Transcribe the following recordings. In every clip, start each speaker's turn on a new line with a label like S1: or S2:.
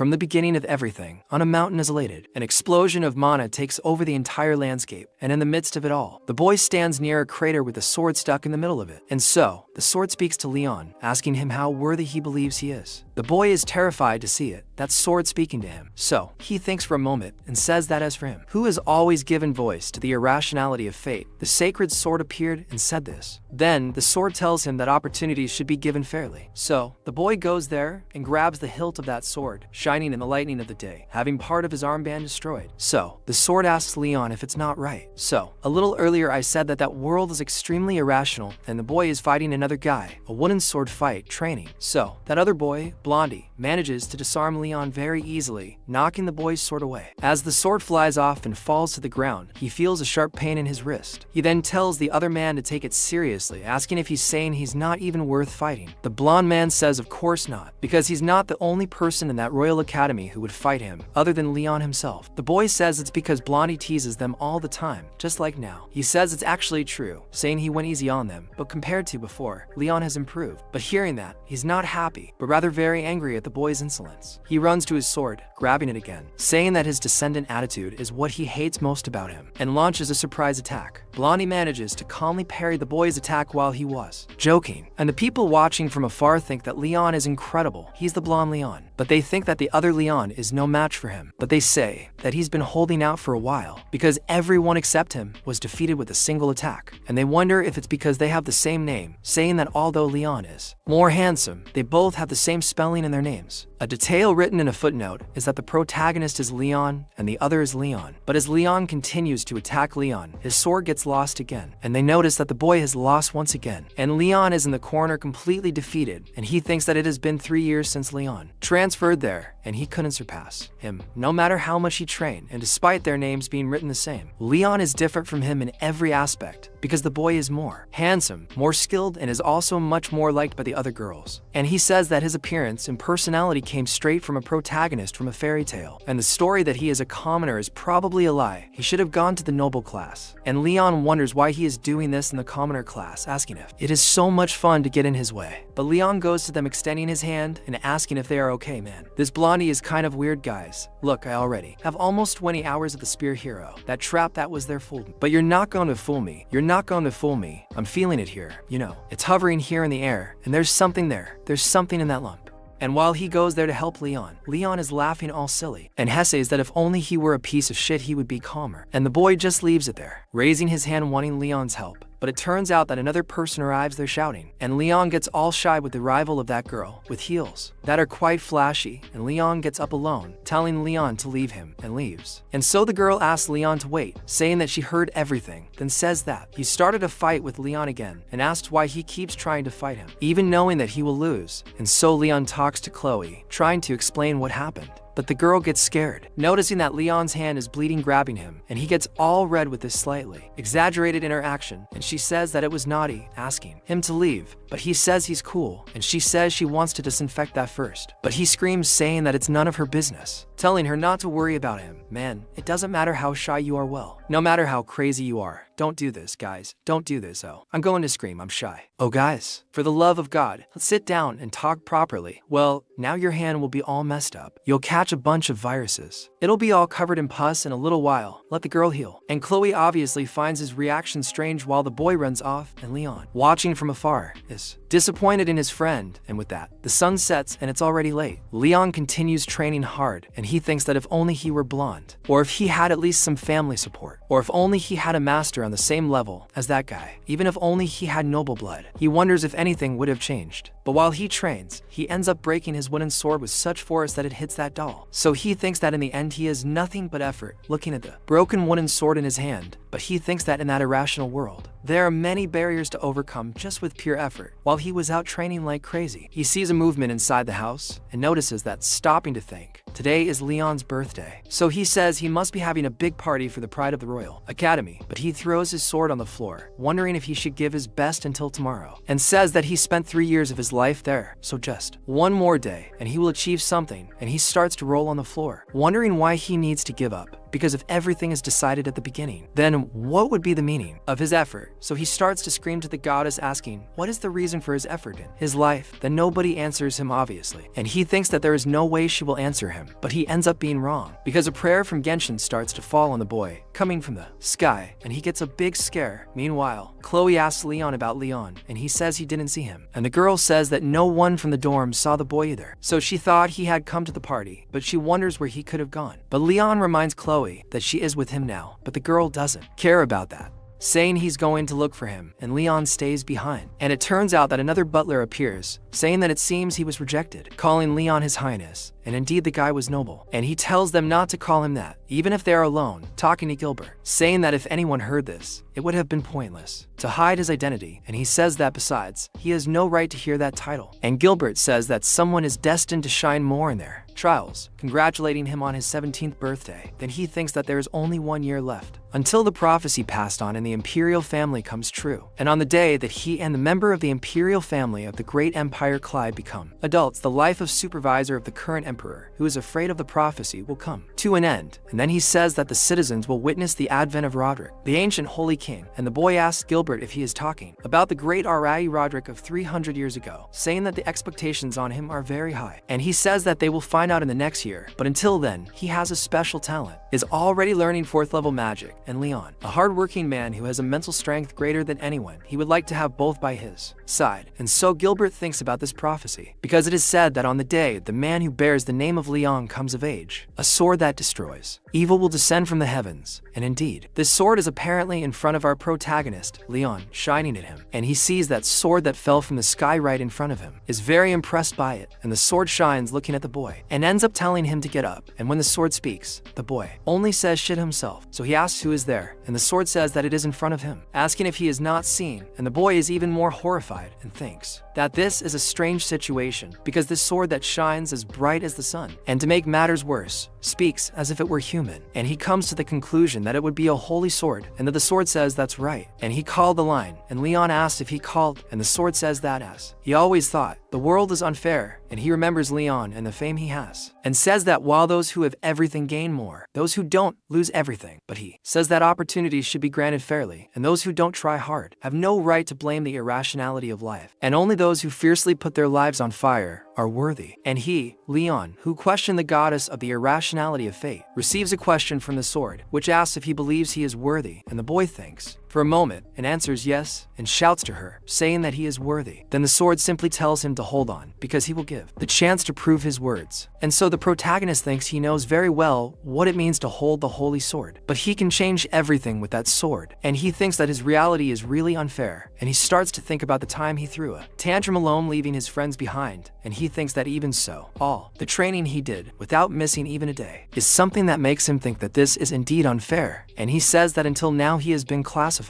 S1: From the beginning of everything, on a mountain isolated, an explosion of mana takes over the entire landscape, and in the midst of it all, the boy stands near a crater with a sword stuck in the middle of it. And so, the sword speaks to Leon, asking him how worthy he believes he is. The boy is terrified to see it, that sword speaking to him. So, he thinks for a moment and says that as for him, who has always given voice to the irrationality of fate, the sacred sword appeared and said this. Then, the sword tells him that opportunities should be given fairly. So, the boy goes there and grabs the hilt of that sword, shining in the lightning of the day, having part of his armband destroyed. So, the sword asks Leon if it's not right. So, a little earlier I said that that world is extremely irrational and the boy is fighting another guy, a wooden sword fight training. So, that other boy, Blondie, manages to disarm Leon very easily, knocking the boy's sword away. As the sword flies off and falls to the ground, he feels a sharp pain in his wrist. He then tells the other man to take it seriously, asking if he's saying he's not even worth fighting. The blonde man says of course not, because he's not the only person in that Royal Academy who would fight him, other than Leon himself. The boy says it's because Blondie teases them all the time, just like now. He says it's actually true, saying he went easy on them, but compared to before, Leon has improved. But hearing that, he's not happy, but rather very angry at the boy's insolence. He runs to his sword, grabbing it again, saying that his descendant attitude is what he hates most about him, and launches a surprise attack. Blondie manages to calmly parry the boy's attack while he was joking, and the people watching from afar think that Leon is incredible. He's the blonde Leon, but they think that the other Leon is no match for him. But they say that he's been holding out for a while, because everyone except him was defeated with a single attack, and they wonder if it's because they have the same name, saying that although Leon is more handsome, they both have the same spelling in their names. A detail written in a footnote is that the protagonist is Leon and the other is Leon. But as Leon continues to attack Leon, his sword gets lost again, and they notice that the boy has lost once again. And Leon is in the corner completely defeated, and he thinks that it has been 3 years since Leon transferred there, and he couldn't surpass him, no matter how much he trained, and despite their names being written the same. Leon is different from him in every aspect, because the boy is more handsome, more skilled, and is also much more liked by the other girls. And he says that his appearance and personality came straight from a protagonist from a fairy tale, and the story that he is a commoner is probably a lie. He should have gone to the noble class. And Leon wonders why he is doing this in the commoner class, asking if it is so much fun to get in his way. But Leon goes to them extending his hand and asking if they are okay, man. This Blondie is kind of weird, guys. Look, I already have almost 20 hours of the Spear Hero. That trap that was there fooled me. But you're not going to fool me. You're not going to fool me. I'm feeling it here. You know, it's hovering here in the air, and there's something there. There's something in that lump. And while he goes there to help Leon, Leon is laughing all silly, and says that if only he were a piece of shit he would be calmer. And the boy just leaves it there, raising his hand wanting Leon's help. But it turns out that another person arrives there shouting, and Leon gets all shy with the arrival of that girl with heels that are quite flashy, and Leon gets up alone, telling Leon to leave him, and leaves. And so the girl asks Leon to wait, saying that she heard everything, then says that he started a fight with Leon again, and asks why he keeps trying to fight him, even knowing that he will lose. And so Leon talks to Chloe, trying to explain what happened. But the girl gets scared, noticing that Leon's hand is bleeding, grabbing him, and he gets all red with this slightly exaggerated interaction, and she says that it was naughty, asking him to leave, but he says he's cool, and she says she wants to disinfect that first. But he screams, saying that it's none of her business, telling her not to worry about him. Man, it doesn't matter how shy you are, well, no matter how crazy you are. Don't do this, guys. Don't do this. Oh, I'm going to scream. I'm shy. Oh, guys, for the love of God, let's sit down and talk properly. Well, now your hand will be all messed up. You'll catch a bunch of viruses. It'll be all covered in pus in a little while. Let the girl heal. And Chloe obviously finds his reaction strange while the boy runs off, and Leon, watching from afar, is disappointed in his friend. And with that, the sun sets and it's already late. Leon continues training hard, and he thinks that if only he were blonde, or if he had at least some family support, or if only he had a master on the same level as that guy, even if only he had noble blood. He wonders if anything would have changed. But while he trains, he ends up breaking his wooden sword with such force that it hits that doll. So he thinks that in the end he is nothing but effort, looking at the broken wooden sword in his hand. But he thinks that in that irrational world, there are many barriers to overcome just with pure effort. While he was out training like crazy, he sees a movement inside the house and notices that, stopping to think, today is Leon's birthday. So he says he must be having a big party for the pride of the Royal Academy, but he throws his sword on the floor, wondering if he should give his best until tomorrow, and says that he spent 3 years of his life there, so just one more day and he will achieve something. And he starts to roll on the floor, wondering why he needs to give up. because if everything is decided at the beginning, then what would be the meaning of his effort? So he starts to scream to the goddess asking, what is the reason for his effort in his life? Then nobody answers him obviously, and he thinks that there is no way she will answer him, but he ends up being wrong, because a prayer from Genshin starts to fall on the boy, coming from the sky, and he gets a big scare. Meanwhile, Chloe asks Leon about Leon, and he says he didn't see him, and the girl says that no one from the dorm saw the boy either, so she thought he had come to the party, but she wonders where he could have gone. But Leon reminds Chloe that she is with him now, but the girl doesn't care about that, saying he's going to look for him, and Leon stays behind. And it turns out that another butler appears, saying that it seems he was rejected, calling Leon his highness, and indeed the guy was noble. And he tells them not to call him that, even if they are alone, talking to Gilbert, saying that if anyone heard this, it would have been pointless to hide his identity, and he says that besides, he has no right to hear that title. And Gilbert says that someone is destined to shine more in their trials, congratulating him on his 17th birthday. Then he thinks that there is only 1 year left until the prophecy passed on in the imperial family comes true. And on the day that he and the member of the imperial family of the great empire Clyde become adults, the life of supervisor of the current emperor, who is afraid of the prophecy, will come to an end. And then he says that the citizens will witness the advent of Roderick, the ancient holy king. And the boy asks Gilbert if he is talking about the great Arai Roderick of 300 years ago, saying that the expectations on him are very high. And he says that they will find out in the next year, but until then, he has a special talent, is already learning 4th level magic. And Leon, a hardworking man who has a mental strength greater than anyone, he would like to have both by his side. And so Gilbert thinks about this prophecy, because it is said that on the day the man who bears the name of Leon comes of age, a sword that destroys evil will descend from the heavens. And indeed, this sword is apparently in front of our protagonist, Leon, shining at him. And he sees that sword that fell from the sky right in front of him, is very impressed by it, and the sword shines looking at the boy, and ends up telling him to get up. And when the sword speaks, the boy only says shit himself. So he asks who is there, and the sword says that it is in front of him, asking if he is not seen. And the boy is even more horrified and thinks that this is a strange situation, because this sword that shines as bright as the sun, and to make matters worse, speaks as if it were human. And he comes to the conclusion that it would be a holy sword, and that the sword says that's right. And he called the line, and Leon asked if he called, and the sword says that as he always thought, the world is unfair, and he remembers Leon and the fame he has, and says that while those who have everything gain more, those who don't lose everything. But he says that opportunities should be granted fairly, and those who don't try hard have no right to blame the irrationality of life, and only those who fiercely put their lives on fire are worthy. And he, Leon, who questioned the goddess of the irrationality of fate, receives a question from the sword, which asks if he believes he is worthy, and the boy thinks for a moment and answers yes, and shouts to her, saying that he is worthy. Then the sword simply tells him to hold on, because he will give the chance to prove his words. And so the protagonist thinks he knows very well what it means to hold the holy sword, but he can change everything with that sword. And he thinks that his reality is really unfair, and he starts to think about the time he threw a tantrum alone, leaving his friends behind. And he thinks that even so, all the training he did, without missing even a day, is something that makes him think that this is indeed unfair. And he says that until now he has been classified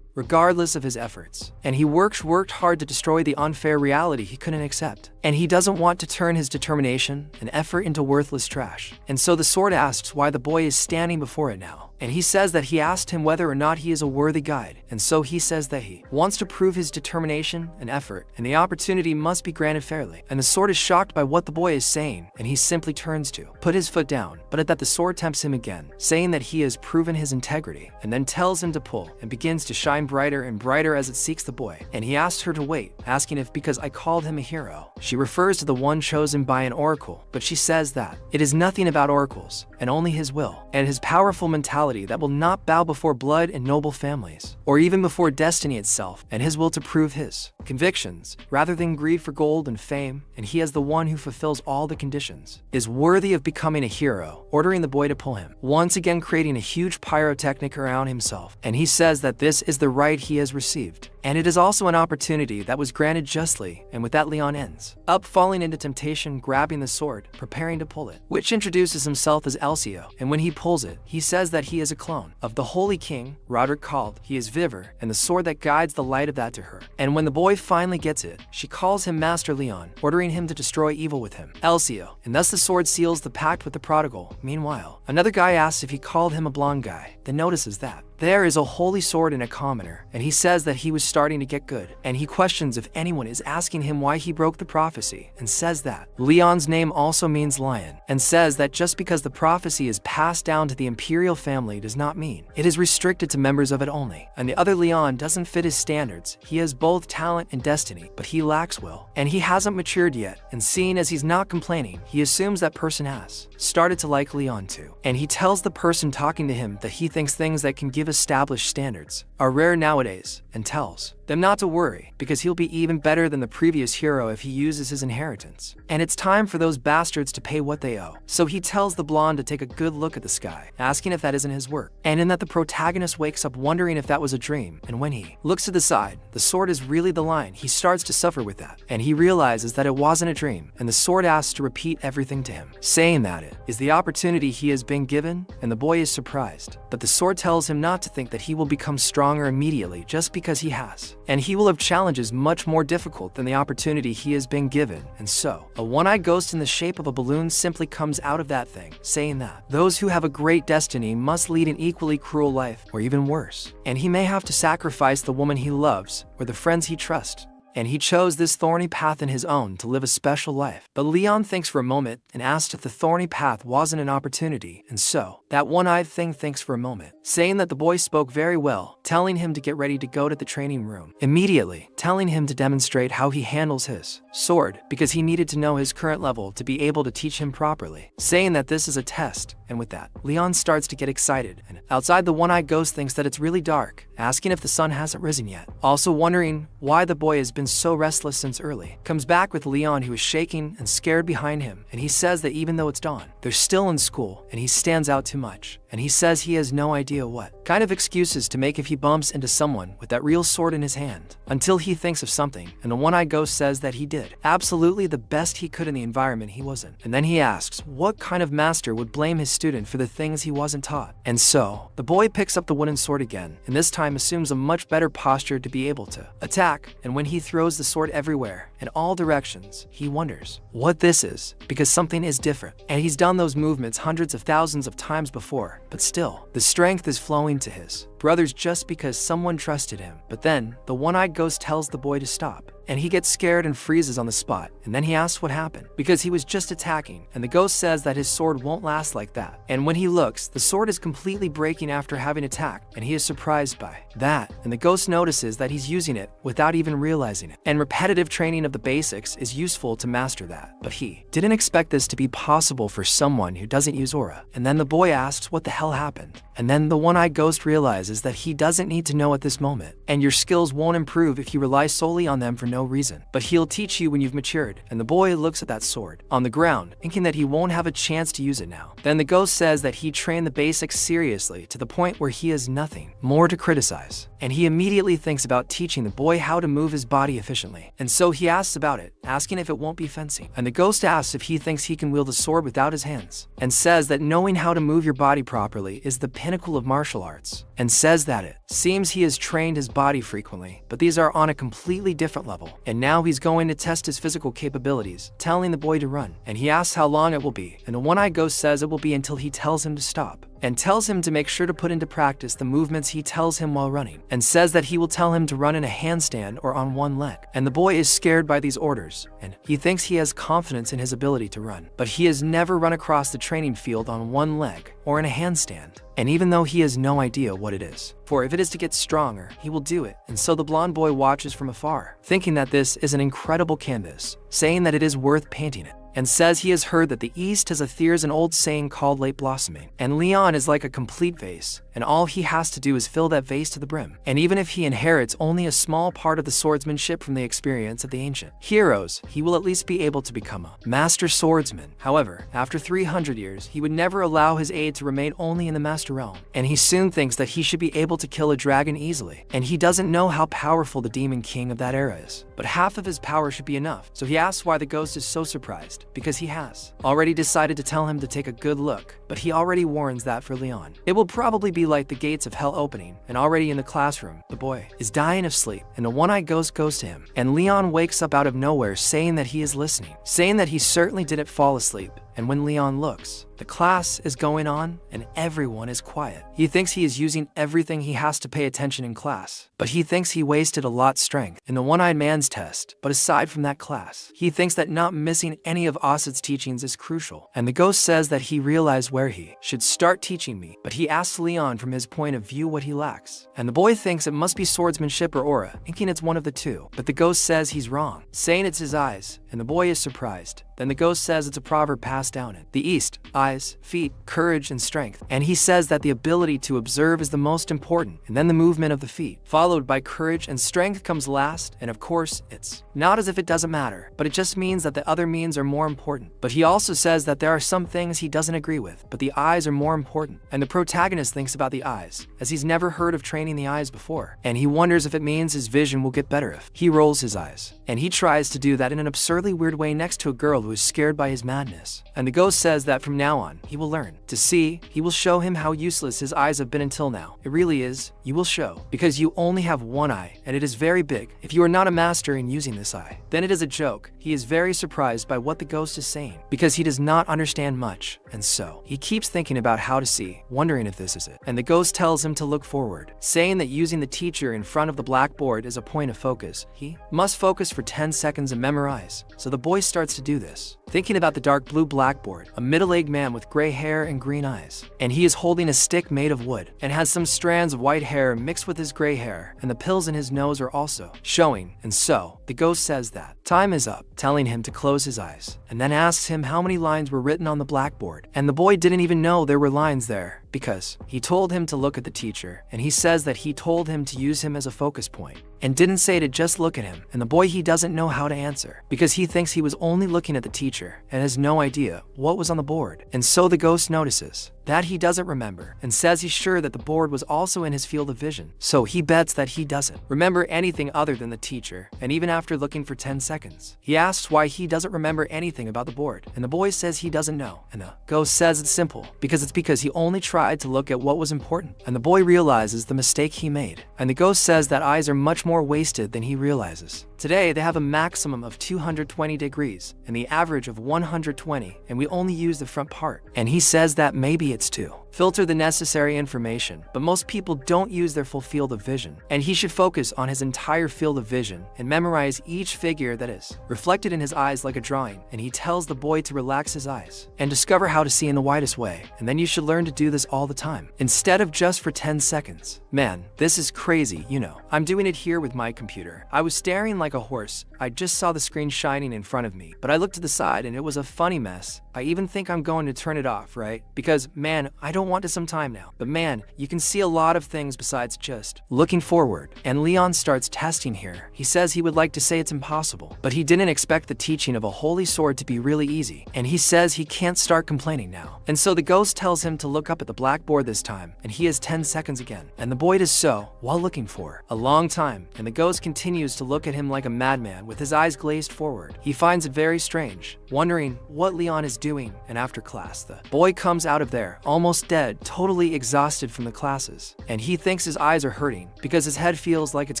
S1: regardless of his efforts, and he worked hard to destroy the unfair reality he couldn't accept. And he doesn't want to turn his determination and effort into worthless trash. And so the sword asks why the boy is standing before it now. And he says that he asked him whether or not he is a worthy guide. And so he says that he wants to prove his determination and effort, and the opportunity must be granted fairly. And the sword is shocked by what the boy is saying, and he simply turns to put his foot down. But at that, the sword tempts him again, saying that he has proven his integrity, and then tells him to pull, and begins to shine brighter and brighter as it seeks the boy. And he asks her to wait, asking if because I called him a hero. She refers to the one chosen by an oracle, but she says that it is nothing about oracles, and only his will, and his powerful mentality that will not bow before blood and noble families, or even before destiny itself, and his will to prove his convictions, rather than greed for gold and fame. And he, as the one who fulfills all the conditions, is worthy of becoming a hero, ordering the boy to pull him, once again creating a huge pyrotechnic around himself. And he says that this is the right he has received, and it is also an opportunity that was granted justly. And with that, Leon ends up falling into temptation, grabbing the sword, preparing to pull it, which introduces himself as Elcio. And when he pulls it, he says that he is a clone of the holy king Roderick called. He is Vivor, and the sword that guides the light of that to her. And when the boy finally gets it, she calls him Master Leon, ordering him to destroy evil with him, Elcio. And thus the sword seals the pact with the prodigal. Meanwhile, another guy asks if he called him a blonde guy, then notices that there is a holy sword and a commoner, and he says that he was starting to get good, and he questions if anyone is asking him why he broke the prophecy, and says that Leon's name also means lion, and says that just because the prophecy is passed down to the imperial family does not mean it is restricted to members of it only. And the other Leon doesn't fit his standards. He has both talent and destiny, but he lacks will, and he hasn't matured yet, and seeing as he's not complaining, he assumes that person has started to like Leon too, and he tells the person talking to him that he thinks things that can give established standards are rare nowadays, and tells them not to worry because he'll be even better than the previous hero if he uses his inheritance. And it's time for those bastards to pay what they owe. So he tells the blonde to take a good look at the sky, asking if that isn't his work, and in that the protagonist wakes up wondering if that was a dream, and when he looks to the side, the sword is really the lion. He starts to suffer with that, and he realizes that it wasn't a dream, and the sword asks to repeat everything to him, saying that it is the opportunity he has been given, and the boy is surprised. But the sword tells him not to think that he will become stronger immediately just because he has, and he will have challenges much more difficult than the opportunity he has been given. And so, a one-eyed ghost in the shape of a balloon simply comes out of that thing, saying that those who have a great destiny must lead an equally cruel life, or even worse, and he may have to sacrifice the woman he loves or the friends he trusts. And he chose this thorny path in his own to live a special life. But Leon thinks for a moment and asks if the thorny path wasn't an opportunity, and so that one-eyed thing thinks for a moment, saying that the boy spoke very well, telling him to get ready to go to the training room, immediately telling him to demonstrate how he handles his sword because he needed to know his current level to be able to teach him properly, saying that this is a test. And with that, Leon starts to get excited, and outside the one-eyed ghost thinks that it's really dark, asking if the sun hasn't risen yet, also wondering why the boy has been so restless since early. Comes back with Leon, who is shaking and scared behind him, and he says that even though it's dawn, they're still in school, and he stands out too much, and he says he has no idea what kind of excuses to make if he bumps into someone with that real sword in his hand, until he thinks of something, and the one-eyed ghost says that he did absolutely the best he could in the environment he was in. And then he asks what kind of master would blame his student for the things he wasn't taught. And so, the boy picks up the wooden sword again, and this time assumes a much better posture to be able to attack, and when he throws the sword everywhere, in all directions, he wonders what this is, because something is different, and he's done those movements hundreds of thousands of times before, but still, the strength is flowing to his brothers just because someone trusted him. But then, the one-eyed ghost tells the boy to stop, and he gets scared and freezes on the spot, and then he asks what happened, because he was just attacking, and the ghost says that his sword won't last like that, and when he looks, the sword is completely breaking after having attacked, and he is surprised by that, and the ghost notices that he's using it without even realizing it, and repetitive training of the basics is useful to master that, but he didn't expect this to be possible for someone who doesn't use aura. And then the boy asks what the hell happened, and then the one-eyed ghost realizes that he doesn't need to know at this moment, and your skills won't improve if you rely solely on them for no reason, but he'll teach you when you've matured. And the boy looks at that sword on the ground, thinking that he won't have a chance to use it now. Then the ghost says that he trained the basics seriously to the point where he has nothing more to criticize, and he immediately thinks about teaching the boy how to move his body efficiently. And so he asks about it, asking if it won't be fencing, and the ghost asks if he thinks he can wield a sword without his hands, and says that knowing how to move your body properly is the pinnacle of martial arts, and says that it seems he has trained his body frequently, but these are on a completely different level, and now he's going to test his physical capabilities, telling the boy to run, and he asks how long it will be, and the one-eyed ghost says it will be until he tells him to stop, and tells him to make sure to put into practice the movements he tells him while running, and says that he will tell him to run in a handstand or on one leg. And the boy is scared by these orders, and he thinks he has confidence in his ability to run, but he has never run across the training field on one leg or in a handstand, and even though he has no idea what it is, for if it is to get stronger, he will do it. And so the blonde boy watches from afar, thinking that this is an incredible canvas, saying that it is worth painting it, and says he has heard that the East has there's an old saying called late blossoming, and Leon is like a complete vase, and all he has to do is fill that vase to the brim. And even if he inherits only a small part of the swordsmanship from the experience of the ancient heroes, he will at least be able to become a master swordsman. However, after 300 years, he would never allow his aid to remain only in the master realm, and he soon thinks that he should be able to kill a dragon easily, and he doesn't know how powerful the demon king of that era is, but half of his power should be enough. So he asks why the ghost is so surprised, because he has already decided to tell him to take a good look, but he already warns that for Leon, it will probably be like the gates of hell opening, and already in the classroom, the boy is dying of sleep, and the one-eyed ghost goes to him, and Leon wakes up out of nowhere saying that he is listening, saying that he certainly didn't fall asleep, and when Leon looks, the class is going on and everyone is quiet. He thinks he is using everything he has to pay attention in class, but he thinks he wasted a lot strength in the one-eyed man's test. But aside from that class, he thinks that not missing any of Asad's teachings is crucial, and the ghost says that he realized where he should start teaching me, but he asks Leon from his point of view what he lacks, and the boy thinks it must be swordsmanship or aura, thinking it's one of the two, but the ghost says he's wrong, saying it's his eyes, and the boy is surprised. Then the ghost says it's a proverb passed down in the East: eyes, feet, courage, and strength. And he says that the ability to observe is the most important, and then the movement of the feet, followed by courage, and strength comes last, and of course, it's not as if it doesn't matter, but it just means that the other means are more important. But he also says that there are some things he doesn't agree with, but the eyes are more important. And the protagonist thinks about the eyes, as he's never heard of training the eyes before, and he wonders if it means his vision will get better if he rolls his eyes. And he tries to do that in an absurdly weird way next to a girl who is scared by his madness. And the ghost says that from now on, he will learn to see. He will show him how useless his eyes have been until now. It really is, you will show, because you only have one eye, and it is very big. If you are not a master in using this eye, then it is a joke. He is very surprised by what the ghost is saying, because he does not understand much, and so he keeps thinking about how to see, wondering if this is it. And the ghost tells him to look forward, saying that using the teacher in front of the blackboard is a point of focus. He must focus for 10 seconds and memorize. So the boy starts to do this, thinking about the dark blue blackboard, a middle-aged man with gray hair and green eyes. And he is holding a stick made of wood, and has some strands of white hair mixed with his gray hair, and the pills in his nose are also showing. And so, the ghost says that time is up, telling him to close his eyes, and then asks him how many lines were written on the blackboard. And the boy didn't even know there were lines there, because he told him to look at the teacher, and he says that he told him to use him as a focus point, and didn't say to just look at him. And the boy, he doesn't know how to answer, because he thinks he was only looking at the teacher, and has no idea what was on the board. And so the ghost notices that he doesn't remember, and says he's sure that the board was also in his field of vision. So he bets that he doesn't remember anything other than the teacher, and even after looking for 10 seconds, he asks why he doesn't remember anything about the board, and the boy says he doesn't know, and the ghost says it's simple, because he only tried to look at what was important. And the boy realizes the mistake he made, and the ghost says that eyes are much more wasted than he realizes. Today, they have a maximum of 220 degrees and the average of 120, and we only use the front part. And he says that maybe it's to filter the necessary information, but most people don't use their full field of vision, and he should focus on his entire field of vision and memorize each figure that is reflected in his eyes like a drawing. And he tells the boy to relax his eyes and discover how to see in the widest way, and then you should learn to do this all the time, instead of just for 10 seconds. Man, this is crazy, you know. I'm doing it here with my computer. I was staring like a horse. I just saw the screen shining in front of me, but I looked to the side and it was a funny mess. I even think I'm going to turn it off, right? Because, man, I don't want to some time now. But man, you can see a lot of things besides just looking forward. And Leon starts testing here. He says he would like to say it's impossible, but he didn't expect the teaching of a holy sword to be really easy. And he says he can't start complaining now. And so the ghost tells him to look up at the blackboard this time, and he has 10 seconds again. And the boy does so, while looking for a long time. And the ghost continues to look at him like a madman with his eyes glazed forward. He finds it very strange, wondering what Leon is doing. And after class, the boy comes out of there almost dead, totally exhausted from the classes, and he thinks his eyes are hurting because his head feels like it's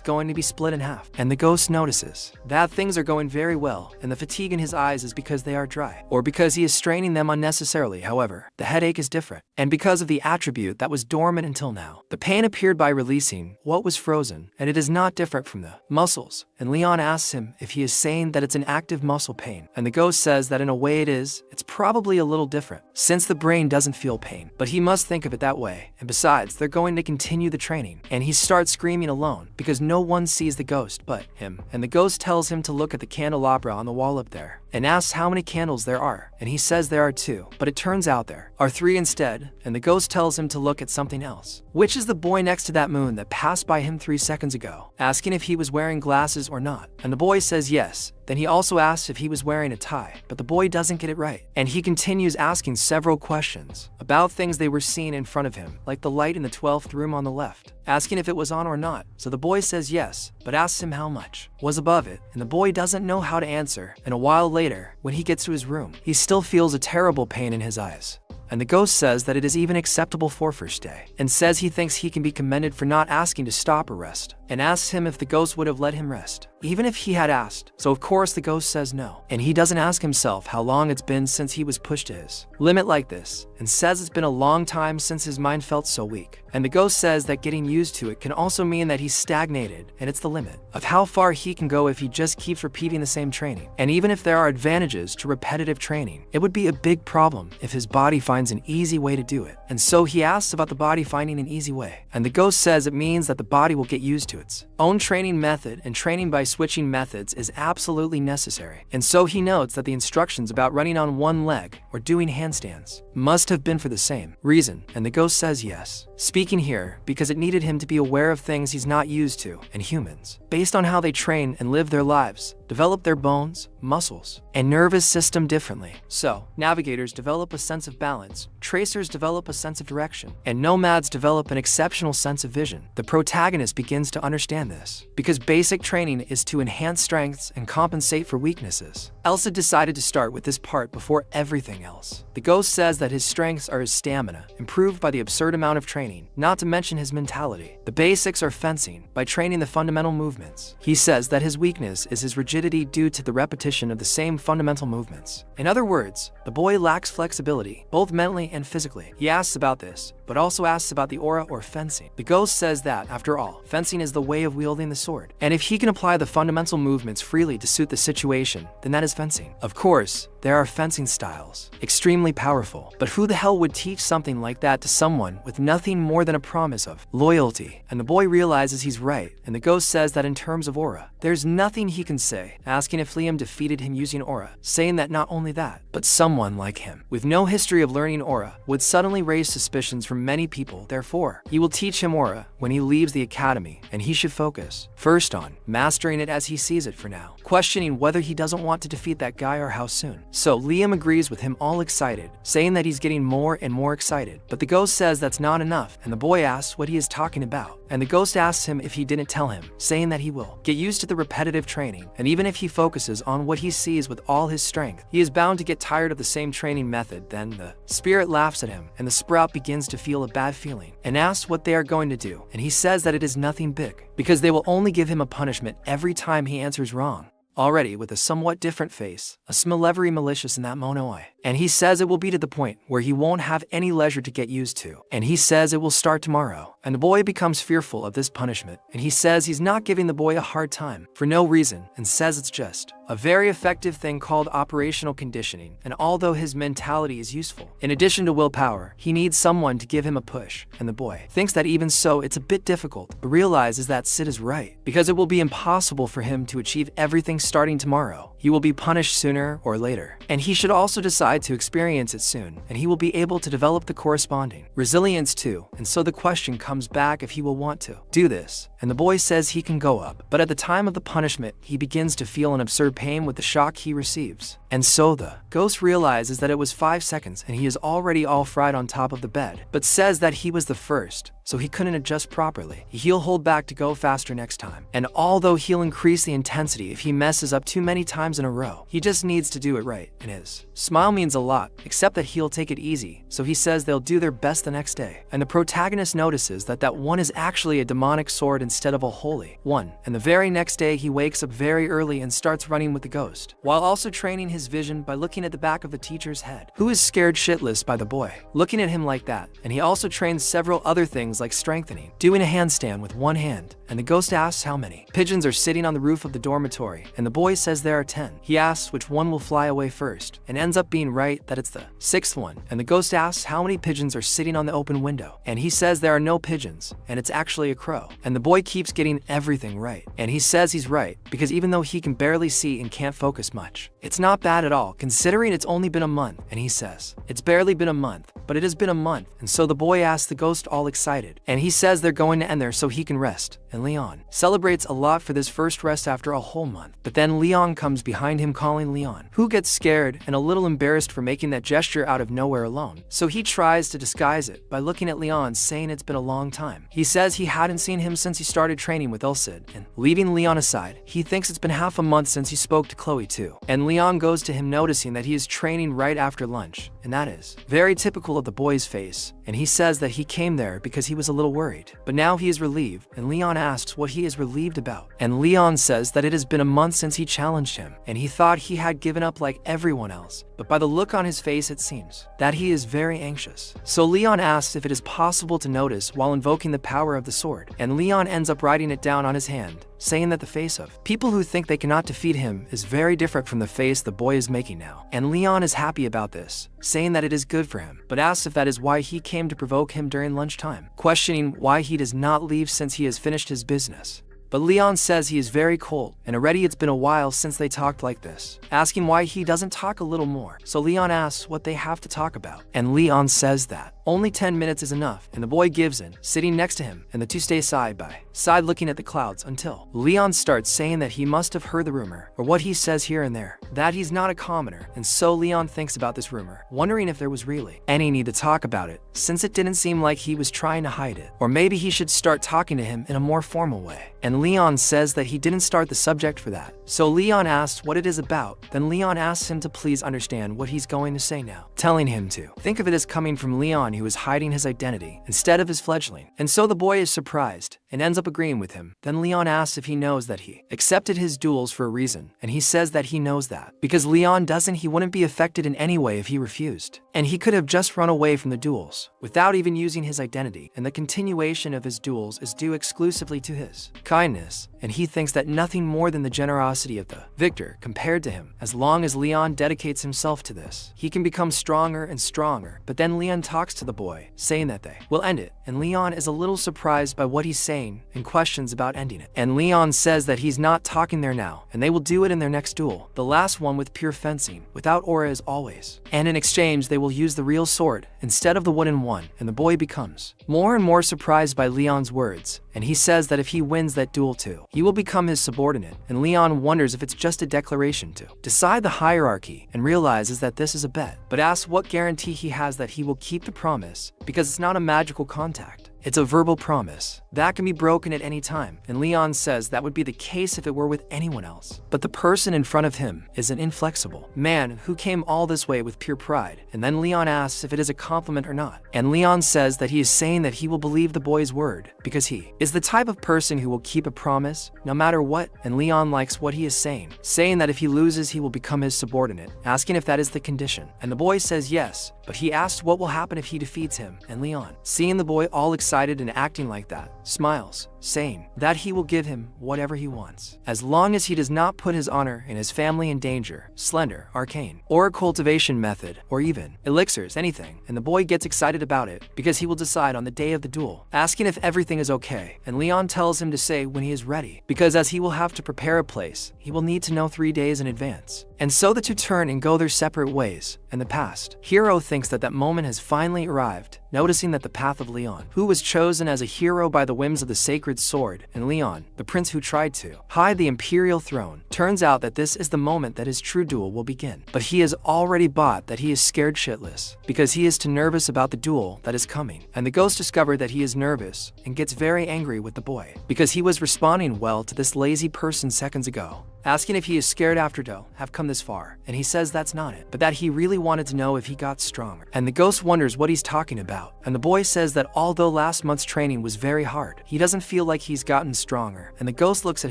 S1: going to be split in half. And the ghost notices that things are going very well, and the fatigue in his eyes is because they are dry, or because he is straining them unnecessarily. However, the headache is different, and because of the attribute that was dormant until now. The pain appeared by releasing what was frozen, and it is not different from the muscles. And Leon asks him if he is saying that it's an active muscle pain, and the ghost says that in a way it is. It's probably a little different, since the brain doesn't feel pain, but he must think of it that way. And besides, they're going to continue the training. And he starts screaming alone, because no one sees the ghost but him. And the ghost tells him to look at the candelabra on the wall up there, and asks how many candles there are. And he says there are 2, but it turns out there are 3 instead. And the ghost tells him to look at something else, which is the boy next to that moon that passed by him 3 seconds ago, asking if he was wearing glasses or not. And the boy says yes. Then he also asks if he was wearing a tie, but the boy doesn't get it right. And he continues asking several questions about things they were seeing in front of him, like the light in the 12th room on the left, asking if it was on or not. So the boy says yes, but asks him how much was above it, and the boy doesn't know how to answer. And a while later, when he gets to his room, he still feels a terrible pain in his eyes. And the ghost says that it is even acceptable for first day, and says he thinks he can be commended for not asking to stop or rest, and asks him if the ghost would have let him rest. even if he had asked. So of course the ghost says no, and he doesn't ask himself how long it's been since he was pushed to his limit like this, and says it's been a long time since his mind felt so weak. And the ghost says that getting used to it can also mean that he's stagnated, and it's the limit of how far he can go if he just keeps repeating the same training. And even if there are advantages to repetitive training, it would be a big problem if his body finds an easy way to do it. And so he asks about the body finding an easy way, and the ghost says it means that the body will get used to its own training method, and training by switching methods is absolutely necessary. And so he notes that the instructions about running on one leg or doing handstands must have been for the same reason, and the ghost says yes. Speaking here because it needed him to be aware of things he's not used to, and humans, based on how they train and live their lives, develop their bones, muscles, and nervous system differently. So, navigators develop a sense of balance, tracers develop a sense of direction, and nomads develop an exceptional sense of vision. The protagonist begins to understand this, because basic training is to enhance strengths and compensate for weaknesses. Elsa decided to start with this part before everything else. The ghost says that his strengths are his stamina, improved by the absurd amount of training, not to mention his mentality. The basics are fencing, by training the fundamental movements. He says that his weakness is his rigidity due to the repetition of the same fundamental movements. In other words, the boy lacks flexibility, both mentally and physically. He asks about this, but also asks about the aura or fencing. The ghost says that, after all, fencing is the way of wielding the sword, and if he can apply the fundamental movements freely to suit the situation, then that is fencing. Of course, there are fencing styles, extremely powerful, but who the hell would teach something like that to someone with nothing more than a promise of loyalty? And the boy realizes he's right, and the ghost says that in terms of aura, there's nothing he can say, asking if Liam defeated him using aura, saying that not only that, but someone like him, with no history of learning aura, would suddenly raise suspicions from many people. Therefore, he will teach him aura when he leaves the academy, and he should focus first on mastering it as he sees it for now, questioning whether he doesn't want to defeat that guy or how soon. So Liam agrees with him, all excited, saying that he's getting more and more excited, but the ghost says that's not enough, and the boy asks what he is talking about, and the ghost asks him if he didn't tell him, saying that he will get used to the repetitive training, and even if he focuses on what he sees with all his strength, he is bound to get tired of the same training method. Then the spirit laughs at him, and the sprout begins to feel a bad feeling, and asks what they are going to do, and he says that it is nothing big, because they will only give him a punishment every time he answers wrong. Already with a somewhat different face, a smell very malicious in that mono eye. And he says it will be to the point where he won't have any leisure to get used to. And he says it will start tomorrow. And the boy becomes fearful of this punishment. And he says he's not giving the boy a hard time for no reason, and says it's just a very effective thing called operational conditioning. And although his mentality is useful, in addition to willpower, he needs someone to give him a push. And the boy thinks that even so it's a bit difficult, but realizes that Sid is right, because it will be impossible for him to achieve everything starting tomorrow. He will be punished sooner or later, and he should also decide to experience it soon, and he will be able to develop the corresponding resilience too. And so the question comes back if he will want to do this, and the boy says he can go up, but at the time of the punishment he begins to feel an absurd pain with the shock he receives. And so the ghost realizes that it was 5 seconds and he is already all fried on top of the bed, but says that he was the first, so he couldn't adjust properly. He'll hold back to go faster next time, and although he'll increase the intensity if he messes up too many times in a row, he just needs to do it right. And his smile means a lot, except that he'll take it easy, so he says they'll do their best the next day. And the protagonist notices that that one is actually a demonic sword instead of a holy one, and the very next day he wakes up very early and starts running with the ghost, while also training his vision by looking at the back of the teacher's head, who is scared shitless by the boy looking at him like that. And he also trains several other things like strengthening, doing a handstand with one hand, and the ghost asks how many pigeons are sitting on the roof of the dormitory, and the boy says there are 10. He asks which one will fly away first, and ends up being right that it's the 6th one, and the ghost asks how many pigeons are sitting on the open window, and he says there are no pigeons, and it's actually a crow. And the boy keeps getting everything right, and he says he's right, because even though he can barely see and can't focus much, it's not bad at all, considering it's only been a month. And he says it's barely been a month, but it has been a month. And so the boy asks the ghost, all excited, and he says they're going to end there so he can rest. And Leon celebrates a lot for this first rest after a whole month. But then Leon comes behind him calling Leon, who gets scared and a little embarrassed for making that gesture out of nowhere alone. So he tries to disguise it by looking at Leon, saying it's been a long time. He says he hadn't seen him since he started training with Elsid, and leaving Leon aside, he thinks it's been half a month since he spoke to Chloe too. And Leon goes to him, noticing that he is training right after lunch, and that is very typical of the boy's face. And he says that he came there because he was a little worried, but now he is relieved. And Leon asks what he is relieved about, and Leon says that it has been a month since he challenged him, and he thought he had given up like everyone else, but by the look on his face it seems that he is very anxious. So Leon asks if it is possible to notice while invoking the power of the sword, and Leon ends up writing it down on his hand, saying that the face of people who think they cannot defeat him is very different from the face the boy is making now. And Leon is happy about this, saying that it is good for him, but asks if that is why he came to provoke him during lunchtime, questioning why he does not leave since he has finished his business. But Leon says he is very cold, and already it's been a while since they talked like this, asking why he doesn't talk a little more. So Leon asks what they have to talk about, and Leon says that only 10 minutes is enough, and the boy gives in, sitting next to him, and the two stay side by side looking at the clouds until Leon starts saying that he must have heard the rumor, or what he says here and there, that he's not a commoner, and so Leon thinks about this rumor, wondering if there was really any need to talk about it, since it didn't seem like he was trying to hide it, or maybe he should start talking to him in a more formal way. And Leon says that he didn't start the subject for that. So Leon asks what it is about, then Leon asks him to please understand what he's going to say now, telling him to think of it as coming from Leon who is hiding his identity instead of his fledgling. And so the boy is surprised and ends up agreeing with him. Then Leon asks if he knows that he accepted his duels for a reason, and he says that he knows that because Leon doesn't, he wouldn't be affected in any way if he refused, and he could have just run away from the duels without even using his identity, and the continuation of his duels is due exclusively to his kindness, and he thinks that nothing more than the generosity of the victor compared to him. As long as Leon dedicates himself to this, he can become stronger and stronger. But then Leon talks to the boy, saying that they will end it, and Leon is a little surprised by what he's saying and questions about ending it. And Leon says that he's not talking there now, and they will do it in their next duel, the last one with pure fencing, without aura as always. And in exchange they will use the real sword instead of the wooden one, and the boy becomes more and more surprised by Leon's words, and he says that if he wins that duel too, he will become his subordinate, and Leon wonders if it's just a declaration to decide the hierarchy, and realizes that this is a bet, but asks what guarantee he has that he will keep the promise, because it's not a magical contact. It's a verbal promise that can be broken at any time, and Leon says that would be the case if it were with anyone else. But the person in front of him is an inflexible man who came all this way with pure pride, and then Leon asks if it is a compliment or not. And Leon says that he is saying that he will believe the boy's word, because he is the type of person who will keep a promise no matter what, and Leon likes what he is saying that if he loses he will become his subordinate, asking if that is the condition. And the boy says yes, but he asks what will happen if he defeats him, and Leon, seeing the boy all excited and acting like that, smiles, saying that he will give him whatever he wants, as long as he does not put his honor and his family in danger. Slender, arcane, or a cultivation method, or even elixirs, anything. And the boy gets excited about it because he will decide on the day of the duel, asking if everything is okay, and Leon tells him to say when he is ready, because as he will have to prepare a place, he will need to know 3 days in advance. And so the two turn and go their separate ways. In the past, Hero thinks that that moment has finally arrived, noticing that the path of Leon, who was chosen as a hero by the whims of the sacred sword, and Leon, the prince who tried to hide the imperial throne, turns out that this is the moment that his true duel will begin. But he has already bought that he is scared shitless, because he is too nervous about the duel that is coming. And the ghost discovered that he is nervous and gets very angry with the boy, because he was responding well to this lazy person seconds ago, asking if he is scared after to have come this far, and he says that's not it, but that he really wanted to know if he got stronger. And the ghost wonders what he's talking about, and the boy says that although last month's training was very hard, he doesn't feel like he's gotten stronger. And the ghost looks at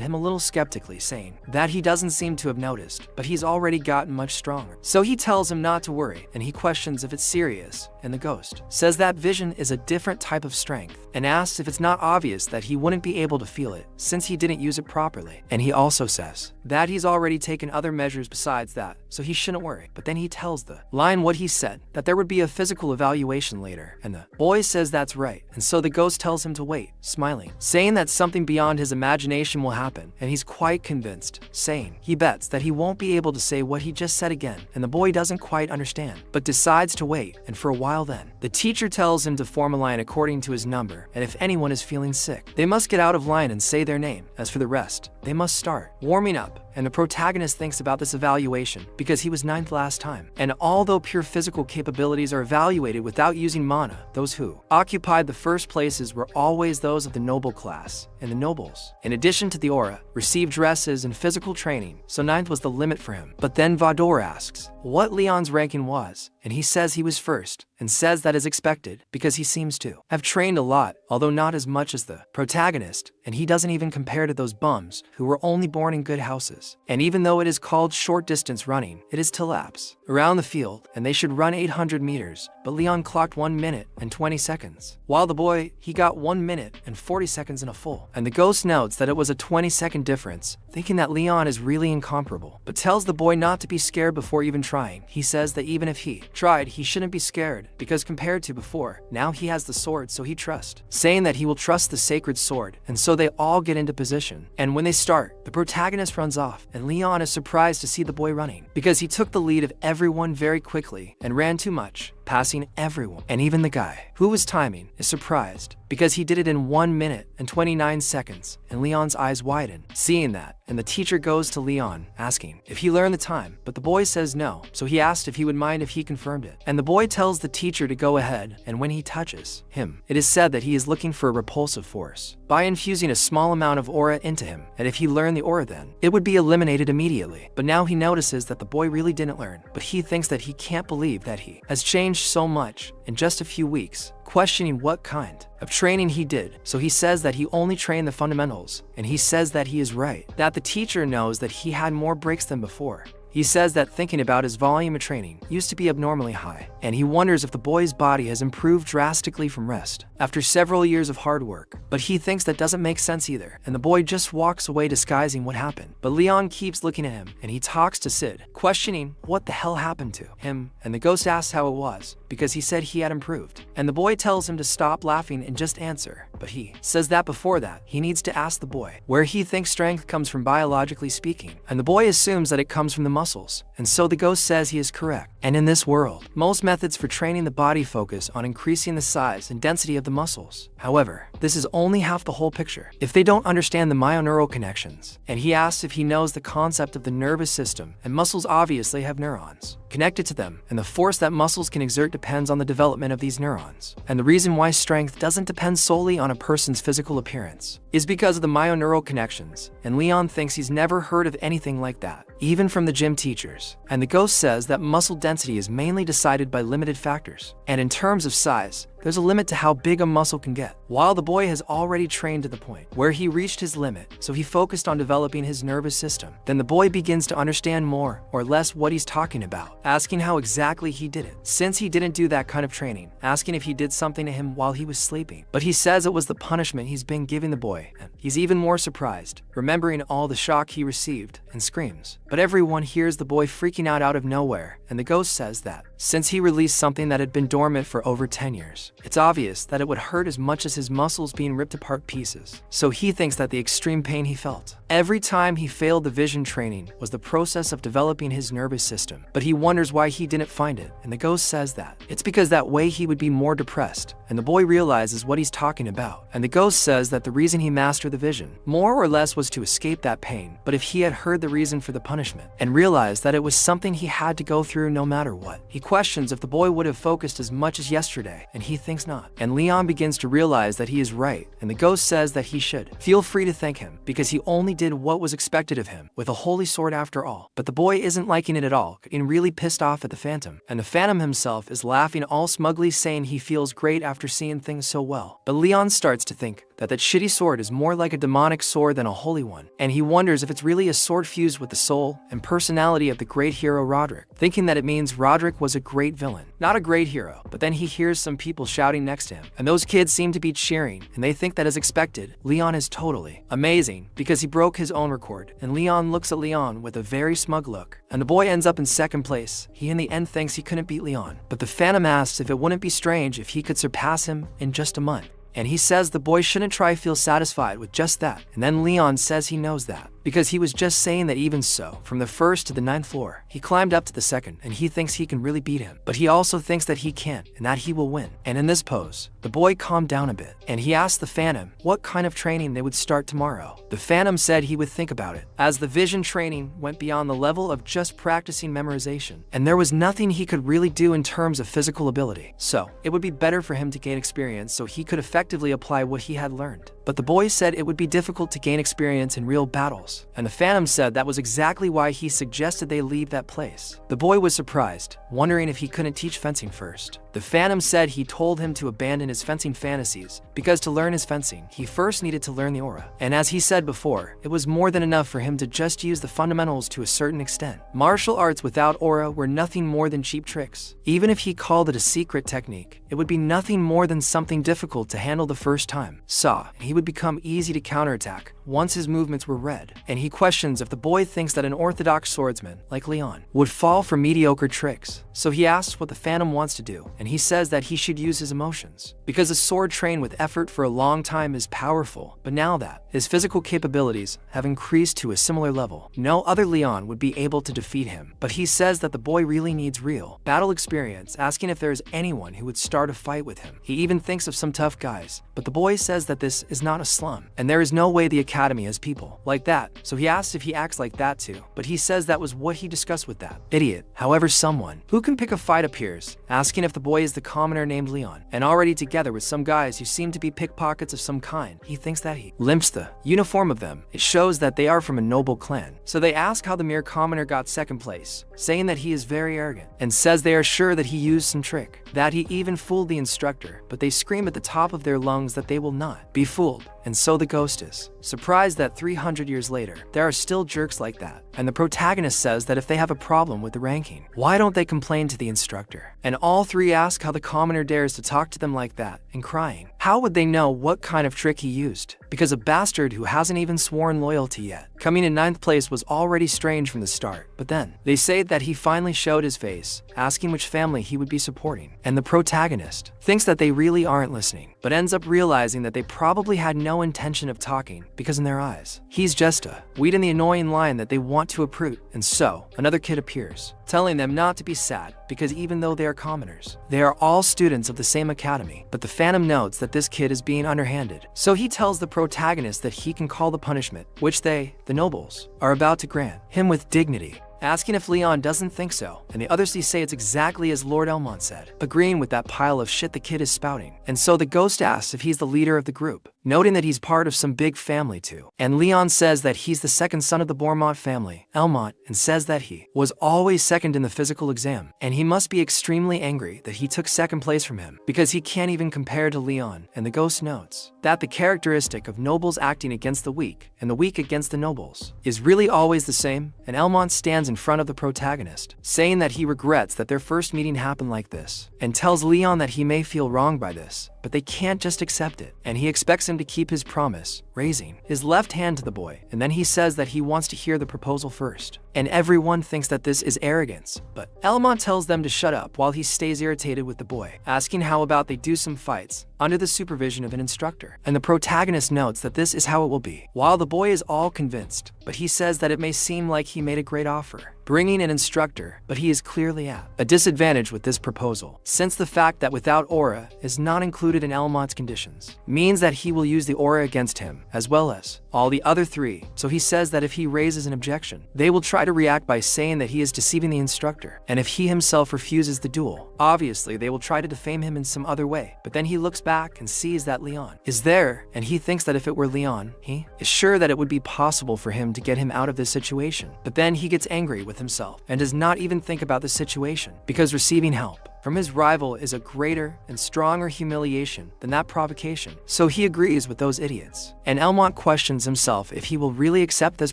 S1: him a little skeptically, saying that he doesn't seem to have noticed, but he's already gotten much stronger. So he tells him not to worry, and he questions if it's serious, and the ghost says that vision is a different type of strength, and asks if it's not obvious that he wouldn't be able to feel it since he didn't use it properly. And he also says that he's already taken other measures besides that, so he shouldn't worry. But then he tells the lion what he said, that there would be a physical evaluation later, and the boy says that's right. And so the ghost tells him to wait, smiling, saying that something beyond his imagination will happen, and he's quite convinced, saying he bets that he won't be able to say what he just said again. And the boy doesn't quite understand, but decides to wait, and for a while then, the teacher tells him to form a line according to his number, and if anyone is feeling sick, they must get out of line and say their name. As for the rest, they must start warming up. And the protagonist thinks about this evaluation because he was 9th last time. And although pure physical capabilities are evaluated without using mana, those who occupied the first places were always those of the noble class, and the nobles, in addition to the aura, received dresses and physical training, so 9th was the limit for him. But then Vador asks what Leon's ranking was, and he says he was first, and says that is expected because he seems to have trained a lot, although not as much as the protagonist, and he doesn't even compare to those bums who were only born in good houses. And even though it is called short distance running, it is to laps around the field, and they should run 800 meters, but Leon clocked 1 minute and 20 seconds, while the boy, he got 1 minute and 40 seconds in a full. And the ghost notes that it was a 20-second difference, thinking that Leon is really incomparable, but tells the boy not to be scared before even trying. He says that even if he tried, he shouldn't be scared, because compared to before, now he has the sword, so he trusts, saying that he will trust the sacred sword. And so they all get into position, and when they start, the protagonist runs off, and Leon is surprised to see the boy running, because he took the lead of everyone very quickly and ran too much, passing everyone. And even the guy who was timing is surprised because he did it in 1 minute and 29 seconds, and Leon's eyes widen, seeing that, and the teacher goes to Leon, asking if he learned the time, but the boy says no, so he asked if he would mind if he confirmed it. And the boy tells the teacher to go ahead, and when he touches him, it is said that he is looking for a repulsive force by infusing a small amount of aura into him, and if he learned the aura then, it would be eliminated immediately. But now he notices that the boy really didn't learn, but he thinks that he can't believe that he has changed so much in just a few weeks, questioning what kind of training he did. So he says that he only trained the fundamentals, and he says that he is right, that the teacher knows that he had more breaks than before. He says that thinking about his volume of training used to be abnormally high, and he wonders if the boy's body has improved drastically from rest after several years of hard work. But he thinks that doesn't make sense either, and the boy just walks away disguising what happened. But Leon keeps looking at him, and he talks to Sid, questioning what the hell happened to him, and the ghost asks how it was, because he said he had improved. And the boy tells him to stop laughing and just answer, but he says that before that, he needs to ask the boy where he thinks strength comes from biologically speaking, and the boy assumes that it comes from the muscles, and so the ghost says he is correct. And in this world, most methods for training the body focus on increasing the size and density of the muscles. However, this is only half the whole picture if they don't understand the myo-neural connections. And he asks if he knows the concept of the nervous system, and muscles obviously have neurons connected to them, and the force that muscles can exert depends on the development of these neurons. And the reason why strength doesn't depend solely on a person's physical appearance is because of the myo-neural connections, and Leon thinks he's never heard of anything like that, even from the gym teachers. And the ghost says that muscle density is mainly decided by limited factors, and in terms of size, there's a limit to how big a muscle can get. While the boy has already trained to the point where he reached his limit, so he focused on developing his nervous system, then the boy begins to understand more or less what he's talking about, asking how exactly he did it, since he didn't do that kind of training, asking if he did something to him while he was sleeping. But he says it was the punishment he's been giving the boy, and he's even more surprised, remembering all the shock he received, and screams. But everyone hears the boy freaking out of nowhere, and the ghost says that since he released something that had been dormant for over 10 years, it's obvious that it would hurt as much as his muscles being ripped apart pieces. So he thinks that the extreme pain he felt every time he failed the vision training was the process of developing his nervous system. But he wonders why he didn't find it, and the ghost says that it's because that way he would be more depressed. And the boy realizes what he's talking about, and the ghost says that the reason he mastered the vision more or less was to escape that pain. But if he had heard the reason for the punishment and realized that it was something he had to go through no matter what, he questions if the boy would have focused as much as yesterday, and he thinks not. And Leon begins to realize that he is right, and the ghost says that he should feel free to thank him because he only did what was expected of him with a holy sword after all. But the boy isn't liking it at all, getting really pissed off at the Phantom, and the Phantom himself is laughing all smugly, saying he feels great after seeing things so well. But Leon starts to think that shitty sword is more like a demonic sword than a holy one, and he wonders if it's really a sword fused with the soul and personality of the great hero Roderick, thinking that it means Roderick was a great villain, not a great hero. But then he hears some people shouting next to him, and those kids seem to be cheering, and they think that as expected, Leon is totally amazing because he broke his own record. And Leon looks at Leon with a very smug look, and the boy ends up in second place. He in the end thinks he couldn't beat Leon, but the Phantom asks if it wouldn't be strange if he could surpass him in just a month. And he says the boy shouldn't try to feel satisfied with just that. And then Leon says he knows that, because he was just saying that even so, from the 1st to the 9th floor, he climbed up to the 2nd, and he thinks he can really beat him. But he also thinks that he can't, and that he will win. And in this pose, the boy calmed down a bit, and he asked the Phantom what kind of training they would start tomorrow. The Phantom said he would think about it, as the vision training went beyond the level of just practicing memorization, and there was nothing he could really do in terms of physical ability. So, it would be better for him to gain experience so he could effectively apply what he had learned. But the boy said it would be difficult to gain experience in real battles, tricks. And the Phantom said that was exactly why he suggested they leave that place. The boy was surprised, wondering if he couldn't teach fencing first. The Phantom said he told him to abandon his fencing fantasies because to learn his fencing, he first needed to learn the aura. And as he said before, it was more than enough for him to just use the fundamentals to a certain extent. Martial arts without aura were nothing more than cheap tricks. Even if he called it a secret technique, it would be nothing more than something difficult to handle the first time. And he would become easy to counterattack once his movements were read. And he questions if the boy thinks that an orthodox swordsman, like Leon, would fall for mediocre tricks. So he asks what the Phantom wants to do, and he says that he should use his emotions. Because a sword trained with effort for a long time is powerful, but now that his physical capabilities have increased to a similar level, no other Leon would be able to defeat him. But he says that the boy really needs real battle experience, asking if there is anyone who would start a fight with him. He even thinks of some tough guys, but the boy says that this is not a slum, and there is no way the academy has people like that. So he asks if he acts like that too, but he says that was what he discussed with that idiot. However, someone who can pick a fight appears, asking if the boy is the commoner named Leon, and already together with some guys who seem to be pickpockets of some kind. He thinks that he limps the uniform of them. It shows that they are from a noble clan. So they ask how the mere commoner got second place, saying that he is very arrogant, and says they are sure that he used some trick, that he even fooled the instructor, but they scream at the top of their lungs that they will not be fooled. And so the ghost is surprised that 300 years later, there are still jerks like that. And the protagonist says that if they have a problem with the ranking, why don't they complain to the instructor? And all three ask how the commoner dares to talk to them like that, and crying. How would they know what kind of trick he used? Because a bastard who hasn't even sworn loyalty yet, coming in 9th place, was already strange from the start. But then, they say that he finally showed his face, asking which family he would be supporting. And the protagonist thinks that they really aren't listening, but ends up realizing that they probably had no intention of talking, because in their eyes, he's just a weed in the annoying line that they want to uproot. And so, another kid appears, telling them not to be sad, because even though they are commoners, they are all students of the same academy. But the Phantom notes that this kid is being underhanded, so he tells the protagonist that he can call the punishment, which they, the nobles, are about to grant him with dignity, asking if Leon doesn't think so, and the others say it's exactly as Lord Elmont said, agreeing with that pile of shit the kid is spouting. And so the ghost asks if he's the leader of the group, noting that he's part of some big family too. And Leon says that he's the second son of the Bourmont family, Elmont, and says that he was always second in the physical exam, and he must be extremely angry that he took second place from him, because he can't even compare to Leon. And the ghost notes that the characteristic of nobles acting against the weak, and the weak against the nobles, is really always the same. And Elmont stands in front of the protagonist, saying that he regrets that their first meeting happened like this, and tells Leon that he may feel wronged by this, but they can't just accept it, and he expects him to keep his promise, raising his left hand to the boy. And then he says that he wants to hear the proposal first, and everyone thinks that this is arrogance, but Elmont tells them to shut up while he stays irritated with the boy, asking how about they do some fights under the supervision of an instructor. And the protagonist notes that this is how it will be, while the boy is all convinced, but he says that it may seem like he made a great offer, bringing an instructor, but he is clearly at a disadvantage with this proposal, since the fact that without aura is not included in Elmont's conditions means that he will use the aura against him, as well as all the other three. So he says that if he raises an objection, they will try to react by saying that he is deceiving the instructor, and if he himself refuses the duel, obviously they will try to defame him in some other way. But then he looks back and sees that Leon is there, and he thinks that if it were Leon, he is sure that it would be possible for him to get him out of this situation. But then he gets angry with himself and does not even think about the situation, because receiving help from his rival is a greater and stronger humiliation than that provocation. So he agrees with those idiots. And Elmont questions himself if he will really accept this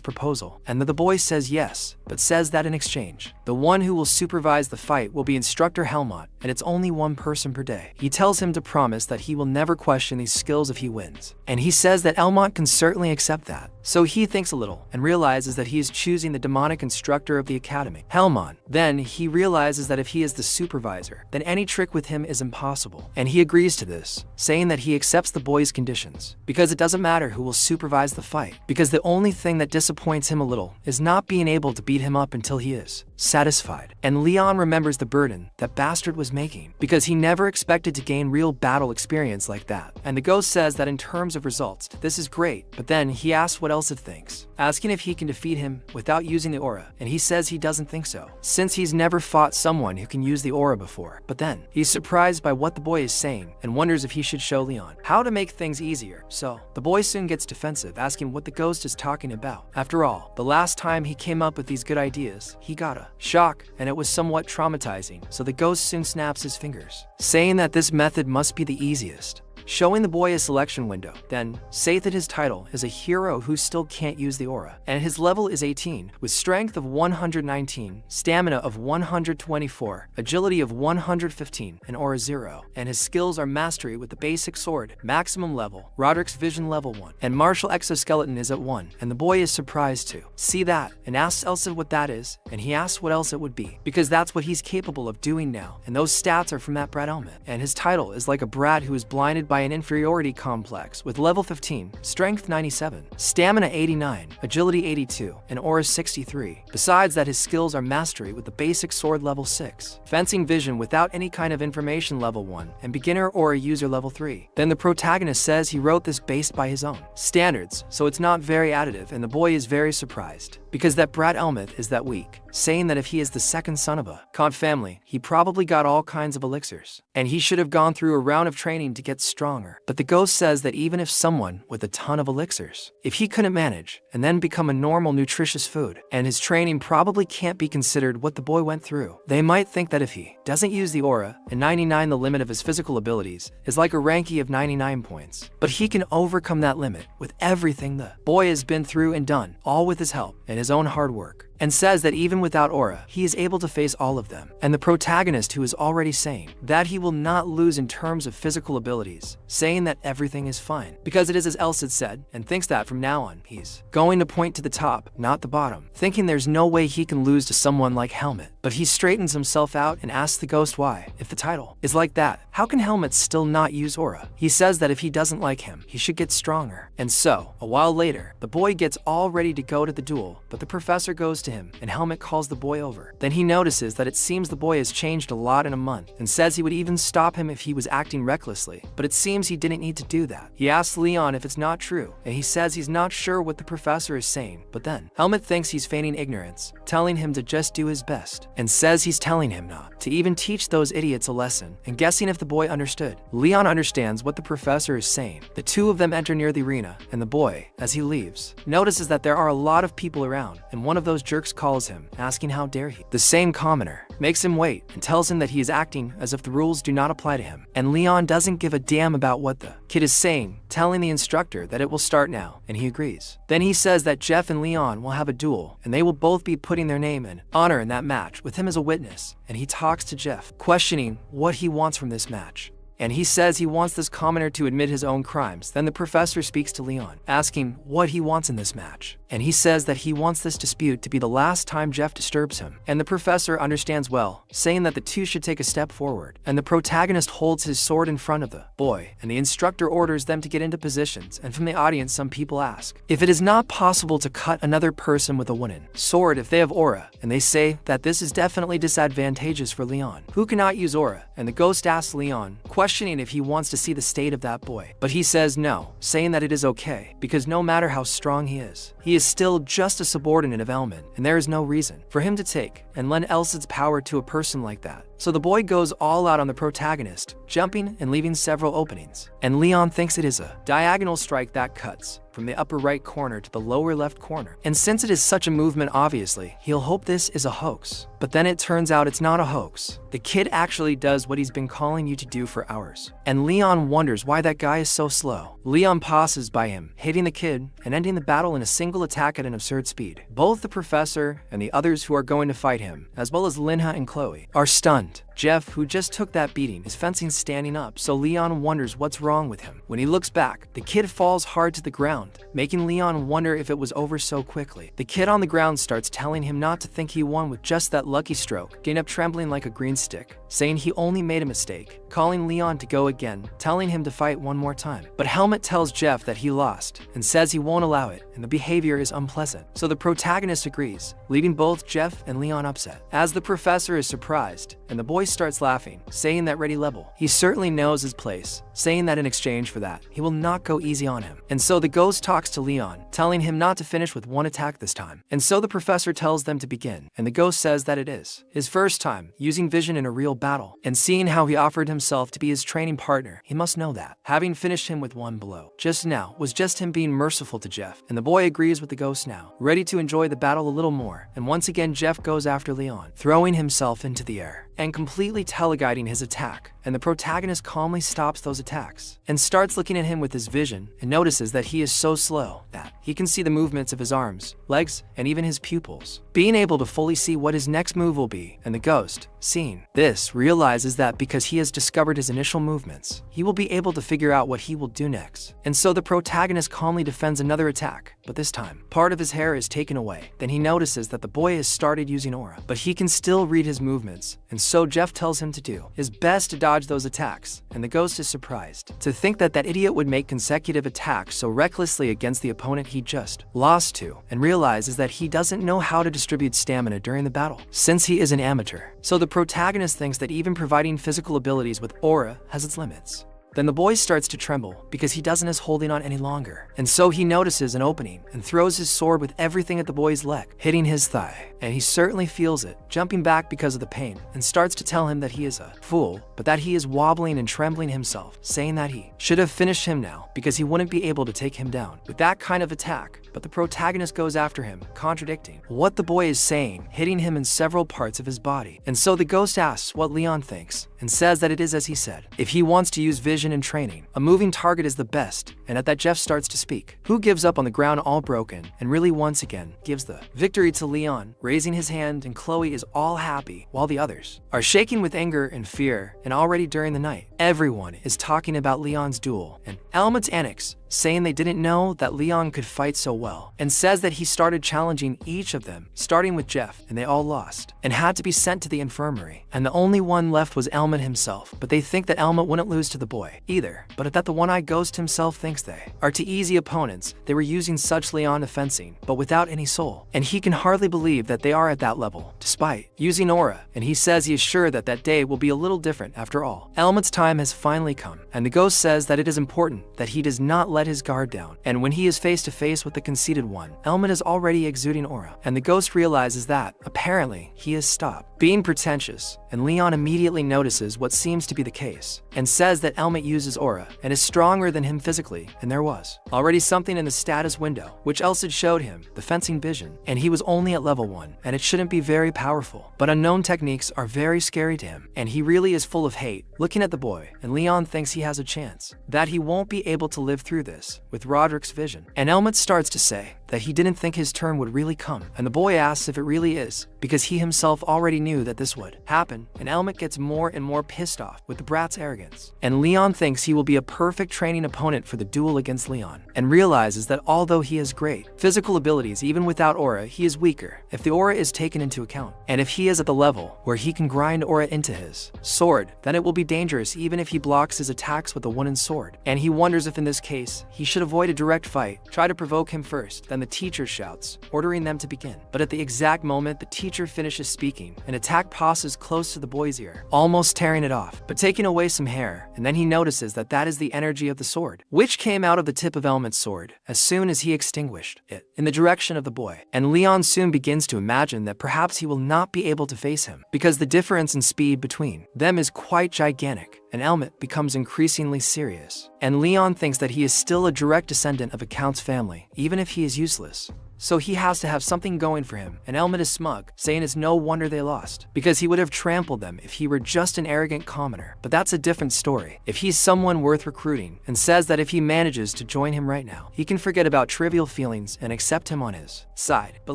S1: proposal, and the boy says yes, but says that in exchange, the one who will supervise the fight will be Instructor Helmont, and it's only one person per day. He tells him to promise that he will never question these skills if he wins, and he says that Elmont can certainly accept that. So he thinks a little and realizes that he is choosing the demonic instructor of the academy, Helmont. Then he realizes that if he is the supervisor, then any trick with him is impossible, and he agrees to this, saying that he accepts the boy's conditions, because it doesn't matter who will supervise the fight, because the only thing that disappoints him a little is not being able to beat him up until he is satisfied. And Leon remembers the burden that Bastard was making, because he never expected to gain real battle experience like that. And the ghost says that in terms of results, this is great, but then he asks what else it thinks, asking if he can defeat him without using the aura, and he says he doesn't think so, since he's never fought someone who can use the aura before. But then, he's surprised by what the boy is saying, and wonders if he should show Leon how to make things easier. So, the boy soon gets defensive, asking what the ghost is talking about. After all, the last time he came up with these good ideas, he got a shock, and it was somewhat traumatizing, so the ghost soon snaps his fingers, saying that this method must be the easiest, showing the boy a selection window. Then, say that his title is a hero who still can't use the aura, and his level is 18, with strength of 119, stamina of 124, agility of 115, and aura 0, and his skills are mastery with the basic sword, maximum level, Roderick's vision level 1, and martial exoskeleton is at 1, and the boy is surprised to see that, and asks Elsa what that is, and he asks what else it would be, because that's what he's capable of doing now, and those stats are from that brat helmet, and his title is like a brat who is blinded by an inferiority complex with level 15, strength 97, stamina 89, agility 82, and aura 63. Besides that, his skills are mastery with the basic sword level 6, fencing vision without any kind of information level 1, and beginner aura user level 3. Then the protagonist says he wrote this based by his own standards, so it's not very additive, and the boy is very surprised, because that brat helmet is that weak, saying that if he is the second son of a Kant family, he probably got all kinds of elixirs, and he should have gone through a round of training to get stronger. But the ghost says that even if someone with a ton of elixirs, if he couldn't manage and then become a normal nutritious food, and his training probably can't be considered what the boy went through, they might think that if he doesn't use the aura, and 99 the limit of his physical abilities, is like a ranky of 99 points. But he can overcome that limit with everything the boy has been through and done, all with his help and his own hard work, and says that even without aura, he is able to face all of them. And the protagonist, who is already saying that he will not lose in terms of physical abilities, saying that everything is fine, because it is as Elsa said, and thinks that from now on, he's going to point to the top, not the bottom, thinking there's no way he can lose to someone like Helmet. But he straightens himself out and asks the ghost why, if the title is like that, how can Helmet still not use aura? He says that if he doesn't like him, he should get stronger. And so, a while later, the boy gets all ready to go to the duel, but the professor goes to him, and Helmet calls the boy over. Then he notices that it seems the boy has changed a lot in a month, and says he would even stop him if he was acting recklessly, but it seems he didn't need to do that. He asks Leon if it's not true, and he says he's not sure what the professor is saying, but then Helmet thinks he's feigning ignorance, telling him to just do his best, and says he's telling him not to even teach those idiots a lesson, and guessing if the boy understood. Leon understands what the professor is saying. The two of them enter near the arena, and the boy, as he leaves, notices that there are a lot of people around, and one of those jerks calls him, asking how dare he. The same commoner makes him wait and tells him that he is acting as if the rules do not apply to him, and Leon doesn't give a damn about what the kid is saying, telling the instructor that it will start now, and he agrees. Then he says that Jeff and Leon will have a duel, and they will both be putting their name and honor in that match, with him as a witness, and he talks to Jeff, questioning what he wants from this match. And he says he wants this commoner to admit his own crimes. Then the professor speaks to Leon, asking what he wants in this match. And he says that he wants this dispute to be the last time Jeff disturbs him. And the professor understands well, saying that the two should take a step forward. And the protagonist holds his sword in front of the boy, and the instructor orders them to get into positions. And from the audience, some people ask if it is not possible to cut another person with a wooden sword if they have aura. And they say that this is definitely disadvantageous for Leon, who cannot use aura. And the ghost asks Leon, questioning if he wants to see the state of that boy. But he says no, saying that it is okay, because no matter how strong he is still just a subordinate of Elman, and there is no reason for him to take and lend Elsid's power to a person like that. So the boy goes all out on the protagonist, jumping and leaving several openings. And Leon thinks it is a diagonal strike that cuts from the upper right corner to the lower left corner. And since it is such a movement, obviously, he'll hope this is a hoax. But then it turns out it's not a hoax. The kid actually does what he's been calling you to do for hours. And Leon wonders why that guy is so slow. Leon passes by him, hitting the kid and ending the battle in a single attack at an absurd speed. Both the professor and the others who are going to fight him, as well as Linha and Chloe, are stunned, Jeff, who just took that beating, is fencing standing up, so Leon wonders what's wrong with him. When he looks back, the kid falls hard to the ground, making Leon wonder if it was over so quickly. The kid on the ground starts telling him not to think he won with just that lucky stroke, getting up trembling like a green stick, saying he only made a mistake, calling Leon to go again, telling him to fight one more time. But Helmet tells Jeff that he lost, and says he won't allow it, and the behavior is unpleasant. So the protagonist agrees, leaving both Jeff and Leon upset. As the professor is surprised, and the boy starts laughing, saying that ready level. He certainly knows his place, saying that in exchange for that, he will not go easy on him. And so the ghost talks to Leon, telling him not to finish with one attack this time. And so the professor tells them to begin, and the ghost says that it is his first time using vision in a real battle. And seeing how he offered himself to be his training partner, he must know that, having finished him with one blow just now, was just him being merciful to Jeff. And the boy agrees with the ghost now, ready to enjoy the battle a little more. And once again Jeff goes after Leon, throwing himself into the air and completely teleguiding his attack. And the protagonist calmly stops those attacks and starts looking at him with his vision, and notices that he is so slow that he can see the movements of his arms, legs, and even his pupils, being able to fully see what his next move will be. And the ghost, seeing this, realizes that because he has discovered his initial movements, he will be able to figure out what he will do next. And so the protagonist calmly defends another attack, but this time, part of his hair is taken away. Then he notices that the boy has started using aura, but he can still read his movements, and so Jeff tells him to do his best to dodge those attacks. And the ghost is surprised to think that that idiot would make consecutive attacks so recklessly against the opponent he just lost to, and realizes that he doesn't know how to distribute stamina during the battle, since he is an amateur. So the protagonist thinks that even providing physical abilities with aura has its limits. Then the boy starts to tremble because he doesn't is holding on any longer. And so he notices an opening and throws his sword with everything at the boy's leg, hitting his thigh. And he certainly feels it, jumping back because of the pain, and starts to tell him that he is a fool, but that he is wobbling and trembling himself, saying that he should have finished him now because he wouldn't be able to take him down with that kind of attack. But the protagonist goes after him, contradicting what the boy is saying, hitting him in several parts of his body. And so the ghost asks what Leon thinks, and says that it is as he said. If he wants to use vision in training, a moving target is the best. And at that Jeff starts to speak, who gives up on the ground all broken, and really once again gives the victory to Leon, raising his hand, and Chloe is all happy, while the others are shaking with anger and fear. And already during the night, everyone is talking about Leon's duel, and Alma's annex, saying they didn't know that Leon could fight so well, and says that he started challenging each of them, starting with Jeff, and they all lost, and had to be sent to the infirmary. And the only one left was Elmet himself, but they think that Elmet wouldn't lose to the boy either, but that the one-eyed ghost himself thinks they are too easy opponents. They were using such Leon fencing, but without any soul, and he can hardly believe that they are at that level, despite using aura, and he says he is sure that that day will be a little different after all. Elmet's time has finally come, and the ghost says that it is important that he does not let his guard down, and when he is face to face with the conceited one, Elmet is already exuding aura, and the ghost realizes that, apparently, he has stopped being pretentious, and Leon immediately notices what seems to be the case, and says that Elmet uses aura, and is stronger than him physically, and there was already something in the status window, which else had showed him, the fencing vision, and he was only at level 1, and it shouldn't be very powerful, but unknown techniques are very scary to him, and he really is full of hate, looking at the boy, and Leon thinks he has a chance, that he won't be able to live through this, with Roderick's vision. And Elmet starts to say that he didn't think his turn would really come, and the boy asks if it really is, because he himself already knew that this would happen, and Elmet gets more and more pissed off with the brat's arrogance. And Leon thinks he will be a perfect training opponent for the duel against Leon, and realizes that although he has great physical abilities, even without aura, he is weaker if the aura is taken into account. And if he is at the level where he can grind aura into his sword, then it will be dangerous even if he blocks his attacks with a wooden sword. And he wonders if in this case, he should avoid a direct fight, try to provoke him first. Then the teacher shouts, ordering them to begin. But at the exact moment the teacher finishes speaking, an attack passes close to the boy's ear, almost tearing it off, but taking away some hair, and then he notices that that is the energy of the sword, which came out of the tip of Elmet's sword as soon as he extinguished it in the direction of the boy. And Leon soon begins to imagine that perhaps he will not be able to face him, because the difference in speed between them is quite gigantic, and Elmet becomes increasingly serious. And Leon thinks that he is still a direct descendant of a Count's family, even if he is useless. So he has to have something going for him, and Elmet is smug, saying it's no wonder they lost, because he would have trampled them if he were just an arrogant commoner. But that's a different story if he's someone worth recruiting, and says that if he manages to join him right now, he can forget about trivial feelings and accept him on his side. But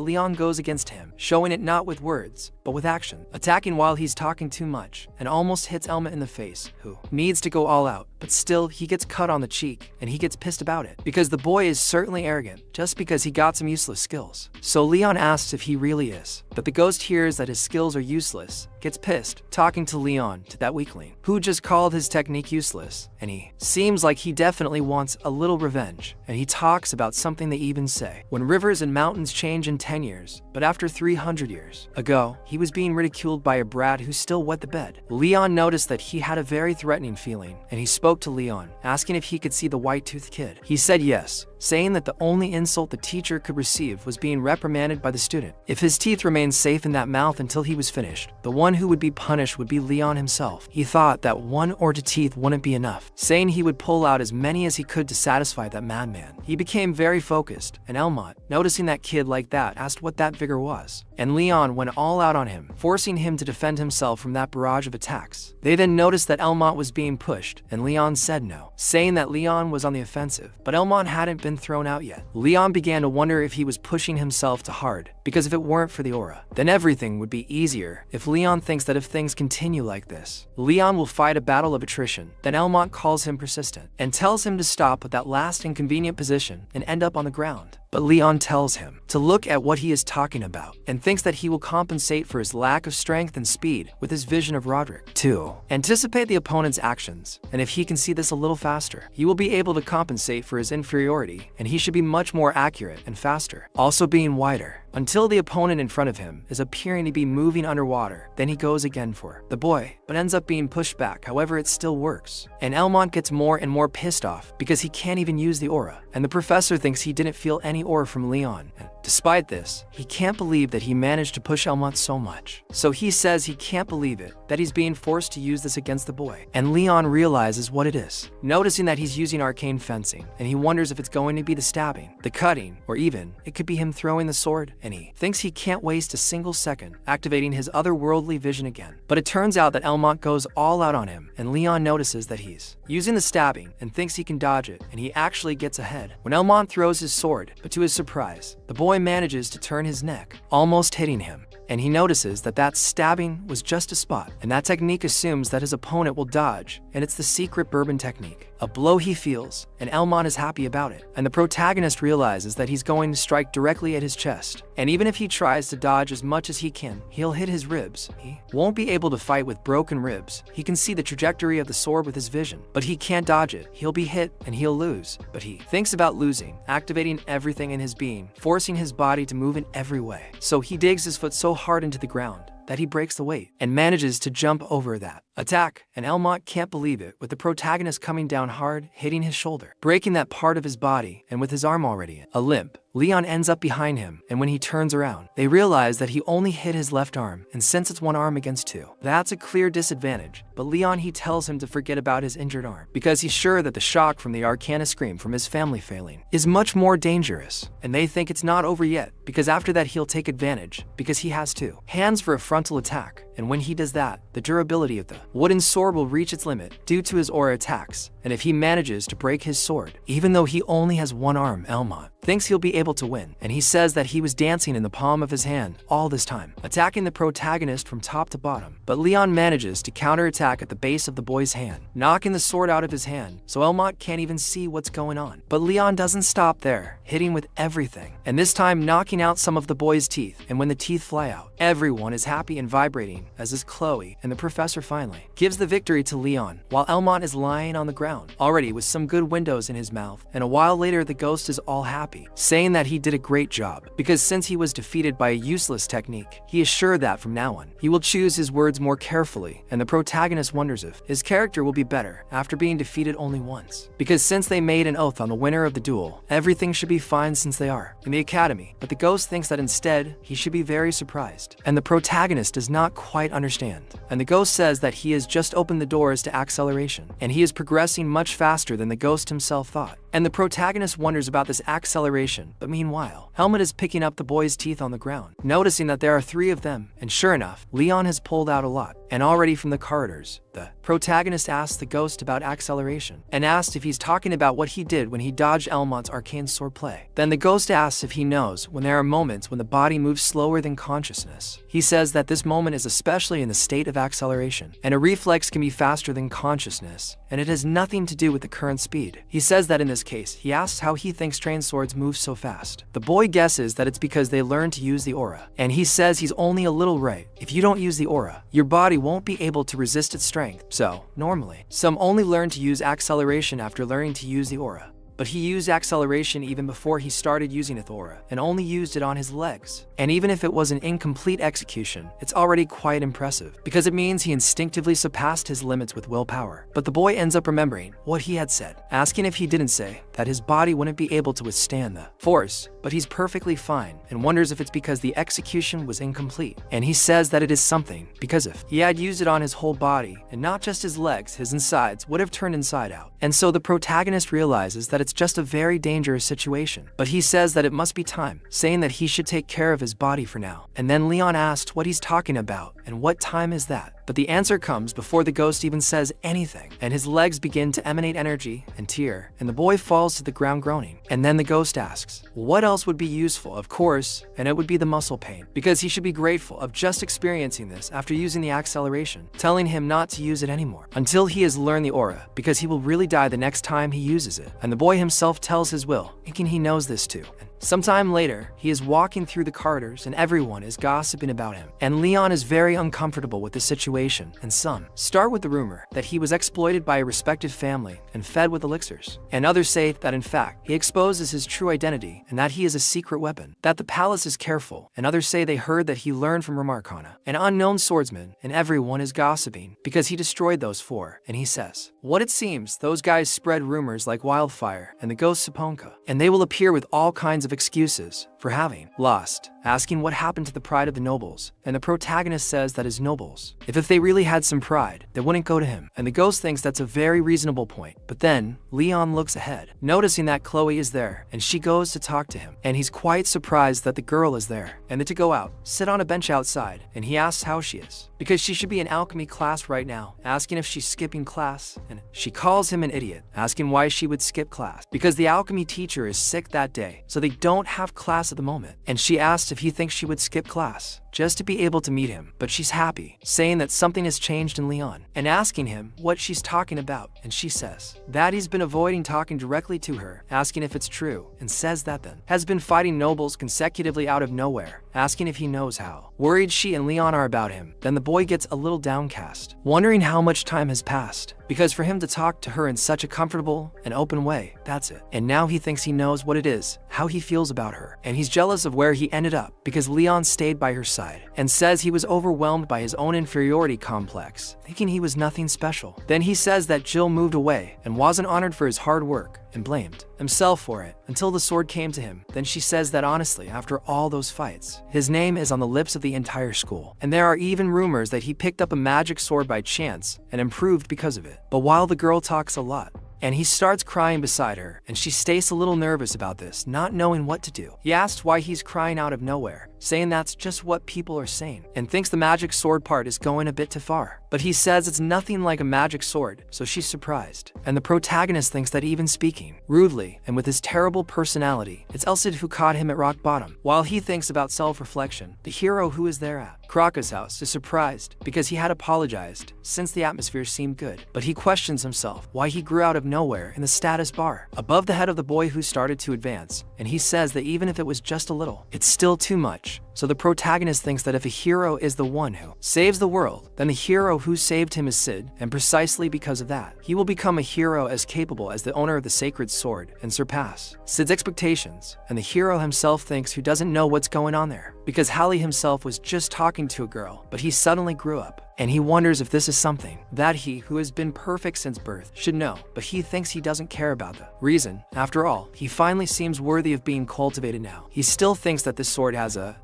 S1: Leon goes against him, showing it not with words, but with action, attacking while he's talking too much, and almost hits Elma in the face, who needs to go all out, but still he gets cut on the cheek, and he gets pissed about it, because the boy is certainly arrogant, just because he got some useless skills. So Leon asks if he really is, but the ghost hears that his skills are useless, gets pissed, talking to Leon, to that weakling, who just called his technique useless, and he seems like he definitely wants a little revenge, and he talks about something they even say, when rivers and mountains change in 10 years, but after 300 years ago, he was being ridiculed by a brat who still wet the bed. Leon noticed that he had a very threatening feeling, and he spoke to Leon, asking if he could see the white-toothed kid. He said yes, saying that the only insult the teacher could receive was being reprimanded by the student. If his teeth remained safe in that mouth until he was finished, the one who would be punished would be Leon himself. He thought that one or two teeth wouldn't be enough, saying he would pull out as many as he could to satisfy that madman. He became very focused, and Elmont, noticing that kid like that, asked what that vigor was. And Leon went all out on him, forcing him to defend himself from that barrage of attacks. They then noticed that Elmont was being pushed, and Leon said no, saying that Leon was on the offensive, but Elmont hadn't been thrown out yet. Leon began to wonder if he was pushing himself too hard, because if it weren't for the aura, then everything would be easier. If Leon thinks that if things continue like this, Leon will fight a battle of attrition, then Elmont calls him persistent, and tells him to stop at that last inconvenient position and end up on the ground. But Leon tells him to look at what he is talking about, and thinks that he will compensate for his lack of strength and speed with his vision of Roderick. 2. Anticipate the opponent's actions, and if he can see this a little faster, he will be able to compensate for his inferiority, and he should be much more accurate and faster, also being wider, until the opponent in front of him is appearing to be moving underwater. Then he goes again for the boy, but ends up being pushed back. However, it still works, and Elmont gets more and more pissed off because he can't even use the aura, and the professor thinks he didn't feel any aura from Leon, and despite this, he can't believe that he managed to push Elmont so much. So he says he can't believe it, that he's being forced to use this against the boy, and Leon realizes what it is, noticing that he's using arcane fencing, and he wonders if it's going to be the stabbing, the cutting, or even it could be him throwing the sword, and he thinks he can't waste a single second activating his otherworldly vision again. But it turns out that Elmont goes all out on him, and Leon notices that he's using the stabbing and thinks he can dodge it, and he actually gets ahead when Elmont throws his sword, but to his surprise, the boy manages to turn his neck, almost hitting him. And he notices that that stabbing was just a spot, and that technique assumes that his opponent will dodge, and it's the secret bourbon technique. A blow he feels, and Elmont is happy about it, and the protagonist realizes that he's going to strike directly at his chest, and even if he tries to dodge as much as he can, he'll hit his ribs. He won't be able to fight with broken ribs. He can see the trajectory of the sword with his vision, but he can't dodge it. He'll be hit, and he'll lose, but he thinks about losing, activating everything in his being, forcing his body to move in every way. So he digs his foot so hard into the ground that he breaks the weight and manages to jump over that attack, and Elmont can't believe it, with the protagonist coming down hard, hitting his shoulder, breaking that part of his body, and with his arm already a limp, Leon ends up behind him, and when he turns around, they realize that he only hit his left arm, and since it's one arm against two, that's a clear disadvantage. But Leon, he tells him to forget about his injured arm, because he's sure that the shock from the Arcana scream from his family failing is much more dangerous, and they think it's not over yet, because after that he'll take advantage, because he has two hands for a frontal attack, and when he does that, the durability of the wooden sword will reach its limit due to his aura attacks, and if he manages to break his sword, even though he only has one arm, Elmont thinks he'll be able to win, and he says that he was dancing in the palm of his hand all this time, attacking the protagonist from top to bottom. But Leon manages to counterattack at the base of the boy's hand, knocking the sword out of his hand, so Elmont can't even see what's going on. But Leon doesn't stop there, hitting with everything, and this time knocking out some of the boy's teeth, and when the teeth fly out, everyone is happy and vibrating, as is Chloe, and the professor finally gives the victory to Leon, while Elmont is lying on the ground, already with some good windows in his mouth, and a while later the ghost is all happy, saying that he did a great job, because since he was defeated by a useless technique, he is sure that from now on, he will choose his words more carefully, and the protagonist wonders if his character will be better after being defeated only once, because since they made an oath on the winner of the duel, everything should be fine since they are in the academy, but the ghost thinks that instead, he should be very surprised, and the protagonist does not quite understand, and the ghost says that he has just opened the doors to acceleration, and he is progressing much faster than the ghost himself thought. And the protagonist wonders about this acceleration, but meanwhile, Helmet is picking up the boy's teeth on the ground, noticing that there are 3 of them, and sure enough, Leon has pulled out a lot. And already from the corridors, the protagonist asks the ghost about acceleration, and asks if he's talking about what he did when he dodged Elmont's arcane swordplay. Then the ghost asks if he knows when there are moments when the body moves slower than consciousness. He says that this moment is especially in the state of acceleration, and a reflex can be faster than consciousness, and it has nothing to do with the current speed. He says that in this case, he asks how he thinks trained swords move so fast. The boy guesses that it's because they learn to use the aura, and he says he's only a little right. If you don't use the aura, your body won't be able to resist its strength. So, normally, some only learn to use acceleration after learning to use the aura. But he used acceleration even before he started using Aura, and only used it on his legs. And even if it was an incomplete execution, it's already quite impressive, because it means he instinctively surpassed his limits with willpower. But the boy ends up remembering what he had said, asking if he didn't say that his body wouldn't be able to withstand the force, but he's perfectly fine, and wonders if it's because the execution was incomplete. And he says that it is something, because if he had used it on his whole body, and not just his legs, his insides would have turned inside out. And so the protagonist realizes that it's just a very dangerous situation. But he says that it must be time, saying that he should take care of his body for now. And then Leon asks what he's talking about, and what time is that? But the answer comes before the ghost even says anything, and his legs begin to emanate energy and tear, and the boy falls to the ground groaning. And then the ghost asks, what else would be useful? Of course, and it would be the muscle pain, because he should be grateful of just experiencing this after using the acceleration, telling him not to use it anymore until he has learned the aura, because he will really die the next time he uses it. And the boy himself tells his will, thinking he knows this too. Sometime later, he is walking through the corridors and everyone is gossiping about him. And Leon is very uncomfortable with the situation, and some start with the rumor that he was exploited by a respected family and fed with elixirs. And others say that in fact, he exposes his true identity and that he is a secret weapon, that the palace is careful, and others say they heard that he learned from Ramarkana, an unknown swordsman, and everyone is gossiping because he destroyed those 4. And he says, what it seems, those guys spread rumors like wildfire, and the ghost Saponka, and they will appear with all kinds of excuses for having lost, asking what happened to the pride of the nobles. And the protagonist says that his nobles, if they really had some pride, they wouldn't go to him. And the ghost thinks that's a very reasonable point. But then Leon looks ahead, noticing that Chloe is there, and she goes to talk to him. And he's quite surprised that the girl is there, and that to go out, sit on a bench outside, and he asks how she is, because she should be in alchemy class right now, asking if she's skipping class, and she calls him an idiot, asking why she would skip class, because the alchemy teacher is sick that day, so they don't have class at the moment. And she asks if he thinks she would skip class just to be able to meet him, but she's happy, saying that something has changed in Leon, and asking him what she's talking about. And she says that he's been avoiding talking directly to her, asking if it's true, and says that then has been fighting nobles consecutively out of nowhere, asking if he knows how. Worried she and Leon are about him, then the boy gets a little downcast, wondering how much time has passed, because for him to talk to her in such a comfortable and open way, that's it. And now he thinks he knows what it is, how he feels about her, and he's jealous of where he ended up, because Leon stayed by her side, and says he was overwhelmed by his own inferiority complex, thinking he was nothing special. Then he says that Jill moved away and wasn't honored for his hard work, and blamed himself for it until the sword came to him. Then she says that honestly, after all those fights, his name is on the lips of the entire school, and there are even rumors that he picked up a magic sword by chance and improved because of it. But while the girl talks a lot, and he starts crying beside her, and she stays a little nervous about this, not knowing what to do. He asks why he's crying out of nowhere, saying that's just what people are saying, and thinks the magic sword part is going a bit too far. But he says it's nothing like a magic sword, so she's surprised. And the protagonist thinks that even speaking rudely and with his terrible personality, it's Elsid who caught him at rock bottom. While he thinks about self-reflection, the hero who is there at Kraka's house is surprised because he had apologized since the atmosphere seemed good, but he questions himself why he grew out of nowhere in the status bar above the head of the boy who started to advance, and he says that even if it was just a little, it's still too much. So the protagonist thinks that if a hero is the one who saves the world, then the hero who saved him is Sid, and precisely because of that, he will become a hero as capable as the owner of the sacred sword and surpass Sid's expectations. And the hero himself thinks who doesn't know what's going on there, because Hallie himself was just talking to a girl, but he suddenly grew up. And he wonders if this is something that he, who has been perfect since birth, should know, but he thinks he doesn't care about the reason. After all, he finally seems worthy of being cultivated now. He still thinks that this sword has a,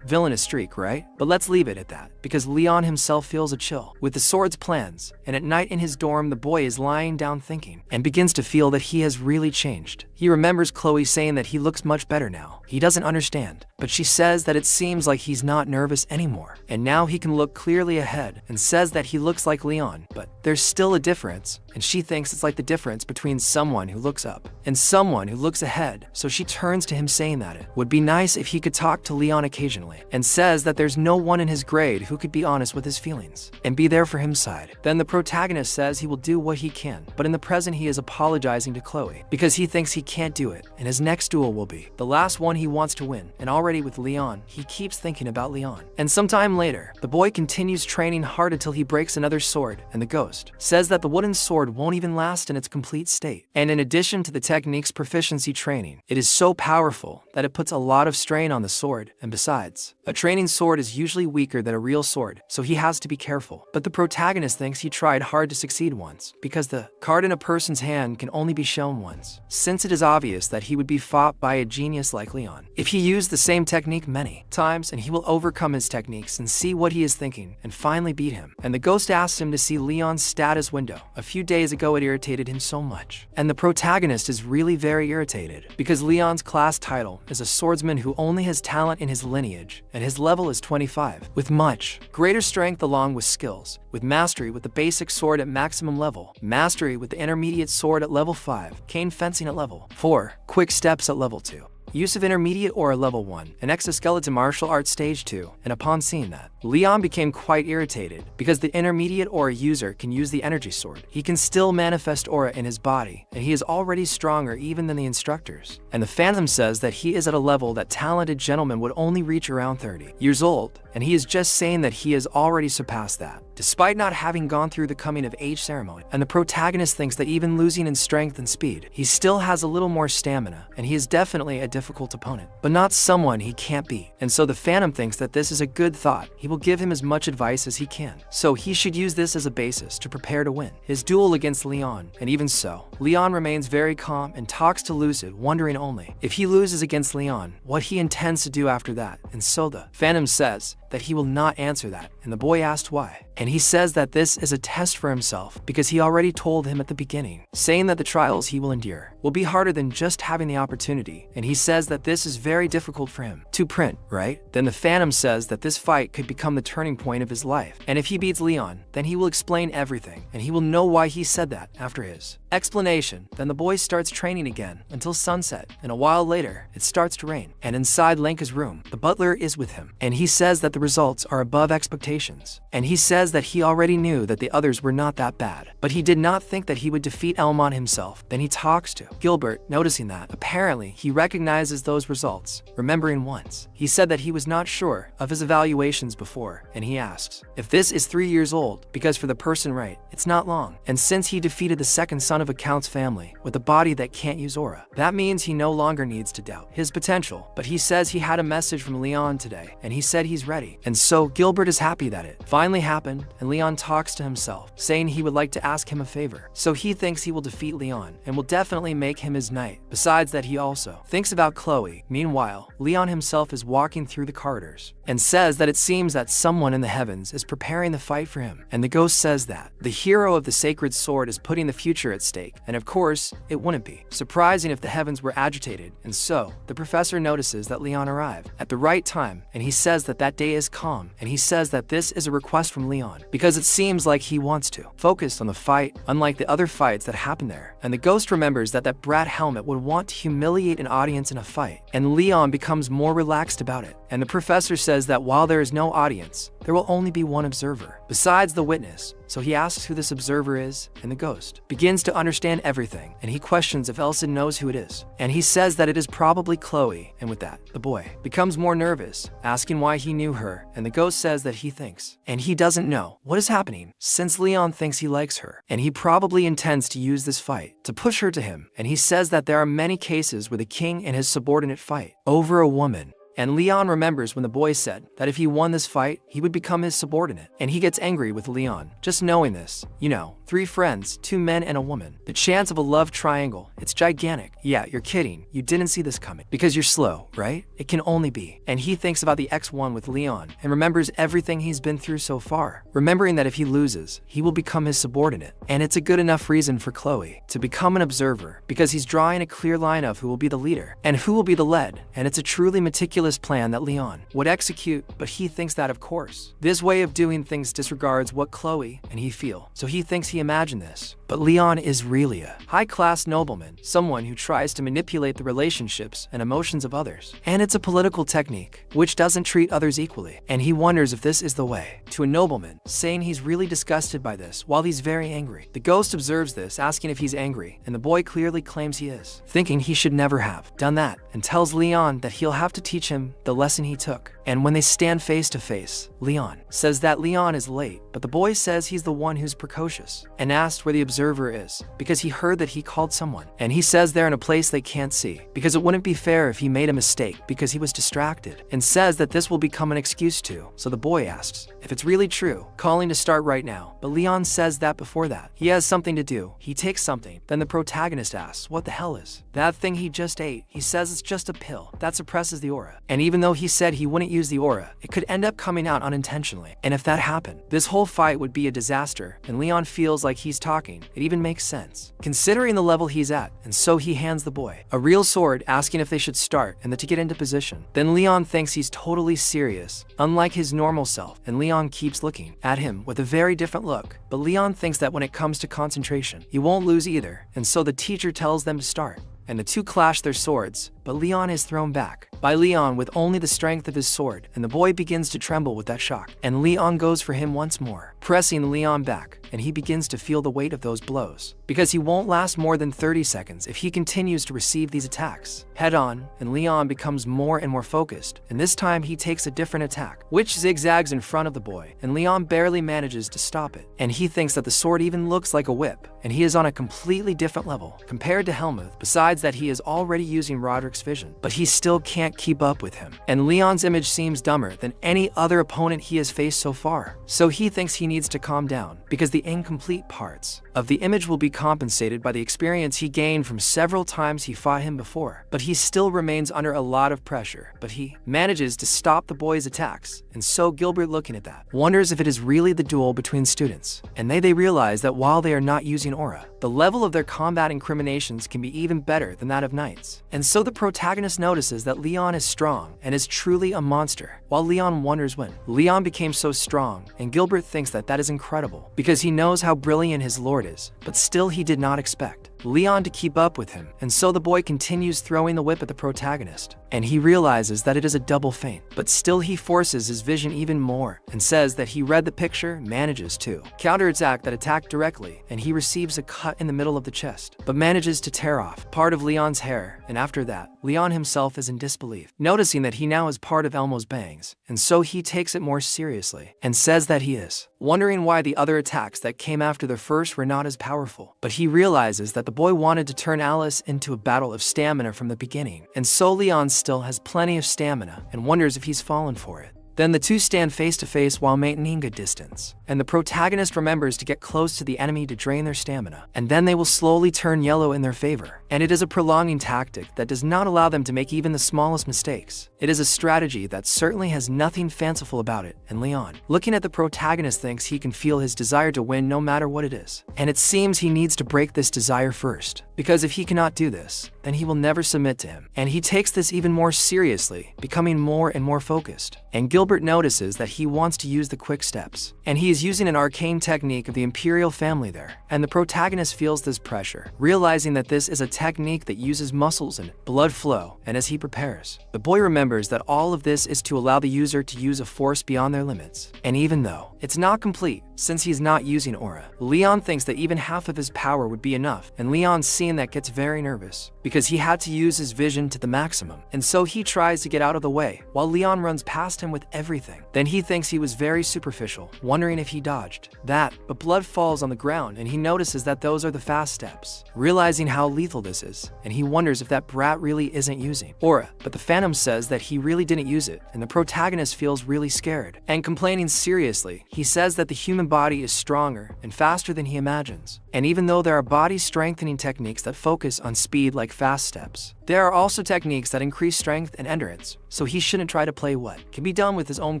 S1: villainous streak, right? But let's leave it at that, because Leon himself feels a chill with the sword's plans, and at night in his dorm the boy is lying down thinking, and begins to feel that he has really changed. He remembers Chloe saying that he looks much better now. He doesn't understand, but she says that it seems like he's not nervous anymore, and now he can look clearly ahead, and says that he looks like Leon, but there's still a difference, and she thinks it's like the difference between someone who looks up and someone who looks ahead, so she turns to him saying that it would be nice if he could talk to Leon occasionally, and says that there's no one in his grade who could be honest with his feelings and be there for his side. Then the protagonist says he will do what he can, but in the present he is apologizing to Chloe because he thinks he can't do it, and his next duel will be the last one he wants to win, and already with Leon, he keeps thinking about Leon. And sometime later, the boy continues training hard until he breaks another sword, and the ghost says that the wooden sword won't even last in its complete state. And in addition to the technique's proficiency training, it is so powerful that it puts a lot of strain on the sword, and besides, a training sword is usually weaker than a real sword, so he has to be careful. But the protagonist thinks he tried hard to succeed once, because the card in a person's hand can only be shown once, since it is obvious that he would be fought by a genius like Leon if he used the same technique many times, and he will overcome his techniques and see what he is thinking and finally beat him. And the ghost asks him to see Leon's status window. A few days ago it irritated him so much, and the protagonist is really very irritated because Leon's class title is a swordsman who only has talent in his lineage, and his level is 25, with much greater strength along with skills, with mastery with the basic sword at maximum level, mastery with the intermediate sword at level 5, cane fencing at level 4, quick steps at level 2. Use of intermediate aura level 1, an exoskeleton martial arts stage 2, and upon seeing that, Leon became quite irritated because the intermediate aura user can use the energy sword. He can still manifest aura in his body, and he is already stronger even than the instructors. And the Phantom says that he is at a level that talented gentlemen would only reach around 30 years old, and he is just saying that he has already surpassed that, despite not having gone through the coming of age ceremony. And the protagonist thinks that even losing in strength and speed, he still has a little more stamina, and he is definitely a difficult opponent, but not someone he can't beat. And so the Phantom thinks that this is a good thought. He will give him as much advice as he can, so he should use this as a basis to prepare to win his duel against Leon. And even so, Leon remains very calm and talks to Lucid, wondering only if he loses against Leon, what he intends to do after that. And so the Phantom says that he will not answer that, and the boy asked why. And he says that this is a test for himself because he already told him at the beginning, saying that the trials he will endure will be harder than just having the opportunity, and he says that this is very difficult for him to print, right? Then the Phantom says that this fight could become the turning point of his life, and if he beats Leon, then he will explain everything, and he will know why he said that after his explanation. Then the boy starts training again until sunset, and a while later, it starts to rain, and inside Lenka's room, the butler is with him, and he says that the results are above expectations, and he says that he already knew that the others were not that bad, but he did not think that he would defeat Elmont himself. Then he talks to Gilbert, noticing that apparently he recognizes those results, remembering once he said that he was not sure of his evaluations before, and he asks if this is 3 years old, because for the person right, it's not long, and since he defeated the second son of a count's family with a body that can't use aura, that means he no longer needs to doubt his potential. But he says he had a message from Leon today, and he said he's ready, and so Gilbert is happy that it finally happened, and Leon talks to himself, saying he would like to ask him a favor. So he thinks he will defeat Leon, and will definitely make him his knight. Besides that, he also thinks about Chloe. Meanwhile, Leon himself is walking through the corridors, and says that it seems that someone in the heavens is preparing the fight for him, and the ghost says that the hero of the sacred sword is putting the future at stake, and of course, it wouldn't be surprising if the heavens were agitated. And so, the professor notices that Leon arrived at the right time, and he says that that day is calm, and he says that this is a request from Leon, because it seems like he wants to focus on the fight, unlike the other fights that happen there. And the ghost remembers that that brat Helmet would want to humiliate an audience in a fight, and Leon becomes more relaxed about it. And the professor says that while there is no audience, there will only be one observer, besides the witness. So he asks who this observer is, and the ghost begins to understand everything, and he questions if Elsa knows who it is. And he says that it is probably Chloe, and with that, the boy becomes more nervous, asking why he knew her, and the ghost says that he thinks, and he doesn't know what is happening, since Leon thinks he likes her, and he probably intends to use this fight to push her to him. And he says that there are many cases where the king and his subordinate fight over a woman, And Leon remembers when the boy said that if he won this fight, he would become his subordinate. And he gets angry with Leon, just knowing this. You know, 3 friends, 2 men and a woman. The chance of a love triangle, it's gigantic. Yeah, you're kidding. You didn't see this coming. Because you're slow, right? It can only be. And he thinks about the X1 with Leon and remembers everything he's been through so far. Remembering that if he loses, he will become his subordinate. And it's a good enough reason for Chloe to become an observer because he's drawing a clear line of who will be the leader and who will be the led. And it's a truly meticulous plan that Leon would execute, but he thinks that of course. This way of doing things disregards what Chloe and he feel. So he thinks he imagined this. But Leon is really a high-class nobleman, someone who tries to manipulate the relationships and emotions of others. And it's a political technique, which doesn't treat others equally. And he wonders if this is the way to a nobleman, saying he's really disgusted by this while he's very angry. The ghost observes this, asking if he's angry, and the boy clearly claims he is, thinking he should never have done that, and tells Leon that he'll have to teach him the lesson he took. And when they stand face to face, Leon says that Leon is late, but the boy says he's the one who's precocious, and asked where the observer is, because he heard that he called someone. And he says they're in a place they can't see, because it wouldn't be fair if he made a mistake because he was distracted, and says that this will become an excuse to. So the boy asks if it's really true, calling to start right now. But Leon says that before that, he has something to do. He takes something. Then the protagonist asks what the hell is that thing he just ate. He says it's just a pill that suppresses the aura. And even though he said he wouldn't use the aura, it could end up coming out unintentionally. And if that happened, this whole fight would be a disaster. And Leon feels like he's talking. It even makes sense, considering the level he's at. And so he hands the boy a real sword, asking if they should start and to get into position. Then Leon thinks he's totally serious, unlike his normal self. And Leon keeps looking at him with a very different look. But Leon thinks that when it comes to concentration, he won't lose either. And so the teacher tells them to start. And the two clash their swords, but Leon is thrown back by Leon with only the strength of his sword, and the boy begins to tremble with that shock. And Leon goes for him once more, pressing Leon back, and he begins to feel the weight of those blows, because he won't last more than 30 seconds if he continues to receive these attacks head on. And Leon becomes more and more focused, and this time he takes a different attack, which zigzags in front of the boy, and Leon barely manages to stop it. And he thinks that the sword even looks like a whip, and he is on a completely different level compared to Helmuth, besides that he is already using Roderick's vision, but he still can't keep up with him. And Leon's image seems dumber than any other opponent he has faced so far. So he thinks he needs to calm down, because the incomplete parts of the image will be compensated by the experience he gained from several times he fought him before. But he still remains under a lot of pressure, but he manages to stop the boy's attacks. And so Gilbert, looking at that, wonders if it is really the duel between students. And they realize that while they are not using aura, the level of their combat incriminations can be even better than that of knights. And so the protagonist notices that Leon is strong and is truly a monster, while Leon wonders when Leon became so strong. And Gilbert thinks that that is incredible, because he knows how brilliant his lord is, but still he did not expect Leon to keep up with him. And so the boy continues throwing the whip at the protagonist, and he realizes that it is a double feint, but still he forces his vision even more and says that he read the picture, manages to counterattack that attack directly, and he receives a cut in the middle of the chest, but manages to tear off part of Leon's hair. And after that, Leon himself is in disbelief, noticing that he now is part of Elmo's bangs, and so he takes it more seriously and says that he is wondering why the other attacks that came after the first were not as powerful. But he realizes that the boy wanted to turn Alice into a battle of stamina from the beginning, and so Leon still has plenty of stamina and wonders if he's fallen for it. Then the two stand face to face while maintaining good distance, and the protagonist remembers to get close to the enemy to drain their stamina, and then they will slowly turn yellow in their favor. And it is a prolonging tactic that does not allow them to make even the smallest mistakes. It is a strategy that certainly has nothing fanciful about it, and Leon, looking at the protagonist, thinks he can feel his desire to win no matter what it is. And it seems he needs to break this desire first, because if he cannot do this, then he will never submit to him. And he takes this even more seriously, becoming more and more focused. And Gilbert notices that he wants to use the quick steps, and he is using an arcane technique of the Imperial family there. And the protagonist feels this pressure, realizing that this is a technique that uses muscles and blood flow. And as he prepares, the boy remembers that all of this is to allow the user to use a force beyond their limits. And even though it's not complete, since he's not using aura. Leon thinks that even half of his power would be enough, and Leon, seeing that, gets very nervous because he had to use his vision to the maximum, and so he tries to get out of the way while Leon runs past him with everything. Then he thinks he was very superficial, wondering if he dodged that, but blood falls on the ground and he notices that those are the fast steps, realizing how lethal this is, and he wonders if that brat really isn't using aura, but the Phantom says that he really didn't use it, and the protagonist feels really scared and complaining seriously. He says that the human body is stronger and faster than he imagines, and even though there are body strengthening techniques that focus on speed like fast steps, there are also techniques that increase strength and endurance, so he shouldn't try to play what can be done with his own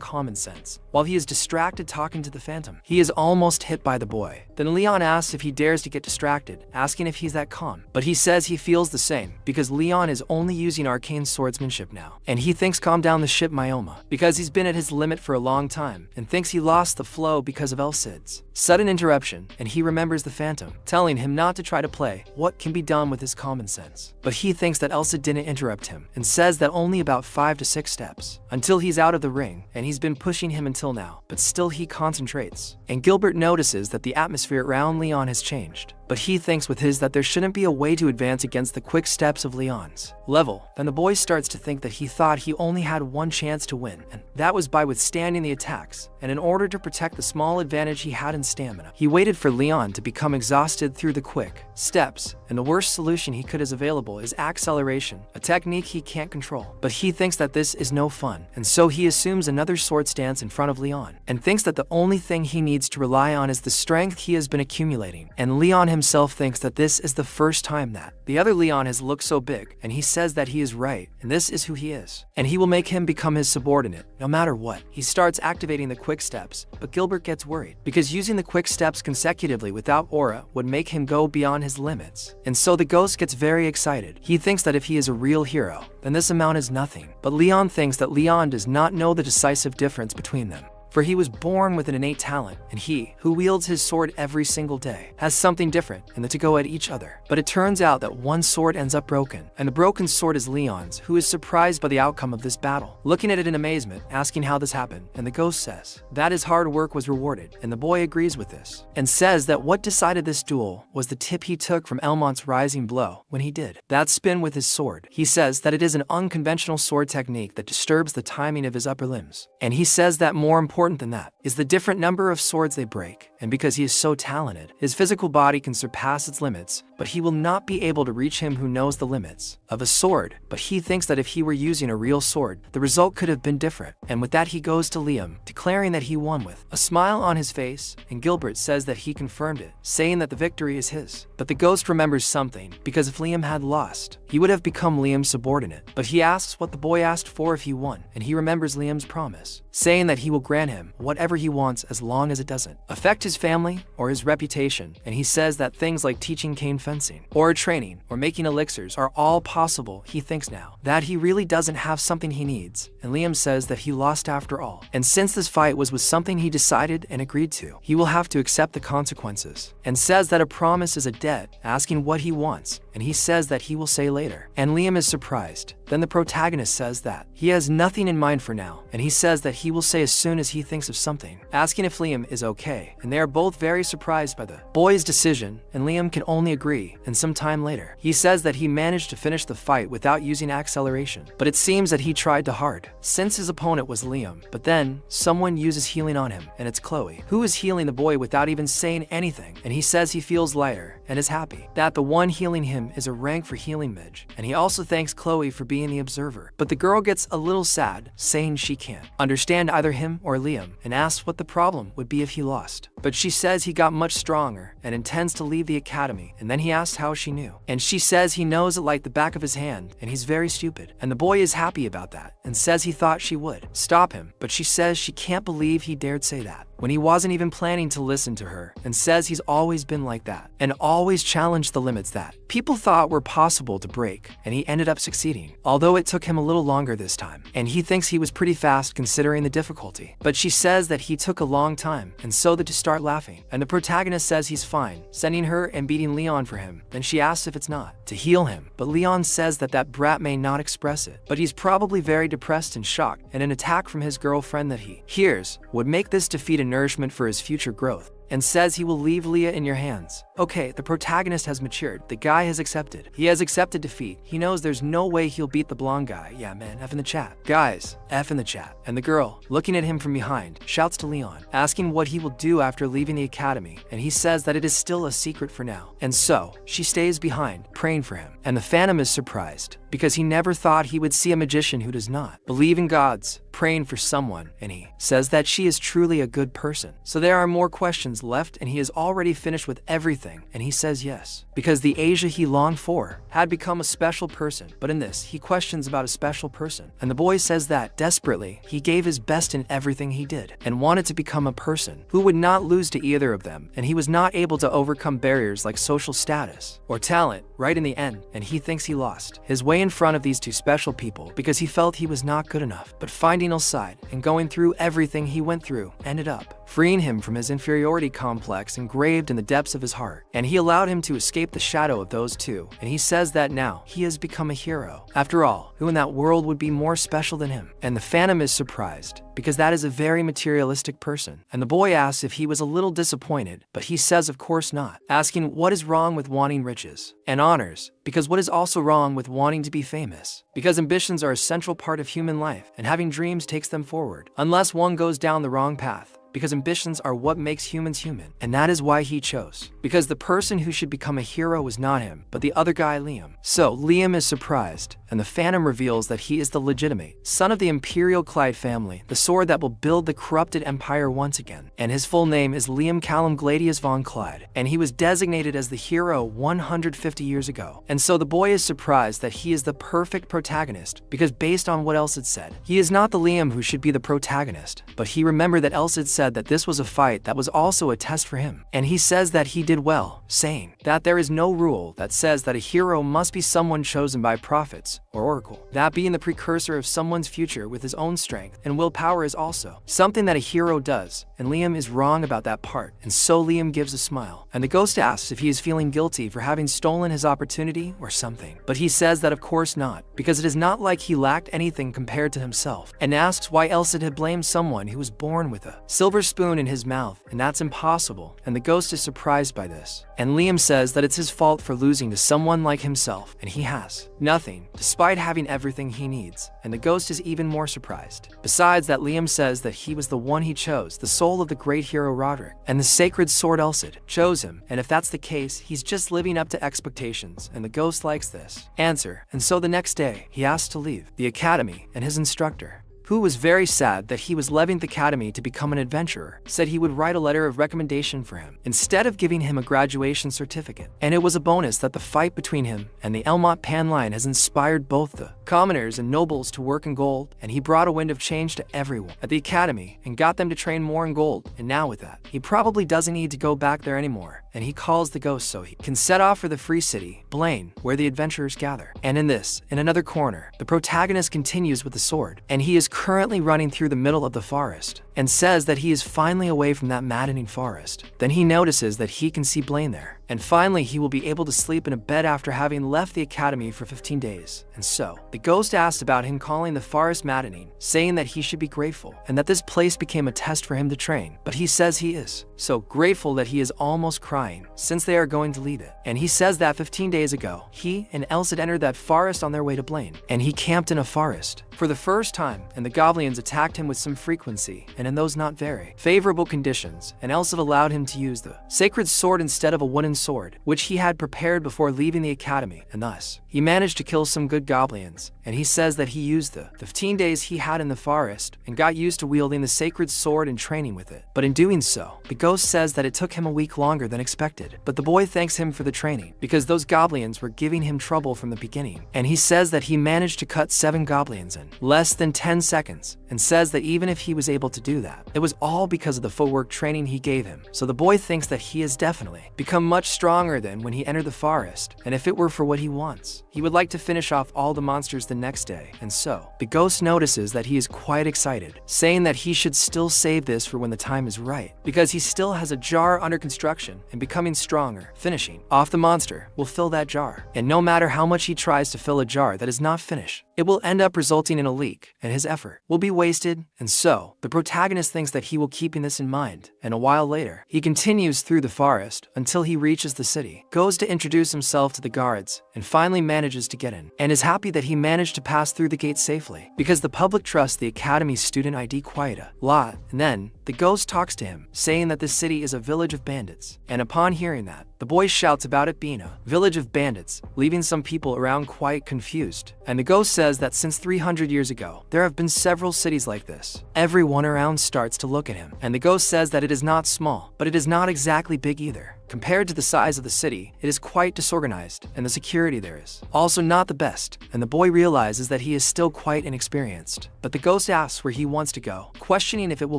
S1: common sense. While he is distracted talking to the Phantom, he is almost hit by the boy. Then Leon asks if he dares to get distracted, asking if he's that calm, but he says he feels the same because Leon is only using arcane swordsmanship now, and he thinks calm down the ship Myoma because he's been at his limit for a long time and thinks he lost the flow because of Elcid's sudden interruption, and he remembers the Phantom telling him not to try to play what can be done with his common sense. But he thinks that Elcid didn't interrupt him and says that only about 5 to 6 steps until he's out of the ring, and he's been pushing him until now, but still he concentrates. And Gilbert notices that the atmosphere around Leon has changed, but he thinks with his that there shouldn't be a way to advance against the quick steps of Leon's level. Then the boy starts to think that he thought he only had one chance to win, and that was by withstanding the attacks, and in order to protect the small advantage he had in stamina, he waited for Leon to become exhausted through the quick steps, and the worst solution he could is available is acceleration, a technique he can't control. But he thinks that this is no fun, and so he assumes another sword stance in front of Leon, and thinks that the only thing he needs to rely on is the strength he has been accumulating, and Leon himself thinks that this is the first time that the other Leon has looked so big, and he says that he is right, and this is who he is, and he will make him become his subordinate, no matter what. He starts activating the quick steps, but Gilbert gets worried, because using the quick steps consecutively without aura would make him go beyond his limits, and so the ghost gets very excited. He thinks that if he is a real hero, then this amount is nothing, but Leon thinks that Leon does not know the decisive difference between them, for he was born with an innate talent, and he, who wields his sword every single day, has something different in the to go at each other. But it turns out that one sword ends up broken, and the broken sword is Leon's, who is surprised by the outcome of this battle, looking at it in amazement, asking how this happened, and the ghost says that his hard work was rewarded, and the boy agrees with this, and says that what decided this duel was the tip he took from Elmont's rising blow when he did that spin with his sword. He says that it is an unconventional sword technique that disturbs the timing of his upper limbs, and he says that more important than that is the different number of swords they break, and because he is so talented, his physical body can surpass its limits, but he will not be able to reach him who knows the limits of a sword. But he thinks that if he were using a real sword, the result could have been different, and with that he goes to Liam, declaring that he won with a smile on his face, and Gilbert says that he confirmed it, saying that the victory is his. But the ghost remembers something, because if Liam had lost, he would have become Liam's subordinate. But he asks what the boy asked for if he won, and he remembers Liam's promise, saying that he will grant him whatever he wants as long as it doesn't affect his family or his reputation, and he says that things like teaching cane fencing, or training, or making elixirs are all possible. He thinks now that he really doesn't have something he needs, and Liam says that he lost after all, and since this fight was something he decided and agreed to, he will have to accept the consequences, and says that a promise is a debt, asking what he wants, and he says that he will say later, and Liam is surprised. Then the protagonist says that he has nothing in mind for now, and he says that he will say as soon as he thinks of something, asking if Liam is okay, and they are both very surprised by the boy's decision, and Liam can only agree, and some time later, he says that he managed to finish the fight without using acceleration, but it seems that he tried too hard, since his opponent was Liam. But then, someone uses healing on him, and it's Chloe, who is healing the boy without even saying anything, and he says he feels lighter, and is happy that the one healing him is a rank for healing mage, and he also thanks Chloe for being the observer. But the girl gets a little sad, saying she can't understand either him or Liam, and asks what the problem would be if he lost. But she says he got much stronger and intends to leave the academy, and then he asks how she knew, and she says he knows it like the back of his hand, and he's very stupid, and the boy is happy about that, and says he thought she would stop him, but she says she can't believe he dared say that when he wasn't even planning to listen to her, and says he's always been like that, and always challenged the limits that people thought were possible to break, and he ended up succeeding, although it took him a little longer this time, and he thinks he was pretty fast considering the difficulty. But but she says that he took a long time, and so they just start laughing. And the protagonist says he's fine, sending her and beating Leon for him. Then she asks if it's not, to heal him, but Leon says that that brat may not express it, but he's probably very depressed and shocked, and an attack from his girlfriend that he hears would make this defeat a nourishment for his future growth, and says he will leave Leah in your hands. Okay, the protagonist has matured. The guy has accepted. He has accepted defeat. He knows there's no way he'll beat the blonde guy. Yeah, man, F in the chat. Guys, F in the chat. And the girl, looking at him from behind, shouts to Leon, asking what he will do after leaving the academy, and he says that it is still a secret for now. And so, she stays behind, praying for him. And the Phantom is surprised, because he never thought he would see a magician who does not believe in gods, praying for someone, and he says that she is truly a good person. So there are more questions left, and he is already finished with everything, and he says yes, because the Asia he longed for had become a special person. But in this, he questions about a special person, and the boy says that, desperately, he gave his best in everything he did, and wanted to become a person who would not lose to either of them, and he was not able to overcome barriers like social status or talent right in the end, and he thinks he lost his way in front of these two special people because he felt he was not good enough. But finding Side and going through everything he went through ended up freeing him from his inferiority complex engraved in the depths of his heart, and he allowed him to escape the shadow of those two, and he says that now he has become a hero. After all, who in that world would be more special than him? And the Phantom is surprised, because that is a very materialistic person, and the boy asks if he was a little disappointed, but he says of course not, asking what is wrong with wanting riches and honors, because what is also wrong with wanting to be famous? Because ambitions are a central part of human life, and having dreams takes them forward, unless one goes down the wrong path. Because ambitions are what makes humans human, and that is why he chose. Because the person who should become a hero was not him, but the other guy, Liam. So Liam is surprised, and the Phantom reveals that he is the legitimate son of the Imperial Clyde family, the sword that will build the corrupted empire once again. And his full name is Liam Callum Gladius von Clyde, and he was designated as the hero 150 years ago. And so the boy is surprised that he is the perfect protagonist, because based on what Else had said, he is not the Liam who should be the protagonist, but he remembered that Else had said that this was a fight that was also a test for him, and he says that he did well, saying that there is no rule that says that a hero must be someone chosen by prophets or oracle. That being the precursor of someone's future with his own strength and willpower is also something that a hero does, and Liam is wrong about that part, and so Liam gives a smile, and the ghost asks if he is feeling guilty for having stolen his opportunity or something, but he says that of course not, because it is not like he lacked anything compared to himself, and asks why else it had blamed someone who was born with a silver spoon in his mouth, and that's impossible, and the ghost is surprised by this. And Liam says that it's his fault for losing to someone like himself, and he has nothing, despite having everything he needs, and the ghost is even more surprised. Besides that, Liam says that he was the one he chose, the soul of the great hero Roderick, and the sacred sword Elsed chose him, and if that's the case, he's just living up to expectations, and the ghost likes this answer. And so the next day, he asks to leave the academy, and his instructor, who was very sad that he was leaving the academy to become an adventurer, said he would write a letter of recommendation for him, instead of giving him a graduation certificate. And it was a bonus that the fight between him and the Elmont Pan line has inspired both the commoners and nobles to work in gold, and he brought a wind of change to everyone at the academy and got them to train more in gold. And now with that, he probably doesn't need to go back there anymore, and he calls the ghost so he can set off for the free city, Blaine, where the adventurers gather. And in another corner, the protagonist continues with the sword, and he is currently running through the middle of the forest, and says that he is finally away from that maddening forest. Then he notices that he can see Blaine there, and finally he will be able to sleep in a bed after having left the academy for 15 days. And so, the ghost asked about him calling the forest maddening, saying that he should be grateful, and that this place became a test for him to train. But he says he is so grateful that he is almost crying, since they are going to leave it. And he says that 15 days ago, he and Else had entered that forest on their way to Blaine, and he camped in a forest for the first time, and the goblins attacked him with some frequency, and in those not very favorable conditions, and Else had allowed him to use the sacred sword instead of a wooden sword, which he had prepared before leaving the academy, and thus, he managed to kill some good goblins. And he says that he used the 15 days he had in the forest, and got used to wielding the sacred sword and training with it. But in doing so, the ghost says that it took him a week longer than expected, but the boy thanks him for the training, because those goblins were giving him trouble from the beginning. And he says that he managed to cut 7 goblins in less than 10 seconds, and says that even if he was able to do do that. It was all because of the footwork training he gave him, so the boy thinks that he has definitely become much stronger than when he entered the forest, and if it were for what he wants, he would like to finish off all the monsters the next day. And so, the ghost notices that he is quite excited, saying that he should still save this for when the time is right, because he still has a jar under construction and becoming stronger. Finishing off the monster will fill that jar, and no matter how much he tries to fill a jar that is not finished, it will end up resulting in a leak, and his effort will be wasted. And so, the protagonist thinks that he will keeping this in mind, and a while later, he continues through the forest until he reaches the city, goes to introduce himself to the guards, and finally manages to get in, and is happy that he managed to pass through the gate safely, because the public trusts the Academy's student ID quite a lot. And then, the ghost talks to him, saying that this city is a village of bandits, and upon hearing that, the boy shouts about it being a village of bandits, leaving some people around quite confused. And the ghost says that since 300 years ago, there have been several cities like this. Everyone around starts to look at him, and the ghost says that it is not small, but it is not exactly big either. Compared to the size of the city, it is quite disorganized, and the security there is also not the best, and the boy realizes that he is still quite inexperienced. But the ghost asks where he wants to go, questioning if it will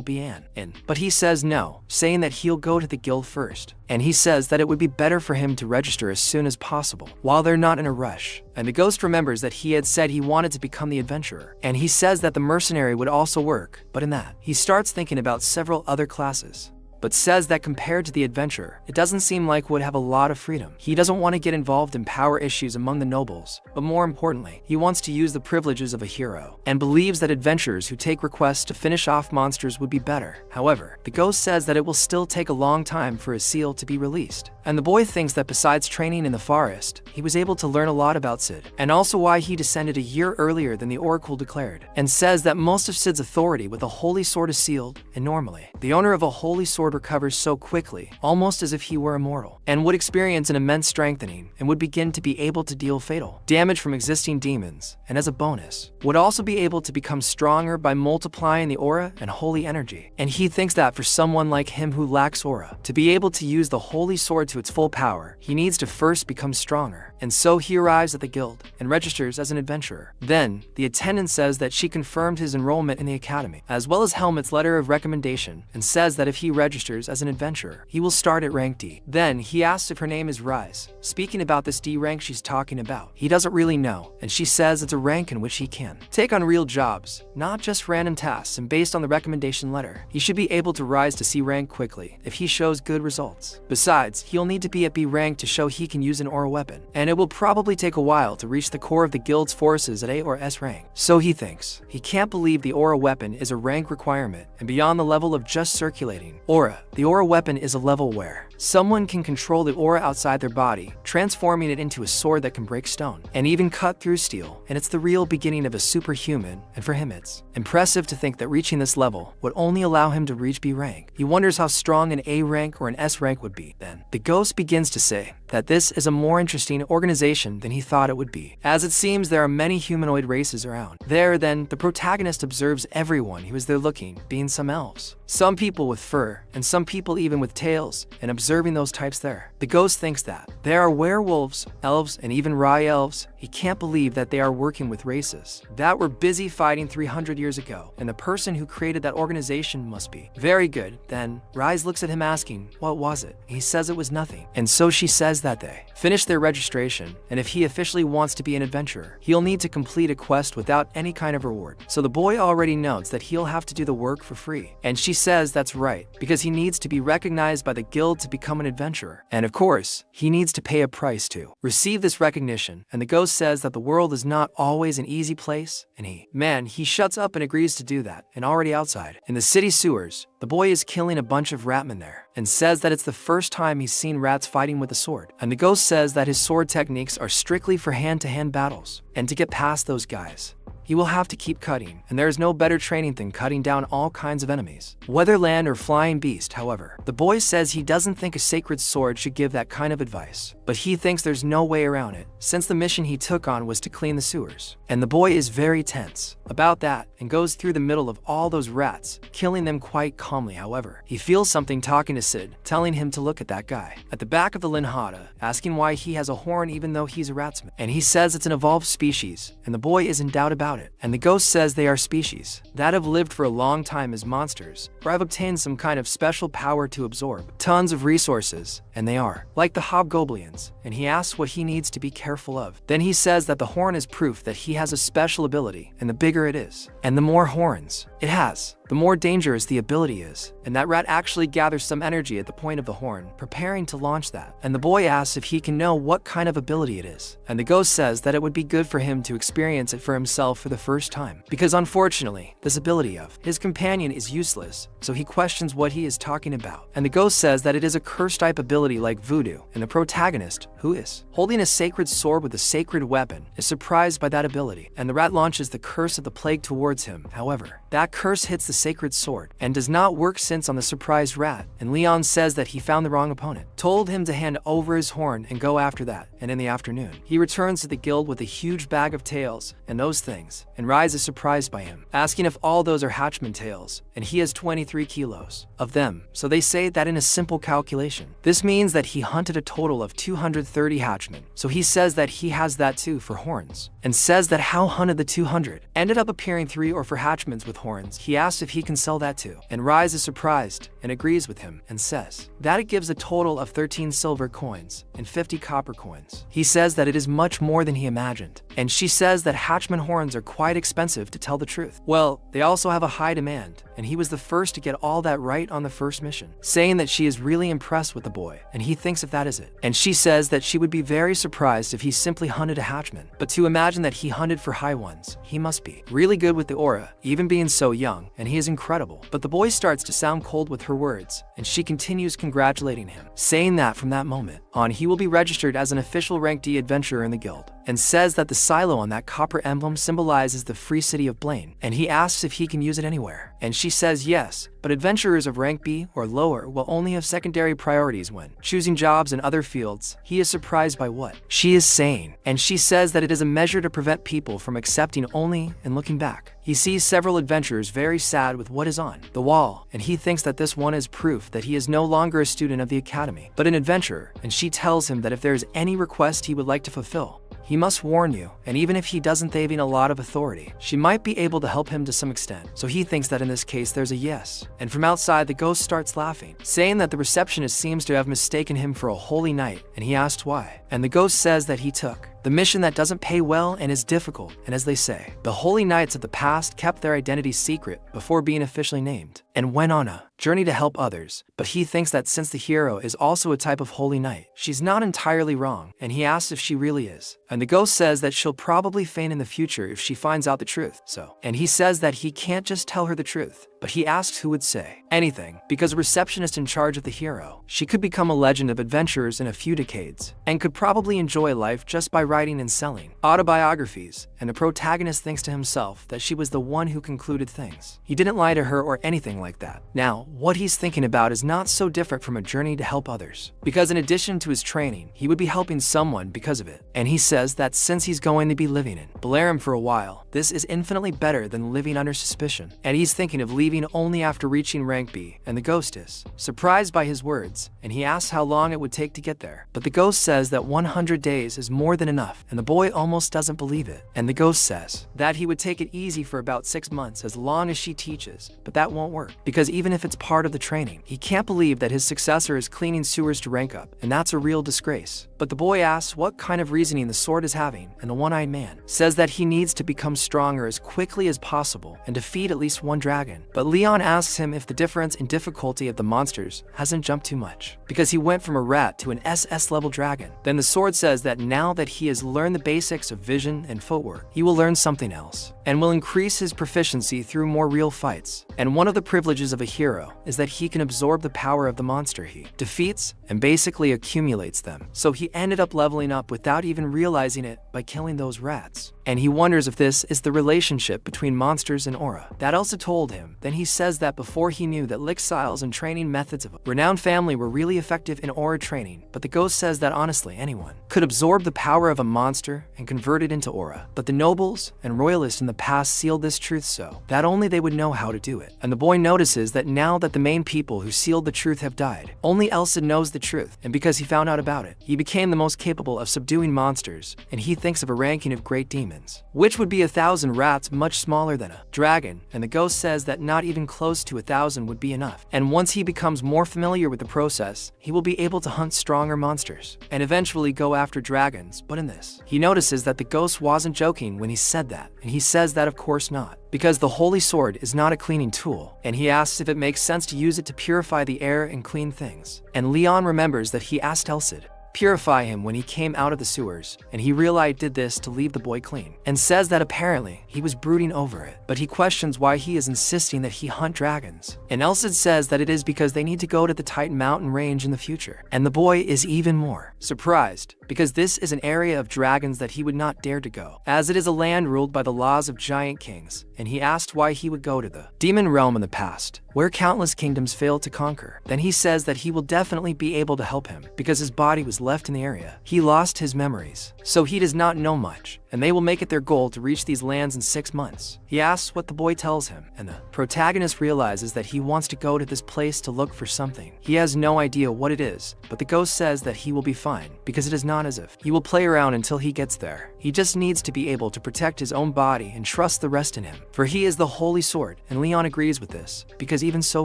S1: be an inn, but he says no, saying that he'll go to the guild first. And he says that it would be better for him to register as soon as possible, while they're not in a rush. And the ghost remembers that he had said he wanted to become the adventurer, and he says that the mercenary would also work, but in that, he starts thinking about several other classes, but says that compared to the adventurer, it doesn't seem like would have a lot of freedom. He doesn't want to get involved in power issues among the nobles, but more importantly, he wants to use the privileges of a hero, and believes that adventurers who take requests to finish off monsters would be better. However, the ghost says that it will still take a long time for his seal to be released, and the boy thinks that besides training in the forest, he was able to learn a lot about Sid, and also why he descended a year earlier than the oracle declared, and says that most of Sid's authority with a holy sword is sealed, and normally, the owner of a holy sword recovers so quickly, almost as if he were immortal, and would experience an immense strengthening, and would begin to be able to deal fatal damage from existing demons, and as a bonus, would also be able to become stronger by multiplying the aura and holy energy. And he thinks that for someone like him who lacks aura, to be able to use the holy sword to its full power, he needs to first become stronger. And so he arrives at the guild, and registers as an adventurer. Then, the attendant says that she confirmed his enrollment in the academy, as well as Helmet's letter of recommendation, and says that if he registers as an adventurer, he will start at rank D. Then, he asks if her name is Rise, speaking about this D rank she's talking about. He doesn't really know, and she says it's a rank in which he can take on real jobs, not just random tasks, and based on the recommendation letter, he should be able to rise to C rank quickly if he shows good results. Besides, he'll need to be at B rank to show he can use an aura weapon, and it will probably take a while to reach the core of the guild's forces at A or S rank. So he thinks. He can't believe the aura weapon is a rank requirement, and beyond the level of just circulating aura, the aura weapon is a level where someone can control the aura outside their body, transforming it into a sword that can break stone, and even cut through steel, and it's the real beginning of a superhuman, and for him it's impressive to think that reaching this level would only allow him to reach B rank. He wonders how strong an A rank or an S rank would be. Then, the ghost begins to say that this is a more interesting organization than he thought it would be, as it seems there are many humanoid races around. There, then, the protagonist observes everyone who is there looking, being some elves, some people with fur, and some people even with tails, and observing those types there. The ghost thinks that there are werewolves, elves, and even Rye elves. He can't believe that they are working with races that were busy fighting 300 years ago, and the person who created that organization must be very good. Then, Rise looks at him asking, what was it? He says it was nothing, and so she says that they finish their registration, and if he officially wants to be an adventurer, he'll need to complete a quest without any kind of reward. So the boy already notes that he'll have to do the work for free, and she says that's right, because he needs to be recognized by the guild to become an adventurer, and of course, he needs to pay a price to receive this recognition. And the ghost says that the world is not always an easy place, and he shuts up and agrees to do that. And already outside, in the city sewers, the boy is killing a bunch of ratmen there, and says that it's the first time he's seen rats fighting with a sword. And the ghost says that his sword techniques are strictly for hand-to-hand battles, and to get past those guys, he will have to keep cutting, and there is no better training than cutting down all kinds of enemies, whether land or flying beast. However, the boy says he doesn't think a sacred sword should give that kind of advice, but he thinks there's no way around it, since the mission he took on was to clean the sewers. And the boy is very tense about that, and goes through the middle of all those rats, killing them quite calmly. However, he feels something talking to Sid, telling him to look at that guy at the back of the Linhada, asking why he has a horn even though he's a ratsman. And he says it's an evolved species, and the boy is in doubt about about it, and the ghost says they are species that have lived for a long time as monsters, or have obtained some kind of special power to absorb tons of resources, and they are like the hobgoblins, and he asks what he needs to be careful of. Then he says that the horn is proof that he has a special ability, and the bigger it is, and the more horns it has, the more dangerous the ability is, and that rat actually gathers some energy at the point of the horn, preparing to launch that. And the boy asks if he can know what kind of ability it is, and the ghost says that it would be good for him to experience it for himself for the first time, because unfortunately, this ability of his companion is useless, so he questions what he is talking about. And the ghost says that it is a curse-type ability like voodoo, and the protagonist, who is holding a sacred sword with a sacred weapon, is surprised by that ability, and the rat launches the curse of the plague towards him. However, that curse hits the sacred sword and does not work since on the surprised rat, and Leon says that he found the wrong opponent, told him to hand over his horn and go after that, and in the afternoon, he returns to the guild with a huge bag of tails and those things, and Rise is surprised by him, asking if all those are hatchman tails, and he has 23 kilos of them, so they say that in a simple calculation, this means that he hunted a total of 230 hatchmen, so he says that he has that too for horns, and says that how hunted the 200 ended up appearing 3 or 4 hatchmans with horns. He asks if he can sell that too, and Rise is surprised and agrees with him and says that it gives a total of 13 silver coins and 50 copper coins. He says that it is much more than he imagined, and she says that hatchman horns are quite expensive to tell the truth. Well, they also have a high demand, and he was the first to get all that right on the first mission, saying that she is really impressed with the boy, and he thinks if that is it. And she says that she would be very surprised if he simply hunted a hatchman, but to imagine that he hunted for high ones, he must be really good with the aura, even being so young, and he is incredible. But the boy starts to sound cold with her words, and she continues congratulating him, saying that from that moment on he will be registered as an official rank D adventurer in the guild, and says that the silo on that copper emblem symbolizes the free city of Blaine, and he asks if he can use it anywhere, and she says yes, but adventurers of rank B or lower will only have secondary priorities when choosing jobs in other fields. He is surprised by what she is saying, and she says that it is a measure to prevent people from accepting only and looking back. He sees several adventurers very sad with what is on the wall, and he thinks that this one is proof that he is no longer a student of the academy, but an adventurer, and she tells him that if there is any request he would like to fulfill, he must warn you, and even if he doesn't having a lot of authority, she might be able to help him to some extent. So he thinks that in this case there's a yes. And from outside the ghost starts laughing, saying that the receptionist seems to have mistaken him for a holy knight, and he asks why. And the ghost says that he took the mission that doesn't pay well and is difficult, and as they say, the holy knights of the past kept their identity secret before being officially named, and went on a journey to help others. But he thinks that since the hero is also a type of holy knight, she's not entirely wrong, and he asks if she really is. And the ghost says that she'll probably faint in the future if she finds out the truth. And he says that he can't just tell her the truth, but he asks who would say anything, because a receptionist in charge of the hero, she could become a legend of adventurers in a few decades, and could probably enjoy life just by writing and selling autobiographies. And the protagonist thinks to himself that she was the one who concluded things. He didn't lie to her or anything like that. Now, what he's thinking about is not so different from a journey to help others, because in addition to his training, he would be helping someone because of it. And he says that since he's going to be living in Balaram for a while, this is infinitely better than living under suspicion, and he's thinking of leaving only after reaching rank B. And the ghost is surprised by his words, and he asks how long it would take to get there. But the ghost says that 100 days is more than enough, and the boy almost doesn't believe it. And the ghost says that he would take it easy for about 6 months as long as she teaches, but that won't work, because even if it's part of the training, he can't believe that his successor is cleaning sewers to rank up, and that's a real disgrace. But the boy asks what kind of reasoning the sword is having, and the one-eyed man says that he needs to become stronger as quickly as possible and defeat at least one dragon. But Leon asks him if the difference in difficulty of the monsters hasn't jumped too much, because he went from a rat to an SS level dragon. Then the sword says that now that he has learned the basics of vision and footwork, he will learn something else, and will increase his proficiency through more real fights. And one of the privileges of a hero is that he can absorb the power of the monster he defeats and basically accumulates them. So he ended up leveling up without even realizing it by killing those rats. And he wonders if this is the relationship between monsters and aura. That also told him that Then he says that before he knew that lick styles and training methods of a renowned family were really effective in aura training, but the ghost says that honestly anyone could absorb the power of a monster and convert it into aura. But the nobles and royalists in the past sealed this truth so that only they would know how to do it. And the boy notices that now that the main people who sealed the truth have died, only Elsa knows the truth, and because he found out about it, he became the most capable of subduing monsters, and he thinks of a ranking of great demons, which would be 1,000 rats much smaller than a dragon, and the ghost says that not even close to 1,000 would be enough. And once he becomes more familiar with the process, he will be able to hunt stronger monsters, and eventually go after dragons. But in this, he notices that the ghost wasn't joking when he said that, and he says that of course not, because the holy sword is not a cleaning tool, and he asks if it makes sense to use it to purify the air and clean things. And Leon remembers that he asked Elsa purify him when he came out of the sewers, and he realized did this to leave the boy clean, and says that apparently he was brooding over it, but he questions why he is insisting that he hunt dragons. And Elsa says that it is because they need to go to the Titan mountain range in the future, and the boy is even more surprised because this is an area of dragons that he would not dare to go, as it is a land ruled by the laws of giant kings, and he asked why he would go to the demon realm in the past, where countless kingdoms failed to conquer. Then he says that he will definitely be able to help him because his body was left in the area. He lost his memories, so he does not know much, and they will make it their goal to reach these lands in 6 months. He asks what the boy tells him, and the protagonist realizes that he wants to go to this place to look for something. He has no idea what it is, but the ghost says that he will be fine because it is not as if he will play around until he gets there. He just needs to be able to protect his own body and trust the rest in him, for he is the holy sword, and Leon agrees with this because even so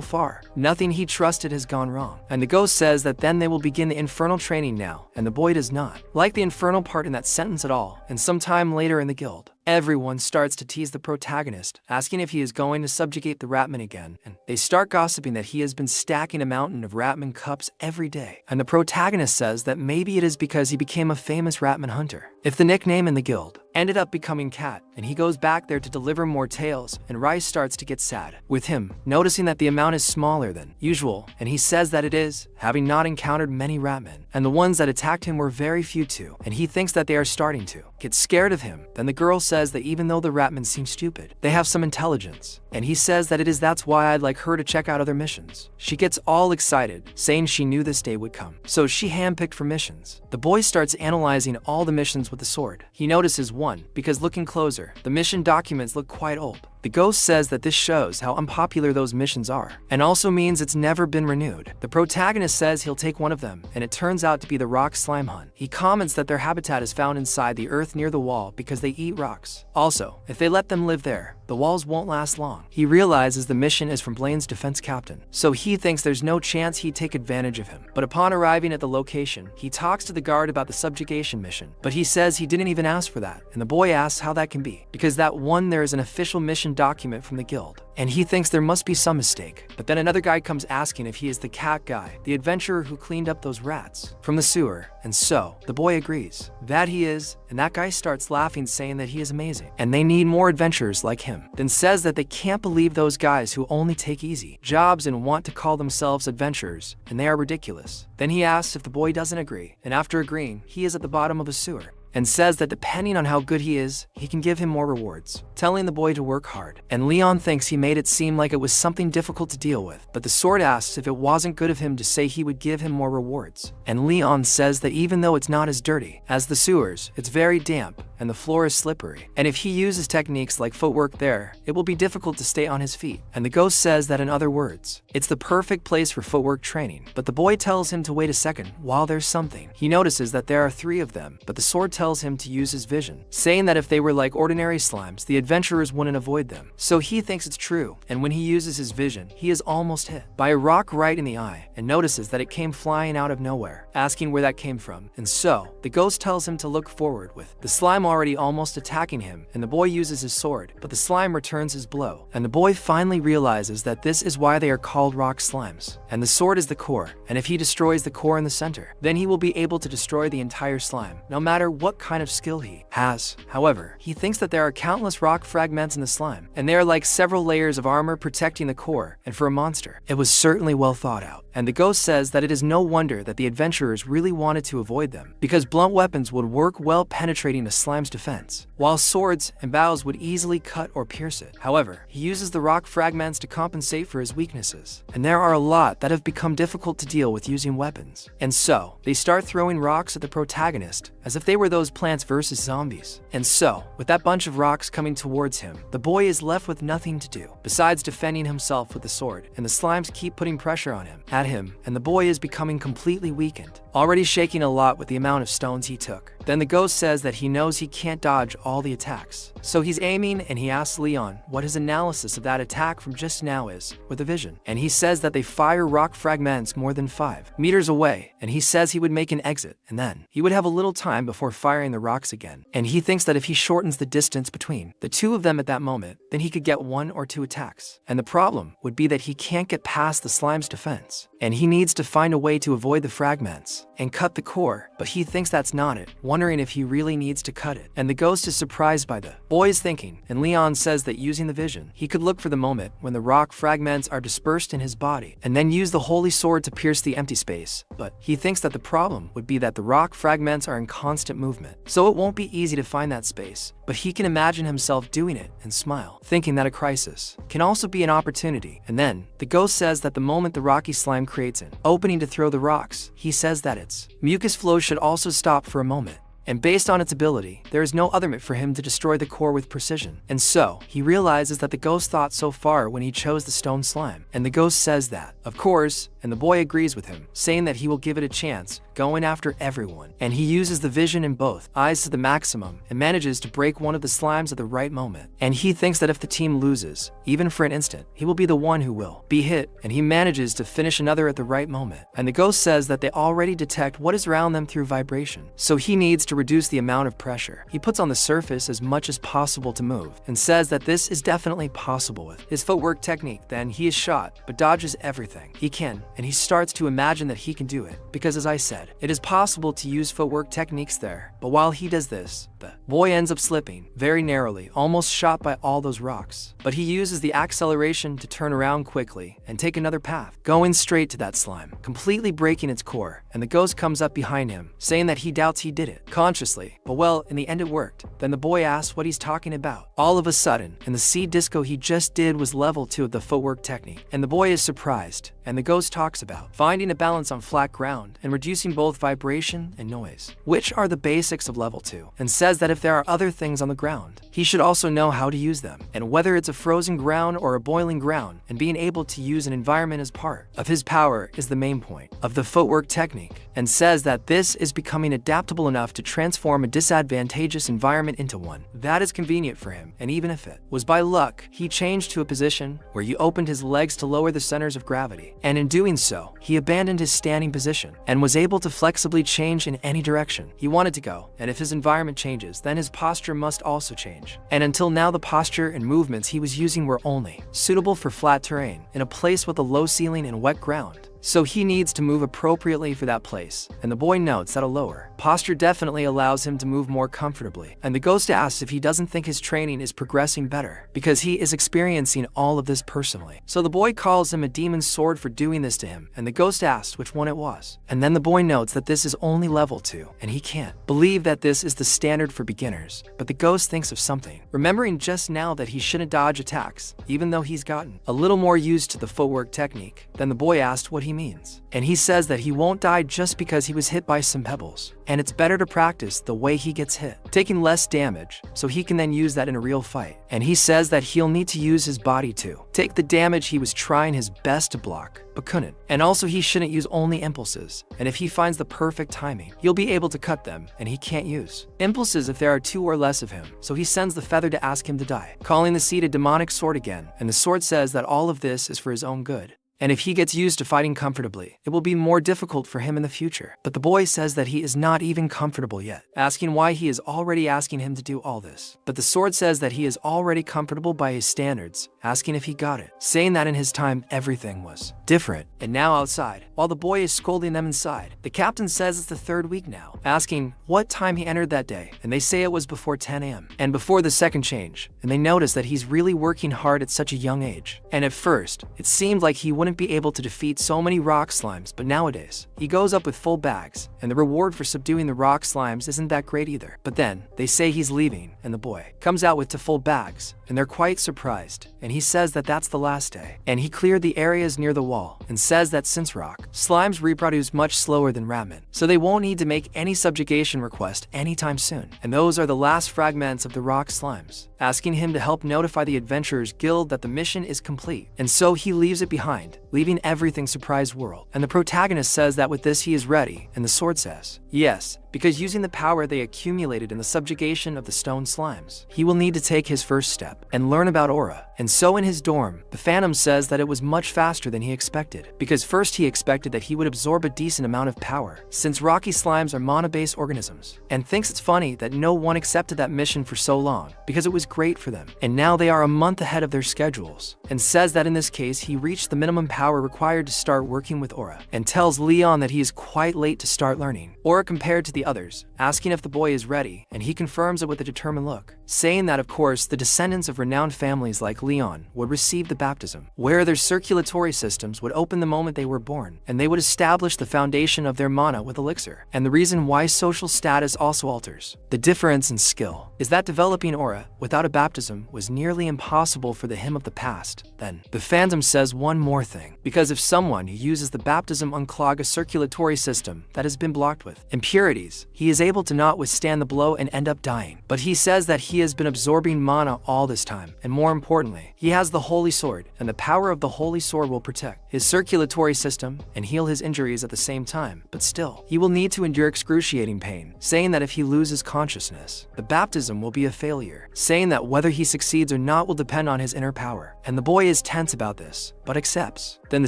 S1: far, nothing he trusted has gone wrong. And the ghost says that then they will begin the infernal training now, and the boy does not like the infernal part in that sentence at all. And sometime later in the guild, everyone starts to tease the protagonist, asking if he is going to subjugate the Ratman again, and they start gossiping that he has been stacking a mountain of Ratman cups every day. And the protagonist says that maybe it is because he became a famous Ratman hunter, if the nickname in the guild ended up becoming Cat, and he goes back there to deliver more tales, and Rice starts to get sad with him, noticing that the amount is smaller than usual, and he says that it is, having not encountered many Ratmen, and the ones that attacked him were very few too, and he thinks that they are starting to get scared of him. Then the girl says that even though the Ratmen seem stupid, they have some intelligence, and he says that that's why I'd like her to check out other missions. She gets all excited, saying she knew this day would come, so she handpicked for missions. The boy starts analyzing all the missions with the sword. He notices one, because looking closer, the mission documents look quite old. The ghost says that this shows how unpopular those missions are, and also means it's never been renewed. The protagonist says he'll take one of them, and it turns out to be the rock slime hunt. He comments that their habitat is found inside the earth near the wall because they eat rocks. Also, if they let them live there, the walls won't last long. He realizes the mission is from Blaine's defense captain, so he thinks there's no chance he'd take advantage of him. But upon arriving at the location, he talks to the guard about the subjugation mission, but he says he didn't even ask for that, and the boy asks how that can be, because that one there is an official mission document from the guild, and he thinks there must be some mistake. But then another guy comes asking if he is the cat guy, the adventurer who cleaned up those rats from the sewer, and so the boy agrees that he is, and that guy starts laughing, saying that he is amazing and they need more adventurers like him, then says that they can't believe those guys who only take easy jobs and want to call themselves adventurers, and they are ridiculous. Then he asks if the boy doesn't agree, and after agreeing, he is at the bottom of a sewer, and says that depending on how good he is, he can give him more rewards, telling the boy to work hard. And Leon thinks he made it seem like it was something difficult to deal with, but the sword asks if it wasn't good of him to say he would give him more rewards. And Leon says that even though it's not as dirty as the sewers, it's very damp, and the floor is slippery, and if he uses techniques like footwork there, it will be difficult to stay on his feet. And the ghost says that in other words, it's the perfect place for footwork training. But the boy tells him to wait a second while there's something. He notices that there are 3 of them, but the sword tells him to use his vision, saying that if they were like ordinary slimes, the adventurers wouldn't avoid them. So he thinks it's true, and when he uses his vision, he is almost hit by a rock right in the eye, and notices that it came flying out of nowhere, asking where that came from. And so the ghost tells him to look forward, with the slime already almost attacking him, and the boy uses his sword, but the slime returns his blow, and the boy finally realizes that this is why they are called rock slimes, and the sword is the core, and if he destroys the core in the center, then he will be able to destroy the entire slime, no matter what kind of skill he has. However, he thinks that there are countless rock fragments in the slime, and they are like several layers of armor protecting the core, and for a monster, it was certainly well thought out. and the ghost says that it is no wonder that the adventurers really wanted to avoid them, because blunt weapons would work well penetrating a slime's defense, while swords and bows would easily cut or pierce it. However, he uses the rock fragments to compensate for his weaknesses, and there are a lot that have become difficult to deal with using weapons. And so, they start throwing rocks at the protagonist, as if they were those Plants vs. Zombies. And so, with that bunch of rocks coming towards him, the boy is left with nothing to do, besides defending himself with the sword, and the slimes keep putting pressure on him, and the boy is becoming completely weakened, already shaking a lot with the amount of stones he took. Then the ghost says that he knows he can't dodge all the attacks. So he's aiming, and he asks Leon what his analysis of that attack from just now is, with a vision. And he says that they fire rock fragments more than 5 meters away, and he says he would make an exit, and then he would have a little time before firing the rocks again. And he thinks that if he shortens the distance between the two of them at that moment, then he could get 1 or 2 attacks. And the problem would be that he can't get past the slime's defense, and he needs to find a way to avoid the fragments and cut the core, but he thinks that's not it, wondering if he really needs to cut it. And the ghost is surprised by the boy's thinking, and Leon says that using the vision, he could look for the moment when the rock fragments are dispersed in his body, and then use the holy sword to pierce the empty space. But he thinks that the problem would be that the rock fragments are in constant movement, so it won't be easy to find that space. But he can imagine himself doing it and smile, thinking that a crisis can also be an opportunity. And then, the ghost says that the moment the rocky slime creates an opening to throw the rocks, he says that its mucus flow should also stop for a moment. And based on its ability, there is no other method for him to destroy the core with precision. And so, he realizes that the ghost thought so far when he chose the stone slime. And the ghost says that, of course, and the boy agrees with him, saying that he will give it a chance, going after everyone. And he uses the vision in both eyes to the maximum and manages to break one of the slimes at the right moment. And he thinks that if the team loses, even for an instant, he will be the one who will be hit, and he manages to finish another at the right moment. And the ghost says that they already detect what is around them through vibration, so he needs to reduce the amount of pressure he puts on the surface as much as possible to move, and says that this is definitely possible with his footwork technique. Then he is shot, but dodges everything he can, and he starts to imagine that he can do it, because as I said, it is possible to use footwork techniques there. But while he does this, the boy ends up slipping very narrowly, almost shot by all those rocks. But he uses the acceleration to turn around quickly and take another path, going straight to that slime, completely breaking its core. And the ghost comes up behind him, saying that he doubts he did it consciously, but well, in the end it worked. Then the boy asks what he's talking about. All of a sudden, in the seed disco he just did was level 2 of the footwork technique, and the boy is surprised. And the ghost talks about finding a balance on flat ground and reducing both vibration and noise, which are the basics of level 2, and says that if there are other things on the ground, he should also know how to use them, and whether it's a frozen ground or a boiling ground, and being able to use an environment as part of his power is the main point of the footwork technique, and says that this is becoming adaptable enough to transform a disadvantageous environment into one that is convenient for him. And even if it was by luck, he changed to a position where he opened his legs to lower the centers of gravity, and in doing so, he abandoned his standing position and was able to flexibly change in any direction he wanted to go. And if his environment changes, then his posture must also change. And until now, the posture and movements he was using were only suitable for flat terrain in a place with a low ceiling and wet ground. So he needs to move appropriately for that place, and the boy notes that a lower posture definitely allows him to move more comfortably. And the ghost asks if he doesn't think his training is progressing better, because he is experiencing all of this personally. So the boy calls him a demon's sword for doing this to him, and the ghost asks which one it was. And then the boy notes that this is only level 2, and he can't believe that this is the standard for beginners. But the ghost thinks of something, remembering just now that he shouldn't dodge attacks, even though he's gotten a little more used to the footwork technique. Then the boy asked what he means, and he says that he won't die just because he was hit by some pebbles, and it's better to practice the way he gets hit, taking less damage, so he can then use that in a real fight. And he says that he'll need to use his body to take the damage he was trying his best to block, but couldn't. And also he shouldn't use only impulses, and if he finds the perfect timing, he'll be able to cut them, and he can't use impulses if there are 2 or less of him. So he sends the feather to ask him to die, calling the seed a demonic sword again, and the sword says that all of this is for his own good. And if he gets used to fighting comfortably, it will be more difficult for him in the future. But the boy says that he is not even comfortable yet, asking why he is already asking him to do all this. But the sword says that he is already comfortable by his standards, asking if he got it, saying that in his time everything was different. And now outside, while the boy is scolding them inside, the captain says it's the third week now, asking what time he entered that day, and they say it was before 10 a.m. and before the second change, and they notice that he's really working hard at such a young age. And at first, it seemed like he wouldn't be able to defeat so many rock slimes, but nowadays, he goes up with full bags, and the reward for subduing the rock slimes isn't that great either. But then, they say he's leaving, and the boy comes out with 2 full bags, and they're quite surprised, and he says that that's the last day. And he cleared the areas near the wall, and says that since rock slimes reproduce much slower than ramen, so they won't need to make any subjugation request anytime soon. And those are the last fragments of the rock slimes, asking him to help notify the Adventurers Guild that the mission is complete. And so he leaves it behind, leaving everything surprise world. And the protagonist says that with this he is ready, and the sword says yes, because using the power they accumulated in the subjugation of the stone slimes, he will need to take his first step and learn about aura. And so in his dorm, the Phantom says that it was much faster than he expected, because first he expected that he would absorb a decent amount of power, since rocky slimes are mana-based organisms, and thinks it's funny that no one accepted that mission for so long, because it was great for them. And now they are a month ahead of their schedules, and says that in this case he reached the minimum power required to start working with aura, and tells Leon that he is quite late to start learning aura compared to the others, asking if the boy is ready, and he confirms it with a determined look, saying that of course the descendants of renowned families like Leon would receive the baptism, where their circulatory systems would open the moment they were born, and they would establish the foundation of their mana with elixir. And the reason why social status also alters the difference in skill is that developing aura without a baptism was nearly impossible for the him of the past. Then the Phantom says one more thing, because if someone who uses the baptism unclog a circulatory system that has been blocked with impurities, he is able to not withstand the blow and end up dying. But he says that he has been absorbing mana all this time, and more importantly, he has the Holy Sword, and the power of the Holy Sword will protect his circulatory system and heal his injuries at the same time. But still, he will need to endure excruciating pain, saying that if he loses consciousness, the baptism will be a failure, saying that whether he succeeds or not will depend on his inner power. And the boy is tense about this, but accepts. Then the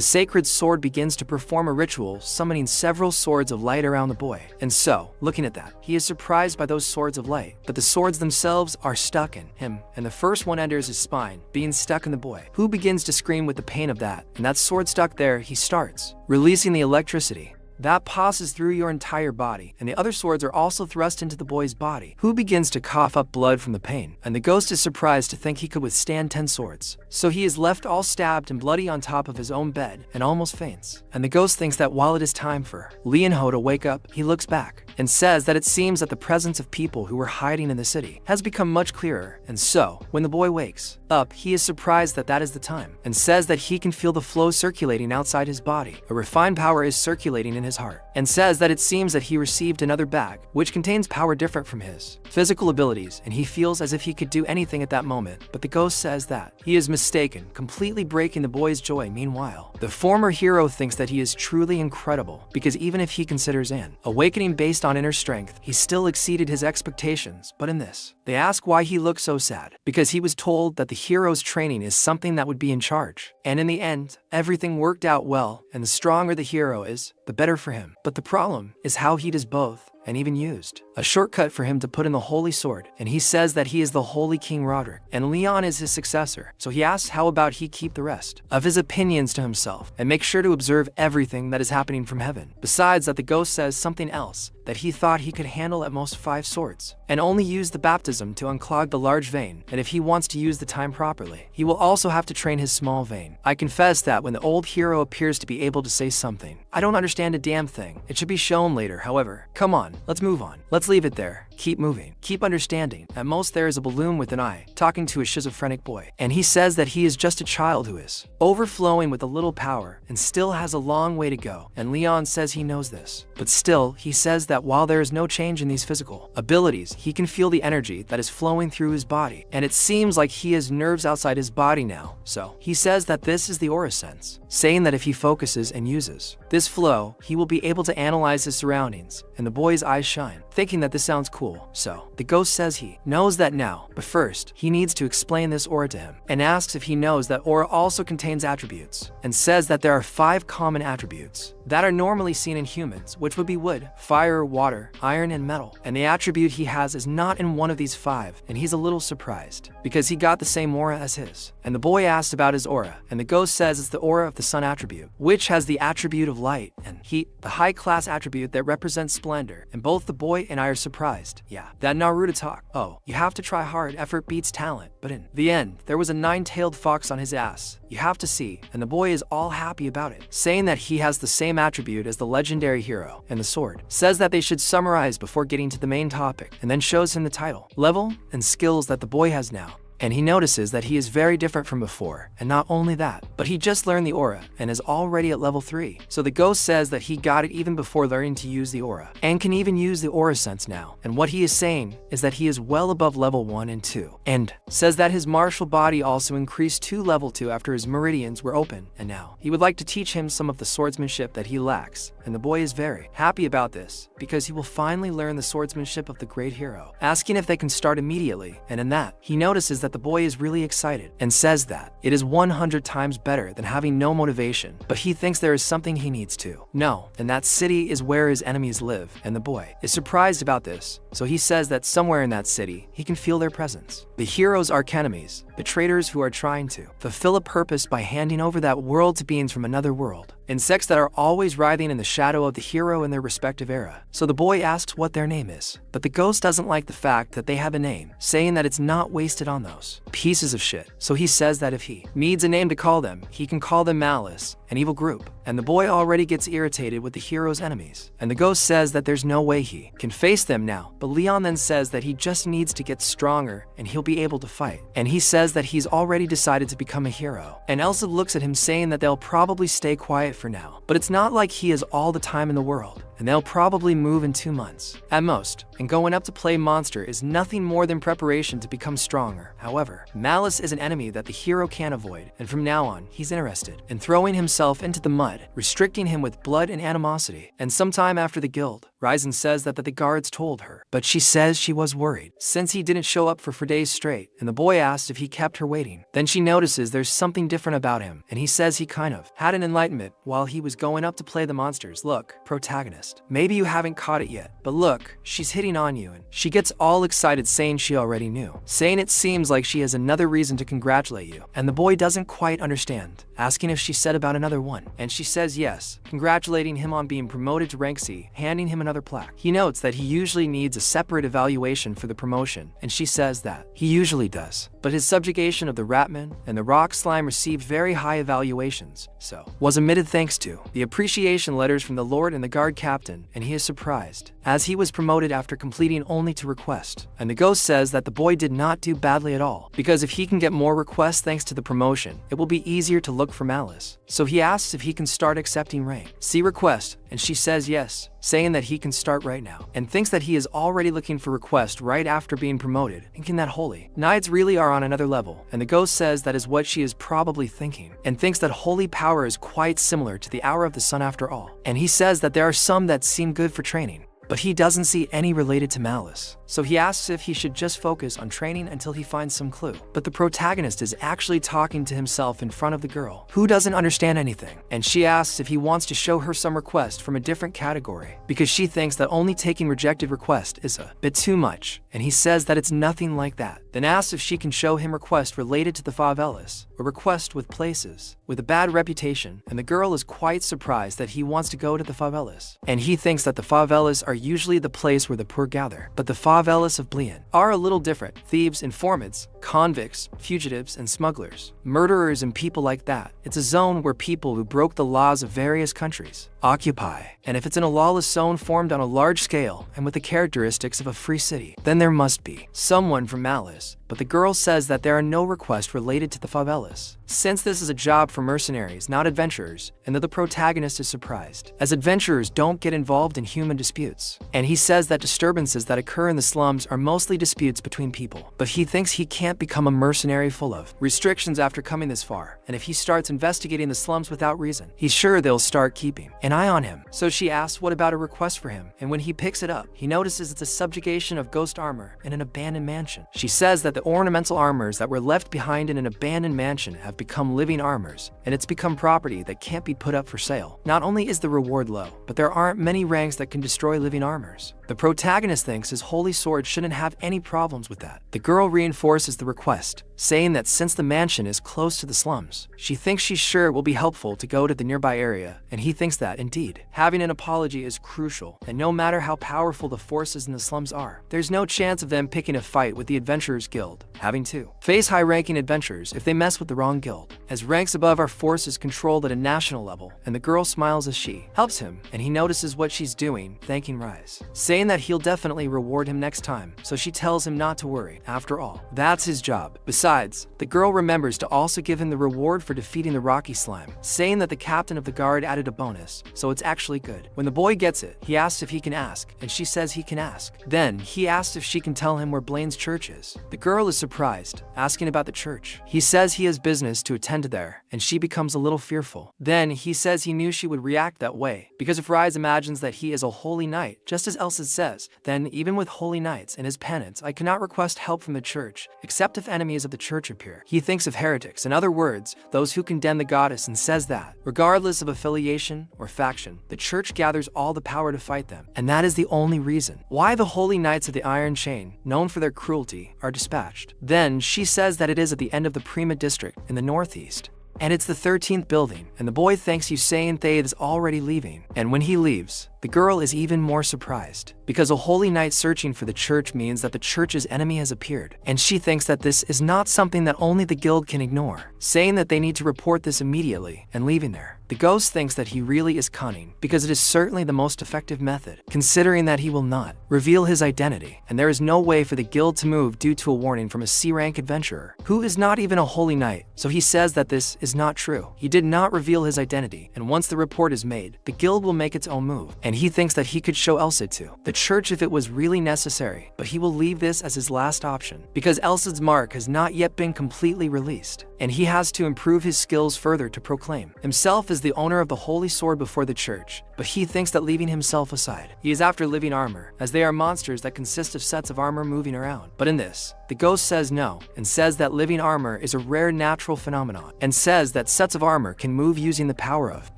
S1: sacred sword begins to perform a ritual, summoning several swords of light around the boy. And so, looking at that, he is surprised by those swords of light, but the swords themselves are stuck in him, and the first one enters his spine, being stuck in the boy, who begins to scream with the pain of that. And that sword stuck there, he starts releasing the electricity that passes through your entire body, and the other swords are also thrust into the boy's body, who begins to cough up blood from the pain. And the ghost is surprised to think he could withstand 10 swords, so he is left all stabbed and bloody on top of his own bed and almost faints. And the ghost thinks that while it is time for Leonho to wake up, he looks back and says that it seems that the presence of people who were hiding in the city has become much clearer. And so, when the boy wakes up, he is surprised that that is the time, and says that he can feel the flow circulating outside his body. A refined power is circulating in his heart, and says that it seems that he received another bag, which contains power different from his physical abilities, and he feels as if he could do anything at that moment. But the ghost says that he is mistaken, completely breaking the boy's joy. Meanwhile, the former hero thinks that he is truly incredible, because even if he considers an awakening based on inner strength, he still exceeded his expectations. But in this, they ask why he looks so sad, because he was told that the hero's training is something that would be in charge. And in the end, everything worked out well, and the stronger the hero is, the better for him. But the problem is how he does both, and even used a shortcut for him to put in the Holy Sword. And he says that he is the Holy King Roderick, and Leon is his successor. So he asks how about he keep the rest of his opinions to himself, and make sure to observe everything that is happening from heaven. Besides that, the ghost says something else, that he thought he could handle at most 5 swords, and only use the baptism to unclog the large vein, and if he wants to use the time properly, he will also have to train his small vein. I confess that when the old hero appears to be able to say something, I don't understand a damn thing. It should be shown later, however. Come on, let's move on. Let's leave it there. Keep moving. Keep understanding. At most there is a balloon with an eye, talking to a schizophrenic boy, and he says that he is just a child who is overflowing with a little power, and still has a long way to go, and Leon says he knows this. But still, he says that while there is no change in these physical abilities, he can feel the energy that is flowing through his body, and it seems like he has nerves outside his body now. So, he says that this is the aura sense, saying that if he focuses and uses this flow, he will be able to analyze his surroundings, and the boy's eyes shine, thinking that this sounds cool. cool. So, the ghost says he knows that now, but first, he needs to explain this aura to him, and asks if he knows that aura also contains attributes, and says that there are 5 common attributes that are normally seen in humans, which would be wood, fire, water, iron, and metal. And the attribute he has is not in one of these 5, and he's a little surprised, because he got the same aura as his. And the boy asked about his aura, and the ghost says it's the aura of the sun attribute, which has the attribute of light and heat, the high-class attribute that represents splendor. And both the boy and I are surprised. Yeah, that Naruto talk. Oh, you have to try hard, effort beats talent. But in the end, there was a 9-tailed fox on his ass. You have to see, and the boy is all happy about it, saying that he has the same attribute as the legendary hero, and the sword says that they should summarize before getting to the main topic, and then shows him the title, level, and skills that the boy has now. And he notices that he is very different from before, and not only that, but he just learned the aura and is already at level 3. So the ghost says that he got it even before learning to use the aura, and can even use the aura sense now. And what he is saying is that he is well above level 1 and 2, and says that his martial body also increased to level 2 after his meridians were open, and now he would like to teach him some of the swordsmanship that he lacks. And the boy is very happy about this, because he will finally learn the swordsmanship of the great hero, asking if they can start immediately. And in that, he notices that the boy is really excited, and says that it is 100 times better than having no motivation, but he thinks there is something he needs to know, and that city is where his enemies live. And the boy is surprised about this, so he says that somewhere in that city, he can feel their presence. The hero's archenemies, betrayers who are trying to fulfill a purpose by handing over that world to beings from another world. Insects that are always writhing in the shadow of the hero in their respective era. So the boy asks what their name is, but the ghost doesn't like the fact that they have a name, saying that it's not wasted on those pieces of shit. So he says that if he needs a name to call them, he can call them Malice, an evil group. And the boy already gets irritated with the hero's enemies, and the ghost says that there's no way he can face them now. But Leon then says that he just needs to get stronger and he'll be able to fight. And he says that he's already decided to become a hero. And Elsa looks at him saying that they'll probably stay quiet for now, but it's not like he has all the time in the world, and they'll probably move in 2 months at most. And going up to play monster is nothing more than preparation to become stronger. However, Malice is an enemy that the hero can't avoid, and from now on, he's interested in throwing himself into the mud, restricting him with blood and animosity. And sometime after the guild, Ryzen says that the guards told her, but she says she was worried since he didn't show up for days straight, and the boy asked if he kept her waiting. Then she notices there's something different about him, and he says he kind of had an enlightenment while he was going up to play the monsters. Look, protagonist, maybe you haven't caught it yet, but look, she's hitting on you. And she gets all excited, saying she already knew, saying it seems like she has another reason to congratulate you. And the boy doesn't quite understand, asking if she said about another one, and she says yes, congratulating him on being promoted to rank C, handing him another plaque. He notes that he usually needs a separate evaluation for the promotion, and she says that he usually does, but his subjugation of the Ratman and the Rock Slime received very high evaluations, so was omitted thanks to the appreciation letters from the Lord and the guard captain. And he is surprised, as he was promoted after completing only to request. And the ghost says that the boy did not do badly at all, because if he can get more requests thanks to the promotion, it will be easier to look for Malice. So he asks if he can start accepting rank C request, and she says yes, saying that he can start right now, and thinks that he is already looking for request right after being promoted, thinking that holy knights really are on another level. And the ghost says that is what she is probably thinking, and thinks that holy power is quite similar to the hour of the sun after all. And he says that there are some that seem good for training, but he doesn't see any related to Malice. So he asks if he should just focus on training until he finds some clue. But the protagonist is actually talking to himself in front of the girl, who doesn't understand anything. And she asks if he wants to show her some request from a different category, because she thinks that only taking rejected request is a bit too much. And he says that it's nothing like that. Then asks if she can show him request related to the favelas, or request with places with a bad reputation. And the girl is quite surprised that he wants to go to the favelas. And he thinks that the favelas are usually the place where the poor gather, but the favelas of Blian are a little different. Thieves, informants, convicts, fugitives, and smugglers, murderers, and people like that. It's a zone where people who broke the laws of various countries occupy. And if it's in a lawless zone formed on a large scale and with the characteristics of a free city, then there must be someone from Malice. But the girl says that there are no requests related to the favelas, since this is a job for mercenaries, not adventurers, and that the protagonist is surprised, as adventurers don't get involved in human disputes. And he says that disturbances that occur in the slums are mostly disputes between people, but he thinks he can't become a mercenary full of restrictions after coming this far, and if he starts investigating the slums without reason, he's sure they'll start keeping an eye on him. So she asks what about a request for him, and when he picks it up, he notices it's a subjugation of ghost armor in an abandoned mansion. She says that the ornamental armors that were left behind in an abandoned mansion have become living armors, and it's become property that can't be put up for sale. Not only is the reward low, but there aren't many ranks that can destroy living armors. The protagonist thinks his holy sword shouldn't have any problems with that. The girl reinforces the request, saying that since the mansion is close to the slums, she thinks she's sure it will be helpful to go to the nearby area, and he thinks that, indeed, having an apology is crucial, and no matter how powerful the forces in the slums are, there's no chance of them picking a fight with the Adventurers Guild, having to face high-ranking adventurers if they mess with the wrong guild, as ranks above are forces controlled at a national level, and the girl smiles as she helps him, and he notices what she's doing, thanking Rise, saying that he'll definitely reward him next time, so she tells him not to worry. After all, that's his job. Besides, the girl remembers to also give him the reward for defeating the Rocky Slime, saying that the captain of the guard added a bonus, so it's actually good. When the boy gets it, he asks if he can ask, and she says he can ask. Then, he asks if she can tell him where Blaine's church is. The girl is surprised, asking about the church. He says he has business to attend to there, and she becomes a little fearful. Then, he says he knew she would react that way, because if Rise imagines that he is a holy knight, just as Elsa says, then even with holy knights and his penance, I cannot request help from the church, except if enemies of the church appear. He thinks of heretics, in other words, those who condemn the goddess, and says that, regardless of affiliation or faction, the church gathers all the power to fight them, and that is the only reason why the holy knights of the Iron Chain, known for their cruelty, are dispatched. Then, she says that it is at the end of the Prima district in the northeast, and it's the 13th building, and the boy thinks Usain Thaid is already leaving, and when he leaves, the girl is even more surprised, because a holy knight searching for the church means that the church's enemy has appeared, and she thinks that this is not something that only the guild can ignore, saying that they need to report this immediately, and leaving there. The ghost thinks that he really is cunning, because it is certainly the most effective method, considering that he will not reveal his identity, and there is no way for the guild to move due to a warning from a C-rank adventurer, who is not even a holy knight, so he says that this is not true. He did not reveal his identity, and once the report is made, the guild will make its own move, and he thinks that he could show Elsa to the church if it was really necessary, but he will leave this as his last option, because Elsa's mark has not yet been completely released, and he has to improve his skills further to proclaim himself as the owner of the holy sword before the church, but he thinks that leaving himself aside, he is after living armor, as they are monsters that consist of sets of armor moving around. But in this, the ghost says no, and says that living armor is a rare natural phenomenon, and says that sets of armor can move using the power of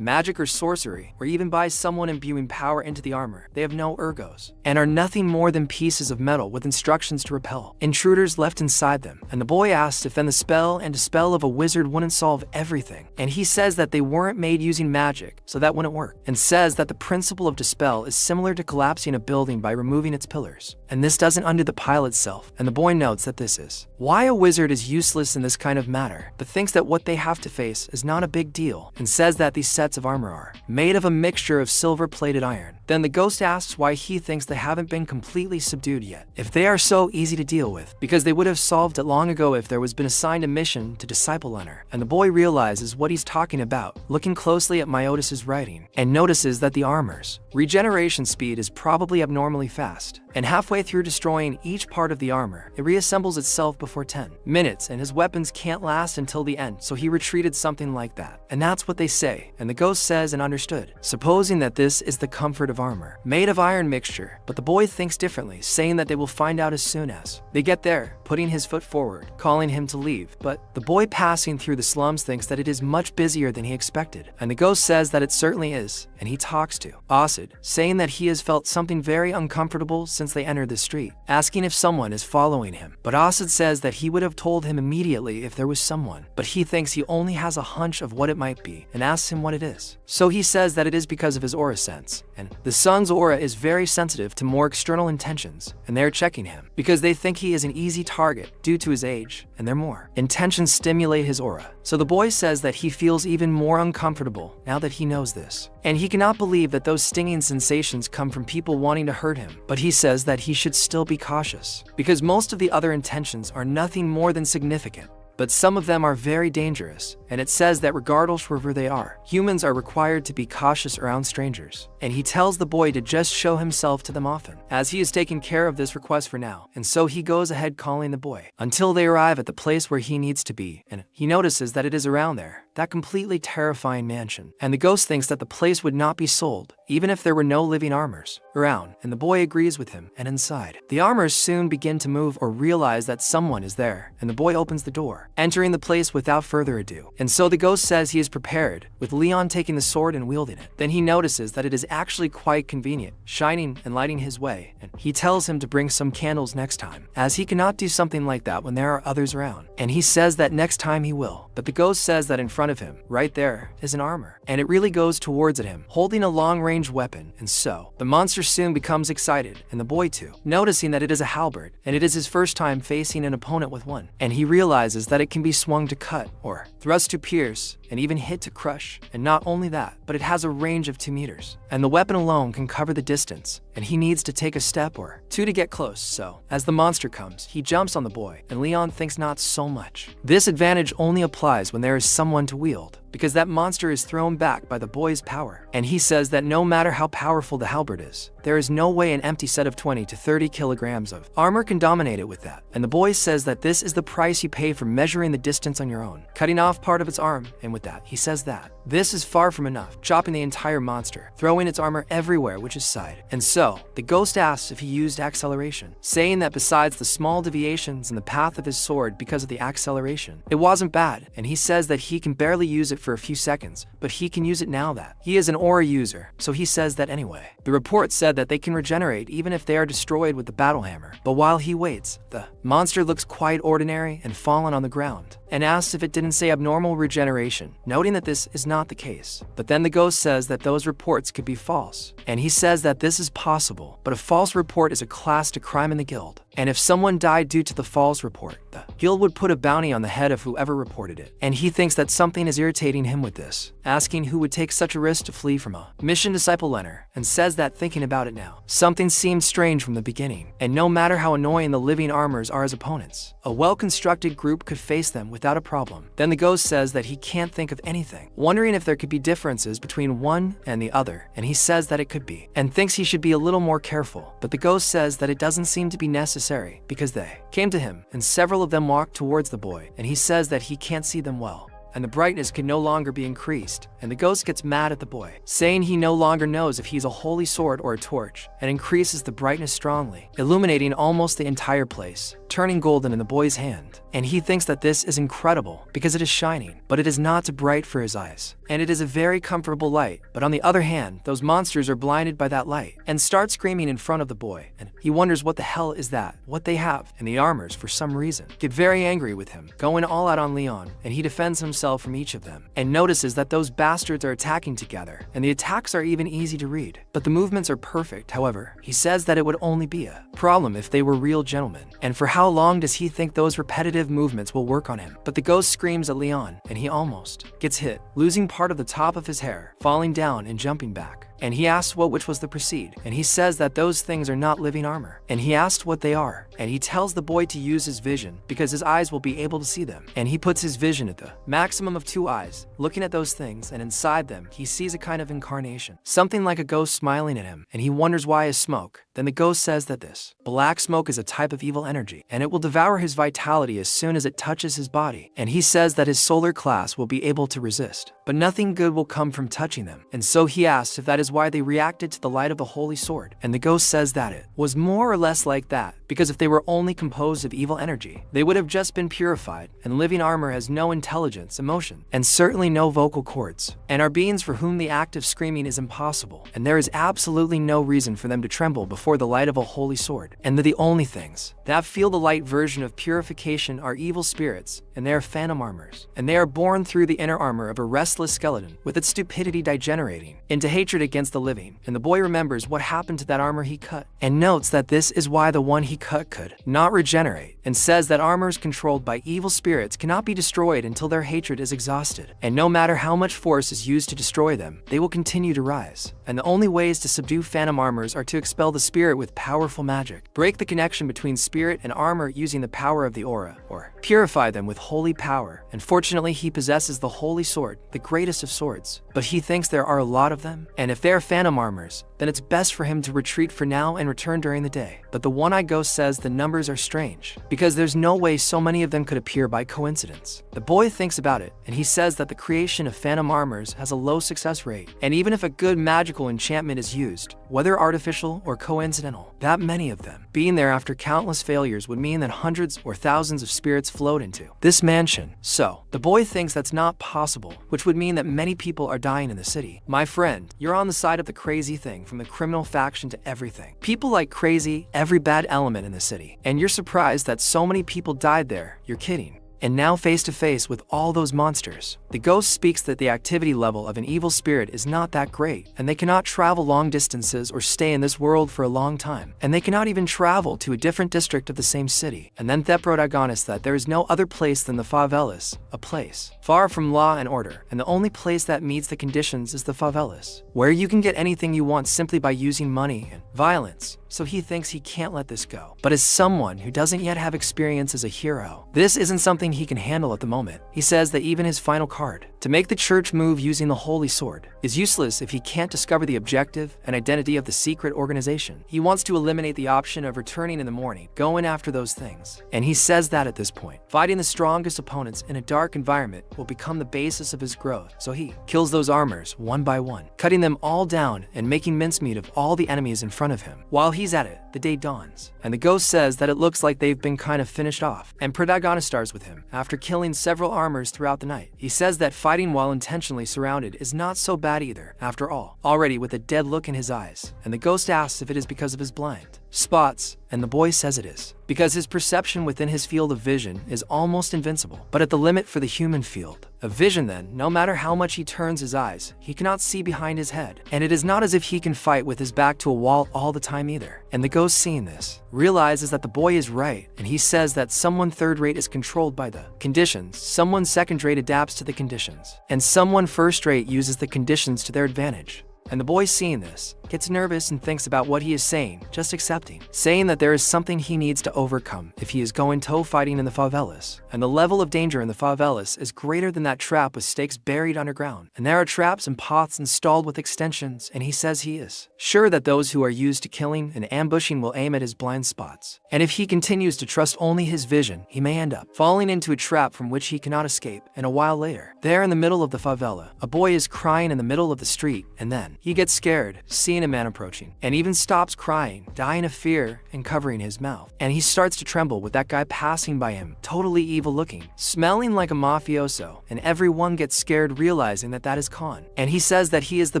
S1: magic or sorcery, or even by someone imbuing power into the armor. They have no ergos, and are nothing more than pieces of metal with instructions to repel intruders left inside them. And the boy asks if then the spell and dispel of a wizard wouldn't solve everything, and he says that they weren't made using magic, so that wouldn't work, and says that the principle of dispel is similar to collapsing a building by removing its pillars, and this doesn't undo the pile itself. And the boy notes that this is why a wizard is useless in this kind of matter, but thinks that what they have to face is not a big deal, and says that these sets of armor are made of a mixture of silver-plated iron. Then the ghost asks why he thinks they haven't been completely subdued yet, if they are so easy to deal with, because they would have solved it long ago if there was been assigned a mission to disciple Leonard. And the boy realizes what he's talking about, looking closely at Myotis's writing, and notices that the armor's regeneration speed is probably abnormally fast, and halfway through destroying each part of the armor, it reassembles itself before 10 minutes, and his weapons can't last until the end, so he retreated something like that. And that's what they say, and the ghost says and understood, supposing that this is the comfort of armor, made of iron mixture, but the boy thinks differently, saying that they will find out as soon as they get there, putting his foot forward, calling him to leave, but the boy passing through the slums thinks that it is much busier than he expected, and the ghost says that it certainly is, and he talks to Acid, saying that he has felt something very uncomfortable since they entered the street, asking if someone is following him, but Acid says that he would have told him immediately if there was someone, but he thinks he only has a hunch of what it might be, and asks him what it is. So he says that it is because of his aura sense, and the sun's aura is very sensitive to more external intentions, and they're checking him, because they think he is an easy target due to his age, and their more intentions stimulate his aura. So the boy says that he feels even more uncomfortable now that he knows this, and he cannot believe that those stinging sensations come from people wanting to hurt him, but he says that he should still be cautious, because most of the other intentions are nothing more than significant, but some of them are very dangerous, and it says that regardless wherever they are, humans are required to be cautious around strangers. And he tells the boy to just show himself to them often, as he has taken care of this request for now. And so he goes ahead calling the boy until they arrive at the place where he needs to be, and he notices that it is around there, that completely terrifying mansion. And the ghost thinks that the place would not be sold, even if there were no living armors around, and the boy agrees with him. And inside, the armors soon begin to move or realize that someone is there, and the boy opens the door, entering the place without further ado. And so the ghost says he is prepared, with Leon taking the sword and wielding it. Then he notices that it is actually quite convenient, shining and lighting his way, and he tells him to bring some candles next time, as he cannot do something like that when there are others around. And he says that next time he will. But the ghost says that in front of him, right there, is an armor, and it really goes towards him, holding a long-range weapon. And so the monster soon becomes excited, and the boy too, noticing that it is a halberd, and it is his first time facing an opponent with one. And he realizes that it can be swung to cut, or thrust to pierce, and even hit to crush. And not only that, but it has a range of 2 meters, and the weapon alone can cover the distance, and he needs to take a step or two to get close. So as the monster comes, he jumps on the boy, and Leon thinks not so much. This advantage only applies when there is someone to wield, because that monster is thrown back by the boy's power. And he says that no matter how powerful the halberd is, there is no way an empty set of 20 to 30 kilograms of armor can dominate it with that. And the boy says that this is the price you pay for measuring the distance on your own, cutting off part of its arm. And with that, he says that this is far from enough, chopping the entire monster, throwing its armor everywhere, which is side. And so the ghost asks if he used acceleration, saying that besides the small deviations in the path of his sword because of the acceleration, it wasn't bad. And he says that he can barely use it for a few seconds, but he can use it now that he is an aura user, so he says that anyway. The report said that they can regenerate even if they are destroyed with the battle hammer. But while he waits, the monster looks quite ordinary and fallen on the ground, and asks if it didn't say abnormal regeneration, noting that this is not the case. But then the ghost says that those reports could be false, and he says that this is possible, but a false report is a class to crime in the guild. And if someone died due to the false report, the guild would put a bounty on the head of whoever reported it. And he thinks that something is irritating him with this, asking who would take such a risk to flee from a mission disciple Leonard, and says that thinking about it now, something seemed strange from the beginning. And no matter how annoying the living armors are as opponents, a well-constructed group could face them without a problem. Then the ghost says that he can't think of anything, wondering if there could be differences between one and the other, and he says that it could be, and thinks he should be a little more careful. But the ghost says that it doesn't seem to be necessary, because they came to him, and several of them walked towards the boy, and he says that he can't see them well, and the brightness can no longer be increased. And the ghost gets mad at the boy, saying he no longer knows if he's a holy sword or a torch, and increases the brightness strongly, illuminating almost the entire place, turning golden in the boy's hand. And he thinks that this is incredible because it is shining, but it is not too bright for his eyes, and it is a very comfortable light. But on the other hand, those monsters are blinded by that light and start screaming in front of the boy, and he wonders what the hell is that, what they have. And the armors, for some reason, get very angry with him, going all out on Leon, and he defends himself from each of them, and notices that those bastards are attacking together, and the attacks are even easy to read, but the movements are perfect. However, he says that it would only be a problem if they were real gentlemen, and for how long does he think those repetitive movements will work on him? But the ghost screams at Leon, and he almost gets hit, losing part of the top of his hair, falling down and jumping back. And he asks which was the proceed, and he says that those things are not living armor, and he asked what they are, and he tells the boy to use his vision because his eyes will be able to see them. And he puts his vision at the maximum of 2 eyes, looking at those things, and inside them he sees a kind of incarnation, something like a ghost smiling at him, and he wonders why is smoke. Then the ghost says that this black smoke is a type of evil energy, and it will devour his vitality as soon as it touches his body, and he says that his solar class will be able to resist, but nothing good will come from touching them. And so he asks if that is why they reacted to the light of the holy sword, and the ghost says that it was more or less like that, because if they were only composed of evil energy, they would have just been purified, and living armor has no intelligence, emotion, and certainly no vocal cords, and are beings for whom the act of screaming is impossible, and there is absolutely no reason for them to tremble before the light of a holy sword. And the only things that feel the light version of purification are evil spirits, and they are phantom armors, and they are born through the inner armor of a restless skeleton, with its stupidity degenerating into hatred against the living. And the boy remembers what happened to that armor he cut, and notes that this is why the one he cut could not regenerate. and says that armors controlled by evil spirits cannot be destroyed until their hatred is exhausted, and no matter how much force is used to destroy them, they will continue to rise. And the only ways to subdue phantom armors are to expel the spirit with powerful magic, break the connection between spirit and armor using the power of the aura, or purify them with holy power. And fortunately, he possesses the holy sword, the greatest of swords. But he thinks there are a lot of them, and if they are phantom armors, then it's best for him to retreat for now and return during the day. But the one-eyed ghost says the numbers are strange, because there's no way so many of them could appear by coincidence. The boy thinks about it, and he says that the creation of phantom armors has a low success rate, and even if a good magical enchantment is used, whether artificial or coincidental, that many of them being there after countless failures would mean that hundreds or thousands of spirits float into this mansion. So, the boy thinks that's not possible, which would mean that many people are dying in the city. My friend, you're on the side of the crazy thing, from the criminal faction to everything. People like crazy, every bad element in the city. And you're surprised that so many people died there. You're kidding. And now face to face with all those monsters. The ghost speaks that the activity level of an evil spirit is not that great, and they cannot travel long distances or stay in this world for a long time, and they cannot even travel to a different district of the same city. And then the protagonist that there is no other place than the favelas, a place far from law and order, and the only place that meets the conditions is the favelas, where you can get anything you want simply by using money and violence. So he thinks he can't let this go. But as someone who doesn't yet have experience as a hero, this isn't something he can handle at the moment. He says that even his final card, to make the church move using the holy sword, is useless if he can't discover the objective and identity of the secret organization. He wants to eliminate the option of returning in the morning, going after those things. And he says that at this point, fighting the strongest opponents in a dark environment will become the basis of his growth. So he kills those armors one by one, cutting them all down and making mincemeat of all the enemies in front of him. While he's at it, the day dawns, and the ghost says that it looks like they've been kind of finished off, and protagonist stars with him after killing several armors throughout the night. He says that fighting while intentionally surrounded is not so bad either, after all, already with a dead look in his eyes, and the ghost asks if it is because of his blind spots, and the boy says it is, because his perception within his field of vision is almost invincible, but at the limit for the human field of vision. Then, no matter how much he turns his eyes, he cannot see behind his head, and it is not as if he can fight with his back to a wall all the time either. And the ghost, seeing this, realizes that the boy is right, and he says that someone third-rate is controlled by the conditions, someone second-rate adapts to the conditions, and someone first-rate uses the conditions to their advantage. And the boy, seeing this, gets nervous and thinks about what he is saying, just accepting, saying that there is something he needs to overcome if he is going toe fighting in the favelas. And the level of danger in the favelas is greater than that trap with stakes buried underground. And there are traps and paths installed with extensions, and he says he is sure that those who are used to killing and ambushing will aim at his blind spots. And if he continues to trust only his vision, he may end up falling into a trap from which he cannot escape. And a while later, there in the middle of the favela, a boy is crying in the middle of the street, and then he gets scared, seeing a man approaching, and even stops crying, dying of fear and covering his mouth. And he starts to tremble with that guy passing by him, totally evil looking, smelling like a mafioso, and everyone gets scared realizing that that is Khan. And he says that he is the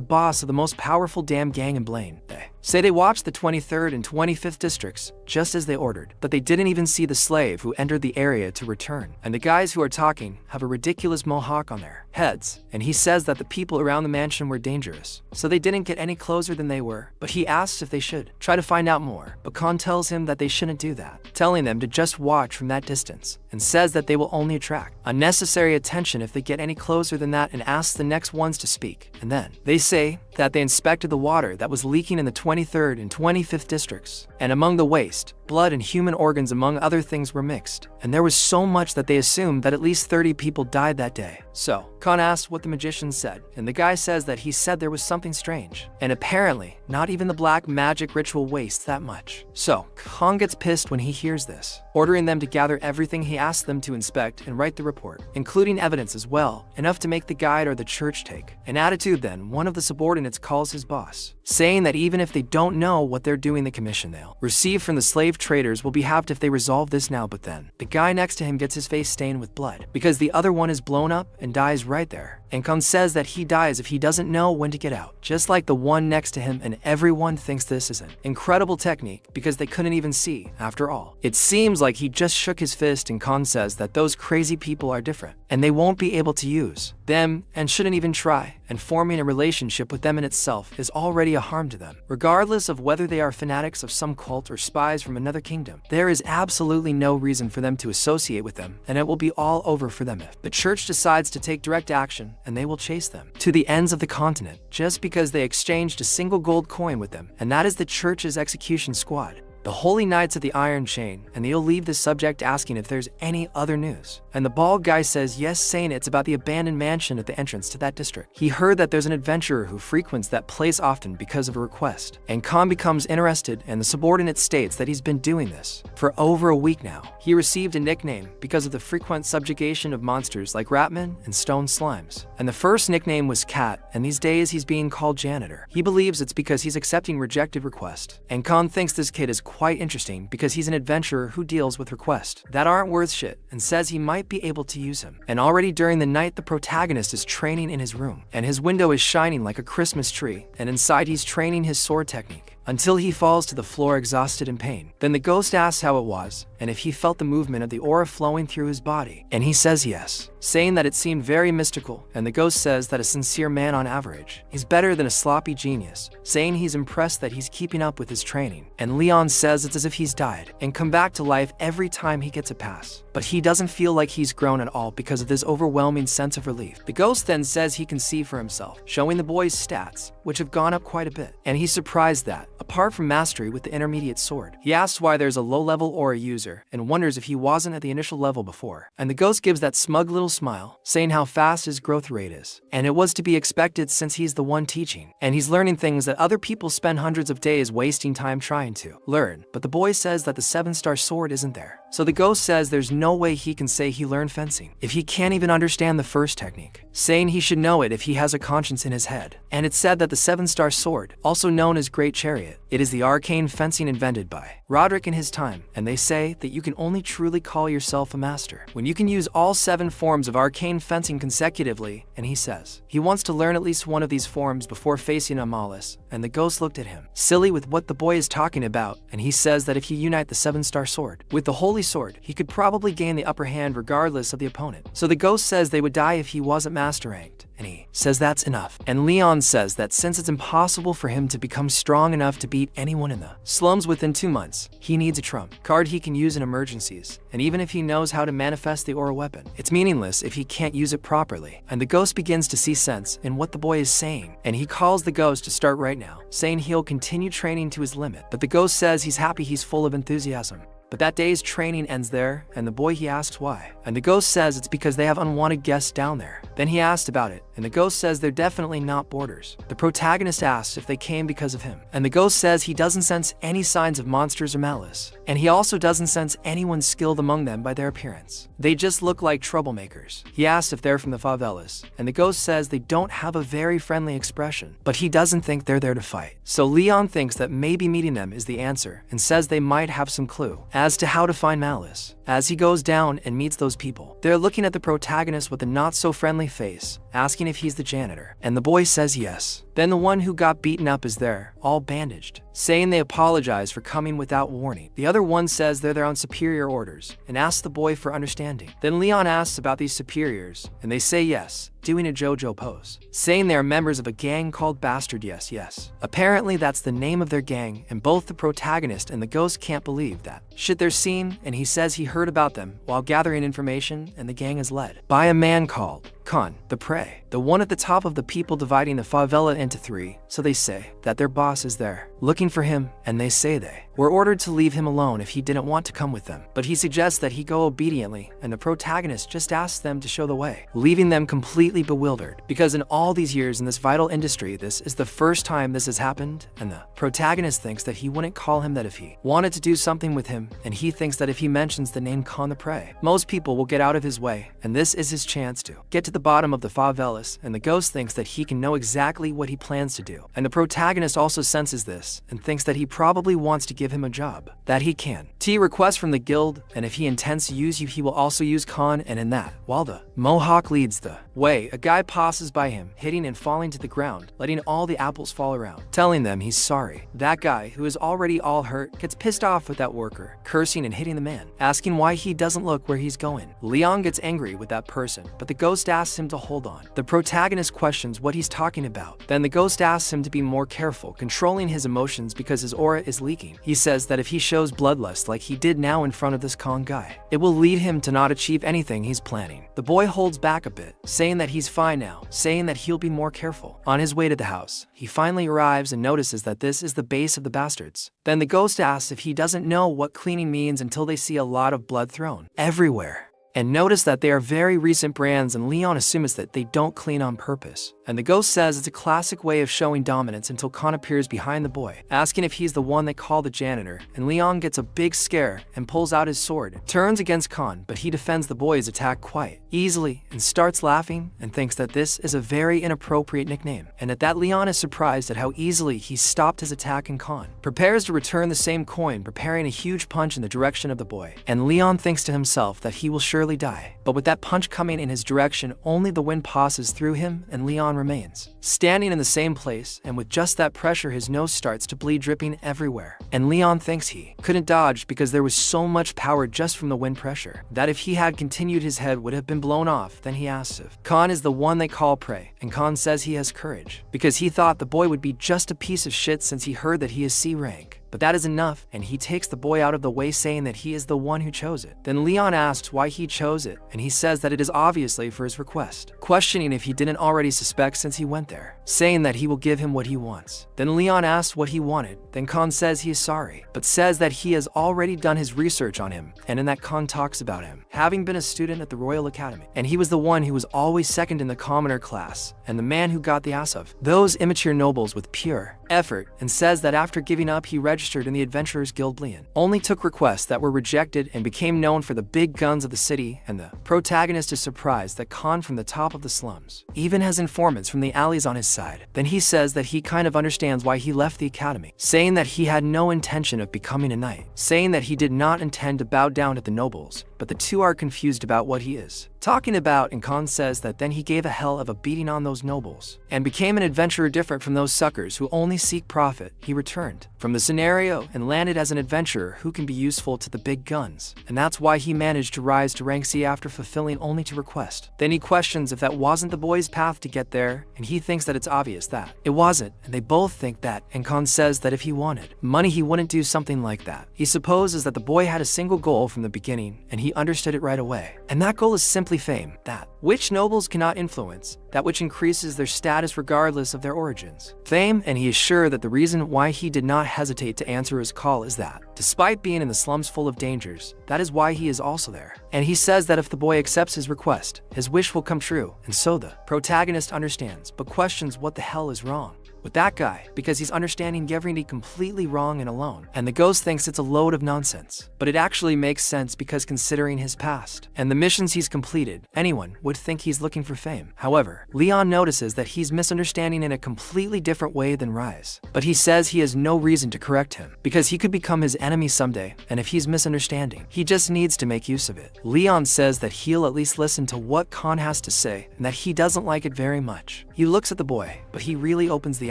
S1: boss of the most powerful damn gang in Blaine. They say they watched the 23rd and 25th districts, just as they ordered, but they didn't even see the slave who entered the area to return. And the guys who are talking have a ridiculous mohawk on their heads, and he says that the people around the mansion were dangerous, so they didn't get any closer than they were. But he asks if they should try to find out more, but Khan tells him that they shouldn't do that, telling them to just watch from that distance, and says that they will only attract unnecessary attention if they get any closer than that, and asks the next ones to speak. And then they say that they inspected the water that was leaking in the 23rd and 25th districts, and among the waste, blood and human organs among other things were mixed, and there was so much that they assumed that at least 30 people died that day. So Khan asks what the magician said, and the guy says that he said there was something strange, and apparently not even the black magic ritual wastes that much. So Khan gets pissed when he hears this, ordering them to gather everything he asked them to inspect and write the report, including evidence as well, enough to make the guide or the church take an attitude. Then one of the subordinates calls his boss, saying that even if they don't know what they're doing, the commission they'll receive from the slave traders will be halved if they resolve this now. But then the guy next to him gets his face stained with blood because the other one is blown up and dies right there. And Khan says that he dies if he doesn't know when to get out, just like the one next to him, and everyone thinks this is an incredible technique because they couldn't even see. After all, it seems like he just shook his fist, and Khan says that those crazy people are different and they won't be able to use them and shouldn't even try. and forming a relationship with them in itself is already a harm to them. Regardless of whether they are fanatics of some cult or spies from another kingdom, there is absolutely no reason for them to associate with them, and it will be all over for them if the church decides to take direct action, and they will chase them to the ends of the continent just because they exchanged a single gold coin with them, and that is the church's execution squad, the Holy Knights of the Iron Chain, and they'll leave the subject asking if there's any other news. And the bald guy says yes, saying it's about the abandoned mansion at the entrance to that district. He heard that there's an adventurer who frequents that place often because of a request, and Khan becomes interested, and the subordinate states that he's been doing this for over a week now. He received a nickname because of the frequent subjugation of monsters like ratmen and stone slimes, and the first nickname was Cat, and these days he's being called Janitor. He believes it's because he's accepting rejected requests, and Khan thinks this kid is quite interesting because he's an adventurer who deals with requests that aren't worth shit, and says he might be able to use him. And already during the night, the protagonist is training in his room, and his window is shining like a Christmas tree, and inside he's training his sword technique until he falls to the floor exhausted in pain. Then the ghost asks how it was, and if he felt the movement of the aura flowing through his body, and he says yes, saying that it seemed very mystical, and the ghost says that a sincere man on average is better than a sloppy genius, saying he's impressed that he's keeping up with his training, and Leon says it's as if he's died and come back to life every time he gets a pass, but he doesn't feel like he's grown at all because of this overwhelming sense of relief. The ghost then says he can see for himself, showing the boy's stats, which have gone up quite a bit, and he's surprised that, apart from mastery with the intermediate sword, he asks why there's a low-level aura user and wonders if he wasn't at the initial level before. And the ghost gives that smug little smile, saying how fast his growth rate is. And it was to be expected since he's the one teaching, and he's learning things that other people spend hundreds of days wasting time trying to learn. But the boy says that the 7-star sword isn't there. So the ghost says there's no way he can say he learned fencing if he can't even understand the first technique, saying he should know it if he has a conscience in his head. And it's said that the 7-star sword, also known as Great Chariot, it is the arcane fencing invented by Roderick in his time, and they say that you can only truly call yourself a master when you can use all 7 forms of arcane fencing consecutively, and he says he wants to learn at least one of these forms before facing Amalis, and the ghost looked at him, silly with what the boy is talking about, and he says that if you unite the 7-star sword with the Holy Sword, he could probably gain the upper hand regardless of the opponent. So the ghost says they would die if he wasn't master ranked, and he says that's enough. And Leon says that since it's impossible for him to become strong enough to beat anyone in the slums within 2 months, he needs a trump card he can use in emergencies, and even if he knows how to manifest the aura weapon, it's meaningless if he can't use it properly. And the ghost begins to see sense in what the boy is saying, and he calls the ghost to start right now, saying he'll continue training to his limit. But the ghost says he's happy, he's full of enthusiasm. But that day's training ends there, and the boy, he asks why. And the ghost says it's because they have unwanted guests down there. Then he asked about it, and the ghost says they're definitely not boarders. The protagonist asks if they came because of him, and the ghost says he doesn't sense any signs of monsters or malice, and he also doesn't sense anyone skilled among them by their appearance. They just look like troublemakers. He asks if they're from the favelas, and the ghost says they don't have a very friendly expression, but he doesn't think they're there to fight. So Leon thinks that maybe meeting them is the answer, and says they might have some clue as to how to find malice. As he goes down and meets those people, they're looking at the protagonist with a not-so-friendly face, asking if he's the janitor, and the boy says yes. Then the one who got beaten up is there, all bandaged, saying they apologize for coming without warning. The other one says they're there on superior orders, and asks the boy for understanding. Then Leon asks about these superiors, and they say yes, doing a JoJo pose, saying they are members of a gang called Bastard Yes Yes. Apparently that's the name of their gang, and both the protagonist and the ghost can't believe that shit they're seeing, and he says he heard about them while gathering information, and the gang is led by a man called Khan, the prey, the one at the top of the people dividing the favela into 3, so they say that their boss is there, looking for him, and they say they were ordered to leave him alone if he didn't want to come with them. But he suggests that he go obediently, and the protagonist just asks them to show the way, leaving them completely bewildered, because in all these years in this vital industry, this is the first time this has happened, and the protagonist thinks that he wouldn't call him that if he wanted to do something with him, and he thinks that if he mentions the name Khan the Prey, most people will get out of his way, and this is his chance to get to the bottom of the favelas, and the ghost thinks that he can know exactly what he plans to do. And the protagonist also senses this, and thinks that he probably wants to give him a job that he can. T requests from the guild, and if he intends to use you, he will also use Khan, and in that, while the Mohawk leads the way, a guy passes by him, hitting and falling to the ground, letting all the apples fall around, telling them he's sorry. That guy, who is already all hurt, gets pissed off with that worker, cursing and hitting the man, asking why he doesn't look where he's going. Leon gets angry with that person, but the ghost asks asks him to hold on. The protagonist questions what he's talking about. Then the ghost asks him to be more careful, controlling his emotions because his aura is leaking. He says that if he shows bloodlust like he did now in front of this Kong guy, it will lead him to not achieve anything he's planning. The boy holds back a bit, saying that he's fine now, saying that he'll be more careful. On his way to the house, he finally arrives and notices that this is the base of the bastards. Then the ghost asks if he doesn't know what cleaning means until they see a lot of blood thrown everywhere. And notice that they are very recent brands, and Leon assumes that they don't clean on purpose. And the ghost says it's a classic way of showing dominance until Khan appears behind the boy, asking if he's the one they call the janitor, and Leon gets a big scare and pulls out his sword, turns against Khan, but he defends the boy's attack quite easily and starts laughing and thinks that this is a very inappropriate nickname. And at that, Leon is surprised at how easily he stopped his attack, and Khan prepares to return the same coin, preparing a huge punch in the direction of the boy. And Leon thinks to himself that he will surely die. But with that punch coming in his direction, only the wind passes through him and Leon remains standing in the same place, and with just that pressure his nose starts to bleed, dripping everywhere. And Leon thinks he couldn't dodge because there was so much power just from the wind pressure that if he had continued his head would have been blown off. Then he asks if Khan is the one they call prey, and Khan says he has courage because he thought the boy would be just a piece of shit since he heard that he is C rank. But that is enough, and he takes the boy out of the way, saying that he is the one who chose it. Then Leon asks why he chose it, and he says that it is obviously for his request, questioning if he didn't already suspect since he went there, saying that he will give him what he wants. Then Leon asks what he wanted, then Khan says he is sorry, but says that he has already done his research on him, and in that Khan talks about him having been a student at the Royal Academy, and he was the one who was always second in the commoner class, and the man who got the ass of those immature nobles with pure effort, and says that after giving up he registered in the Adventurers Guild Leon, only took requests that were rejected and became known for the big guns of the city. And the protagonist is surprised that Khan from the top of the slums even has informants from the alleys on his side. Then he says that he kind of understands why he left the academy, saying that he had no intention of becoming a knight, saying that he did not intend to bow down to the nobles, but the two are confused about what he is talking about, and Khan says that then he gave a hell of a beating on those nobles and became an adventurer different from those suckers who only seek profit. He returned from the scenario and landed as an adventurer who can be useful to the big guns, and that's why he managed to rise to rank C after fulfilling only to request. Then he questions if that wasn't the boy's path to get there, and he thinks that it's obvious that it wasn't, and they both think that, and Khan says that if he wanted money he wouldn't do something like that. He supposes that the boy had a single goal from the beginning, and he understood it right away, and that goal is simply fame, that which nobles cannot influence, that which increases their status regardless of their origins. Fame, and he is sure that the reason why he did not hesitate to answer his call is that, despite being in the slums full of dangers, that is why he is also there. And he says that if the boy accepts his request, his wish will come true, and so the protagonist understands, but questions what the hell is wrong with that guy, because he's understanding everything completely wrong and alone. And the ghost thinks it's a load of nonsense, but it actually makes sense because considering his past and the missions he's completed, anyone would think he's looking for fame. However, Leon notices that he's misunderstanding in a completely different way than Rise, but he says he has no reason to correct him because he could become his enemy someday, and if he's misunderstanding, he just needs to make use of it. Leon says that he'll at least listen to what Khan has to say and that he doesn't like it very much. He looks at the boy, but he really opens the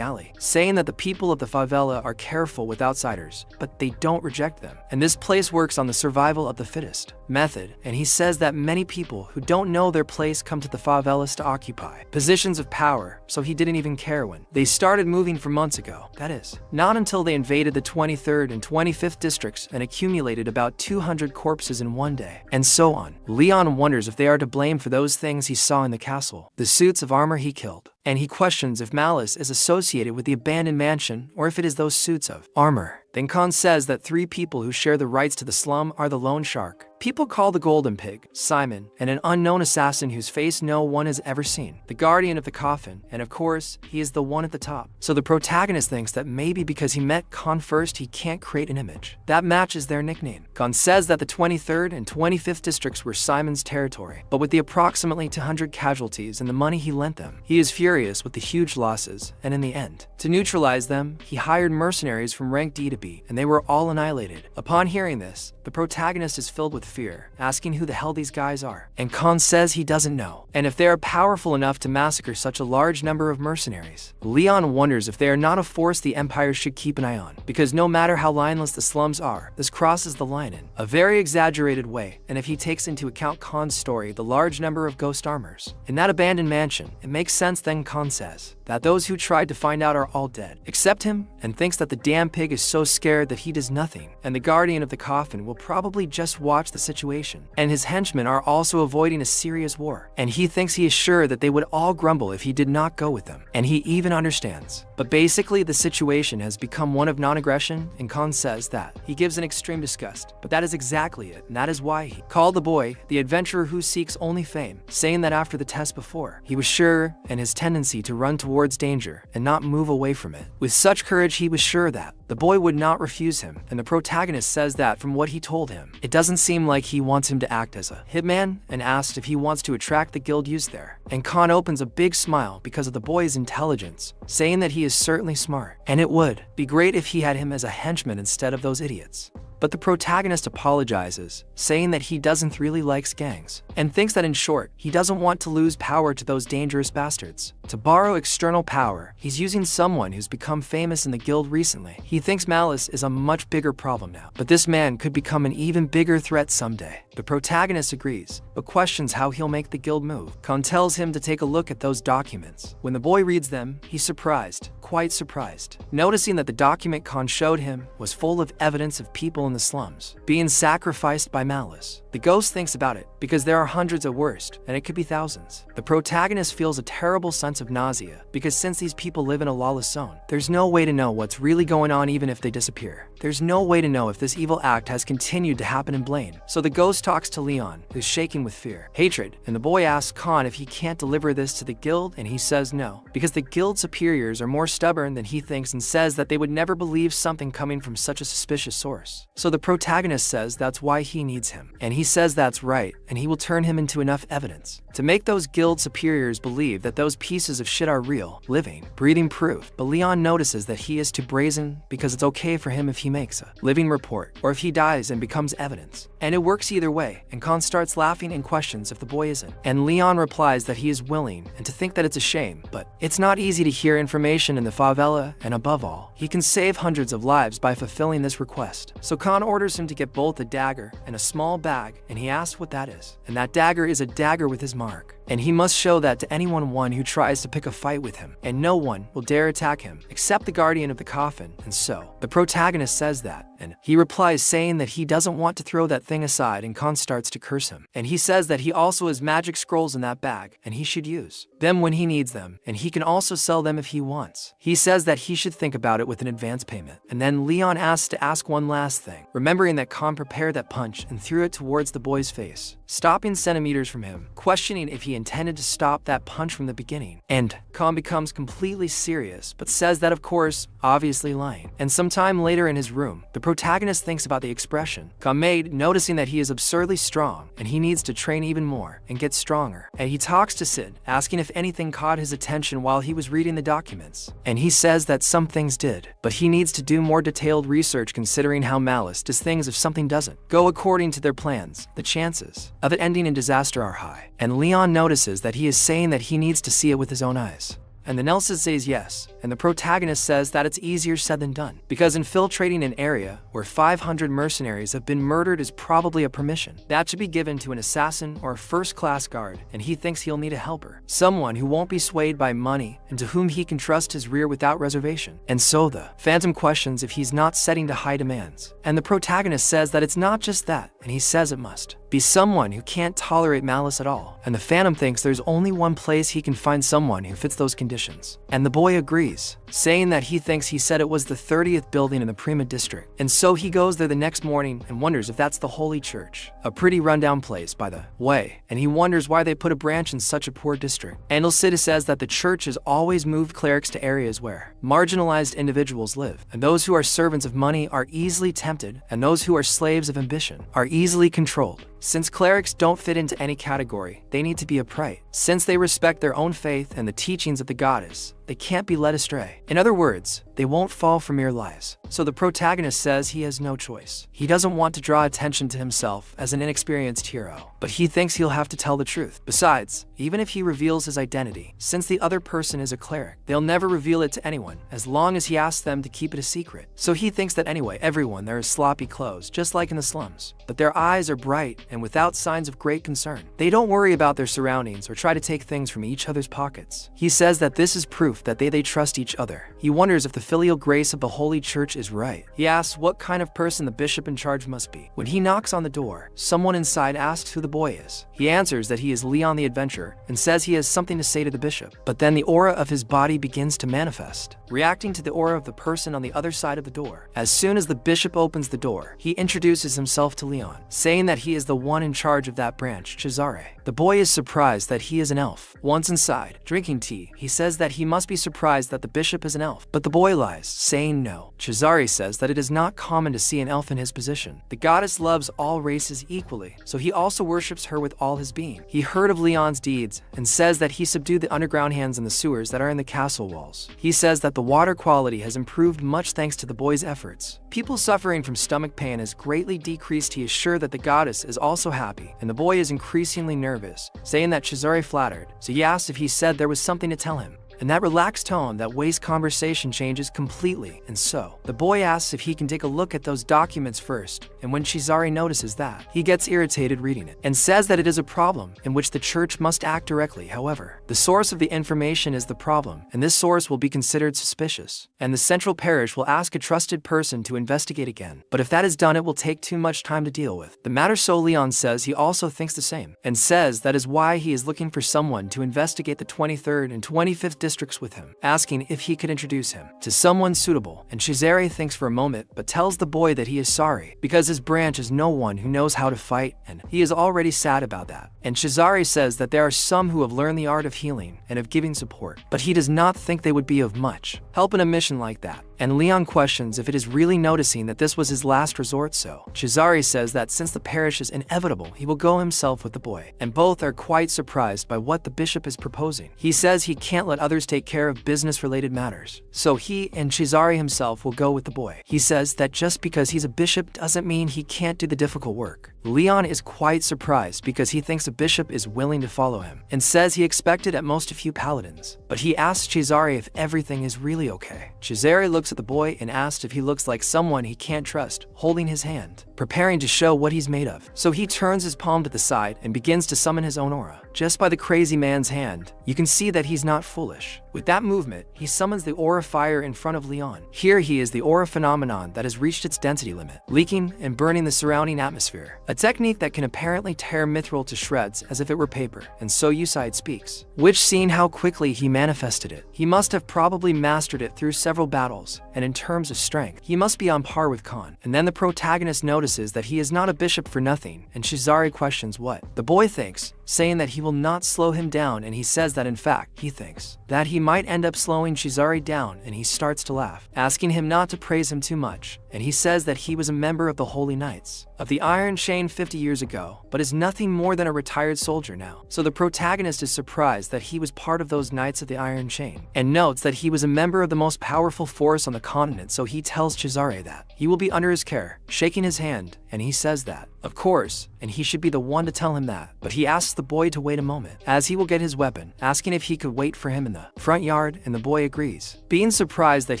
S1: alley, saying that the people of the favela are careful with outsiders, but they don't reject them. And this place works on the survival of the fittest method, and he says that many people who don't know their place come to the favelas to occupy positions of power, so he didn't even care when they started moving for months ago. That is, not until they invaded the 23rd and 25th districts and accumulated about 200 corpses in one day, and so on. Leon wonders if they are to blame for those things he saw in the castle, the suits of armor he killed, and he questions if malice is associated with the abandoned mansion or if it is those suits of armor. Then Khan says that three people who share the rights to the slum are the Lone Shark, people call the Golden Pig, Simon, and an unknown assassin whose face no one has ever seen, the Guardian of the Coffin, and of course, he is the one at the top. So the protagonist thinks that maybe because he met Khan first he can't create an image that matches their nickname. Khan says that the 23rd and 25th districts were Simon's territory, but with the approximately 200 casualties and the money he lent them, he is furious with the huge losses, and in the end, to neutralize them, he hired mercenaries from rank D to to be, and they were all annihilated. Upon hearing this, the protagonist is filled with fear, asking who the hell these guys are. And Khan says he doesn't know, and if they are powerful enough to massacre such a large number of mercenaries. Leon wonders if they are not a force the Empire should keep an eye on, because no matter how lineless the slums are, this crosses the line in a very exaggerated way, and if he takes into account Khan's story, the large number of ghost armors in that abandoned mansion, it makes sense. Then Khan says that those who tried to find out are all dead, except him, and thinks that the damn pig is so scared that he does nothing, and the guardian of the coffin will probably just watch the situation, and his henchmen are also avoiding a serious war, and he thinks he is sure that they would all grumble if he did not go with them, and he even understands. But basically the situation has become one of non-aggression, and Khan says that he gives an extreme disgust, but that is exactly it, and that is why he called the boy the adventurer who seeks only fame, saying that after the test before, he was sure and his tendency to run towards danger and not move away from it. With such courage, he was sure that the boy would not refuse him, and the protagonist says that from what he told him, it doesn't seem like he wants him to act as a hitman, and asked if he wants to attract the guild youth there. And Khan opens a big smile because of the boy's intelligence, saying that he is certainly smart, and it would be great if he had him as a henchman instead of those idiots. But the protagonist apologizes, saying that he doesn't really like gangs, and thinks that in short, he doesn't want to lose power to those dangerous bastards. To borrow external power, he's using someone who's become famous in the guild recently. He thinks malice is a much bigger problem now, but this man could become an even bigger threat someday. The protagonist agrees, but questions how he'll make the guild move. Khan tells him to take a look at those documents. When the boy reads them, he's surprised, quite surprised, noticing that the document Khan showed him was full of evidence of people in the slums being sacrificed by malice. The ghost thinks about it because there are hundreds at worst, and it could be thousands. The protagonist feels a terrible sense of nausea because since these people live in a lawless zone, there's no way to know what's really going on even if they disappear. There's no way to know if this evil act has continued to happen in Blaine. So the ghost talks to Leon, who's shaking with fear, hatred, and the boy asks Khan if he can't deliver this to the guild, and he says no, because the guild superiors are more stubborn than he thinks and says that they would never believe something coming from such a suspicious source. So the protagonist says that's why he needs him, and he says that's right, and he will turn him into enough evidence to make those guild superiors believe that those pieces of shit are real, living, breathing proof. But Leon notices that he is too brazen because it's okay for him if he makes a living report, or if he dies and becomes evidence. And it works either way, and Khan starts laughing and questions if the boy isn't. And Leon replies that he is willing and to think that it's a shame, but it's not easy to hear information in the favela, and above all, he can save hundreds of lives by fulfilling this request. So Khan orders him to get both a dagger and a small bag, and he asks what that is. And that dagger is a dagger with his mark, and he must show that to anyone who tries to pick a fight with him, and no one will dare attack him except the guardian of the coffin. And so the protagonist says that, and he replies saying that he doesn't want to throw that thing aside, and Khan starts to curse him, and he says that he also has magic scrolls in that bag and he should use them when he needs them, and he can also sell them if he wants. He says that he should think about it with an advance payment, and then Leon asks to ask one last thing, remembering that Khan prepared that punch and threw it towards the boy's face, stopping centimeters from him, questioning if he intended to stop that punch from the beginning. And Khan becomes completely serious, but says that of course, obviously lying. And sometime later in his room, the protagonist thinks about the expression Khan made, noticing that he is absurdly strong and he needs to train even more and get stronger. And he talks to Sid, asking if anything caught his attention while he was reading the documents. And he says that some things did, but he needs to do more detailed research considering how malice does things if something doesn't go according to their plans. The chances of it ending in disaster are high. And Leon notices that he is saying that he needs to see it with his own eyes. And the Nelson says yes, and the protagonist says that it's easier said than done, because infiltrating an area where 500 mercenaries have been murdered is probably a permission that should be given to an assassin or a first-class guard, and he thinks he'll need a helper, someone who won't be swayed by money and to whom he can trust his rear without reservation. And so the Phantom questions if he's not setting to high demands, and the protagonist says that it's not just that, and he says it must be someone who can't tolerate malice at all, and the Phantom thinks there's only one place he can find someone who fits those conditions. And the boy agrees, saying that he thinks he said it was the 30th building in the Prima district. And so he goes there the next morning and wonders if that's the Holy Church, a pretty rundown place by the way, and he wonders why they put a branch in such a poor district. And Cid says that the church has always moved clerics to areas where marginalized individuals live, and those who are servants of money are easily tempted, and those who are slaves of ambition are easily controlled. Since clerics don't fit into any category, they need to be upright. Since they respect their own faith and the teachings of the goddess, they can't be led astray. In other words, they won't fall for mere lies. So the protagonist says he has no choice. He doesn't want to draw attention to himself as an inexperienced hero, but he thinks he'll have to tell the truth. Besides, even if he reveals his identity, since the other person is a cleric, they'll never reveal it to anyone as long as he asks them to keep it a secret. So he thinks that anyway, everyone there is sloppy clothes, just like in the slums. But their eyes are bright and without signs of great concern. They don't worry about their surroundings or try to take things from each other's pockets. He says that this is proof that they trust each other. He wonders if the filial grace of the Holy Church is right. He asks what kind of person the bishop in charge must be. When he knocks on the door, someone inside asks who the boy is. He answers that he is Leon the Adventurer and says he has something to say to the bishop. But then the aura of his body begins to manifest, reacting to the aura of the person on the other side of the door. As soon as the bishop opens the door, he introduces himself to Leon, saying that he is the one in charge of that branch, Cesare. The boy is surprised that he is an elf. Once inside, drinking tea, he says that he must be surprised that the bishop is an elf, but the boy lies, saying no. Cesare says that it is not common to see an elf in his position. The goddess loves all races equally, so he also worships her with all his being. He heard of Leon's deeds and says that he subdued the underground hands in the sewers that are in the castle walls. He says that the water quality has improved much thanks to the boy's efforts. People suffering from stomach pain has greatly decreased. He is sure that the goddess is also happy, and the boy is increasingly nervous, saying that Cesare flattered, so he asks if he said there was something to tell him. In that relaxed tone, that Way's conversation changes completely, and so the boy asks if he can take a look at those documents first, and when Cesare notices that, he gets irritated reading it, and says that it is a problem in which the church must act directly. However, the source of the information is the problem, and this source will be considered suspicious, and the central parish will ask a trusted person to investigate again. But if that is done, it will take too much time to deal with the matter. So Leon says he also thinks the same, and says that is why he is looking for someone to investigate the 23rd and 25th districts with him, asking if he could introduce him to someone suitable. And Cesare thinks for a moment, but tells the boy that he is sorry because his branch is no one who knows how to fight, and he is already sad about that. And Cesare says that there are some who have learned the art of healing and of giving support, but he does not think they would be of much help in a mission like that. And Leon questions if it is really noticing that this was his last resort. So Cesare says that since the parish is inevitable, he will go himself with the boy, and both are quite surprised by what the bishop is proposing. He says he can't let others take care of business-related matters, so he and Cesare himself will go with the boy. He says that just because he's a bishop doesn't mean he can't do the difficult work. Leon is quite surprised because he thinks a bishop is willing to follow him, and says he expected at most a few paladins. But he asks Cesare if everything is really okay. Cesare looks at the boy and asks if he looks like someone he can't trust, holding his hand, preparing to show what he's made of. So he turns his palm to the side and begins to summon his own aura. Just by the crazy man's hand, you can see that he's not foolish. With that movement, he summons the aura fire in front of Leon. Here he is the aura phenomenon that has reached its density limit, leaking and burning the surrounding atmosphere. A technique that can apparently tear mithril to shreds as if it were paper, and so Usaid speaks. Which, seeing how quickly he manifested it, he must have probably mastered it through several battles, and in terms of strength, he must be on par with Khan. And then the protagonist notices that he is not a bishop for nothing, and Cesare questions what the boy thinks, saying that he will not slow him down, and he says that in fact, he thinks that he might end up slowing Cesare down, and he starts to laugh, asking him not to praise him too much, and he says that he was a member of the Holy Knights of the Iron Chain 50 years ago, but is nothing more than a retired soldier now. So the protagonist is surprised that he was part of those Knights of the Iron Chain, and notes that he was a member of the most powerful force on the continent, so he tells Cesare that he will be under his care, shaking his hand, and he says that, of course, and he should be the one to tell him that. But he asks the boy to wait a moment, as he will get his weapon, asking if he could wait for him in the front yard, and the boy agrees, being surprised that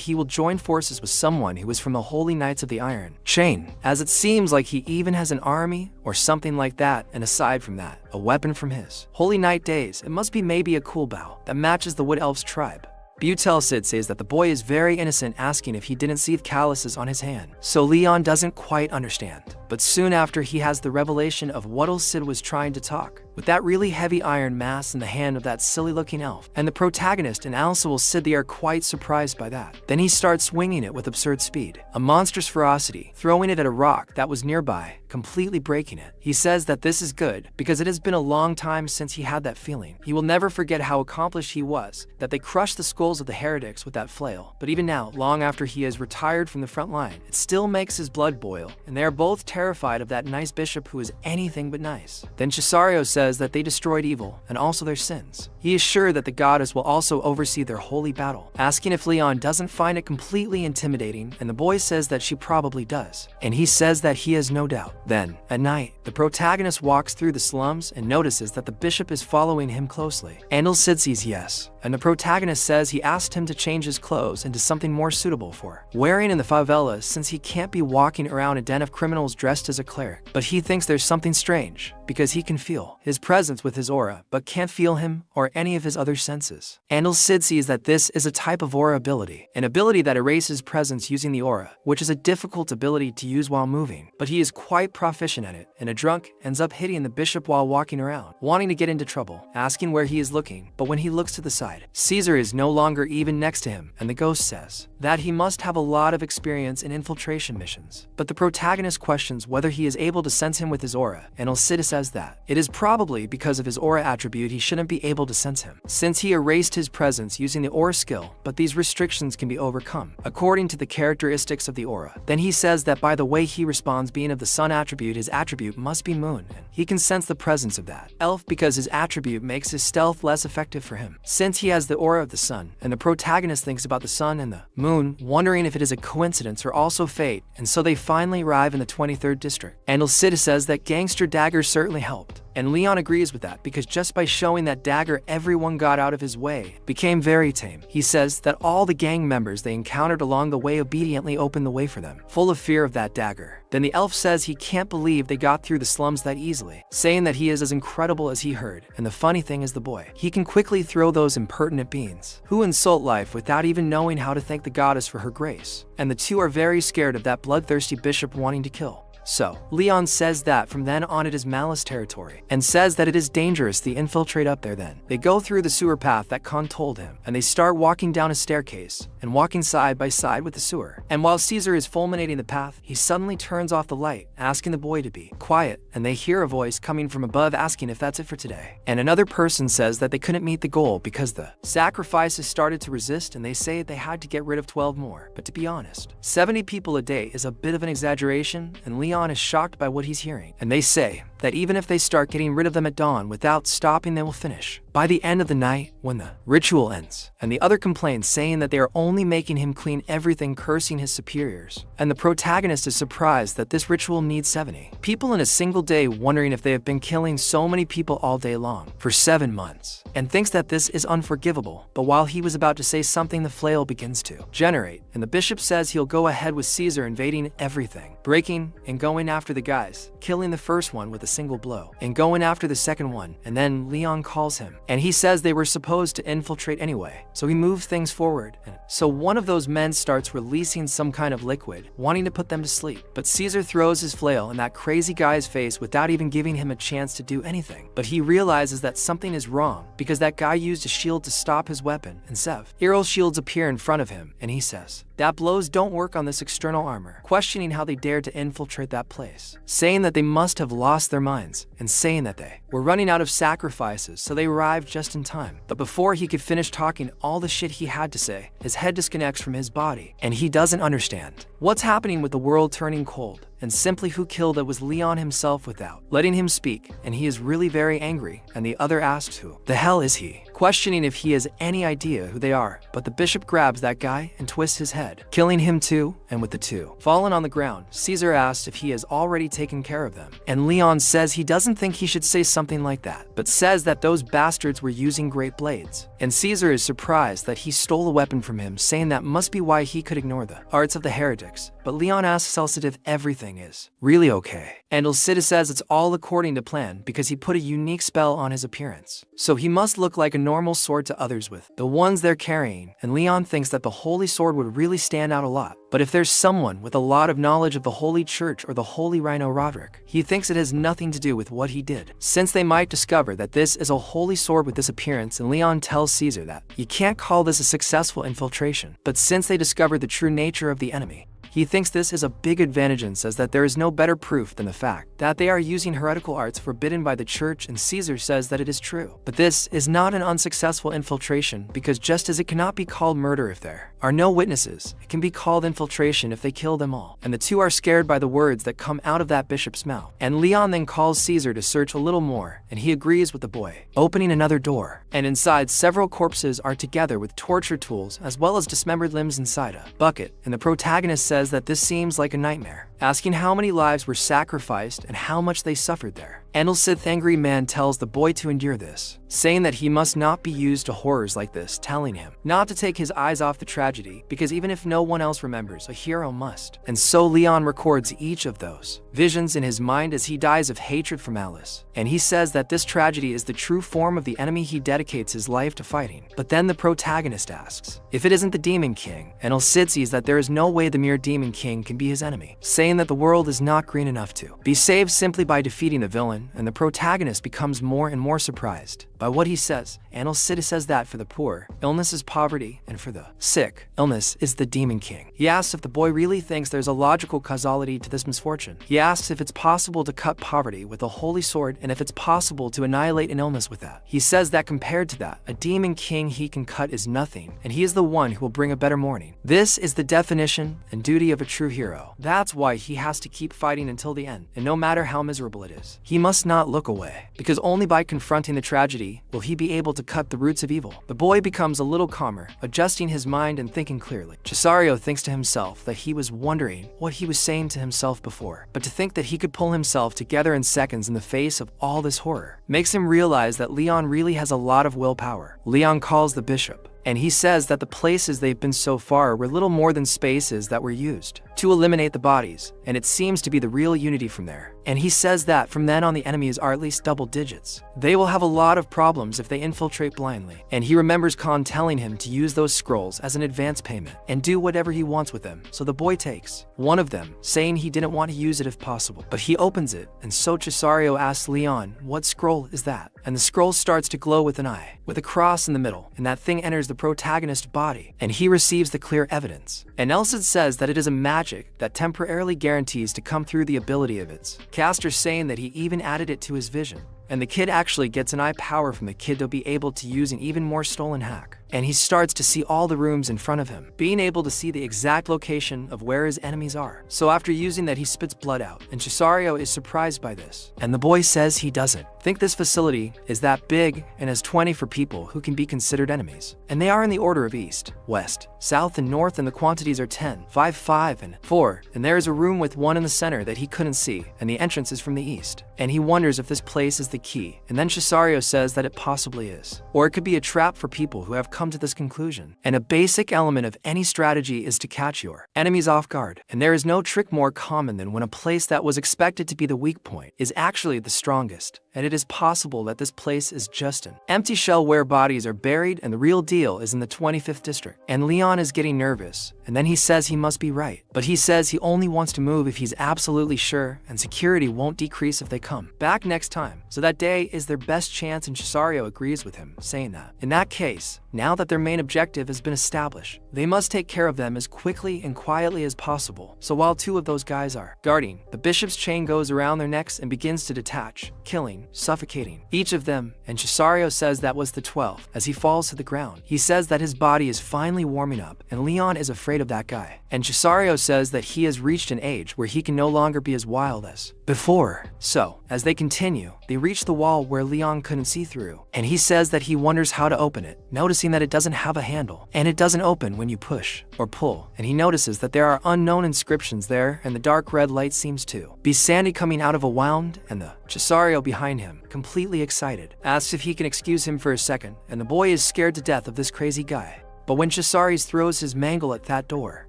S1: he will join forces with someone who is from the Holy Knights of the Iron Chain, as it seems like he even has an army or something like that, and aside from that, a weapon from his Holy Knight days. It must be maybe a cool bow that matches the Wood Elf's tribe. Butelcid says that the boy is very innocent, asking if he didn't see the calluses on his hand. So Leon doesn't quite understand. But soon after, he has the revelation of what Cid was trying to talk with that really heavy iron mass in the hand of that silly-looking elf. And the protagonist and Elsa will sit there quite surprised by that. Then he starts swinging it with absurd speed, a monstrous ferocity, throwing it at a rock that was nearby, completely breaking it. He says that this is good because it has been a long time since he had that feeling. He will never forget how accomplished he was, that they crushed the skulls of the heretics with that flail. But even now, long after he has retired from the front line, it still makes his blood boil, and they are both terrified of that nice bishop who is anything but nice. Then Cesario says that they destroyed evil, and also their sins. He is sure that the goddess will also oversee their holy battle, asking if Leon doesn't find it completely intimidating, and the boy says that she probably does, and he says that he has no doubt. Then, at night, the protagonist walks through the slums and notices that the bishop is following him closely. Andal says yes, and the protagonist says he asked him to change his clothes into something more suitable for wearing in the favelas, since he can't be walking around a den of criminals dressed as a cleric. But he thinks there's something strange, because he can feel his presence with his aura, but can't feel him or any of his other senses. Andal sees that this is a type of aura ability, an ability that erases presence using the aura, which is a difficult ability to use while moving, but he is quite proficient at it, and a drunk ends up hitting the bishop while walking around, wanting to get into trouble, asking where he is looking, but when he looks to the side, Caesar is no longer even next to him, and the ghost says that he must have a lot of experience in infiltration missions. But the protagonist questions whether he is able to sense him with his aura, and Alcida says that it is probably because of his aura attribute he shouldn't be able to sense him, since he erased his presence using the aura skill, but these restrictions can be overcome, according to the characteristics of the aura. Then he says that by the way he responds being of the sun attribute, his attribute must be moon, and he can sense the presence of that elf because his attribute makes his stealth less effective for him, since he has the aura of the sun. And the protagonist thinks about the sun and the moon, wondering if it is a coincidence or also fate, and so they finally arrive in the 23rd district. And Alcida says that gangster dagger certainly helped, and Leon agrees with that because just by showing that dagger everyone got out of his way, became very tame. He says that all the gang members they encountered along the way obediently opened the way for them, full of fear of that dagger. Then the elf says he can't believe they got through the slums that easily, saying that he is as incredible as he heard. And the funny thing is the boy, he can quickly throw those impertinent beings who insult life without even knowing how to thank the goddess for her grace. And the two are very scared of that bloodthirsty bishop wanting to kill. So, Leon says that from then on it is malice territory, and says that it is dangerous to infiltrate up there then. They go through the sewer path that Khan told him, and they start walking down a staircase, and walking side by side with the sewer. And while Caesar is fulminating the path, he suddenly turns off the light, asking the boy to be quiet, and they hear a voice coming from above asking if that's it for today. And another person says that they couldn't meet the goal because the sacrifices started to resist, and they say they had to get rid of 12 more. But to be honest, 70 people a day is a bit of an exaggeration, and Leon is shocked by what he's hearing, and they say that even if they start getting rid of them at dawn without stopping, they will finish by the end of the night when the ritual ends. And the other complains, saying that they are only making him clean everything, cursing his superiors. And the protagonist is surprised that this ritual needs 70 people in a single day, wondering if they have been killing so many people all day long for 7 months, and thinks that this is unforgivable. But while he was about to say something, the flail begins to generate, and the bishop says he'll go ahead with Caesar invading everything, breaking and going after the guys, killing the first one with a single blow, and going after the second one. And then Leon calls him, and he says they were supposed to infiltrate anyway, so he moves things forward. And so one of those men starts releasing some kind of liquid, wanting to put them to sleep, but Caesar throws his flail in that crazy guy's face without even giving him a chance to do anything. But he realizes that something is wrong, because that guy used a shield to stop his weapon, and Errol's shields appear in front of him, and he says that blows don't work on this external armor, questioning how they dared to infiltrate that place, saying that they must have lost their minds, and saying that they were running out of sacrifices, so they arrived just in time. But before he could finish talking all the shit he had to say, his head disconnects from his body, and he doesn't understand what's happening, with the world turning cold, and simply who killed it was Leon himself without letting him speak, and he is really very angry. And the other asks who the hell is he, questioning if he has any idea who they are. But the bishop grabs that guy and twists his head, killing him too. And with the two fallen on the ground, Caesar asks if he has already taken care of them, and Leon says he doesn't think he should say something like that, but says that those bastards were using great blades. And Caesar is surprised that he stole a weapon from him, saying that must be why he could ignore the arts of the heretics. But Leon asks Celsius if everything everything is really okay. And Cid says it's all according to plan because he put a unique spell on his appearance. So he must look like a normal sword to others with the ones they're carrying, and Leon thinks that the holy sword would really stand out a lot. But if there's someone with a lot of knowledge of the Holy Church or the Holy Rhino Roderick, he thinks it has nothing to do with what he did, since they might discover that this is a holy sword with this appearance, and Leon tells Caesar that you can't call this a successful infiltration. But since they discovered the true nature of the enemy, he thinks this is a big advantage and says that there is no better proof than the fact that they are using heretical arts forbidden by the church, and Caesar says that it is true. But this is not an unsuccessful infiltration because just as it cannot be called murder if there are no witnesses, it can be called infiltration if they kill them all. And the two are scared by the words that come out of that bishop's mouth. And Leon then calls Caesar to search a little more, and he agrees with the boy, opening another door. And inside, several corpses are together with torture tools as well as dismembered limbs inside a bucket, and the protagonist says that this seems like a nightmare, asking how many lives were sacrificed and how much they suffered there. And Sith angry man tells the boy to endure this, saying that he must not be used to horrors like this, telling him not to take his eyes off the tragedy because even if no one else remembers, a hero must. And so Leon records each of those visions in his mind as he dies of hatred for malice. And he says that this tragedy is the true form of the enemy he dedicates his life to fighting. But then the protagonist asks if it isn't the Demon King, and Cid sees that there is no way the mere Demon King can be his enemy, saying that the world is not green enough to be saved simply by defeating the villain, and the protagonist becomes more and more surprised by what he says. And Cid says that for the poor, illness is poverty, and for the sick, illness is the Demon King. He asks if the boy really thinks there's a logical causality to this misfortune. He asks if it's possible to cut poverty with a holy sword and if it's possible to annihilate an illness with that. He says that compared to that, a Demon King he can cut is nothing, and he is the one who will bring a better morning. This is the definition and duty of a true hero. That's why he has to keep fighting until the end, and no matter how miserable it is, he must not look away, because only by confronting the tragedy will he be able to cut the roots of evil. The boy becomes a little calmer, adjusting his mind and thinking clearly. Cesario thinks to himself that he was wondering what he was saying to himself before, but to think that he could pull himself together in seconds in the face of all this horror makes him realize that Leon really has a lot of willpower. Leon calls the bishop, and he says that the places they've been so far were little more than spaces that were used to eliminate the bodies, and it seems to be the real unity from there. And he says that from then on the enemies are at least double digits. They will have a lot of problems if they infiltrate blindly. And he remembers Khan telling him to use those scrolls as an advance payment and do whatever he wants with them. So the boy takes one of them, saying he didn't want to use it if possible. But he opens it, and so Cesario asks Leon, what scroll is that? And the scroll starts to glow with an eye, with a cross in the middle, and that thing enters the protagonist's body, and he receives the clear evidence. And Elsid says that it is a magic that temporarily guarantees to come through the ability of its caster, saying that he even added it to his vision. And the kid actually gets an eye power from the kid to be able to use an even more stolen hack. And he starts to see all the rooms in front of him, being able to see the exact location of where his enemies are. So after using that, he spits blood out, and Cesario is surprised by this. And the boy says he doesn't think this facility is that big and has 20 for people who can be considered enemies. And they are in the order of east, west, south, and north, and the quantities are 10, 5, 5, and 4. And there is a room with one in the center that he couldn't see, and the entrance is from the east. And he wonders if this place is the key. And then Cesario says that it possibly is. Or it could be a trap for people who have come to this conclusion. And a basic element of any strategy is to catch your enemies off guard. And there is no trick more common than when a place that was expected to be the weak point is actually the strongest. And it is possible that this place is just an empty shell where bodies are buried, and the real deal is in the 25th district. And Leon is getting nervous, and then he says he must be right. But he says he only wants to move if he's absolutely sure, and security won't decrease if they come back next time. So that day is their best chance, and Cesario agrees with him, saying that in that case, now that their main objective has been established, they must take care of them as quickly and quietly as possible. So while two of those guys are guarding, the bishop's chain goes around their necks and begins to detach, killing, suffocating each of them, and Cesario says that was the 12th as he falls to the ground. He says that his body is finally warming up, and Leon is afraid of that guy. And Cesario says that he has reached an age where he can no longer be as wild as before. So, as they continue, they reach the wall where Leon couldn't see through, and he says that he wonders how to open it, noticing that it doesn't have a handle, and it doesn't open when you push or pull, and he notices that there are unknown inscriptions there, and the dark red light seems to be Sandy coming out of a wound, and the Cesario behind him, completely excited, asks if he can excuse him for a second, and the boy is scared to death of this crazy guy. But when Chisaris throws his mangle at that door,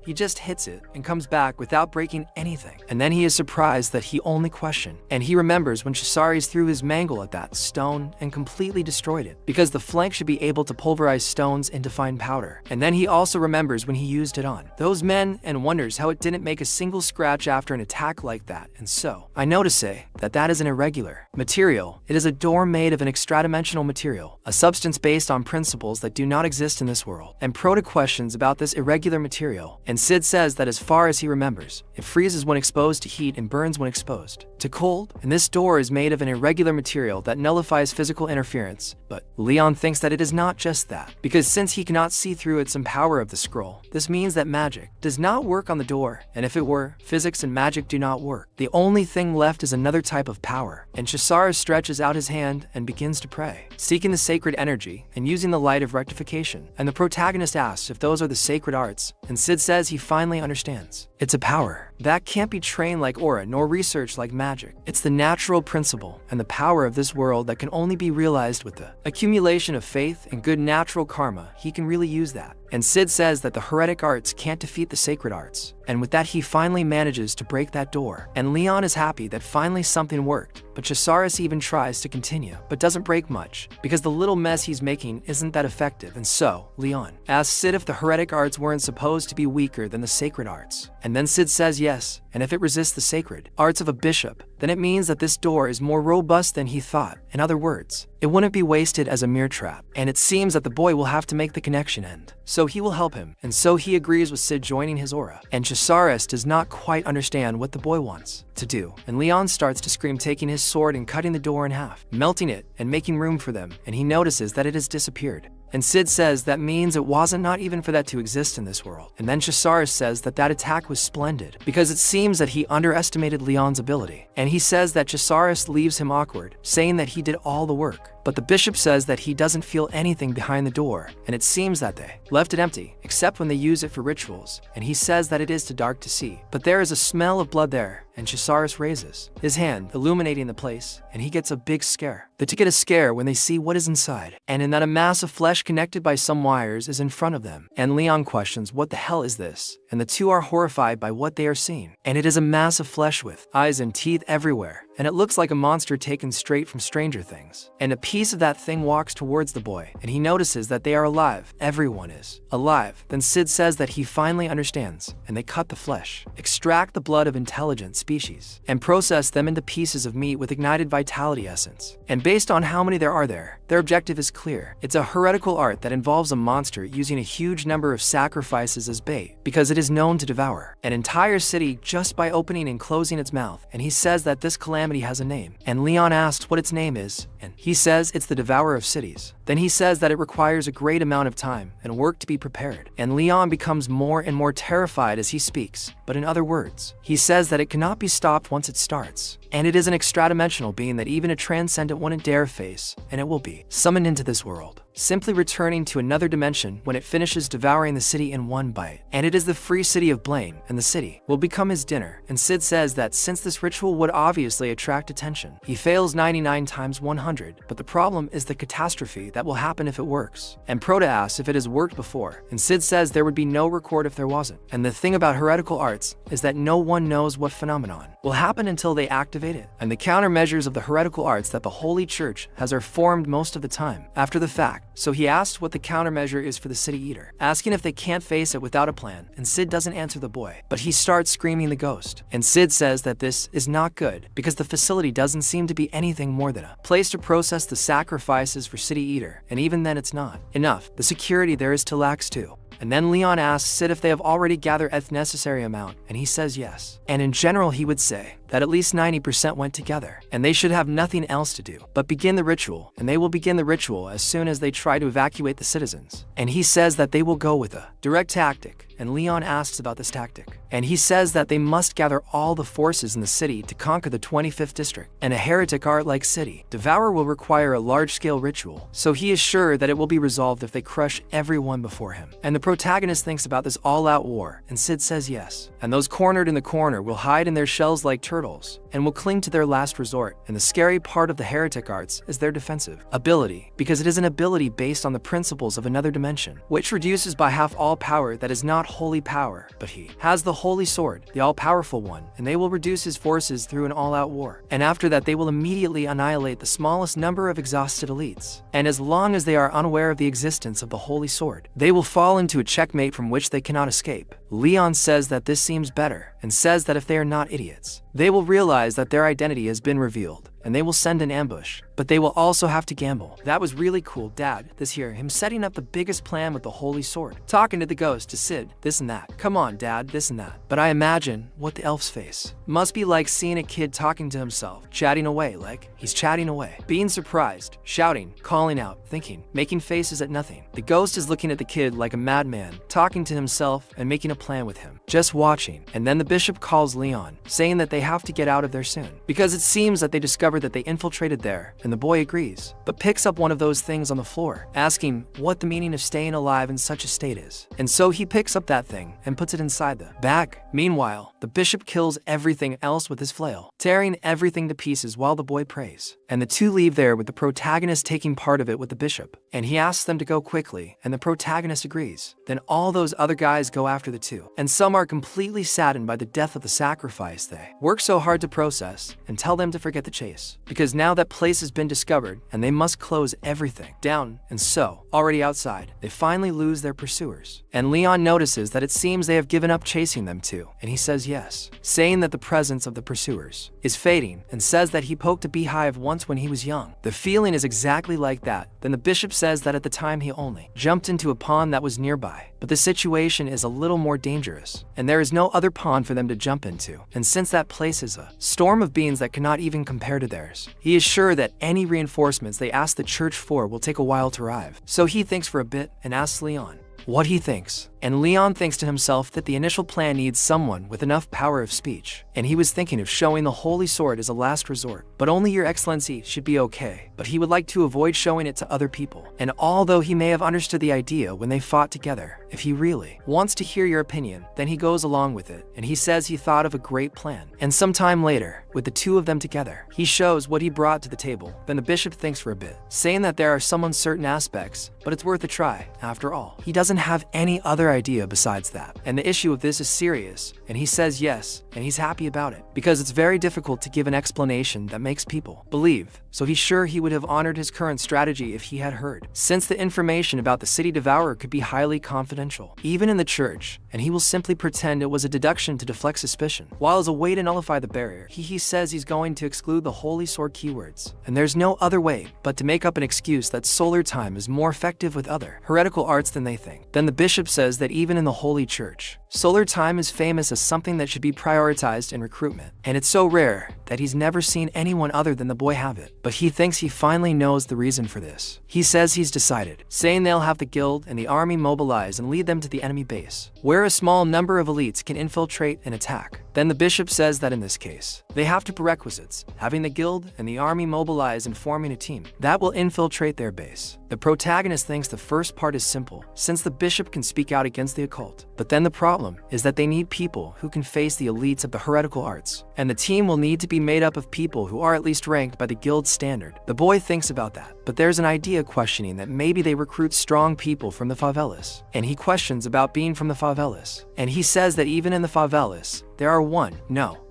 S1: he just hits it and comes back without breaking anything. And then he is surprised that he only questioned. And he remembers when Chisaris threw his mangle at that stone and completely destroyed it, because the flank should be able to pulverize stones into fine powder. And then he also remembers when he used it on those men and wonders how it didn't make a single scratch after an attack like that. And so, I know to say that that is an irregular material. It is a door made of an extra-dimensional material, a substance based on principles that do not exist in this world. And Prota questions about this irregular material, and Sid says that as far as he remembers, it freezes when exposed to heat and burns when exposed to cold. And this door is made of an irregular material that nullifies physical interference. But Leon thinks that it is not just that, because since he cannot see through it some power of the scroll, this means that magic does not work on the door, and if it were, physics and magic do not work. The only thing left is another type of power, and Chisaris stretches out his hand and begins to pray, seeking the sacred energy and using the light of rectification. And the protagonist asks if those are the sacred arts, and Sid says he finally understands. It's a power that can't be trained like aura nor researched like magic. It's the natural principle and the power of this world that can only be realized with the accumulation of faith and good natural karma. He can really use that. And Sid says that the heretic arts can't defeat the sacred arts. And with that, he finally manages to break that door. And Leon is happy that finally something worked. But Chisaris even tries to continue, but doesn't break much, because the little mess he's making isn't that effective. And so, Leon asks Sid if the heretic arts weren't supposed to be weaker than the sacred arts. And then Sid says yes, and if it resists the sacred arts of a bishop, then it means that this door is more robust than he thought. In other words, it wouldn't be wasted as a mere trap. And it seems that the boy will have to make the connection end. So he will help him, and so he agrees with Sid joining his aura. And Chisaris does not quite understand what the boy wants to do, and Leon starts to scream, taking his sword and cutting the door in half, melting it and making room for them, and he notices that it has disappeared. And Sid says that means it wasn't not even for that to exist in this world. And then Chisaris says that that attack was splendid, because it seems that he underestimated Leon's ability. And he says that Chisaris leaves him awkward, saying that he did all the work. But the bishop says that he doesn't feel anything behind the door, and it seems that they left it empty, except when they use it for rituals, and he says that it is too dark to see. But there is a smell of blood there, and Chisaris raises his hand, illuminating the place, and he gets a big scare. They get a scare when they see what is inside, and in that a mass of flesh connected by some wires is in front of them. And Leon questions, what the hell is this? And the two are horrified by what they are seeing. And it is a mass of flesh with eyes and teeth everywhere, and it looks like a monster taken straight from Stranger Things. And a piece of that thing walks towards the boy, and he notices that they are alive. Everyone is alive. Then Sid says that he finally understands, and they cut the flesh, extract the blood of intelligent species, and process them into pieces of meat with ignited vitality essence. And based on how many there are there, their objective is clear. It's a heretical art that involves a monster using a huge number of sacrifices as bait, because it is known to devour an entire city just by opening and closing its mouth. And he says that this calamity has a name, and Leon asks what its name is, and he says it's the devourer of cities. Then he says that it requires a great amount of time and work to be prepared, and Leon becomes more and more terrified as he speaks. But in other words, he says that it cannot be stopped once it starts. And it is an extra-dimensional being that even a transcendent wouldn't dare face, and it will be summoned into this world, simply returning to another dimension when it finishes devouring the city in one bite. And it is the free city of Blaine, and the city will become his dinner. And Sid says that since this ritual would obviously attract attention, he fails 99 times 100, but the problem is the catastrophe that will happen if it works. And Prota asks if it has worked before, and Sid says there would be no record if there wasn't. And the thing about heretical arts is that no one knows what phenomenon will happen until they activate it. And the countermeasures of the heretical arts that the Holy Church has are formed most of the time after the fact. So he asks what the countermeasure is for the City Eater, asking if they can't face it without a plan, and Sid doesn't answer the boy, but he starts screaming the ghost. And Sid says that this is not good, because the facility doesn't seem to be anything more than a place to process the sacrifices for City Eater, and even then it's not enough. The security there is to lax too. And then Leon asks Sid if they have already gathered a necessary amount, and he says yes. And in general, he would say that at least 90% went together, and they should have nothing else to do but begin the ritual, and they will begin the ritual as soon as they try to evacuate the citizens. And he says that they will go with a direct tactic, and Leon asks about this tactic. And he says that they must gather all the forces in the city to conquer the 25th district. And a heretic art-like city Devour will require a large-scale ritual, so he is sure that it will be resolved if they crush everyone before him. And the protagonist thinks about this all-out war, and Sid says yes. And those cornered in the corner will hide in their shells like turtles hurdles, and will cling to their last resort. And the scary part of the heretic arts is their defensive ability, because it is an ability based on the principles of another dimension, which reduces by half all power that is not holy power, but he has the holy sword, the all-powerful one, and they will reduce his forces through an all-out war. And after that they will immediately annihilate the smallest number of exhausted elites. And as long as they are unaware of the existence of the holy sword, they will fall into a checkmate from which they cannot escape. Leon says that this seems better, and says that if they are not idiots, they will realize that their identity has been revealed, and they will send an ambush, but they will also have to gamble. That was really cool, Dad. This here, him setting up the biggest plan with the holy sword, talking to the ghost, to Sid, this and that. Come on, Dad, this and that. But I imagine what the elf's face must be like seeing a kid talking to himself, chatting away, like he's chatting away, being surprised, shouting, calling out, thinking, making faces at nothing. The ghost is looking at the kid like a madman, talking to himself and making a plan with him, just watching. And then the bishop calls Leon, saying that they have to get out of there soon, because it seems that they discovered that they infiltrated there, and the boy agrees, but picks up one of those things on the floor, asking what the meaning of staying alive in such a state is. And so he picks up that thing and puts it inside the bag. Meanwhile, the bishop kills everything else with his flail, tearing everything to pieces while the boy prays. And the two leave there with the protagonist taking part of it with the bishop, and he asks them to go quickly, and the protagonist agrees. Then all those other guys go after the two, and some are completely saddened by the death of the sacrifice they work so hard to process, and tell them to forget the chase, because now that place has been discovered and they must close everything down. And so, already outside, they finally lose their pursuers, and Leon notices that it seems they have given up chasing them too, and he says yes, saying that the presence of the pursuers is fading, and says that he poked a beehive once when he was young. The feeling is exactly like that. Then the bishop says that at the time he only jumped into a pond that was nearby, but the situation is a little more dangerous, and there is no other pond for them to jump into. And since that place is a storm of beings that cannot even compare to theirs, he is sure that any reinforcements they ask the church for will take a while to arrive. So he thinks for a bit and asks Leon what he thinks. And Leon thinks to himself that the initial plan needs someone with enough power of speech, and he was thinking of showing the holy sword as a last resort. But only your excellency should be okay, but he would like to avoid showing it to other people. And although he may have understood the idea when they fought together, if he really wants to hear your opinion, then he goes along with it, and he says he thought of a great plan. And sometime later, with the two of them together, he shows what he brought to the table. Then the bishop thinks for a bit, saying that there are some uncertain aspects, but it's worth a try. After all, he doesn't have any other idea besides that. And the issue of this is serious, and he says yes, and he's happy about it, because it's very difficult to give an explanation that makes people believe. So he's sure he would have honored his current strategy if he had heard, since the information about the city devourer could be highly confidential, even in the church, and he will simply pretend it was a deduction to deflect suspicion. While as a way to nullify the barrier, he says he's going to exclude the holy sword keywords, and there's no other way but to make up an excuse that solar time is more effective with other heretical arts than they think. Then the bishop says that even in the holy church, solar time is famous as something that should be prioritized in recruitment, and it's so rare that he's never seen anyone other than the boy have it. But he thinks he finally knows the reason for this. He says he's decided, saying they'll have the guild and the army mobilize and lead them to the enemy base, where a small number of elites can infiltrate and attack. Then the bishop says that in this case, they have two prerequisites, having the guild and the army mobilize and forming a team that will infiltrate their base. The protagonist thinks the first part is simple, since the bishop can speak out against the occult. But then the problem is that they need people who can face the elites of the heretical arts, and the team will need to be made up of people who are at least ranked by the guild's standard. The boy thinks about that, but there's an idea questioning that maybe they recruit strong people from the favelas, and he questions about being from the favelas, and he says that even in the favelas, there are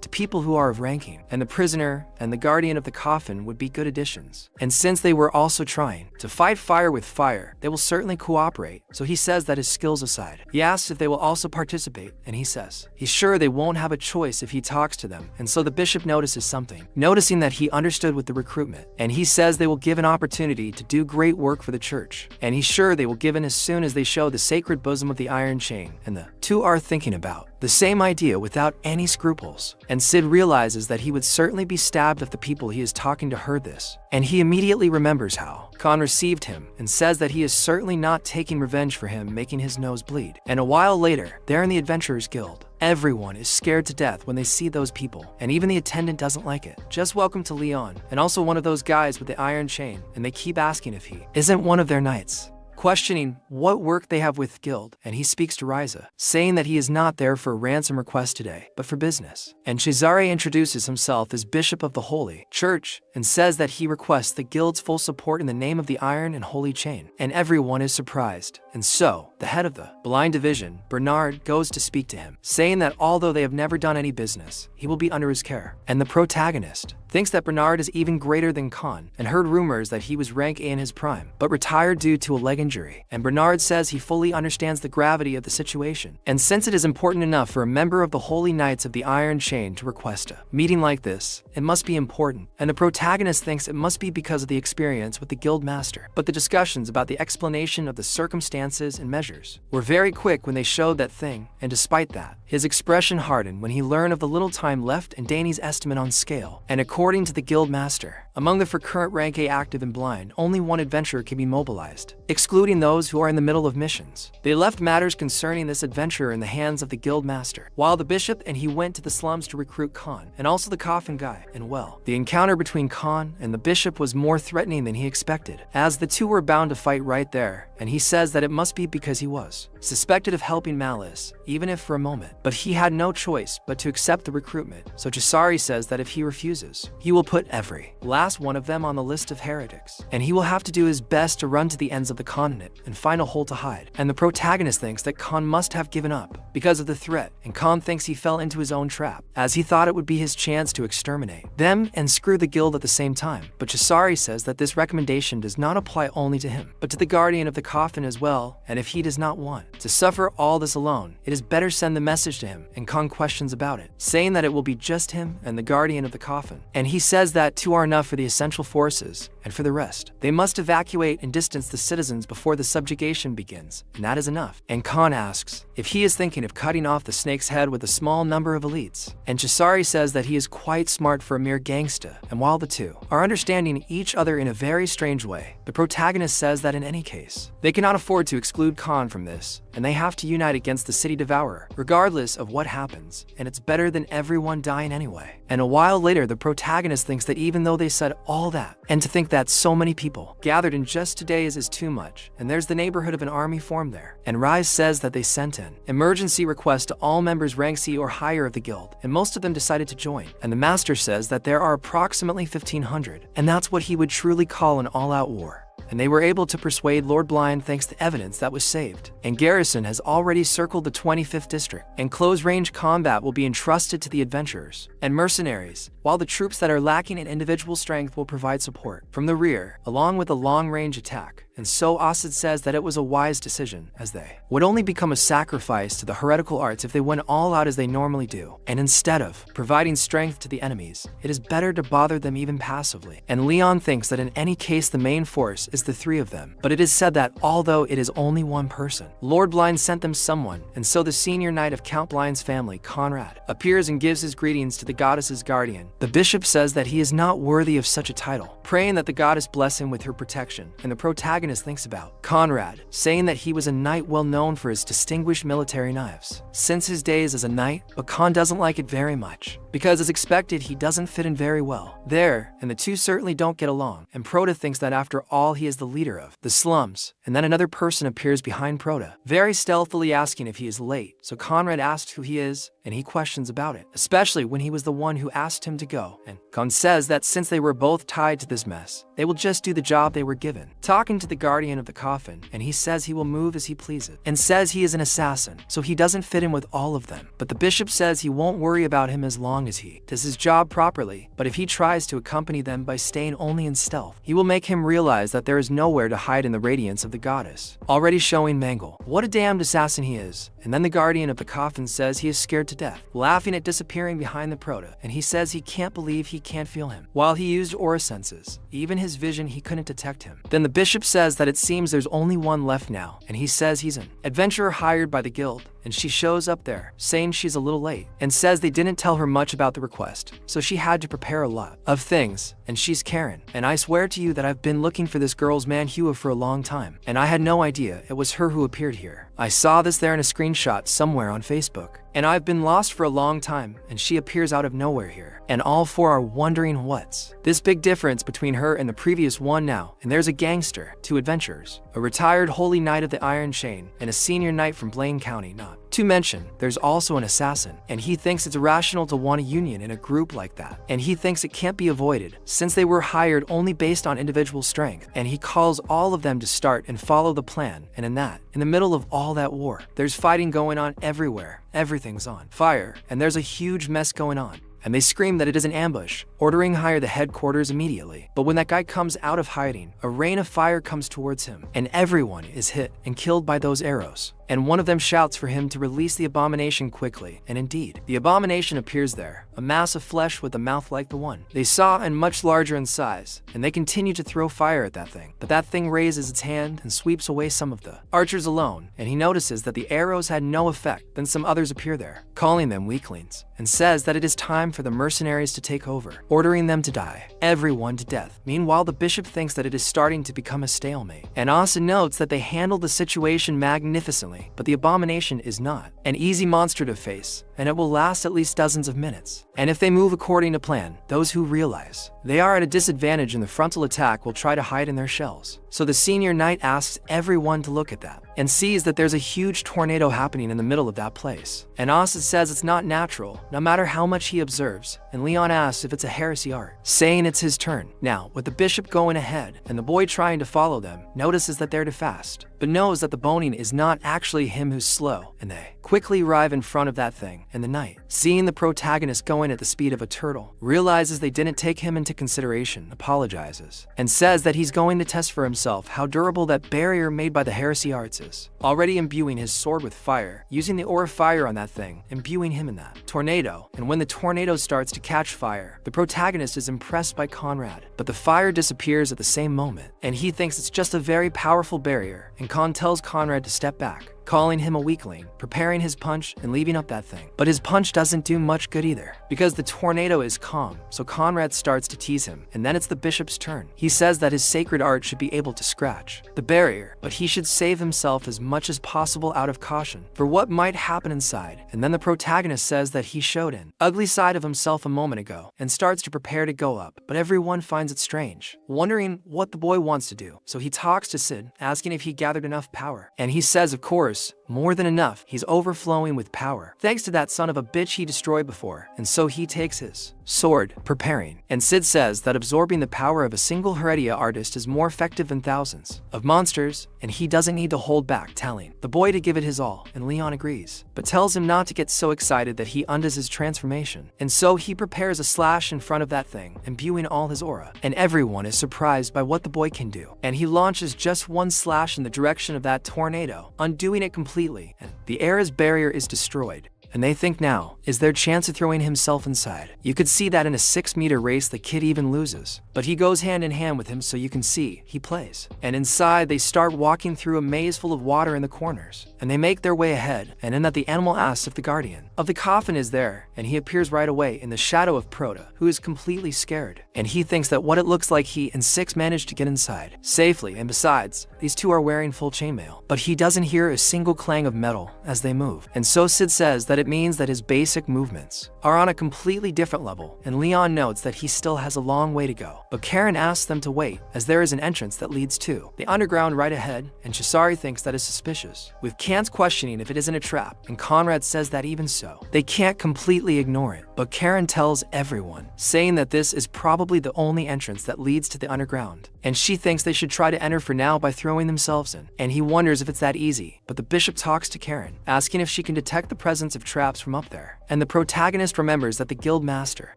S1: to people who are of ranking, and the prisoner and the guardian of the coffin would be good additions. And since they were also trying to fight fire with fire, they will certainly cooperate. So he says that his skills aside, he asks if they will also participate, and he says he's sure they won't have a choice if he talks to them. And so the bishop notices something, noticing that he understood with the recruitment, and he says they will give an opportunity to do great work for the church, and he's sure they will give in as soon as they show the sacred bosom of the iron chain. And the two are thinking about the same idea without any scruples. And Sid realizes that he would certainly be stabbed if the people he is talking to heard this. And he immediately remembers how Khan received him and says that he is certainly not taking revenge for him making his nose bleed. And a while later, there in the Adventurers Guild, everyone is scared to death when they see those people, and even the attendant doesn't like it. Just welcome to Leon, and also one of those guys with the iron chain, and they keep asking if he isn't one of their knights. questioning what work they have with the guild, and he speaks to Ryza, saying that he is not there for a ransom request today, but for business. And Cesare introduces himself as Bishop of the Holy Church and says that he requests the guild's full support in the name of the Iron and Holy Chain. And everyone is surprised. And so, the head of the blind division, Bernard, goes to speak to him, saying that although they have never done any business, he will be under his care. And the protagonist thinks that Bernard is even greater than Khan and heard rumors that he was rank A in his prime, but retired due to a leg injury. And Bernard says he fully understands the gravity of the situation. And since it is important enough for a member of the Holy Knights of the Iron Chain to request a meeting like this, it must be important. And the protagonist thinks it must be because of the experience with the guild master. But the discussions about the explanation of the circumstances and measures were very quick when they showed that thing, and despite that, his expression hardened when he learned of the little time left and Danny's estimate on scale. And according to the guild master, among the for current rank A active and blind, only one adventurer can be mobilized, excluding those who are in the middle of missions. They left matters concerning this adventurer in the hands of the guild master, while the bishop and he went to the slums to recruit Khan, and also the coffin guy. And well, the encounter between Khan and the bishop was more threatening than he expected, as the two were bound to fight right there, and he says that it must be because he was suspected of helping Malice, even if for a moment. But he had no choice but to accept the recruitment, so Cesare says that if he refuses, he will put every last one of them on the list of heretics, and he will have to do his best to run to the ends of the continent and find a hole to hide. And the protagonist thinks that Khan must have given up because of the threat, and Khan thinks he fell into his own trap, as he thought it would be his chance to exterminate them and screw the guild at the same time. But Cesare says that this recommendation does not apply only to him, but to the guardian of the coffin as well, and if he does not want to suffer all this alone, it is better send the message to him. And Khan questions about it, saying that it will be just him and the guardian of the coffin. And he says that two are enough for the essential forces, and for the rest, they must evacuate and distance the citizens before the subjugation begins, and that is enough. And Khan asks if he is thinking of cutting off the snake's head with a small number of elites. And Cesare says that he is quite smart for a mere gangsta, and while the two are understanding each other in a very strange way, the protagonist says that in any case, they cannot afford to exclude Khan from this, and they have to unite against the city devourer, regardless of what happens, and it's better than everyone dying anyway. And a while later, the protagonist thinks that even though they said all that, and to think that so many people gathered in just 2 days is too much, and there's the neighborhood of an army formed there. And Rise says that they sent in emergency requests to all members rank C or higher of the guild, and most of them decided to join. And the master says that there are approximately 1,500, and that's what he would truly call an all-out war. And they were able to persuade Lord Blind thanks to evidence that was saved. And Garrison has already circled the 25th district, and close-range combat will be entrusted to the adventurers and mercenaries, while the troops that are lacking in individual strength will provide support from the rear, along with a long-range attack. And so Asad says that it was a wise decision, as they would only become a sacrifice to the heretical arts if they went all out as they normally do. And instead of providing strength to the enemies, it is better to bother them even passively. And Leon thinks that in any case the main force is the 3 of them. But it is said that although it is only one person, Lord Blind sent them someone, and so the senior knight of Count Blind's family, Conrad, appears and gives his greetings to the goddess's guardian. The bishop says that he is not worthy of such a title, praying that the goddess bless him with her protection. And the protagonist thinks about Conrad, saying that he was a knight well known for his distinguished military knives since his days as a knight, but Khan doesn't like it very much, because as expected he doesn't fit in very well there, and the two certainly don't get along. And Proda thinks that after all he is the leader of the slums, and then another person appears behind Proda, very stealthily asking if he is late. So Conrad asks who he is, and he questions about it, especially when he was the one who asked him to go. And Khan says that since they were both tied to this mess, they will just do the job they were given. Talking to the guardian of the coffin, and he says he will move as he pleases, and says he is an assassin, so he doesn't fit in with all of them. But the bishop says he won't worry about him as long as he does his job properly, but if he tries to accompany them by staying only in stealth, he will make him realize that there is nowhere to hide in the radiance of the goddess, already showing Mangle what a damned assassin he is. And then the guardian of the coffin says he is scared to death, laughing at disappearing behind the Proda, and he says he can't believe he can't feel him. While he used aura senses, even his vision, he couldn't detect him. Then the bishop says that it seems there's only one left now, and he says he's an adventurer hired by the guild, and she shows up there, saying she's a little late, and says they didn't tell her much about the request, so she had to prepare a lot of things, and she's Karen. And I swear to you that I've been looking for this girl's Manhwa for a long time, and I had no idea it was her who appeared here. I saw this there in a screenshot somewhere on Facebook, and I've been lost for a long time, and she appears out of nowhere here. And all four are wondering what's this big difference between her and the previous one now. And there's a gangster, 2 adventurers, a retired holy knight of the Iron Chain, and a senior knight from Blaine County, not to mention, there's also an assassin, and he thinks it's irrational to want a union in a group like that. And he thinks it can't be avoided, since they were hired only based on individual strength. And he calls all of them to start and follow the plan. And in the middle of all that war, there's fighting going on everywhere. Everything's on fire, and there's a huge mess going on. And they scream that it is an ambush, ordering hire the headquarters immediately. But when that guy comes out of hiding, a rain of fire comes towards him, and everyone is hit and killed by those arrows. And one of them shouts for him to release the abomination quickly, and indeed, the abomination appears there, a mass of flesh with a mouth like the one they saw and much larger in size, and they continue to throw fire at that thing. But that thing raises its hand and sweeps away some of the archers alone, and he notices that the arrows had no effect. Then some others appear there, calling them weaklings, and says that it is time for the mercenaries to take over, ordering them to die, everyone to death. Meanwhile, the bishop thinks that it is starting to become a stalemate, and Asa notes that they handled the situation magnificently. But the abomination is not an easy monster to face, and it will last at least dozens of minutes. And if they move according to plan, those who realize they are at a disadvantage in the frontal attack will try to hide in their shells. So the senior knight asks everyone to look at that, and sees that there's a huge tornado happening in the middle of that place. And Asa says it's not natural, no matter how much he observes, and Leon asks if it's a heresy art, saying it's his turn. Now, with the bishop going ahead, and the boy trying to follow them, notices that they're too fast, but knows that the boning is not actually him who's slow, and they quickly arrive in front of that thing. And the knight, seeing the protagonist going at the speed of a turtle, realizes they didn't take him into consideration, apologizes, and says that he's going to test for himself how durable that barrier made by the heresy arts is, already imbuing his sword with fire, using the aura fire on that thing, imbuing him in that tornado. And when the tornado starts to catch fire, the protagonist is impressed by Conrad, but the fire disappears at the same moment, and he thinks it's just a very powerful barrier, and Con tells Conrad to step back, calling him a weakling, preparing his punch and leaving up that thing. But his punch doesn't do much good either, because the tornado is calm, so Conrad starts to tease him, and then it's the bishop's turn. He says that his sacred art should be able to scratch the barrier, but he should save himself as much as possible out of caution for what might happen inside. And then the protagonist says that he showed an ugly side of himself a moment ago, and starts to prepare to go up, but everyone finds it strange, wondering what the boy wants to do. So he talks to Sid, asking if he gathered enough power, and he says of course, more than enough. He's overflowing with power, thanks to that son of a bitch he destroyed before. And so he takes his sword, preparing. And Sid says that absorbing the power of a single Heredia artist is more effective than thousands of monsters, and he doesn't need to hold back, telling the boy to give it his all. And Leon agrees, but tells him not to get so excited that he undoes his transformation. And so he prepares a slash in front of that thing, imbuing all his aura. And everyone is surprised by what the boy can do. And he launches just one slash in the direction of that tornado, undoing it completely, and the air's barrier is destroyed. And they think now is their chance of throwing himself inside. You could see that in a 6-meter race the kid even loses, but he goes hand in hand with him, so you can see he plays. And inside they start walking through a maze full of water in the corners, and they make their way ahead. And in that the animal asks if the guardian of the coffin is there, and he appears right away in the shadow of Proto, who is completely scared. And he thinks that what it looks like he and Six managed to get inside safely, and besides, these two are wearing full chainmail. But he doesn't hear a single clang of metal as they move. And so Sid says that it means that his basic movements are on a completely different level, and Leon notes that he still has a long way to go. But Karen asks them to wait, as there is an entrance that leads to the underground right ahead, and Chisari thinks that is suspicious, with Kant questioning if it isn't a trap, and Conrad says that even so, they can't completely ignore it. But Karen tells everyone, saying that this is probably the only entrance that leads to the underground, and she thinks they should try to enter for now by throwing themselves in, and he wonders if it's that easy. But the bishop talks to Karen, asking if she can detect the presence of traps from up there, and the protagonist remembers that the guild master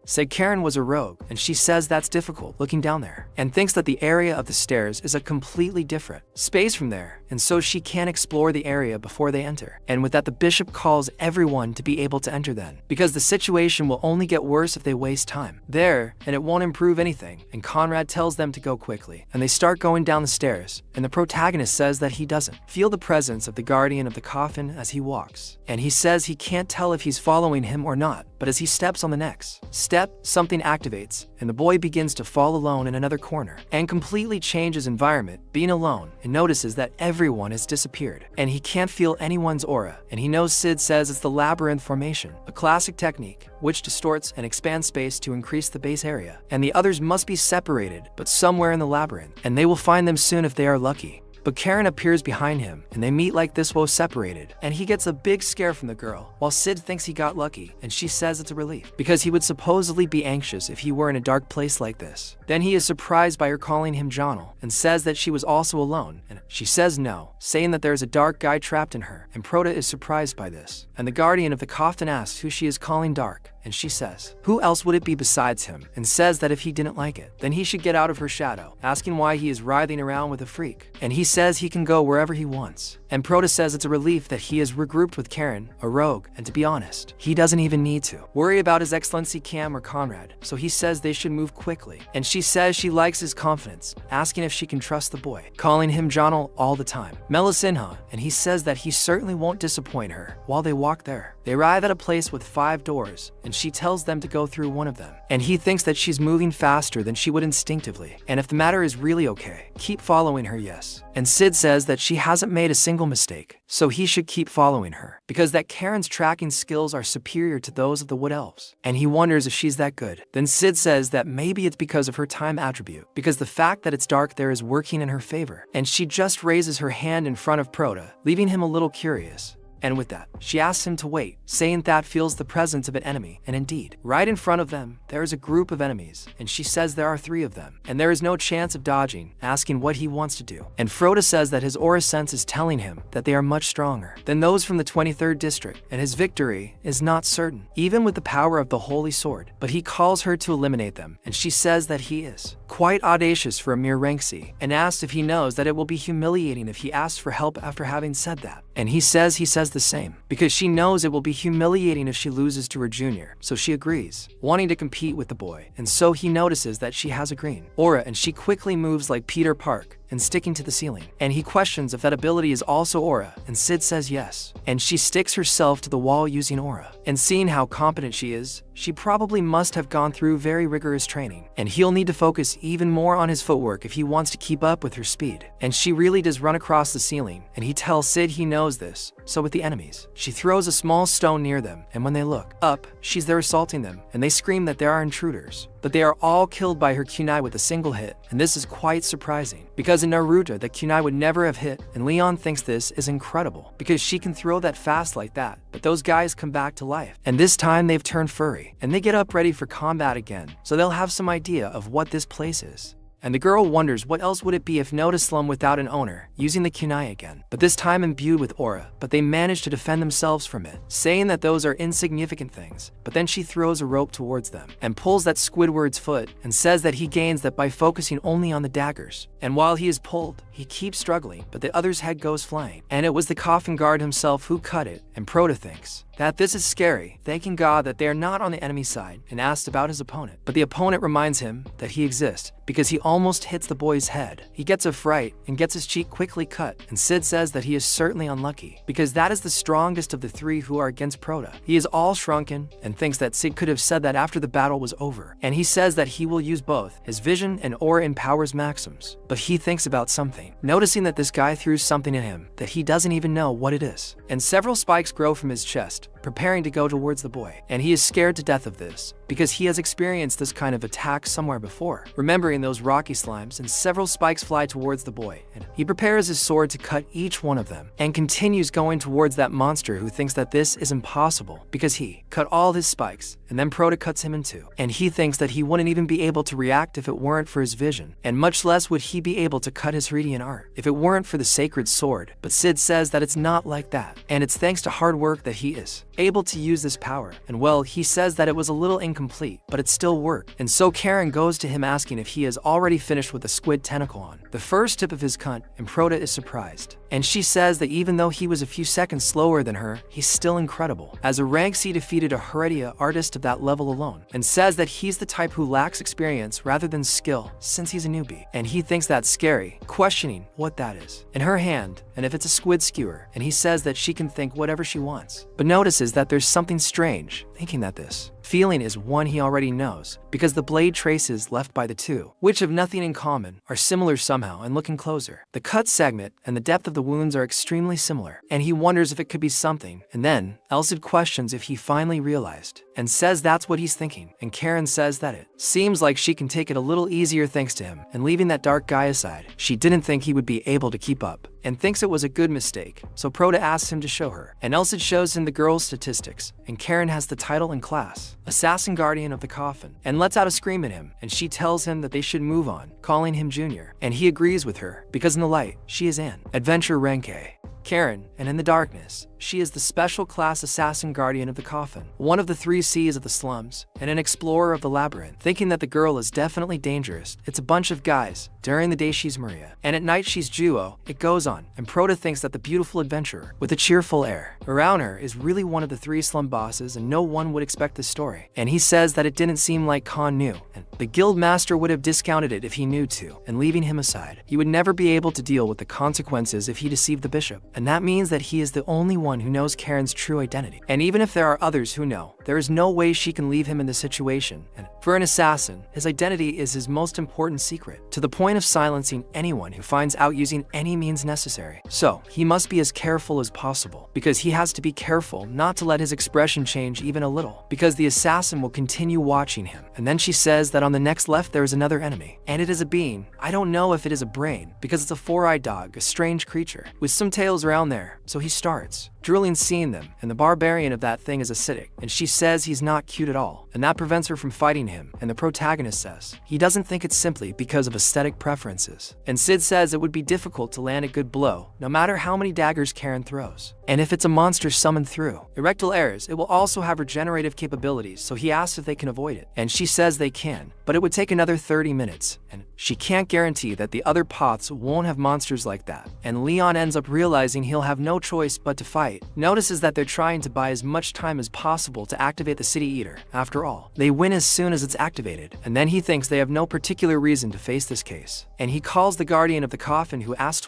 S1: said Karen was a rogue, and she says that's difficult looking down there, and thinks that the area of the stairs is a completely different space from there, and so she can't explore the area before they enter. And with that, the bishop calls everyone to be able to enter then, because the situation will will only get worse if they waste time there, and it won't improve anything. And Conrad tells them to go quickly, and they start going down the stairs, and the protagonist says that he doesn't feel the presence of the guardian of the coffin as he walks, and he says he can't tell if he's following him or not. But as he steps on the next step, something activates, and the boy begins to fall alone in another corner and completely change his environment, being alone, and notices that everyone has disappeared, and he can't feel anyone's aura, and he knows Sid says it's the labyrinth formation, a classic technique which distorts and expands space to increase the base area, and the others must be separated, but somewhere in the labyrinth, and they will find them soon if they are lucky. But Karen appears behind him, and they meet like this while separated, and he gets a big scare from the girl, while Sid thinks he got lucky, and she says it's a relief, because he would supposedly be anxious if he were in a dark place like this. Then he is surprised by her calling him Johnel, and says that she was also alone, and she says no, saying that there is a dark guy trapped in her, and Proda is surprised by this. And the guardian of the coffin asks who she is calling dark, and she says, who else would it be besides him, and says that if he didn't like it, then he should get out of her shadow, asking why he is writhing around with a freak, and he says he can go wherever he wants. And Proda says it's a relief that he is regrouped with Karen, a rogue, and to be honest, he doesn't even need to worry about his excellency Cam or Conrad, so he says they should move quickly. And she says she likes his confidence, asking if she can trust the boy, calling him Johnel all the time, Melisinha, and he says that he certainly won't disappoint her. While they walk there, they arrive at a place with 5 doors, and she tells them to go through one of them, and he thinks that she's moving faster than she would instinctively, and if the matter is really okay, keep following her, yes. And Sid says that she hasn't made a single mistake, so he should keep following her, because that Karen's tracking skills are superior to those of the Wood Elves, and he wonders if she's that good. Then Sid says that maybe it's because of her time attribute, because the fact that it's dark there is working in her favor, and she just raises her hand in front of Proda, leaving him a little curious. And with that, she asks him to wait, saying that feels the presence of an enemy, and indeed, right in front of them, there is a group of enemies, and she says there are 3 of them, and there is no chance of dodging, asking what he wants to do. And Froda says that his aura sense is telling him that they are much stronger than those from the 23rd district, and his victory is not certain, even with the power of the Holy Sword, but he calls her to eliminate them, and she says that he is quite audacious for a mere rank C, and asks if he knows that it will be humiliating if he asks for help after having said that. And he says the same, because she knows it will be humiliating if she loses to her junior, so she agrees, wanting to compete with the boy, and so he notices that she has a green aura, and she quickly moves like Peter Park, and sticking to the ceiling, and he questions if that ability is also aura, and Sid says yes, and she sticks herself to the wall using aura, and seeing how competent she is, she probably must have gone through very rigorous training, and he'll need to focus even more on his footwork if he wants to keep up with her speed, and she really does run across the ceiling, and he tells Sid he knows this. So with the enemies, she throws a small stone near them, and when they look up, she's there assaulting them, and they scream that there are intruders, but they are all killed by her kunai with a single hit, and this is quite surprising, because in Naruto the kunai would never have hit, and Leon thinks this is incredible, because she can throw that fast like that, but those guys come back to life, and this time they've turned furry, and they get up ready for combat again, so they'll have some idea of what this place is. And the girl wonders what else would it be if not a slum without an owner, using the kunai again, but this time imbued with aura, but they manage to defend themselves from it, saying that those are insignificant things, but then she throws a rope towards them, and pulls that Squidward's foot, and says that he gains that by focusing only on the daggers, and while he is pulled, he keeps struggling, but the other's head goes flying, and it was the coffin guard himself who cut it, and Proda thinks that this is scary, thanking God that they are not on the enemy side, and asked about his opponent, but the opponent reminds him that he exists, because he almost hits the boy's head. He gets a fright, and gets his cheek quickly cut, and Sid says that he is certainly unlucky, because that is the strongest of the 3 who are against Proda. He is all shrunken, and thinks that Sid could have said that after the battle was over, and he says that he will use both his vision and aura in powers maxims, but he thinks about something, noticing that this guy threw something at him that he doesn't even know what it is, and several spikes grow from his chest, preparing to go towards the boy, and he is scared to death of this, because he has experienced this kind of attack somewhere before, remembering those rocky slimes, and several spikes fly towards the boy, and he prepares his sword to cut each one of them, and continues going towards that monster who thinks that this is impossible, because he cut all his spikes, and then Proda cuts him in 2, and he thinks that he wouldn't even be able to react if it weren't for his vision, and much less would he be able to cut his radiant art if it weren't for the sacred sword, but Sid says that it's not like that, and it's thanks to hard work that he is able to use this power, and well, he says that it was a little incomplete, but it still worked, and so Karen goes to him asking if he has already finished with the squid tentacle on the first tip of his cut, and Proda is surprised, And she says that even though he was a few seconds slower than her, he's still incredible. As a ranks, he defeated a Heredia artist of that level alone, and says that he's the type who lacks experience rather than skill since he's a newbie. And he thinks that's scary, questioning what that is in her hand and if it's a squid skewer, and he says that she can think whatever she wants, but notices that there's something strange, thinking that this feeling is one he already knows, because the blade traces left by the two, which have nothing in common, are similar somehow and looking closer. The cut segment and the depth of the wounds are extremely similar, and he wonders if it could be something, and then Elsid questions if he finally realized, and says that's what he's thinking, and Karen says that it seems like she can take it a little easier thanks to him, and leaving that dark guy aside, she didn't think he would be able to keep up, and thinks it was a good mistake, so Proda asks him to show her, and Elsid shows him the girl's statistics, and Karen has the title in class, Assassin Guardian of the Coffin, and lets out a scream at him, and she tells him that they should move on, calling him Junior, and he agrees with her, because in the light, she is an adventure Renke. Karen, and in the darkness, she is the special class assassin guardian of the coffin, one of the 3 C's of the slums, and an explorer of the labyrinth. Thinking that the girl is definitely dangerous, it's a bunch of guys. During the day she's Maria, and at night she's Juo. It goes on, and Proda thinks that the beautiful adventurer, with a cheerful air around her, is really one of the 3 slum bosses, and no one would expect this story. And he says that it didn't seem like Khan knew, and the guild master would have discounted it if he knew to, and leaving him aside. He would never be able to deal with the consequences if he deceived the bishop, and that means that he is the only one who knows Karen's true identity. And even if there are others who know, there is no way she can leave him in this situation, and for an assassin, his identity is his most important secret, to the point of silencing anyone who finds out using any means necessary. So, he must be as careful as possible, because he has to be careful not to let his expression change even a little, because the assassin will continue watching him. And then she says that on the next left there is another enemy, and it is a being. I don't know if it is a brain, because it's a 4-eyed dog, a strange creature, with some tails around there, so he starts drooling seeing them, and the barbarian of that thing is acidic, and she says he's not cute at all, and that prevents her from fighting him, and the protagonist says he doesn't think it's simply because of aesthetic preferences. And Sid says it would be difficult to land a good blow, no matter how many daggers Karen throws. And if it's a monster summoned through erectile airs, it will also have regenerative capabilities, so he asks if they can avoid it, and she says they can, but it would take another 30 minutes, and she can't guarantee that the other pots won't have monsters like that. And Leon ends up realizing he'll have no choice but to fight. Notices that they're trying to buy as much time as possible to activate the City Eater. After all, they win as soon as it's activated, and then he thinks they have no particular reason to face this case. And he calls the guardian of the coffin, who asks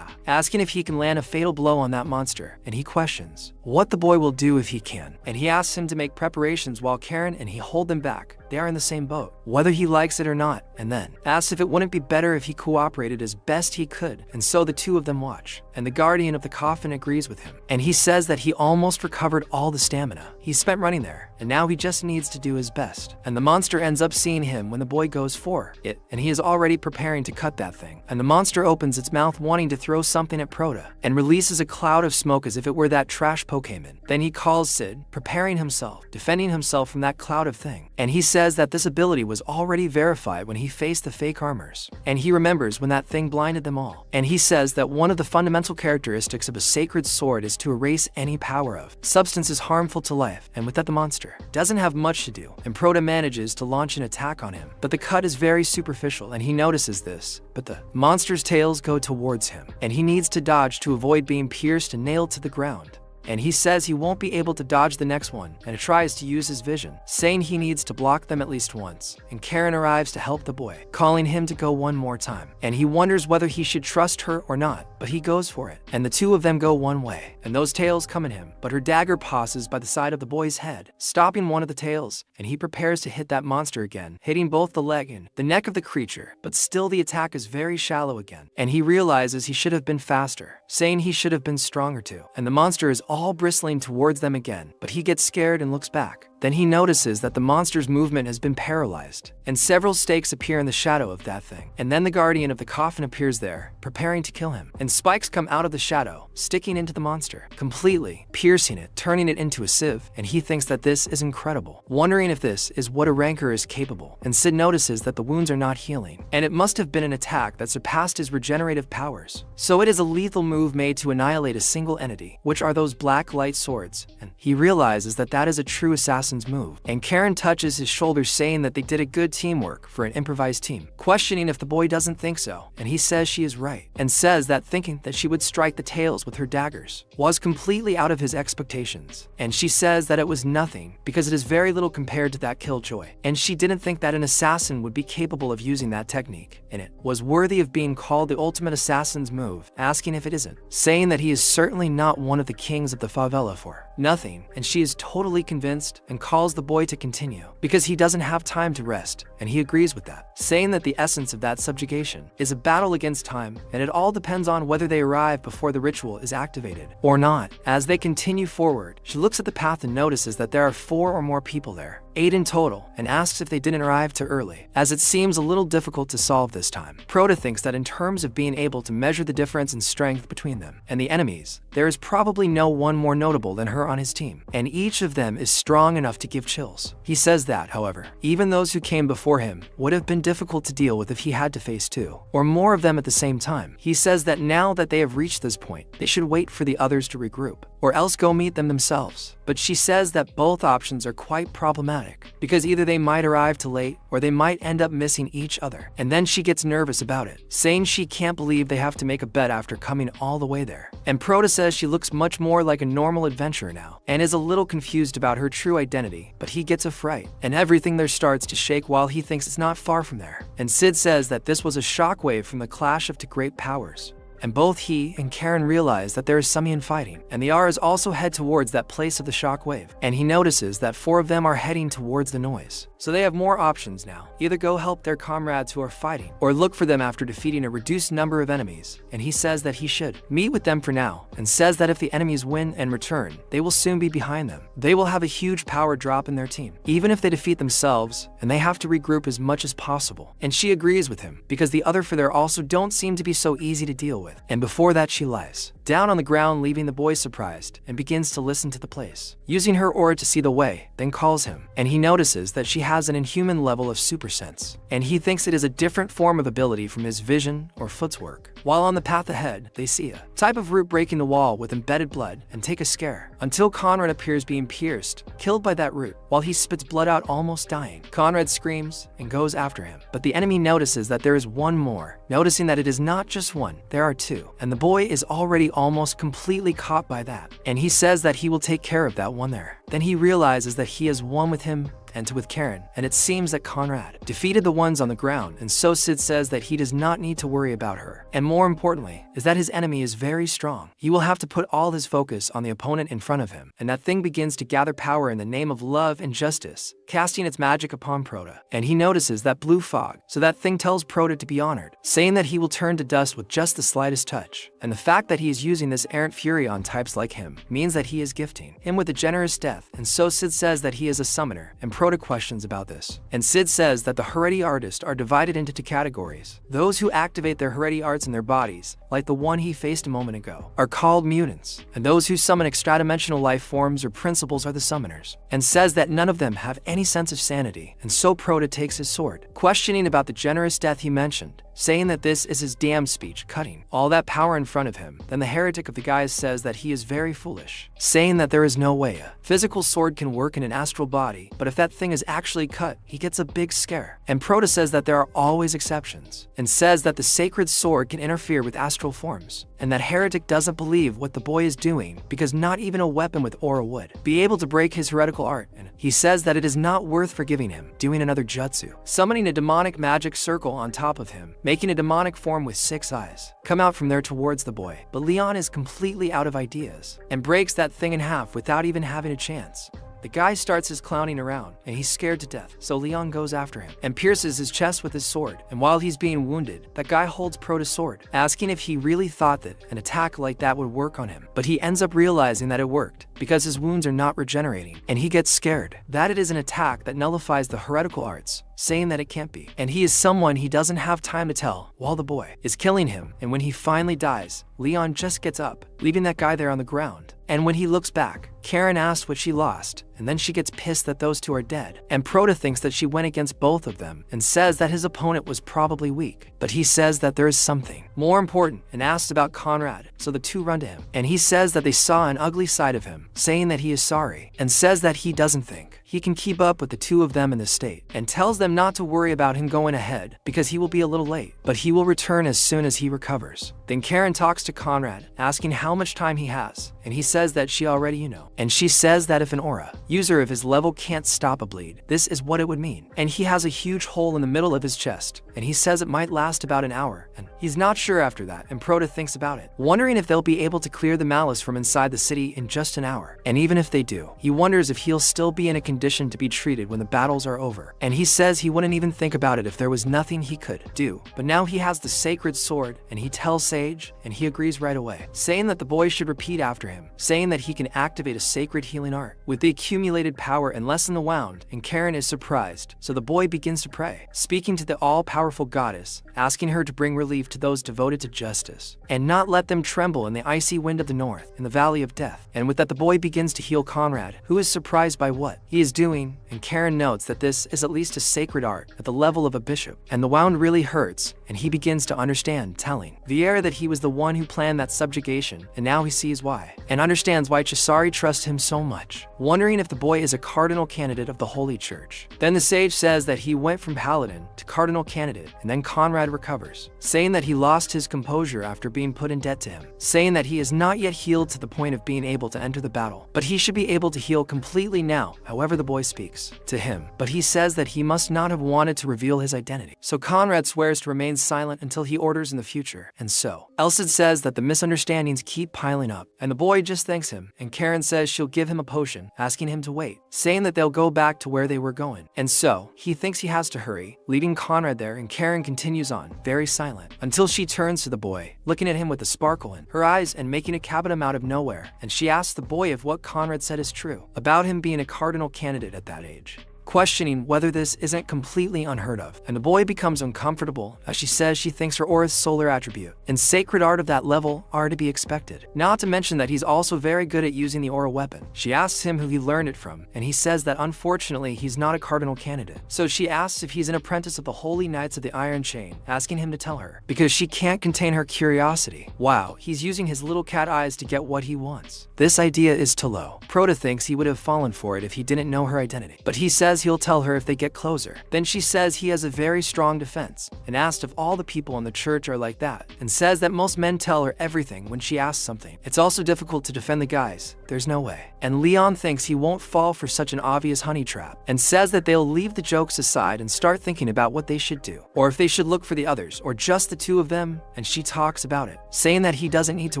S1: asking if he can land a fatal blow on that monster, and he questions what the boy will do if he can. And he asks him to make preparations while Karen and he hold them back. They are in the same boat, whether he likes it or not, and then asks if it wouldn't be better if he cooperated as best he could. And so the two of them watch, and the guardian of the coffin agrees with him, and he says that he almost recovered all the stamina he spent running there, and now he just needs to do his best. And the monster ends up seeing him when the boy goes for it, and he is already preparing to cut that thing. And the monster opens its mouth wanting to throw something at Proda, and releases a cloud of smoke as if it were that trash Pokemon. Then he calls Sid, preparing himself, defending himself from that cloud of thing, and he says that this ability was already verified when he faced the fake armors, and he remembers when that thing blinded them all. And he says that one of the fundamental characteristics of a sacred sword is to erase any power of substances harmful to life, and with that the monster doesn't have much to do, and Proda manages to launch an attack on him, but the cut is very superficial and he notices this, but the monster's tails go towards him, and he needs to dodge to avoid being pierced and nailed to the ground. And he says he won't be able to dodge the next one, and tries to use his vision, saying he needs to block them at least once. And Karen arrives to help the boy, calling him to go one more time. And he wonders whether he should trust her or not, but he goes for it. And the two of them go one way, and those tails come at him, but her dagger passes by the side of the boy's head, stopping one of the tails, and he prepares to hit that monster again, hitting both the leg and the neck of the creature, but still the attack is very shallow again. And he realizes he should have been faster, saying he should have been stronger too. And the monster is all bristling towards them again, but he gets scared and looks back. Then he notices that the monster's movement has been paralyzed, and several stakes appear in the shadow of that thing. And then the guardian of the coffin appears there, preparing to kill him. And spikes come out of the shadow, sticking into the monster, completely piercing it, turning it into a sieve. And he thinks that this is incredible, wondering if this is what a rancor is capable. And Sid notices that the wounds are not healing, and it must have been an attack that surpassed his regenerative powers. So it is a lethal move made to annihilate a single entity, which are those black light swords. And he realizes that that is a true assassin assassin's move, and Karen touches his shoulder saying that they did a good teamwork for an improvised team, questioning if the boy doesn't think so, and he says she is right, and says that thinking that she would strike the tails with her daggers was completely out of his expectations, and she says that it was nothing because it is very little compared to that killjoy, and she didn't think that an assassin would be capable of using that technique, and it was worthy of being called the ultimate assassin's move, asking if it isn't, saying that he is certainly not one of the kings of the favela for nothing, and she is totally convinced and calls the boy to continue because he doesn't have time to rest, and he agrees with that, saying that the essence of that subjugation is a battle against time, and it all depends on whether they arrive before the ritual is activated or not. As they continue forward, she looks at the path and notices that there are 4 or more people there, 8 in total, and asks if they didn't arrive too early, as it seems a little difficult to solve this time. Prota thinks that in terms of being able to measure the difference in strength between them and the enemies, there is probably no one more notable than her on his team, and each of them is strong enough to give chills. He says that, however, even those who came before him would have been difficult to deal with if he had to face 2 or more of them at the same time. He says that now that they have reached this point, they should wait for the others to regroup, or else go meet them themselves. But she says that both options are quite problematic, because either they might arrive too late, or they might end up missing each other, and then she gets nervous about it, saying she can't believe they have to make a bet after coming all the way there. And Prota says she looks much more like a normal adventurer now, and is a little confused about her true identity, but he gets a fright, and everything there starts to shake while he thinks it's not far from there. And Sid says that this was a shockwave from the clash of two great powers, and both he and Karen realize that there is some fighting, and the R's also head towards that place of the shockwave, and he notices that 4 of them are heading towards the noise. So they have more options now, either go help their comrades who are fighting, or look for them after defeating a reduced number of enemies, and he says that he should meet with them for now, and says that if the enemies win and return, they will soon be behind them. They will have a huge power drop in their team, even if they defeat themselves, and they have to regroup as much as possible. And she agrees with him, because the other 4 there also don't seem to be so easy to deal with. And before that, she lies down on the ground, leaving the boy surprised, and begins to listen to the place, using her aura to see the way, then calls him, and he notices that she has an inhuman level of super sense, and he thinks it is a different form of ability from his vision or footwork. While on the path ahead, they see a type of root breaking the wall with embedded blood and take a scare, until Conrad appears being pierced, killed by that root, while he spits blood out almost dying. Conrad screams and goes after him, but the enemy notices that there is one more, noticing that it is not just one, there are 2, and the boy is already almost completely caught by that, and he says that he will take care of that one there. Then he realizes that he has one with him and with Karen, and it seems that Conrad defeated the ones on the ground, and so Sid says that he does not need to worry about her, and more importantly is that his enemy is very strong. He will have to put all his focus on the opponent in front of him, and that thing begins to gather power in the name of love and justice, casting its magic upon Prota, and he notices that blue fog, so that thing tells Prota to be honored, saying that he will turn to dust with just the slightest touch, and the fact that he is using this errant fury on types like him means that he is gifting him with a generous death, and so Sid says that he is a summoner, and Prota questions about this, and Sid says that the Hereti artists are divided into 2 categories. Those who activate their Hereti arts in their bodies, like the one he faced a moment ago, are called mutants, and those who summon extradimensional life forms or principles are the summoners, and says that none of them have any sense of sanity, and so Prota takes his sword, questioning about the generous death he mentioned, saying that this is his damn speech cutting all that power in front of him. Then the heretic of the guys says that he is very foolish, saying that there is no way a physical sword can work in an astral body, but if that thing is actually cut, he gets a big scare. And Prota says that there are always exceptions, and says that the sacred sword can interfere with astral forms, and that heretic doesn't believe what the boy is doing because not even a weapon with aura would be able to break his heretical art, and he says that it is not worth forgiving him doing another jutsu, summoning a demonic magic circle on top of him, making a demonic form with 6 eyes come out from there towards the boy. But Leon is completely out of ideas and breaks that thing in half without even having a chance. The guy starts his clowning around, and he's scared to death, so Leon goes after him and pierces his chest with his sword, and while he's being wounded, that guy holds Prota's sword, asking if he really thought that an attack like that would work on him, but he ends up realizing that it worked, because his wounds are not regenerating, and he gets scared that it is an attack that nullifies the heretical arts, saying that it can't be, and he is someone he doesn't have time to tell while the boy is killing him. And when he finally dies, Leon just gets up, leaving that guy there on the ground, and when he looks back, Karen asks what she lost, and then she gets pissed that those two are dead. And Prota thinks that she went against both of them and says that his opponent was probably weak. But he says that there is something more important and asks about Conrad, so the two run to him. And he says that they saw an ugly side of him, saying that he is sorry, and says that he doesn't think he can keep up with the two of them in this state, and tells them not to worry about him going ahead because he will be a little late, but he will return as soon as he recovers. Then Karen talks to Conrad, asking how much time he has, and he says that she already and she says that if an aura user of his level can't stop a bleed, this is what it would mean. And he has a huge hole in the middle of his chest, and he says it might last about an hour, and he's not sure after that, and Prota thinks about it, wondering if they'll be able to clear the malice from inside the city in just an hour. And even if they do, he wonders if he'll still be in a condition to be treated when the battles are over. And he says he wouldn't even think about it if there was nothing he could do. But now he has the sacred sword, and he tells Sage, and he agrees right away, saying that the boy should repeat after him, saying that he can activate a sacred healing art with the accumulated power and lessen the wound. And Karen is surprised, so the boy begins to pray, speaking to the all-powerful goddess, asking her to bring relief to those devoted to justice, and not let them tremble in the icy wind of the north, in the valley of death. And with that, the boy begins to heal Conrad, who is surprised by what he is doing, and Karen notes that this is at least a sacred art at the level of a bishop, and the wound really hurts, and he begins to understand, telling Vieira that he was the one who planned that subjugation, and now he sees why, and understands why Cesare trusts him so much, wondering if the boy is a cardinal candidate of the Holy Church. Then the sage says that he went from paladin to cardinal candidate, and then Conrad recovers, saying that he lost his composure after being put in debt to him, saying that he is not yet healed to the point of being able to enter the battle, but he should be able to heal completely now. However, the boy speaks to him, but he says that he must not have wanted to reveal his identity. So Conrad swears to remain silent until he orders in the future, and so Elsa says that the misunderstandings keep piling up, and the boy just thanks him, and Karen says she'll give him a potion, asking him to wait, saying that they'll go back to where they were going. And so he thinks he has to hurry, leaving Conrad there, and Karen continues on, very silent, until she turns to the boy, looking at him with a sparkle in her eyes and making a cabinet out of nowhere, and she asks the boy if what Conrad said is true, about him being a cardinal candidate at that age, questioning whether this isn't completely unheard of. And the boy becomes uncomfortable as she says she thinks her aura's solar attribute and sacred art of that level are to be expected. Not to mention that he's also very good at using the aura weapon. She asks him who he learned it from, and he says that unfortunately he's not a cardinal candidate. So she asks if he's an apprentice of the Holy Knights of the Iron Chain, asking him to tell her, because she can't contain her curiosity. Wow, he's using his little cat eyes to get what he wants. This idea is too low. Prota thinks he would have fallen for it if he didn't know her identity, but he says he'll tell her if they get closer. Then she says he has a very strong defense, and asked if all the people in the church are like that, and says that most men tell her everything when she asks something. It's also difficult to defend the guys, there's no way. And Leon thinks he won't fall for such an obvious honey trap, and says that they'll leave the jokes aside and start thinking about what they should do, or if they should look for the others, or just the two of them, and she talks about it, saying that he doesn't need to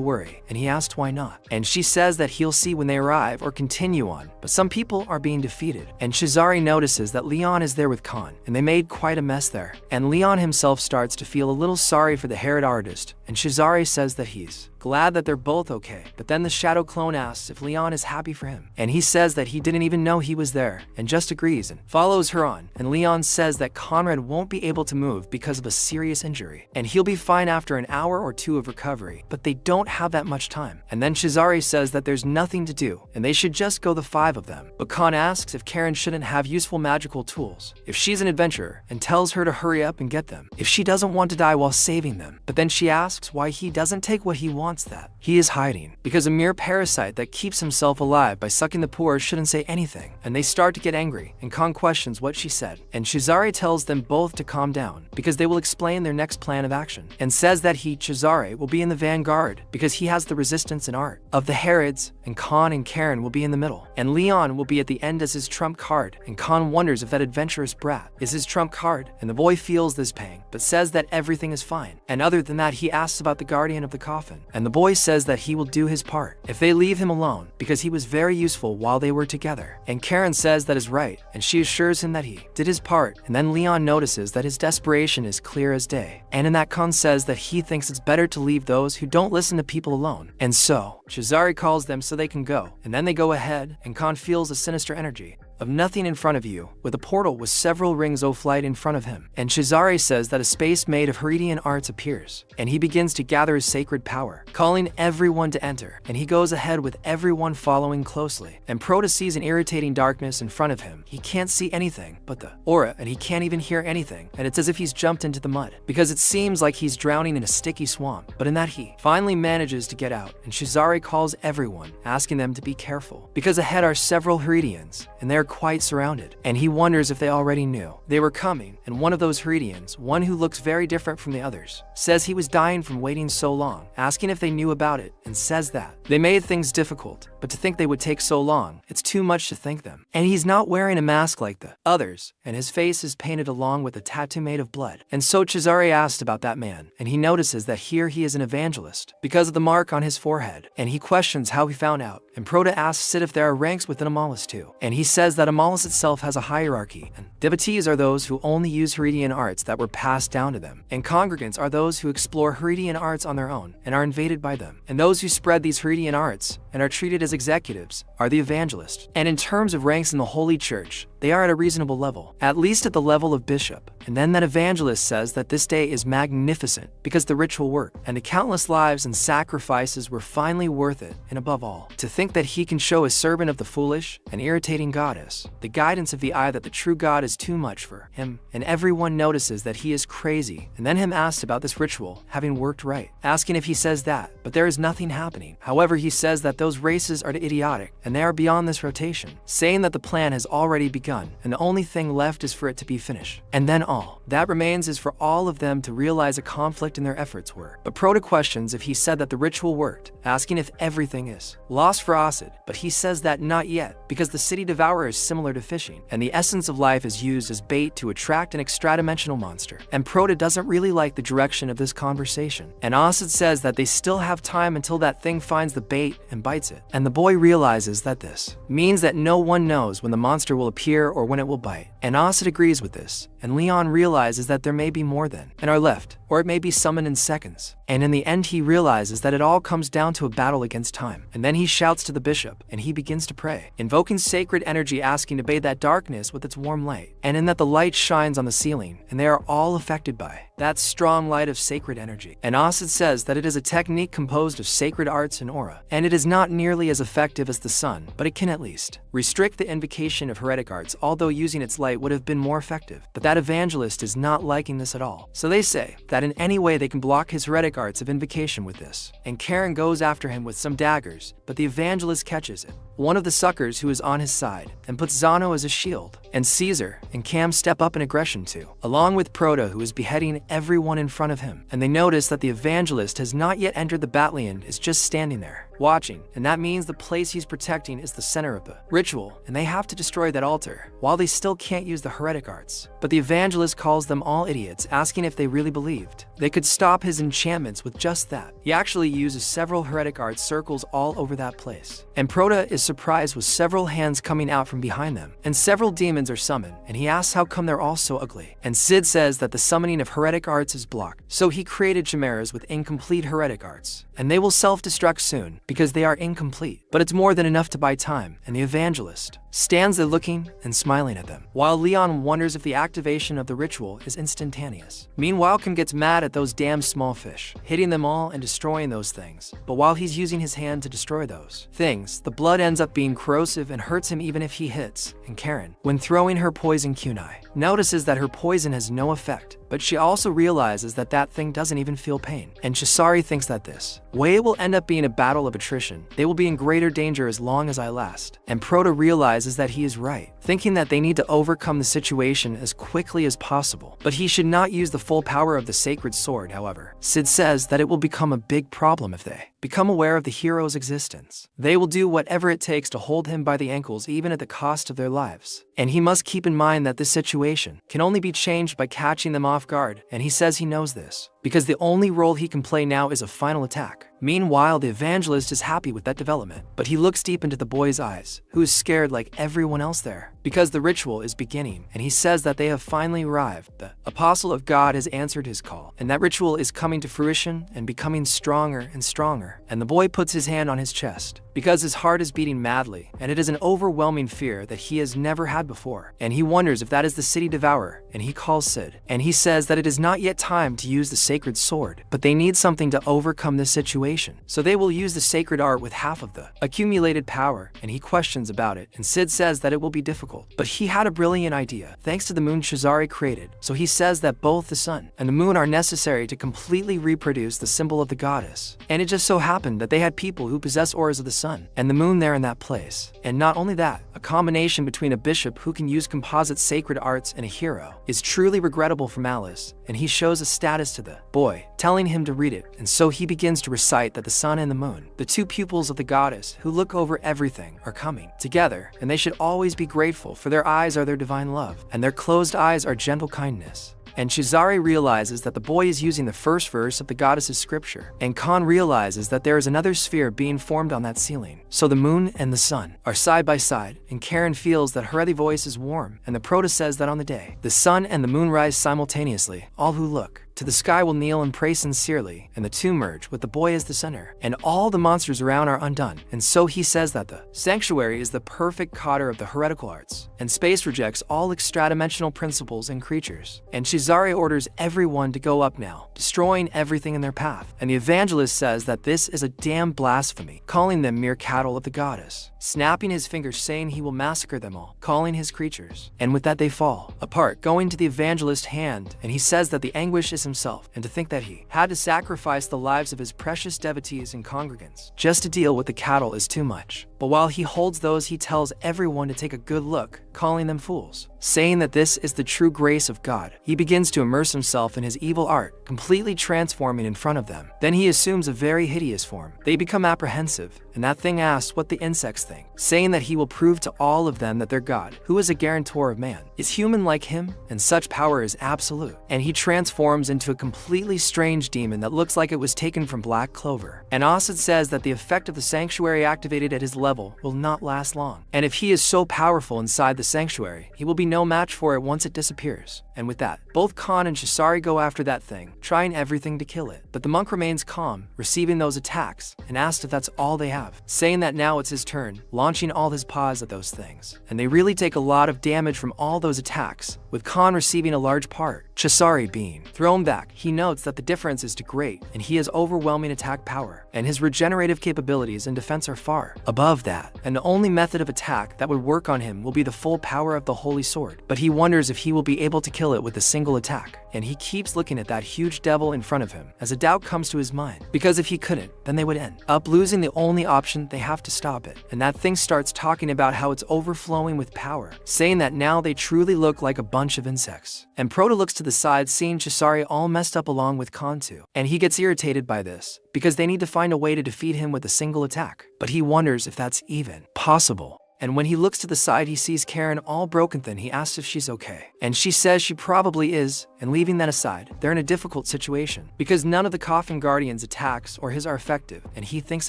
S1: worry, and he asks why not. And she says that he'll see when they arrive or continue on, but some people are being defeated, and Cesare notices that Leon is there with Khan, and they made quite a mess there. And Leon himself starts to feel a little sorry for the Herod artist, and Cesare says that he's glad that they're both okay. But then the shadow clone asks if Leon is happy for him, and he says that he didn't even know he was there, and just agrees and follows her on. And Leon says that Conrad won't be able to move because of a serious injury, and he'll be fine after an hour or two of recovery, but they don't have that much time. And then Cesare says that there's nothing to do, and they should just go the five of them. But Khan asks if Karen shouldn't have useful magical tools, if she's an adventurer, and tells her to hurry up and get them, if she doesn't want to die while saving them. But then she asks why he doesn't take what he wants that he is hiding, because a mere parasite that keeps himself alive by sucking the poor shouldn't say anything. And they start to get angry, and Khan questions what she said, and Cesare tells them both to calm down, because they will explain their next plan of action, and says that he, Cesare, will be in the vanguard, because he has the resistance and art of the Herods, and Khan and Karen will be in the middle, and Leon will be at the end as his trump card. And Khan wonders if that adventurous brat is his trump card, and the boy feels this pang, but says that everything is fine. And other than that, he asks about the guardian of the coffin, and the boy says that he will do his part if they leave him alone, because he was very useful while they were together. And Karen says that is right, and she assures him that he did his part. And then Leon notices that his desperation is clear as day, and in that Khan says that he thinks it's better to leave those who don't listen to people alone. And so Cesare calls them so they can go, and then they go ahead, and Khan feels a sinister energy of nothing in front of you, with a portal with several rings of light in front of him. And Chizare says that a space made of Heridian arts appears, and he begins to gather his sacred power, calling everyone to enter, and he goes ahead with everyone following closely. And Prota sees an irritating darkness in front of him. He can't see anything but the aura, and he can't even hear anything, and it's as if he's jumped into the mud, because it seems like he's drowning in a sticky swamp. But in that he finally manages to get out, and Chizare calls everyone, asking them to be careful, because ahead are several Heridians, and they are quite surrounded, and he wonders if they already knew they were coming. And one of those Heridians, one who looks very different from the others, says he was dying from waiting so long, asking if they knew about it, and says that they made things difficult, but to think they would take so long, it's too much to thank them. And he's not wearing a mask like the others, and his face is painted along with a tattoo made of blood. And so Chizare asked about that man, and he notices that here he is an evangelist because of the mark on his forehead, and he questions how he found out. And Prota asks Sid if there are ranks within Amalis too, and he says that Amalis itself has a hierarchy, and devotees are those who only use Heridian arts that were passed down to them, and congregants are those who explore Heridian arts on their own and are invaded by them, and those who spread these Heridian arts and are treated as executives are the evangelists. And in terms of ranks in the Holy Church, they are at a reasonable level, at least at the level of bishop. And then that evangelist says that this day is magnificent because the ritual worked, and the countless lives and sacrifices were finally worth it, and above all, to think that he can show a servant of the foolish and irritating goddess the guidance of the eye that the true God is too much for him. And everyone notices that he is crazy, and then him asked about this ritual having worked right, asking if he says that, but there is nothing happening. However, he says that those races are idiotic, and they are beyond this rotation, saying that the plan has already begun, and the only thing left is for it to be finished. And then all that remains is for all of them to realize a conflict in their efforts were. But Prota questions if he said that the ritual worked, asking if everything is lost for Acid, but he says that not yet, because the city devourer is similar to fishing, and the essence of life is used as bait to attract an extra-dimensional monster. And Prota doesn't really like the direction of this conversation, and Acid says that they still have time until that thing finds the bait and bites it. And the boy realizes that this means that no one knows when the monster will appear or when it will bite. And Acid agrees with this, and Leon realizes that there may be more than and are left, or it may be summoned in seconds. And in the end he realizes that it all comes down to a battle against time. And then he shouts to the bishop, and he begins to pray, invoking sacred energy, asking to bathe that darkness with its warm light. And in that the light shines on the ceiling, and they are all affected by that strong light of sacred energy. And Acid says that it is a technique composed of sacred arts and aura, and it is not nearly as effective as the sun, but it can at least restrict the invocation of heretic arts, although using its light would have been more effective. But that evangelist is not liking this at all, so they say that in any way they can block his heretic arts of invocation with this. And Karen goes after him with some daggers, but the evangelist catches it, one of the suckers who is on his side, and puts Zano as a shield. And Caesar and Cam step up in aggression too, along with Prota, who is beheading everyone in front of him. And they notice that the evangelist has not yet entered the battle and is just standing there, watching, and that means the place he's protecting is the center of the ritual, and they have to destroy that altar, while they still can't use the heretic arts. But the evangelist calls them all idiots, asking if they really believed they could stop his enchantments with just that. He actually uses several heretic arts circles all over that place, and Prota is surprised with several hands coming out from behind them, and several demons are summoned, and he asks how come they're all so ugly. And Sid says that the summoning of heretic arts is blocked, so he created chimeras with incomplete heretic arts, and they will self-destruct soon because they are incomplete. But it's more than enough to buy time, and the evangelist stands there looking and smiling at them, while Leon wonders if the activation of the ritual is instantaneous. Meanwhile, Kim gets mad at those damn small fish, hitting them all and destroying those things. But while he's using his hand to destroy those things, the blood ends up being corrosive and hurts him even if he hits. And Karen, when throwing her poison kunai, notices that her poison has no effect, but she also realizes that that thing doesn't even feel pain. And Chisari thinks that this way it will end up being a battle of attrition. They will be in greater danger as long as I last. And Prota realizes that he is right, thinking that they need to overcome the situation as quickly as possible. But he should not use the full power of the sacred sword, however. Sid says that it will become a big problem if they become aware of the hero's existence. They will do whatever it takes to hold him by the ankles, even at the cost of their lives. And he must keep in mind that this situation can only be changed by catching them off guard, and he says he knows this, because the only role he can play now is a final attack. Meanwhile, the evangelist is happy with that development, but he looks deep into the boy's eyes, who is scared like everyone else there, because the ritual is beginning, and he says that they have finally arrived. The apostle of God has answered his call, and that ritual is coming to fruition and becoming stronger and stronger. And the boy puts his hand on his chest, because his heart is beating madly, and it is an overwhelming fear that he has never had before. And he wonders if that is the city devourer, and he calls Sid. And he says that it is not yet time to use the sacred sword, but they need something to overcome this situation. So they will use the sacred art with half of the accumulated power, and he questions about it, and Sid says that it will be difficult. But he had a brilliant idea, thanks to the moon Shazari created. So he says that both the sun and the moon are necessary to completely reproduce the symbol of the goddess. And it just so happened that they had people who possess auras of the sun and the moon there in that place. And not only that, a combination between a bishop who can use composite sacred arts and a hero is truly regrettable for Malice, and he shows a status to the boy, telling him to read it. And so he begins to recite that the sun and the moon, the two pupils of the goddess who look over everything, are coming together, and they should always be grateful, for their eyes are their divine love, and their closed eyes are gentle kindness. And Shazari realizes that the boy is using the first verse of the goddess's scripture, and Khan realizes that there is another sphere being formed on that ceiling. So the moon and the sun are side by side, and Karen feels that her other voice is warm, and the Proto says that on the day the sun and the moon rise simultaneously, all who look to the sky will kneel and pray sincerely, and the two merge with the boy as the center, and all the monsters around are undone. And so he says that the sanctuary is the perfect cotter of the heretical arts, and space rejects all extra-dimensional principles and creatures. And Shazari orders everyone to go up now, destroying everything in their path. And the evangelist says that this is a damn blasphemy, calling them mere cattle of the goddess, snapping his fingers saying he will massacre them all, calling his creatures. And with that they fall apart, going to the evangelist's hand, and he says that the anguish is himself, and to think that he had to sacrifice the lives of his precious devotees and congregants just to deal with the cattle is too much. But while he holds those, he tells everyone to take a good look, calling them fools, saying that this is the true grace of God. He begins to immerse himself in his evil art, completely transforming in front of them. Then he assumes a very hideous form. They become apprehensive, and that thing asks what the insects think, saying that he will prove to all of them that their God, who is a guarantor of man, is human like him, and such power is absolute. And he transforms into a completely strange demon that looks like it was taken from Black Clover. And Asad says that the effect of the sanctuary activated at his level will not last long. And if he is so powerful inside the sanctuary, he will be no match for it once it disappears. And with that, both Khan and Shasari go after that thing, trying everything to kill it. But the monk remains calm, receiving those attacks, and asked if that's all they have, saying that now it's his turn, launching all his paws at those things. And they really take a lot of damage from all those attacks, with Khan receiving a large part, Shasari being thrown back. He notes that the difference is too great, and he has overwhelming attack power, and his regenerative capabilities and defense are far above that. And the only method of attack that would work on him will be the full power of the Holy Sword. But he wonders if he will be able to kill it with a single attack, and he keeps looking at that huge devil in front of him as a doubt comes to his mind, because if he couldn't, then they would end up losing the only option. They have to stop it. And that thing starts talking about how it's overflowing with power, saying that now they truly look like a bunch of insects. And Proto looks to the side, seeing Shasari all messed up along with Khan too, and he gets irritated by this because they need to find a way to defeat him with a single attack, but he wonders if that's even possible. And when he looks to the side, he sees Karen all broken thin. He asks if she's okay, and she says she probably is. And leaving that aside, they're in a difficult situation because none of the Coffin Guardian's attacks or his are effective, and he thinks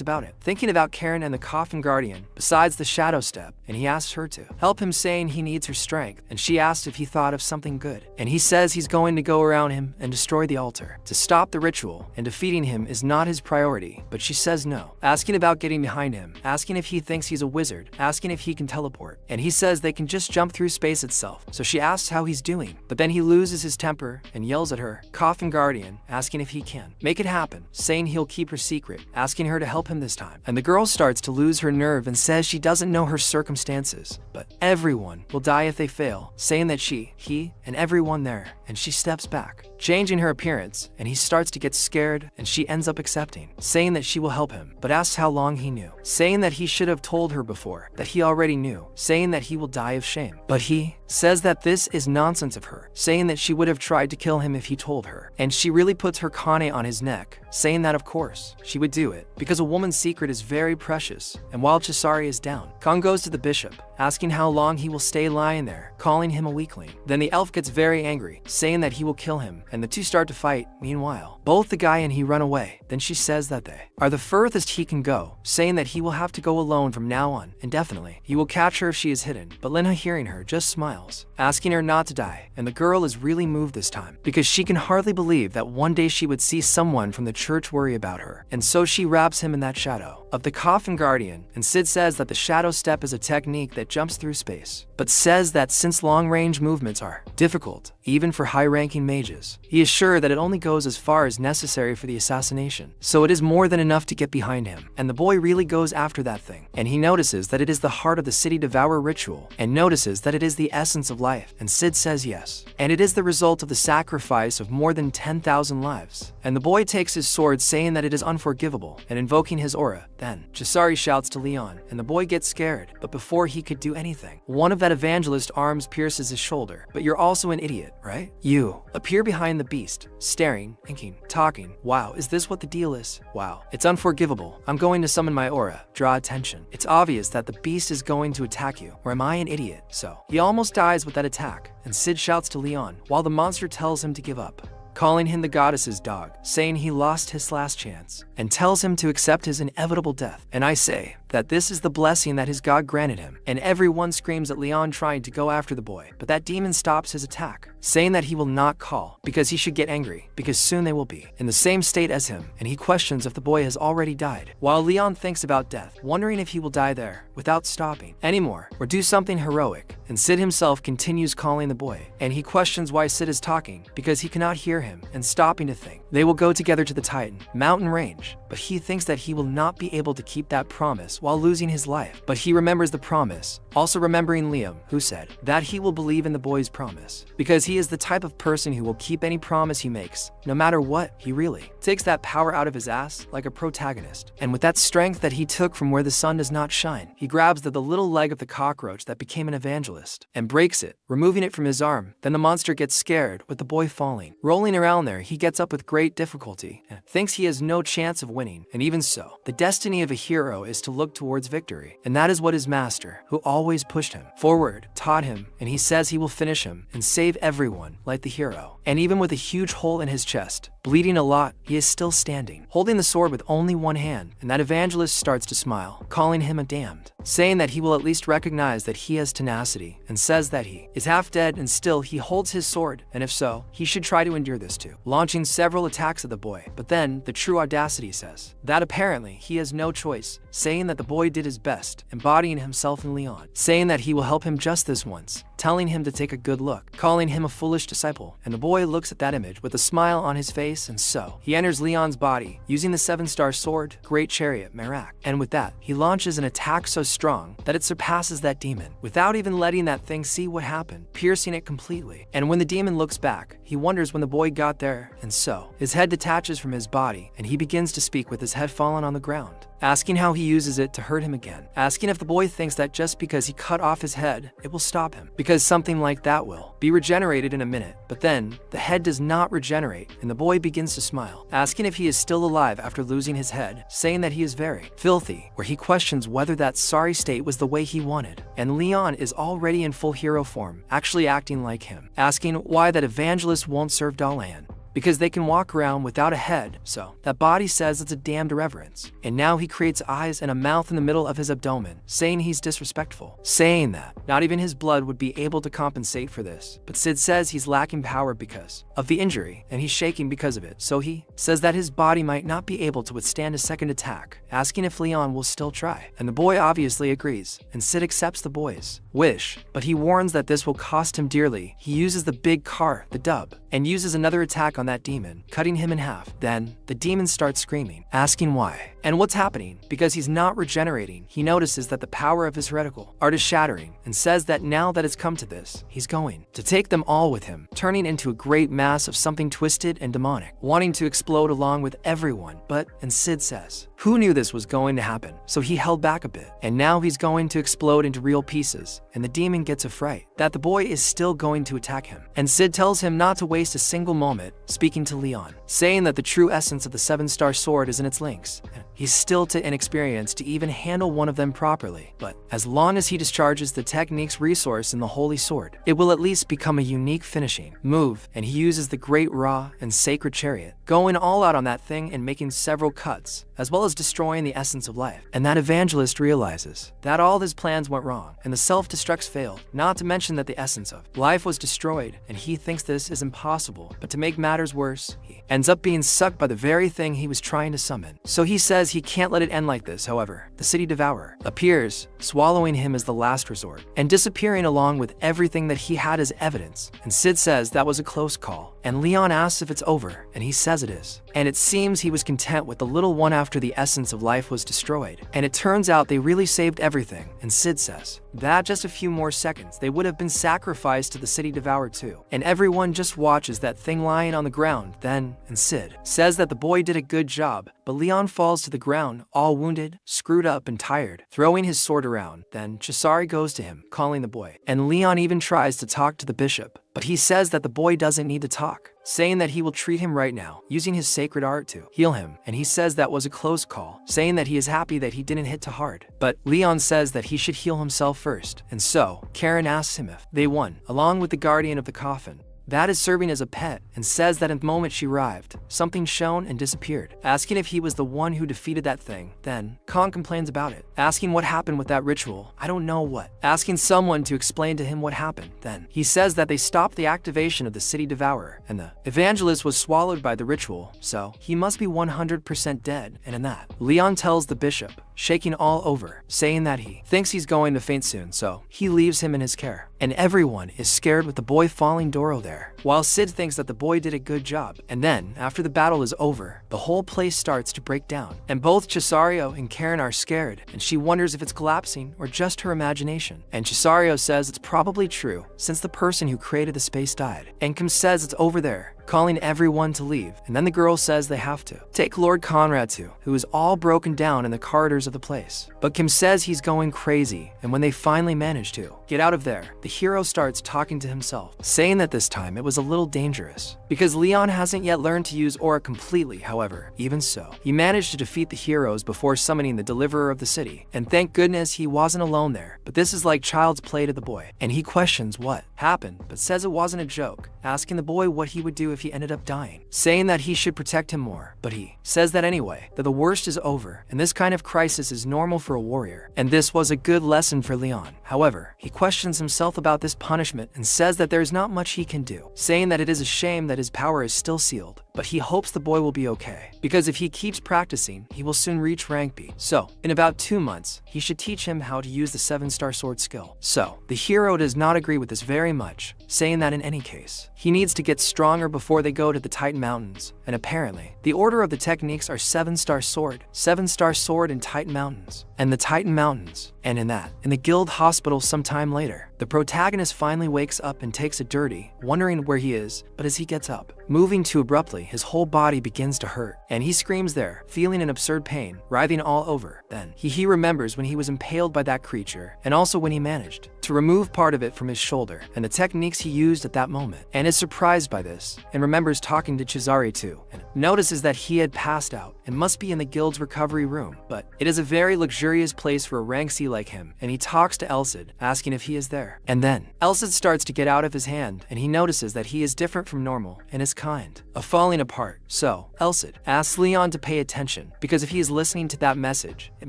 S1: about it, thinking about Karen and the Coffin Guardian besides the Shadow Step, and he asks her to help him, saying he needs her strength. And she asks if he thought of something good, and he says he's going to go around him and destroy the altar to stop the ritual, and defeating him is not his priority. But she says no, asking about getting behind him, asking if he thinks he's a wizard, asking if he can teleport, and he says they can just jump through space itself. So she asks how he's doing, but then he loses his temper and yells at her, Coffin Guardian, asking if he can make it happen, saying he'll keep her secret, asking her to help him this time. And the girl starts to lose her nerve and says she doesn't know her circumstances, but everyone will die if they fail, saying that she, he, and everyone there. And she steps back, changing her appearance, and he starts to get scared, and she ends up accepting, saying that she will help him, but asks how long he knew, saying that he should have told her before, that he already knew, saying that he will die of shame. But he says that this is nonsense of her, saying that she would have tried to kill him if he told her. And she really puts her kane on his neck, saying that of course she would do it, because a woman's secret is very precious. And while Chisari is down, Khan goes to the bishop, asking how long he will stay lying there, calling him a weakling. Then the elf gets very angry, saying that he will kill him, and the two start to fight. Meanwhile, both the guy and he run away. Then she says that they are the furthest he can go, saying that he will have to go alone from now on, indefinitely. He will catch her if she is hidden, but Linha, hearing her, just smiles, asking her not to die, and the girl is really moved this time, because she can hardly believe that one day she would see someone from the church worry about her, and so she wraps him in that shadow of the coffin guardian, and Sid says that the shadow step is a technique that jumps through space, but says that since long-range movements are difficult, even for high-ranking mages, he is sure that it only goes as far as necessary for the assassination, so it is more than enough to get behind him, and the boy really goes after that thing, and he notices that it is the heart of the city devourer ritual, and notices that it is the essence of life, and Sid says yes, and it is the result of the sacrifice of more than 10,000 lives, and the boy takes his sword, saying that it is unforgivable, and invoking his aura. Then Chisari shouts to Leon, and the boy gets scared, but before he could do anything, one of that evangelist arms pierces his shoulder. But you're also an idiot, right? You appear behind the beast, staring, thinking, talking. Wow, is this what the deal is? Wow, it's unforgivable. I'm going to summon my aura. Draw attention. It's obvious that the beast is going to attack you, or am I an idiot? So he almost dies with that attack, and Sid shouts to Leon, while the monster tells him to give up, calling him the goddess's dog, saying he lost his last chance, and tells him to accept his inevitable death. And I say that this is the blessing that his god granted him, and everyone screams at Leon trying to go after the boy, but that demon stops his attack, saying that he will not call, because he should get angry, because soon they will be in the same state as him, and he questions if the boy has already died, while Leon thinks about death, wondering if he will die there, without stopping anymore, or do something heroic, and Sid himself continues calling the boy, and he questions why Sid is talking, because he cannot hear him, and stopping to think. They will go together to the Titan mountain range, but he thinks that he will not be able to keep that promise while losing his life, but he remembers the promise, also remembering Liam, who said that he will believe in the boy's promise, because he is the type of person who will keep any promise he makes, no matter what. He really takes that power out of his ass like a protagonist, and with that strength that he took from where the sun does not shine, he grabs the little leg of the cockroach that became an evangelist, and breaks it, removing it from his arm. Then the monster gets scared with the boy falling. Rolling around there, he gets up with great difficulty, and thinks he has no chance of winning, and even so, the destiny of a hero is to look towards victory, and that is what his master, who always pushed him forward, taught him, and he says he will finish him and save everyone like the hero. And even with a huge hole in his chest, bleeding a lot, he is still standing, holding the sword with only one hand, and that evangelist starts to smile, calling him a damned, saying that he will at least recognize that he has tenacity, and says that he is half dead, and still he holds his sword, and if so, he should try to endure this too, launching several attacks at the boy. But then the true audacity says that apparently he has no choice, saying that the boy did his best, embodying himself in Leon, saying that he will help him just this once, telling him to take a good look, calling him a foolish disciple, and the boy looks at that image with a smile on his face, and so he enters Leon's body using the 7-star sword, Great Chariot Merak, and with that he launches an attack so strong that it surpasses that demon, without even letting that thing see what happened, piercing it completely. And when the demon looks back, he wonders when the boy got there, and so his head detaches from his body, and he begins to speak with his head fallen on the ground, asking how he uses it to hurt him again, asking if the boy thinks that just because he cut off his head, it will stop him, because something like that will be regenerated in a minute. But then the head does not regenerate, and the boy begins to smile, asking if he is still alive after losing his head, saying that he is very filthy, where he questions whether that sorry state was the way he wanted. And Leon is already in full hero form, actually acting like him, asking why that evangelist won't serve Dalan, because they can walk around without a head, so that body says it's a damned irreverence. And now he creates eyes and a mouth in the middle of his abdomen, saying he's disrespectful, saying that not even his blood would be able to compensate for this. But Sid says he's lacking power because of the injury, and he's shaking because of it, so he says that his body might not be able to withstand a second attack, asking if Leon will still try. And the boy obviously agrees, and Sid accepts the boy's wish, but he warns that this will cost him dearly. He uses the big car, the dub, and uses another attack on that demon, cutting him in half. Then the demon starts screaming, asking why and what's happening, because he's not regenerating. He notices that the power of his reticle art is shattering, and says that now that it's come to this, he's going to take them all with him, turning into a great mass of something twisted and demonic, wanting to explode along with everyone. And Sid says Who knew this was going to happen? So he held back a bit, and now he's going to explode into real pieces, and the demon gets a fright that the boy is still going to attack him. And Sid tells him not to waste a single moment speaking to Leon, saying that the true essence of the 7-star sword is in its links. He's still too inexperienced to even handle one of them properly, but as long as he discharges the technique's resource in the holy sword, it will at least become a unique finishing move, and he uses the great Ra and sacred chariot, going all out on that thing and making several cuts, as well as destroying the essence of life. And that evangelist realizes that all his plans went wrong, and the self-destructs failed, not to mention that the essence of life was destroyed, and he thinks this is impossible. But to make matters worse, he ends up being sucked by the very thing he was trying to summon. So he says he can't let it end like this. However, the city devourer appears, swallowing him as the last resort, and disappearing along with everything that he had as evidence. And Sid says that was a close call, and Leon asks if it's over, and he says it is. And it seems he was content with the little one after the essence of life was destroyed. And it turns out they really saved everything, and Sid says that just a few more seconds they would have been sacrificed to the city devourer too. And everyone just watches that thing lying on the ground then, and Sid says that the boy did a good job, but Leon falls to the ground, all wounded, screwed up, and tired, throwing his sword around. Then Chisari goes to him, calling the boy, and Leon even tries to talk to the bishop, but he says that the boy doesn't need to talk, saying that he will treat him right now, using his sacred art to heal him. And he says that was a close call, saying that he is happy that he didn't hit too hard. But Leon says that he should heal himself first, and so Karen asks him if they won, along with the guardian of the coffin that is serving as a pet, and says that at the moment she arrived, something shone and disappeared, asking if he was the one who defeated that thing. Then Khan complains about it, asking what happened with that ritual. I don't know what, asking someone to explain to him what happened. Then he says that they stopped the activation of the city devourer, and the evangelist was swallowed by the ritual, so he must be 100% dead. And in that, Leon tells the bishop, shaking all over, saying that he thinks he's going to faint soon, so he leaves him in his care. And everyone is scared with the boy falling Doro there, while Sid thinks that the boy did a good job. And then, after the battle is over, the whole place starts to break down, and both Cesario and Karen are scared, and she wonders if it's collapsing or just her imagination. And Cesario says it's probably true, since the person who created the space died. And Kim says it's over there, calling everyone to leave, and then the girl says they have to take Lord Conrad too, who is all broken down in the corridors of the place. But Kim says he's going crazy, and when they finally manage to get out of there, the hero starts talking to himself, saying that this time it was a little dangerous, because Leon hasn't yet learned to use aura completely. However, even so, he managed to defeat the heroes before summoning the deliverer of the city, and thank goodness he wasn't alone there. But this is like child's play to the boy, and he questions what happened, but says it wasn't a joke, asking the boy what he would do if he ended up dying, saying that he should protect him more. But he says that anyway, that the worst is over, and this kind of crisis is normal for a warrior, and this was a good lesson for Leon. However, he questions himself about this punishment and says that there's not much he can do, saying that it is a shame that his power is still sealed, but he hopes the boy will be okay, because if he keeps practicing, he will soon reach rank B. So, in about 2 months, he should teach him how to use the 7-star sword skill. So, the hero does not agree with this very much, saying that in any case, he needs to get stronger before they go to the Titan Mountains. And apparently, the order of the techniques are 7-star sword, 7-star sword, and Titan Mountains, and the Titan Mountains. And in the guild hospital sometime later, the protagonist finally wakes up and takes a dirty, wondering where he is, but as he gets up, moving too abruptly, his whole body begins to hurt, and he screams there, feeling an absurd pain, writhing all over. Then, he remembers when he was impaled by that creature, and also when he managed to remove part of it from his shoulder, and the techniques he used at that moment, and is surprised by this, and remembers talking to Cesare too, and notices that he had passed out, and must be in the guild's recovery room, but it is a very luxurious place for a rank C like him, and he talks to Elsid, asking if he is there. And then, Elsid starts to get out of his hand, and he notices that he is different from normal, and is kind of falling apart. So, Elsid asks Leon to pay attention, because if he is listening to that message, it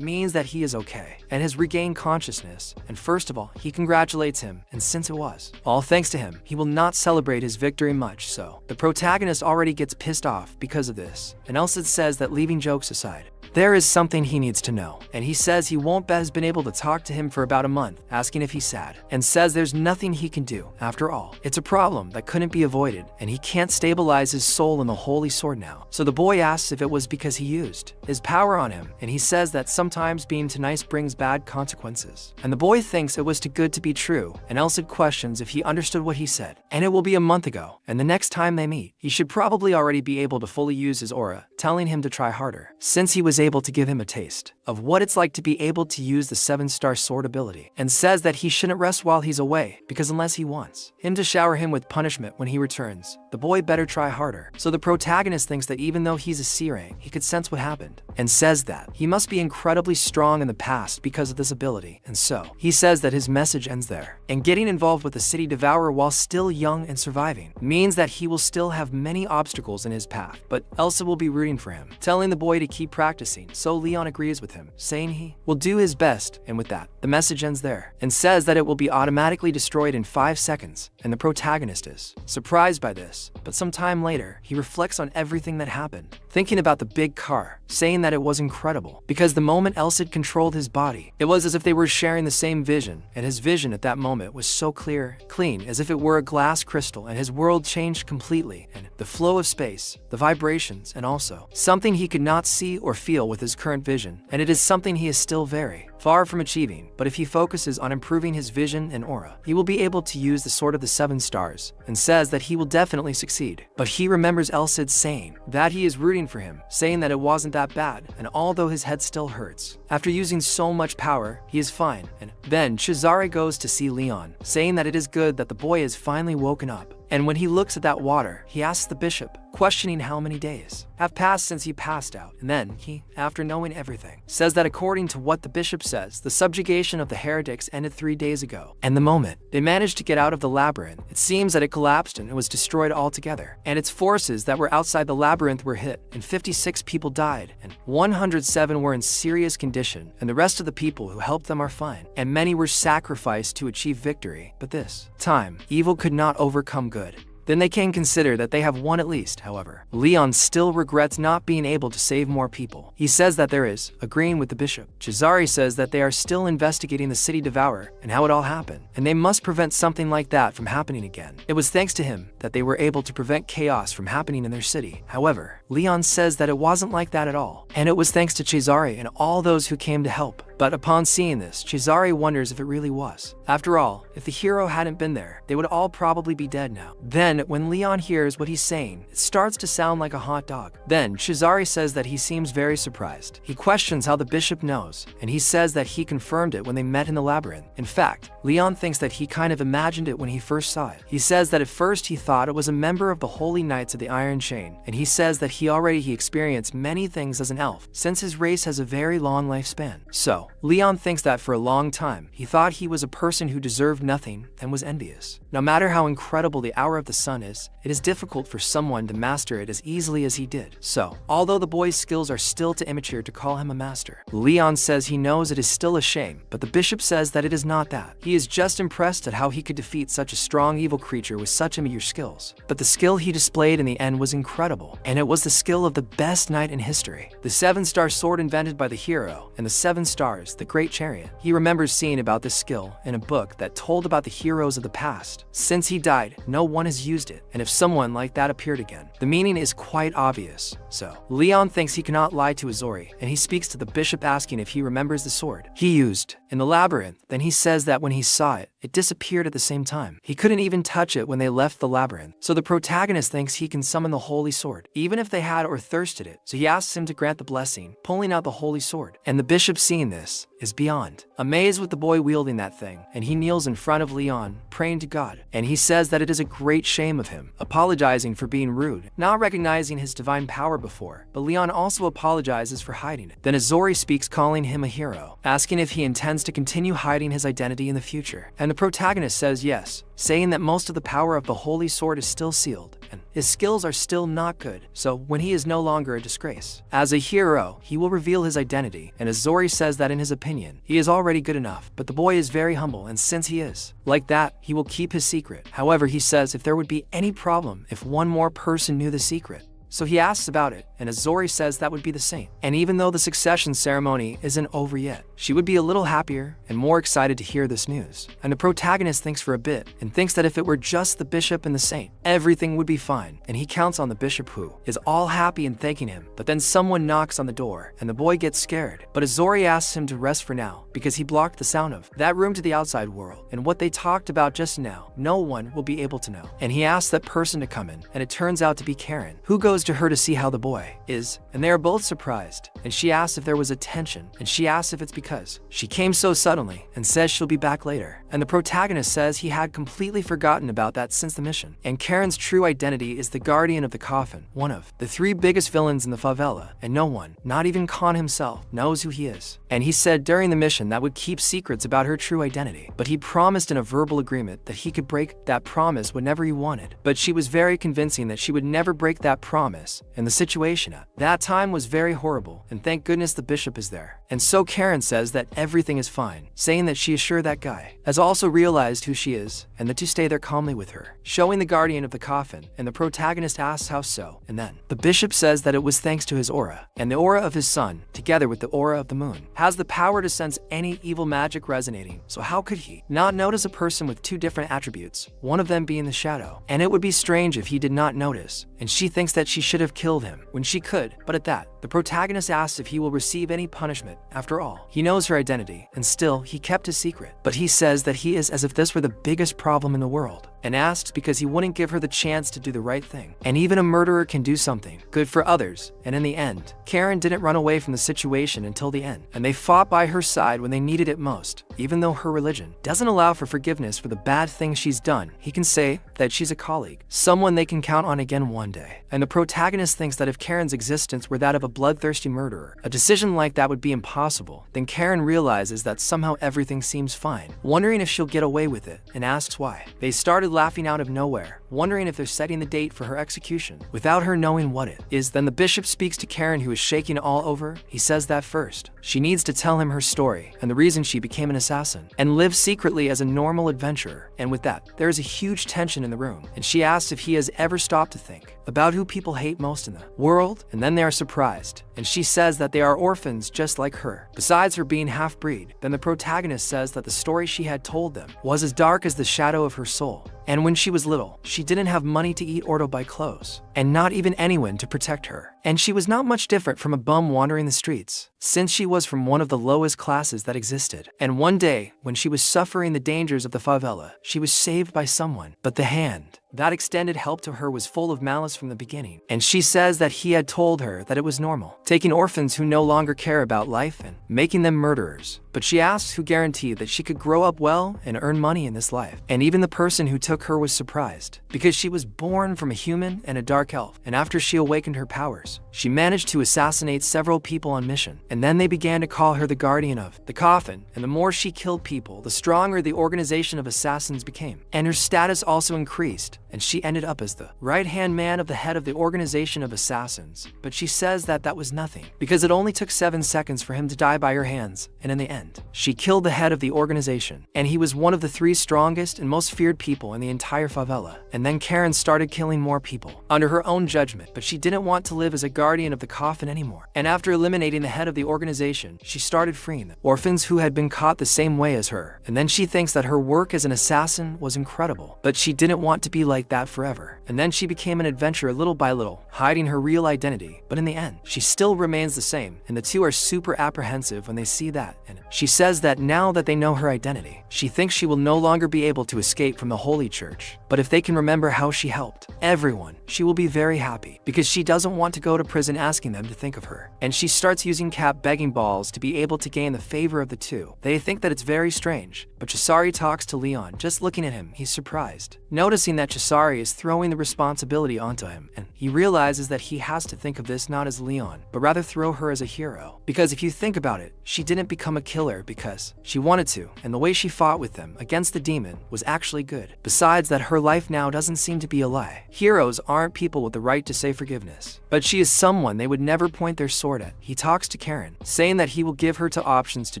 S1: means that he is okay, and has regained consciousness. And first of all, he congratulates him, and since it was all thanks to him, he will not celebrate his victory much. So, the protagonist already gets pissed off because of this, and Elsid says that leaving jokes aside, there is something he needs to know, and he says he won't has been able to talk to him for about a month, asking if he's sad, and says there's nothing he can do. After all, it's a problem that couldn't be avoided, and he can't stabilize his soul in the holy sword now. So the boy asks if it was because he used his power on him, and he says that sometimes being too nice brings bad consequences. And the boy thinks it was too good to be true, and Elsid questions if he understood what he said, and it will be a month ago, and the next time they meet, he should probably already be able to fully use his aura, telling him to try harder, since he was is able to give him a taste of what it's like to be able to use the 7-star sword ability, and says that he shouldn't rest while he's away, because unless he wants him to shower him with punishment when he returns, the boy better try harder. So the protagonist thinks that even though he's a C rank, he could sense what happened, and says that he must be incredibly strong in the past because of this ability, and so he says that his message ends there. And getting involved with the city devourer while still young and surviving means that he will still have many obstacles in his path, but Elsa will be rooting for him, telling the boy to keep practicing, so Leon agrees with him, saying he will do his best, and with that, the message ends there, and says that it will be automatically destroyed in 5 seconds, and the protagonist is surprised by this, but some time later, he reflects on everything that happened, thinking about the big car, saying that it was incredible, because the moment Elsa controlled his body, it was as if they were sharing the same vision, and his vision at that moment was so clear, clean, as if it were a glass crystal, and his world changed completely, and the flow of space, the vibrations, and also something he could not see or feel with his current vision, and it is something he is still very far from achieving, but if he focuses on improving his vision and aura, he will be able to use the Sword of the 7 Stars, and says that he will definitely succeed. But he remembers Elcid's saying that he is rooting for him, saying that it wasn't that bad, and although his head still hurts, after using so much power, he is fine. And then Cesare goes to see Leon, saying that it is good that the boy is finally woken up. And when he looks at that water, he asks the bishop, questioning how many days have passed since he passed out. And then he, after knowing everything, says that according to what the bishop says, the subjugation of the heretics ended 3 days ago. And the moment they managed to get out of the labyrinth, it seems that it collapsed and it was destroyed altogether. And its forces that were outside the labyrinth were hit, and 56 people died, and 107 were in serious condition, and the rest of the people who helped them are fine. And many were sacrificed to achieve victory. But this time, evil could not overcome good. Then they can consider that they have won at least. However, Leon still regrets not being able to save more people. He says that there is, agreeing with the bishop. Cesare says that they are still investigating the city devourer and how it all happened, and they must prevent something like that from happening again. It was thanks to him that they were able to prevent chaos from happening in their city. However, Leon says that it wasn't like that at all, and it was thanks to Cesare and all those who came to help. But upon seeing this, Cesare wonders if it really was. After all, if the hero hadn't been there, they would all probably be dead now. Then, when Leon hears what he's saying, it starts to sound like a hot dog. Then, Cesare says that he seems very surprised. He questions how the bishop knows, and he says that he confirmed it when they met in the labyrinth. In fact, Leon thinks that he kind of imagined it when he first saw it. He says that at first he thought it was a member of the Holy Knights of the Iron Chain, and he says that he experienced many things as an elf, since his race has a very long lifespan. So, Leon thinks that for a long time, he thought he was a person who deserved nothing and was envious. No matter how incredible the Hour of the Sun is, it is difficult for someone to master it as easily as he did. So, although the boy's skills are still too immature to call him a master, Leon says he knows it is still a shame, but the bishop says that it is not that. He is just impressed at how he could defeat such a strong evil creature with such immature skills. But the skill he displayed in the end was incredible, and it was the skill of the best knight in history. The 7-star sword invented by the hero, and the 7 stars, the great chariot. He remembers seeing about this skill in a book that told about the heroes of the past. Since he died, no one has used it, and if someone like that appeared again, the meaning is quite obvious. So, Leon thinks he cannot lie to Azori, and he speaks to the bishop asking if he remembers the sword he used in the labyrinth. Then he says that when he saw it, it disappeared at the same time. He couldn't even touch it when they left the labyrinth. So the protagonist thinks he can summon the holy sword, even if they had or thirsted it. So he asks him to grant the blessing, pulling out the holy sword. And the bishop, seeing this, is beyond amazed with the boy wielding that thing, and he kneels in front of Leon, praying to God. And he says that it is a great shame of him, apologizing for being rude, not recognizing his divine power before. But Leon also apologizes for hiding it. Then Azori speaks, calling him a hero, asking if he intends to continue hiding his identity in the future. And the protagonist says yes, saying that most of the power of the holy sword is still sealed, and his skills are still not good, so when he is no longer a disgrace. As a hero, he will reveal his identity, and Azori says that in his opinion, he is already good enough, but the boy is very humble, and since he is like that, he will keep his secret. However, he says if there would be any problem if one more person knew the secret. So he asks about it, and Azori says that would be the same. And even though the succession ceremony isn't over yet, she would be a little happier and more excited to hear this news. And the protagonist thinks for a bit, and thinks that if it were just the bishop and the saint, everything would be fine. And he counts on the bishop, who is all happy and thanking him. But then someone knocks on the door, and the boy gets scared. But Azori asks him to rest for now, because he blocked the sound of that room to the outside world. And what they talked about just now, no one will be able to know. And he asks that person to come in, and it turns out to be Karen, who goes to her to see how the boy guy is, and they are both surprised, and she asks if there was a tension, and she asks if it's because she came so suddenly, and says she'll be back later. And the protagonist says he had completely forgotten about that since the mission. And Karen's true identity is the guardian of the coffin, one of the 3 biggest villains in the favela, and no one, not even Khan himself, knows who he is. And he said during the mission that would keep secrets about her true identity, but he promised in a verbal agreement that he could break that promise whenever he wanted. But she was very convincing that she would never break that promise, and the situation at that time was very horrible, and thank goodness the bishop is there. And so Karen says that everything is fine, saying that she is sure that guy has also realized who she is, and that to stay there calmly with her, showing the guardian of the coffin, and the protagonist asks how so, and then the bishop says that it was thanks to his aura, and the aura of his sun, together with the aura of the moon, has the power to sense any evil magic resonating, so how could he not notice a person with 2 different attributes, one of them being the shadow? And it would be strange if he did not notice, and she thinks that she should have killed him when she could, but at that, the protagonist asks if he will receive any punishment. After all, he knows her identity, and still, he kept his secret. But he says that he is as if this were the biggest problem in the world, and asks because he wouldn't give her the chance to do the right thing. And even a murderer can do something good for others, and in the end, Karen didn't run away from the situation until the end, and they fought by her side when they needed it most. Even though her religion doesn't allow for forgiveness for the bad things she's done, he can say that she's a colleague, someone they can count on again one day. And the protagonist thinks that if Karen's existence were that of a bloodthirsty murderer, a decision like that would be impossible. Then Karen realizes that somehow everything seems fine, wondering if she'll get away with it, and asks why. They started laughing out of nowhere, wondering if they're setting the date for her execution, without her knowing what it is. Then the bishop speaks to Karen, who is shaking all over. He says that first, she needs to tell him her story, and the reason she became an assassin, and lived secretly as a normal adventurer. And with that, there is a huge tension in the room, and she asks if he has ever stopped to think about who people hate most in the world, and then they are surprised, and she says that they are orphans just like her, besides her being half-breed. Then the protagonist says that the story she had told them was as dark as the shadow of her soul, and when she was little, she didn't have money to eat or to buy clothes, and not even anyone to protect her. And she was not much different from a bum wandering the streets, since she was from one of the lowest classes that existed. And one day, when she was suffering the dangers of the favela, she was saved by someone, but the hand that extended help to her was full of malice from the beginning. And she says that he had told her that it was normal, taking orphans who no longer care about life and making them murderers. But she asks who guaranteed that she could grow up well and earn money in this life. And even the person who took her was surprised, because she was born from a human and a dark elf. And after she awakened her powers, she managed to assassinate several people on mission. And then they began to call her the guardian of the coffin. And the more she killed people, the stronger the organization of assassins became. And her status also increased, and she ended up as the right-hand man of the head of the organization of assassins. But she says that that was nothing, because it only took 7 seconds for him to die by her hands, and in the end, she killed the head of the organization, and he was one of the 3 strongest and most feared people in the entire favela. And then Karen started killing more people, under her own judgment, but she didn't want to live as a guardian of the coffin anymore. And after eliminating the head of the organization, she started freeing the orphans who had been caught the same way as her. And then she thinks that her work as an assassin was incredible, but she didn't want to be like that forever. And then she became an adventurer little by little, hiding her real identity. But in the end, she still remains the same, and the two are super apprehensive when they see that. And she says that now that they know her identity, she thinks she will no longer be able to escape from the Holy Church. But if they can remember how she helped everyone, she will be very happy, because she doesn't want to go to prison asking them to think of her. And she starts using Cap begging balls to be able to gain the favor of the two. They think that it's very strange, but Chisari talks to Leon. Just looking at him, he's surprised, noticing that Chisari is throwing the responsibility onto him, and he realizes that he has to think of this not as Leon, but rather throw her as a hero. Because if you think about it, she didn't become a killer because she wanted to, and the way she fought with them against the demon was actually good. Besides that, her life now doesn't seem to be a lie. Heroes aren't people with the right to say forgiveness, but she is someone they would never point their sword at. He talks to Karen, saying that he will give her 2 options to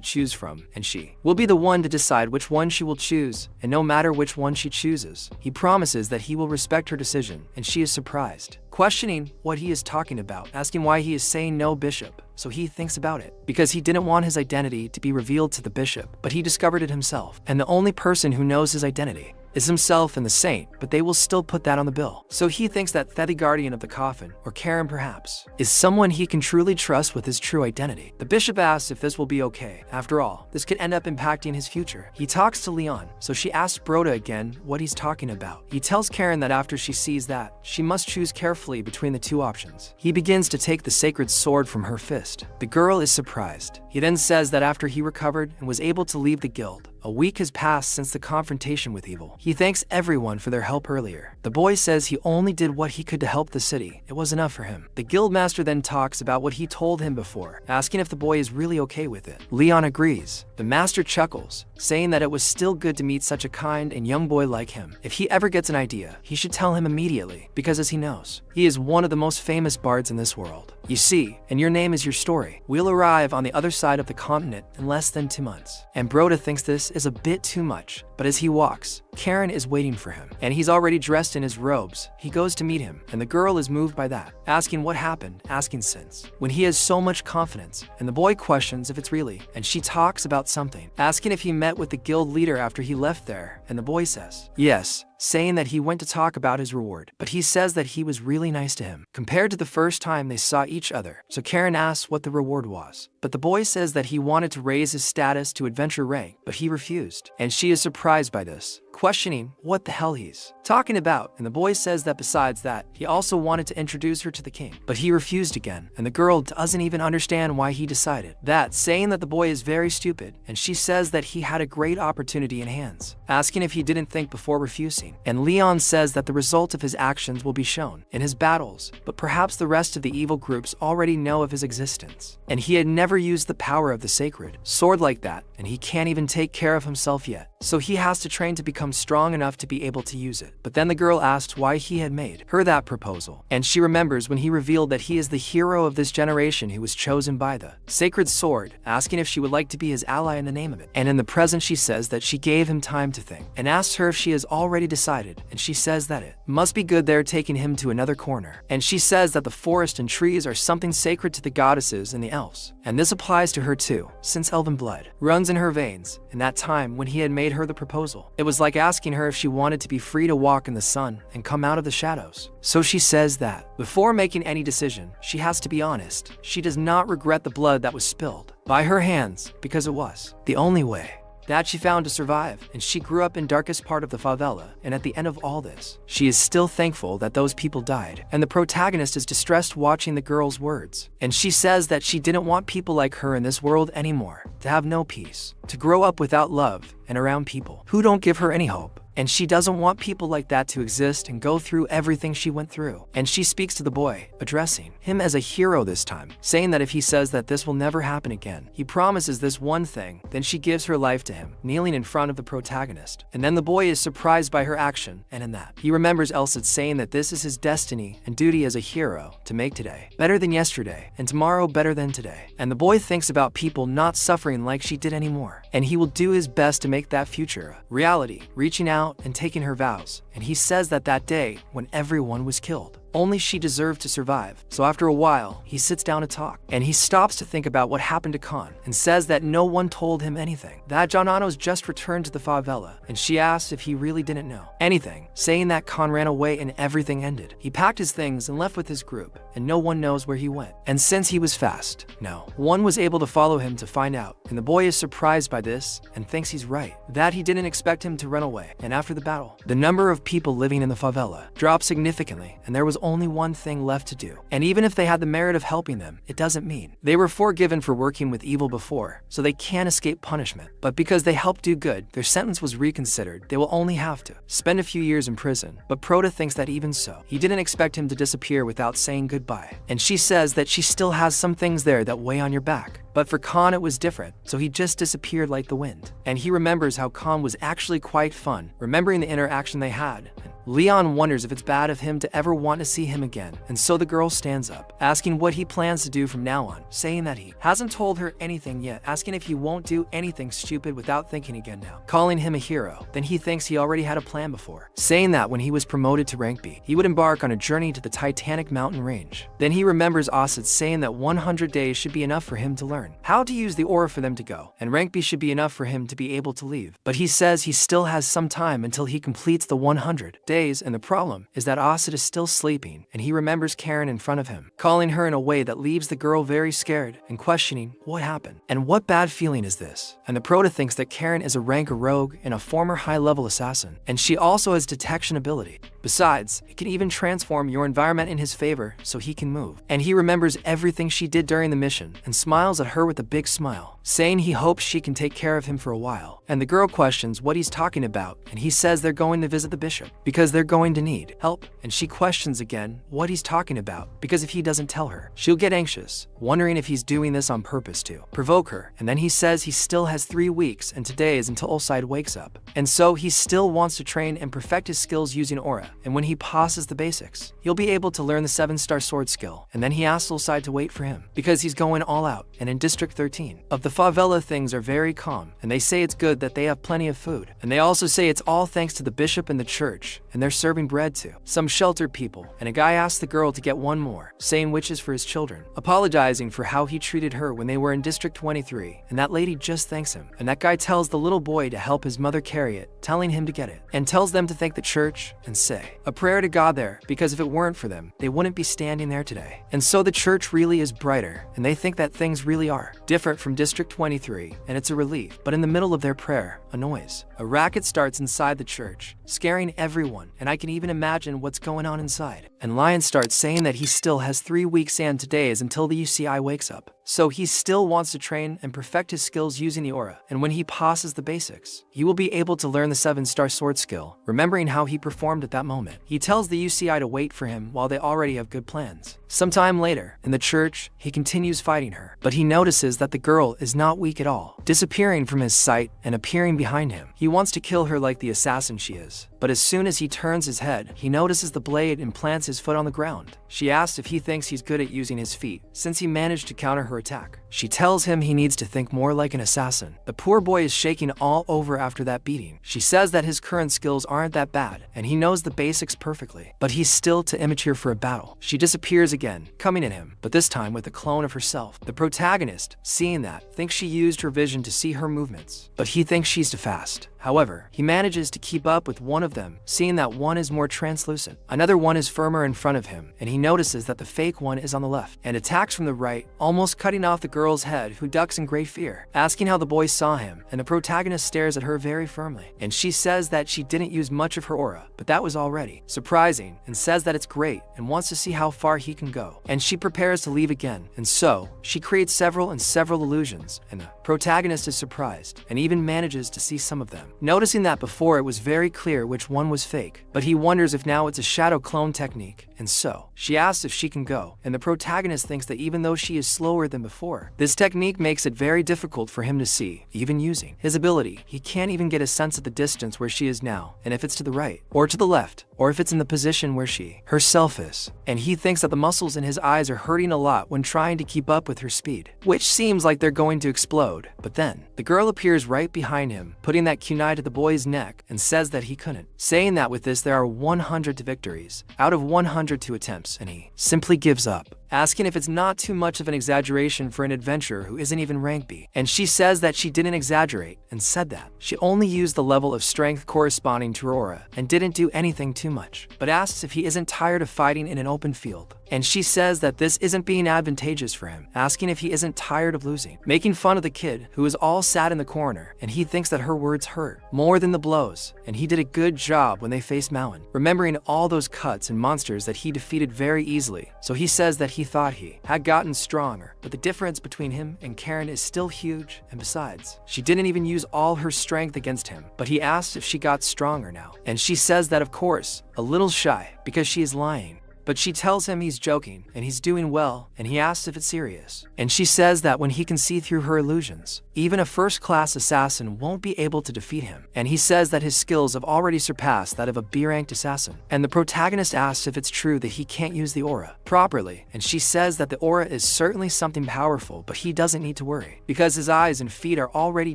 S1: choose from, and she will be the one to decide which one she will choose, and no matter which one she chooses, he promises that he will respect her decision, and she is surprised, questioning what he is talking about, asking why he is saying no, Bishop. So he thinks about it, because he didn't want his identity to be revealed to the bishop, but he discovered it himself, and the only person who knows his identity is himself and the saint, but they will still put that on the bill. So he thinks that the guardian of the coffin, or Karen perhaps, is someone he can truly trust with his true identity. The bishop asks if this will be okay. After all, this could end up impacting his future. He talks to Leon, so she asks Broda again what he's talking about. He tells Karen that after she sees that, she must choose carefully between the two options. He begins to take the sacred sword from her fist. The girl is surprised. He then says that after he recovered and was able to leave the guild, a week has passed since the confrontation with evil. He thanks everyone for their help earlier. The boy says he only did what he could to help the city. It was enough for him. The guildmaster then talks about what he told him before, asking if the boy is really okay with it. Leon agrees. The master chuckles, saying that it was still good to meet such a kind and young boy like him. If he ever gets an idea, he should tell him immediately, because as he knows, he is one of the most famous bards in this world. You see, and your name is your story. We'll arrive on the other side of the continent in less than 2 months. And Broda thinks this is a bit too much, but as he walks, Karen is waiting for him, and he's already dressed in his robes. He goes to meet him, and the girl is moved by that, asking what happened, asking since, when he has so much confidence, and the boy questions if it's really, and she talks about something, asking if he met with the guild leader after he left there, and the boy says, yes, saying that he went to talk about his reward, but he says that he was really nice to him, compared to the first time they saw each other. So Karen asks what the reward was, but the boy says that he wanted to raise his status to adventure rank, but he refused, and she is surprised by this, questioning what the hell he's talking about, and the boy says that besides that, he also wanted to introduce her to the king, but he refused again, and the girl doesn't even understand why he decided that, saying that the boy is very stupid, and she says that he had a great opportunity in hands, asking if he didn't think before refusing, and Leon says that the result of his actions will be shown in his battles, but perhaps the rest of the evil groups already know of his existence, and he had never used the power of the sacred sword like that, and he can't even take care of himself yet, so he has to train to become strong enough to be able to use it. But then the girl asks why he had made her that proposal, and she remembers when he revealed that he is the hero of this generation who was chosen by the sacred sword, asking if she would like to be his ally in the name of it. And in the present she says that she gave him time to think, and asks her if she has already decided, and she says that it must be good they're taking him to another corner. And she says that the forest and trees are something sacred to the goddesses and the elves, and this applies to her too, since elven blood runs in her veins. In that time when he had made her the proposal, it was like asking her if she wanted to be free to walk in the sun and come out of the shadows. So she says that before making any decision, she has to be honest. She does not regret the blood that was spilled by her hands, because it was the only way that she found to survive, and she grew up in darkest part of the favela, and at the end of all this, she is still thankful that those people died, and the protagonist is distressed watching the girl's words, and she says that she didn't want people like her in this world anymore, to have no peace, to grow up without love, and around people who don't give her any hope. And she doesn't want people like that to exist and go through everything she went through. And she speaks to the boy, addressing him as a hero this time, saying that if he says that this will never happen again, he promises this one thing, then she gives her life to him, kneeling in front of the protagonist. And then the boy is surprised by her action, and in that, he remembers Elsa saying that this is his destiny and duty as a hero, to make today better than yesterday, and tomorrow better than today. And the boy thinks about people not suffering like she did anymore, and he will do his best to make that future a reality, reaching out and taking her vows. And he says that that day, when everyone was killed, only she deserved to survive. So after a while, he sits down to talk, and he stops to think about what happened to Khan, and says that no one told him anything, that Gianano's just returned to the favela, and she asks if he really didn't know anything, saying that Khan ran away and everything ended. He packed his things and left with his group, and no one knows where he went. And since he was fast, no one was able to follow him to find out, and the boy is surprised by this and thinks he's right, that he didn't expect him to run away. And after the battle, the number of people living in the favela dropped significantly, and there was only one thing left to do. And even if they had the merit of helping them, it doesn't mean they were forgiven for working with evil before, so they can't escape punishment. But because they helped do good, their sentence was reconsidered. They will only have to spend a few years in prison. But Proda thinks that even so, he didn't expect him to disappear without saying goodbye. And she says that she still has some things there that weigh on your back. But for Khan it was different, so he just disappeared like the wind. And he remembers how Khan was actually quite fun, remembering the interaction they had, and Leon wonders if it's bad of him to ever want to see him again, and so the girl stands up, asking what he plans to do from now on, saying that he hasn't told her anything yet, asking if he won't do anything stupid without thinking again now, calling him a hero. Then he thinks he already had a plan before, saying that when he was promoted to rank B, he would embark on a journey to the Titanic mountain range. Then he remembers Asura saying that 100 days should be enough for him to learn how to use the aura for them to go, and rank B should be enough for him to be able to leave. But he says he still has some time until he completes the 100 days, and the problem is that Asura is still sleeping, and he remembers Karen in front of him, calling her in a way that leaves the girl very scared and questioning what happened. And what bad feeling is this? And the Prota thinks that Karen is a rank rogue and a former high-level assassin, and she also has detection ability. Besides, it can even transform your environment in his favor so he can move. And he remembers everything she did during the mission and smiles at her with a big smile, saying he hopes she can take care of him for a while. And the girl questions what he's talking about, and he says they're going to visit the bishop because they're going to need help. And she questions again what he's talking about, because if he doesn't tell her, she'll get anxious, wondering if he's doing this on purpose to provoke her. And then he says he still has 3 weeks, and today is until Ulside wakes up. And so he still wants to train and perfect his skills using aura, and when he passes the basics, he'll be able to learn the 7-star sword skill. And then he asks Ulside to wait for him, because he's going all out. And in District 13 of the favela, things are very calm, and they say it's good that they have plenty of food. And they also say it's all thanks to the bishop and the church, and they're serving bread to some sheltered people. And a guy asks the girl to get one more, saying which is for his children, apologizing for how he treated her when they were in District 23, and that lady just thanks him. And that guy tells the little boy to help his mother carry it, telling him to get it, and tells them to thank the church and say a prayer to God there, because if it weren't for them, they wouldn't be standing there today. And so the church really is brighter, and they think that things really are different from District 23, and it's a relief. But in the middle of their prayer, a racket starts inside the church, scaring everyone, and I can even imagine what's going on inside. And Lion starts saying that he still has 3 weeks and today is until the UCI wakes up. So he still wants to train and perfect his skills using the aura, and when he passes the basics, he will be able to learn the 7-star sword skill, remembering how he performed at that moment. He tells the UCI to wait for him while they already have good plans. Sometime later, in the church, he continues fighting her, but he notices that the girl is not weak at all, disappearing from his sight and appearing behind him. He wants to kill her like the assassin she is, but as soon as he turns his head, he notices the blade and plants his foot on the ground. She asks if he thinks he's good at using his feet, since he managed to counter her attack. She tells him he needs to think more like an assassin. The poor boy is shaking all over after that beating. She says that his current skills aren't that bad, and he knows the basics perfectly, but he's still too immature for a battle. She disappears again, coming at him, but this time with a clone of herself. The protagonist, seeing that, thinks she used her vision to see her movements, but he thinks she's too fast. However, he manages to keep up with one of them, seeing that one is more translucent. Another one is firmer in front of him, and he notices that the fake one is on the left, and attacks from the right, almost cutting off the girl's head, who ducks in great fear, asking how the boy saw him, and the protagonist stares at her very firmly. And she says that she didn't use much of her aura, but that was already surprising, and says that it's great, and wants to see how far he can go. And she prepares to leave again, and so, she creates several illusions, and the protagonist is surprised, and even manages to see some of them, noticing that before it was very clear which one was fake, but he wonders if now it's a shadow clone technique. And so, she asks if she can go, and the protagonist thinks that even though she is slower than before, this technique makes it very difficult for him to see. Even using his ability, he can't even get a sense of the distance where she is now, and if it's to the right, or to the left, or if it's in the position where she herself is. And he thinks that the muscles in his eyes are hurting a lot when trying to keep up with her speed, which seems like they're going to explode. But then, the girl appears right behind him, putting that kunai to the boy's neck, and says that he couldn't, saying that with this there are 100 victories out of 102 attempts, and he simply gives up, asking if it's not too much of an exaggeration for an adventurer who isn't even rank B. And she says that she didn't exaggerate, and said that she only used the level of strength corresponding to her aura, and didn't do anything too much, but asks if he isn't tired of fighting in an open field. And she says that this isn't being advantageous for him, asking if he isn't tired of losing, making fun of the kid who is all sad in the corner, and he thinks that her words hurt more than the blows, and he did a good job when they faced Mountain, remembering all those cuts and monsters that he defeated very easily. So he says that he thought he had gotten stronger, but the difference between him and Karen is still huge, and besides, she didn't even use all her strength against him. But he asks if she got stronger now, and she says that of course, a little shy, because she is lying. But she tells him he's joking, and he's doing well, and he asks if it's serious. And she says that when he can see through her illusions, even a first-class assassin won't be able to defeat him. And he says that his skills have already surpassed that of a B-ranked assassin. And the protagonist asks if it's true that he can't use the aura properly, and she says that the aura is certainly something powerful, but he doesn't need to worry, because his eyes and feet are already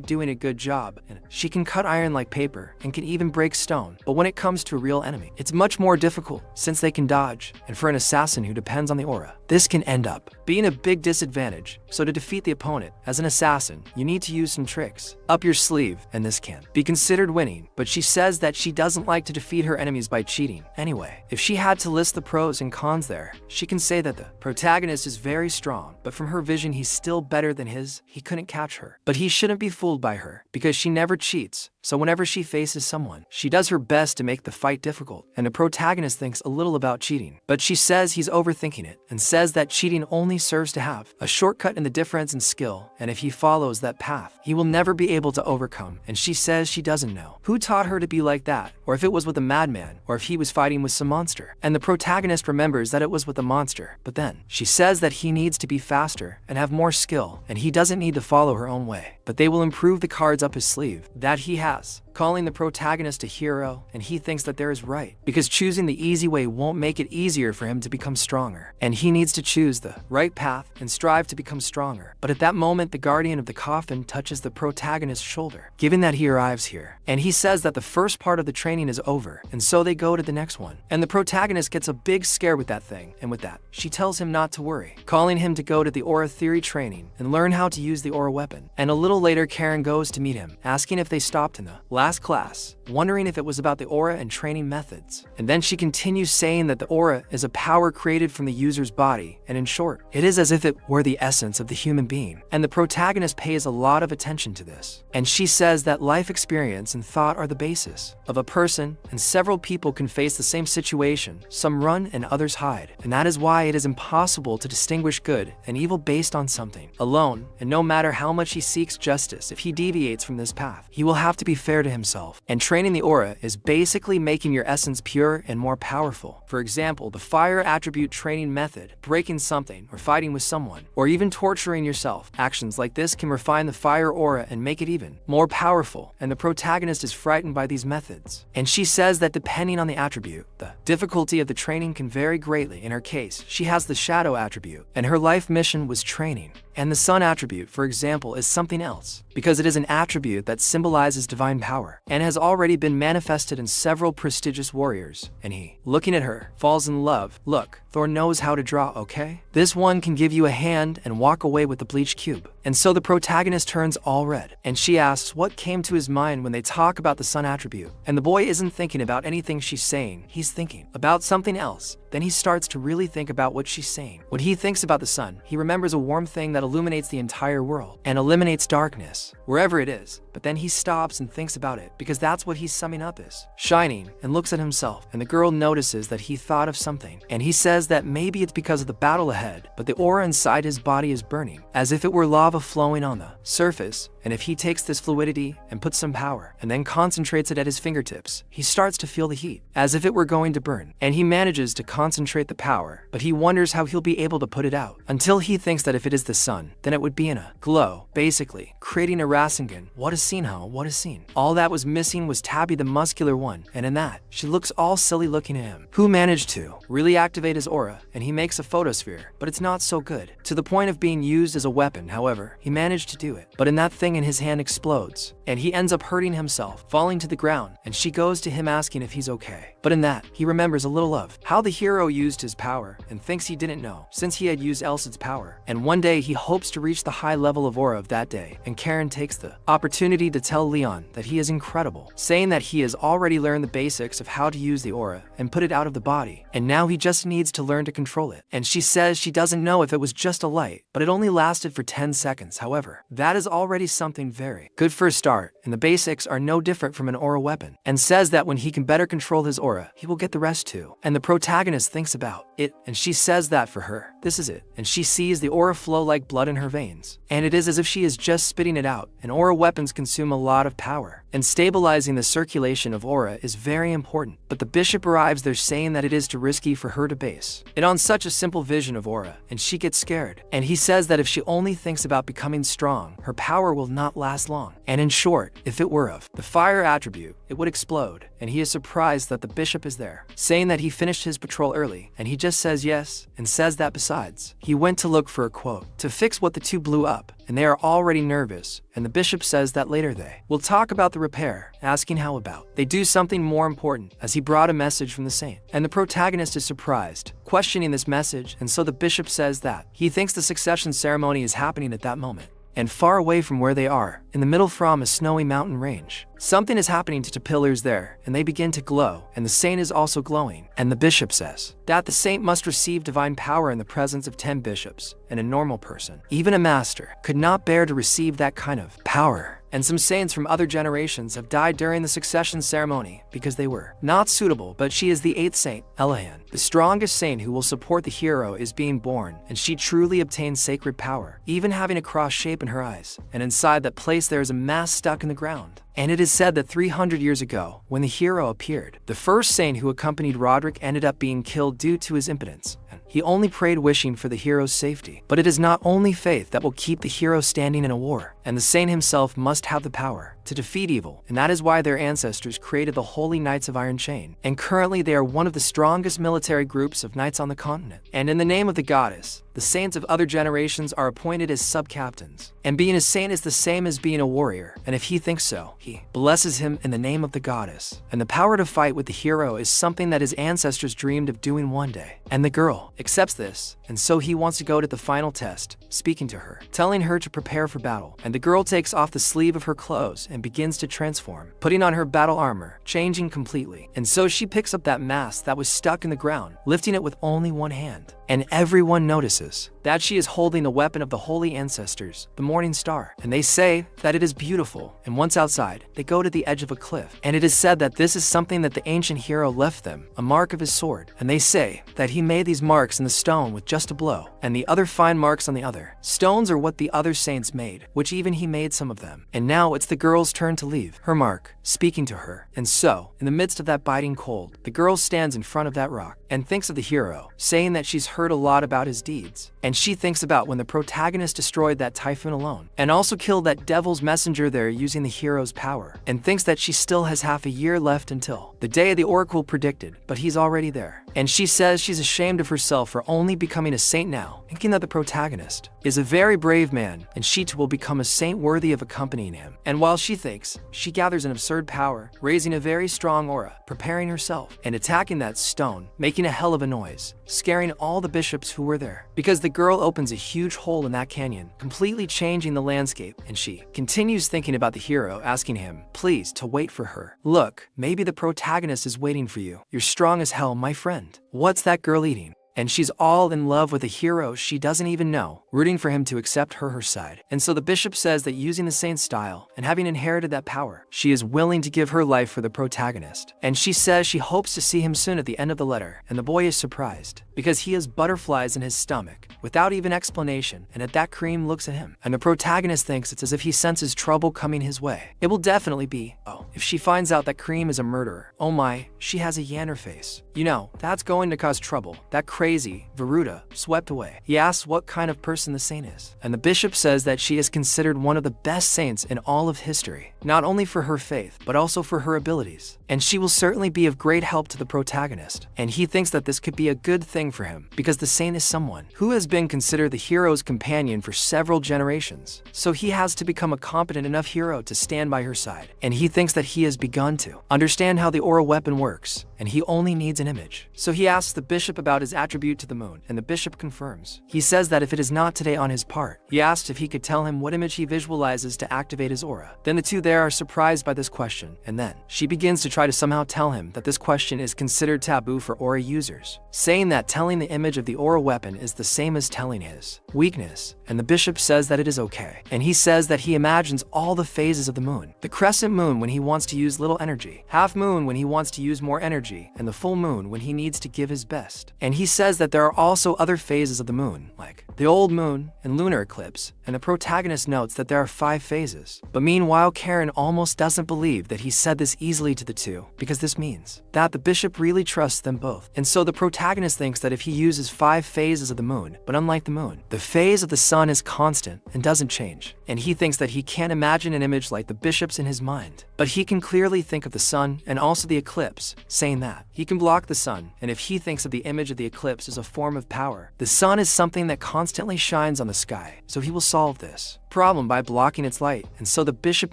S1: doing a good job, and she can cut iron like paper and can even break stone. But when it comes to a real enemy, it's much more difficult since they can dodge, and for an assassin who depends on the aura, this can end up being a big disadvantage. So to defeat the opponent as an assassin, you need to use some tricks up your sleeve, and this can be considered winning. But she says that she doesn't like to defeat her enemies by cheating. Anyway, if she had to list the pros and cons there, she can say that the protagonist is very strong, but from her vision he's still better than his. He couldn't catch her, but he shouldn't be fooled by her because she never cheats. So whenever she faces someone, she does her best to make the fight difficult, and the protagonist thinks a little about cheating. But she says he's overthinking it, and says that cheating only serves to have a shortcut in the difference in skill, and if he follows that path, he will never be able to overcome. And she says she doesn't know who taught her to be like that, or if it was with a madman, or if he was fighting with some monster. And the protagonist remembers that it was with a monster, but then she says that he needs to be faster and have more skill, and he doesn't need to follow her own way, but they will improve the cards up his sleeve that he has, calling the protagonist a hero, and he thinks that there is right, because choosing the easy way won't make it easier for him to become stronger, and he needs to choose the right path and strive to become stronger. But at that moment, the guardian of the coffin touches the protagonist's shoulder, given that he arrives here, and he says that the first part of the training is over, and so they go to the next one. And the protagonist gets a big scare with that thing, and with that, she tells him not to worry, calling him to go to the aura theory training and learn how to use the aura weapon. And a little later, Karen goes to meet him, asking if they stopped in the last class, wondering if it was about the aura and training methods. And then she continues saying that the aura is a power created from the user's body, and in short, it is as if it were the essence of the human being. And the protagonist pays a lot of attention to this, and she says that life experience and thought are the basis of a person, and several people can face the same situation. Some run and others hide, and that is why it is impossible to distinguish good and evil based on something alone. And no matter how much he seeks justice, if he deviates from this path, he will have to be fair to himself. And training the aura is basically making your essence pure and more powerful. For example, the fire attribute training method, breaking something or fighting with someone, or even torturing yourself. Actions like this can refine the fire aura and make it even more powerful, and the protagonist is frightened by these methods. And she says that depending on the attribute, the difficulty of the training can vary greatly. In her case, she has the shadow attribute, and her life mission was training. And the sun attribute, for example, is something else, because it is an attribute that symbolizes divine power, and has already been manifested in several prestigious warriors. And he, looking at her, falls in love. Look, Thor knows how to draw, okay? This one can give you a hand and walk away with the bleach cube. And so the protagonist turns all red, and she asks what came to his mind when they talk about the sun attribute. And the boy isn't thinking about anything she's saying, he's thinking about something else. Then he starts to really think about what she's saying. When he thinks about the sun, he remembers a warm thing that illuminates the entire world and eliminates darkness, wherever it is. But then he stops and thinks about it, because that's what he's summing up as shining, and looks at himself, and the girl notices that he thought of something, and he says that maybe it's because of the battle ahead, but the aura inside his body is burning, as if it were lava flowing on the surface. And if he takes this fluidity and puts some power, and then concentrates it at his fingertips, he starts to feel the heat, as if it were going to burn. And he manages to concentrate the power, but he wonders how he'll be able to put it out, until he thinks that if it is the sun, then it would be in a glow, basically creating a Rasengan. What a scene, huh? What a scene. All that was missing was Tabby, the muscular one, and in that, she looks all silly looking at him, who managed to really activate his aura, and he makes a photosphere, but it's not so good, to the point of being used as a weapon. However, he managed to do it, but in that thing in his hand explodes, and he ends up hurting himself, falling to the ground, and she goes to him asking if he's okay. But in that, he remembers a little of how the hero used his power, and thinks he didn't know, since he had used Elsid's power. And one day he hopes to reach the high level of aura of that day, and Karen takes the opportunity to tell Leon that he is incredible, saying that he has already learned the basics of how to use the aura and put it out of the body, and now he just needs to learn to control it. And she says she doesn't know if it was just a light, but it only lasted for 10 seconds. However, that is already something very good for a start, and the basics are no different from an aura weapon, and says that when he can better control his aura, he will get the rest too. And the protagonist thinks about it, and she says that for her, this is it. And she sees the aura flow like blood in her veins, and it is as if she is just spitting it out, and aura weapons consume a lot of power. and stabilizing the circulation of aura is very important, but the bishop arrives there saying that it is too risky for her to base it on such a simple vision of aura, and she gets scared. And he says that if she only thinks about becoming strong, her power will not last long. And in short, if it were of the fire attribute, it would explode. And he is surprised that the bishop is there, saying that he finished his patrol early, and he just says yes, and says that besides, he went to look for a quote to fix what the two blew up, and they are already nervous, and the bishop says that later they will talk about the repair, asking how about they do something more important, as he brought a message from the saint. And the protagonist is surprised, questioning this message, and so the bishop says that he thinks the succession ceremony is happening at that moment. And far away from where they are, in the middle from a snowy mountain range, something is happening to the pillars there, and they begin to glow, and the saint is also glowing. And the bishop says that the saint must receive divine power in the presence of 10 bishops, and a normal person, even a master, could not bear to receive that kind of power. And some saints from other generations have died during the succession ceremony because they were not suitable, but she is the 8th saint, Elahan. The strongest saint who will support the hero is being born, and she truly obtains sacred power, even having a cross shape in her eyes. And inside that place there is a mask stuck in the ground. And it is said that 300 years ago, when the hero appeared, the first saint who accompanied Roderick ended up being killed due to his impotence. And he only prayed wishing for the hero's safety. But it is not only faith that will keep the hero standing in a war, and the saint himself must have the power to defeat evil, and that is why their ancestors created the Holy Knights of Iron Chain. And currently they are one of the strongest military groups of knights on the continent. And in the name of the goddess, the saints of other generations are appointed as sub-captains. And being a saint is the same as being a warrior, and if he thinks so, he blesses him in the name of the goddess. And the power to fight with the hero is something that his ancestors dreamed of doing one day. And the girl accepts this, and so he wants to go to the final test, speaking to her, telling her to prepare for battle. And the girl takes off the sleeve of her clothes and begins to transform, putting on her battle armor, changing completely. And so she picks up that mask that was stuck in the ground, lifting it with only one hand. And everyone notices that she is holding the weapon of the holy ancestors, the morning star. And they say that it is beautiful. And once outside, they go to the edge of a cliff. And it is said that this is something that the ancient hero left them, a mark of his sword. And they say that he made these marks in the stone with just a blow, and the other fine marks on the other. Stones are what the other saints made, which even he made some of them. And now it's the girl's turn to leave her mark, speaking to her. And so, in the midst of that biting cold, the girl stands in front of that rock and thinks of the hero, saying that she's heard a lot about his deeds. And she thinks about when the protagonist destroyed that typhoon alone, and also killed that devil's messenger there using the hero's power, and thinks that she still has half a year left until the day the oracle predicted, but he's already there. And she says she's ashamed of herself for only becoming a saint now, thinking that the protagonist is a very brave man, and she too will become a saint worthy of accompanying him. And while she thinks, she gathers an absurd power, raising a very strong aura, preparing herself, and attacking that stone, making a hell of a noise, scaring all the bishops who were there. Because the girl opens a huge hole in that canyon, completely changing the landscape, and she continues thinking about the hero, asking him, please, to wait for her. Look, maybe the protagonist is waiting for you. You're strong as hell, my friend. What's that girl eating? And she's all in love with a hero she doesn't even know, rooting for him to accept her side. And so the bishop says that using the saint's style, and having inherited that power, she is willing to give her life for the protagonist. And she says she hopes to see him soon at the end of the letter, and the boy is surprised, because he has butterflies in his stomach, without even explanation, and at that Cream looks at him, and the protagonist thinks it's as if he senses trouble coming his way. It will definitely be, oh, if she finds out that Cream is a murderer, oh my, she has a Yanner face. You know, that's going to cause trouble. That crazy Veruda swept away. He asks what kind of person the saint is, and the bishop says that she is considered one of the best saints in all of history, not only for her faith, but also for her abilities. And she will certainly be of great help to the protagonist. And he thinks that this could be a good thing for him, because the saint is someone who has been considered the hero's companion for several generations. So he has to become a competent enough hero to stand by her side. And he thinks that he has begun to understand how the aura weapon works, and he only needs an image. So he asks the bishop about his attribute to the moon, and the bishop confirms. He says that if it is not today on his part, he asks if he could tell him what image he visualizes to activate his aura. Then the two there are surprised by this question, and then she begins to try to somehow tell him that this question is considered taboo for aura users, saying that telling the image of the aura weapon is the same as telling his weakness. And the bishop says that it is okay, and he says that he imagines all the phases of the moon. The crescent moon when he wants to use little energy, half moon when he wants to use more energy, and the full moon when he needs to give his best. And he says that there are also other phases of the moon, like the old moon and lunar eclipse, and the protagonist notes that there are 5 phases. But meanwhile, Karen Karen almost doesn't believe that he said this easily to the two, because this means that the bishop really trusts them both. And so the protagonist thinks that if he uses 5 phases of the moon, but unlike the moon, the phase of the sun is constant and doesn't change, and he thinks that he can't imagine an image like the bishop's in his mind. But he can clearly think of the sun and also the eclipse, saying that he can block the sun, and if he thinks of the image of the eclipse as a form of power, the sun is something that constantly shines on the sky, so he will solve this problem by blocking its light. And so the bishop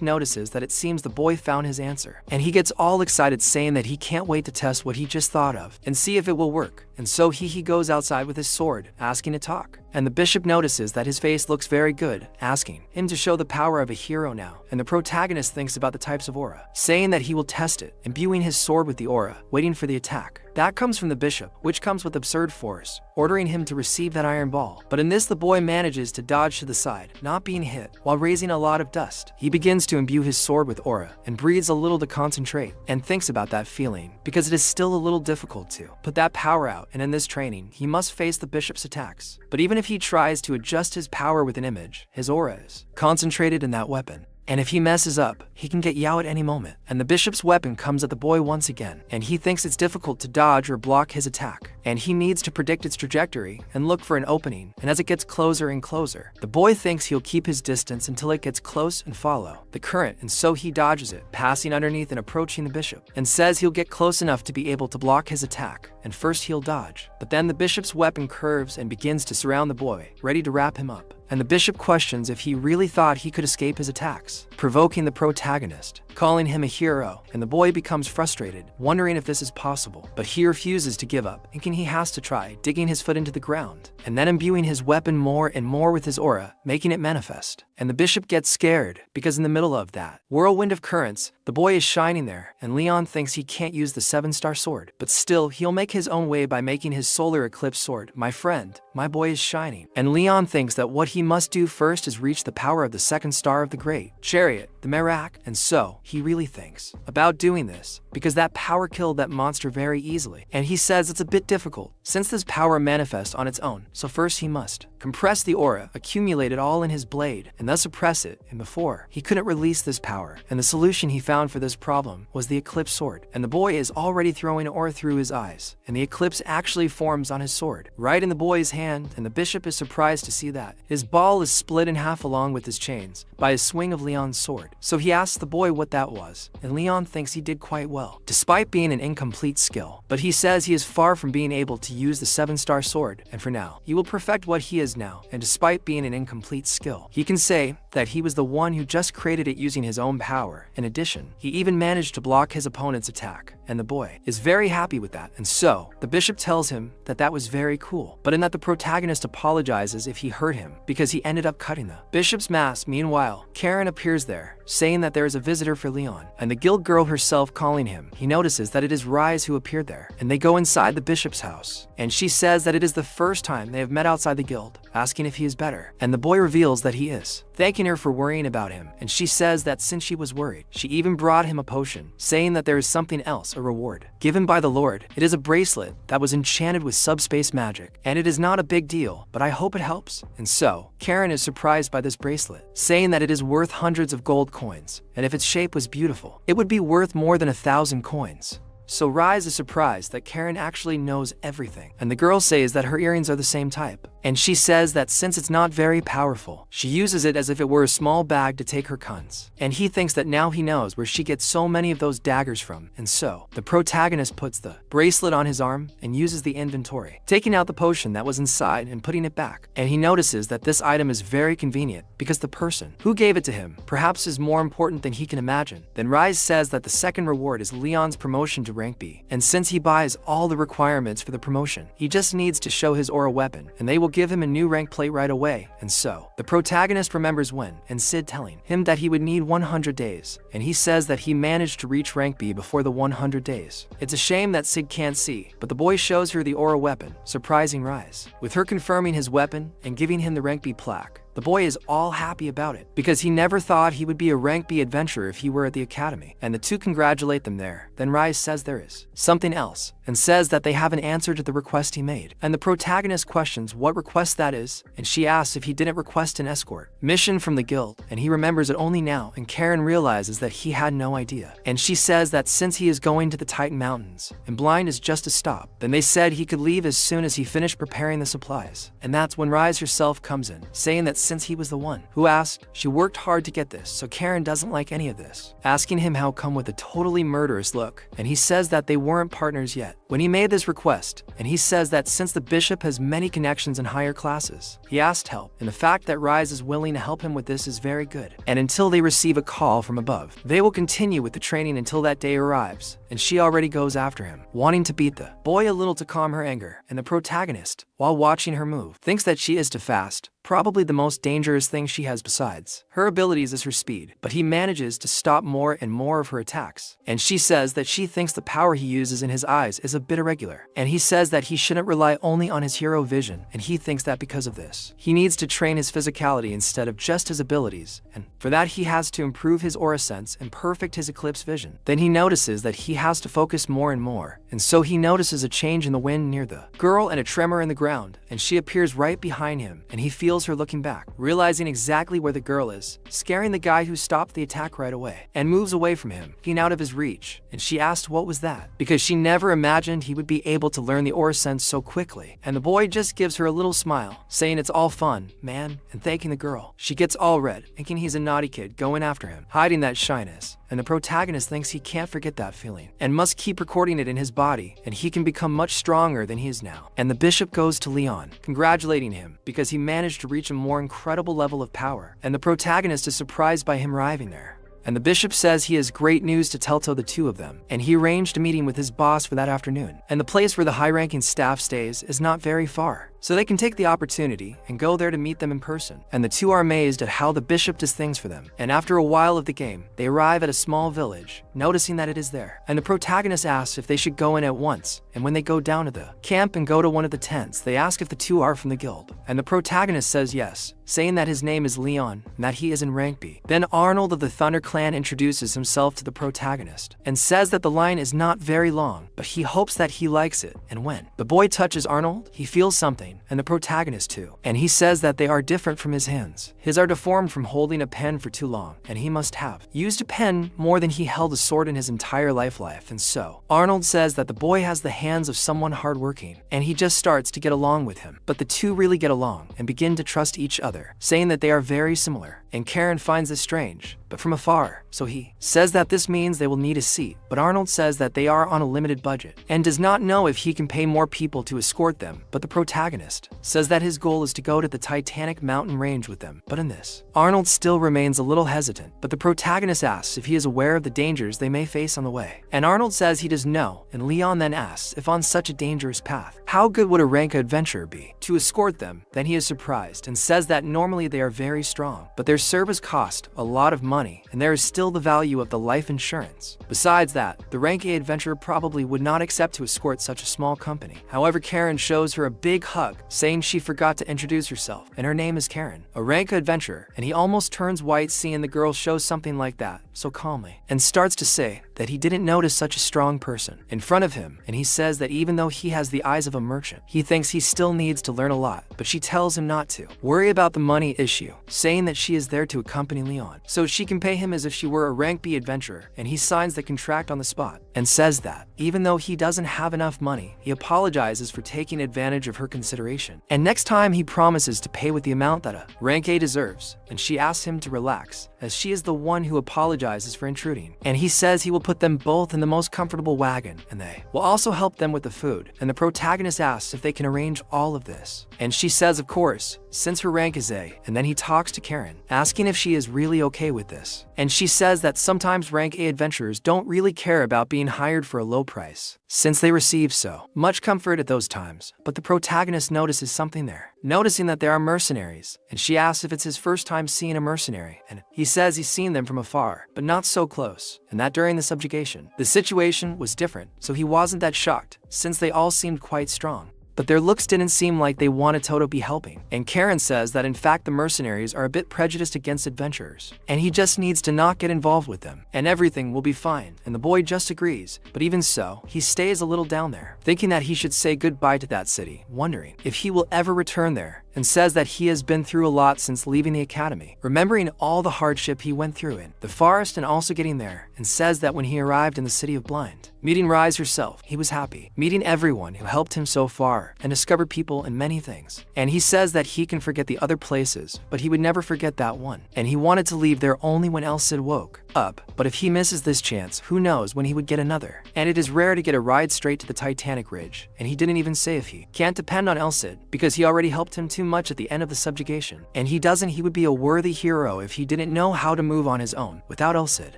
S1: notices that it seems the boy found his answer, and he gets all excited, saying that he can't wait to test what he just thought of and see if it will work. And so he goes outside with his sword, asking to talk. And the bishop notices that his face looks very good, asking him to show the power of a hero now. And the protagonist thinks about the types of aura, saying that he will test it, imbuing his sword with the aura, waiting for the attack. That comes from the bishop, which comes with absurd force, ordering him to receive that iron ball. But in this, the boy manages to dodge to the side, not being hit, while raising a lot of dust. He begins to imbue his sword with aura, and breathes a little to concentrate, and thinks about that feeling, because it is still a little difficult to put that power out, and in this training, he must face the bishop's attacks. But even if he tries to adjust his power with an image, his aura is concentrated in that weapon. And if he messes up, he can get Yao at any moment. And the bishop's weapon comes at the boy once again, and he thinks it's difficult to dodge or block his attack, and he needs to predict its trajectory and look for an opening. And as it gets closer and closer, the boy thinks he'll keep his distance until it gets close and follow the current, and so he dodges it, passing underneath and approaching the bishop, and says he'll get close enough to be able to block his attack, and first he'll dodge. But then the bishop's weapon curves and begins to surround the boy, ready to wrap him up. And the bishop questions if he really thought he could escape his attacks, provoking the protagonist, calling him a hero, and the boy becomes frustrated, wondering if this is possible. But he refuses to give up, thinking he has to try, digging his foot into the ground, and then imbuing his weapon more and more with his aura, making it manifest. And the bishop gets scared, because in the middle of that whirlwind of currents, the boy is shining there, and Leon thinks he can't use the 7-star sword. But still, he'll make his own way by making his solar eclipse sword. My friend, my boy is shining. And Leon thinks that what he must do first is reach the power of the 2nd star of the great chariot, the Merak. And so, he really thinks about doing this, because that power killed that monster very easily. And he says it's a bit difficult, since this power manifests on its own. So first he must compress the aura, accumulate it all in his blade, and thus suppress it. And before, he couldn't release this power. And the solution he found for this problem was the eclipse sword. And the boy is already throwing aura through his eyes, and the eclipse actually forms on his sword, right in the boy's hand. And the bishop is surprised to see that his ball is split in half along with his chains by a swing of Leon's sword. So he asks the boy what that was, and Leon thinks he did quite well, despite being an incomplete skill. But he says he is far from being able to use the 7-star sword, and for now, he will perfect what he is now. And despite being an incomplete skill, he can say that he was the one who just created it using his own power. In addition, he even managed to block his opponent's attack, and the boy is very happy with that. And so, the bishop tells him that that was very cool, but in that the protagonist apologizes if he hurt him, because he ended up cutting the bishop's mask. Meanwhile, Karen appears there, saying that there is a visitor for Leon, and the guild girl herself calling him. He notices that it is Rise who appeared there, and they go inside the bishop's house, and she says that it is the first time they have met outside the guild, asking if he is better, and the boy reveals that he is, thanking her for worrying about him. And she says that since she was worried, she even brought him a potion, saying that there is something else, a reward given by the Lord. It is a bracelet that was enchanted with subspace magic, and it is not a big deal, but I hope it helps. And so, Karen is surprised by this bracelet, saying that it is worth hundreds of gold coins, and if its shape was beautiful, it would be worth more than 1,000 coins. So Rise is surprised that Karen actually knows everything, and the girl says that her earrings are the same type. And she says that since it's not very powerful, she uses it as if it were a small bag to take her guns. And he thinks that now he knows where she gets so many of those daggers from. And so, the protagonist puts the bracelet on his arm and uses the inventory, taking out the potion that was inside and putting it back. And he notices that this item is very convenient, because the person who gave it to him perhaps is more important than he can imagine. Then Rise says that the second reward is Leon's promotion to rank B. And since he buys all the requirements for the promotion, he just needs to show his aura weapon, and they will give him a new rank plate right away. And so, the protagonist remembers when, and Sid telling him that he would need 100 days, and he says that he managed to reach rank B before the 100 days. It's a shame that Sid can't see, but the boy shows her the aura weapon, surprising Rise, with her confirming his weapon and giving him the rank B plaque. The boy is all happy about it, because he never thought he would be a rank B adventurer if he were at the academy, and the two congratulate them there. Then Rise says there is something else, and says that they have an answer to the request he made, and the protagonist questions what request that is, and she asks if he didn't request an escort mission from the guild, and he remembers it only now, and Karen realizes that he had no idea, and she says that since he is going to the Titan Mountains, and Blind is just a stop, then they said he could leave as soon as he finished preparing the supplies, and that's when Rise herself comes in, saying that since he was the one who asked, she worked hard to get this, so Karen doesn't like any of this, asking him how come with a totally murderous look, and he says that they weren't partners yet when he made this request, and he says that since the bishop has many connections in higher classes, he asked help, and the fact that Rise is willing to help him with this is very good, and until they receive a call from above, they will continue with the training until that day arrives, and she already goes after him, wanting to beat the boy a little to calm her anger, and the protagonist, while watching her move, thinks that she is too fast, probably the most dangerous thing she has besides her abilities is her speed, but he manages to stop more and more of her attacks, and she says that she thinks the power he uses in his eyes is a bit irregular, and he says that he shouldn't rely only on his hero vision, and he thinks that because of this, he needs to train his physicality instead of just his abilities, and for that he has to improve his aura sense and perfect his eclipse vision. Then he notices that he has to focus more and more, and so he notices a change in the wind near the girl and a tremor in the ground, and she appears right behind him, and he feels her looking back, realizing exactly where the girl is, scaring the guy who stopped the attack right away, and moves away from him, getting out of his reach, and she asked what was that, because she never imagined he would be able to learn the aura sense so quickly, and the boy just gives her a little smile, saying it's all fun, man, and thanking the girl. She gets all red, thinking he's a naughty kid going after him, hiding that shyness, and the protagonist thinks he can't forget that feeling, and must keep recording it in his body, and he can become much stronger than he is now. And the bishop goes to Leon, congratulating him, because he managed to reach a more incredible level of power, and the protagonist is surprised by him arriving there. And the bishop says he has great news to tell to the two of them, and he arranged a meeting with his boss for that afternoon, and the place where the high-ranking staff stays is not very far, so they can take the opportunity and go there to meet them in person. And the two are amazed at how the bishop does things for them, and after a while of the game, they arrive at a small village, noticing that it is there, and the protagonist asks if they should go in at once, and when they go down to the camp and go to one of the tents, they ask if the two are from the guild, and the protagonist says yes, saying that his name is Leon, and that he is in rank B. Then Arnold of the Thunder Clan introduces himself to the protagonist, and says that the line is not very long, but he hopes that he likes it, and when the boy touches Arnold, he feels something, and the protagonist too, and he says that they are different from his hands. His are deformed from holding a pen for too long, and he must have used a pen more than he held a sword in his entire life, and so Arnold says that the boy has the hands of someone hardworking, and he just starts to get along with him, but the two really get along, and begin to trust each other, saying that they are very similar, and Karen finds this strange, but from afar, so he says that this means they will need a seat, but Arnold says that they are on a limited budget, and does not know if he can pay more people to escort them, but the protagonist says that his goal is to go to the Titanic mountain range with them, but in this, Arnold still remains a little hesitant, but the protagonist asks if he is aware of the dangers they may face on the way, and Arnold says he does know, and Leon then asks if on such a dangerous path, how good would a rank adventurer be to escort them? Then he is surprised and says that normally they are very strong, but their service cost a lot of money, and there is still the value of the life insurance. Besides that, the rank A adventurer probably would not accept to escort such a small company. However, Karen shows her a big hug, saying she forgot to introduce herself, and her name is Karen, a rank adventurer, and he almost turns white seeing the girl show something like that, so calmly, and starts to say that he didn't notice such a strong person in front of him, and he says that even though he has the eyes of a merchant, he thinks he still needs to learn a lot, but she tells him not to worry about the money issue, saying that she is there to accompany Leon, so she can pay him as if she were a rank B adventurer, and he signs the contract on the spot, and says that, even though he doesn't have enough money, he apologizes for taking advantage of her consideration, and next time he promises to pay with the amount that a rank A deserves, and she asks him to relax, as she is the one who apologizes for intruding, and he says he will put them both in the most comfortable wagon, and they will also help them with the food, and the protagonist asks if they can arrange all of this, and she says of course, since her rank is A, and then he talks to Karen, asking if she is really okay with this, and she says that sometimes rank A adventurers don't really care about being hired for a low price, since they receive so much comfort at those times, but the protagonist notices something there, noticing that there are mercenaries, and she asks if it's his first time seeing a mercenary, and he says he's seen them from afar, but not so close, and that during the subjugation, the situation was different, so he wasn't that shocked, since they all seemed quite strong. but their looks didn't seem like they wanted Toto be helping. And Karen says that in fact the mercenaries are a bit prejudiced against adventurers, and he just needs to not get involved with them, and everything will be fine. And the boy just agrees, but even so, he stays a little down there, thinking that he should say goodbye to that city, wondering if he will ever return there, and says that he has been through a lot since leaving the academy, remembering all the hardship he went through in the forest and also getting there, and says that when he arrived in the city of Blind, meeting Rise herself, he was happy, meeting everyone who helped him so far, and discovered people and many things. And he says that he can forget the other places, but he would never forget that one, and he wanted to leave there only when Elsid woke up, but if he misses this chance, who knows when he would get another. And it is rare to get a ride straight to the Titanic Ridge, and he didn't even say if he can't depend on Elsid, because he already helped him too much at the end of the subjugation, and he would be a worthy hero if he didn't know how to move on his own without Elsid.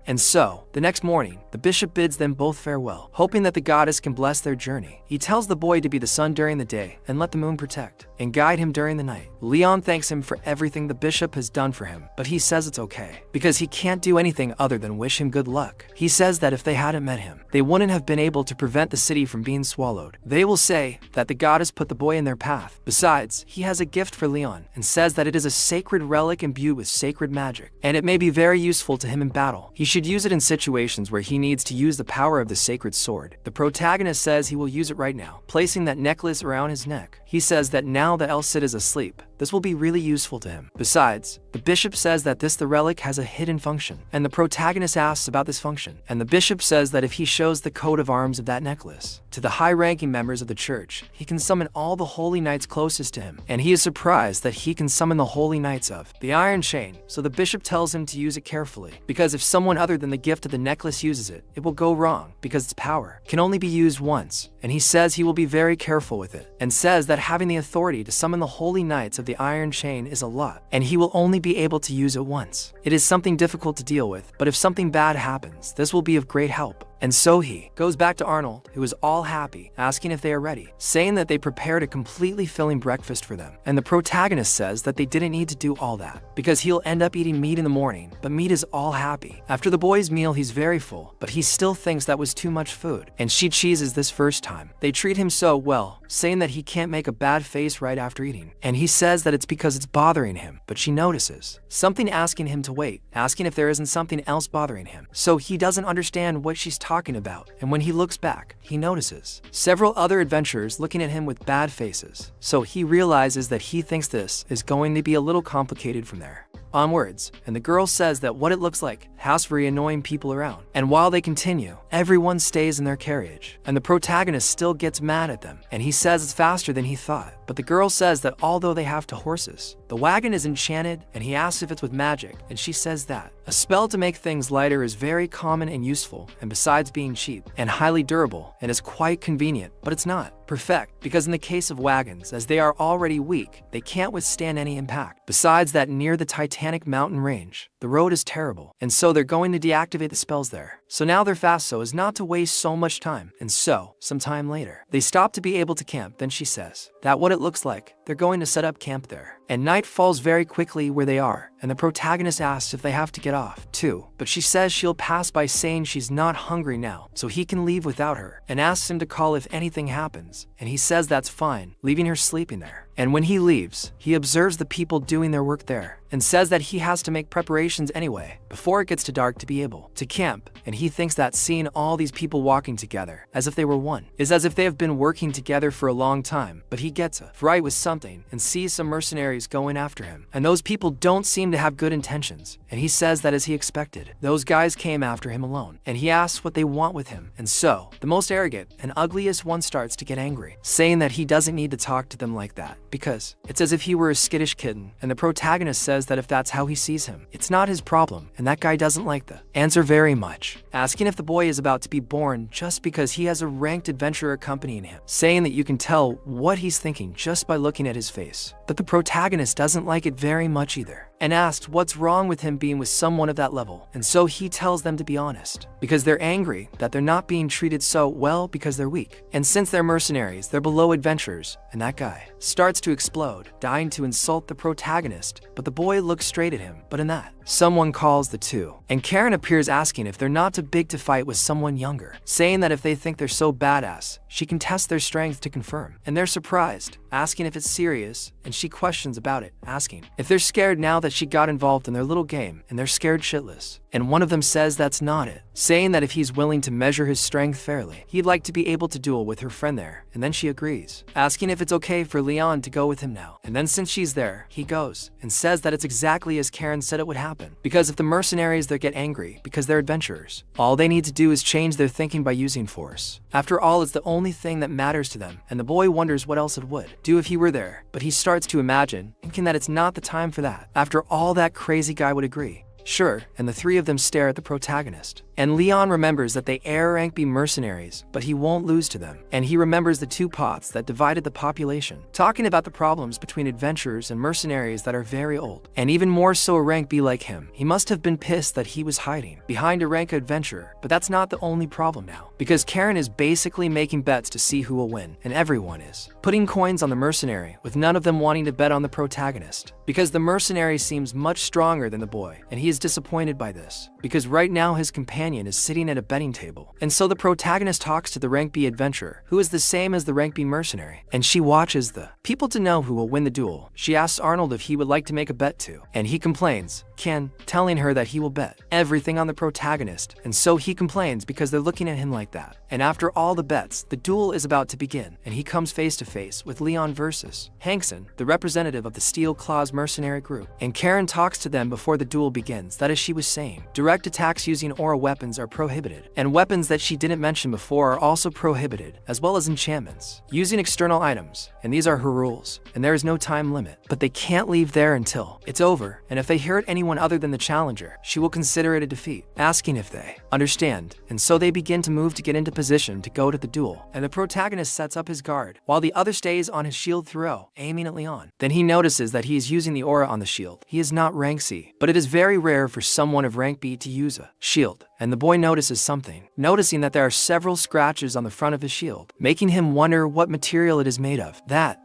S1: And so, the next morning, the bishop bids them both farewell, hoping that the goddess can bless their journey. He tells the boy to be the sun during the day and let the moon protect and guide him during the night. Leon thanks him for everything the bishop has done for him, but he says it's okay, because he can't do anything other than wish him good luck. He says that if they hadn't met him, they wouldn't have been able to prevent the city from being swallowed. They will say that the goddess put the boy in their path. Besides, he has a gift for Leon, and says that it is a sacred relic imbued with sacred magic, and it may be very useful to him in battle. He should use it in situations where he needs to use the power of the sacred sword. The protagonist says he will use it right now, placing that necklace around his neck. He says that now that Elsid is asleep, this will be really useful to him. Besides, the bishop says that the relic has a hidden function, and the protagonist asks about this function, and the bishop says that if he shows the coat of arms of that necklace to the high-ranking members of the church, he can summon all the holy knights closest to him, and he is surprised that he can summon the holy knights of the Iron Chain. So the bishop tells him to use it carefully, because if someone other than the gift of the necklace uses it, it will go wrong, because its power can only be used once, and he says he will be very careful with it, and says that having the authority to summon the holy knights of the Iron Chain is a lot, and he will only be able to use it once. It is something difficult to deal with, but if something bad happens, this will be of great help. And so he goes back to Arnold, who is all happy, asking if they are ready, saying that they prepared a completely filling breakfast for them. And the protagonist says that they didn't need to do all that, because he'll end up eating meat in the morning, but meat is all happy. After the boy's meal, he's very full, but he still thinks that was too much food, and she cheeses this first time. They treat him so well, saying that he can't make a bad face right after eating, and he says that it's because it's bothering him, but she notices something asking him to wait, asking if there isn't something else bothering him. So he doesn't understand what she's talking about, and when he looks back, he notices several other adventurers looking at him with bad faces. So he realizes that he thinks this is going to be a little complicated from there onwards, and the girl says that what it looks like has very annoying people around. And while they continue, everyone stays in their carriage, and the protagonist still gets mad at them, and he says it's faster than he thought. But the girl says that although they have horses, the wagon is enchanted, and he asks if it's with magic, and she says that a spell to make things lighter is very common and useful, and besides being cheap and highly durable, and is quite convenient, but it's not perfect, because in the case of wagons, as they are already weak, they can't withstand any impact. Besides that, near the Titanic mountain range, the road is terrible, and so they're going to deactivate the spells there. So now they're fast so as not to waste so much time, and so, some time later, they stop to be able to camp. Then she says that what it looks like, they're going to set up camp there. And night falls very quickly where they are, and the protagonist asks if they have to get off, too. But she says she'll pass by saying she's not hungry now, so he can leave without her, and asks him to call if anything happens, and he says that's fine, leaving her sleeping there. And when he leaves, he observes the people doing their work there, and says that he has to make preparations anyway, before it gets too dark to be able to camp, and he thinks that seeing all these people walking together, as if they were one, is as if they have been working together for a long time. But he gets a fright with something, and sees some mercenaries going after him, and those people don't seem to have good intentions, and he says that as he expected, those guys came after him alone, and he asks what they want with him, and so, the most arrogant and ugliest one starts to get angry, saying that he doesn't need to talk to them like that, because it's as if he were a skittish kitten, and the protagonist says that if that's how he sees him, it's not his problem, and that guy doesn't like the answer very much, asking if the boy is about to be born just because he has a ranked adventurer accompanying him, saying that you can tell what he's thinking just by looking at his face. But the protagonist doesn't like it very much either, and asks what's wrong with him being with someone of that level, and so he tells them to be honest, because they're angry that they're not being treated so well because they're weak, and since they're mercenaries, they're below adventurers, and that guy starts to explode, dying to insult the protagonist, but the boy looks straight at him, but in that someone calls the two, and Karen appears asking if they're not too big to fight with someone younger, saying that if they think they're so badass, she can test their strength to confirm. And they're surprised, asking if it's serious, and she questions about it, asking if they're scared now that she got involved in their little game, and they're scared shitless. And one of them says that's not it, saying that if he's willing to measure his strength fairly, he'd like to be able to duel with her friend there, and then she agrees, asking if it's okay for Leon to go with him now. And then since she's there, he goes, and says that it's exactly as Karen said it would happen, because if the mercenaries there get angry because they're adventurers, all they need to do is change their thinking by using force. After all, it's the only thing that matters to them, and the boy wonders what else it would do if he were there, but he starts to imagine, thinking that it's not the time for that. After all, that crazy guy would agree. Sure, and the three of them stare at the protagonist. And Leon remembers that they are rank B mercenaries, but he won't lose to them. And he remembers the two pots that divided the population, talking about the problems between adventurers and mercenaries that are very old. And even more so a rank B like him. He must have been pissed that he was hiding behind a rank adventurer, but that's not the only problem now. Because Karen is basically making bets to see who will win, and everyone is putting coins on the mercenary, with none of them wanting to bet on the protagonist. Because the mercenary seems much stronger than the boy, and he is disappointed by this, because right now his companion is sitting at a betting table. And so the protagonist talks to the rank B adventurer, who is the same as the rank B mercenary, and she watches the people to know who will win the duel. She asks Arnold if he would like to make a bet too, and he complains, Ken, telling her that he will bet everything on the protagonist, and so he complains because they're looking at him like that. And after all the bets, the duel is about to begin, and he comes face to face with Leon versus Hankson, the representative of the Steel Claws mercenary group. And Karen talks to them before the duel begins that, as she was saying, direct attacks using aura weapons are prohibited, and weapons that she didn't mention before are also prohibited, as well as enchantments using external items, and these are her rules, and there is no time limit, but they can't leave there until it's over, and if they hurt anyone other than the challenger, she will consider it a defeat, asking if they understand. And so they begin to move to get into position to go to the duel, and the protagonist sets up his guard, while the other stays on his shield throw, aiming at Leon. Then he notices that he is using the aura on the shield. He is not rank C, but it is very rare for someone of rank B to use a shield, and the boy notices something, noticing that there are several scratches on the front of his shield, making him wonder what material it is made of.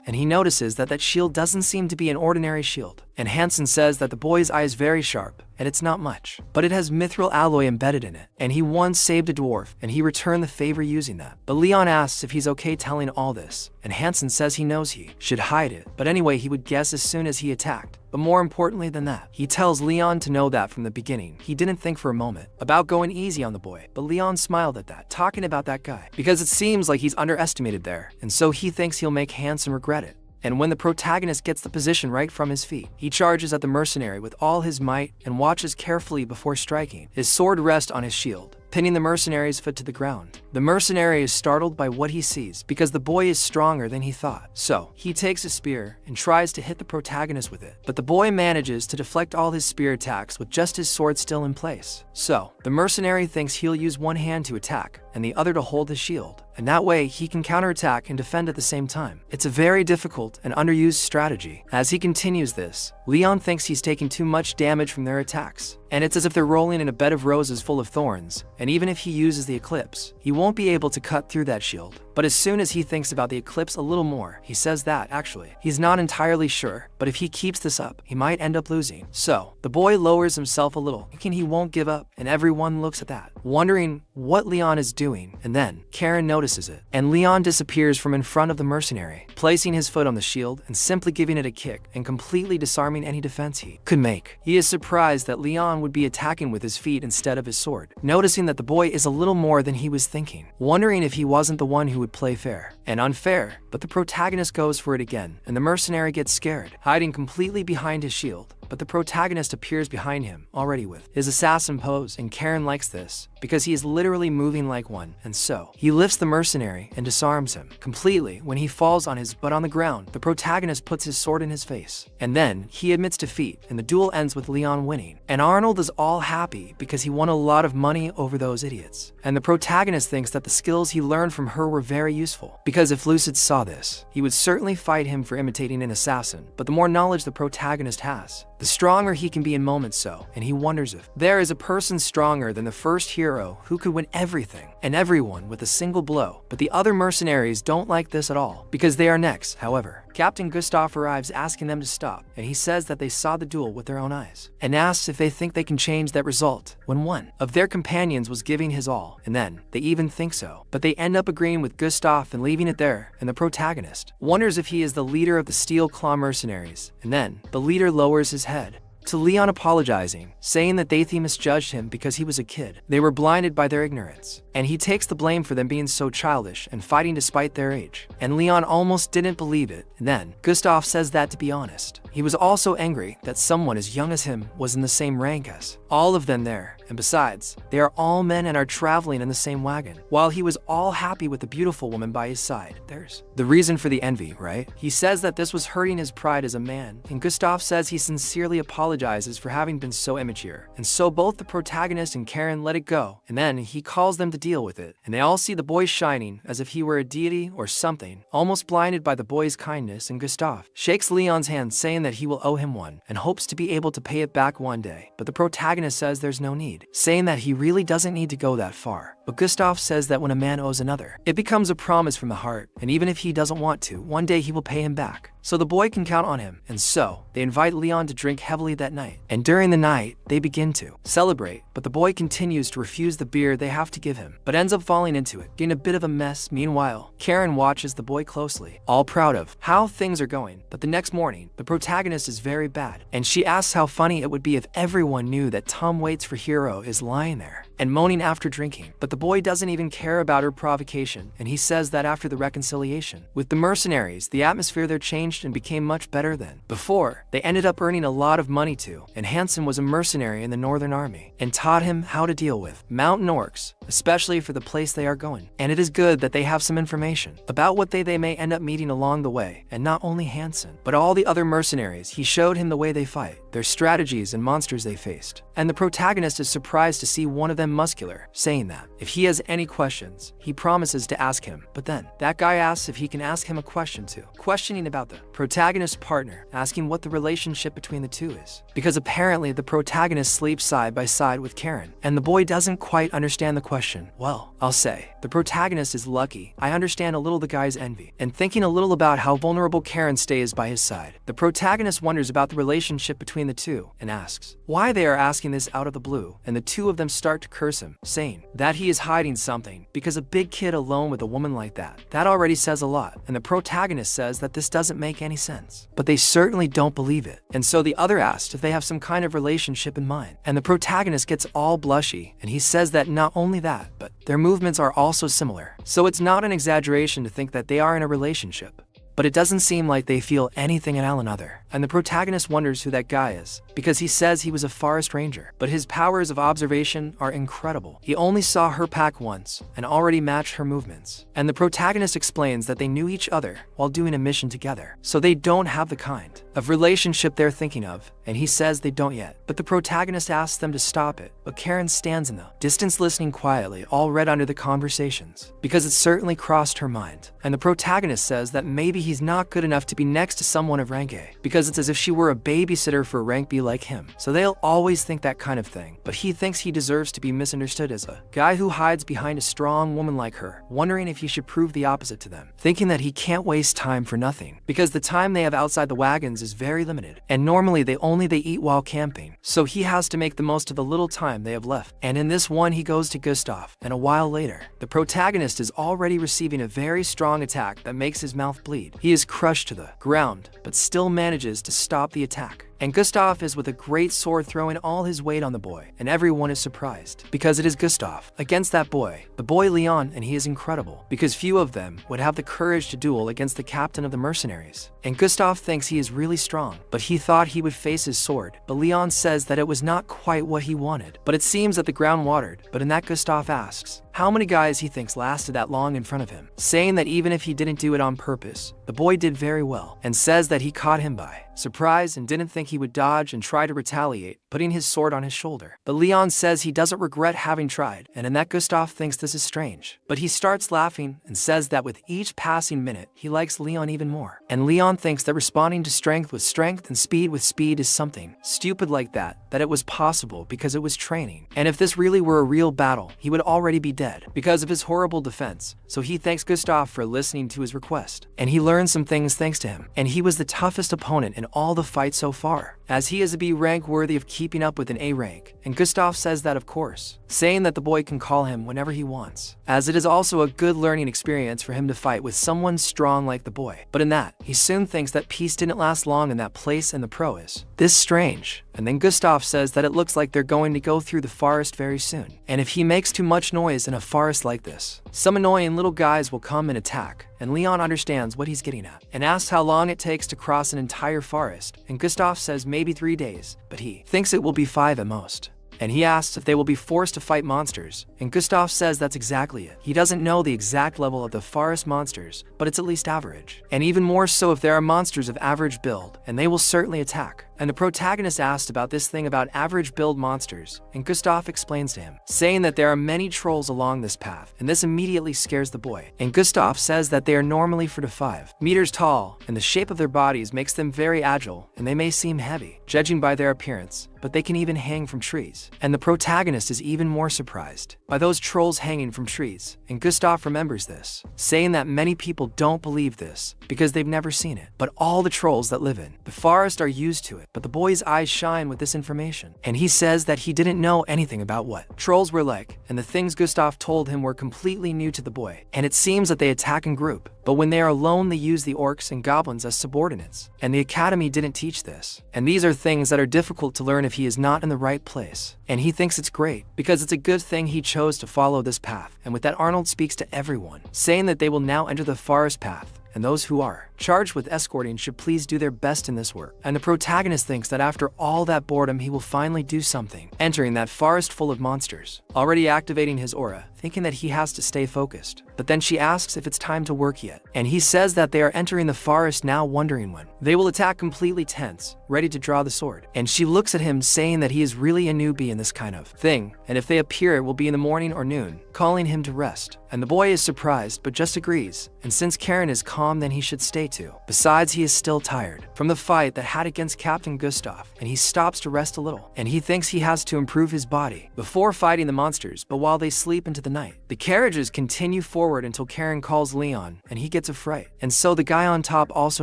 S1: And he notices that that shield doesn't seem to be an ordinary shield. And Hansen says that the boy's eye is very sharp, and it's not much, but it has mithril alloy embedded in it, and he once saved a dwarf, and he returned the favor using that. But Leon asks if he's okay telling all this, and Hansen says he knows he should hide it, but anyway he would guess as soon as he attacked. But more importantly than that, he tells Leon to know that from the beginning, he didn't think for a moment about going easy on the boy, but Leon smiled at that, talking about that guy, because it seems like he's underestimated there, and so he thinks he'll make Hansen regret it. And when the protagonist gets the position right from his feet, he charges at the mercenary with all his might and watches carefully before striking. His sword rests on his shield, pinning the mercenary's foot to the ground. The mercenary is startled by what he sees because the boy is stronger than he thought. So he takes a spear and tries to hit the protagonist with it, but the boy manages to deflect all his spear attacks with just his sword still in place. So the mercenary thinks he'll use one hand to attack and the other to hold his shield, and that way he can counterattack and defend at the same time. It's a very difficult and underused strategy. As he continues this, Leon thinks he's taking too much damage from their attacks, and it's as if they're rolling in a bed of roses full of thorns, and even if he uses the eclipse, he won't be able to cut through that shield. But as soon as he thinks about the eclipse a little more, he says that, actually, he's not entirely sure, but if he keeps this up, he might end up losing. So, the boy lowers himself a little, thinking he won't give up, and everyone looks at that, wondering what Leon is doing, and then Karen notices it, and Leon disappears from in front of the mercenary, placing his foot on the shield and simply giving it a kick and completely disarming any defense he could make. He is surprised that Leon would be attacking with his feet instead of his sword, noticing that the boy is a little more than he was thinking, wondering if he wasn't the one who would play fair and unfair. But the protagonist goes for it again, and the mercenary gets scared, hiding completely behind his shield. But the protagonist appears behind him, already with his assassin pose, and Karen likes this, because he is literally moving like one, and so he lifts the mercenary and disarms him completely when he falls on his butt on the ground. The protagonist puts his sword in his face, and then he admits defeat, and the duel ends with Leon winning. And Arnold is all happy because he won a lot of money over those idiots. And the protagonist thinks that the skills he learned from her were very useful, because if Lucid saw this, he would certainly fight him for imitating an assassin. But the more knowledge the protagonist has, the stronger he can be in moments and he wonders if there is a person stronger than the first hero hero who could win everything and everyone with a single blow. But the other mercenaries don't like this at all, because they are next. However, Captain Gustav arrives asking them to stop, and he says that they saw the duel with their own eyes, and asks if they think they can change that result when one of their companions was giving his all, and then they even think so. But they end up agreeing with Gustav and leaving it there, and the protagonist wonders if he is the leader of the Steel Claw mercenaries, and then the leader lowers his head to Leon, apologizing, saying that they misjudged him because he was a kid. They were blinded by their ignorance, and he takes the blame for them being so childish and fighting despite their age. And Leon almost didn't believe it. And then Gustav says that, to be honest, he was also angry that someone as young as him was in the same rank as all of them there, and besides, they are all men and are traveling in the same wagon. While he was all happy with the beautiful woman by his side, there's the reason for the envy, right? He says that this was hurting his pride as a man, and Gustav says he sincerely apologizes for having been so immature. And so both the protagonist and Karen let it go, and then he calls them to deal with it, and they all see the boy shining as if he were a deity or something, almost blinded by the boy's kindness, and Gustav shakes Leon's hand, saying that he will owe him one and hopes to be able to pay it back one day. But the protagonist says there's no need, saying that he really doesn't need to go that far. But Gustav says that when a man owes another, it becomes a promise from the heart, and even if he doesn't want to, one day he will pay him back, so the boy can count on him. And so they invite Leon to drink heavily that night, and during the night they begin to celebrate, but the boy continues to refuse the beer they have to give him, but ends up falling into it, getting a bit of a mess. Meanwhile, Karen watches the boy closely, all proud of how things are going. But the next morning, the protagonist is very bad, and she asks how funny it would be if everyone knew that Tom Waits for Hero is lying there and moaning after drinking. But the boy doesn't even care about her provocation, and he says that after the reconciliation with the mercenaries, the atmosphere there changed and became much better than before. They ended up earning a lot of money too, and Hansen was a mercenary in the Northern Army and taught him how to deal with mountain orcs, especially for the place they are going. And it is good that they have some information about what they may end up meeting along the way, and not only Hansen, but all the other mercenaries. He showed him the way they fight, their strategies and monsters they faced. And the protagonist is surprised to see one of them muscular, saying that if he has any questions, he promises to ask him. But then that guy asks if he can ask him a question too, questioning about the protagonist's partner, asking what the relationship between the two is, because apparently the protagonist sleeps side by side with Karen, and the boy doesn't quite understand the question. Well, I'll say the protagonist is lucky. I understand a little the guy's envy, and thinking a little about how vulnerable Karen stays by his side. The protagonist wonders about the relationship between the two and asks why they are asking this out of the blue, and the two of them start to curse him, saying that he is hiding something, because a big kid alone with a woman like that already says a lot. And the protagonist says that this doesn't make any sense, but they certainly don't believe it. And so the other asked if they have some kind of relationship in mind, and the protagonist gets all blushy, and he says that not only that, but their movements are also similar. So it's not an exaggeration to think that they are in a relationship. But it doesn't seem like they feel anything at all another. And the protagonist wonders who that guy is, because he says he was a forest ranger, but his powers of observation are incredible. He only saw her pack once and already matched her movements. And the protagonist explains that they knew each other while doing a mission together, so they don't have the kind of relationship they're thinking of, and he says they don't yet. But the protagonist asks them to stop it, but Karen stands in the distance listening quietly, all read under the conversations, because it certainly crossed her mind. And the protagonist says that maybe he's not good enough to be next to someone of rank A, because it's as if she were a babysitter for rank B like him. So they'll always think that kind of thing, but he thinks he deserves to be misunderstood as a guy who hides behind a strong woman like her, wondering if he should prove the opposite to them, thinking that he can't waste time for nothing, because the time they have outside the wagons is very limited, and normally they eat while camping, so he has to make the most of the little time they have left. And in this one he goes to Gustav, and a while later, the protagonist is already receiving a very strong attack that makes his mouth bleed. He is crushed to the ground, but still manages to stop the attack. And Gustav is with a great sword throwing all his weight on the boy, and everyone is surprised, because it is Gustav against that boy, the boy Leon, and he is incredible, because few of them would have the courage to duel against the captain of the mercenaries. And Gustav thinks he is really strong, but he thought he would face his sword, but Leon says that it was not quite what he wanted. But it seems that the ground watered, but in that Gustav asks how many guys he thinks lasted that long in front of him, saying that even if he didn't do it on purpose, the boy did very well, and says that he caught him by surprise and didn't think he would dodge and try to retaliate, putting his sword on his shoulder. But Leon says he doesn't regret having tried, and in that Gustav thinks this is strange. But he starts laughing and says that with each passing minute, he likes Leon even more. And Leon thinks that responding to strength with strength and speed with speed is something stupid like that it was possible because it was training. And if this really were a real battle, he would already be dead because of his horrible defense. So he thanks Gustav for listening to his request. And he learned some things thanks to him. And he was the toughest opponent in all the fights so far, as he is a B rank worthy of keeping up with an A rank. And Gustav says that of course, saying that the boy can call him whenever he wants, as it is also a good learning experience for him to fight with someone strong like the boy. But in that, he soon thinks that peace didn't last long in that place and the pro is this strange. And then Gustav says that it looks like they're going to go through the forest very soon. And if he makes too much noise in a forest like this, some annoying little guys will come and attack. And Leon understands what he's getting at and asks how long it takes to cross an entire forest. And Gustav says maybe 3 days, but he thinks it will be 5 at most. And he asks if they will be forced to fight monsters, and Gustav says that's exactly it. He doesn't know the exact level of the forest monsters, but it's at least average. And even more so if there are monsters of average build, and they will certainly attack. And the protagonist asked about this thing about average build monsters, and Gustav explains to him, saying that there are many trolls along this path, and this immediately scares the boy. And Gustav says that they are normally 4 to 5 meters tall, and the shape of their bodies makes them very agile, and they may seem heavy, judging by their appearance, but they can even hang from trees. And the protagonist is even more surprised by those trolls hanging from trees, and Gustav remembers this, saying that many people don't believe this because they've never seen it. But all the trolls that live in the forest are used to it. But the boy's eyes shine with this information, and he says that he didn't know anything about what trolls were like, and the things Gustav told him were completely new to the boy. And it seems that they attack in group, but when they are alone they use the orcs and goblins as subordinates, and the academy didn't teach this. And these are things that are difficult to learn if he is not in the right place. And he thinks it's great, because it's a good thing he chose to follow this path. And with that, Arnold speaks to everyone, saying that they will now enter the forest path, and those who are charged with escorting should please do their best in this work. And the protagonist thinks that after all that boredom he will finally do something, entering that forest full of monsters, already activating his aura, thinking that he has to stay focused. But then she asks if it's time to work yet, and he says that they are entering the forest now, wondering when they will attack, completely tense, ready to draw the sword. And she looks at him, saying that he is really a newbie in this kind of thing, and if they appear it will be in the morning or noon, calling him to rest. And the boy is surprised but just agrees, and since Karen is calm then he should stay too. Besides, he is still tired from the fight that had against Captain Gustav, and he stops to rest a little, and he thinks he has to improve his body before fighting the monsters. But while they sleep into the night, the carriages continue forward until Karen calls Leon, and he gets a fright. And so the guy on top also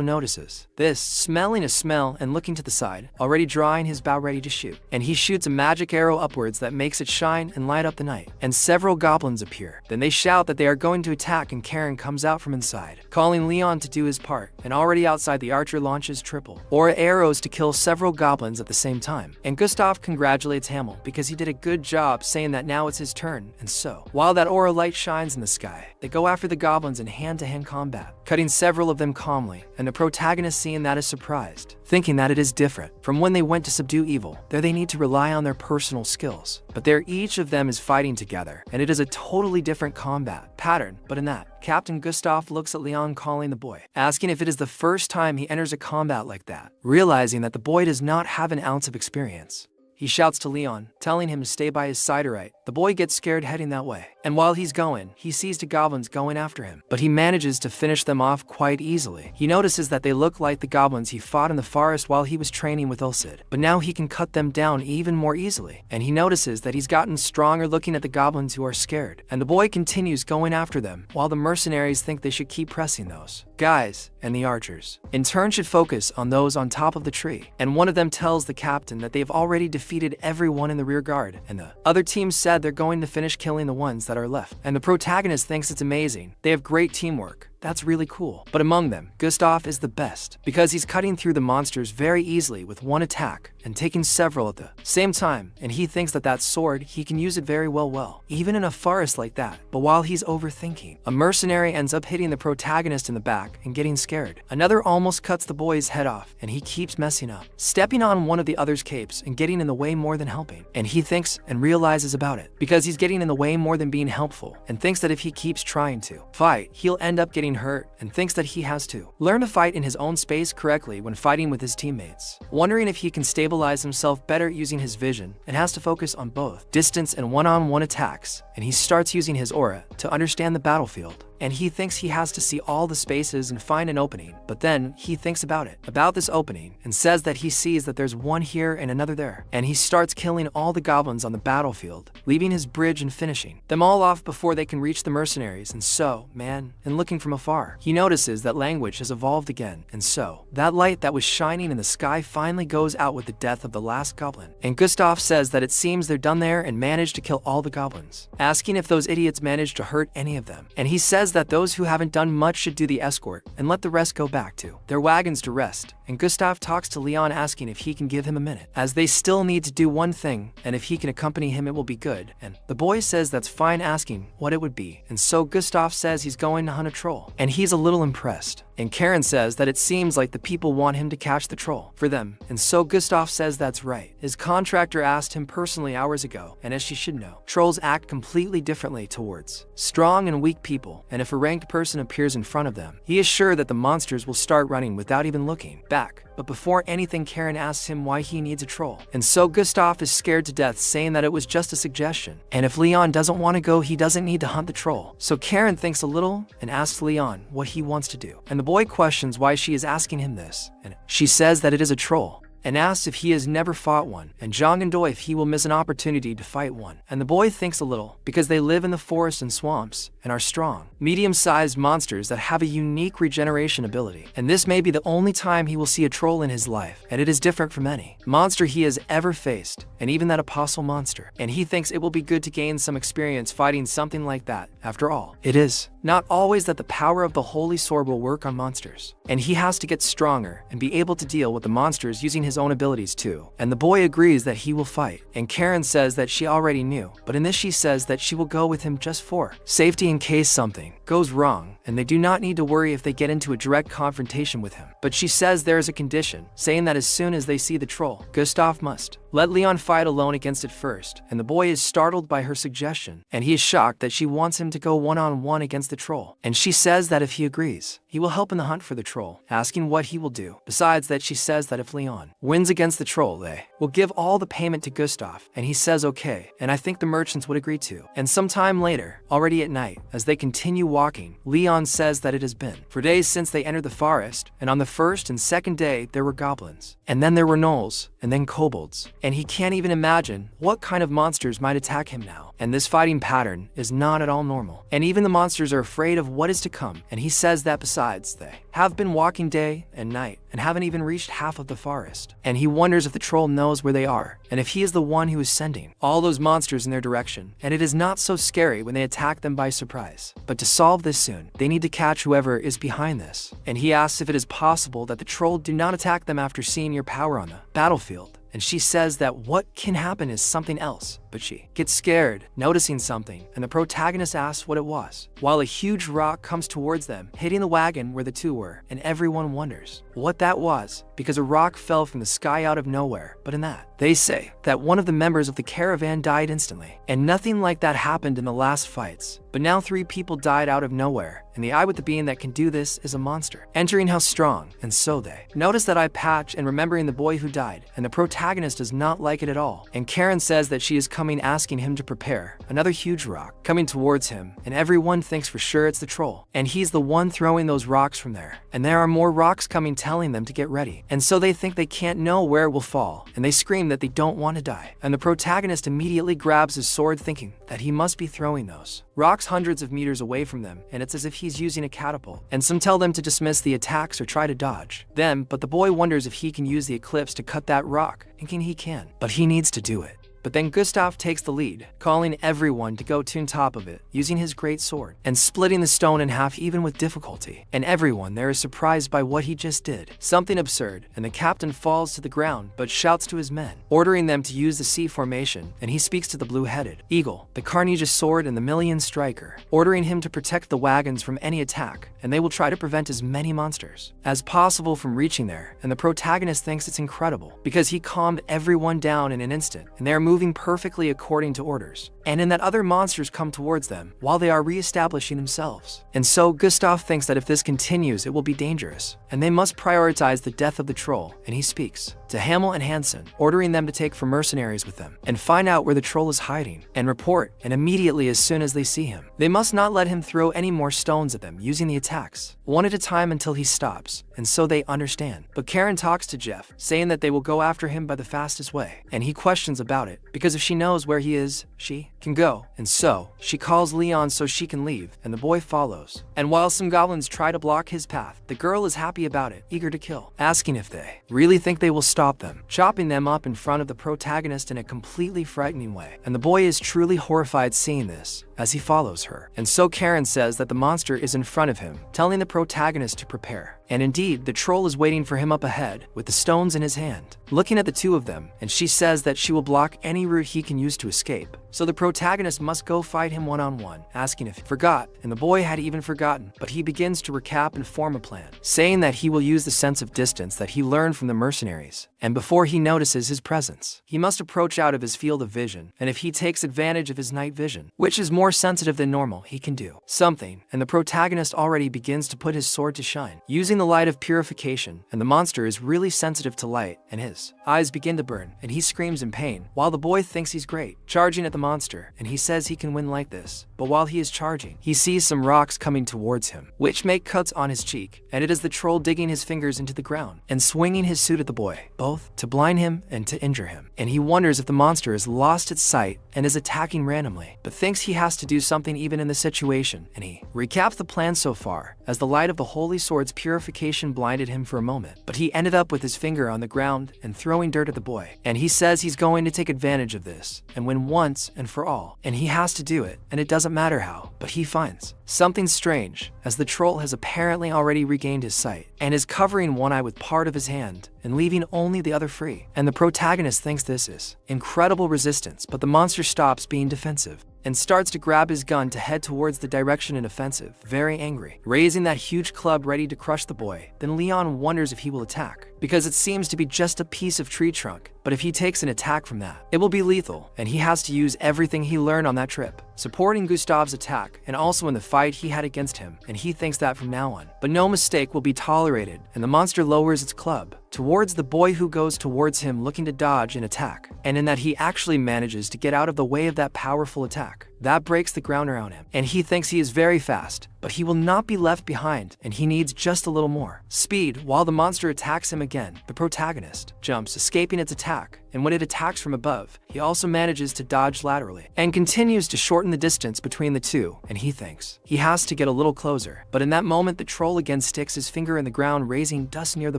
S1: notices this, smelling a smell and looking to the side, already drawing his bow ready to shoot. And he shoots a magic arrow upwards that makes it shine and light up the night, and several goblins appear. Then they shout that they are going to attack, and Karen comes out from inside, calling Leon to do his part. And already outside, the archer launches triple aura arrows to kill several goblins at the same time. And Gustav congratulates Hamel because he did a good job, saying that now it's his turn. And so, while that aura light shines in the sky, they go after the goblins in hand-to-hand combat, cutting several of them calmly. And the protagonist, seeing that, is surprised, thinking that it is different from when they went to subdue evil. There they need to rely on their personal skills, but there each of them is fighting together, and it is a totally different combat pattern. But in that, Captain Gustav looks at Leon, calling the boy, asking if it is the first time he enters a combat like that, realizing that the boy does not have an ounce of experience. He shouts to Leon, telling him to stay by his side. Right. The boy gets scared heading that way, and while he's going, he sees the goblins going after him, but he manages to finish them off quite easily. He notices that they look like the goblins he fought in the forest while he was training with Ulcid, but now he can cut them down even more easily. And he notices that he's gotten stronger looking at the goblins who are scared, and the boy continues going after them, while the mercenaries think they should keep pressing those guys, and the archers in turn should focus on those on top of the tree. And one of them tells the captain that they've already defeated everyone in the rear guard, and the other team said they're going to finish killing the ones that are left. And the protagonist thinks it's amazing. They have great teamwork. that's really cool. But among them, Gustav is the best, because he's cutting through the monsters very easily with one attack and taking several at the same time, and he thinks that that sword, he can use it very well, even in a forest like that. But while he's overthinking, a mercenary ends up hitting the protagonist in the back and getting scared. Another almost cuts the boy's head off, and he keeps messing up, stepping on one of the other's capes and getting in the way more than helping. And he thinks and realizes about it, because he's getting in the way more than being helpful, and thinks that if he keeps trying to fight, he'll end up getting hurt, and thinks that he has to learn to fight in his own space correctly when fighting with his teammates, wondering if he can stabilize himself better using his vision, and has to focus on both distance and one-on-one attacks, and he starts using his aura to understand the battlefield. And he thinks he has to see all the spaces and find an opening, but then he thinks about this opening, and says that he sees that there's one here and another there, and he starts killing all the goblins on the battlefield, leaving his bridge and finishing them all off before they can reach the mercenaries. And so, and looking from afar, he notices that language has evolved again, and so, that light that was shining in the sky finally goes out with the death of the last goblin. And Gustav says that it seems they're done there and managed to kill all the goblins, asking if those idiots managed to hurt any of them. And he says that those who haven't done much should do the escort and let the rest go back to their wagons to rest. And Gustav talks to Leon, asking if he can give him a minute, as they still need to do one thing, and if he can accompany him it will be good. And the boy says that's fine, asking what it would be. And so Gustav says he's going to hunt a troll, and he's a little impressed. And Karen says that it seems like the people want him to catch the troll for them, and so Gustav says that's right. His contractor asked him personally hours ago, and as she should know, trolls act completely differently towards strong and weak people, and if a ranked person appears in front of them, he is sure that the monsters will start running without even looking back. But before anything, Karen asks him why he needs a troll, and so Gustav is scared to death, saying that it was just a suggestion, and if Leon doesn't want to go, he doesn't need to hunt the troll. So Karen thinks a little and asks Leon what he wants to do, and the boy questions why she is asking him this, and she says that it is a troll, and asks if he has never fought one, and Jong and Doi if he will miss an opportunity to fight one. And the boy thinks a little, because they live in the forest and swamps, and are strong, medium-sized monsters that have a unique regeneration ability. And this may be the only time he will see a troll in his life, and it is different from any monster he has ever faced, and even that apostle monster. And he thinks it will be good to gain some experience fighting something like that. After all, it is not always that the power of the holy sword will work on monsters, and he has to get stronger and be able to deal with the monsters using his own abilities too. And the boy agrees that he will fight, and Karen says that she already knew, but in this she says that she will go with him just for safety in case something goes wrong, and they do not need to worry if they get into a direct confrontation with him. But she says there is a condition, saying that as soon as they see the troll, Gustav must let Leon fight alone against it first. And the boy is startled by her suggestion, and he is shocked that she wants him to go one-on-one against the troll. And she says that if he agrees, he will help in the hunt for the troll, asking what he will do. Besides that, she says that if Leon wins against the troll, they will give all the payment to Gustav, and he says okay, and I think the merchants would agree too. And sometime later, already at night, as they continue walking, Leon says that it has been for days since they entered the forest, and on the first and second day there were goblins, and then there were gnolls, and then kobolds, and he can't even imagine what kind of monsters might attack him now. And this fighting pattern is not at all normal, and even the monsters are afraid of what is to come. And he says that besides, they have been walking day and night and haven't even reached half of the forest, and he wonders if the troll knows where they are, and if he is the one who is sending all those monsters in their direction. And it is not so scary when they attack them by surprise, but to solve this soon, they need to catch whoever is behind this. And he asks if it is possible that the troll do not attack them after seeing your power on the battlefield. And she says that what can happen is something else, but she gets scared, noticing something, and the protagonist asks what it was, while a huge rock comes towards them, hitting the wagon where the two were, and everyone wonders what that was, because a rock fell from the sky out of nowhere. But in that, they say that one of the members of the caravan died instantly, and nothing like that happened in the last fights. But now 3 people died out of nowhere, and the eye with the being that can do this is a monster, entering how strong. And so they notice that eye patch and remembering the boy who died, and the protagonist does not like it at all. And Karen says that she is coming, asking him to prepare another huge rock coming towards him, and everyone thinks for sure it's the troll, and he's the one throwing those rocks from there. And there are more rocks coming, telling them to get ready, and so they think they can't know where it will fall, and they scream that they don't want to die. And the protagonist immediately grabs his sword, thinking that he must be throwing those rocks hundreds of meters away from them, and it's as if he's using a catapult. And some tell them to dismiss the attacks or try to dodge them, but the boy wonders if he can use the eclipse to cut that rock, thinking he can, but he needs to do it but then Gustav takes the lead, calling everyone to go to top of it, using his great sword, and splitting the stone in half even with difficulty. And everyone there is surprised by what he just did. Something absurd, and the captain falls to the ground but shouts to his men, ordering them to use the C formation, and he speaks to the blue-headed eagle, the Carnegie sword and the Million striker, ordering him to protect the wagons from any attack, and they will try to prevent as many monsters as possible from reaching there. And the protagonist thinks it's incredible because he calmed everyone down in an instant, and they are moving perfectly according to orders, and in that other monsters come towards them while they are re-establishing themselves. And so Gustav thinks that if this continues it will be dangerous, and they must prioritize the death of the troll, and he speaks to Hamel and Hansen, ordering them to take for mercenaries with them and find out where the troll is hiding and report, and immediately as soon as they see him, they must not let him throw any more stones at them, using the attacks one at a time until he stops, and so they understand. But Karen talks to Jeff, saying that they will go after him by the fastest way, and he questions about it because if she knows where he is, she can go, and so she calls Leon so she can leave, and the boy follows. And while some goblins try to block his path, the girl is happy about it, eager to kill, asking if they really think they will stop them, chopping them up in front of the protagonist in a completely frightening way. And the boy is truly horrified seeing this as he follows her. And so Karen says that the monster is in front of him, telling the protagonist to prepare. And indeed, the troll is waiting for him up ahead with the stones in his hand, looking at the two of them, and she says that she will block any route he can use to escape. So the protagonist must go fight him one-on-one, asking if he forgot, and the boy had even forgotten, but he begins to recap and form a plan, saying that he will use the sense of distance that he learned from the mercenaries, and before he notices his presence, he must approach out of his field of vision, and if he takes advantage of his night vision, which is more sensitive than normal, he can do something, and the protagonist already begins to put his sword to shine, using the light of purification, and the monster is really sensitive to light, and his eyes begin to burn, and he screams in pain, while the boy thinks he's great, charging at the monster, and he says he can win like this. But while he is charging, he sees some rocks coming towards him, which make cuts on his cheek, and it is the troll digging his fingers into the ground and swinging his suit at the boy, both to blind him and to injure him. And he wonders if the monster has lost its sight and is attacking randomly, but thinks he has to do something even in the situation, and he recaps the plan so far, as the light of the holy sword's purification blinded him for a moment, but he ended up with his finger on the ground and throwing dirt at the boy, and he says he's going to take advantage of this and win once and for all, and he has to do it, and it doesn't matter how, but he finds something strange, as the troll has apparently already regained his sight and is covering one eye with part of his hand and leaving only the other free, and the protagonist thinks this is incredible resistance, but the monster stops being defensive and starts to grab his gun to head towards the direction in offensive, very angry, raising that huge club ready to crush the boy. Then Leon wonders if he will attack, because it seems to be just a piece of tree trunk, but if he takes an attack from that, it will be lethal, and he has to use everything he learned on that trip, supporting Gustav's attack and also in the fight he had against him, and he thinks that from now on. But no mistake will be tolerated, and the monster lowers its club towards the boy, who goes towards him looking to dodge and attack, and in that he actually manages to get out of the way of that powerful attack that breaks the ground around him, and he thinks he is very fast, but he will not be left behind, and he needs just a little more speed. While the monster attacks him again, the protagonist jumps, escaping its attack, and when it attacks from above, he also manages to dodge laterally and continues to shorten the distance between the two, and he thinks he has to get a little closer. But in that moment, the troll again sticks his finger in the ground, raising dust near the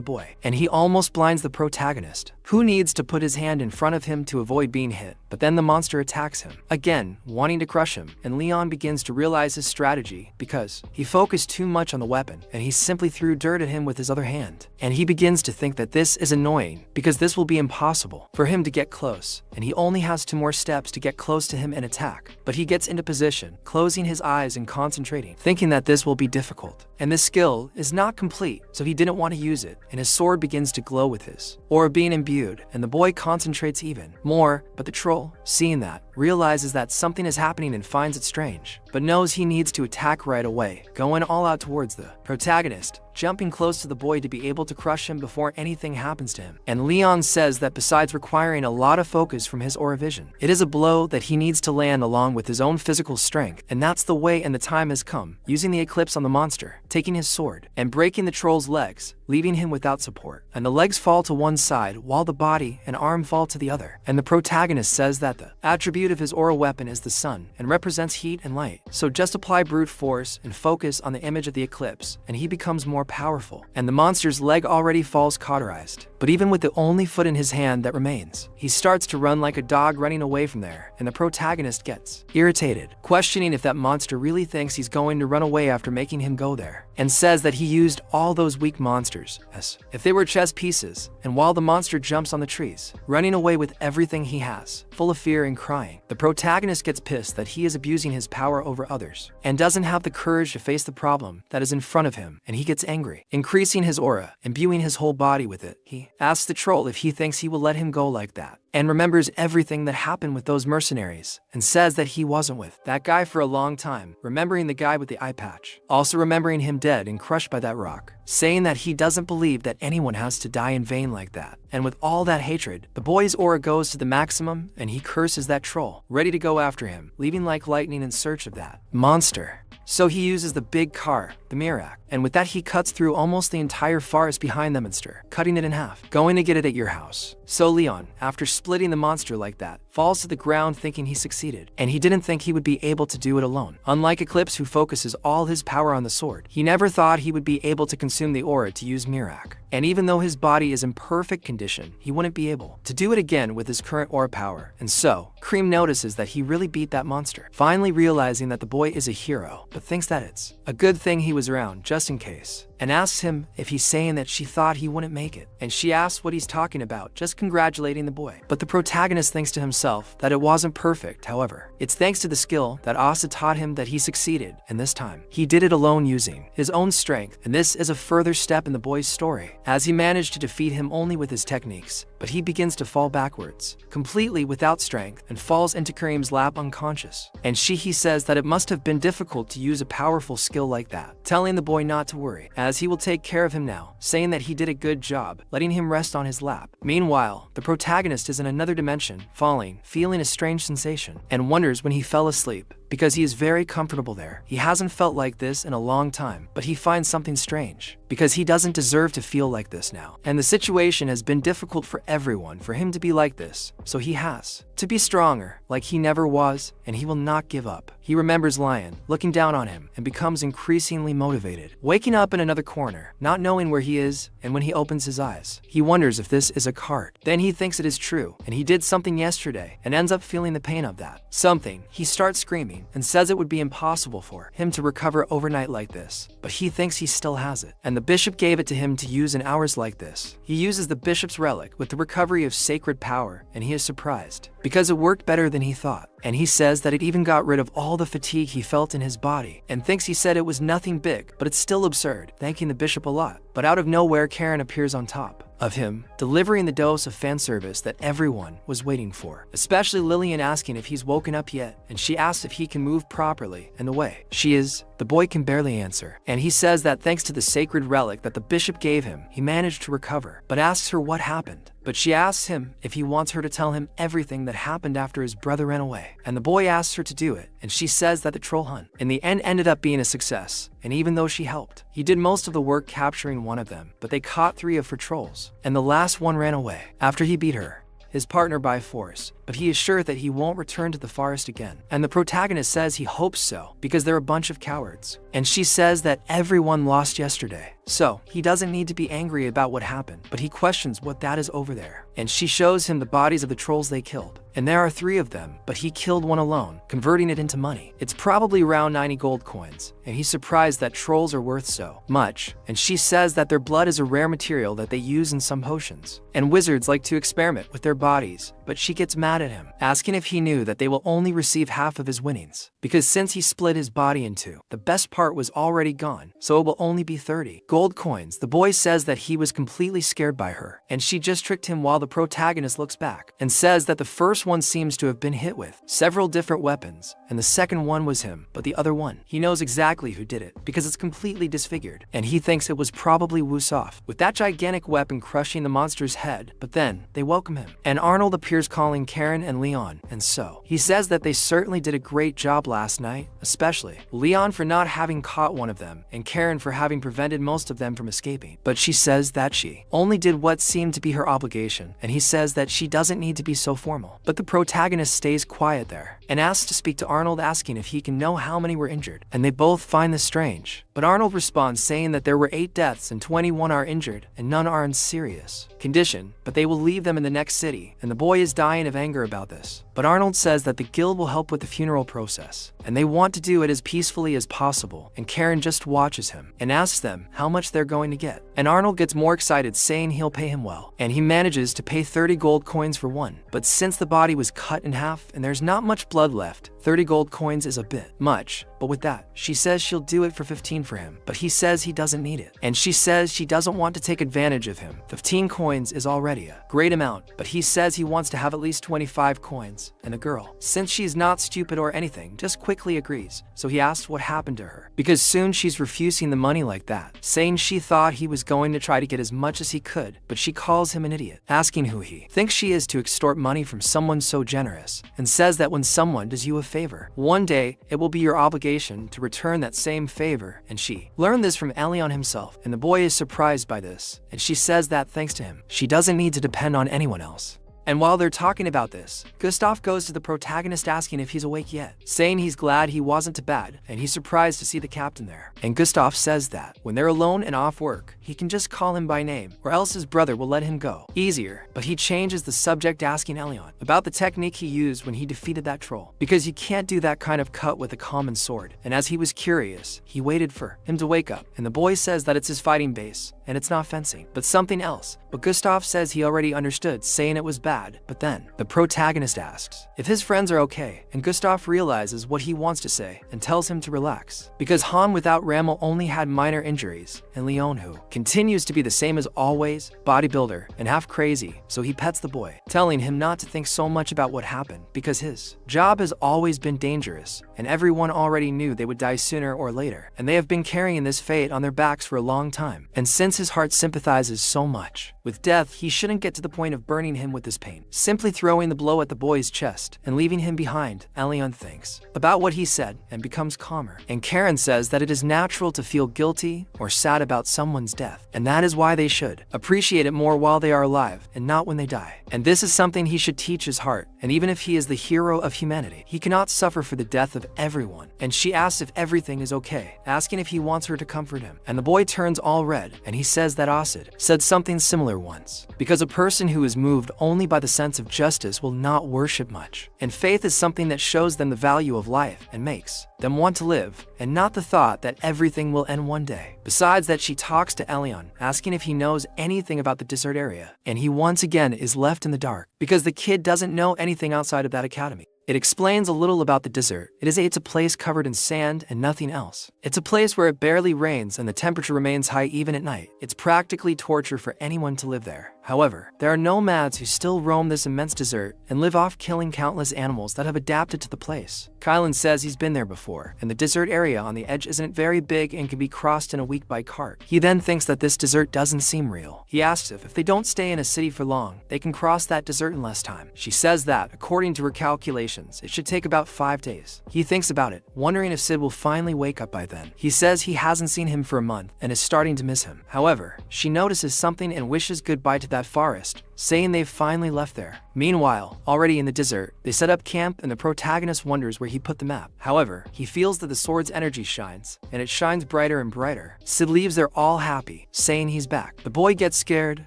S1: boy, and he almost blinds the protagonist, who needs to put his hand in front of him to avoid being hit. But then the monster attacks him again, wanting to crush him, and Leon begins to realize his strategy because he focused too much on the weapon, and he simply threw dirt at him with his other hand. And he begins to think that this is annoying because this will be impossible for him to get close, and he only has 2 more steps to get close to him and attack. But he gets into position, closing his eyes and concentrating, thinking that this will be difficult, and this skill is not complete, so he didn't want to use it, and his sword begins to glow with his aura being imbued, and the boy concentrates even more. But the troll, seeing that, realizes that something is happening and finds it strange, but knows he needs to attack right away, going all out towards the protagonist, jumping close to the boy to be able to crush him before anything happens to him. And Leon says that besides requiring a lot of focus from his aura vision, it is a blow that he needs to land along with his own physical strength, and that's the way and the time has come, using the eclipse on the monster, taking his sword and breaking the troll's legs, leaving him without support, and the legs fall to one side while the body and arm fall to the other. And the protagonist says that the attribute of his aura weapon is the sun and represents heat and light, so just apply brute force and focus on the image of the eclipse, and he becomes more powerful, and the monster's leg already falls cauterized. But even with the only foot in his hand that remains, he starts to run like a dog running away from there, and the protagonist gets irritated, questioning if that monster really thinks he's going to run away after making him go there, and says that he used all those weak monsters as if they were chess pieces. And while the monster jumps on the trees, running away with everything he has, full of fear and crying, the protagonist gets pissed that he is abusing his power over others and doesn't have the courage to face the problem that is in front of him, and he gets angry, increasing his aura, imbuing his whole body with it. He asks the troll if he thinks he will let him go like that, and remembers everything that happened with those mercenaries, and says that he wasn't with that guy for a long time, remembering the guy with the eye patch, also remembering him dead and crushed by that rock, saying that he doesn't believe that anyone has to die in vain like that. And with all that hatred, the boy's aura goes to the maximum, and he curses that troll, ready to go after him, leaving like lightning in search of that monster. So he uses the big car, the Mirak, and with that he cuts through almost the entire forest behind the monster, cutting it in half, going to get it at your house. So Leon, after splitting the monster like that, falls to the ground thinking he succeeded, and he didn't think he would be able to do it alone. Unlike Eclipse, who focuses all his power on the sword, he never thought he would be able to consume the aura to use Mirak. And even though his body is in perfect condition, he wouldn't be able to do it again with his current aura power. And so, Cream notices that he really beat that monster, finally realizing that the boy is a hero, but thinks that it's a good thing he was around just in case, and asks him if he's saying that she thought he wouldn't make it. And she asks what he's talking about, just congratulating the boy. But the protagonist thinks to himself that it wasn't perfect, however. It's thanks to the skill that Asa taught him that he succeeded, and this time, he did it alone using his own strength, and this is a further step in the boy's story, as he managed to defeat him only with his techniques. But he begins to fall backwards, completely without strength, and falls into Kareem's lap unconscious. And he says that it must have been difficult to use a powerful skill like that, telling the boy not to worry, as he will take care of him now, saying that he did a good job, letting him rest on his lap. Meanwhile, the protagonist is in another dimension, falling, feeling a strange sensation, and wonders when he fell asleep, because he is very comfortable there. He hasn't felt like this in a long time, but he finds something strange, because he doesn't deserve to feel like this now. And the situation has been difficult for everyone for him to be like this, so he has to be stronger, like he never was, and he will not give up. He remembers Lion looking down on him and becomes increasingly motivated, waking up in another corner, not knowing where he is, and when he opens his eyes, he wonders if this is a cart. Then he thinks it is true, and he did something yesterday, and ends up feeling the pain of that something. He starts screaming and says it would be impossible for him to recover overnight like this, but he thinks he still has it, and the bishop gave it to him to use in hours like this. He uses the bishop's relic with the recovery of sacred power, and he is surprised, because it worked better than he thought. And he says that it even got rid of all the fatigue he felt in his body, and thinks he said it was nothing big, but it's still absurd, thanking the bishop a lot. But out of nowhere, Karen appears on top of him, delivering the dose of fan service that everyone was waiting for, especially Lillian asking if he's woken up yet, and she asks if he can move properly, and the way she is, the boy can barely answer. And he says that thanks to the sacred relic that the bishop gave him, he managed to recover, but asks her what happened. But she asks him if he wants her to tell him everything that happened after his brother ran away, and the boy asks her to do it, and she says that the troll hunt in the end ended up being a success, and even though she helped, he did most of the work capturing one of them, but they caught 3 of her trolls, and the last one ran away after he beat her, his partner, by force. But he is sure that he won't return to the forest again. And the protagonist says he hopes so, because they're a bunch of cowards. And she says that everyone lost yesterday, so he doesn't need to be angry about what happened, but he questions what that is over there. And she shows him the bodies of the trolls they killed. And there are 3 of them, but he killed one alone, converting it into money. It's probably around 90 gold coins, and he's surprised that trolls are worth so much. And she says that their blood is a rare material that they use in some potions, and wizards like to experiment with their bodies. But she gets mad at him, asking if he knew that they will only receive half of his winnings, because since he split his body in 2, the best part was already gone, so it will only be 30 gold coins. The boy says that he was completely scared by her, and she just tricked him, while the protagonist looks back and says that the first one seems to have been hit with several different weapons, and the second one was him, but the other one, he knows exactly who did it, because it's completely disfigured, and he thinks it was probably Wusoff, with that gigantic weapon crushing the monster's head. But then, they welcome him, and Arnold appears calling Karen and Leon, and so he says that they certainly did a great job last night, especially Leon for not having caught one of them, and Karen for having prevented most rest of them from escaping. But she says that she only did what seemed to be her obligation, and he says that she doesn't need to be so formal. But the protagonist stays quiet there and asks to speak to Arnold, asking if he can know how many were injured, and they both find this strange. But Arnold responds saying that there were 8 deaths and 21 are injured, and none are in serious condition, but they will leave them in the next city, and the boy is dying of anger about this. But Arnold says that the guild will help with the funeral process, and they want to do it as peacefully as possible, and Karen just watches him and asks them how much they're going to get. And Arnold gets more excited, saying he'll pay him well, and he manages to pay 30 gold coins for one. But since the body was cut in half and there's not much blood left, 30 gold coins is a bit much. But with that, she says she'll do it for 15 for him, but he says he doesn't need it. And she says she doesn't want to take advantage of him. 15 coins is already a great amount, but he says he wants to have at least 25 coins. And the girl, since she's not stupid or anything, just quickly agrees. So he asks what happened to her, because soon she's refusing the money like that, saying she thought he was going to try to get as much as he could, but she calls him an idiot, asking who he thinks she is to extort money from someone so generous, and says that when someone does you a favor, one day it will be your obligation to return that same favor. And she learned this from Elion himself, and the boy is surprised by this, and she says that thanks to him, she doesn't need to depend on anyone else. And while they're talking about this, Gustav goes to the protagonist asking if he's awake yet, saying he's glad he wasn't to bed, and he's surprised to see the captain there. And Gustav says that when they're alone and off work, he can just call him by name, or else his brother will let him go easier. But he changes the subject, asking Elion about the technique he used when he defeated that troll, because you can't do that kind of cut with a common sword. And as he was curious, he waited for him to wake up, and the boy says that it's his fighting base, and it's not fencing, but something else. But Gustav says he already understood, saying it was bad. But then, the protagonist asks if his friends are okay, and Gustav realizes what he wants to say and tells him to relax, because Han without Ramel only had minor injuries, and Leon, who continues to be the same as always, bodybuilder and half crazy, so he pets the boy, telling him not to think so much about what happened, because his job has always been dangerous, and everyone already knew they would die sooner or later, and they have been carrying this fate on their backs for a long time. And since his heart sympathizes so much with death, he shouldn't get to the point of burning him with his pain, simply throwing the blow at the boy's chest and leaving him behind. Elion thinks about what he said and becomes calmer, and Karen says that it is natural to feel guilty or sad about someone's death, and that is why they should appreciate it more while they are alive and not when they die. And this is something he should teach his heart, and even if he is the hero of humanity, he cannot suffer for the death of everyone. And she asks if everything is okay, asking if he wants her to comfort him, and the boy turns all red, and he says that Asid said something similar once, because a person who is moved only by the sense of justice will not worship much, and faith is something that shows them the value of life and makes them want to live, and not the thought that everything will end one day. Besides that, she talks to Elion, asking if he knows anything about the desert area, and he once again is left in the dark, because the kid doesn't know anything outside of that academy. It explains a little about the desert. It's a place covered in sand and nothing else. It's a place where it barely rains and the temperature remains high even at night. It's practically torture for anyone to live there. However, there are nomads who still roam this immense desert and live off killing countless animals that have adapted to the place. Kylan says he's been there before, and the desert area on the edge isn't very big and can be crossed in a week by cart. He then thinks that this desert doesn't seem real. He asks if they don't stay in a city for long, they can cross that desert in less time. She says that, according to her calculations, it should take about 5 days. He thinks about it, wondering if Sid will finally wake up by then. He says he hasn't seen him for a month and is starting to miss him. However, she notices something and wishes goodbye to that forest, saying they've finally left there. Meanwhile, already in the desert, they set up camp and the protagonist wonders where he put the map. However, he feels that the sword's energy shines, and it shines brighter and brighter. Sid leaves there all happy, saying he's back. The boy gets scared,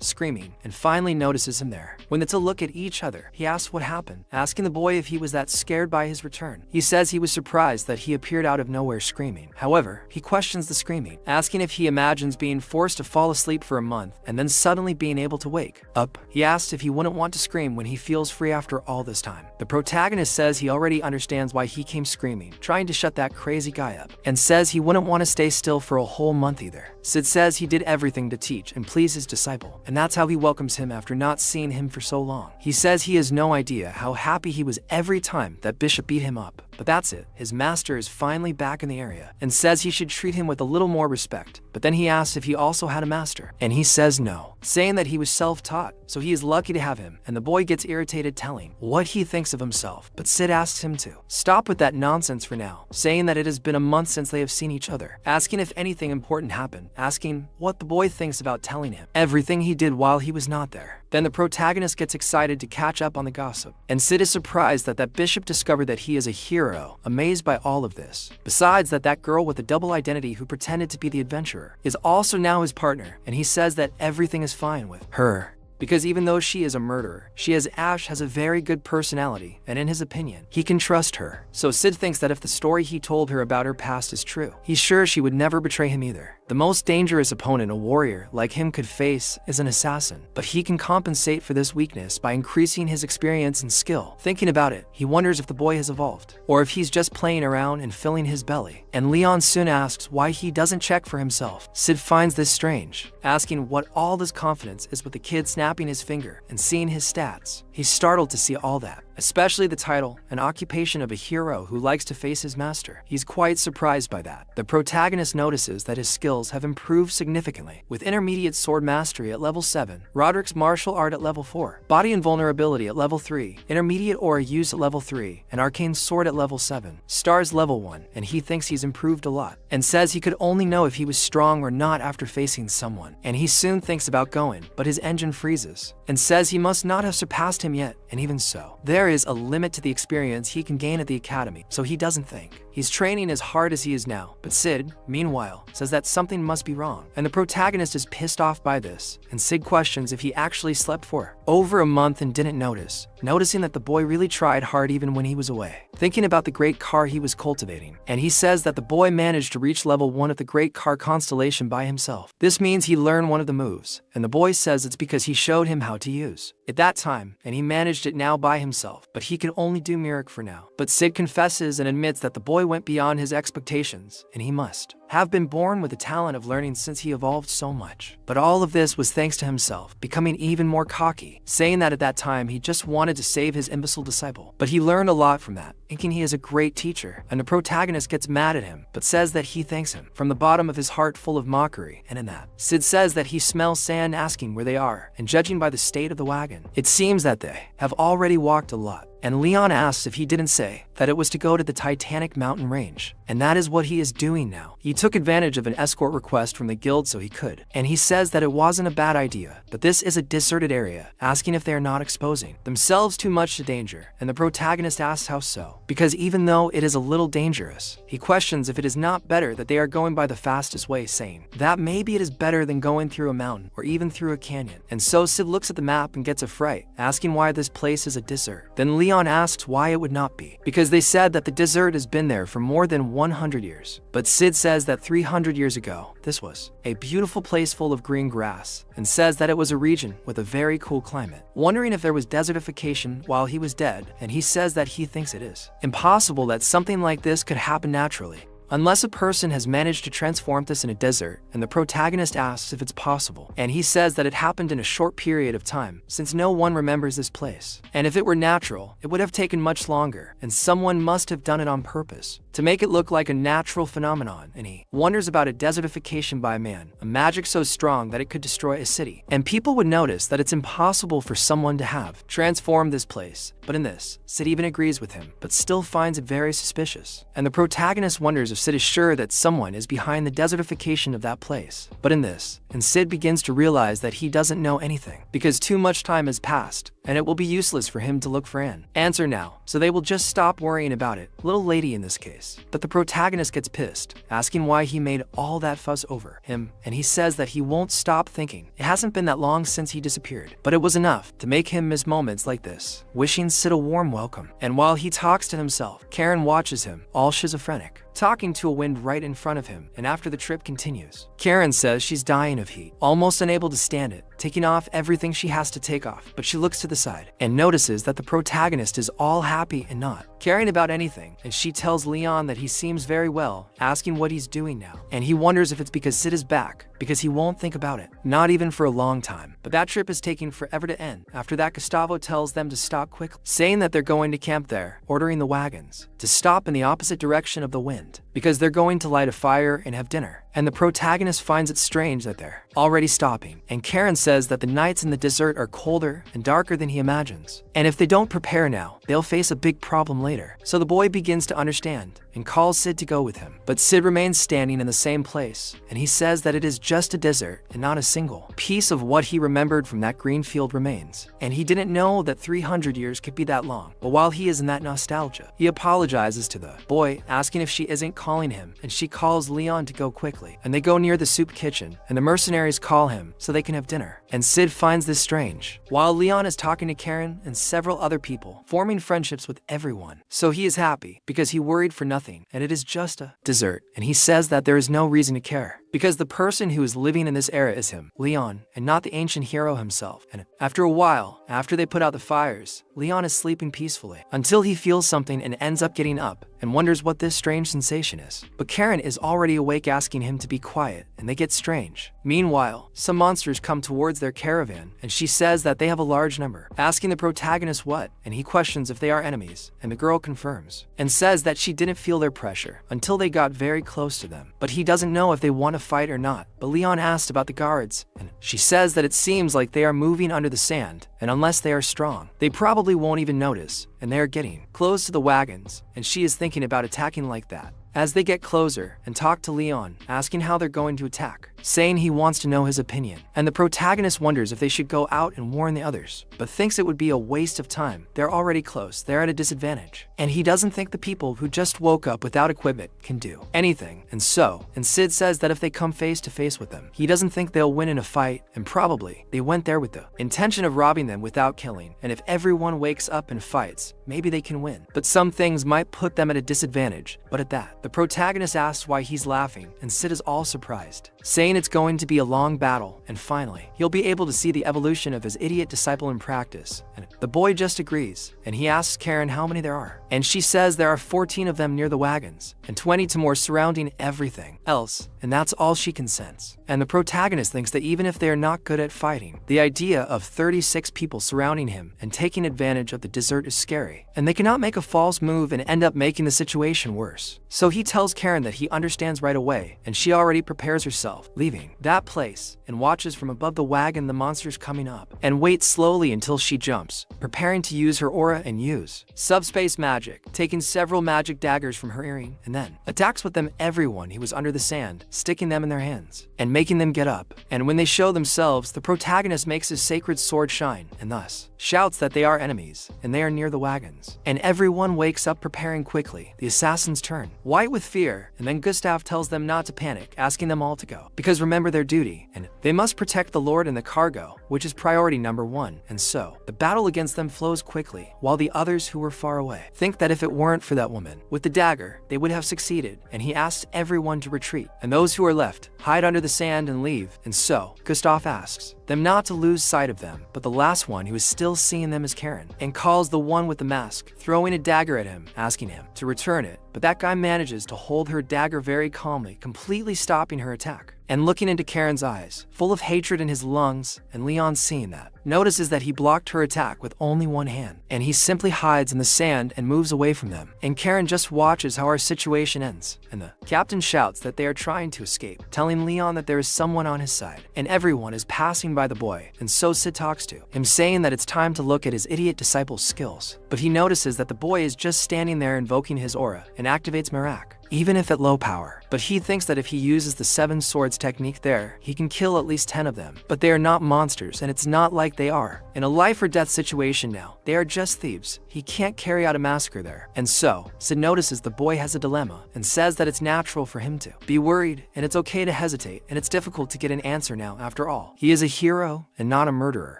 S1: screaming, and finally notices him there. When they look at each other, he asks what happened, asking the boy if he was that scared by his return. He says he was surprised that he appeared out of nowhere screaming. However, he questions the screaming, asking if he imagines being forced to fall asleep for a month and then suddenly being able to wake up. He asks if he wouldn't want to scream when he feels free after all this time. The protagonist says he already understands why he came screaming, trying to shut that crazy guy up, and says he wouldn't want to stay still for a whole month either. Sid says he did everything to teach and please his disciple, and that's how he welcomes him after not seeing him for so long. He says he has no idea how happy he was every time that Bishop beat him up. But that's it. His master is finally back in the area and says he should treat him with a little more respect. But then he asks if he also had a master, and he says no, saying that he was self-taught, so he is lucky to have him, and the boy gets irritated telling what he thinks of himself. But Sid asks him to stop with that nonsense for now, saying that it has been a month since they have seen each other, asking if anything important happened, asking what the boy thinks about telling him everything he did while he was not there. Then the protagonist gets excited to catch up on the gossip, and Sid is surprised that Bishop discovered that he is a hero, amazed by all of this. Besides that girl with a double identity who pretended to be the adventurer is also now his partner, and he says that everything is fine with her. Because even though she is a murderer, she as Ash has a very good personality, and in his opinion, he can trust her. So Sid thinks that if the story he told her about her past is true, he's sure she would never betray him either. The most dangerous opponent a warrior like him could face is an assassin, but he can compensate for this weakness by increasing his experience and skill. Thinking about it, he wonders if the boy has evolved, or if he's just playing around and filling his belly. And Leon soon asks why he doesn't check for himself. Sid finds this strange, asking what all this confidence is with the kid snapping his finger and seeing his stats. He's startled to see all that, especially the title and occupation of a hero who likes to face his master. He's quite surprised by that. The protagonist notices that his skills have improved significantly, with intermediate sword mastery at level 7, Roderick's martial art at level 4, body invulnerability at level 3, intermediate aura use at level 3, and arcane sword at level 7, stars level 1, and he thinks he's improved a lot, and says he could only know if he was strong or not after facing someone. And he soon thinks about going, but his engine freezes, and says he must not have surpassed him yet, and even so, there is a limit to the experience he can gain at the academy, so he doesn't think. He's training as hard as he is now, but Sid, meanwhile, says that something must be wrong, and the protagonist is pissed off by this, and Sid questions if he actually slept for over a month and didn't notice, noticing that the boy really tried hard even when he was away, thinking about the great car he was cultivating, and he says that the boy managed to reach level 1 of the great car constellation by himself. This means he learned one of the moves, and the boy says it's because he showed him how to use at that time, and he managed it now by himself, but he can only do Mirac for now. But Sid confesses and admits that the boy went beyond his expectations, and he must have been born with the talent of learning since he evolved so much. But all of this was thanks to himself, becoming even more cocky, saying that at that time he just wanted to save his imbecile disciple. But he learned a lot from that, thinking he is a great teacher, and the protagonist gets mad at him, but says that he thanks him from the bottom of his heart full of mockery, and in that, Sid says that he smells sand asking where they are, and judging by the state of the wagon, it seems that they have already walked a lot. And Leon asks if he didn't say that it was to go to the Titanic mountain range, and that is what he is doing now. He took advantage of an escort request from the guild so he could, and he says that it wasn't a bad idea, but this is a deserted area, asking if they are not exposing themselves too much to danger, and the protagonist asks how so, because even though it is a little dangerous, he questions if it is not better that they are going by the fastest way, saying that maybe it is better than going through a mountain or even through a canyon. And so Sid looks at the map and gets a fright, asking why this place is a desert. Then Leon asks why it would not be, because they said that the desert has been there for more than 100 years. But Sid says that 300 years ago, this was a beautiful place full of green grass, and says that it was a region with a very cool climate, wondering if there was desertification while he was dead, and he says that he thinks it is impossible that something like this could happen naturally, unless a person has managed to transform this in a desert, and the protagonist asks if it's possible, and he says that it happened in a short period of time, since no one remembers this place, and if it were natural, it would have taken much longer, and someone must have done it on purpose to make it look like a natural phenomenon. And he wonders about a desertification by man, a magic so strong that it could destroy a city, and people would notice that it's impossible for someone to have transformed this place. But in this, Sid even agrees with him, but still finds it very suspicious, and the protagonist wonders if Sid is sure that someone is behind the desertification of that place. But in this, and Sid begins to realize that he doesn't know anything, because too much time has passed, and it will be useless for him to look for an answer now, so they will just stop worrying about it, little lady in this case. But the protagonist gets pissed, asking why he made all that fuss over him, and he says that he won't stop thinking it hasn't been that long since he disappeared, but it was enough to make him miss moments like this, wishing Sid a warm welcome. And while he talks to himself, Karen watches him, all schizophrenic, talking to a wind right in front of him, and after the trip continues, Karen says she's dying of heat, almost unable to stand it, taking off everything she has to take off, but she looks to the side and notices that the protagonist is all happy and not caring about anything, and she tells Leon that he seems very well, asking what he's doing now, and he wonders if it's because Sid is back, because he won't think about it, not even for a long time. But that trip is taking forever to end. After that, Gustavo tells them to stop quickly, saying that they're going to camp there, ordering the wagons to stop in the opposite direction of the wind, because they're going to light a fire and have dinner. And the protagonist finds it strange that they're already stopping, and Karen says that the nights in the desert are colder and darker than he imagines, and if they don't prepare now, they'll face a big problem later. So the boy begins to understand and calls Sid to go with him, but Sid remains standing in the same place, and he says that it is just a desert and not a single piece of what he remembered from that green field remains, and he didn't know that 300 years could be that long. But while he is in that nostalgia, he apologizes to the boy, asking if she isn't calling him, and she calls Leon to go quickly, and they go near the soup kitchen, and the mercenaries call him so they can have dinner, and Sid finds this strange, while Leon is talking to Karen and several other people, forming friendships with everyone. So he is happy because he worried for nothing, and it is just a dessert, and he says that there is no reason to care, because the person who is living in this era is him, Leon, and not the ancient hero himself. And after a while, after they put out the fires, Leon is sleeping peacefully until he feels something and ends up getting up and wonders what this strange sensation is. But Karen is already awake, asking him to be quiet, and they get strange. Meanwhile, some monsters come towards their caravan, and she says that they have a large number, asking the protagonist what, and he questions if they are enemies, and the girl confirms, and says that she didn't feel their pressure until they got very close to them. But he doesn't know if they want to fight or not. But Leon asked about the guards, and she says that it seems like they are moving under the sand, and unless they are strong, they probably won't even notice, and they are getting close to the wagons, and she is thinking about attacking like that. As they get closer and talk to Leon, asking how they're going to attack, saying he wants to know his opinion, and the protagonist wonders if they should go out and warn the others, but thinks it would be a waste of time. They're already close, they're at a disadvantage, and he doesn't think the people who just woke up without equipment can do anything. And Sid says that if they come face to face with them, he doesn't think they'll win in a fight, and probably they went there with the intention of robbing them without killing, and if everyone wakes up and fights, maybe they can win. But some things might put them at a disadvantage. But at that, the protagonist asks why he's laughing, and Sid is all surprised, saying it's going to be a long battle, and finally, he'll be able to see the evolution of his idiot disciple in practice. And the boy just agrees, and he asks Karen how many there are, and she says there are 14 of them near the wagons, and 20 more surrounding everything else, and that's all she can sense. And the protagonist thinks that even if they are not good at fighting, the idea of 36 people surrounding him and taking advantage of the desert is scary, and they cannot make a false move and end up making the situation worse. So he tells Karen that he understands right away, and she already prepares herself, leaving that place, and watches from above the wagon the monsters coming up, and waits slowly until she jumps, preparing to use her aura and use subspace magic, taking several magic daggers from her earring, and then attacks with them everyone who was under the sand, sticking them in their hands, and making them get up. And when they show themselves, the protagonist makes his sacred sword shine, and thus shouts that they are enemies, and they are near the wagons. And everyone wakes up, preparing quickly. The assassins turn white with fear, and then Gustav tells them not to panic, asking them all to go, because remember their duty, and they must protect the Lord and the cargo, which is priority number one. And so, the battle against them flows quickly, while the others who were far away think that if it weren't for that woman with the dagger, they would have succeeded, and he asks everyone to retreat, and those who are left hide under the sand and leave. And so, Gustav asks them not to lose sight of them, but the last one who is still seeing them is Karen, and calls the one with the mask, throwing a dagger at him, asking him to return it, but that guy manages to hold her dagger very calmly, completely stopping her attack, and looking into Karen's eyes, full of hatred in his lungs, and Leon, seeing that, notices that he blocked her attack with only one hand, and he simply hides in the sand and moves away from them, and Karen just watches how our situation ends, and the captain shouts that they are trying to escape, telling Leon that there is someone on his side, and everyone is passing by the boy, and so Sid talks to him, saying that it's time to look at his idiot disciple's skills, but he notices that the boy is just standing there invoking his aura, and activates Merak, even if at low power. But he thinks that if he uses the 7 swords technique there, he can kill at least 10 of them. But they are not monsters, and it's not like they are in a life or death situation now. They are just thieves. He can't carry out a massacre there. And so, Sid notices the boy has a dilemma, and says that it's natural for him to be worried, and it's okay to hesitate, and it's difficult to get an answer now. After all, he is a hero and not a murderer.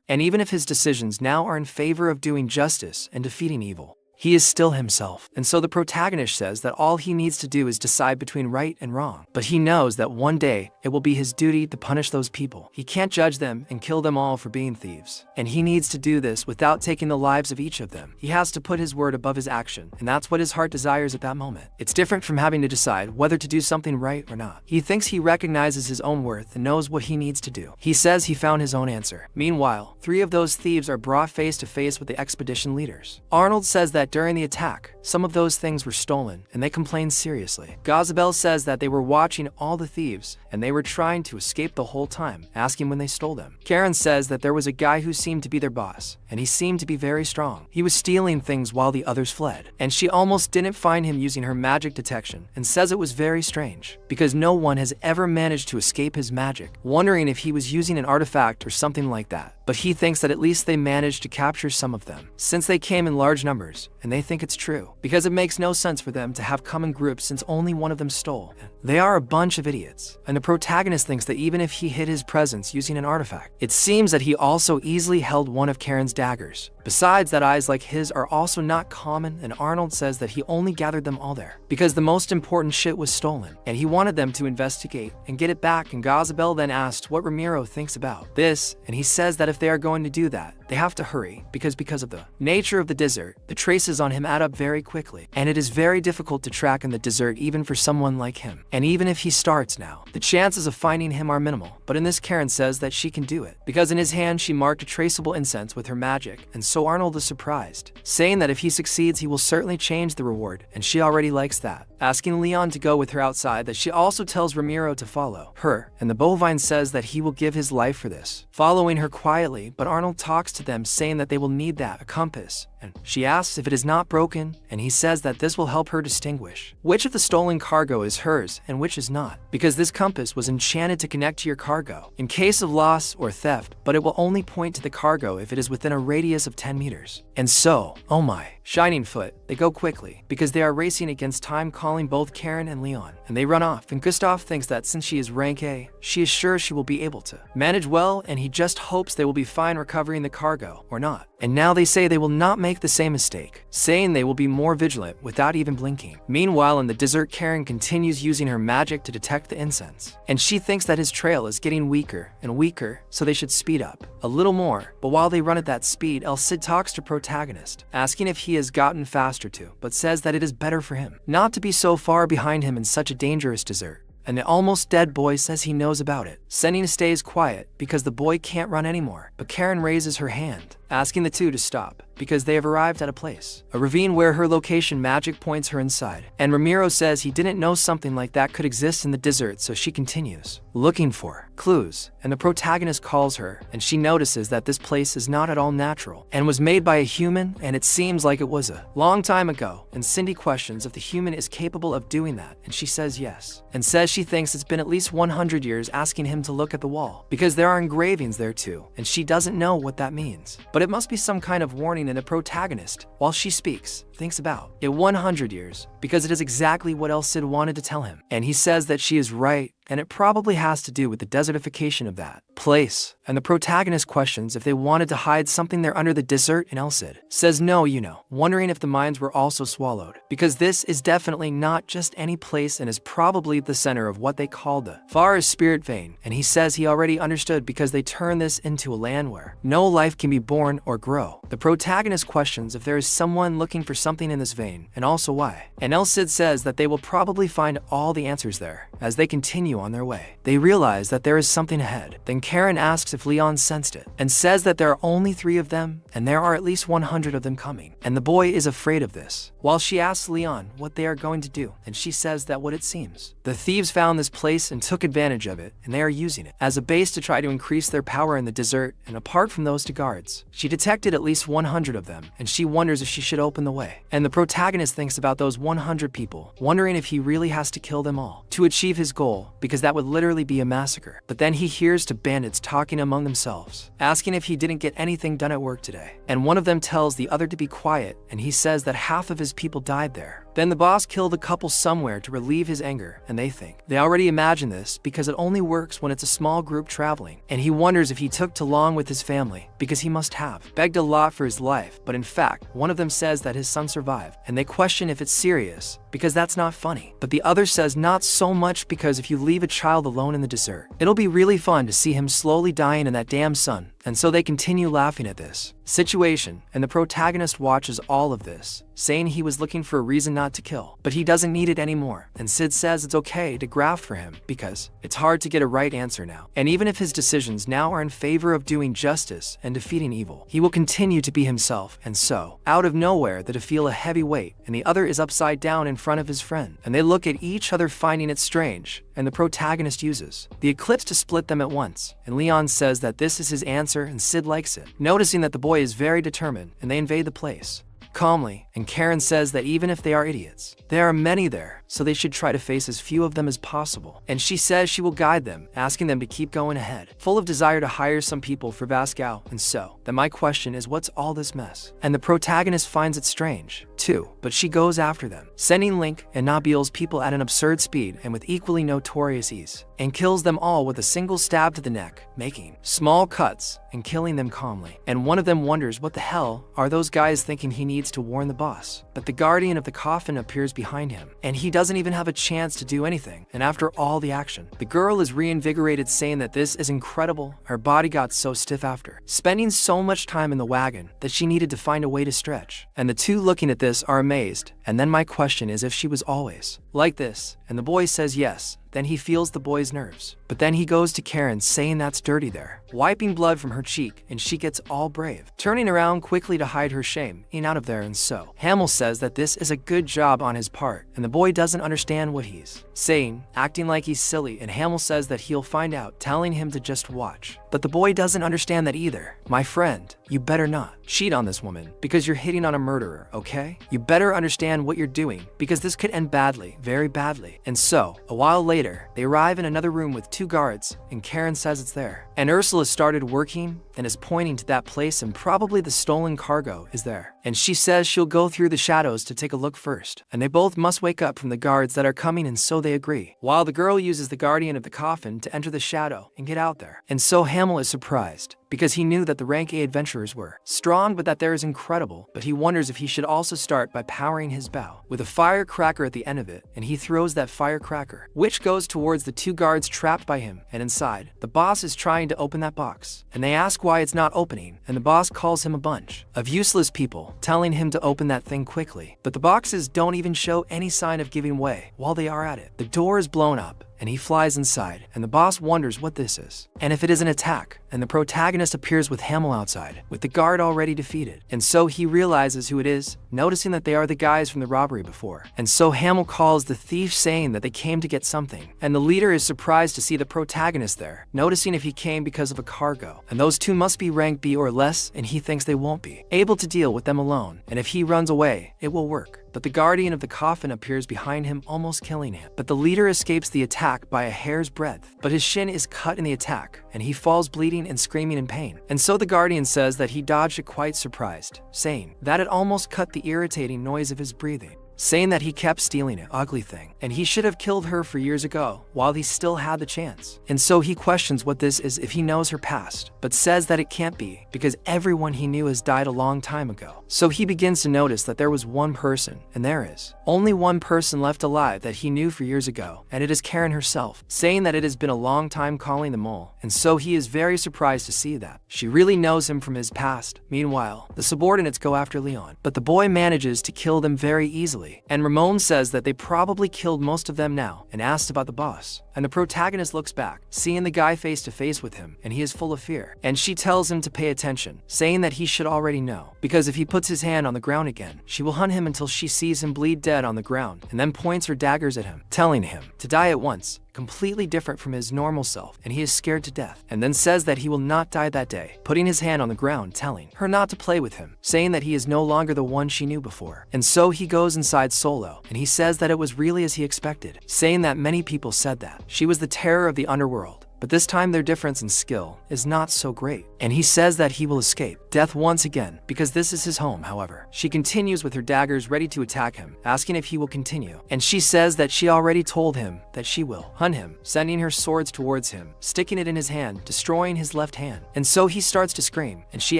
S1: And even if his decisions now are in favor of doing justice and defeating evil, he is still himself. And so the protagonist says that all he needs to do is decide between right and wrong. But he knows that one day it will be his duty to punish those people. He can't judge them and kill them all for being thieves. And he needs to do this without taking the lives of each of them. He has to put his word above his action, and that's what his heart desires at that moment. It's different from having to decide whether to do something right or not. He thinks he recognizes his own worth and knows what he needs to do. He says he found his own answer. Meanwhile, 3 of those thieves are brought face to face with the expedition leaders. Arnold says that during the attack, some of those things were stolen, and they complain seriously. Gazabel says that they were watching all the thieves, and they were trying to escape the whole time, asking when they stole them. Karen says that there was a guy who seemed to be their boss, and he seemed to be very strong. He was stealing things while the others fled, and she almost didn't find him using her magic detection, and says it was very strange, because no one has ever managed to escape his magic, wondering if he was using an artifact or something like that. But he thinks that at least they managed to capture some of them, since they came in large numbers, and they think it's true, because it makes no sense for them to have come in groups since only one of them stole. They are a bunch of idiots, and the protagonist thinks that even if he hid his presence using an artifact, it seems that he also easily held one of Karen's daggers. Besides that, eyes like his are also not common, and Arnold says that he only gathered them all there because the most important shit was stolen, and he wanted them to investigate and get it back. And Gazabel then asked what Ramiro thinks about this, and he says that if they are going to do that, they have to hurry because of the nature of the desert, the traces on him add up very quickly, and it is very difficult to track in the desert even for someone like him. And even if he starts now, the chances of finding him are minimal. But in this, Karen says that she can do it because in his hand she marked a traceable incense with her magic, and so Arnold is surprised, saying that if he succeeds he will certainly change the reward, and she already likes that, asking Leon to go with her outside. That she also tells Ramiro to follow her, and the bovine says that he will give his life for this, following her quietly. But Arnold talks to them, saying that they will need that, a compass, and she asks if it is not broken, and he says that this will help her distinguish which of the stolen cargo is hers and which is not, because this compass was enchanted to connect to your cargo in case of loss or theft, but it will only point to the cargo if it is within a radius of 10 meters. And so, oh my, Shining Foot, they go quickly because they are racing against time, calling both Karen and Leon, and they run off. And Gustav thinks that since she is rank A, she is sure she will be able to manage well, and he just hopes they will be fine recovering the cargo or not. And now they say they will not make the same mistake, saying they will be more vigilant without even blinking. Meanwhile, in the desert, Karen continues using her magic to detect the incense, and she thinks that his trail is getting weaker and weaker, so they should speed up a little more. But while they run at that speed, El Cid talks to protagonist, asking if he has gotten faster too, but says that it is better for him not to be so far behind him in such a dangerous desert. And the almost dead boy says he knows about it, saying he stays quiet because the boy can't run anymore. But Karen raises her hand, asking the two to stop because they have arrived at a place, a ravine where her location magic points her inside. And Ramiro says he didn't know something like that could exist in the desert, so she continues looking for clues, and the protagonist calls her, and she notices that this place is not at all natural and was made by a human, and it seems like it was a long time ago. And Cindy questions if the human is capable of doing that, and she says yes, and says she thinks it's been at least 100 years, asking him to look at the wall because there are engravings there too, and she doesn't know what that means, but it must be some kind of warning. And the protagonist, while she speaks, thinks about it 100 years because it is exactly what El Cid wanted to tell him, and he says that she is right, and it probably has to do with the desertification of that place. And the protagonist questions if they wanted to hide something there under the desert, and El Cid says no, wondering if the mines were also swallowed, because this is definitely not just any place and is probably the center of what they call the Farah's spirit vein. And he says he already understood because they turn this into a land where no life can be born or grow. The protagonist questions if there is someone looking for something in this vein, and also why. And El Cid says that they will probably find all the answers there as they continue on their way. They realize that there is something ahead. Then Karen asks if Leon sensed it, and says that there are only 3 of them, and there are at least 100 of them coming. And the boy is afraid of this, while she asks Leon what they are going to do, and she says that what it seems, the thieves found this place and took advantage of it, and they are using it as a base to try to increase their power in the desert. And apart from those 2 guards, she detected at least 100 of them, and she wonders if she should open the way. And the protagonist thinks about those 100 people, wondering if he really has to kill them all to achieve his goal, because that would literally be a massacre. But then he hears 2 bandits talking among themselves, asking if he didn't get anything done at work today. And one of them tells the other to be quiet, and he says that half of his people died there, Then the boss killed a couple somewhere to relieve his anger, and they think. They already imagine this because it only works when it's a small group traveling, and he wonders if he took too long with his family, because he must have begged a lot for his life, but in fact, one of them says that his son survived, and they question if it's serious, because that's not funny. But the other says not so much, because if you leave a child alone in the desert, it'll be really fun to see him slowly dying in that damn sun. And so they continue laughing at this situation, and the protagonist watches all of this, saying he was looking for a reason not to kill, but he doesn't need it anymore. And Sid says it's okay to graft for him, because it's hard to get a right answer now. And even if his decisions now are in favor of doing justice and defeating evil, he will continue to be himself. And so, out of nowhere, they feel a heavy weight, and the other is upside down in front of his friend, and they look at each other, finding it strange, and the protagonist uses the eclipse to split them at once. And Leon says that this is his answer, and Sid likes it, noticing that the boy is very determined, and they invade the place calmly, and Karen says that even if they are idiots, there are many there, so they should try to face as few of them as possible. And she says she will guide them, asking them to keep going ahead, full of desire to hire some people for Vasco. And so, then my question is, what's all this mess? And the protagonist finds it strange, too, but she goes after them, sending Link and Nabil's people at an absurd speed and with equally notorious ease, and kills them all with a single stab to the neck, making small cuts and killing them calmly. And one of them wonders what the hell are those guys thinking, he needs to warn the boss. But the guardian of the coffin appears behind him, and he doesn't even have a chance to do anything. And after all the action, the girl is reinvigorated, saying that this is incredible. Her body got so stiff after spending so much time in the wagon that she needed to find a way to stretch. And the two looking at this are amazed. And then my question is if she was always like this, and the boy says yes. Then he feels the boy's nerves. But then he goes to Karen, saying that's dirty there, wiping blood from her cheek, and she gets all brave, turning around quickly to hide her shame, in out of there. And so Hamill says that this is a good job on his part, and the boy doesn't understand what he's saying, acting like he's silly, and Hamill says that he'll find out, telling him to just watch. But the boy doesn't understand that either. My friend, you better not cheat on this woman, because you're hitting on a murderer, okay? You better understand what you're doing, because this could end badly, very badly. And so, a while later, they arrive in another room with two guards, and Karen says it's there. And Ursula started working and is pointing to that place, and probably the stolen cargo is there. And she says she'll go through the shadows to take a look first. And they both must wake up from the guards that are coming, and so they agree. While the girl uses the guardian of the coffin to enter the shadow and get out there. And so Hamill is surprised, because he knew that the rank A adventurers were strong, but that there is incredible. But he wonders if he should also start by powering his bow with a firecracker at the end of it, and he throws that firecracker, which goes towards the two guards trapped by him. And inside, the boss is trying to open that box, and they ask why it's not opening, and the boss calls him a bunch of useless people, telling him to open that thing quickly. But the boxes don't even show any sign of giving way. While they are at it, the door is blown up, and he flies inside, and the boss wonders what this is, and if it is an attack. And the protagonist appears with Hamill outside, with the guard already defeated. And so he realizes who it is, noticing that they are the guys from the robbery before. And so Hamill calls the thief, saying that they came to get something. And the leader is surprised to see the protagonist there, noticing if he came because of a cargo. And those two must be rank B or less, and he thinks they won't be able to deal with them alone. And if he runs away, it will work. But the guardian of the coffin appears behind him, almost killing him. But the leader escapes the attack by a hair's breadth. But his shin is cut in the attack, and he falls bleeding and screaming in pain. And so the guardian says that he dodged it, quite surprised, saying that it almost cut the irritating noise of his breathing, saying that he kept stealing it, ugly thing, and he should have killed her for years ago while he still had the chance. And so he questions what this is, if he knows her past, but says that it can't be, because everyone he knew has died a long time ago. So he begins to notice that there was one person, and there is only one person left alive that he knew for years ago, and it is Karen herself, saying that it has been a long time calling them all. And so he is very surprised to see that she really knows him from his past. Meanwhile, the subordinates go after Leon, but the boy manages to kill them very easily. And Ramon says that they probably killed most of them now, and asks about the boss. And the protagonist looks back, seeing the guy face to face with him, and he is full of fear. And she tells him to pay attention, saying that he should already know, because if he puts his hand on the ground again, she will hunt him until she sees him bleed dead on the ground, and then points her daggers at him, telling him to die at once, completely different from his normal self, and he is scared to death, and then says that he will not die that day, putting his hand on the ground, telling her not to play with him, saying that he is no longer the one she knew before. And so he goes inside Solo, and he says that it was really as he expected, saying that many people said that she was the terror of the underworld, but this time their difference in skill is not so great. And he says that he will escape death once again because this is his home. However, she continues with her daggers ready to attack him, asking if he will continue. And she says that she already told him that she will hunt him, sending her swords towards him, sticking it in his hand, destroying his left hand. And so he starts to scream, and she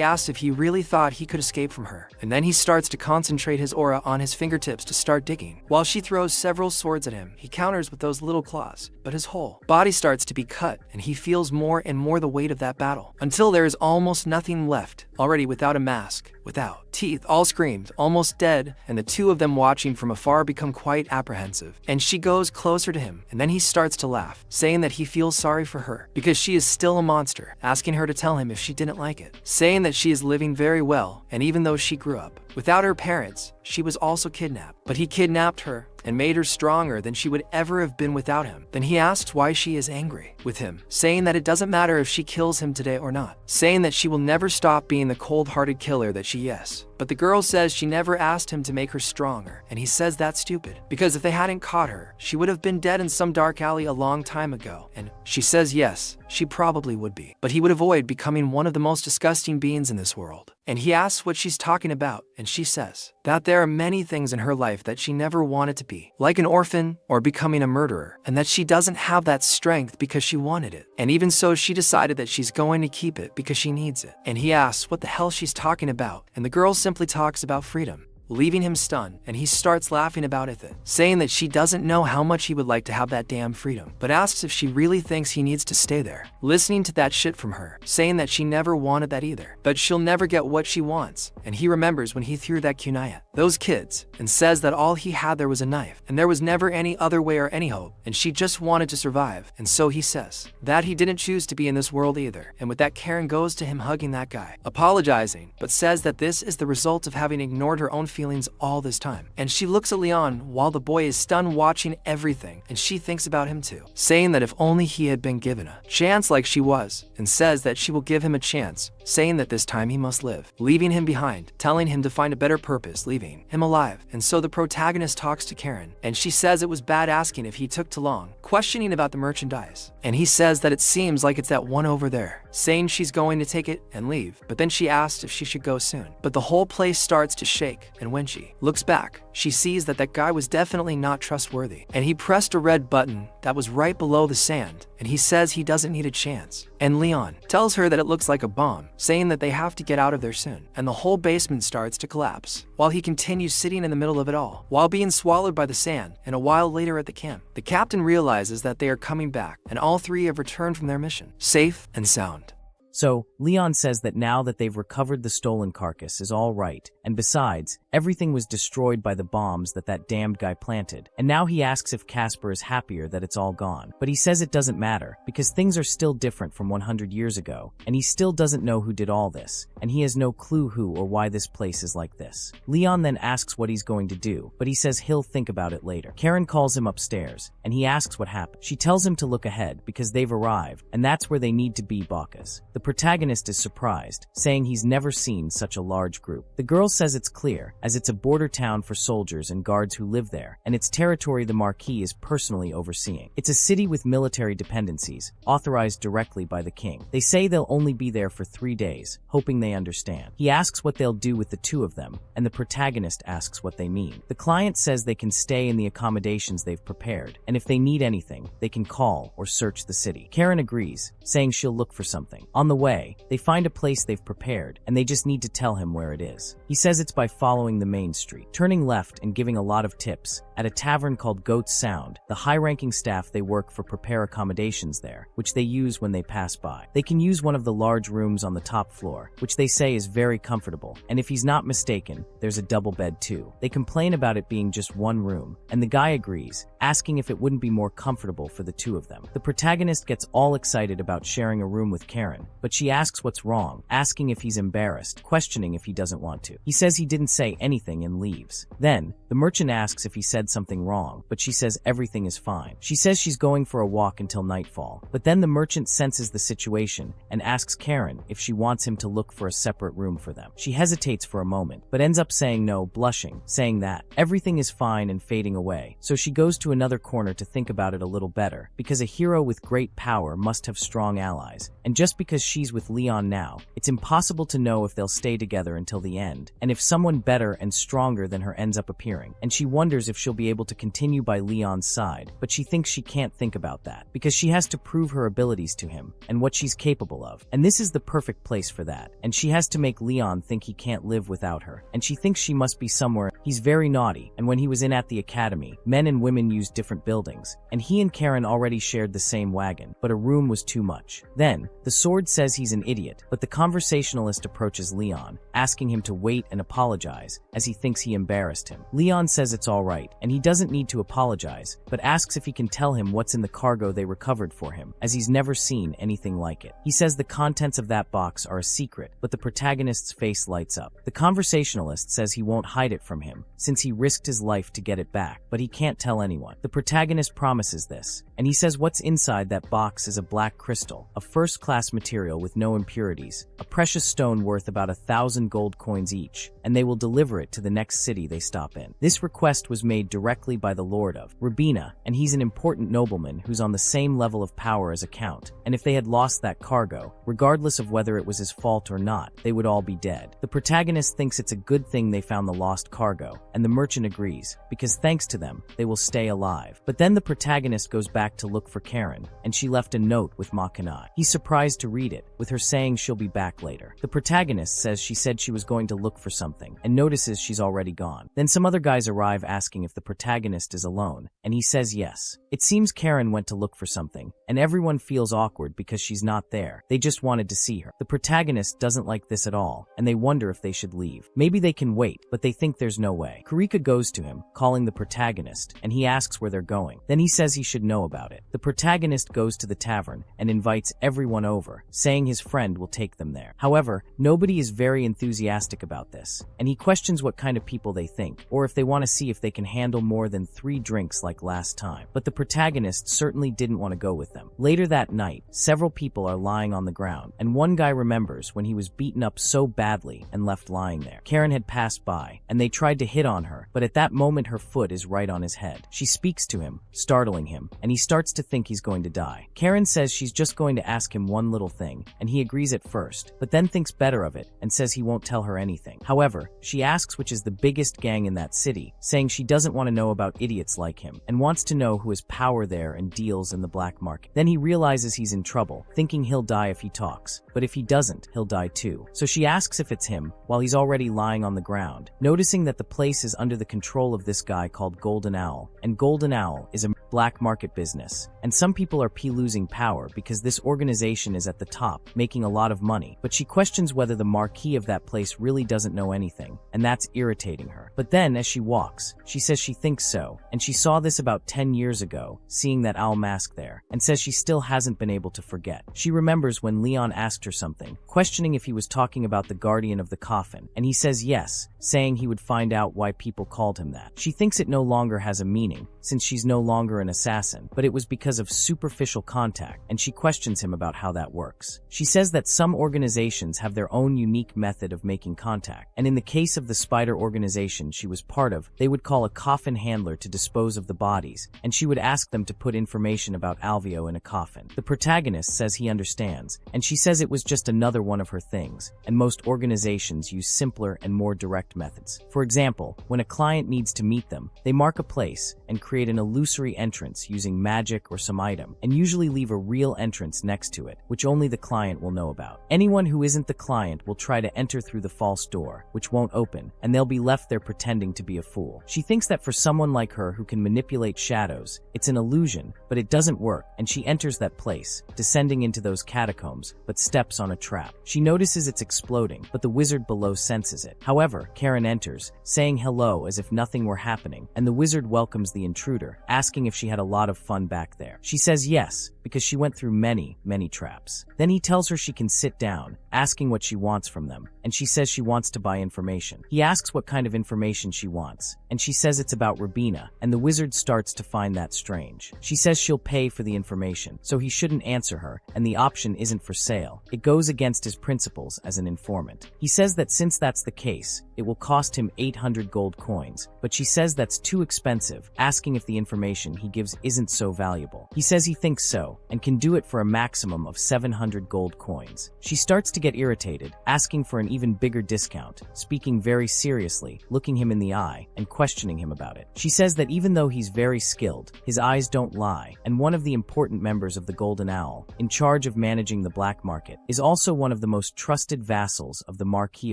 S1: asks if he really thought he could escape from her. And then he starts to concentrate his aura on his fingertips to start digging. While she throws several swords at him, he counters with those little claws, but his whole body starts to be cut, and he feels more and more the weight of that battle, until there is almost nothing left, already without a mask, without teeth, all screamed, almost dead, and the two of them watching from afar become quite apprehensive. And she goes closer to him, and then he starts to laugh, saying that he feels sorry for her, because she is still a monster, asking her to tell him if she didn't like it, saying that she is living very well, and even though she grew up without her parents, she was also kidnapped. But he kidnapped her and made her stronger than she would ever have been without him. Then he asks why she is angry with him, saying that it doesn't matter if she kills him today or not, saying that she will never stop being the cold-hearted killer that she is. But the girl says she never asked him to make her stronger, and he says that's stupid, because if they hadn't caught her, she would have been dead in some dark alley a long time ago. And she says yes, she probably would be, but he would avoid becoming one of the most disgusting beings in this world. And he asks what she's talking about, and she says that there are many things in her life that she never wanted to be, like an orphan or becoming a murderer, and that she doesn't have that strength because she wanted it. And even so, she decided that she's going to keep it because she needs it. And he asks what the hell she's talking about, and the girl simply talks about freedom, leaving him stunned, and he starts laughing about it, saying that she doesn't know how much he would like to have that damn freedom, but asks if she really thinks he needs to stay there, listening to that shit from her, saying that she never wanted that either, but she'll never get what she wants. And he remembers when he threw that kunai at those kids, and says that all he had there was a knife, and there was never any other way or any hope, and she just wanted to survive. And so he says that he didn't choose to be in this world either. And with that, Karen goes to him hugging that guy, apologizing, but says that this is the result of having ignored her own feelings all this time. And she looks at Leon while the boy is stunned watching everything, and she thinks about him too, saying that if only he had been given a chance like she was, and says that she will give him a chance, saying that this time he must live, leaving him behind, telling him to find a better purpose, leaving him alive. And so the protagonist talks to Karen, and she says it was bad asking if he took too long, questioning about the merchandise. And he says that it seems like it's that one over there, saying she's going to take it and leave, but then she asks if she should go soon. But the whole place starts to shake, and when she looks back, she sees that that guy was definitely not trustworthy, and he pressed a red button that was right below the sand, and he says he doesn't need a chance. And Leon tells her that it looks like a bomb, saying that they have to get out of there soon, and the whole basement starts to collapse, while he continues sitting in the middle of it all, while being swallowed by the sand. And a while later at the camp, the captain realizes that they are coming back, and all three have returned from their mission, safe and sound.
S2: So, Leon says that now that they've recovered the stolen carcass is all right, and besides, everything was destroyed by the bombs that damned guy planted, and now he asks if Casper is happier that it's all gone. But he says it doesn't matter, because things are still different from 100 years ago, and he still doesn't know who did all this, and he has no clue who or why this place is like this. Leon then asks what he's going to do, but he says he'll think about it later. Karen calls him upstairs, and he asks what happened. She tells him to look ahead, because they've arrived, and that's where they need to be, Bacchus. The protagonist is surprised, saying he's never seen such a large group. The girl says it's clear, as it's a border town for soldiers and guards who live there, and its territory the Marquis is personally overseeing. It's a city with military dependencies, authorized directly by the king. They say they'll only be there for 3 days, hoping they understand. He asks what they'll do with the two of them, and the protagonist asks what they mean. The client says they can stay in the accommodations they've prepared, and if they need anything, they can call or search the city. Karen agrees, saying she'll look for something. On the way, they find a place they've prepared, and they just need to tell him where it is. He says it's by following the main street, turning left and giving a lot of tips. At a tavern called Goat's Sound, the high-ranking staff they work for prepare accommodations there, which they use when they pass by. They can use one of the large rooms on the top floor, which they say is very comfortable, and if he's not mistaken, there's a double bed too. They complain about it being just one room, and the guy agrees, asking if it wouldn't be more comfortable for the two of them. The protagonist gets all excited about sharing a room with Karen, but she asks what's wrong, asking if he's embarrassed, questioning if he doesn't want to. He says he didn't say anything and leaves. Then, the merchant asks if he said something wrong, but she says everything is fine. She says she's going for a walk until nightfall, but then the merchant senses the situation and asks Karen if she wants him to look for a separate room for them. She hesitates for a moment, but ends up saying no, blushing, saying that everything is fine and fading away. So she goes to another corner to think about it a little better, because a hero with great power must have strong allies, and just because she's with Leon now, it's impossible to know if they'll stay together until the end, and if someone better and stronger than her ends up appearing, and she wonders if she'll be able to continue by Leon's side, but she thinks she can't think about that, because she has to prove her abilities to him, and what she's capable of, and this is the perfect place for that, and she has to make Leon think he can't live without her, and she thinks she must be somewhere. He's very naughty, and when he was in at the academy, men and women used different buildings, and he and Karen already shared the same wagon, but a room was too much. Then, the sword says he's an idiot, but the conversationalist approaches Leon, asking him to wait and apologize, as he thinks he embarrassed him. Leon says it's alright, and he doesn't need to apologize, but asks if he can tell him what's in the cargo they recovered for him, as he's never seen anything like it. He says the contents of that box are a secret, but the protagonist's face lights up. The conversationalist says he won't hide it from him, since he risked his life to get it back, but he can't tell anyone. The protagonist promises this, and he says what's inside that box is a black crystal, a first-class material with no impurities, a precious stone worth about 1,000 gold coins each, and they will deliver it to the next city they stop in. This request was made directly by the Lord of Rabina, and he's an important nobleman who's on the same level of power as a count, and if they had lost that cargo, regardless of whether it was his fault or not, they would all be dead. The protagonist thinks it's a good thing they found the lost cargo, and the merchant agrees, because thanks to them, they will stay alive. But then the protagonist goes back to look for Karen, and she left a note with Makanai. He's surprised to read it, with her saying she'll be back later. The protagonist says she said she was going to look for something, and notices she's already gone. Then some other guys arrive asking if the protagonist is alone, and he says yes. It seems Karen went to look for something, and everyone feels awkward because she's not there. They just wanted to see her. The protagonist doesn't like this at all, and they wonder if they should leave. Maybe they can wait, but they think there's no way. Kurika goes to him, calling the protagonist, and he asks where they're going. Then he says he should know about it. The protagonist goes to the tavern and invites everyone over, saying his friend will take them there. However, nobody is very enthusiastic about this, and he questions what kind of people they think, or if they want to see if they can handle more than 3 drinks like last time. But the protagonist certainly didn't want to go with them. Later that night, several people are lying on the ground, and one guy remembers when he was beaten up so badly and left lying there. Karen had passed by, and they tried to hit on her, but at that moment her foot is right on his head. She speaks to him, startling him, and he starts to think he's going to die. Karen says she's just going to ask him one little thing, and he agrees at first, but then thinks better of it and says he won't tell her anything. However, she asks which is the biggest gang in that city, saying she doesn't want to know about idiots like him, and wants to know who has power there and deals in the black market. Then he realizes he's in trouble, thinking he'll die if he talks, but if he doesn't, he'll die too. So she asks if it's him, while he's already lying on the ground, noticing that the place is under the control of this guy called Golden Owl, and Golden Owl is a black market business, and some people are losing power because this organization is at the top, making a lot of money, but she questions whether the marquis of that place really doesn't know anything, and that's irritating her. But then, as she walks, she says she thinks so, and she saw this about 10 years ago, seeing that owl mask there, and says she still hasn't been able to forget. She remembers when Leon asked her something, questioning if he was talking about the guardian of the coffin, and he says yes, saying he would find out why people called him that. She thinks it no longer has a meaning, since she's no longer an assassin, but it was because of superficial contact, and she questions him about how that works. She says that some organizations have their own unique method of making contact, and in the case of the spider organization she was part of, they would call a coffin handler to dispose of the bodies, and she would ask them to put information about Alvio in a coffin. The protagonist says he understands, and she says it was just another one of her things, and most organizations use simpler and more direct methods. For example, when a client needs to meet them, they mark a place and create an illusory entrance using magic or some item, and usually leave a real entrance next to it, which only the client will know about. Anyone who isn't the client will try to enter through the false door, which won't open, and they'll be left there pretending to be a fool. She thinks that for someone like her who can manipulate shadows, it's an illusion, but it doesn't work, and she enters that place, descending into those catacombs, but steps on a trap. She notices it's exploding, but the wizard below senses it. However, Karen enters, saying hello as if nothing were happening, and the wizard welcomes the intruder, asking if she had a lot of fun back there. She says yes, because she went through many, many traps. Then he tells her she can sit down, asking what she wants from them, and she says she wants to buy information. He asks what kind of information she wants, and she says it's about Rabina, and the wizard starts to find that strange. She says she'll pay for the information, so he shouldn't answer her, and the option isn't for sale. It goes against his principles as an informant. He says that since that's the case, it will cost him 800 gold coins, but she says that's too expensive, asking if the information he gives isn't so valuable. He says he thinks so, and can do it for a maximum of 700 gold coins. She starts to get irritated, asking for an even bigger discount, speaking very seriously, looking him in the eye, and questioning him about it. She says that even though he's very skilled, his eyes don't lie, and one of the important members of the Golden Owl, in charge of managing the black market, is also one of the most trusted vassals of the Marquis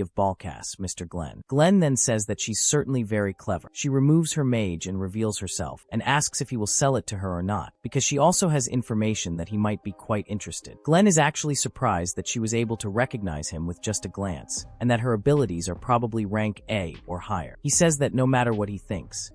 S2: of Balkas, Mr. Glenn. Glenn then says that she's certainly very clever. She removes her mage and reveals herself, and asks if he will sell it to her or not, because she also has information that he might be quite interested. Glenn is actually surprised that she was able to recognize him with just a glance, and that her abilities are probably rank A or higher. He says that no matter what he thinks,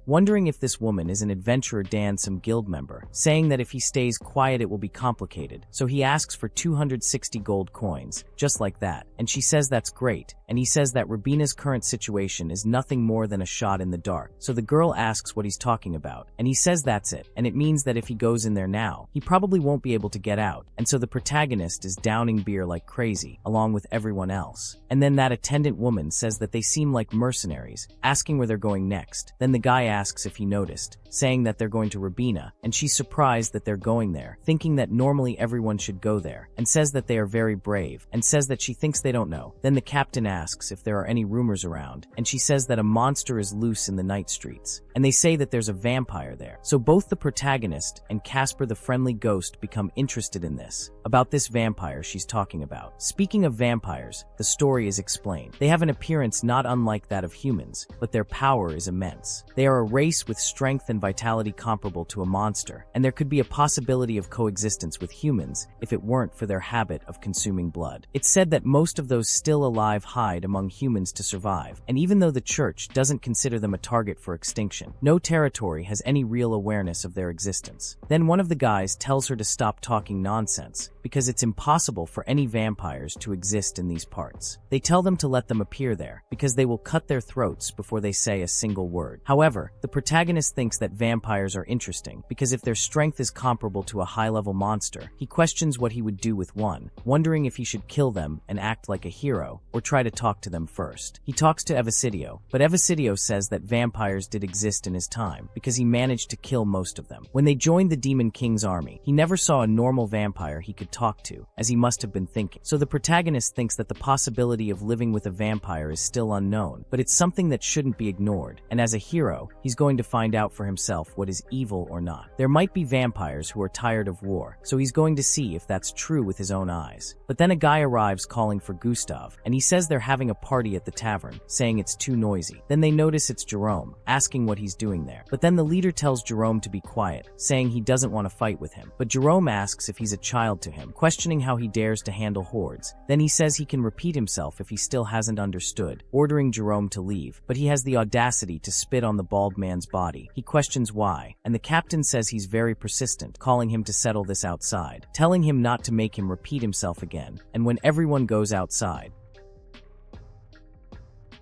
S2: wondering if this woman is an adventurer Dan, some guild member, saying that if he stays quiet it will be complicated, so he asks for 260 gold coins, just like that, and she says that's great, and he says that Rabina's current situation is nothing more than a shot in the dark, so the girl asks what he's talking about, and he says that's it, and it means that if he goes in there now, he probably won't be able to get out, and so the protagonist is downing beer like crazy, along with everyone else. And then that attendant woman says that they seem like mercenaries, asking where they're going next. Then the guy asks if he noticed, saying that they're going to Rabina, and she's surprised that they're going there, thinking that normally everyone should go there, and says that they are very brave, and says that she thinks they don't know. Then the captain asks if there are any rumors around, and she says that a monster is loose in the night streets, and they say that there's a vampire there. So both the protagonist and Casper the friendly ghost become interested in this, about this vampire she's talking about. Speaking of vampires, the story is explained. They have an appearance not unlike that of humans, but their power is immense. They are a race with strength and vitality comparable to a monster, and there could be a possibility of coexistence with humans if it weren't for their habit of consuming blood. It's said that most of those still alive hide among humans to survive, and even though the church doesn't consider them a target for extinction, no territory has any real awareness of their existence. Then one of the guys tells her to stop talking nonsense, because it's impossible for any vampires to exist in these parts. They tell them to let them appear there, because they will cut their throats before they say a single word. However, the protagonist thinks that vampires are interesting, because if their strength is comparable to a high-level monster, he questions what he would do with one, wondering if he should kill them and act like a hero, or try to talk to them first. He talks to Evasidio, but Evasidio says that vampires did exist in his time, because he managed to kill most of them. When they joined the Demon King's army, he never saw a normal vampire he could talk to, as he must have been thinking. So the protagonist thinks that the possibility of living with a vampire is still unknown, but it's something that shouldn't be ignored, and as a hero, he's going to find out for himself what is evil or not. There might be vampires who are tired of war, so he's going to see if that's true with his own eyes. But then a guy arrives calling for Gustav, and he says they're having a party at the tavern, saying it's too noisy. Then they notice it's Jerome, asking what he's doing there. But then the leader tells Jerome to be quiet, saying he doesn't want to fight with him. But Jerome asks if he's a child to him, questioning how he dares to handle hordes. Then he says he can repeat himself if he still hasn't understood, ordering Jerome to leave, but he has the audacity to spit on the bald man's body. He questions why, and the captain says he's very persistent, calling him to settle this outside, telling him not to make him repeat himself again. And when everyone goes outside,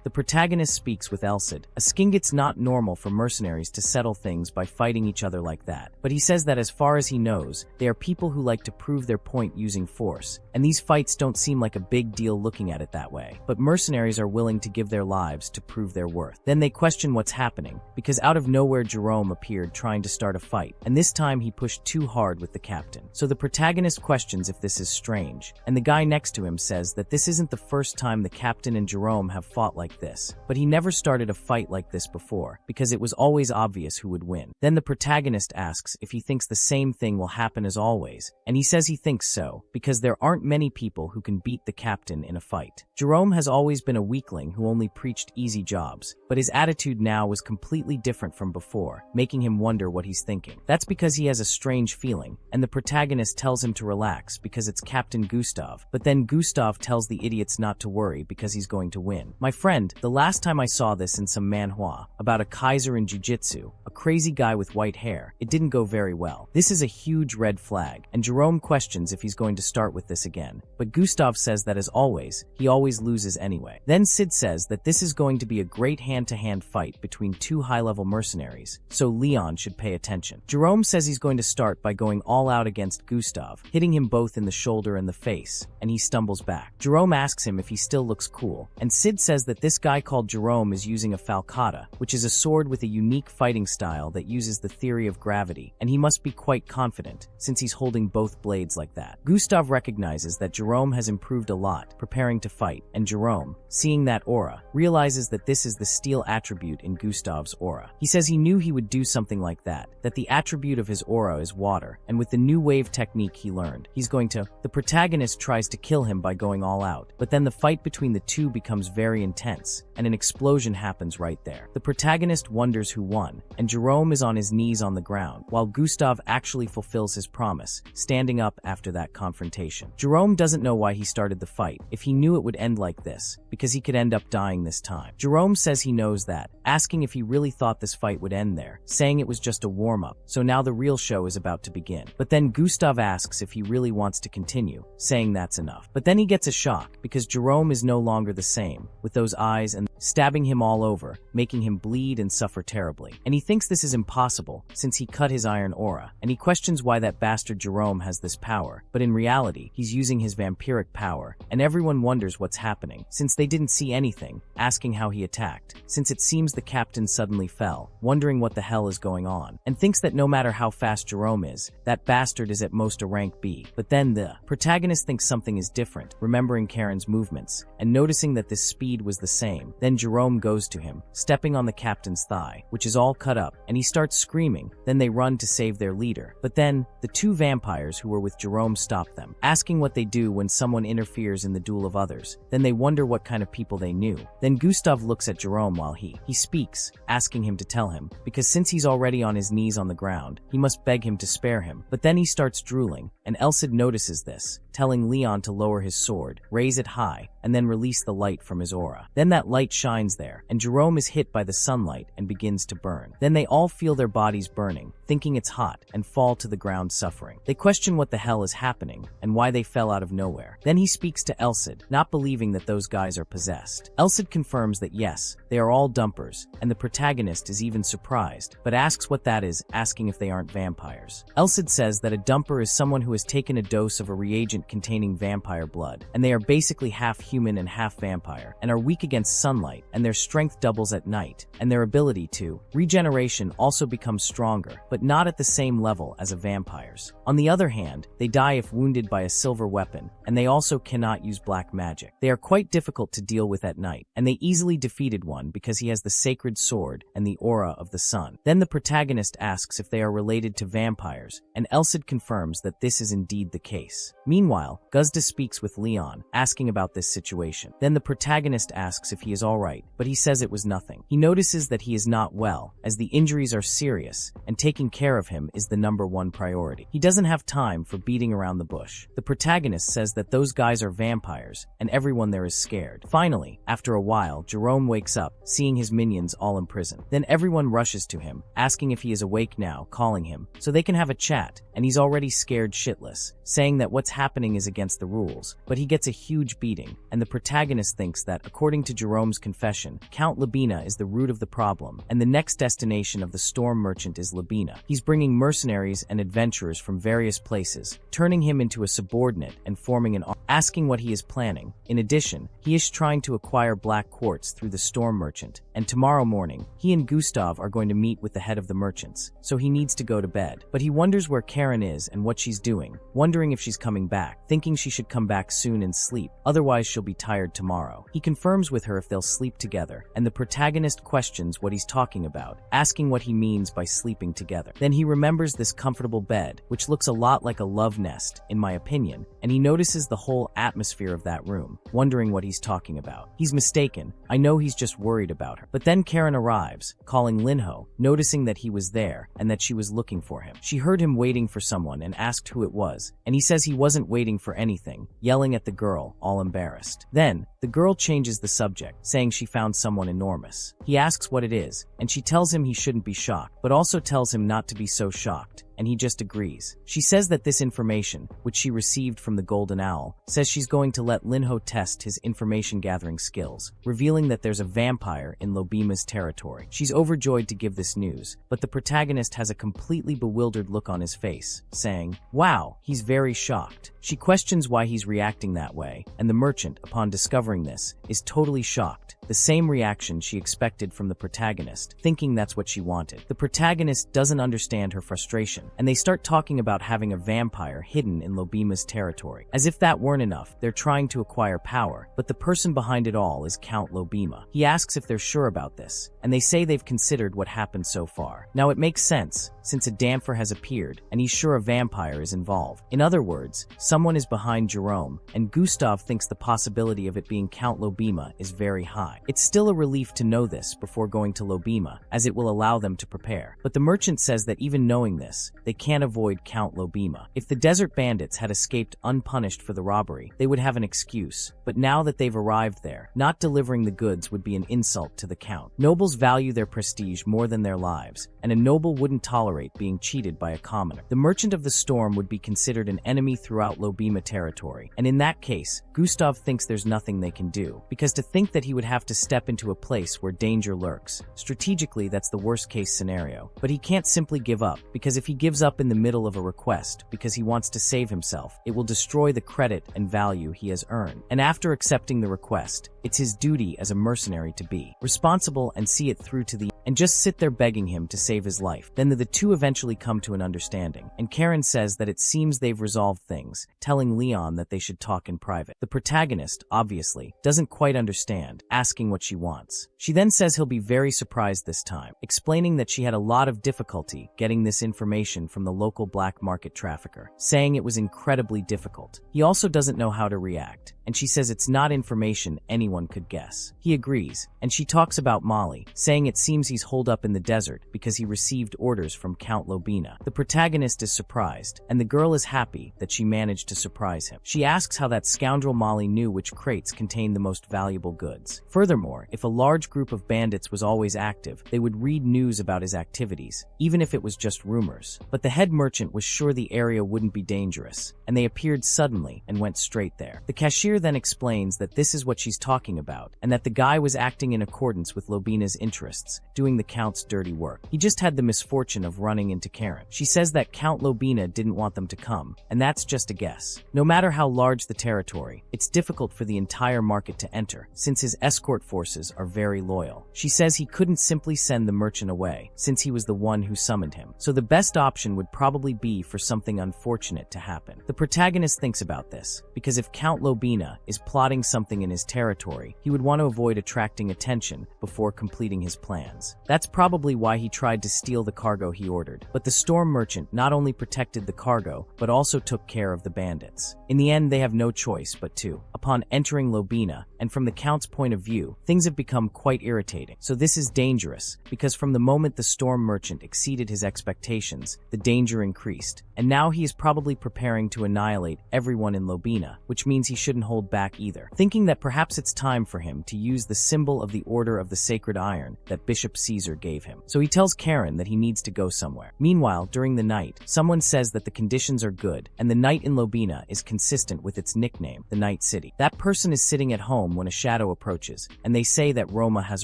S2: the protagonist speaks with Elsid. A skin it's not normal for mercenaries to settle things by fighting each other like that, but he says that as far as he knows, they are people who like to prove their point using force, and these fights don't seem like a big deal looking at it that way. But mercenaries are willing to give their lives to prove their worth. Then they question what's happening, because out of nowhere Jerome appeared trying to start a fight, and this time he pushed too hard with the captain. So the protagonist questions if this is strange, and the guy next to him says that this isn't the first time the captain and Jerome have fought like this, but he never started a fight like this before, because it was always obvious who would win. Then the protagonist asks if he thinks the same thing will happen as always, and he says he thinks so, because there aren't many people who can beat the captain in a fight. Jerome has always been a weakling who only preached easy jobs, but his attitude now was completely different from before, making him wonder what he's thinking. That's because he has a strange feeling, and the protagonist tells him to relax because it's Captain Gustav, but then Gustav tells the idiots not to worry because he's going to win. My friend, Friend, the last time I saw this in some manhwa, about a Kaiser in jujitsu, a crazy guy with white hair, it didn't go very well. This is a huge red flag, and Jerome questions if he's going to start with this again. But Gustav says that as always, he always loses anyway. Then Sid says that this is going to be a great hand-to-hand fight between two high-level mercenaries, so Leon should pay attention. Jerome says he's going to start by going all out against Gustav, hitting him both in the shoulder and the face, and he stumbles back. Jerome asks him if he still looks cool, and Sid says that this guy called Jerome is using a falcata, which is a sword with a unique fighting style that uses the theory of gravity, and he must be quite confident, since he's holding both blades like that. Gustav recognizes that Jerome has improved a lot, preparing to fight, and Jerome, seeing that aura, realizes that this is the steel attribute in Gustav's aura. He says he knew he would do something like that the attribute of his aura is water, and with the new wave technique he learned, he's going to. The protagonist tries to kill him by going all out, but then the fight between the two becomes very intense, and an explosion happens right there. The protagonist wonders who won, and Jerome is on his knees on the ground, while Gustav actually fulfills his promise, standing up after that confrontation. Jerome doesn't know why he started the fight, if he knew it would end like this, because he could end up dying this time. Jerome says he knows that, asking if he really thought this fight would end there, saying it was just a warm-up, so now the real show is about to begin. But then Gustav asks if he really wants to continue, saying that's enough. But then he gets a shock, because Jerome is no longer the same, with those eyes and stabbing him all over, making him bleed and suffer terribly. And he thinks this is impossible, since he cut his iron aura, and he questions why that bastard Jerome has this power, but in reality, he's using his vampiric power, and everyone wonders what's happening, since they didn't see anything, asking how he attacked, since it seems the captain suddenly fell, wondering what the hell is going on, and thinks that no matter how fast Jerome is, that bastard is at most a rank B. But then the protagonist thinks something is different, remembering Karen's movements, and noticing that this speed was the same. Then Jerome goes to him, stepping on the captain's thigh, which is all cut up, and he starts screaming. Then they run to save their leader. But then, the two vampires who were with Jerome stop them, asking what they do when someone interferes in the duel of others. Then they wonder what kind of people they knew. Then Gustav looks at Jerome while he speaks, asking him to tell him, because since he's already on his knees on the ground, he must beg him to spare him. But then he starts drooling, and Elsid notices this, telling Leon to lower his sword, raise it high, and then release the light from his aura. Then that light shines there, and Jerome is hit by the sunlight and begins to burn. Then they all feel their bodies burning, thinking it's hot, and fall to the ground suffering. They question what the hell is happening, and why they fell out of nowhere. Then he speaks to Elsid, not believing that those guys are possessed. Elsid confirms that yes, they are all dumpers, and the protagonist is even surprised, but asks what that is, asking if they aren't vampires. Elsid says that a dumper is someone who has taken a dose of a reagent containing vampire blood, and they are basically half human and half vampire, and are weak against sunlight, and their strength doubles at night, and their ability to regeneration also becomes stronger, but not at the same level as a vampire's. On the other hand, they die if wounded by a silver weapon, and they also cannot use black magic. They are quite difficult to deal with at night, and they easily defeated one because he has the sacred sword and the aura of the sun. Then the protagonist asks if they are related to vampires, and Elsid confirms that this is indeed the case. Meanwhile, Guzda speaks with Leon, asking about this situation. Then the protagonist asks if he is alright, but he says it was nothing. He notices that he is not well, as the injuries are serious, and taking care of him is the #1 priority. He doesn't have time for beating around the bush. The protagonist says that those guys are vampires, and everyone there is scared. Finally, after a while, Jerome wakes up, seeing his minions all imprisoned. Then everyone rushes to him, asking if he is awake now, calling him, so they can have a chat, and he's already scared shitless, saying that what's happening is against the rules. But he gets a huge beating, and the protagonist thinks that, according to Jerome's confession, Count Labina is the root of the problem, and the next destination of the storm merchant is Labina. He's bringing mercenaries and adventurers from various places, turning him into a subordinate and forming an army, asking what he is planning. In addition, he is trying to acquire black quartz through the storm merchant, and tomorrow morning, he and Gustav are going to meet with the head of the merchants, so he needs to go to bed. But he wonders where Karen is and what she's doing, wondering if she's coming back, thinking she should come back soon and sleep, otherwise she'll be tired tomorrow. He confirms with her if they'll sleep together, and the protagonist questions what he's talking about, asking what he means by sleeping together. Then he remembers this comfortable bed, which looks a lot like a love nest, in my opinion, and he notices the whole atmosphere of that room, wondering what he's talking about. He's mistaken. I know he's just worried about her. But then Karen arrives, calling Linho, noticing that he was there and that she was looking for him. She heard him waiting for someone and asked who it was, and he says he wasn't waiting for anything, yelling at the girl, all embarrassed. Then, The girl changes the subject, saying she found someone enormous. He asks what it is, and she tells him he shouldn't be shocked, but also tells him not to be so shocked, and he just agrees. She says that this information, which she received from the Golden Owl, says she's going to let Linho test his information-gathering skills, revealing that there's a vampire in Lobima's territory. She's overjoyed to give this news, but the protagonist has a completely bewildered look on his face, saying, "Wow, he's very shocked." She questions why he's reacting that way, and the merchant, upon discovering this, is totally shocked. The same reaction she expected from the protagonist, thinking that's what she wanted. The protagonist doesn't understand her frustration, and they start talking about having a vampire hidden in Lobima's territory. As if that weren't enough, they're trying to acquire power, but the person behind it all is Count Lobima. He asks if they're sure about this, and they say they've considered what happened so far. Now it makes sense, since a Damfer has appeared, and he's sure a vampire is involved. In other words, someone is behind Jerome, and Gustav thinks the possibility of it being Count Lobima is very high. It's still a relief to know this before going to Lobima, as it will allow them to prepare. But the merchant says that even knowing this, they can't avoid Count Lobima. If the desert bandits had escaped unpunished for the robbery, they would have an excuse, but now that they've arrived there, not delivering the goods would be an insult to the Count. Nobles value their prestige more than their lives, and a noble wouldn't tolerate being cheated by a commoner. The Merchant of the Storm would be considered an enemy throughout Lobima territory, and in that case, Gustav thinks there's nothing they can do, because to think that he would have to step into a place where danger lurks, strategically that's the worst case scenario. But he can't simply give up, because if he gives up in the middle of a request because he wants to save himself, it will destroy the credit and value he has earned. And after accepting the request, it's his duty as a mercenary to be responsible and see it through to the end, and just sit there begging him to save his life. Then the two eventually come to an understanding, and Karen says that it seems they've resolved things, telling Leon that they should talk in private. The protagonist, obviously, doesn't quite understand, asking what she wants. She then says he'll be very surprised this time, explaining that she had a lot of difficulty getting this information from the local black market trafficker, saying it was incredibly difficult. He also doesn't know how to react, and she says it's not information anyone could guess. He agrees, and she talks about Molly, saying it seems he's holed up in the desert because he received orders from Count Lobina. The protagonist is surprised, and the girl is happy that she managed to surprise him. She asks how that scoundrel Molly knew which crates contained the most valuable goods. Furthermore, if a large group of bandits was always active, they would read news about his activities, even if it was just rumors. But the head merchant was sure the area wouldn't be dangerous, and they appeared suddenly and went straight there. The cashier then explains that this is what she's talking about, and that the guy was acting in accordance with Lobina's interests, doing the Count's dirty work. He just had the misfortune of running into Karen. She says that Count Lobina didn't want them to come, and that's just a guess. No matter how large the territory, it's difficult for the entire market to enter, since his escort forces are very loyal. She says he couldn't simply send the merchant away, since he was the one who summoned him. So the best option would probably be for something unfortunate to happen. The protagonist thinks about this, because if Count Lobina is plotting something in his territory, he would want to avoid attracting attention before completing his plans. That's probably why he tried to steal the cargo he ordered. But the storm merchant not only protected the cargo, but also took care of the bandits. In the end, they have no choice but to. Upon entering Lobina, and from the Count's point of view, things have become quite irritating. So this is dangerous, because from the moment the storm merchant exceeded his expectations, the danger increased, and now he is probably preparing to annihilate everyone in Lobina, which means he shouldn't hold back either. Thinking that perhaps it's time for him to use the symbol of the Order of the Sacred Iron that Bishop Caesar gave him. So he tells Karen that he needs to go somewhere. Meanwhile, during the night, someone says that the conditions are good, and the night in Lobina is consistent with its nickname, the Night City. That person is sitting at home when a shadow approaches, and they say that Roma has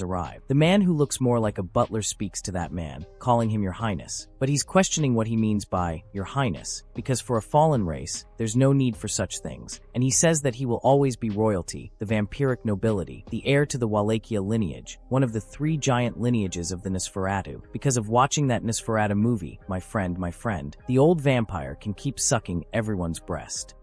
S2: arrived. The man who looks more like a butler speaks to that man, calling him Your Highness. But he's questioning what he means by Your Highness, because for a fallen race, there's no need for such things, and he says that he will always be royalty, the vampiric nobility, the heir to the Wallachia lineage, one of the 3 giant lineages of the Nosferatu. Because of watching that Nosferatu movie, my friend, the old vampire can keep sucking everyone's breast.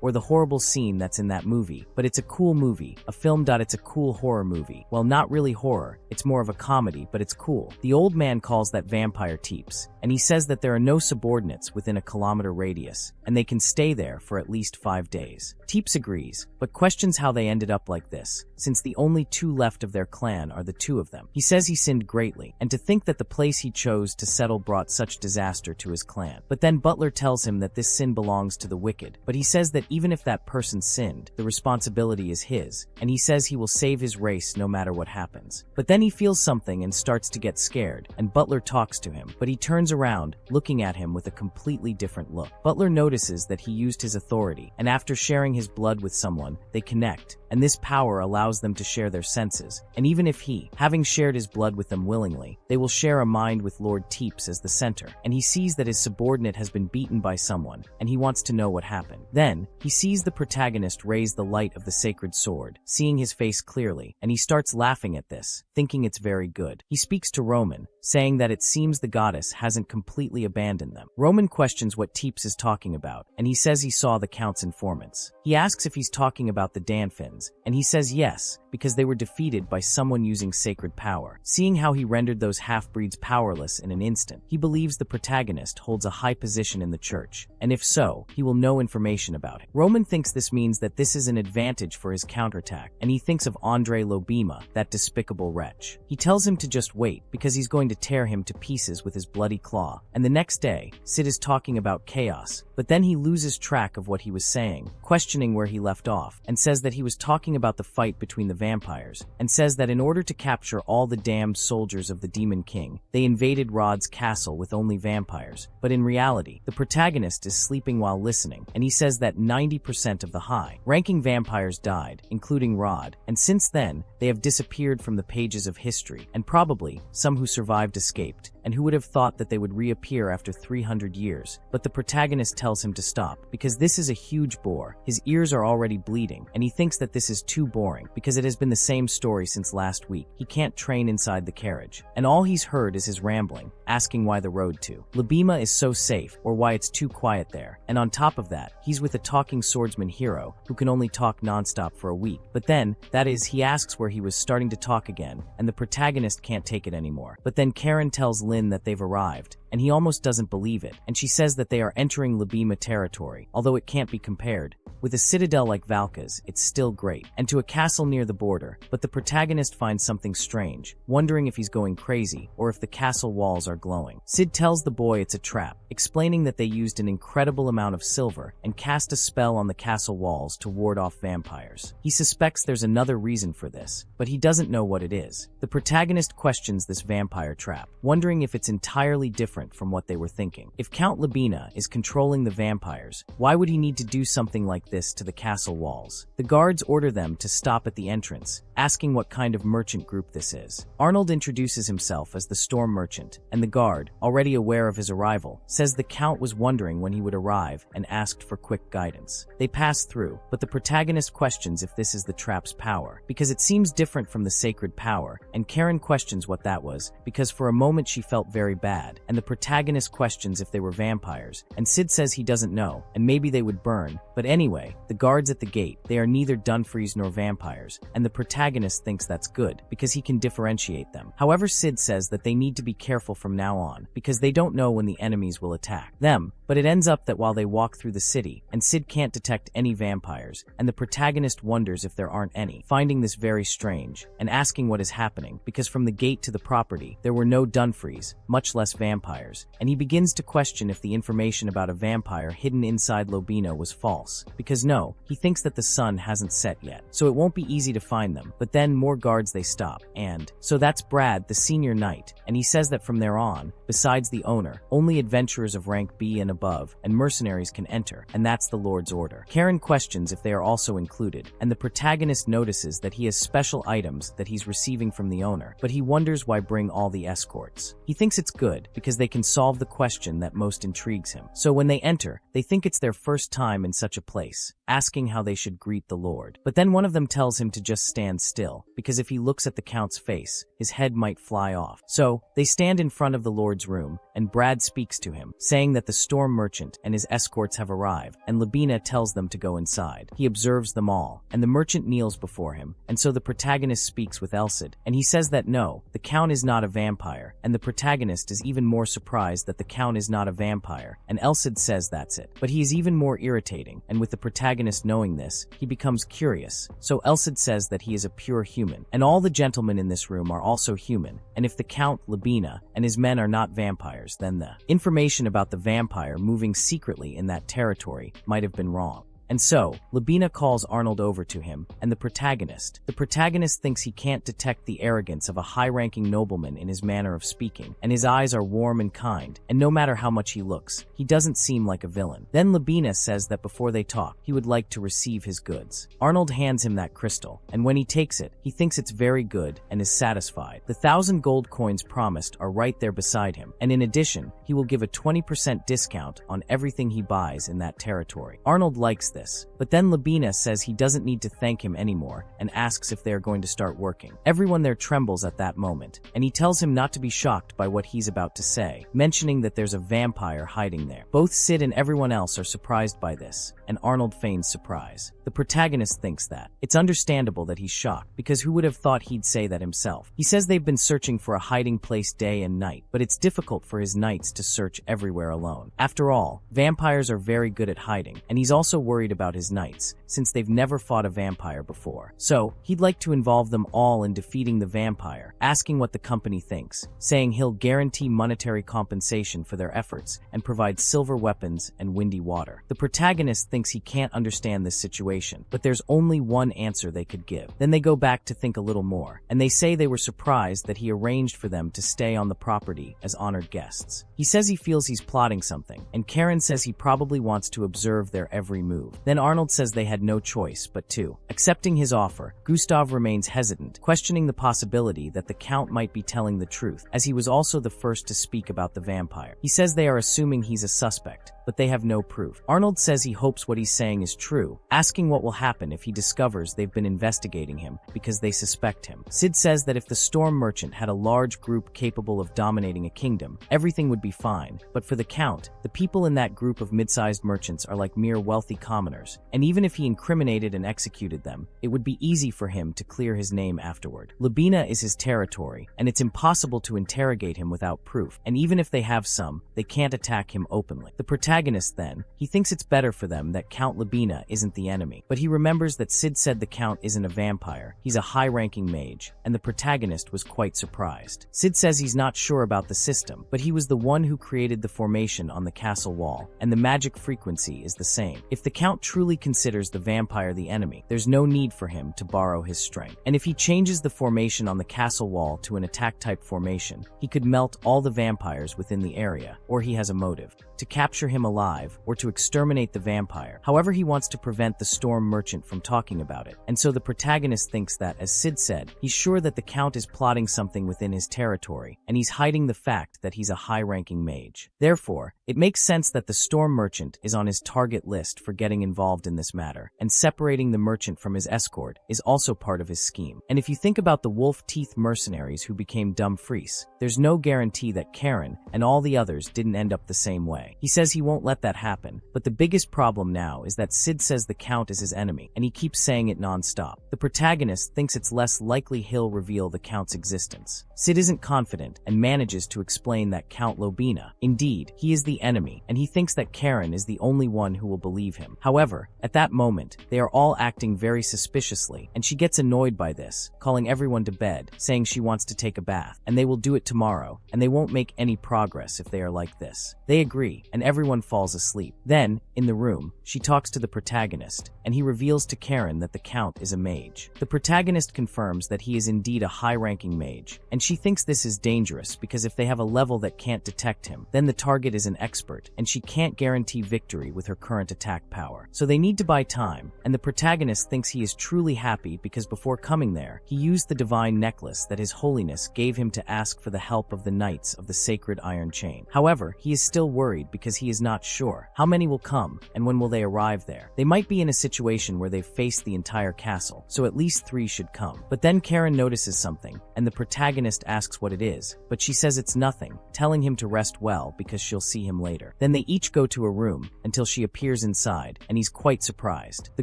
S2: or the horrible scene that's in that movie, but it's a cool movie, a film. It's a cool horror movie. Well, not really horror, it's more of a comedy, but it's cool. The old man calls that vampire Teeps, and he says that there are no subordinates within a kilometer radius, and they can stay there for at least 5 days. Teeps agrees, but questions how they ended up like this, since the only 2 left of their clan are the 2 of them. He says he sinned greatly, and to think that the place he chose to settle brought such disaster to his clan. But then Butler tells him that this sin belongs to the wicked, but he says that even if that person sinned, the responsibility is his, and he says he will save his race no matter what happens. But then he feels something and starts to get scared, and Butler talks to him, but he turns around, looking at him with a completely different look. Butler notices that he used his authority, and after sharing his blood with someone, they connect, and this power allows them to share their senses. And even if he, having shared his blood with them willingly, they will share a mind with Lord Teeps as the center, and he sees that his subordinate has been beaten by someone, and he wants to know what happened. Then, he sees the protagonist raise the light of the sacred sword, seeing his face clearly, and he starts laughing at this, thinking it's very good. He speaks to Roman, saying that it seems the goddess hasn't completely abandoned them. Roman questions what Teeps is talking about, and he says he saw the Count's informants. He asks if he's talking about the Danfins, and he says yes, because they were defeated by someone using sacred power. Seeing how he rendered those half-breeds powerless in an instant, he believes the protagonist holds a high position in the church, and if so, he will know information about it. Roman thinks this means that this is an advantage for his counterattack, and he thinks of Andre Lobima, that despicable wretch. He tells him to just wait, because he's going to tear him to pieces with his bloody claw. And the next day, Sid is talking about chaos, but then he loses track of what he was saying, questioning where he left off, and says that he was talking about the fight between the vampires, and says that in order to capture all the damned soldiers of the Demon King, they invaded Rod's castle with only vampires. But in reality, the protagonist is sleeping while listening, and he says that 90% of the high-ranking vampires died, including Rod, and since then, they have disappeared from the pages of history, and probably, some who survived escaped, and who would have thought that they would reappear after 300 years. But the protagonist tells him to stop, because this is a huge bore. His ears are already bleeding, and he thinks that this is too boring, because it has been the same story since last week. He can't train inside the carriage, and all he's heard is his rambling, asking why the road to Labima is so safe, or why it's too quiet there. And on top of that, he's with a talking swordsman hero, who can only talk nonstop for a week. But then, that is, he asks where he was starting to talk again, and the protagonist can't take it anymore. But then Karen tells Lynn that they've arrived, and he almost doesn't believe it, and she says that they are entering Labima territory, although it can't be compared. With a citadel like Valka's, it's still great, and to a castle near the border, but the protagonist finds something strange, wondering if he's going crazy, or if the castle walls are glowing. Sid tells the boy it's a trap, explaining that they used an incredible amount of silver and cast a spell on the castle walls to ward off vampires. He suspects there's another reason for this, but he doesn't know what it is. The protagonist questions this vampire trap, wondering if it's entirely different from what they were thinking. If Count Labina is controlling the vampires, why would he need to do something like this to the castle walls? The guards order them to stop at the entrance, asking what kind of merchant group this is. Arnold introduces himself as the Storm Merchant, and the guard, already aware of his arrival, says the Count was wondering when he would arrive and asked for quick guidance. They pass through, but the protagonist questions if this is the trap's power, because it seems different from the sacred power, and Karen questions what that was, because for a moment she felt very bad, and the protagonist questions if they were vampires, and Sid says he doesn't know, and maybe they would burn, but anyway, the guards at the gate, they are neither Dunfreys nor vampires, and the protagonist thinks that's good, because he can differentiate them. However, Sid says that they need to be careful from now on, because they don't know when the enemies will attack them, but it ends up that while they walk through the city, and Sid can't detect any vampires, and the protagonist wonders if there aren't any, finding this very strange, and asking what is happening, because from the gate to the property, there were no Dunfreys, much less vampires, and he begins to question if the information about a vampire hidden inside Lobina was false, because no, he thinks that the sun hasn't set yet, so it won't be easy to find them, but then more guards they stop, and so that's Brad, the senior knight, and he says that from there on, besides the owner, only adventurers of rank B and above, and mercenaries can enter, and that's the Lord's order. Karen questions if they are also included, and the protagonist notices that he has special items that he's receiving from the owner, but he wonders why bring all the escorts. He thinks it's good, because they can solve the question that most intrigues him. So when they enter, they think it's their first time in such a place, face, asking how they should greet the Lord. But then one of them tells him to just stand still, because if he looks at the Count's face, his head might fly off. So, they stand in front of the Lord's room, and Brad speaks to him, saying that the storm merchant and his escorts have arrived, and Labina tells them to go inside. He observes them all, and the merchant kneels before him, and so the protagonist speaks with Elsid, and he says that no, the Count is not a vampire, and the protagonist is even more surprised that the Count is not a vampire, and Elsid says that's it. But he is even more irritating, and with the protagonist knowing this, he becomes curious. So Elsid says that he is a pure human, and all the gentlemen in this room are also human, and if the Count, Labina, and his men are not vampires, then the information about the vampire moving secretly in that territory might have been wrong. And so, Labina calls Arnold over to him, and the protagonist thinks he can't detect the arrogance of a high-ranking nobleman in his manner of speaking, and his eyes are warm and kind, and no matter how much he looks, he doesn't seem like a villain. Then Labina says that before they talk, he would like to receive his goods. Arnold hands him that crystal, and when he takes it, he thinks it's very good and is satisfied. The 1,000 gold coins promised are right there beside him, and in addition, he will give a 20% discount on everything he buys in that territory. Arnold likes this. But then Labina says he doesn't need to thank him anymore and asks if they are going to start working. Everyone there trembles at that moment, and he tells him not to be shocked by what he's about to say, mentioning that there's a vampire hiding there. Both Sid and everyone else are surprised by this, and Arnold feigns surprise. The protagonist thinks that. It's understandable that he's shocked, because who would have thought he'd say that himself? He says they've been searching for a hiding place day and night, but it's difficult for his knights to search everywhere alone. After all, vampires are very good at hiding, and he's also worried about his knights, since they've never fought a vampire before. So, he'd like to involve them all in defeating the vampire, asking what the company thinks, saying he'll guarantee monetary compensation for their efforts and provide silver weapons and windy water. The protagonist thinks he can't understand this situation, but there's only one answer they could give. Then they go back to think a little more, and they say they were surprised that he arranged for them to stay on the property as honored guests. He says he feels he's plotting something, and Karen says he probably wants to observe their every move. Then Arnold says they had no choice but to. Accepting his offer, Gustav remains hesitant, questioning the possibility that the Count might be telling the truth, as he was also the first to speak about the vampire. He says they are assuming he's a suspect, but they have no proof. Arnold says he hopes what he's saying is true, asking what will happen if he discovers they've been investigating him because they suspect him. Sid says that if the storm merchant had a large group capable of dominating a kingdom, everything would be fine, but for the Count, the people in that group of mid-sized merchants are like mere wealthy commoners, and even if he incriminated and executed them, it would be easy for him to clear his name afterward. Labina is his territory, and it's impossible to interrogate him without proof, and even if they have some, they can't attack him openly. The protagonist then, he thinks it's better for them that Count Labina isn't the enemy, but he remembers that Sid said the Count isn't a vampire, he's a high-ranking mage, and the protagonist was quite surprised. Sid says he's not sure about the system, but he was the one who created the formation on the castle wall, and the magic frequency is the same. If the Count truly considers the vampire the enemy, there's no need for him to borrow his strength. And if he changes the formation on the castle wall to an attack-type formation, he could melt all the vampires within the area, or he has a motive to capture him alive or to exterminate the vampire. However, he wants to prevent the storm merchant from talking about it. And so the protagonist thinks that, as Sid said, he's sure that the Count is plotting something within his territory, and he's hiding the fact that he's a high-ranking mage. Therefore, it makes sense that the storm merchant is on his target list for getting involved in this matter, and separating the merchant from his escort is also part of his scheme. And if you think about the wolf-teeth mercenaries who became Dumfries, there's no guarantee that Karen and all the others didn't end up the same way. He says he won't let that happen, but the biggest problem now is that Sid says the Count is his enemy, and he keeps saying it non-stop. The protagonist thinks it's less likely he'll reveal the Count's existence. Sid isn't confident and manages to explain that Count Lobina, indeed, he is the enemy, and he thinks that Karen is the only one who will believe him. However, at that moment, they are all acting very suspiciously, and she gets annoyed by this, calling everyone to bed, saying she wants to take a bath, and they will do it tomorrow, and they won't make any progress if they are like this. They agree, and everyone falls asleep. Then, in the room, she talks to the protagonist, and he reveals to Karen that the Count is a mage. The protagonist confirms that he is indeed a high-ranking mage, and she thinks this is dangerous because if they have a level that can't detect him, then the target is an expert, and she can't guarantee victory with her current attack power. anymore. So they need to buy time, and the protagonist thinks he is truly happy because before coming there, he used the divine necklace that His Holiness gave him to ask for the help of the Knights of the Sacred Iron Chain. However, he is still worried because he is not sure how many will come and when will they arrive there. They might be in a situation where they've faced the entire castle, so at least 3 should come. But then Karen notices something, and the protagonist asks what it is, but she says it's nothing, telling him to rest well because she'll see him later. Then they each go to a room until she appears inside, and he's quite surprised. The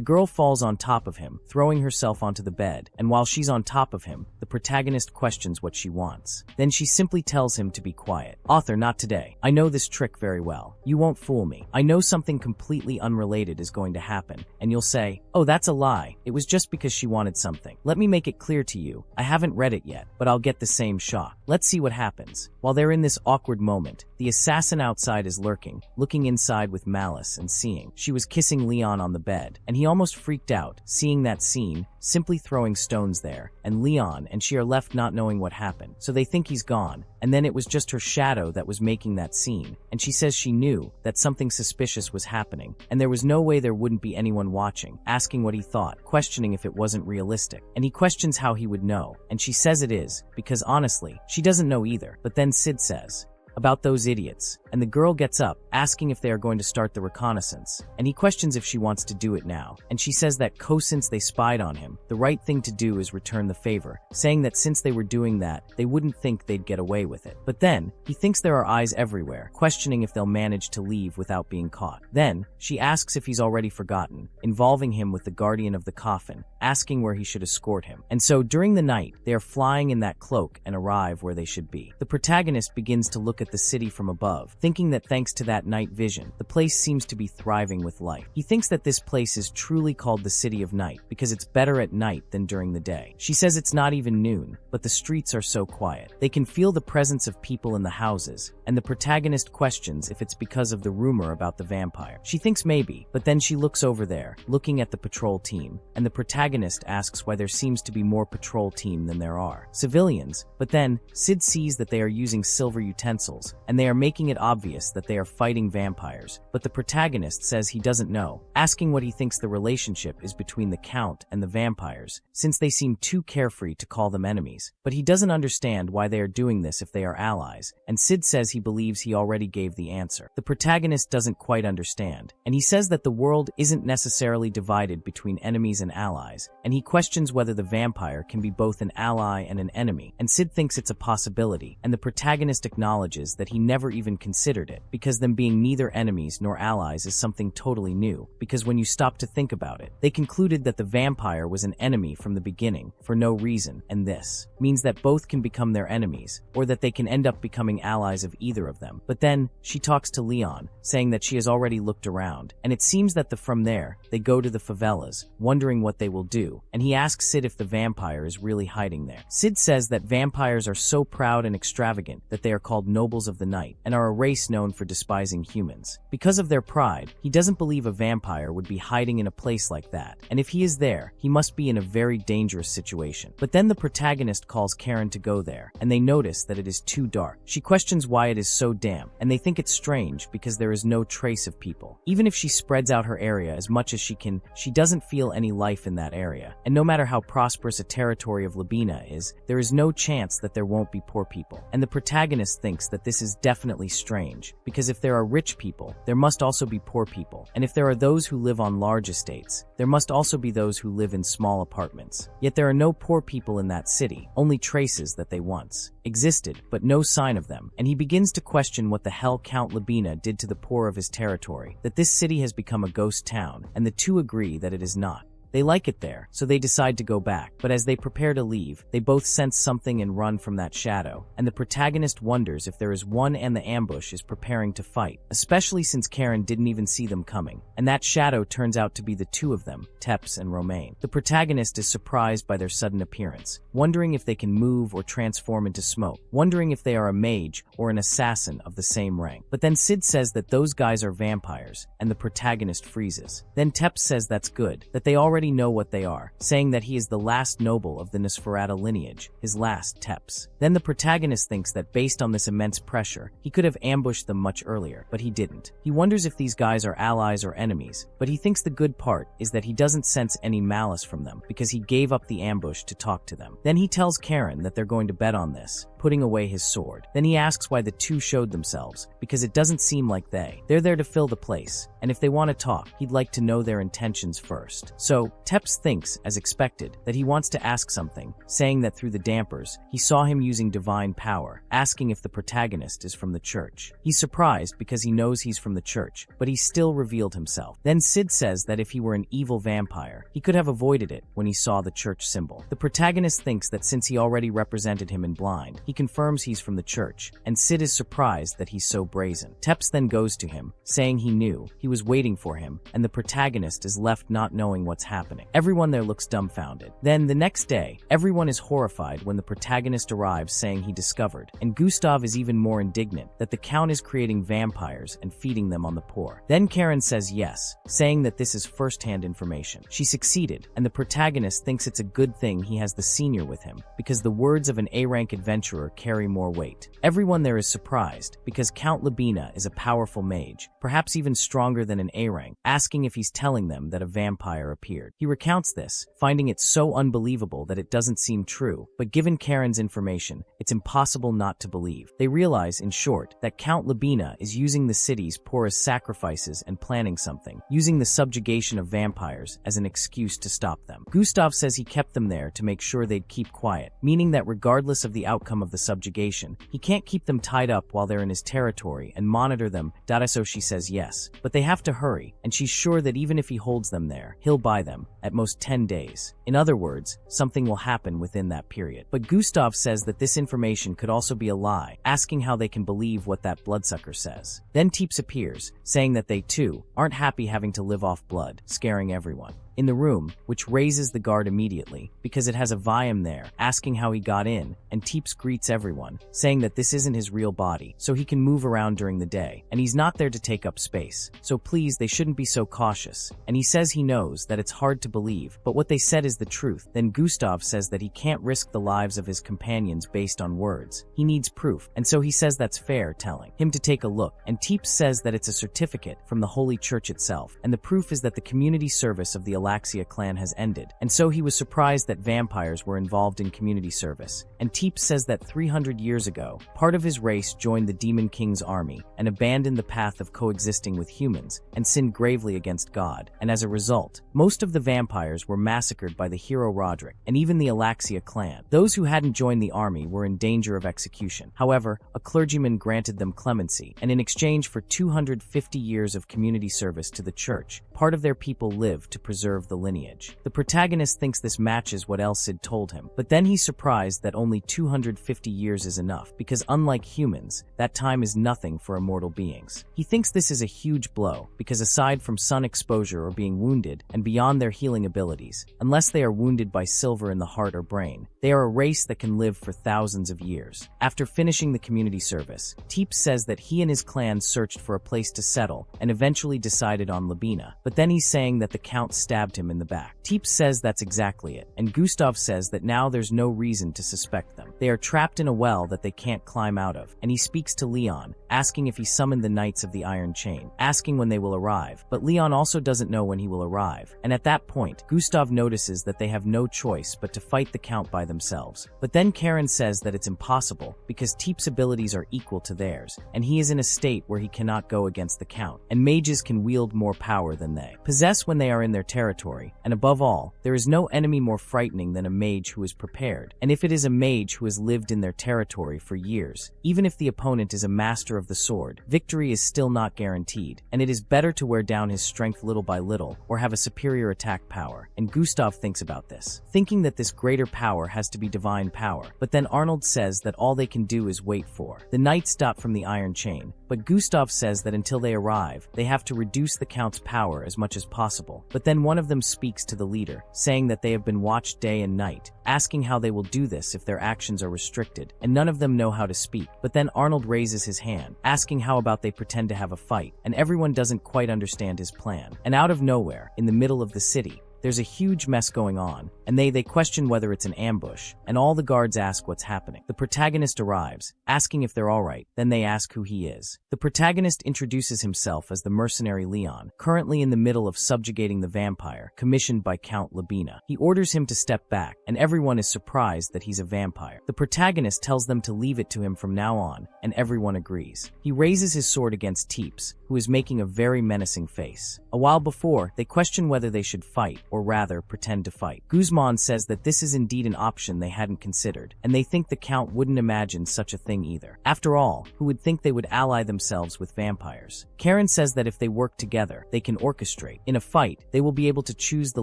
S2: girl falls on top of him, throwing herself onto the bed, and while she's on top of him, the protagonist questions what she wants. Then she simply tells him to be quiet. Author, not today. I know this trick very well. You won't fool me. I know something completely unrelated is going to happen, and you'll say, oh, that's a lie. It was just because she wanted something. Let me make it clear to you. I haven't read it yet, but I'll get the same shock. Let's see what happens. While they're in this awkward moment, the assassin outside is lurking, looking inside with malice and seeing she was kissing Leon on the bed, and he almost freaked out, seeing that scene, simply throwing stones there, and Leon and she are left not knowing what happened, so they think he's gone, and then it was just her shadow that was making that scene, and she says she knew that something suspicious was happening, and there was no way there wouldn't be anyone watching, asking what he thought, questioning if it wasn't realistic, and he questions how he would know, and she says it is, because honestly, she doesn't know either, but then Sid says, about those idiots, and the girl gets up, asking if they are going to start the reconnaissance, and he questions if she wants to do it now, and she says that since they spied on him, the right thing to do is return the favor, saying that since they were doing that, they wouldn't think they'd get away with it. But then, he thinks there are eyes everywhere, questioning if they'll manage to leave without being caught. Then, she asks if he's already forgotten, involving him with the guardian of the coffin, asking where he should escort him. And so, during the night, they are flying in that cloak and arrive where they should be. The protagonist begins to look at the city from above, thinking that thanks to that night vision, the place seems to be thriving with life. He thinks that this place is truly called the City of Night because it's better at night than during the day. She says it's not even noon, but the streets are so quiet. They can feel the presence of people in the houses, and the protagonist questions if it's because of the rumor about the vampire. She thinks maybe, but then she looks over there, looking at the patrol team, and the protagonist asks why there seems to be more patrol team than there are civilians, but then Sid sees that they are using silver utensils, and they are making it obvious that they are fighting vampires, but the protagonist says he doesn't know, asking what he thinks the relationship is between the Count and the vampires, since they seem too carefree to call them enemies. But he doesn't understand why they are doing this if they are allies, and Sid says he believes he already gave the answer. The protagonist doesn't quite understand, and he says that the world isn't necessarily divided between enemies and allies, and he questions whether the vampire can be both an ally and an enemy, and Sid thinks it's a possibility, and the protagonist acknowledges that he never even considered it, because them being neither enemies nor allies is something totally new, because when you stop to think about it, they concluded that the vampire was an enemy from the beginning, for no reason, and this means that both can become their enemies, or that they can end up becoming allies of either of them. But then, she talks to Leon, saying that she has already looked around, and it seems that from there, they go to the favelas, wondering what they will do, and he asks Sid if the vampire is really hiding there. Sid says that vampires are so proud and extravagant that they are called nobles of the night, and are a race known for despising humans. Because of their pride, he doesn't believe a vampire would be hiding in a place like that, and if he is there, he must be in a very dangerous situation. But then the protagonist calls Karen to go there, and they notice that it is too dark. She questions why it is so damp, and they think it's strange because there is no trace of people. Even if she spreads out her area as much as she can, she doesn't feel any life in that area, and no matter how prosperous a territory of Labina is, there is no chance that there won't be poor people. And the protagonist thinks that this is definitely strange, because if there are rich people, there must also be poor people, and if there are those who live on large estates, there must also be those who live in small apartments. Yet there are no poor people in that city, only traces that they once existed, but no sign of them, and he begins to question what the hell Count Labina did to the poor of his territory, that this city has become a ghost town, and the two agree that it is not. They like it there, so they decide to go back, but as they prepare to leave, they both sense something and run from that shadow, and the protagonist wonders if there is one and the ambush is preparing to fight, especially since Karen didn't even see them coming, and that shadow turns out to be the two of them, Teps and Romain. The protagonist is surprised by their sudden appearance, wondering if they can move or transform into smoke, wondering if they are a mage or an assassin of the same rank. But then Sid says that those guys are vampires, and the protagonist freezes. Then Teps says that's good, that they already already know what they are, saying that he is the last noble of the Nosferatu lineage, his last Teps. Then the protagonist thinks that based on this immense pressure, he could have ambushed them much earlier, but he didn't. He wonders if these guys are allies or enemies, but he thinks the good part is that he doesn't sense any malice from them because he gave up the ambush to talk to them. Then he tells Karen that they're going to bet on this, putting away his sword. Then he asks why the two showed themselves, because it doesn't seem like they're there to fill the place, and if they want to talk, he'd like to know their intentions first. So, Teps thinks, as expected, that he wants to ask something, saying that through the dampers, he saw him using divine power, asking if the protagonist is from the church. He's surprised because he knows he's from the church, but he still revealed himself. Then Sid says that if he were an evil vampire, he could have avoided it when he saw the church symbol. The protagonist thinks that since he already represented him in blind, he confirms he's from the church, and Sid is surprised that he's so brazen. Teps then goes to him, saying he knew, he was waiting for him, and the protagonist is left not knowing what's happening. Everyone there looks dumbfounded. Then, the next day, everyone is horrified when the protagonist arrives saying he discovered, and Gustav is even more indignant, that the Count is creating vampires and feeding them on the poor. Then Karen says yes, saying that this is first-hand information. She succeeded, and the protagonist thinks it's a good thing he has the senior with him, because the words of an A-rank adventurer carry more weight. Everyone there is surprised, because Count Labina is a powerful mage, perhaps even stronger than an A-rank, asking if he's telling them that a vampire appeared. He recounts this, finding it so unbelievable that it doesn't seem true, but given Karen's information, it's impossible not to believe. They realize, in short, that Count Labina is using the city's poor as sacrifices and planning something, using the subjugation of vampires as an excuse to stop them. Gustav says he kept them there to make sure they'd keep quiet, meaning that regardless of the outcome of the subjugation, he can't keep them tied up while they're in his territory and monitor them. So she says yes, but they have to hurry, and she's sure that even if he holds them there, he'll buy them, at most 10 days. In other words, something will happen within that period. But Gustav says that this information could also be a lie, asking how they can believe what that bloodsucker says. Then Teeps appears, saying that they too aren't happy having to live off blood, scaring everyone in the room, which raises the guard immediately, because it has a Viam there, asking how he got in, and Teeps greets everyone, saying that this isn't his real body, so he can move around during the day, and he's not there to take up space, so please they shouldn't be so cautious, and he says he knows that it's hard to believe, but what they said is the truth. Then Gustav says that he can't risk the lives of his companions based on words, he needs proof, and so he says that's fair, telling him to take a look, and Teeps says that it's a certificate from the Holy Church itself, and the proof is that the community service of the Alaxia clan has ended, and so he was surprised that vampires were involved in community service. And Teeps says that 300 years ago, part of his race joined the Demon King's army and abandoned the path of coexisting with humans and sinned gravely against God, and as a result, most of the vampires were massacred by the hero Roderick, and even the Alaxia clan. Those who hadn't joined the army were in danger of execution. However, a clergyman granted them clemency, and in exchange for 250 years of community service to the church, part of their people lived to preserve the lineage. The protagonist thinks this matches what else Sid told him, but then he's surprised that only 250 years is enough, because unlike humans, that time is nothing for immortal beings. He thinks this is a huge blow, because aside from sun exposure or being wounded, and beyond their healing abilities, unless they are wounded by silver in the heart or brain, they are a race that can live for thousands of years. After finishing the community service, Teeps says that he and his clan searched for a place to settle, and eventually decided on Labina, but then he's saying that the Count stabbed him in the back. Teeps says that's exactly it, and Gustav says that now there's no reason to suspect them. They are trapped in a well that they can't climb out of, and he speaks to Leon, asking if he summoned the Knights of the Iron Chain, asking when they will arrive, but Leon also doesn't know when he will arrive, and at that point, Gustav notices that they have no choice but to fight the Count by themselves. But then Karen says that it's impossible, because Teeps' abilities are equal to theirs, and he is in a state where he cannot go against the Count, and mages can wield more power than they possess when they are in their territory, and above all, there is no enemy more frightening than a mage who is prepared, and if it is a mage who has lived in their territory for years, even if the opponent is a master of the sword, victory is still not guaranteed, and it is better to wear down his strength little by little, or have a superior attack power, and Gustav thinks about this, thinking that this greater power has to be divine power, but then Arnold says that all they can do is wait for the Knights from the Iron Chain, but Gustav says that until they arrive, they have to reduce the Count's power as much as possible, but then one of them speaks to the leader, saying that they have been watched day and night, asking how they will do this if their actions are restricted, and none of them know how to speak. But then Arnold raises his hand, asking how about they pretend to have a fight, and everyone doesn't quite understand his plan. And out of nowhere, in the middle of the city, there's a huge mess going on, and they question whether it's an ambush, and all the guards ask what's happening. The protagonist arrives, asking if they're alright, then they ask who he is. The protagonist introduces himself as the mercenary Leon, currently in the middle of subjugating the vampire, commissioned by Count Labina. He orders him to step back, and everyone is surprised that he's a vampire. The protagonist tells them to leave it to him from now on, and everyone agrees. He raises his sword against Teeps, who is making a very menacing face. A while before, they question whether they should fight, or rather, pretend to fight. Guzman says that this is indeed an option they hadn't considered, and they think the Count wouldn't imagine such a thing either. After all, who would think they would ally themselves with vampires? Karen says that if they work together, they can orchestrate. In a fight, they will be able to choose the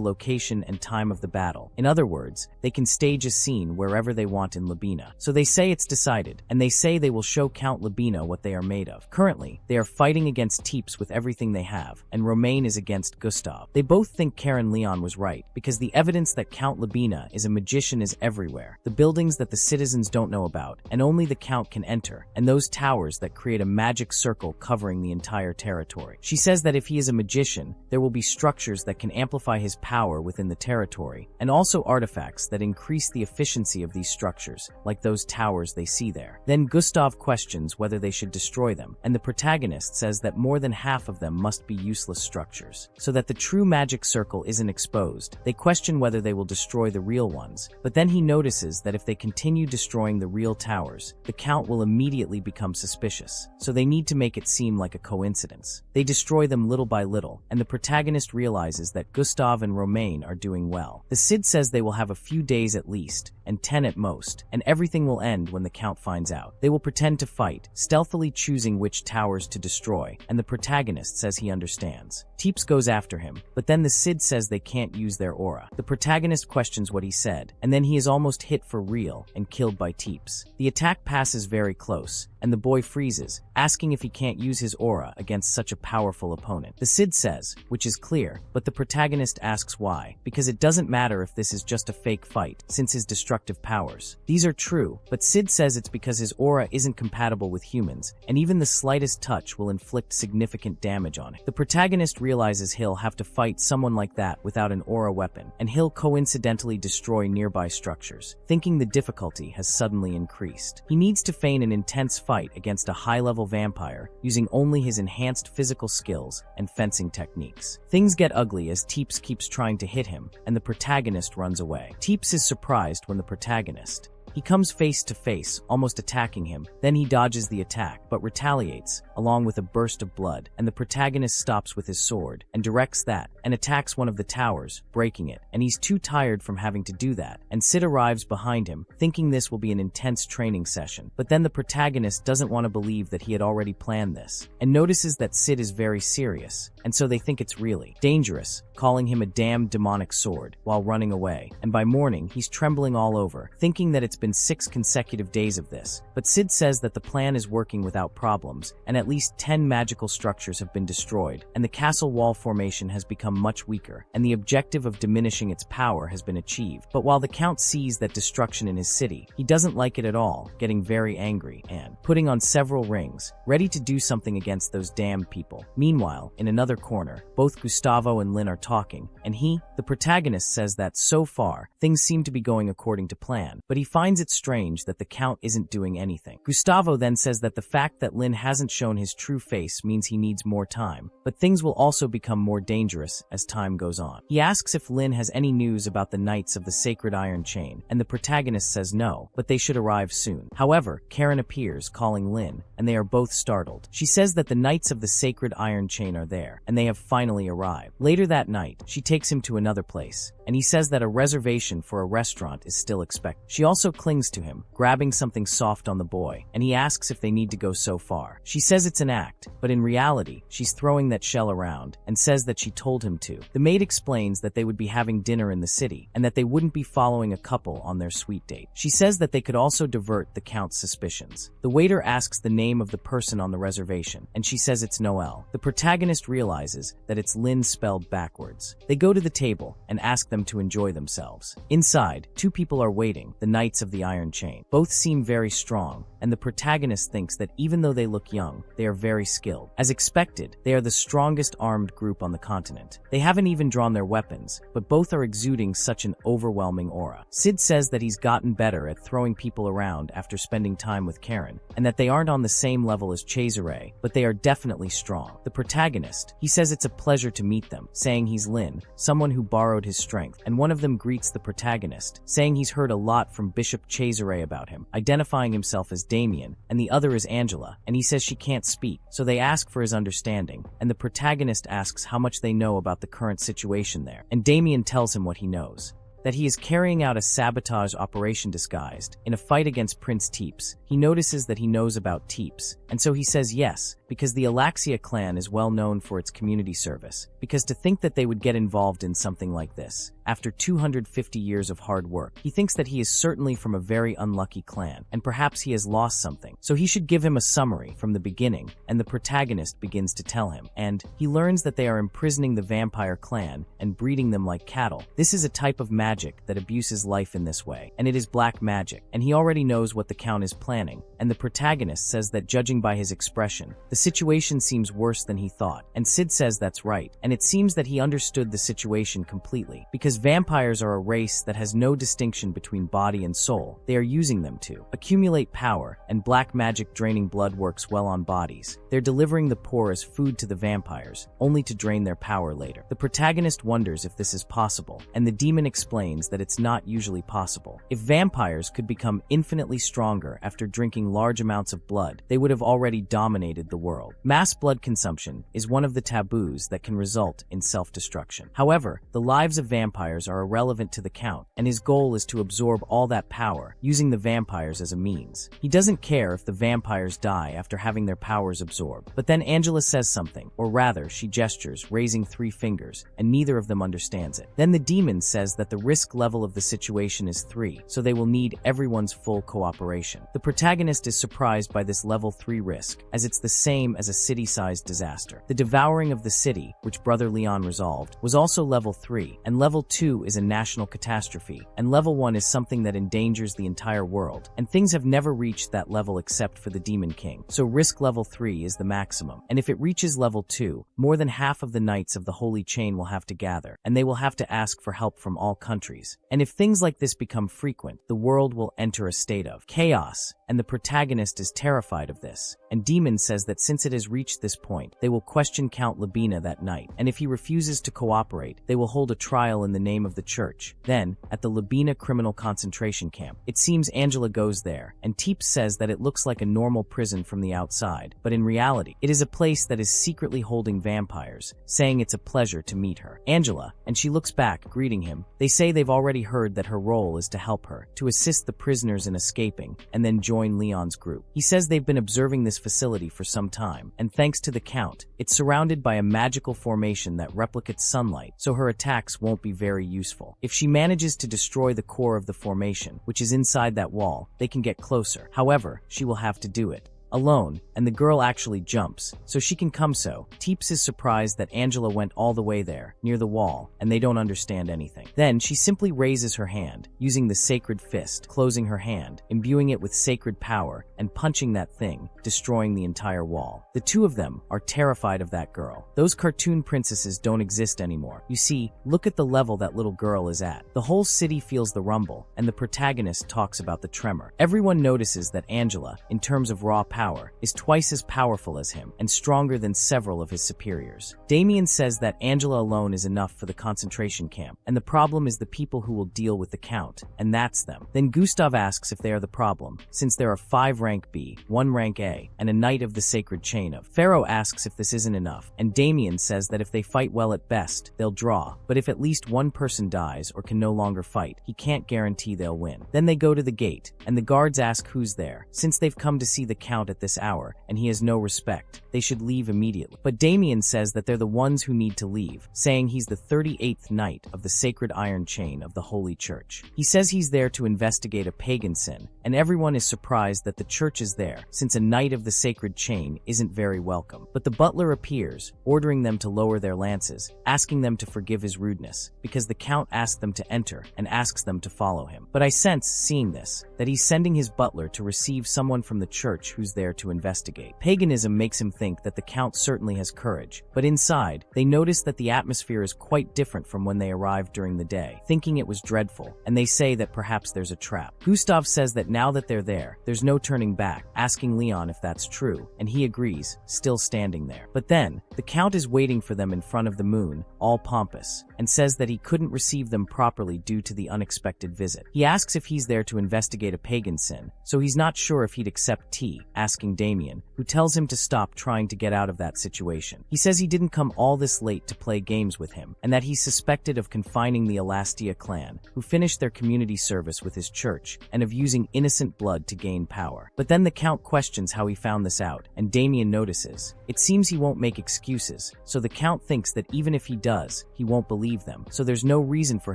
S2: location and time of the battle. In other words, they can stage a scene wherever they want in Labina. So they say it's decided, and they say they will show Count Labina what they are made of. Currently, they are fighting against Teeps with everything they have, and Romain is against Gustav. They both think Karen Leon was right, because the evidence that Count Labina is a magician is everywhere. The buildings that the citizens don't know about, and only the Count can enter, and those towers that create a magic circle covering the entire territory. She says that if he is a magician, there will be structures that can amplify his power within the territory, and also artifacts that increase the efficiency of these structures, like those towers they see there. Then Gustav questions whether they should destroy them, and the protagonist says that more than half of them must be useless structures, so that the true magic circle isn't exposed. They question whether they will destroy the real ones, but then he notices that if they continue destroying the real towers, the Count will immediately become suspicious, so they need to make it seem like a coincidence. They destroy them little by little, and the protagonist realizes that Gustav and Romain are doing well. The Cid says they will have a few days at least, and 10 at most, and everything will end when the Count finds out. They will pretend to fight, stealthily choosing which towers to destroy, and the protagonist says he understands. Teeps goes after him, but then the Cid says they can't use their aura. The protagonist questions what he said, and then he is almost hit for real and killed by Teeps. The attack passes very close, and the boy freezes, asking if he can't use his aura against such a powerful opponent. The Cid says, which is clear, but the protagonist asks why, because it doesn't matter if this is just a fake fight, since his destructive powers. These are true, but Cid says it's because his aura isn't compatible with humans, and even the slightest touch will inflict significant damage on it. The protagonist realizes he'll have to fight someone like that without an aura weapon, and he'll coincidentally destroy nearby structures, thinking the difficulty has suddenly increased. He needs to feign an intense fight against a high-level vampire, using only his enhanced physical skills and fencing techniques. Things get ugly as Teeps keeps trying to hit him, and the protagonist runs away. Teeps is surprised when the protagonist. He comes face to face, almost attacking him. Then he dodges the attack, but retaliates, along with a burst of blood, and the protagonist stops with his sword, and directs that, and attacks one of the towers, breaking it, and he's too tired from having to do that, and Cid arrives behind him, thinking this will be an intense training session. But then the protagonist doesn't want to believe that he had already planned this, and notices that Cid is very serious, and so they think it's really dangerous, calling him a damned demonic sword, while running away, and by morning, he's trembling all over, thinking that it's been 6 consecutive days of this. But Cid says that the plan is working without problems, and at least 10 magical structures have been destroyed, and the castle wall formation has become much weaker, and the objective of diminishing its power has been achieved. But while the Count sees that destruction in his city, he doesn't like it at all, getting very angry, and putting on several rings, ready to do something against those damned people. Meanwhile, in another corner, both Gustavo and Lin are talking, and the protagonist says that, so far, things seem to be going according to plan, but he finds it strange that the Count isn't doing anything. Gustavo then says that the fact that Lin hasn't shown his true face means he needs more time, but things will also become more dangerous as time goes on. He asks if Lin has any news about the Knights of the Sacred Iron Chain, and the protagonist says no, but they should arrive soon. However, Karen appears, calling Lin, and they are both startled. She says that the Knights of the Sacred Iron Chain are there, and they have finally arrived. Later that night, she takes him to another place, and he says that a reservation for a restaurant is still expected. She also clings to him, grabbing something soft on the boy, and he asks if they need to go so far. She says it's an act, but in reality, she's throwing that shell around, and says that she told him to. The maid explains that they would be having dinner in the city, and that they wouldn't be following a couple on their sweet date. She says that they could also divert the Count's suspicions. The waiter asks the name of the person on the reservation, and she says it's Noel. The protagonist realizes that it's Lin spelled backwards. They go to the table, and ask them to enjoy themselves. Inside, 2 people are waiting, the Knights of of the iron chain. Both seem very strong, and the protagonist thinks that even though they look young, they are very skilled. As expected, they are the strongest armed group on the continent. They haven't even drawn their weapons, but both are exuding such an overwhelming aura. Sid says that he's gotten better at throwing people around after spending time with Karen, and that they aren't on the same level as Cesare, but they are definitely strong. The protagonist, he says it's a pleasure to meet them, saying he's Lin, someone who borrowed his strength, and one of them greets the protagonist, saying he's heard a lot from Bishop Cesare about him, identifying himself as Damien, and the other is Angela, and he says she can't speak, so they ask for his understanding, and the protagonist asks how much they know about the current situation there, and Damien tells him what he knows. That he is carrying out a sabotage operation disguised in a fight against Prince Teeps. He notices that he knows about Teeps, and so he says yes, because the Alaxia clan is well known for its community service, because to think that they would get involved in something like this, after 250 years of hard work, he thinks that he is certainly from a very unlucky clan, and perhaps he has lost something, so he should give him a summary from the beginning, and the protagonist begins to tell him, and he learns that they are imprisoning the vampire clan and breeding them like cattle. This is a type of magic that abuses life in this way, and it is black magic, and he already knows what the Count is planning, and the protagonist says that judging by his expression, the situation seems worse than he thought, and Sid says that's right, and it seems that he understood the situation completely, because vampires are a race that has no distinction between body and soul. They are using them to accumulate power, and black magic draining blood works well on bodies. They're delivering the poor as food to the vampires, only to drain their power later. The protagonist wonders if this is possible, and the demon explains that it's not usually possible. If vampires could become infinitely stronger after drinking large amounts of blood, they would have already dominated the world. Mass blood consumption is one of the taboos that can result in self-destruction. However, the lives of vampires are irrelevant to the Count, and his goal is to absorb all that power, using the vampires as a means. He doesn't care if the vampires die after having their powers absorbed. But then Angela says something, or rather, she gestures, raising 3 fingers, and neither of them understands it. Then the demon says that the risk level of the situation is 3, so they will need everyone's full cooperation. The protagonist is surprised by this level 3 risk, as it's the same as a city-sized disaster. The devouring of the city, which Brother Leon resolved, was also level 3, and level 2 is a national catastrophe, and level 1 is something that endangers the entire world, and things have never reached that level except for the Demon King. So risk level 3 is the maximum, and if it reaches level 2, more than half of the knights of the Holy Chain will have to gather, and they will have to ask for help from all countries. And if things like this become frequent, the world will enter a state of chaos, and the protagonist is terrified of this. And Demon says that since it has reached this point, they will question Count Labina that night, and if he refuses to cooperate, they will hold a trial in the name of the church. Then, at the Labina criminal concentration camp, it seems Angela goes there, and Teeps says that it looks like a normal prison from the outside, but in reality, it is a place that is secretly holding vampires, saying it's a pleasure to meet her. Angela, and she looks back, greeting him. They say they've already heard that her role is to help her, to assist the prisoners in escaping, and then join Leon's group. He says they've been observing this facility for some time, and thanks to the Count, it's surrounded by a magical formation that replicates sunlight, so her attacks won't be very useful. If she manages to destroy the core of the formation, which is inside that wall, they can get closer. However, she will have to do it alone, and the girl actually jumps, so she can come. So Teeps is surprised that Angela went all the way there, near the wall, and they don't understand anything. Then she simply raises her hand, using the sacred fist, closing her hand, imbuing it with sacred power, and punching that thing, destroying the entire wall. The two of them are terrified of that girl. Those cartoon princesses don't exist anymore. You see, look at the level that little girl is at. The whole city feels the rumble, and the protagonist talks about the tremor. Everyone notices that Angela, in terms of raw power, is twice as powerful as him, and stronger than several of his superiors. Damien says that Angela alone is enough for the concentration camp, and the problem is the people who will deal with the Count, and that's them. Then Gustav asks if they are the problem, since there are 5 rank B, 1 rank A, and a knight of the sacred chain of. Pharaoh asks if this isn't enough, and Damien says that if they fight well at best, they'll draw, but if at least one person dies or can no longer fight, he can't guarantee they'll win. Then they go to the gate, and the guards ask who's there, since they've come to see the Count out at this hour, and he has no respect. They should leave immediately. But Damien says that they're the ones who need to leave, saying he's the 38th Knight of the Sacred Iron Chain of the Holy Church. He says he's there to investigate a pagan sin, and everyone is surprised that the church is there, since a Knight of the Sacred Chain isn't very welcome. But the butler appears, ordering them to lower their lances, asking them to forgive his rudeness, because the Count asked them to enter and asks them to follow him. But I sense, seeing this, that he's sending his butler to receive someone from the church who's there to investigate. Paganism makes him think that the Count certainly has courage, but inside, they notice that the atmosphere is quite different from when they arrived during the day, thinking it was dreadful, and they say that perhaps there's a trap. Gustav says that now that they're there, there's no turning back, asking Leon if that's true, and he agrees, still standing there. But then, the Count is waiting for them in front of the moon, all pompous, and says that he couldn't receive them properly due to the unexpected visit. He asks if he's there to investigate a pagan sin, so he's not sure if he'd accept tea, asking Damien, who tells him to stop trying to get out of that situation. He says he didn't come all this late to play games with him, and that he's suspected of confining the Elastia clan, who finished their community service with his church, and of using innocent blood to gain power. But then the Count questions how he found this out, and Damien notices. It seems he won't make excuses, so the Count thinks that even if he does, he won't believe them, so there's no reason for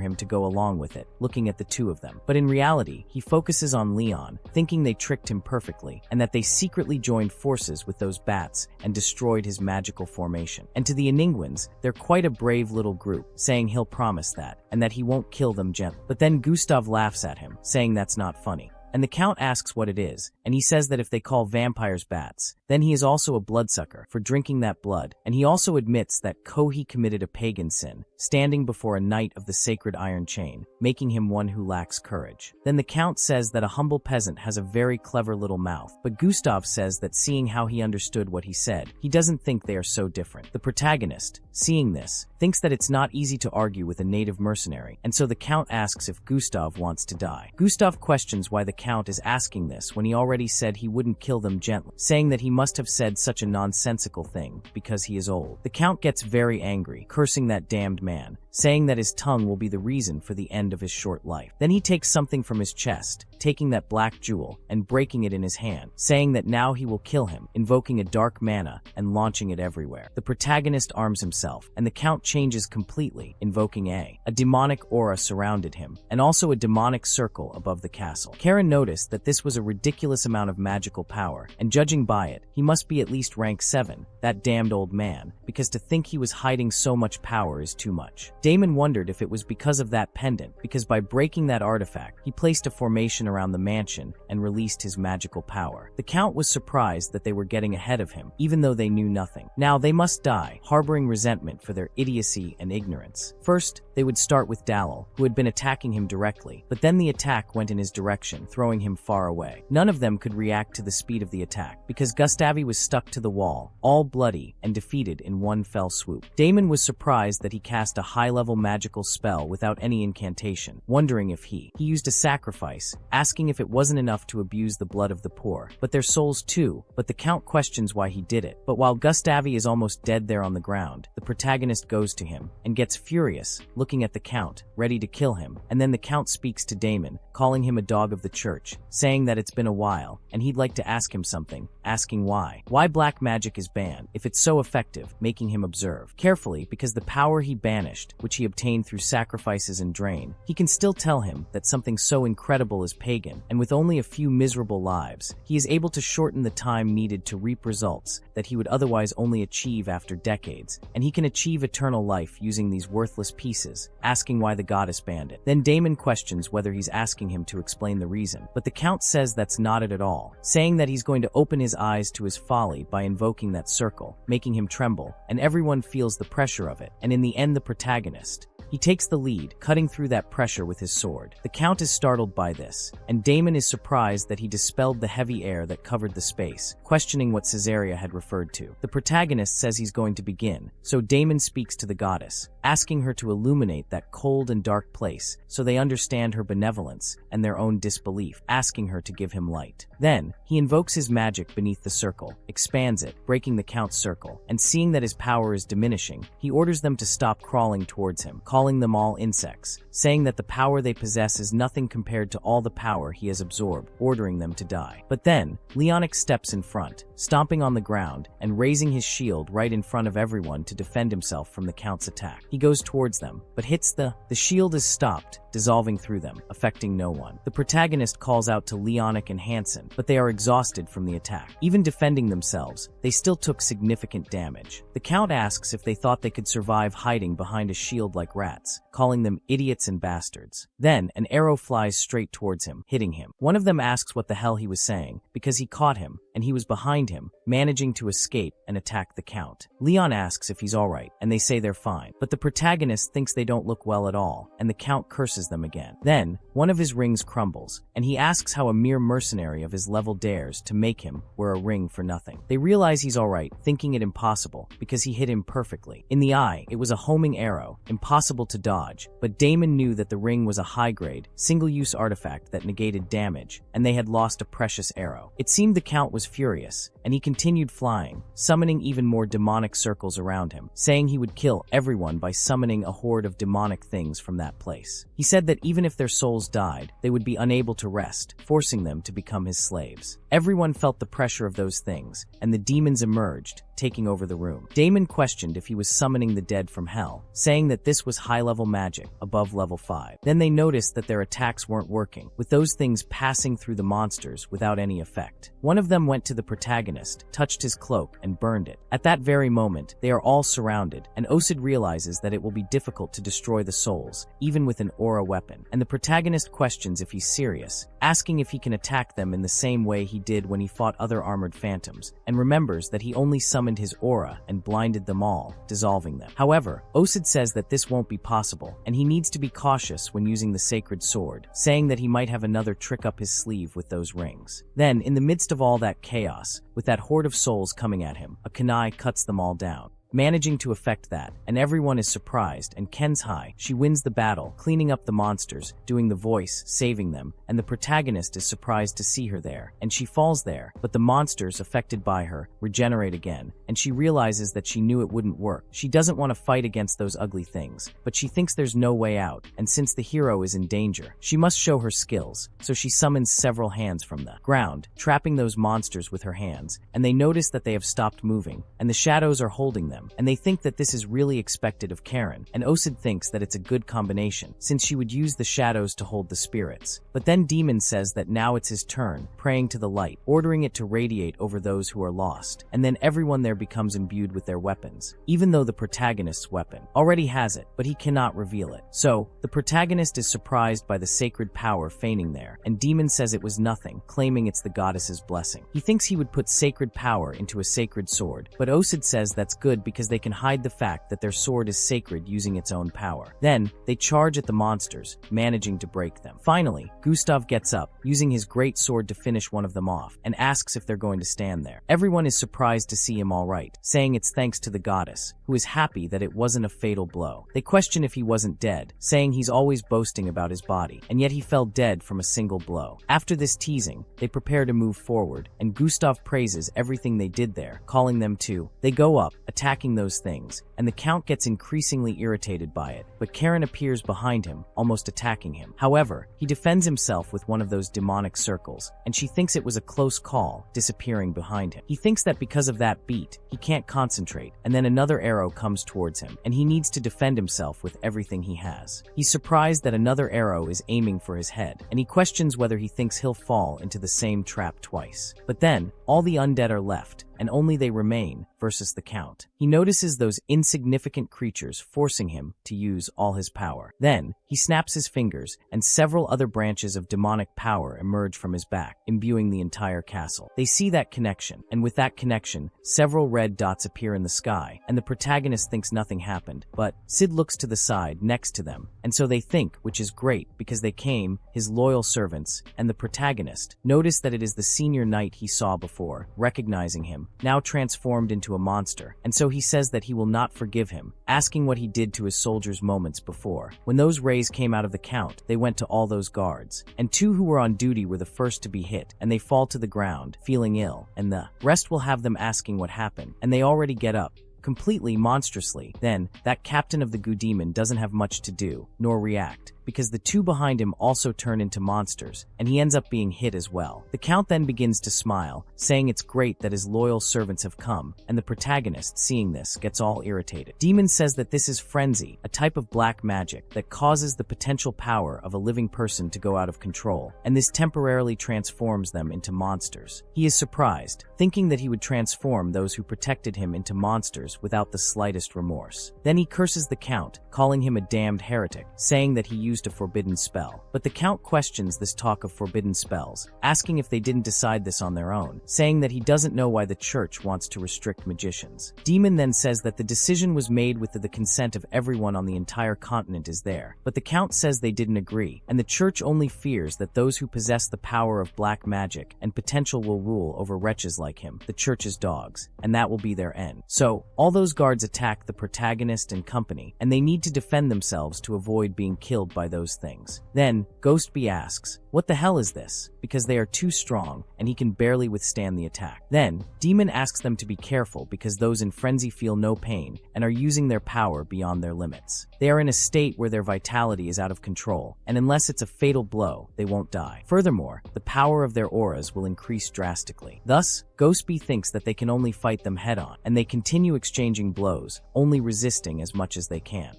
S2: him to go along with it, looking at the two of them. But in reality, he focuses on Leon, thinking they tricked him perfectly, and that they secretly joined forces with those bats and destroyed his magical formation. And to the Ininguans, they're quite a brave little group, saying he'll promise that, and that he won't kill them gently. But then Gustav laughs at him, saying that's not funny. And the Count asks what it is, and he says that if they call vampires bats, then he is also a bloodsucker for drinking that blood, and he also admits that Kohi committed a pagan sin, standing before a Knight of the Sacred Iron Chain, making him one who lacks courage. Then the Count says that a humble peasant has a very clever little mouth, but Gustav says that seeing how he understood what he said, he doesn't think they are so different. The protagonist, seeing this, thinks that it's not easy to argue with a native mercenary, and so the Count asks if Gustav wants to die. Gustav questions why the Count is asking this when he already said he wouldn't kill them gently, saying that he must have said such a nonsensical thing because he is old. The Count gets very angry, cursing that damned man, saying that his tongue will be the reason for the end of his short life. Then he takes something from his chest, taking that black jewel and breaking it in his hand, saying that now he will kill him, invoking a dark mana and launching it everywhere. The protagonist arms himself, and the Count changes completely, invoking a demonic aura surrounded him, and also a demonic circle above the castle. Karen noticed that this was a ridiculous amount of magical power, and judging by it, he must be at least rank 7, that damned old man, because to think he was hiding so much power is too much. Damon wondered if it was because of that pendant, because by breaking that artifact, he placed a formation around the mansion and released his magical power. The Count was surprised that they were getting ahead of him, even though they knew nothing. Now they must die, harboring resentment for their idiocy and ignorance. First, they would start with Dalil, who had been attacking him directly, but then the attack went in his direction, throwing him far away. None of them could react to the speed of the attack, because Gustavi was stuck to the wall, all bloody, and defeated in one fell swoop. Damon was surprised that he cast a high-level magical spell without any incantation, wondering if he used a sacrifice, asking if it wasn't enough to abuse the blood of the poor, but their souls too. But the Count questions why he did it. But while Gustavi is almost dead there on the ground, the protagonist goes to him and gets furious, looking at the Count, ready to kill him. And then the Count speaks to Damon, calling him a dog of the church, saying that it's been a while, and he'd like to ask him something, asking why black magic is banned, if it's so effective, making him observe carefully, because the power he banished, which he obtained through sacrifices and drain, he can still tell him that something so incredible is pagan, and with only a few miserable lives, he is able to shorten the time needed to reap results that he would otherwise only achieve after decades, and he can achieve eternal life using these worthless pieces, asking why the goddess banned it. Then Damon questions whether he's asking him to explain the reason, but the Count says that's not it at all, saying that he's going to open his eyes to his folly by invoking that circle, making him tremble, and everyone feels the pressure of it, and in the end the protagonist, he takes the lead, cutting through that pressure with his sword. The Count is startled by this, and Damon is surprised that he dispelled the heavy air that covered the space, questioning what Caesarea had referred to. The protagonist says he's going to begin, so Damon speaks to the goddess, asking her to illuminate that cold and dark place so they understand her benevolence and their own disbelief, asking her to give him light. Then, he invokes his magic beneath the circle, expands it, breaking the Count's circle, and seeing that his power is diminishing, he orders them to stop crawling towards him, calling calling them all insects, saying that the power they possess is nothing compared to all the power he has absorbed, ordering them to die. But then, Leonic steps in front, stomping on the ground and raising his shield right in front of everyone to defend himself from the Count's attack. He goes towards them, but hits the shield is stopped, dissolving through them, affecting no one. The protagonist calls out to Leonic and Hansen, but they are exhausted from the attack. Even defending themselves, they still took significant damage. The Count asks if they thought they could survive hiding behind a shield like rats, calling them idiots and bastards. Then, an arrow flies straight towards him, hitting him. One of them asks what the hell he was saying, because he caught him, and he was behind him, managing to escape and attack the Count. Leon asks if he's alright, and they say they're fine. But the protagonist thinks they don't look well at all, and the Count curses them again. Then, one of his rings crumbles, and he asks how a mere mercenary of his level dares to make him wear a ring for nothing. They realize he's alright, thinking it impossible, because he hit him perfectly. In the eye, it was a homing arrow, impossible to dodge, but Damon knew that the ring was a high-grade, single-use artifact that negated damage, and they had lost a precious arrow. It seemed the Count was furious, and he continued flying, summoning even more demonic circles around him, saying he would kill everyone by summoning a horde of demonic things from that place. He said that even if their souls died, they would be unable to rest, forcing them to become his slaves. Everyone felt the pressure of those things, and the demons emerged, taking over the room. Damon questioned if he was summoning the dead from hell, saying that this was high-level magic, above level 5. Then they noticed that their attacks weren't working, with those things passing through the monsters without any effect. One of them went to the protagonist, touched his cloak, and burned it. At that very moment, they are all surrounded, and Osid realizes that it will be difficult to destroy the souls, even with an aura weapon. And the protagonist questions if he's serious, asking if he can attack them in the same way he did when he fought other armored phantoms, and remembers that he only summoned his aura and blinded them all, dissolving them. However, Osid says that this won't be possible, and he needs to be cautious when using the sacred sword, saying that he might have another trick up his sleeve with those rings. Then, in the midst of all that chaos, with that horde of souls coming at him, a kunai cuts them all down, managing to effect that, and everyone is surprised, and Ken's high. She wins the battle, cleaning up the monsters, doing the voice, saving them, and the protagonist is surprised to see her there, and she falls there, but the monsters affected by her regenerate again, and she realizes that she knew it wouldn't work. She doesn't want to fight against those ugly things, but she thinks there's no way out, and since the hero is in danger, she must show her skills, so she summons several hands from the ground, trapping those monsters with her hands, and they notice that they have stopped moving, and the shadows are holding them, and they think that this is really expected of Karen, and Osid thinks that it's a good combination, since she would use the shadows to hold the spirits. But then Demon says that now it's his turn, praying to the light, ordering it to radiate over those who are lost, and then everyone there becomes imbued with their weapons, even though the protagonist's weapon already has it, but he cannot reveal it. So, the protagonist is surprised by the sacred power feigning there, and Demon says it was nothing, claiming it's the goddess's blessing. He thinks he would put sacred power into a sacred sword, but Osid says that's good because they can hide the fact that their sword is sacred using its own power. Then, they charge at the monsters, managing to break them. Finally, Gustav gets up, using his great sword to finish one of them off, and asks if they're going to stand there. Everyone is surprised to see him alright, saying it's thanks to the goddess, who is happy that it wasn't a fatal blow. They question if he wasn't dead, saying he's always boasting about his body, and yet he fell dead from a single blow. After this teasing, they prepare to move forward, and Gustav praises everything they did there, calling them to. They go up, attacking those things, and the Count gets increasingly irritated by it, but Karen appears behind him, almost attacking him. However, he defends himself with one of those demonic circles, and she thinks it was a close call, disappearing behind him. He thinks that because of that beat, he can't concentrate, and then another arrow comes towards him, and he needs to defend himself with everything he has. He's surprised that another arrow is aiming for his head, and he questions whether he thinks he'll fall into the same trap twice. But then, all the undead are left, and only they remain versus the Count. He notices those insignificant creatures forcing him to use all his power. Then, he snaps his fingers, and several other branches of demonic power emerge from his back, imbuing the entire castle. They see that connection, and with that connection, several red dots appear in the sky, and the protagonist thinks nothing happened, but Sid looks to the side next to them, and so they think, which is great, because they came, his loyal servants, and the protagonist notice that it is the senior knight he saw before, recognizing him, now transformed into a monster, and so he says that he will not forgive him, asking what he did to his soldiers moments before. When those rays came out of the Count, they went to all those guards, and two who were on duty were the first to be hit, and they fall to the ground, feeling ill, and the rest will have them asking what happened, and they already get up, completely monstrously. Then, that captain of the goo demon doesn't have much to do, nor react, because the two behind him also turn into monsters, and he ends up being hit as well. The Count then begins to smile, saying it's great that his loyal servants have come, and the protagonist, seeing this, gets all irritated. Demon says that this is frenzy, a type of black magic that causes the potential power of a living person to go out of control, and this temporarily transforms them into monsters. He is surprised, thinking that he would transform those who protected him into monsters without the slightest remorse. Then he curses the Count, calling him a damned heretic, saying that he used a forbidden spell. But the Count questions this talk of forbidden spells, asking if they didn't decide this on their own, saying that he doesn't know why the church wants to restrict magicians. Demon then says that the decision was made with the consent of everyone on the entire continent is there, but the Count says they didn't agree, and the church only fears that those who possess the power of black magic and potential will rule over wretches like him, the church's dogs, and that will be their end. So, all those guards attack the protagonist and company, and they need to defend themselves to avoid being killed by those things. Then, Ghostby asks, "What the hell is this?" because they are too strong, and he can barely withstand the attack. Then, Demon asks them to be careful because those in frenzy feel no pain and are using their power beyond their limits. They are in a state where their vitality is out of control, and unless it's a fatal blow, they won't die. Furthermore, the power of their auras will increase drastically. Thus, Ghostby thinks that they can only fight them head-on, and they continue exchanging blows, only resisting as much as they can.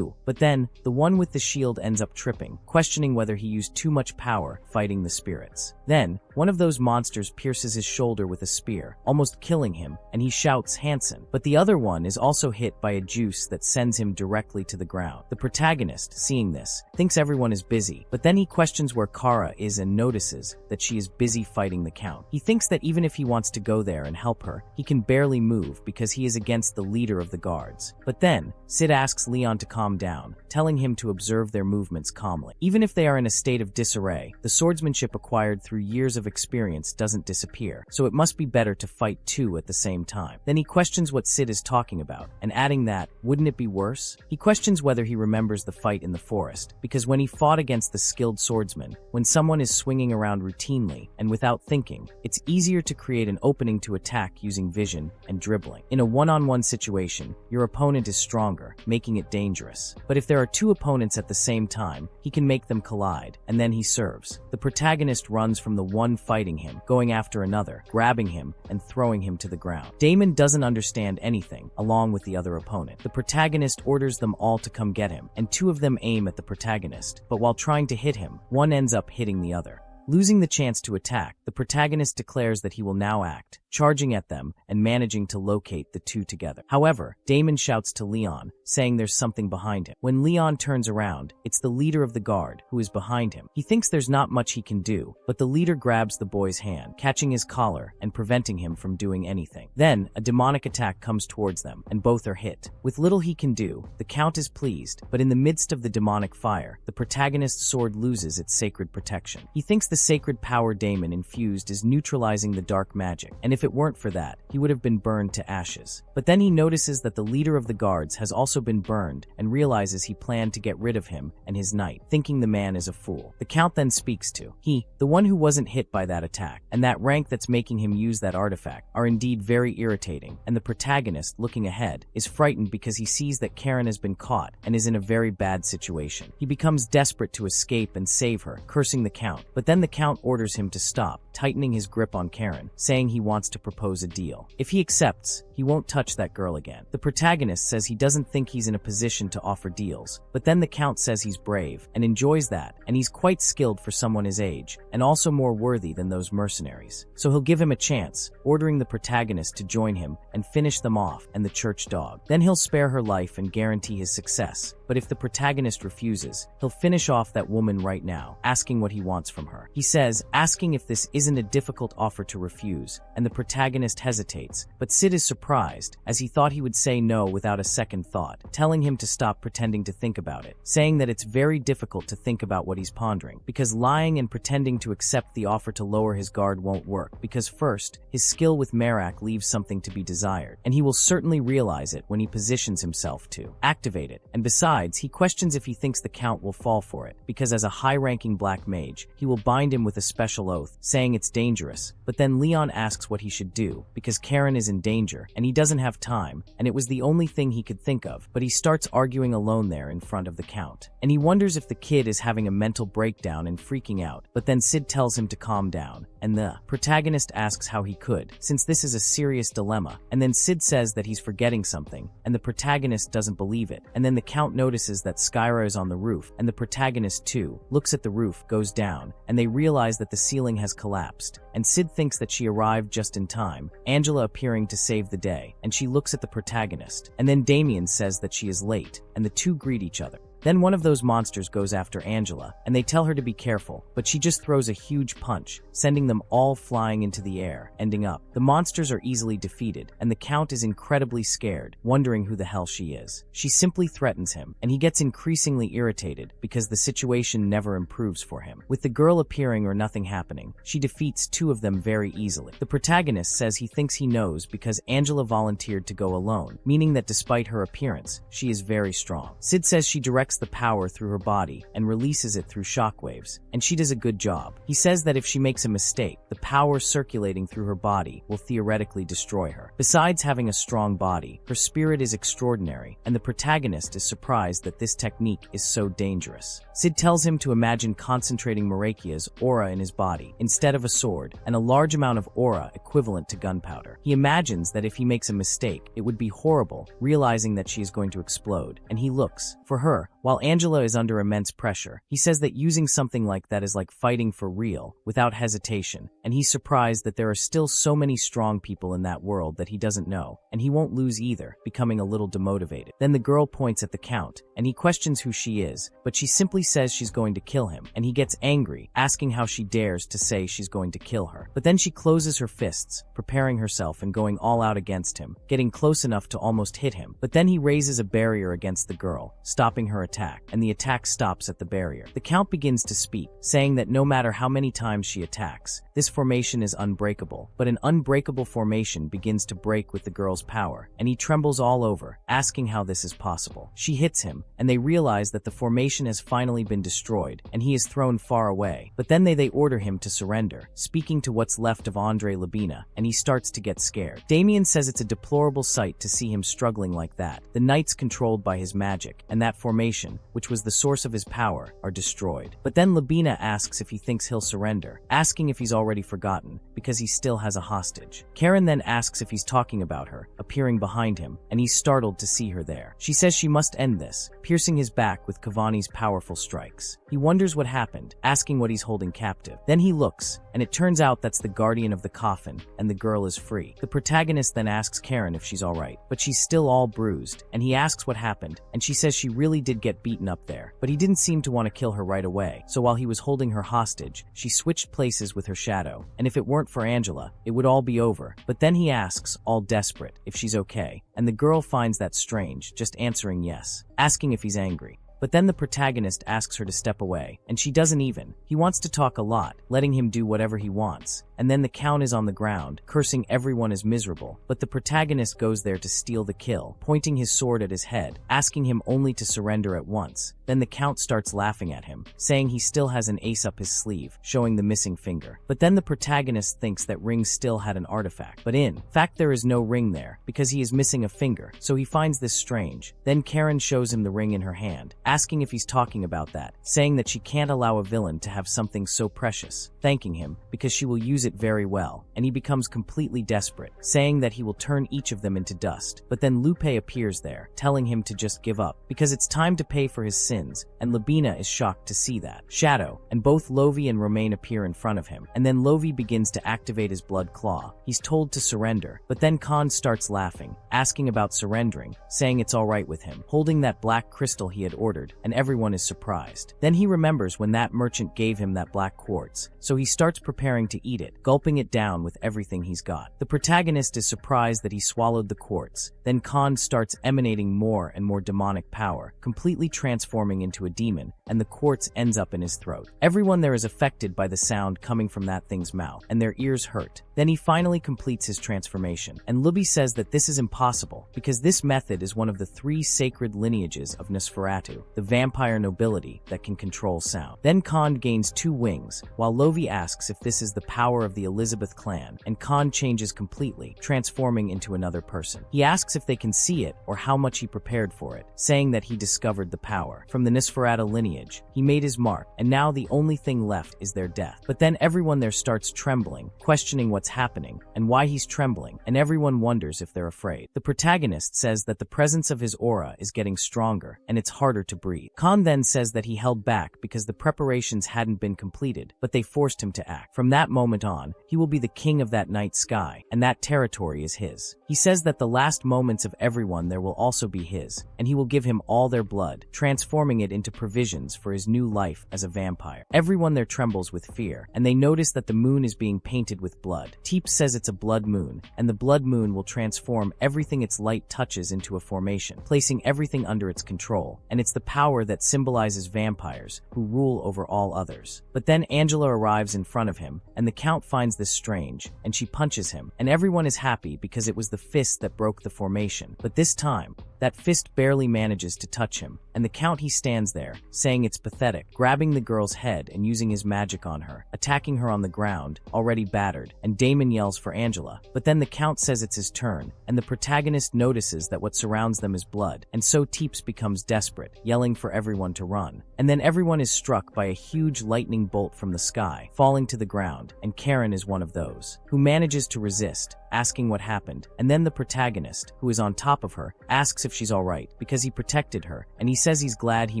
S2: But then, the one with the shield ends up tripping, questioning whether he used too much power fighting the spirits. Then, one of those monsters pierces his shoulder with a spear, almost killing him, and he shouts Hansen. But the other one is also hit by a juice that sends him directly to the ground. The protagonist, seeing this, thinks everyone is busy, but then he questions where Kara is and notices that she is busy fighting the Count. He thinks that even if he wants to go there and help her, he can barely move because he is against the leader of the guards. But then, Sid asks Leon to calm down, telling him to observe their movements calmly. Even if they are in a state of disarray, the swordsmanship acquired through years of experience doesn't disappear, so it must be better to fight two at the same time. Then he questions what Sid is talking about, and adding that, wouldn't it be worse? He questions whether he remembers the fight in the forest, because when he fought against the skilled swordsman, when someone is swinging around routinely and without thinking, it's easier to create an opening to attack using vision and dribbling. In a one-on-one situation, your opponent is stronger, making it dangerous. But if there are two opponents at the same time, he can make them collide, and then he serves. The protagonist runs from the one fighting him, going after another, grabbing him, and throwing him to the ground. Damon doesn't understand anything, along with the other opponent. The protagonist orders them all to come get him, and two of them aim at the protagonist, but while trying to hit him, one ends up hitting the other. Losing the chance to attack, the protagonist declares that he will now act, charging at them and managing to locate the two together. However, Damon shouts to Leon, saying there's something behind him. When Leon turns around, it's the leader of the guard, who is behind him. He thinks there's not much he can do, but the leader grabs the boy's hand, catching his collar and preventing him from doing anything. Then, a demonic attack comes towards them, and both are hit. With little he can do, the Count is pleased, but in the midst of the demonic fire, the protagonist's sword loses its sacred protection. He thinks the sacred power Damon infused is neutralizing the dark magic, and if it weren't for that, he would have been burned to ashes. But then he notices that the leader of the guards has also been burned and realizes he planned to get rid of him and his knight, thinking the man is a fool. The Count then speaks to the one who wasn't hit by that attack, and that rank that's making him use that artifact are indeed very irritating, and the protagonist, looking ahead, is frightened because he sees that Karen has been caught and is in a very bad situation. He becomes desperate to escape and save her, cursing the Count, but then the Count orders him to stop, tightening his grip on Karen, saying he wants to propose a deal. If he accepts, he won't touch that girl again. The protagonist says he doesn't think he's in a position to offer deals, but then the Count says he's brave and enjoys that, and he's quite skilled for someone his age, and also more worthy than those mercenaries. So he'll give him a chance, ordering the protagonist to join him and finish them off and the church dog. Then he'll spare her life and guarantee his success. But if the protagonist refuses, he'll finish off that woman right now, asking what he wants from her. He says, asking if this isn't a difficult offer to refuse, and the protagonist hesitates, but Sid is surprised, as he thought he would say no without a second thought, telling him to stop pretending to think about it, saying that it's very difficult to think about what he's pondering, because lying and pretending to accept the offer to lower his guard won't work, because first, his skill with Merak leaves something to be desired, and he will certainly realize it when he positions himself to activate it, and besides, Besides, he questions if he thinks the Count will fall for it, because as a high-ranking black mage, he will bind him with a special oath, saying it's dangerous. But then Leon asks what he should do, because Karen is in danger, and he doesn't have time, and it was the only thing he could think of, but he starts arguing alone there in front of the Count. And he wonders if the kid is having a mental breakdown and freaking out, but then Sid tells him to calm down, and the protagonist asks how he could, since this is a serious dilemma, and then Sid says that he's forgetting something, and the protagonist doesn't believe it, and then the Count notices that Skyra is on the roof, and the protagonist too, looks at the roof, goes down, and they realize that the ceiling has collapsed, and Sid thinks that she arrived just in time, Angela appearing to save the day, and she looks at the protagonist, and then Damien says that she is late, and the two greet each other. Then one of those monsters goes after Angela, and they tell her to be careful, but she just throws a huge punch, sending them all flying into the air, ending up. The monsters are easily defeated, and the Count is incredibly scared, wondering who the hell she is. She simply threatens him, and he gets increasingly irritated, because the situation never improves for him. With the girl appearing or nothing happening, she defeats two of them very easily. The protagonist says he thinks he knows because Angela volunteered to go alone, meaning that despite her appearance, she is very strong. Sid says she directs the power through her body and releases it through shockwaves, and she does a good job. He says that if she makes a mistake, the power circulating through her body will theoretically destroy her. Besides having a strong body, her spirit is extraordinary, and the protagonist is surprised that this technique is so dangerous. Sid tells him to imagine concentrating Marakia's aura in his body instead of a sword, and a large amount of aura equivalent to gunpowder. He imagines that if he makes a mistake, it would be horrible, realizing that she is going to explode, and he looks for her. While Angela is under immense pressure, he says that using something like that is like fighting for real, without hesitation, and he's surprised that there are still so many strong people in that world that he doesn't know, and he won't lose either, becoming a little demotivated. Then the girl points at the Count, and he questions who she is, but she simply says she's going to kill him, and he gets angry, asking how she dares to say she's going to kill her. But then she closes her fists, preparing herself and going all out against him, getting close enough to almost hit him, but then he raises a barrier against the girl, stopping her attack, and the attack stops at the barrier. The Count begins to speak, saying that no matter how many times she attacks, this formation is unbreakable, but an unbreakable formation begins to break with the girl's power, and he trembles all over, asking how this is possible. She hits him, and they realize that the formation has finally been destroyed, and he is thrown far away, but then they order him to surrender, speaking to what's left of Andre Labina, and he starts to get scared. Damien says it's a deplorable sight to see him struggling like that. The knights controlled by his magic, and that formation, which was the source of his power, are destroyed. But then Labina asks if he thinks he'll surrender, asking if he's already forgotten, because he still has a hostage. Karen then asks if he's talking about her, appearing behind him, and he's startled to see her there. She says she must end this, piercing his back with Kavani's powerful strikes. He wonders what happened, asking what he's holding captive. Then he looks, and it turns out that's the guardian of the coffin, and the girl is free. The protagonist then asks Karen if she's alright, but she's still all bruised, and he asks what happened, and she says she really did get beaten up there, but he didn't seem to want to kill her right away, so while he was holding her hostage, she switched places with her shadow, and if it weren't for Angela, it would all be over. But then he asks, all desperate, if she's okay, and the girl finds that strange, just answering yes, asking if he's angry. But then the protagonist asks her to step away, and she doesn't even. He wants to talk a lot, letting him do whatever he wants. And then the Count is on the ground, cursing everyone as miserable, but the protagonist goes there to steal the kill, pointing his sword at his head, asking him only to surrender at once. Then the Count starts laughing at him, saying he still has an ace up his sleeve, showing the missing finger. But then the protagonist thinks that Ring still had an artifact, but in fact there is no ring there, because he is missing a finger, so he finds this strange. Then Karen shows him the ring in her hand, asking if he's talking about that, saying that she can't allow a villain to have something so precious, thanking him, because she will use it very well, and he becomes completely desperate, saying that he will turn each of them into dust. But then Lupe appears there, telling him to just give up, because it's time to pay for his sins, and Labina is shocked to see that. Shadow, and both Lovi and Romain appear in front of him, and then Lovi begins to activate his blood claw. He's told to surrender, but then Khan starts laughing, asking about surrendering, saying it's alright with him, holding that black crystal he had ordered, and everyone is surprised. Then he remembers when that merchant gave him that black quartz, so he starts preparing to eat it, gulping it down with everything he's got. The protagonist is surprised that he swallowed the quartz. Then Khan starts emanating more and more demonic power, completely transforming into a demon, and the quartz ends up in his throat. Everyone there is affected by the sound coming from that thing's mouth, and their ears hurt. Then he finally completes his transformation, and Luby says that this is impossible, because this method is one of the 3 sacred lineages of Nosferatu, the vampire nobility that can control sound. Then Khan gains 2 wings, while Lovi asks if this is the power of the Elizabeth clan, and Khan changes completely, transforming into another person. He asks if they can see it or how much he prepared for it, saying that he discovered the power. From the Nosferatu lineage, he made his mark, and now the only thing left is their death. But then everyone there starts trembling, questioning what's happening and why he's trembling, and everyone wonders if they're afraid. The protagonist says that the presence of his aura is getting stronger, and it's harder to breathe. Khan then says that he held back because the preparations hadn't been completed, but they forced him to act. From that moment on, he will be the king of that night sky, and that territory is his. He says that the last moments of everyone there will also be his, and he will give him all their blood, transforming it into provisions for his new life as a vampire. Everyone there trembles with fear, and they notice that the moon is being painted with blood. Teeps says it's a blood moon, and the blood moon will transform everything its light touches into a formation, placing everything under its control, and it's the power that symbolizes vampires, who rule over all others. But then Angela arrives in front of him, and the Count finds this strange, and she punches him, and everyone is happy because it was the fist that broke the formation. But this time, that fist barely manages to touch him, and the Count he stands there, saying it's pathetic, grabbing the girl's head and using his magic on her, attacking her on the ground, already battered, and Damon yells for Angela. But then the Count says it's his turn, and the protagonist notices that what surrounds them is blood, and so Teeps becomes desperate, yelling for everyone to run. And then everyone is struck by a huge lightning bolt from the sky, falling to the ground, and Karen is one of those, who manages to resist, asking what happened, and then the protagonist, who is on top of her, asks if she's alright, because he protected her, and he says he's glad he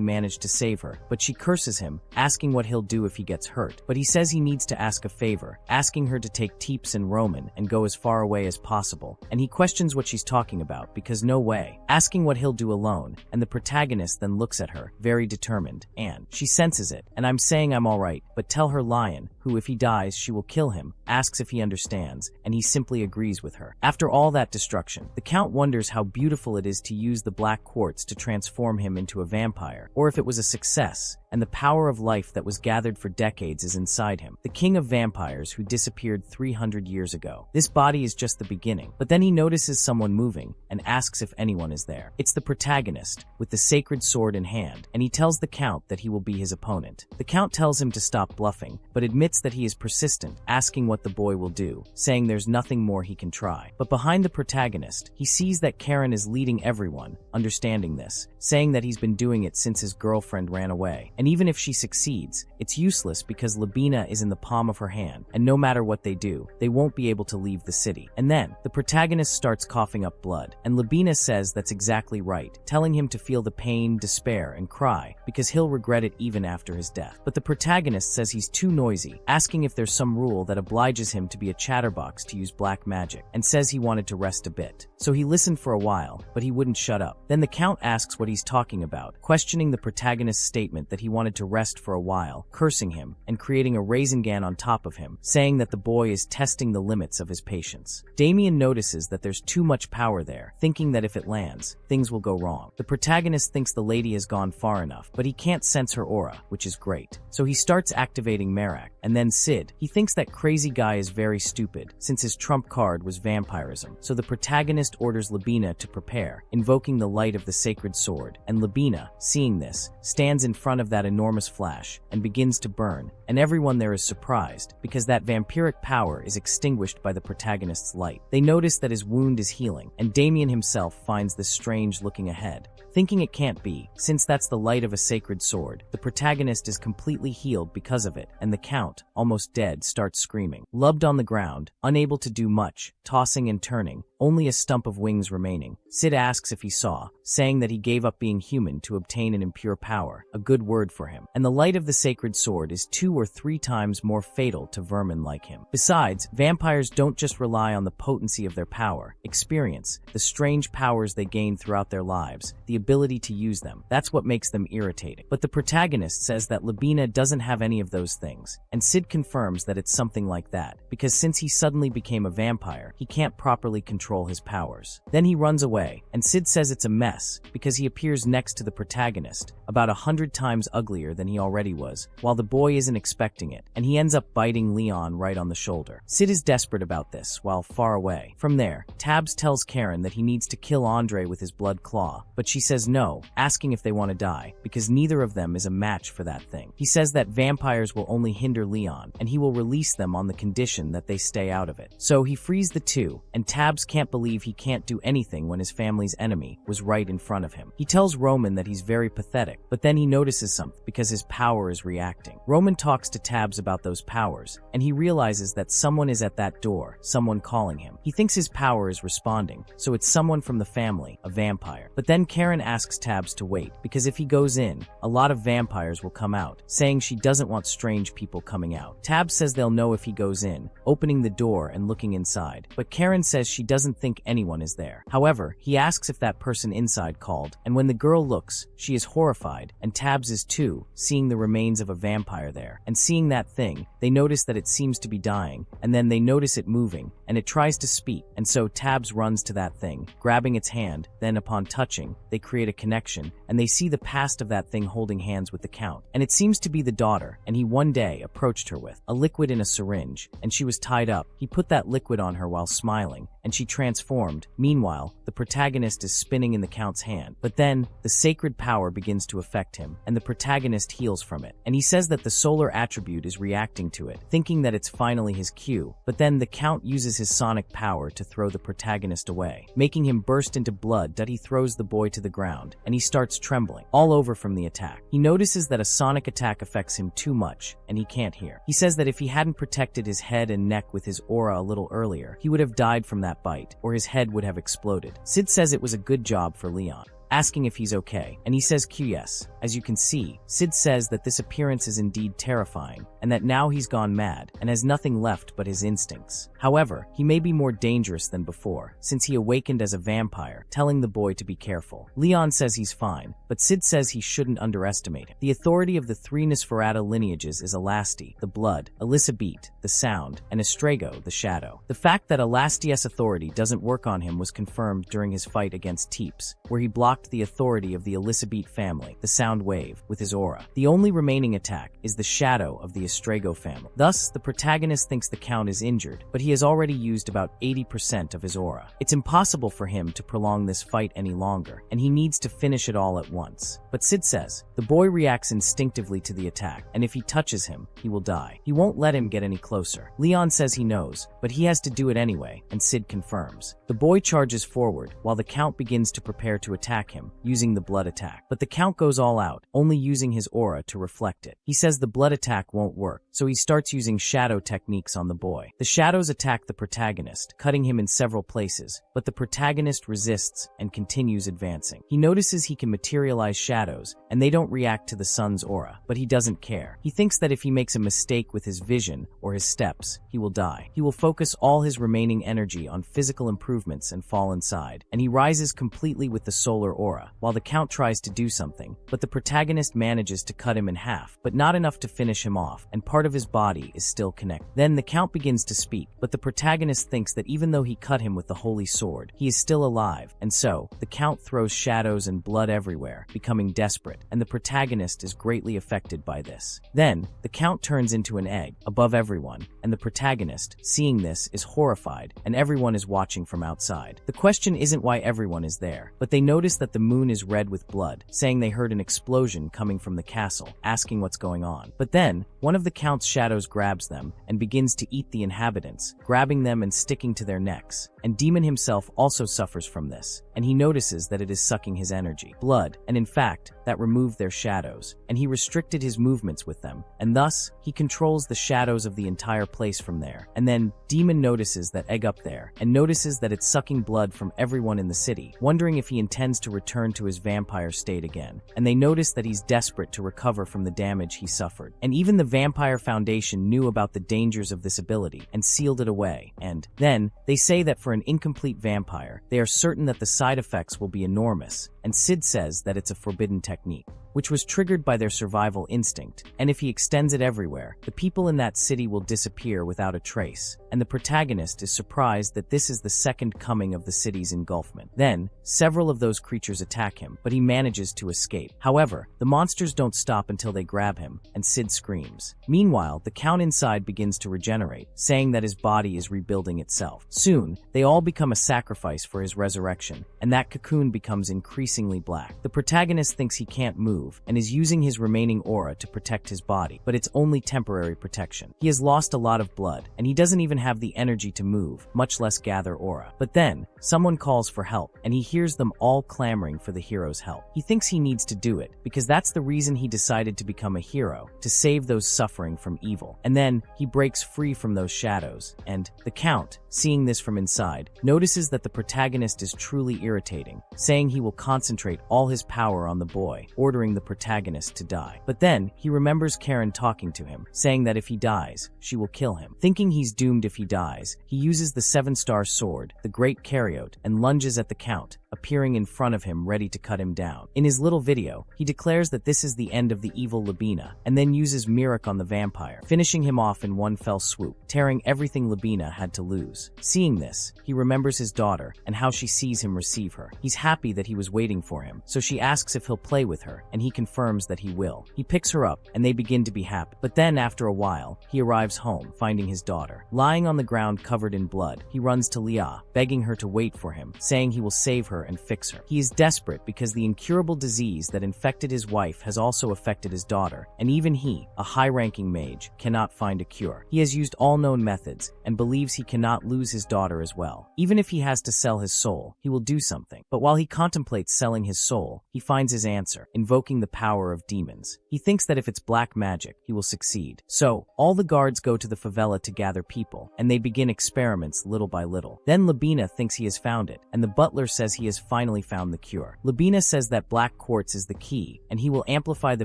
S2: managed to save her, but she curses him, asking what he'll do if he gets hurt. But he says he needs to ask a favor, asking her to take Teeps and Roman and go as far away as possible, and he questions what she's talking about, because no way, asking what he'll do alone, and the protagonist then looks at her, very determined, and she senses it, and I'm saying I'm alright, but tell her Lion, who if he dies she will kill him, asks if he understands, and he simply agrees with her. After all that destruction, the Count wonders how beautiful it is to use the black quartz to transform him into a vampire, or if it was a success, and the power of life that was gathered for decades is inside him, the king of vampires who disappeared 300 years ago. This body is just the beginning, but then he notices someone moving and asks if anyone is there. It's the protagonist, with the sacred sword in hand, and he tells the Count that he will be his opponent. The Count tells him to stop bluffing, but admits that he is persistent, asking what the boy will do, saying there's nothing more he can try. But behind the protagonist, he sees that Karen is leading everyone, understanding this, saying that he's been doing it since his girlfriend ran away. And even if she succeeds, it's useless because Labina is in the palm of her hand, and no matter what they do, they won't be able to leave the city. And then, the protagonist starts coughing up blood, and Labina says that's exactly right, telling him to feel the pain, despair, and cry, because he'll regret it even after his death. But the protagonist says he's too noisy, asking if there's some rule that obliges him to be a chatterbox to use black magic, and says he wanted to rest a bit. So he listened for a while, but he wouldn't shut up. Then the Count asks what he's talking about, questioning the protagonist's statement that he wanted to rest for a while, cursing him, and creating a Rasengan on top of him, saying that the boy is testing the limits of his patience. Damien notices that there's too much power there, thinking that if it lands, things will go wrong. The protagonist thinks the lady has gone far enough, but he can't sense her aura, which is great. So he starts activating Merak, and then Sid. He thinks that crazy guy is very stupid, since his trump card was vampirism. So the protagonist orders Labina to prepare, invoking the light of the sacred sword, and Labina, seeing this, stands in front of that enormous flash, and begins to burn, and everyone there is surprised, because that vampiric power is extinguished by the protagonist's light. They notice that his wound is healing, and Damien himself finds this strange looking ahead. Thinking it can't be, since that's the light of a sacred sword, the protagonist is completely healed because of it, and the Count, almost dead, starts screaming. Lubbed on the ground, unable to do much, tossing and turning, only a stump of wings remaining. Sid asks if he saw, saying that he gave up being human to obtain an impure power, a good word sword for him, and the light of the sacred sword is 2 or 3 times more fatal to vermin like him. Besides, vampires don't just rely on the potency of their power, experience, the strange powers they gain throughout their lives, the ability to use them. That's what makes them irritating. But the protagonist says that Labina doesn't have any of those things, and Sid confirms that it's something like that, because since he suddenly became a vampire, he can't properly control his powers. Then he runs away, and Sid says it's a mess, because he appears next to the protagonist, about 100 times uglier than he already was, while the boy isn't expecting it, and he ends up biting Leon right on the shoulder. Sid is desperate about this, while far away. From there, Tabs tells Karen that he needs to kill Andre with his blood claw, but she says no, asking if they want to die, because neither of them is a match for that thing. He says that vampires will only hinder Leon, and he will release them on the condition that they stay out of it. So he frees the two, and Tabs can't believe he can't do anything when his family's enemy was right in front of him. He tells Roman that he's very pathetic, but then he notices something, because his power is reacting. Roman talks to Tabs about those powers, and he realizes that someone is at that door, someone calling him. He thinks his power is responding, so it's someone from the family, a vampire. But then Karen asks Tabs to wait, because if he goes in, a lot of vampires will come out, saying she doesn't want strange people coming out. Tabs says they'll know if he goes in, opening the door and looking inside, but Karen says she doesn't think anyone is there. However, he asks if that person inside called, and when the girl looks, she is horrified, and Tabs is too, seeing the remains of a vampire there. And seeing that thing, they notice that it seems to be dying, and then they notice it moving, and it tries to speak, and so Tabs runs to that thing, grabbing its hand, then upon touching, they create a connection, and they see the past of that thing holding hands with the Count. And it seems to be the daughter, and he one day approached her with a liquid in a syringe, and she was tied up. He put that liquid on her while smiling, and she transformed. Meanwhile, the protagonist is spinning in the Count's hand, but then, the sacred power begins to affect him, and the protagonist heals from it, and he says that the solar attribute is reacting to it, thinking that it's finally his cue, but then the Count uses his sonic power to throw the protagonist away, making him burst into blood that he throws the boy to the ground, and he starts trembling, all over from the attack. He notices that a sonic attack affects him too much, and he can't hear. He says that if he hadn't protected his head and neck with his aura a little earlier, he would have died from that bite, or his head would have exploded. Sid says it was a good job for Leon, asking if he's okay, and he says yes. As you can see, Sid says that this appearance is indeed terrifying, and that now he's gone mad, and has nothing left but his instincts. However, he may be more dangerous than before, since he awakened as a vampire, telling the boy to be careful. Leon says he's fine, but Sid says he shouldn't underestimate him. The authority of the 3 Nosferatu lineages is Alasti, the blood, Elisabeth, the sound, and Estrago, the shadow. The fact that Alasti's authority doesn't work on him was confirmed during his fight against Teeps, where he blocked the authority of the Elisabeth family, the sound wave, with his aura. The only remaining attack is the shadow of the Estrago family. Thus, the protagonist thinks the Count is injured, but he has already used about 80% of his aura. It's impossible for him to prolong this fight any longer, and he needs to finish it all at once. But Sid says, the boy reacts instinctively to the attack, and if he touches him, he will die. He won't let him get any closer. Leon says he knows, but he has to do it anyway, and Sid confirms. The boy charges forward, while the Count begins to prepare to attack him, using the blood attack. But the Count goes all out, only using his aura to reflect it. He says the blood attack won't work, so he starts using shadow techniques on the boy. The shadows attack the protagonist, cutting him in several places, but the protagonist resists and continues advancing. He notices he can materialize shadows, and they don't react to the sun's aura, but he doesn't care. He thinks that if he makes a mistake with his vision or his steps, he will die. He will focus all his remaining energy on physical improvements and fall inside, and he rises completely with the solar aura, while the Count tries to do something, but the protagonist manages to cut him in half, but not enough to finish him off, and part of his body is still connected. Then the Count begins to speak, but the protagonist thinks that even though he cut him with the holy sword, he is still alive, and so, the Count throws shadows and blood everywhere, becoming desperate, and the protagonist is greatly affected by this. Then, the Count turns into an egg, above everyone, and the protagonist, seeing this, is horrified, and everyone is watching from outside. The question isn't why everyone is there, but they notice that the moon is red with blood, saying they heard an explosion coming from the castle, asking what's going on. But then, one of the Count's shadows grabs them, and begins to eat the inhabitants, grabbing them and sticking to their necks. And Demon himself also suffers from this, and he notices that it is sucking his energy, blood, and in fact, that removed their shadows, and he restricted his movements with them, and thus, he controls the shadows of the entire place from there. And then, Demon notices that egg up there, and notices that it's sucking blood from everyone in the city, wondering if he intends to return to his vampire state again, and they notice that he's desperate to recover from the damage he suffered. And even the Vampire Foundation knew about the dangers of this ability and sealed it away. And then, they say that for an incomplete vampire, they are certain that the side effects will be enormous, and Sid says that it's a forbidden technique, which was triggered by their survival instinct, and if he extends it everywhere, the people in that city will disappear without a trace, and the protagonist is surprised that this is the second coming of the city's engulfment. Then, several of those creatures attack him, but he manages to escape. However, the monsters don't stop until they grab him, and Sid screams. Meanwhile, the Count inside begins to regenerate, saying that his body is rebuilding itself. Soon, they all become a sacrifice for his resurrection, and that cocoon becomes increasingly black. The protagonist thinks he can't move, and is using his remaining aura to protect his body, but it's only temporary protection. He has lost a lot of blood, and he doesn't even have the energy to move, much less gather aura. But then, someone calls for help, and he hears them all clamoring for the hero's help. He thinks he needs to do it, because that's the reason he decided to become a hero, to save those suffering from evil. And then, he breaks free from those shadows, and the Count, seeing this from inside, notices that the protagonist is truly irritating, saying he will concentrate all his power on the boy, ordering the protagonist to die. But then, he remembers Karen talking to him, saying that if he dies, she will kill him. Thinking he's doomed if he dies, he uses the 7-star sword, the Great Carryote, and lunges at the Count, appearing in front of him ready to cut him down. In his little video, he declares that this is the end of the evil Labina, and then uses Mirak on the vampire, finishing him off in one fell swoop, tearing everything Labina had to lose. Seeing this, he remembers his daughter, and how she sees him receive her. He's happy that he was waiting for him, so she asks if he'll play with her, and he confirms that he will. He picks her up, and they begin to be happy. But then, after a while, he arrives home, finding his daughter. Lying on the ground covered in blood, he runs to Leah, begging her to wait for him, saying he will save her and fix her. He is desperate because the incurable disease that infected his wife has also affected his daughter, and even he, a high-ranking mage, cannot find a cure. He has used all known methods, and believes he cannot lose his daughter as well. Even if he has to sell his soul, he will do something. But while he contemplates selling his soul, he finds his answer, invoking the power of demons. He thinks that if it's black magic, he will succeed. So, all the guards go to the favela to gather people, and they begin experiments little by little. Then Labina thinks he has found it, and the butler says he has finally found the cure. Labina says that black quartz is the key, and he will amplify the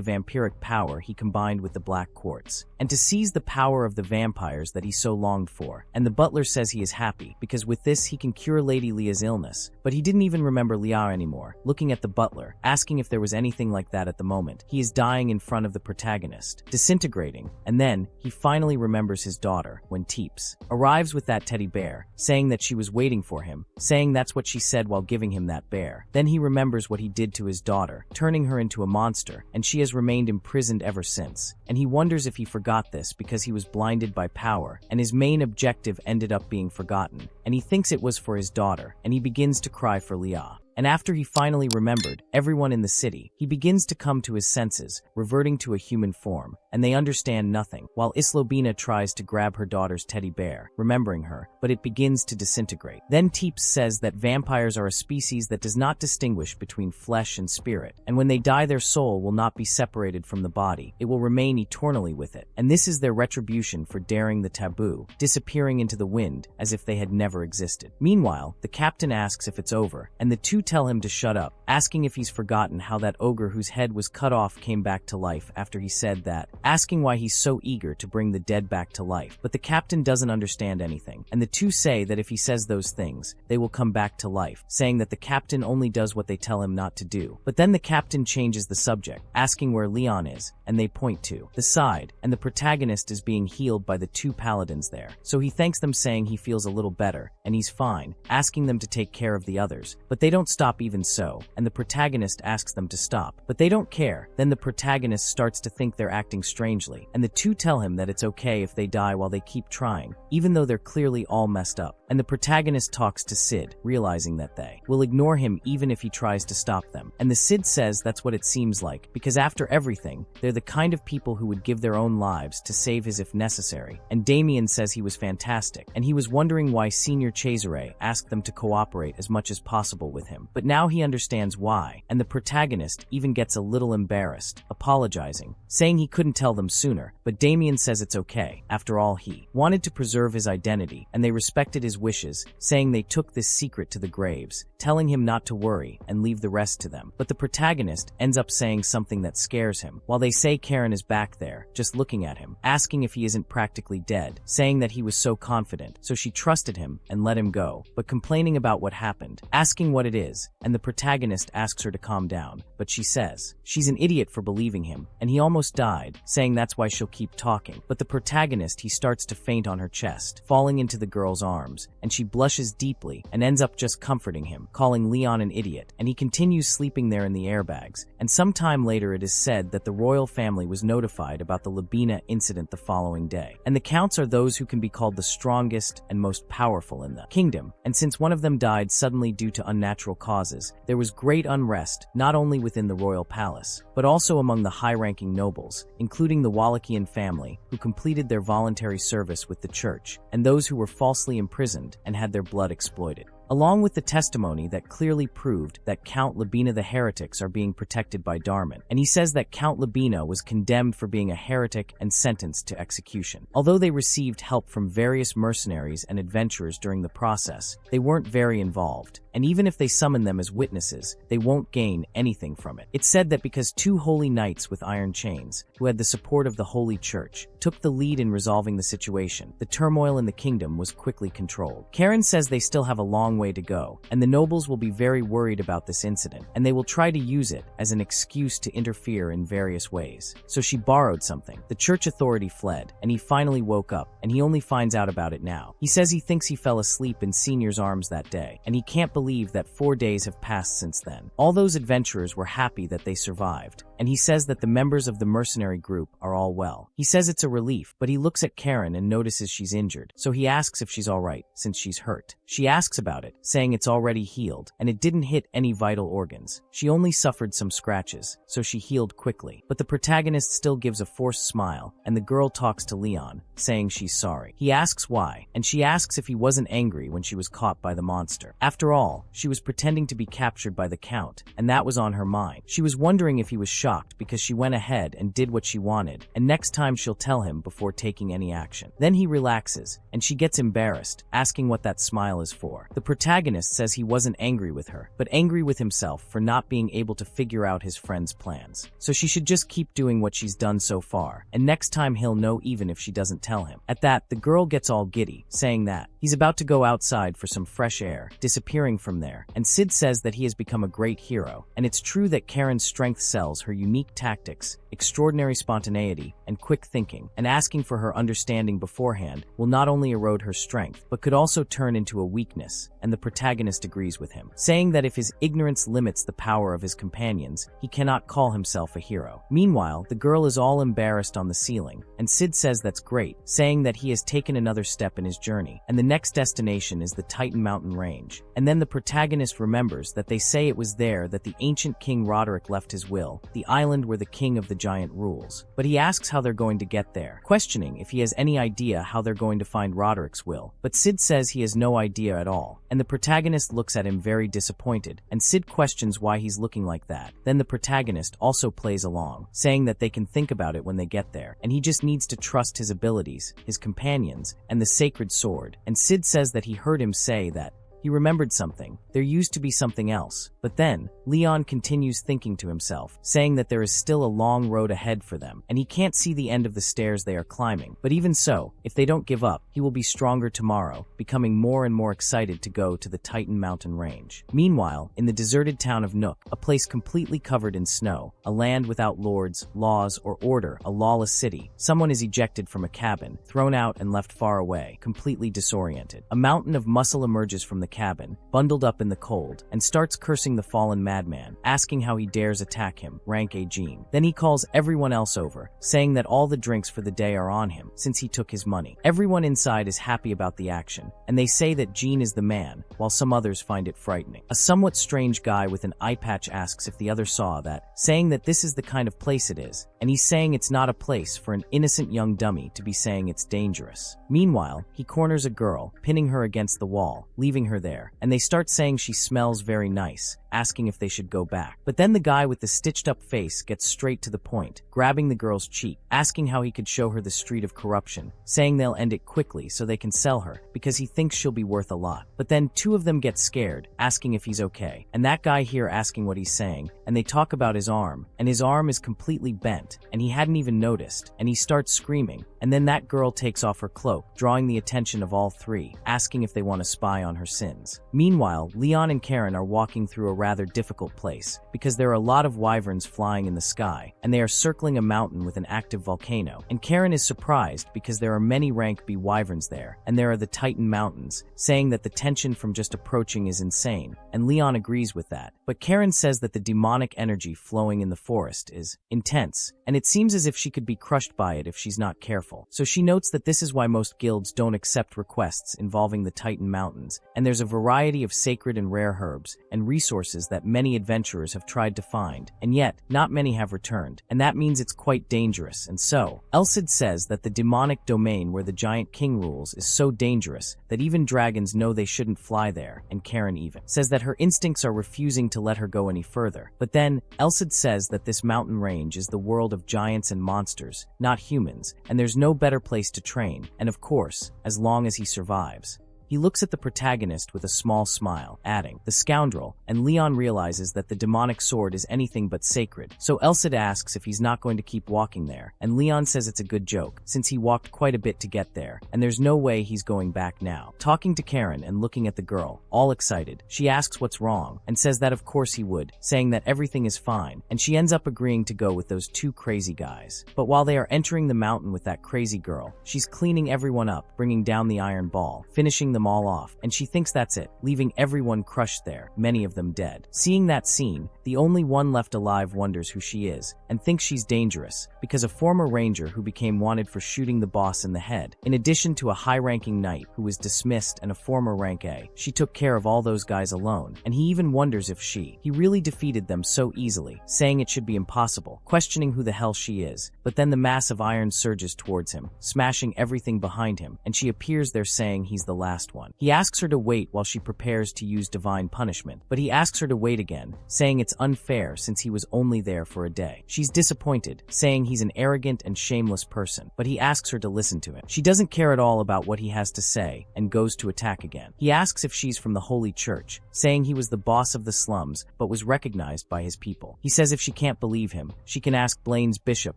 S2: vampiric power he combined with the black quartz, and to seize the power of the vampires that he so longed for. And the butler says he is happy, because with this he can cure Lady Leah's illness. But he didn't even remember Leah anymore, looking at the butler, asking if there was anything like that at the moment. He is dying in front of the protagonist, disintegrating, and then he finally remembers his daughter when Teeps arrives with that teddy bear, saying that she was waiting for him, saying that's what she said while giving him that bear. Then he remembers what he did to his daughter, turning her into a monster, and she has remained imprisoned ever since. And he wonders if he forgot this because he was blinded by power, and his main objective ended up being forgotten, and he thinks it was for his daughter, and he begins to cry for Leah. And after he finally remembered everyone in the city, he begins to come to his senses, reverting to a human form, and they understand nothing, while Islobina tries to grab her daughter's teddy bear, remembering her, but it begins to disintegrate. Then Teeps says that vampires are a species that does not distinguish between flesh and spirit, and when they die their soul will not be separated from the body, it will remain eternally with it, and this is their retribution for daring the taboo, disappearing into the wind as if they had never existed. Meanwhile, the captain asks if it's over, and the two tell him to shut up, asking if he's forgotten how that ogre whose head was cut off came back to life after he said that, asking why he's so eager to bring the dead back to life. But the captain doesn't understand anything, and the two say that if he says those things, they will come back to life, saying that the captain only does what they tell him not to do. But then the captain changes the subject, asking where Leon is, and they point to the side, and the protagonist is being healed by the two paladins there. So he thanks them, saying he feels a little better, and he's fine, asking them to take care of the others. But they don't stop even so, and the protagonist asks them to stop. But they don't care. Then the protagonist starts to think they're acting strangely, and the two tell him that it's okay if they die while they keep trying, even though they're clearly all messed up. And the protagonist talks to Sid, realizing that they will ignore him even if he tries to stop them. And the Sid says that's what it seems like, because after everything, they're the kind of people who would give their own lives to save his if necessary, and Damien says he was fantastic, and he was wondering why Senior Cesare asked them to cooperate as much as possible with him. But now he understands why, and the protagonist even gets a little embarrassed, apologizing, saying he couldn't tell them sooner, but Damien says it's okay. After all, he wanted to preserve his identity, and they respected his wishes, saying they took this secret to the graves, telling him not to worry and leave the rest to them. But the protagonist ends up saying something that scares him, while they say Karen is back there, just looking at him, asking if he isn't practically dead, saying that he was so confident, so she trusted him and let him go, but complaining about what happened, asking what it is, and the protagonist asks her to calm down, but she says she's an idiot for believing him, and he almost died, saying that's why she'll keep talking. But the protagonist, he starts to faint on her chest, falling into the girl's arms, and she blushes deeply and ends up just comforting him, calling Leon an idiot, and he continues sleeping there in the airbags. And sometime later it is said that the royal family was notified about the Labina incident the following day, and the counts are those who can be called the strongest and most powerful in the kingdom, and since one of them died suddenly due to unnatural causes, there was great unrest not only within the royal palace, but also among the high-ranking nobles, including the Wallachian family, who completed their voluntary service with the church, and those who were falsely imprisoned and had their blood exploited, along with the testimony that clearly proved that Count Labina the heretics are being protected by Darman, and he says that Count Labina was condemned for being a heretic and sentenced to execution. Although they received help from various mercenaries and adventurers during the process, they weren't very involved, and even if they summon them as witnesses, they won't gain anything from it. It's said that because two holy knights with iron chains, who had the support of the Holy Church, took the lead in resolving the situation, the turmoil in the kingdom was quickly controlled. Karen says they still have a long way to go, and the nobles will be very worried about this incident, and they will try to use it as an excuse to interfere in various ways. So she borrowed something. The church authority fled, and he finally woke up, and he only finds out about it now. He says he thinks he fell asleep in Senior's arms that day, and he can't believe that 4 days have passed since then. All those adventurers were happy that they survived, and he says that the members of the mercenary group are all well. He says it's a relief, but he looks at Karen and notices she's injured, so he asks if she's alright, since she's hurt. She asks about it, saying it's already healed, and it didn't hit any vital organs. She only suffered some scratches, so she healed quickly. But the protagonist still gives a forced smile, and the girl talks to Leon, saying she's sorry. He asks why, and she asks if he wasn't angry when she was caught by the monster. After all, she was pretending to be captured by the Count, and that was on her mind. She was wondering if he was shocked because she went ahead and did what she wanted, and next time she'll tell him before taking any action. Then he relaxes, and she gets embarrassed, asking what that smile is for. The protagonist says he wasn't angry with her, but angry with himself for not being able to figure out his friend's plans. So she should just keep doing what she's done so far, and next time he'll know even if she doesn't tell him. At that, the girl gets all giddy, saying that he's about to go outside for some fresh air, disappearing from there, and Sid says that he has become a great hero, and it's true that Karen's strength sells her unique tactics, extraordinary spontaneity, and quick thinking, and asking for her understanding beforehand will not only erode her strength, but could also turn into a weakness, and the protagonist agrees with him, saying that if his ignorance limits the power of his companions, he cannot call himself a hero. Meanwhile, the girl is all embarrassed on the ceiling, and Sid says that's great, saying that he has taken another step in his journey, and the next destination is the Titan Mountain Range. And then the protagonist remembers that they say it was there that the ancient King Roderick left his will, the island where the king of the giant rules. But he asks how they're going to get there, questioning if he has any idea how they're going to find Roderick's will. But Sid says he has no idea at all, and the protagonist looks at him very disappointed, and Sid questions why he's looking like that. Then the protagonist also plays along, saying that they can think about it when they get there, and he just needs to trust his abilities, his companions, and the sacred sword. And Sid says that he heard him say that he remembered something. There used to be something else. But then, Leon continues thinking to himself, saying that there is still a long road ahead for them, and he can't see the end of the stairs they are climbing. But even so, if they don't give up, he will be stronger tomorrow, becoming more and more excited to go to the Titan Mountain Range. Meanwhile, in the deserted town of Nook, a place completely covered in snow, a land without lords, laws, or order, a lawless city, someone is ejected from a cabin, thrown out and left far away, completely disoriented. A mountain of muscle emerges from the cabin, bundled up in the cold, and starts cursing the fallen madman, asking how he dares attack him, rank A Gene. Then he calls everyone else over, saying that all the drinks for the day are on him, since he took his money. Everyone inside is happy about the action, and they say that Gene is the man, while some others find it frightening. A somewhat strange guy with an eye patch asks if the other saw that, saying that this is the kind of place it is, and he's saying it's not a place for an innocent young dummy to be saying it's dangerous. Meanwhile, he corners a girl, pinning her against the wall, leaving her there, and they start saying she smells very nice, asking if they should go back. But then the guy with the stitched-up face gets straight to the point, grabbing the girl's cheek, asking how he could show her the street of corruption, saying they'll end it quickly so they can sell her, because he thinks she'll be worth a lot. But then two of them get scared, asking if he's okay, and that guy here asking what he's saying, and they talk about his arm, and his arm is completely bent, and he hadn't even noticed, and he starts screaming, and then that girl takes off her cloak, drawing the attention of all three, asking if they want to spy on her sins. Meanwhile, Leon and Karen are walking through a rather difficult place, because there are a lot of wyverns flying in the sky, and they are circling a mountain with an active volcano, and Karen is surprised because there are many rank B wyverns there, and there are the Titan Mountains, saying that the tension from just approaching is insane, and Leon agrees with that. But Karen says that the demonic energy flowing in the forest is intense, and it seems as if she could be crushed by it if she's not careful. So she notes that this is why most guilds don't accept requests involving the Titan Mountains, and there's a variety of sacred and rare herbs and resources that many adventurers have tried to find, and yet not many have returned, and that means it's quite dangerous. And so Elcid says that the demonic domain where the giant king rules is so dangerous that even dragons know they shouldn't fly there, and Karen even says that her instincts are refusing to let her go any further. But then Elcid says that this mountain range is the world of giants and monsters, not humans, and there's no better place to train, and of course, as long as he survives. He looks at the protagonist with a small smile, adding, "The scoundrel," and Leon realizes that the demonic sword is anything but sacred. So Elcid asks if he's not going to keep walking there, and Leon says it's a good joke, since he walked quite a bit to get there, and there's no way he's going back now. Talking to Karen and looking at the girl, all excited, she asks what's wrong, and says that of course he would, saying that everything is fine, and she ends up agreeing to go with those two crazy guys. But while they are entering the mountain with that crazy girl, she's cleaning everyone up, bringing down the iron ball, finishing them all off, and she thinks that's it, leaving everyone crushed there, many of them dead. Seeing that scene, the only one left alive wonders who she is, and thinks she's dangerous, because a former ranger who became wanted for shooting the boss in the head, in addition to a high-ranking knight who was dismissed and a former rank A, she took care of all those guys alone, and he even wonders if he really defeated them so easily, saying it should be impossible, questioning who the hell she is. But then the mass of iron surges towards him, smashing everything behind him, and she appears there saying he's the last one. He asks her to wait while she prepares to use divine punishment, but he asks her to wait again, saying it's unfair since he was only there for a day. She's disappointed, saying he's an arrogant and shameless person, but he asks her to listen to him. She doesn't care at all about what he has to say, and goes to attack again. He asks if she's from the Holy Church, saying he was the boss of the slums, but was recognized by his people. He says if she can't believe him, she can ask Blaine's bishop,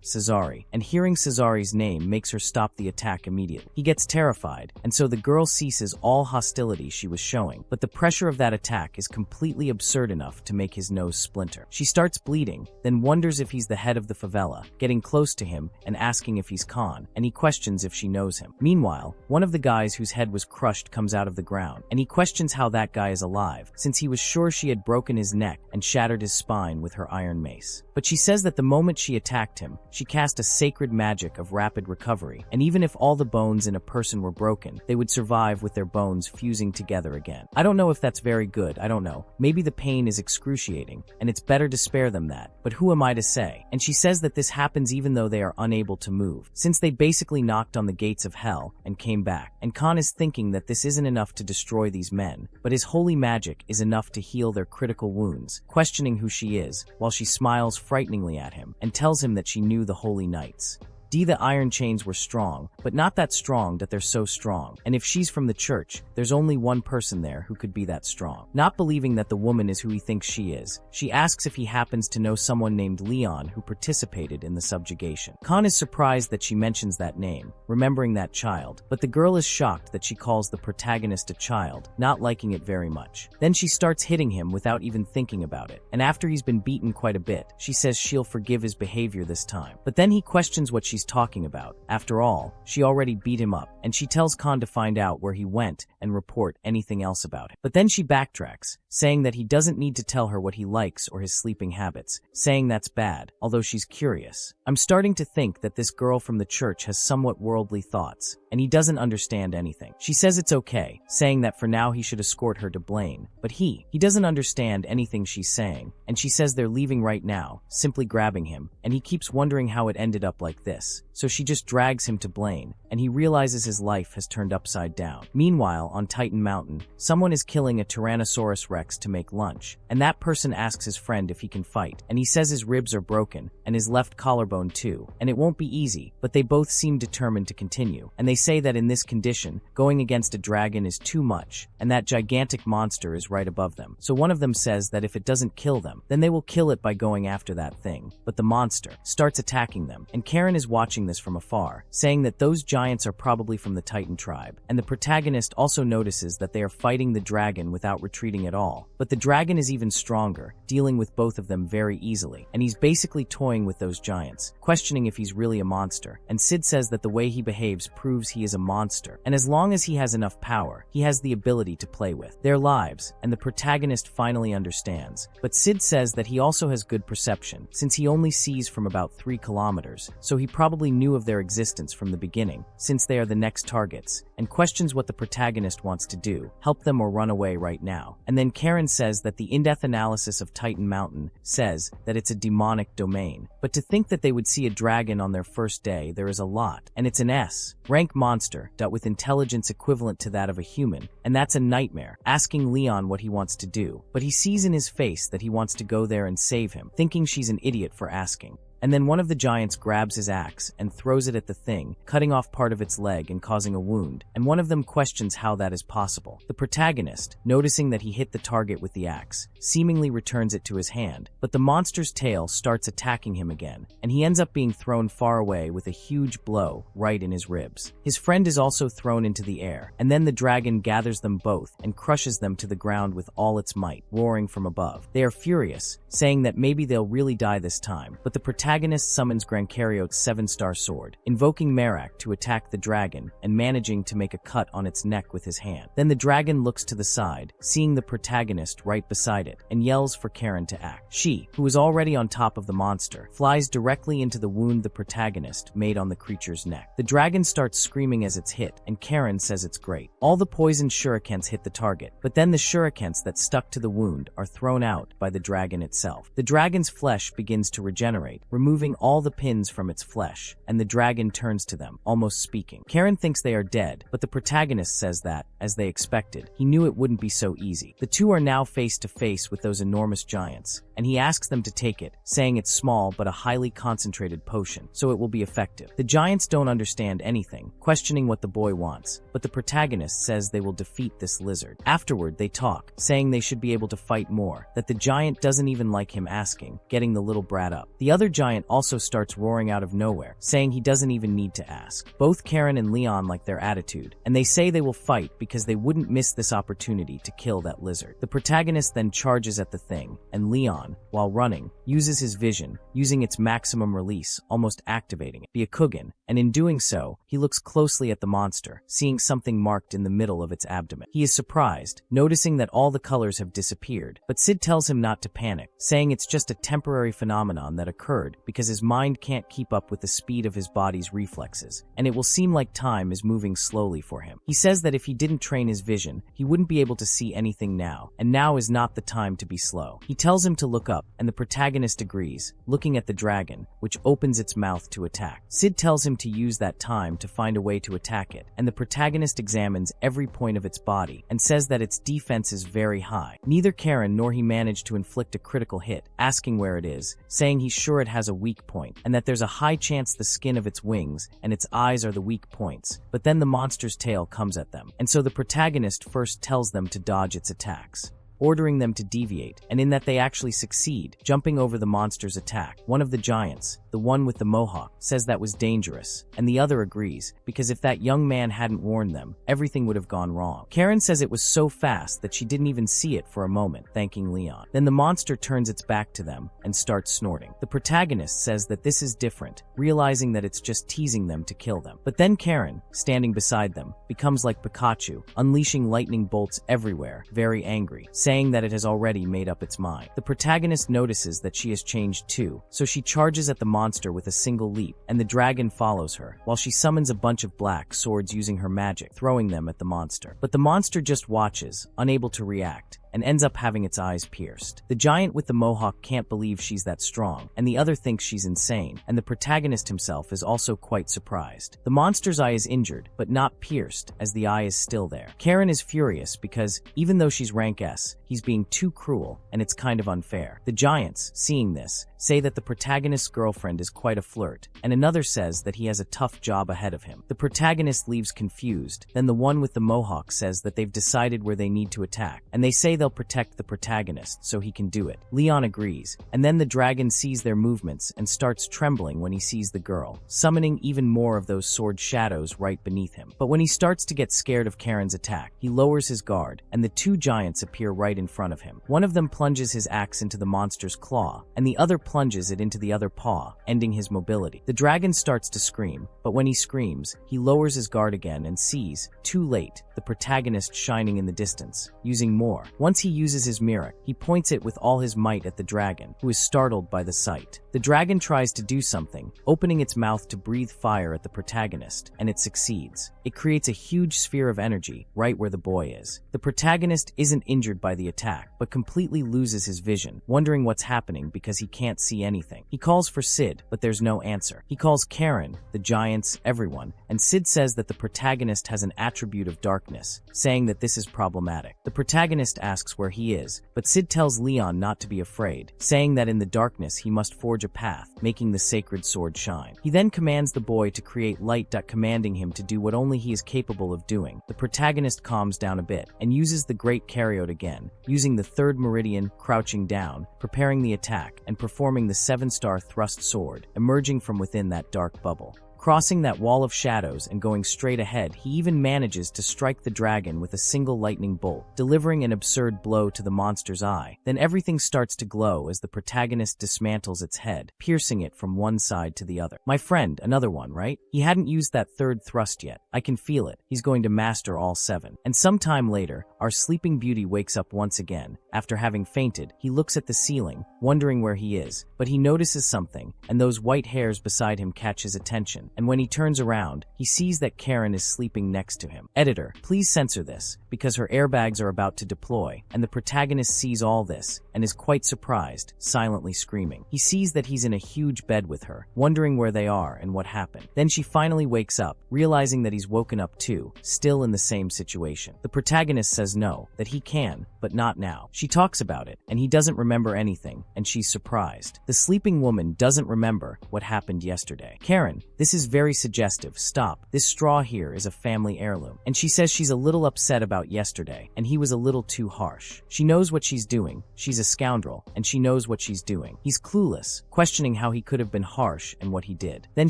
S2: Cesare, and hearing Cesare's name makes her stop the attack immediately. He gets terrified, and so the girl ceases all hostility she was showing, but the pressure of that attack is completely absurd enough to make his nose splinter. She starts bleeding, then wonders if he's the head of the favela, getting close to him and asking if he's Khan, and he questions if she knows him. Meanwhile, one of the guys whose head was crushed comes out of the ground, and he questions how that guy is alive, since he was sure she had broken his neck and shattered his spine with her iron mace. But she says that the moment she attacked him, she cast a sacred magic of rapid recovery, and even if all the bones in a person were broken, they would survive with their bones fusing together again. I don't know if that's very good, I don't know. Maybe the pain is excruciating, and it's better to spare them that, but who am I to say? And she says that this happens even though they are unable to move, since they basically knocked on the gates of hell and came back. And Khan is thinking that this isn't enough to destroy these men, but his holy magic is enough to heal their critical wounds, questioning who she is, while she smiles frighteningly at him, and tells him that she knew the holy knights. The iron chains were strong, but not that strong that they're so strong, and if she's from the church, there's only one person there who could be that strong. Not believing that the woman is who he thinks she is, she asks if he happens to know someone named Leon who participated in the subjugation. Khan is surprised that she mentions that name, remembering that child, but the girl is shocked that she calls the protagonist a child, not liking it very much. Then she starts hitting him without even thinking about it, and after he's been beaten quite a bit, she says she'll forgive his behavior this time. But then he questions what she's she's talking about. After all, she already beat him up, and she tells Khan to find out where he went and report anything else about him. But then she backtracks, saying that he doesn't need to tell her what he likes or his sleeping habits, saying that's bad, although she's curious. I'm starting to think that this girl from the church has somewhat worldly thoughts, and he doesn't understand anything. She says it's okay, saying that for now he should escort her to Blaine, but he doesn't understand anything she's saying, and she says they're leaving right now, simply grabbing him, and he keeps wondering how it ended up like this. So she just drags him to Blaine, and he realizes his life has turned upside down. Meanwhile, on Titan Mountain, someone is killing a Tyrannosaurus Rex to make lunch, and that person asks his friend if he can fight, and he says his ribs are broken, and his left collarbone too, and it won't be easy, but they both seem determined to continue, and they say that in this condition, going against a dragon is too much, and that gigantic monster is right above them. So one of them says that if it doesn't kill them, then they will kill it by going after that thing. But the monster starts attacking them, and Karen is watching this from afar, saying that those giants are probably from the Titan tribe, and the protagonist also notices that they are fighting the dragon without retreating at all. But the dragon is even stronger, dealing with both of them very easily, and he's basically toying with those giants, questioning if he's really a monster, and Sid says that the way he behaves proves he is a monster, and as long as he has enough power, he has the ability to play with their lives, and the protagonist finally understands. But Sid says that he also has good perception, since he only sees from about 3 kilometers, so he probably knew of their existence from the beginning, since they are the next targets, and questions what the protagonist wants to do, help them or run away right now. And then Karen says that the in-depth analysis of Titan Mountain says that it's a demonic domain, but to think that they would see a dragon on their first day, there is a lot, and it's an S-rank monster, with intelligence equivalent to that of a human, and that's a nightmare, asking Leon what he wants to do, but he sees in his face that he wants to go there and save him, thinking she's an idiot for asking. And then one of the giants grabs his axe and throws it at the thing, cutting off part of its leg and causing a wound, and one of them questions how that is possible. The protagonist, noticing that he hit the target with the axe, seemingly returns it to his hand, but the monster's tail starts attacking him again, and he ends up being thrown far away with a huge blow right in his ribs. His friend is also thrown into the air, and then the dragon gathers them both and crushes them to the ground with all its might, roaring from above. They are furious, saying that maybe they'll really die this time, but the protagonist summons Grancariote's 7-star sword, invoking Merak to attack the dragon and managing to make a cut on its neck with his hand. Then the dragon looks to the side, seeing the protagonist right beside it, and yells for Karen to act. She, who is already on top of the monster, flies directly into the wound the protagonist made on the creature's neck. The dragon starts screaming as it's hit, and Karen says it's great. All the poisoned shurikens hit the target, but then the shurikens that stuck to the wound are thrown out by the dragon itself. The dragon's flesh begins to regenerate, removing all the pins from its flesh, and the dragon turns to them, almost speaking. Karen thinks they are dead, but the protagonist says that, as they expected, he knew it wouldn't be so easy. The two are now face to face with those enormous giants, and he asks them to take it, saying it's small but a highly concentrated potion, so it will be effective. The giants don't understand anything, questioning what the boy wants, but the protagonist says they will defeat this lizard. Afterward, they talk, saying they should be able to fight more, that the giant doesn't even like him asking, getting the little brat up. The other giant also starts roaring out of nowhere, saying he doesn't even need to ask. Both Karen and Leon like their attitude, and they say they will fight because they wouldn't miss this opportunity to kill that lizard. The protagonist then charges at the thing, and Leon, while running, uses his vision, using its maximum release, almost activating it, the Akugan, and in doing so, he looks closely at the monster, seeing something marked in the middle of its abdomen. He is surprised, noticing that all the colors have disappeared, but Sid tells him not to panic, saying it's just a temporary phenomenon that occurred because his mind can't keep up with the speed of his body's reflexes, and it will seem like time is moving slowly for him. He says that if he didn't train his vision, he wouldn't be able to see anything now, and now is not the time to be slow. He tells him to look up, and the protagonist agrees, looking at the dragon, which opens its mouth to attack. Sid tells him to use that time to find a way to attack it, and the protagonist examines every point of its body, and says that its defense is very high. Neither Karen nor he managed to inflict a critical hit, asking where it is, saying he's sure it has a weak point, and that there's a high chance the skin of its wings and its eyes are the weak points, but then the monster's tail comes at them, and so the protagonist first tells them to dodge its attacks. ordering them to deviate, and in that they actually succeed, jumping over the monster's attack. One of the giants, the one with the mohawk, says that was dangerous, and the other agrees, because if that young man hadn't warned them, everything would have gone wrong. Karen says it was so fast that she didn't even see it for a moment, thanking Leon. Then the monster turns its back to them and starts snorting. The protagonist says that this is different, realizing that it's just teasing them to kill them. But then Karen, standing beside them, becomes like Pikachu, unleashing lightning bolts everywhere, very angry, saying that it has already made up its mind. The protagonist notices that she has changed too, so she charges at the monster with a single leap, and the dragon follows her, while she summons a bunch of black swords using her magic, throwing them at the monster. But the monster just watches, unable to react, and ends up having its eyes pierced. The giant with the mohawk can't believe she's that strong, and the other thinks she's insane, and the protagonist himself is also quite surprised. The monster's eye is injured, but not pierced, as the eye is still there. Karen is furious because, even though she's rank S, he's being too cruel, and it's kind of unfair. The giants, seeing this, say that the protagonist's girlfriend is quite a flirt, and another says that he has a tough job ahead of him. The protagonist leaves confused, then the one with the mohawk says that they've decided where they need to attack, and they say they'll protect the protagonist so he can do it. Leon agrees, and then the dragon sees their movements and starts trembling when he sees the girl, summoning even more of those sword shadows right beneath him. But when he starts to get scared of Karen's attack, he lowers his guard, and the two giants appear right in front of him. One of them plunges his axe into the monster's claw, and the other plunges it into the other paw, ending his mobility. The dragon starts to scream, but when he screams, he lowers his guard again and sees, too late, the protagonist shining in the distance, using more. Once he uses his mirror, he points it with all his might at the dragon, who is startled by the sight. The dragon tries to do something, opening its mouth to breathe fire at the protagonist, and it succeeds. It creates a huge sphere of energy right where the boy is. The protagonist isn't injured by the attack, but completely loses his vision, wondering what's happening because he can't see anything. He calls for Sid, but there's no answer. He calls Karen, the giants, everyone, and Sid says that the protagonist has an attribute of darkness, saying that this is problematic. The protagonist asks where he is, but Sid tells Leon not to be afraid, saying that in the darkness he must forge a path, making the sacred sword shine. He then commands the boy to create light, commanding him to do what only he is capable of doing. The protagonist calms down a bit, and uses the great Karyot again, using the third meridian, crouching down, preparing the attack, and performing the 7-star thrust sword, emerging from within that dark bubble. Crossing that wall of shadows and going straight ahead, he even manages to strike the dragon with a single lightning bolt, delivering an absurd blow to the monster's eye. Then everything starts to glow as the protagonist dismantles its head, piercing it from one side to the other. My friend, another one, right? He hadn't used that third thrust yet. I can feel it. He's going to master all 7. And sometime later, our sleeping beauty wakes up once again. After having fainted, he looks at the ceiling, wondering where he is, but he notices something, and those white hairs beside him catch his attention. And when he turns around, he sees that Karen is sleeping next to him. Editor, please censor this, because her airbags are about to deploy, and the protagonist sees all this, and is quite surprised, silently screaming. He sees that he's in a huge bed with her, wondering where they are and what happened. Then she finally wakes up, realizing that he's woken up too, still in the same situation. The protagonist says no, that he can, but not now. She talks about it, and he doesn't remember anything, and she's surprised. The sleeping woman doesn't remember what happened yesterday. Karen, this is very suggestive. Stop. This straw here is a family heirloom. And she says she's a little upset about yesterday, and he was a little too harsh. She knows what she's doing. She's a scoundrel, and she knows what she's doing. He's clueless, questioning how he could have been harsh and what he did. Then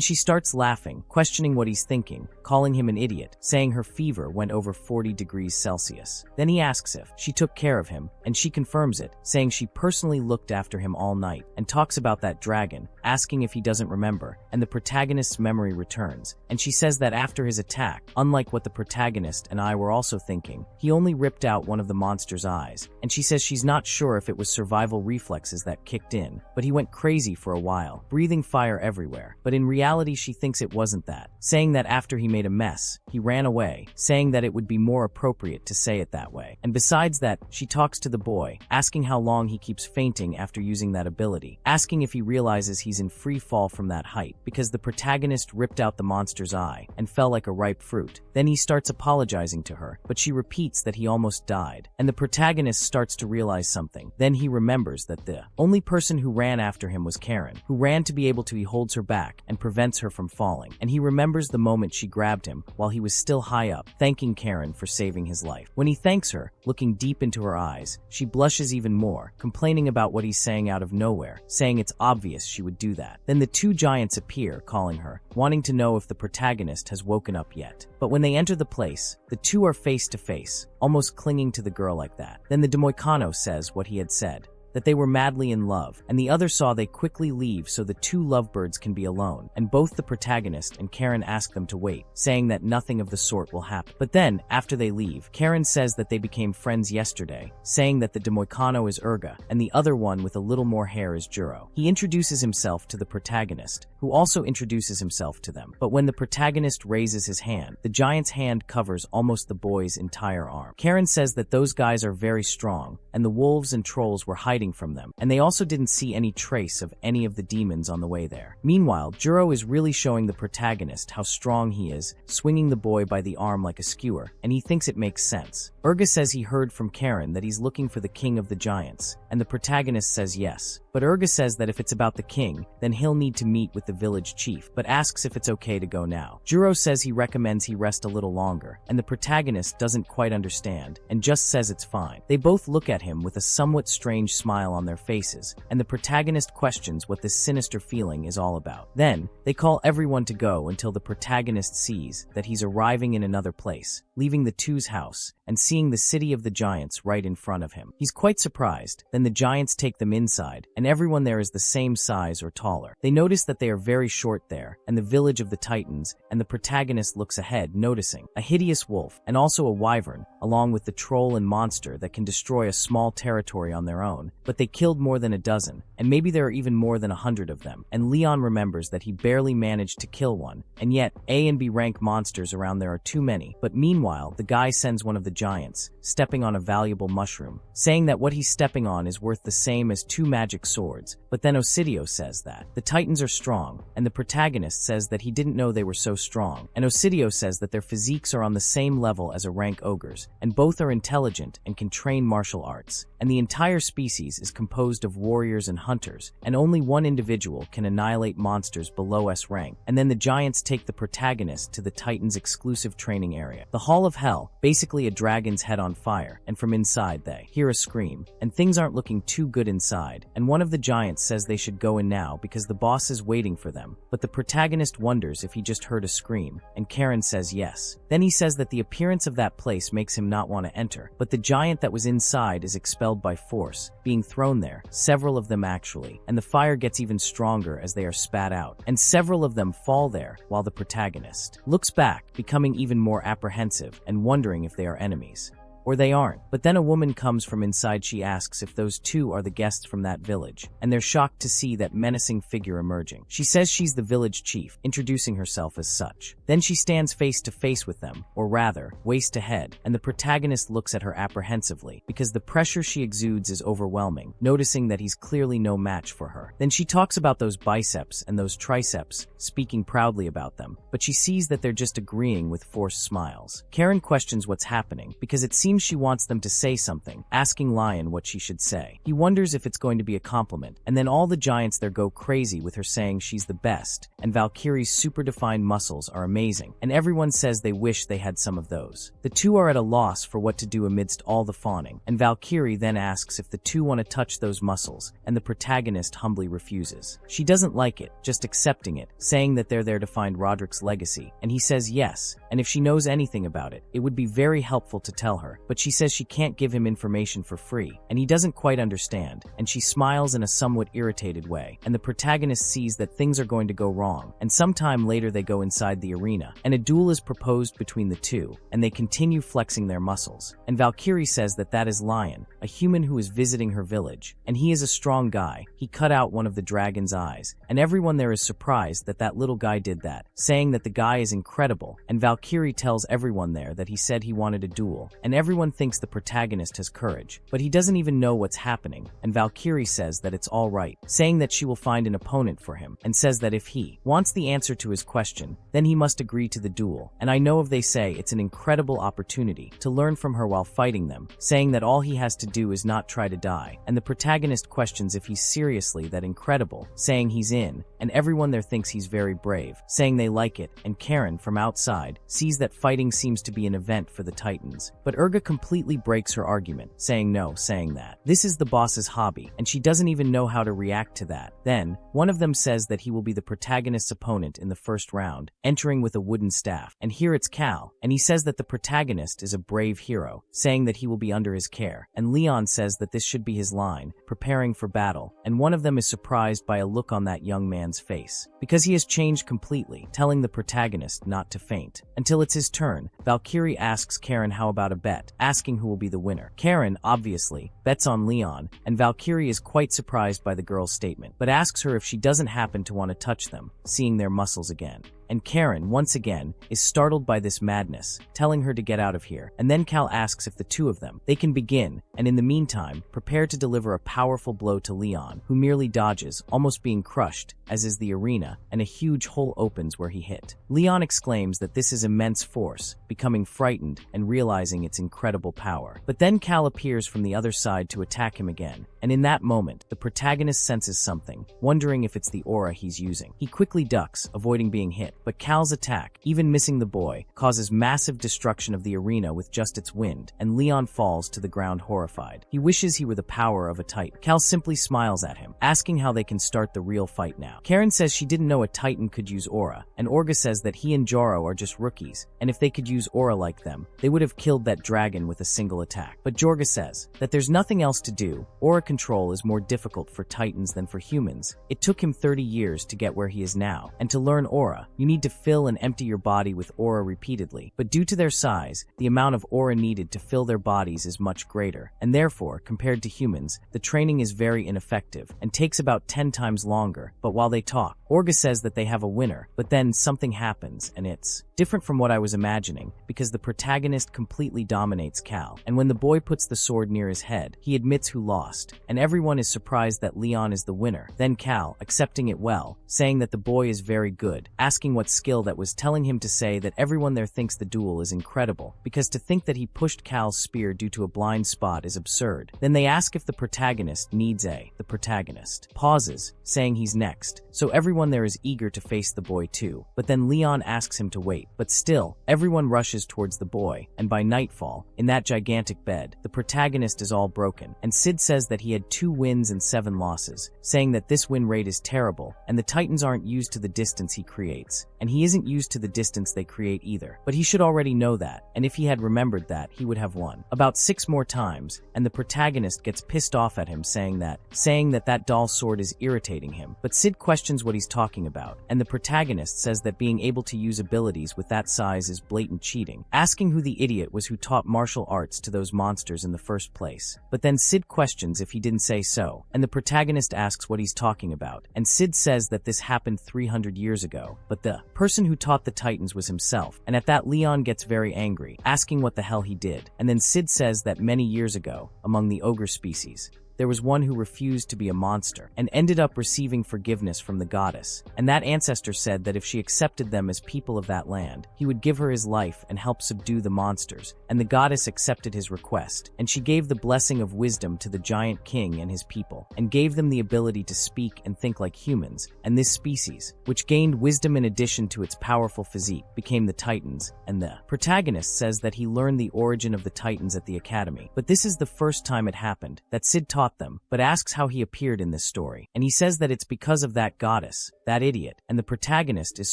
S2: she starts laughing, questioning what he's thinking, calling him an idiot, saying her fever went over 40 degrees Celsius. Then he asks if she took care of him, and she confirms it, saying she personally looked after him all night, and talks about that dragon, asking if he doesn't remember, and the protagonist's memory returns, and she says that after his attack, unlike what the protagonist and I were also thinking, he only ripped out one of the monster's eyes, and she says she's not sure if it was survival reflexes that kicked in, but he went crazy for a while, breathing fire everywhere, but in reality she thinks it wasn't that, saying that after he made a mess, he ran away, saying that it would be more appropriate to say it that way. And besides that, she talks to the boy, asking how long he keeps fainting after using that ability, asking if he realizes he's in free fall from that height, because the protagonist protagonist ripped out the monster's eye and fell like a ripe fruit. Then he starts apologizing to her, but she repeats that he almost died. And the protagonist starts to realize something. Then he remembers that the only person who ran after him was Karen, who ran to be able to. He holds her back and prevents her from falling. And he remembers the moment she grabbed him while he was still high up, thanking Karen for saving his life. When he thanks her, looking deep into her eyes, she blushes even more, complaining about what he's saying out of nowhere, saying it's obvious she would do that. Then the two giants appear, calling her, wanting to know if the protagonist has woken up yet. But when they enter the place, the two are face to face, almost clinging to the girl like that. Then the Demoicano says what he had said, that they were madly in love, and the other saw they quickly leave so the two lovebirds can be alone, and both the protagonist and Karen ask them to wait, saying that nothing of the sort will happen. But then, after they leave, Karen says that they became friends yesterday, saying that the Demoicano is Urga, and the other one with a little more hair is Juro. He introduces himself to the protagonist, who also introduces himself to them. But when the protagonist raises his hand, the giant's hand covers almost the boy's entire arm. Karen says that those guys are very strong, and the wolves and trolls were hiding from them, and they also didn't see any trace of any of the demons on the way there. Meanwhile, Juro is really showing the protagonist how strong he is, swinging the boy by the arm like a skewer, and he thinks it makes sense. Urga says he heard from Karen that he's looking for the king of the giants, and the protagonist says yes. But Urga says that if it's about the king, then he'll need to meet with the village chief, but asks if it's okay to go now. Juro says he recommends he rest a little longer, and the protagonist doesn't quite understand, and just says it's fine. They both look at him with a somewhat strange smile on their faces, and the protagonist questions what this sinister feeling is all about. Then, they call everyone to go until the protagonist sees that he's arriving in another place, leaving the two's house, and seeing the city of the giants right in front of him. He's quite surprised. Then the giants take them inside, and everyone there is the same size or taller. They notice that they are very short there, and the village of the Titans, and the protagonist looks ahead, noticing a hideous wolf, and also a wyvern, along with the troll and monster that can destroy a small territory on their own, but they killed more than a dozen, and maybe there are even more than 100 of them. And Leon remembers that he barely managed to kill one, and yet A and B rank monsters around there are too many. But meanwhile, the guy sends one of the giants, stepping on a valuable mushroom, saying that what he's stepping on is worth the same as 2 magic swords. But then Osidio says that the Titans are strong, and the protagonist says that he didn't know they were so strong, and Osidio says that their physiques are on the same level as a rank ogres, and both are intelligent and can train martial arts, and the entire species is composed of warriors and hunters, and only one individual can annihilate monsters below S rank. And then the giants take the protagonist to the Titans' exclusive training area, the Hall of Hell, basically a dragon's head on fire, and from inside they hear a scream, and things aren't looking too good inside, and one of the giants says they should go in now because the boss is waiting for them. But the protagonist wonders if he just heard a scream, and Karen says yes. Then he says that the appearance of that place makes him not want to enter, but the giant that was inside is expelled by force, being thrown there, several of them actually, and the fire gets even stronger as they are spat out, and several of them fall there while the protagonist looks back, becoming even more apprehensive and wondering if they are enemies. Or they aren't. But then a woman comes from inside. She asks if those two are the guests from that village, and they're shocked to see that menacing figure emerging. She says she's the village chief, introducing herself as such. Then she stands face to face with them, or rather, waist to head, and the protagonist looks at her apprehensively, because the pressure she exudes is overwhelming, noticing that he's clearly no match for her. Then she talks about those biceps and those triceps, speaking proudly about them, but she sees that they're just agreeing with forced smiles. Karen questions what's happening, because it seems she wants them to say something, asking Lion what she should say. He wonders if it's going to be a compliment, and then all the giants there go crazy with her saying she's the best, and Valkyrie's super defined muscles are amazing, and everyone says they wish they had some of those. The two are at a loss for what to do amidst all the fawning, and Valkyrie then asks if the two want to touch those muscles, and the protagonist humbly refuses. She doesn't like it, just accepting it, saying that they're there to find Roderick's legacy, and he says yes, and if she knows anything about it, it would be very helpful to tell her, but she says she can't give him information for free, and he doesn't quite understand, and she smiles in a somewhat irritated way, and the protagonist sees that things are going to go wrong, and sometime later they go inside the arena, and a duel is proposed between the two, and they continue flexing their muscles, and Valkyrie says that that is Lion, a human who is visiting her village, and he is a strong guy. He cut out one of the dragon's eyes, and everyone there is surprised that that little guy did that, saying that the guy is incredible, and Valkyrie Valkyrie tells everyone there that he said he wanted a duel, and everyone thinks the protagonist has courage, but he doesn't even know what's happening, and Valkyrie says that it's all right, saying that she will find an opponent for him, and says that if he wants the answer to his question, then he must agree to the duel. And I know if they say it's an incredible opportunity to learn from her while fighting them, saying that all he has to do is not try to die, and the protagonist questions if he's seriously that incredible, saying he's in, and everyone there thinks he's very brave, saying they like it, and Karen, from outside, sees that fighting seems to be an event for the Titans. But Urga completely breaks her argument, saying no, saying that this is the boss's hobby, and she doesn't even know how to react to that. Then, one of them says that he will be the protagonist's opponent in the first round, entering with a wooden staff, and here it's Cal, and he says that the protagonist is a brave hero, saying that he will be under his care, and Leon says that this should be his line, preparing for battle, and one of them is surprised by a look on that young man's face, because he has changed completely, telling the protagonist not to faint. Until it's his turn, Valkyrie asks Karen how about a bet, asking who will be the winner. Karen, obviously, bets on Leon, and Valkyrie is quite surprised by the girl's statement, but asks her if she doesn't happen to want to touch them, seeing their muscles again. And Karen, once again, is startled by this madness, telling her to get out of here. And then Cal asks if the two of them, they can begin, and in the meantime, prepare to deliver a powerful blow to Leon, who merely dodges, almost being crushed, as is the arena, and a huge hole opens where he hit. Leon exclaims that this is immense force, becoming frightened and realizing its incredible power. But then Cal appears from the other side to attack him again, and in that moment, the protagonist senses something, wondering if it's the aura he's using. He quickly ducks, avoiding being hit, but Cal's attack, even missing the boy, causes massive destruction of the arena with just its wind, and Leon falls to the ground horrified. He wishes he were the power of a Titan. Cal simply smiles at him, asking how they can start the real fight now. Karen says she didn't know a Titan could use aura, and Orga says that he and Joro are just rookies, and if they could use aura like them, they would have killed that dragon with a single attack. But Jorga says that there's nothing else to do. Aura control is more difficult for Titans than for humans. It took him 30 years to get where he is now, and to learn aura, you need to fill and empty your body with aura repeatedly. But due to their size, the amount of aura needed to fill their bodies is much greater, and therefore, compared to humans, the training is very ineffective, and takes about 10 times longer. But while they talk, Orga says that they have a winner, but then something happens, and it's different from what I was imagining, because the protagonist completely dominates Cal, and when the boy puts the sword near his head, he admits who lost, and everyone is surprised that Leon is the winner. Then Cal, accepting it well, saying that the boy is very good, asking what skill that was, telling him to say that everyone there thinks the duel is incredible, because to think that he pushed Cal's spear due to a blind spot is absurd. Then they ask if the protagonist needs the protagonist pauses, saying he's next, so everyone there is eager to face the boy too, but then Leon asks him to wait, but still, everyone rushes towards the boy, and by nightfall, in that gigantic bed, the protagonist is all broken, and Sid says that he had 2 wins and 7 losses, saying that this win rate is terrible, and the Titans aren't used to the distance he creates, and he isn't used to the distance they create either, but he should already know that, and if he had remembered that, he would have won about 6 more times, and the protagonist gets pissed off at him saying that doll sword is irritating him, but Sid questions what he's talking about, and the protagonist says that being able to use abilities with that size is blatant cheating, asking who the idiot was who taught martial arts to those monsters in the first place. But then Sid questions if he didn't say so, and the protagonist asks what he's talking about, and Sid says that this happened 300 years ago, but the person who taught the Titans was himself, and at that Leon gets very angry, asking what the hell he did, and then Sid says that many years ago, among the ogre species, there was one who refused to be a monster and ended up receiving forgiveness from the goddess, and that ancestor said that if she accepted them as people of that land, he would give her his life and help subdue the monsters, and the goddess accepted his request, and she gave the blessing of wisdom to the giant king and his people, and gave them the ability to speak and think like humans, and this species, which gained wisdom in addition to its powerful physique, became the Titans, and the protagonist says that he learned the origin of the Titans at the academy, but this is the first time it happened, that Sid taught them, but asks how he appeared in this story, and he says that it's because of that goddess, that idiot, and the protagonist is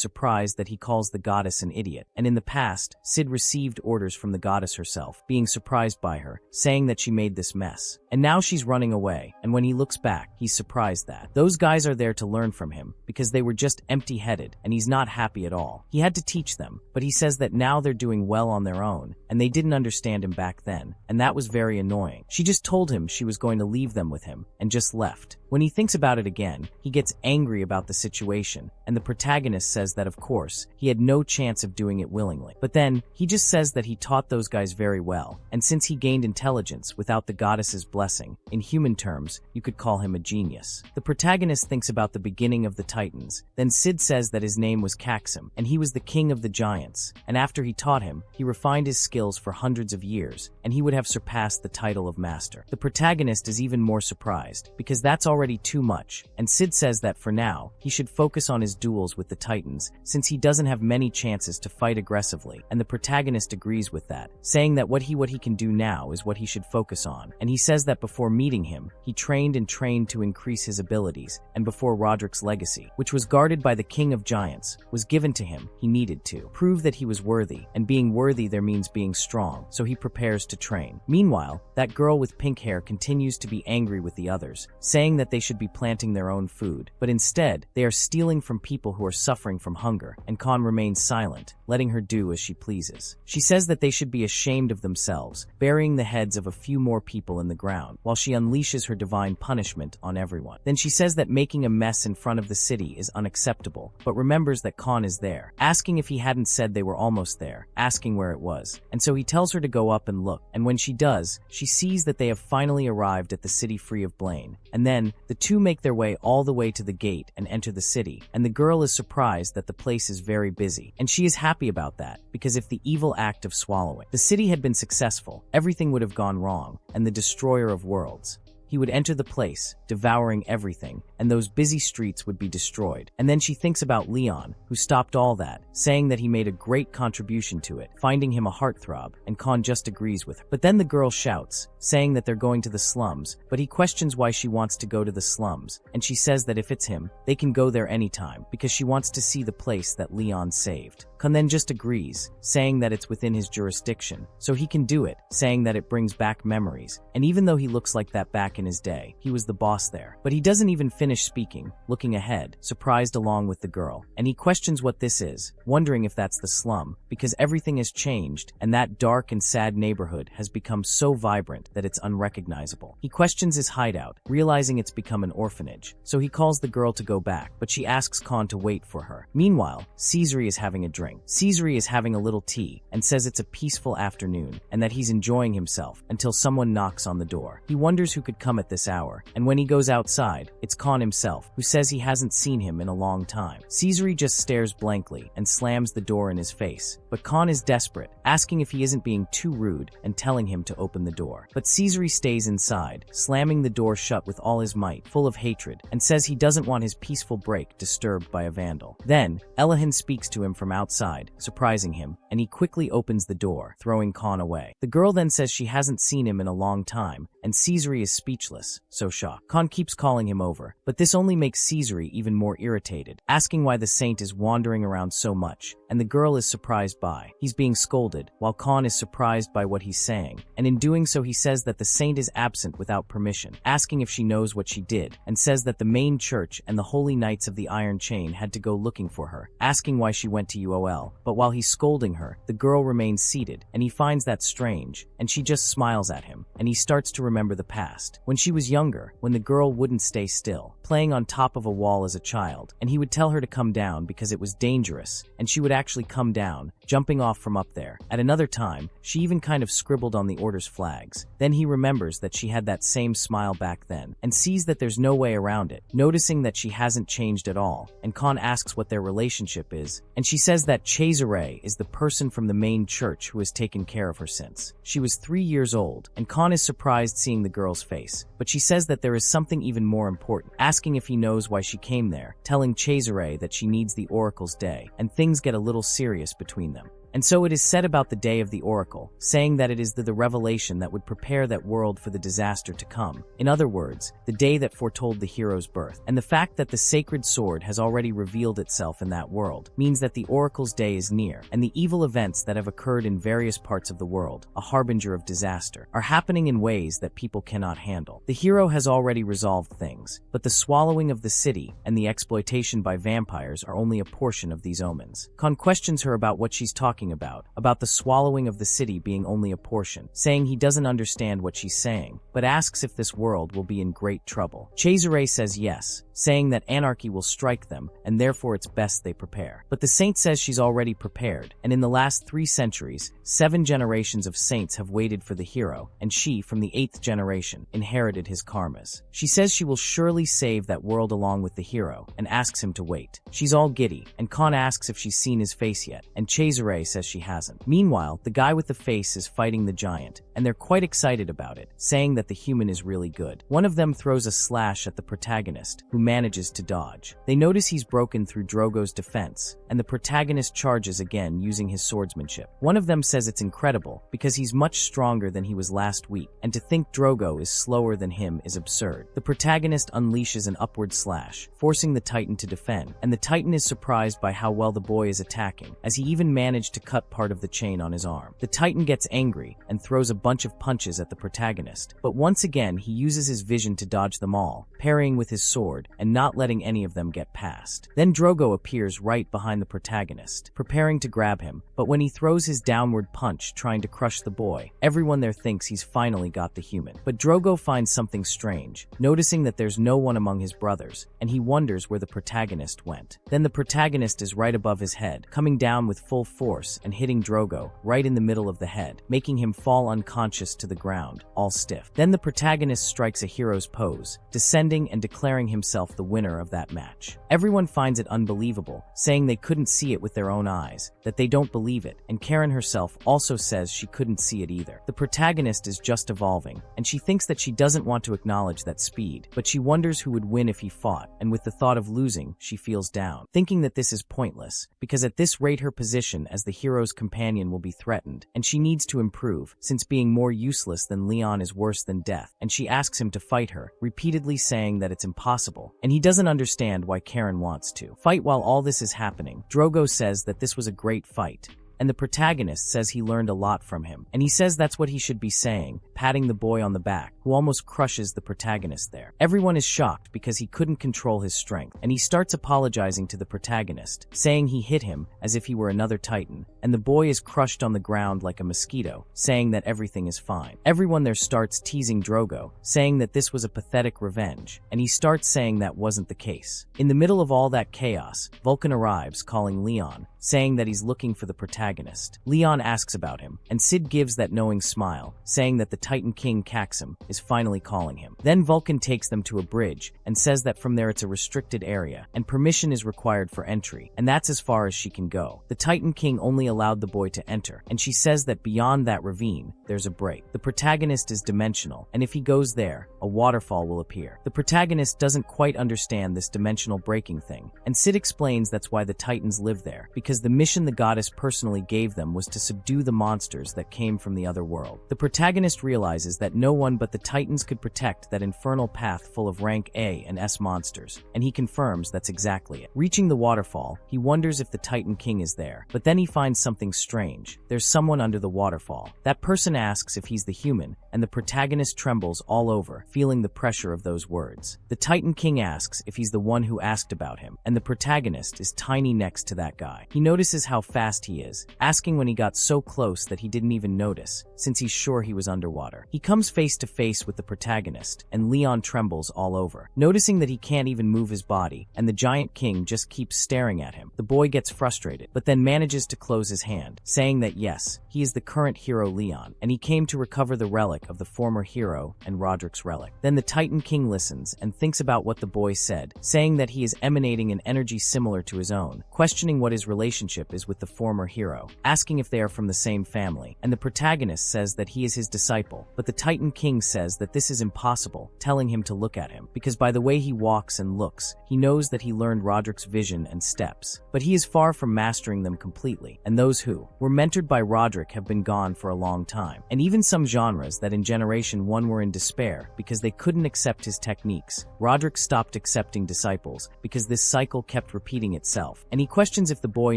S2: surprised that he calls the goddess an idiot, and in the past, Sid received orders from the goddess herself, being surprised by her, saying that she made this mess, and now she's running away, and when he looks back, he's surprised that those guys are there to learn from him, because they were just empty-headed, and he's not happy at all. He had to teach them, but he says that now they're doing well on their own, and they didn't understand him back then, and that was very annoying. She just told him she was going to leave them with him, and just left. When he thinks about it again, he gets angry about the situation situation, and the protagonist says that of course, he had no chance of doing it willingly. But then, he just says that he taught those guys very well, and since he gained intelligence without the goddess's blessing, in human terms, you could call him a genius. The protagonist thinks about the beginning of the Titans, then Sid says that his name was Caxim, and he was the king of the giants, and after he taught him, he refined his skills for hundreds of years, and he would have surpassed the title of master. The protagonist is even more surprised, because that's already too much, and Sid says that for now, he should focus on his duels with the Titans, since he doesn't have many chances to fight aggressively, and the protagonist agrees with that, saying that what he can do now is what he should focus on, and he says that before meeting him, he trained and trained to increase his abilities, and before Roderick's legacy, which was guarded by the king of giants, was given to him, he needed to prove that he was worthy, and being worthy there means being strong, so he prepares to train. Meanwhile, that girl with pink hair continues to be angry with the others, saying that they should be planting their own food, but instead, they are stealing from people who are suffering from hunger, and Khan remains silent, letting her do as she pleases. She says that they should be ashamed of themselves, burying the heads of a few more people in the ground, while she unleashes her divine punishment on everyone. Then she says that making a mess in front of the city is unacceptable, but remembers that Khan is there, asking if he hadn't said they were almost there, asking where it was, and so he tells her to go up and look, and when she does, she sees that they have finally arrived at the city free of Blaine, and then, the two make their way all the way to the gate and enter the city, and the girl is surprised that the place is very busy, and she is happy about that, because if the evil act of swallowing the city had been successful, everything would have gone wrong, and the destroyer of worlds, he would enter the place, devouring everything, and those busy streets would be destroyed. And then she thinks about Leon, who stopped all that, saying that he made a great contribution to it, finding him a heartthrob, and Khan just agrees with her. But then the girl shouts, saying that they're going to the slums, but he questions why she wants to go to the slums, and she says that if it's him, they can go there anytime, because she wants to see the place that Leon saved. Khan then just agrees, saying that it's within his jurisdiction, so he can do it, saying that it brings back memories, and even though he looks like that back in his day, he was the boss there. But he doesn't even finish speaking, looking ahead, surprised along with the girl, and he questions what this is, wondering if that's the slum, because everything has changed, and that dark and sad neighborhood has become so vibrant that it's unrecognizable. He questions his hideout, realizing it's become an orphanage, so he calls the girl to go back, but she asks Khan to wait for her. Meanwhile, Caesar is having a drink. Caesar is having a little tea, and says it's a peaceful afternoon, and that he's enjoying himself, until someone knocks on the door. He wonders who could come at this hour, and when he goes outside, it's Khan himself, who says he hasn't seen him in a long time. Caesar just stares blankly, and slams the door in his face, but Khan is desperate, asking if he isn't being too rude, and telling him to open the door. But Caesar stays inside, slamming the door shut with all his might, full of hatred, and says he doesn't want his peaceful break disturbed by a vandal. Then, Elahin speaks to him from outside, surprising him, and he quickly opens the door, throwing Khan away. The girl then says she hasn't seen him in a long time, and Caesar is speechless, so shocked. Khan keeps calling him over, but this only makes Caesar even more irritated, asking why the saint is wandering around so much, and the girl is surprised by. He's being scolded, while Khan is surprised by what he's saying, and in doing so he says that the saint is absent without permission, asking if she knows what she did, and says that the main church and the Holy Knights of the Iron Chain had to go looking for her, asking why she went to UOL, but while he's scolding her, the girl remains seated, and he finds that strange, and she just smiles at him, and he starts to remember the past. When she was younger, when the girl wouldn't stay still, playing on top of a wall as a child, and he would tell her to come down because it was dangerous, and she would actually come down, jumping off from up there. At another time, she even kind of scribbled on the order's flags. Then he remembers that she had that same smile back then, and sees that there's no way around it, noticing that she hasn't changed at all, and Khan asks what their relationship is, and she says that Cesare is the person from the main church who has taken care of her since she was 3 years old, and Khan is surprised seeing the girl's face, but she says that there is something even more important, asking if he knows why she came there, telling Cesare that she needs the Oracle's day, and things get a little serious between them. And so it is said about the day of the Oracle, saying that it is the revelation that would prepare that world for the disaster to come. In other words, the day that foretold the hero's birth. And the fact that the sacred sword has already revealed itself in that world means that the Oracle's day is near, and the evil events that have occurred in various parts of the world, a harbinger of disaster, are happening in ways that people cannot handle. The hero has already resolved things, but the swallowing of the city and the exploitation by vampires are only a portion of these omens. Khan questions her about what she's talking about the swallowing of the city being only a portion, saying he doesn't understand what she's saying, but asks if this world will be in great trouble. Cesare says yes, saying that anarchy will strike them, and therefore it's best they prepare. But the saint says she's already prepared, and in the last 3 centuries, 7 generations of saints have waited for the hero, and she, from the 8th generation, inherited his karmas. She says she will surely save that world along with the hero, and asks him to wait. She's all giddy, and Khan asks if she's seen his face yet, and Cesare says she hasn't. Meanwhile, the guy with the face is fighting the giant, and they're quite excited about it, saying that the human is really good. One of them throws a slash at the protagonist, who manages to dodge. They notice he's broken through Drogo's defense, and the protagonist charges again using his swordsmanship. One of them says it's incredible, because he's much stronger than he was last week, and to think Drogo is slower than him is absurd. The protagonist unleashes an upward slash, forcing the Titan to defend, and the Titan is surprised by how well the boy is attacking, as he even managed to cut part of the chain on his arm. The Titan gets angry, and throws a bunch of punches at the protagonist, but once again he uses his vision to dodge them all, parrying with his sword, and not letting any of them get past. Then Drogo appears right behind the protagonist, preparing to grab him, but when he throws his downward punch trying to crush the boy, everyone there thinks he's finally got the human. But Drogo finds something strange, noticing that there's no one among his brothers, and he wonders where the protagonist went. Then the protagonist is right above his head, coming down with full force and hitting Drogo right in the middle of the head, making him fall unconscious to the ground, all stiff. Then the protagonist strikes a hero's pose, descending and declaring himself the winner of that match. Everyone finds it unbelievable, saying they couldn't see it with their own eyes, that they don't believe it, and Karen herself also says she couldn't see it either. The protagonist is just evolving, and she thinks that she doesn't want to acknowledge that speed, but she wonders who would win if he fought, and with the thought of losing, she feels down, thinking that this is pointless, because at this rate her position as the hero's companion will be threatened, and she needs to improve, since being more useless than Leon is worse than death, and she asks him to fight her, repeatedly saying that it's impossible, and he doesn't understand why Karen wants to fight. While all this is happening, Drogo says that this was a great fight, and the protagonist says he learned a lot from him, and he says that's what he should be saying, patting the boy on the back, who almost crushes the protagonist there. Everyone is shocked because he couldn't control his strength, and he starts apologizing to the protagonist, saying he hit him as if he were another Titan, and the boy is crushed on the ground like a mosquito, saying that everything is fine. Everyone there starts teasing Drogo, saying that this was a pathetic revenge, and he starts saying that wasn't the case. In the middle of all that chaos, Vulcan arrives, calling Leon, saying that he's looking for the protagonist. Leon asks about him, and Sid gives that knowing smile, saying that the Titan King Caxim is finally calling him. Then Vulcan takes them to a bridge, and says that from there it's a restricted area, and permission is required for entry, and that's as far as she can go. The Titan King only allowed the boy to enter, and she says that beyond that ravine, there's a break. The protagonist is dimensional, and if he goes there, a waterfall will appear. The protagonist doesn't quite understand this dimensional breaking thing, and Sid explains that's why the Titans live there, because the mission the goddess personally gave them was to subdue the monsters that came from the other world. The protagonist realizes that no one but the Titans could protect that infernal path full of rank A and S monsters, and he confirms that's exactly it. Reaching the waterfall, he wonders if the Titan King is there, but then he finds something strange. There's someone under the waterfall. That person asks if he's the human, and the protagonist trembles all over, feeling the pressure of those words. The Titan King asks if he's the one who asked about him, and the protagonist is tiny next to that guy. He notices how fast he is, asking when he got so close that he didn't even notice, since he's sure he was underwater. He comes face to face with the protagonist, and Leon trembles all over, noticing that he can't even move his body, and the giant king just keeps staring at him. The boy gets frustrated, but then manages to close his hand, saying that yes, he is the current hero Leon, and he came to recover the relic of the former hero and Roderick's relic. Then the Titan King listens and thinks about what the boy said, saying that he is emanating an energy similar to his own, questioning what his relationship is with the former hero, asking if they are from the same family, and the protagonist says that he is his disciple, but the Titan King says that this is impossible, telling him to look at him, because by the way he walks and looks, he knows that he learned Roderick's vision and steps, but he is far from mastering them completely, and those who were mentored by Roderick have been gone for a long time, and even some genres that in Generation 1 were in despair because they couldn't accept his techniques. Roderick stopped accepting disciples because this cycle kept repeating itself, and he questions if the boy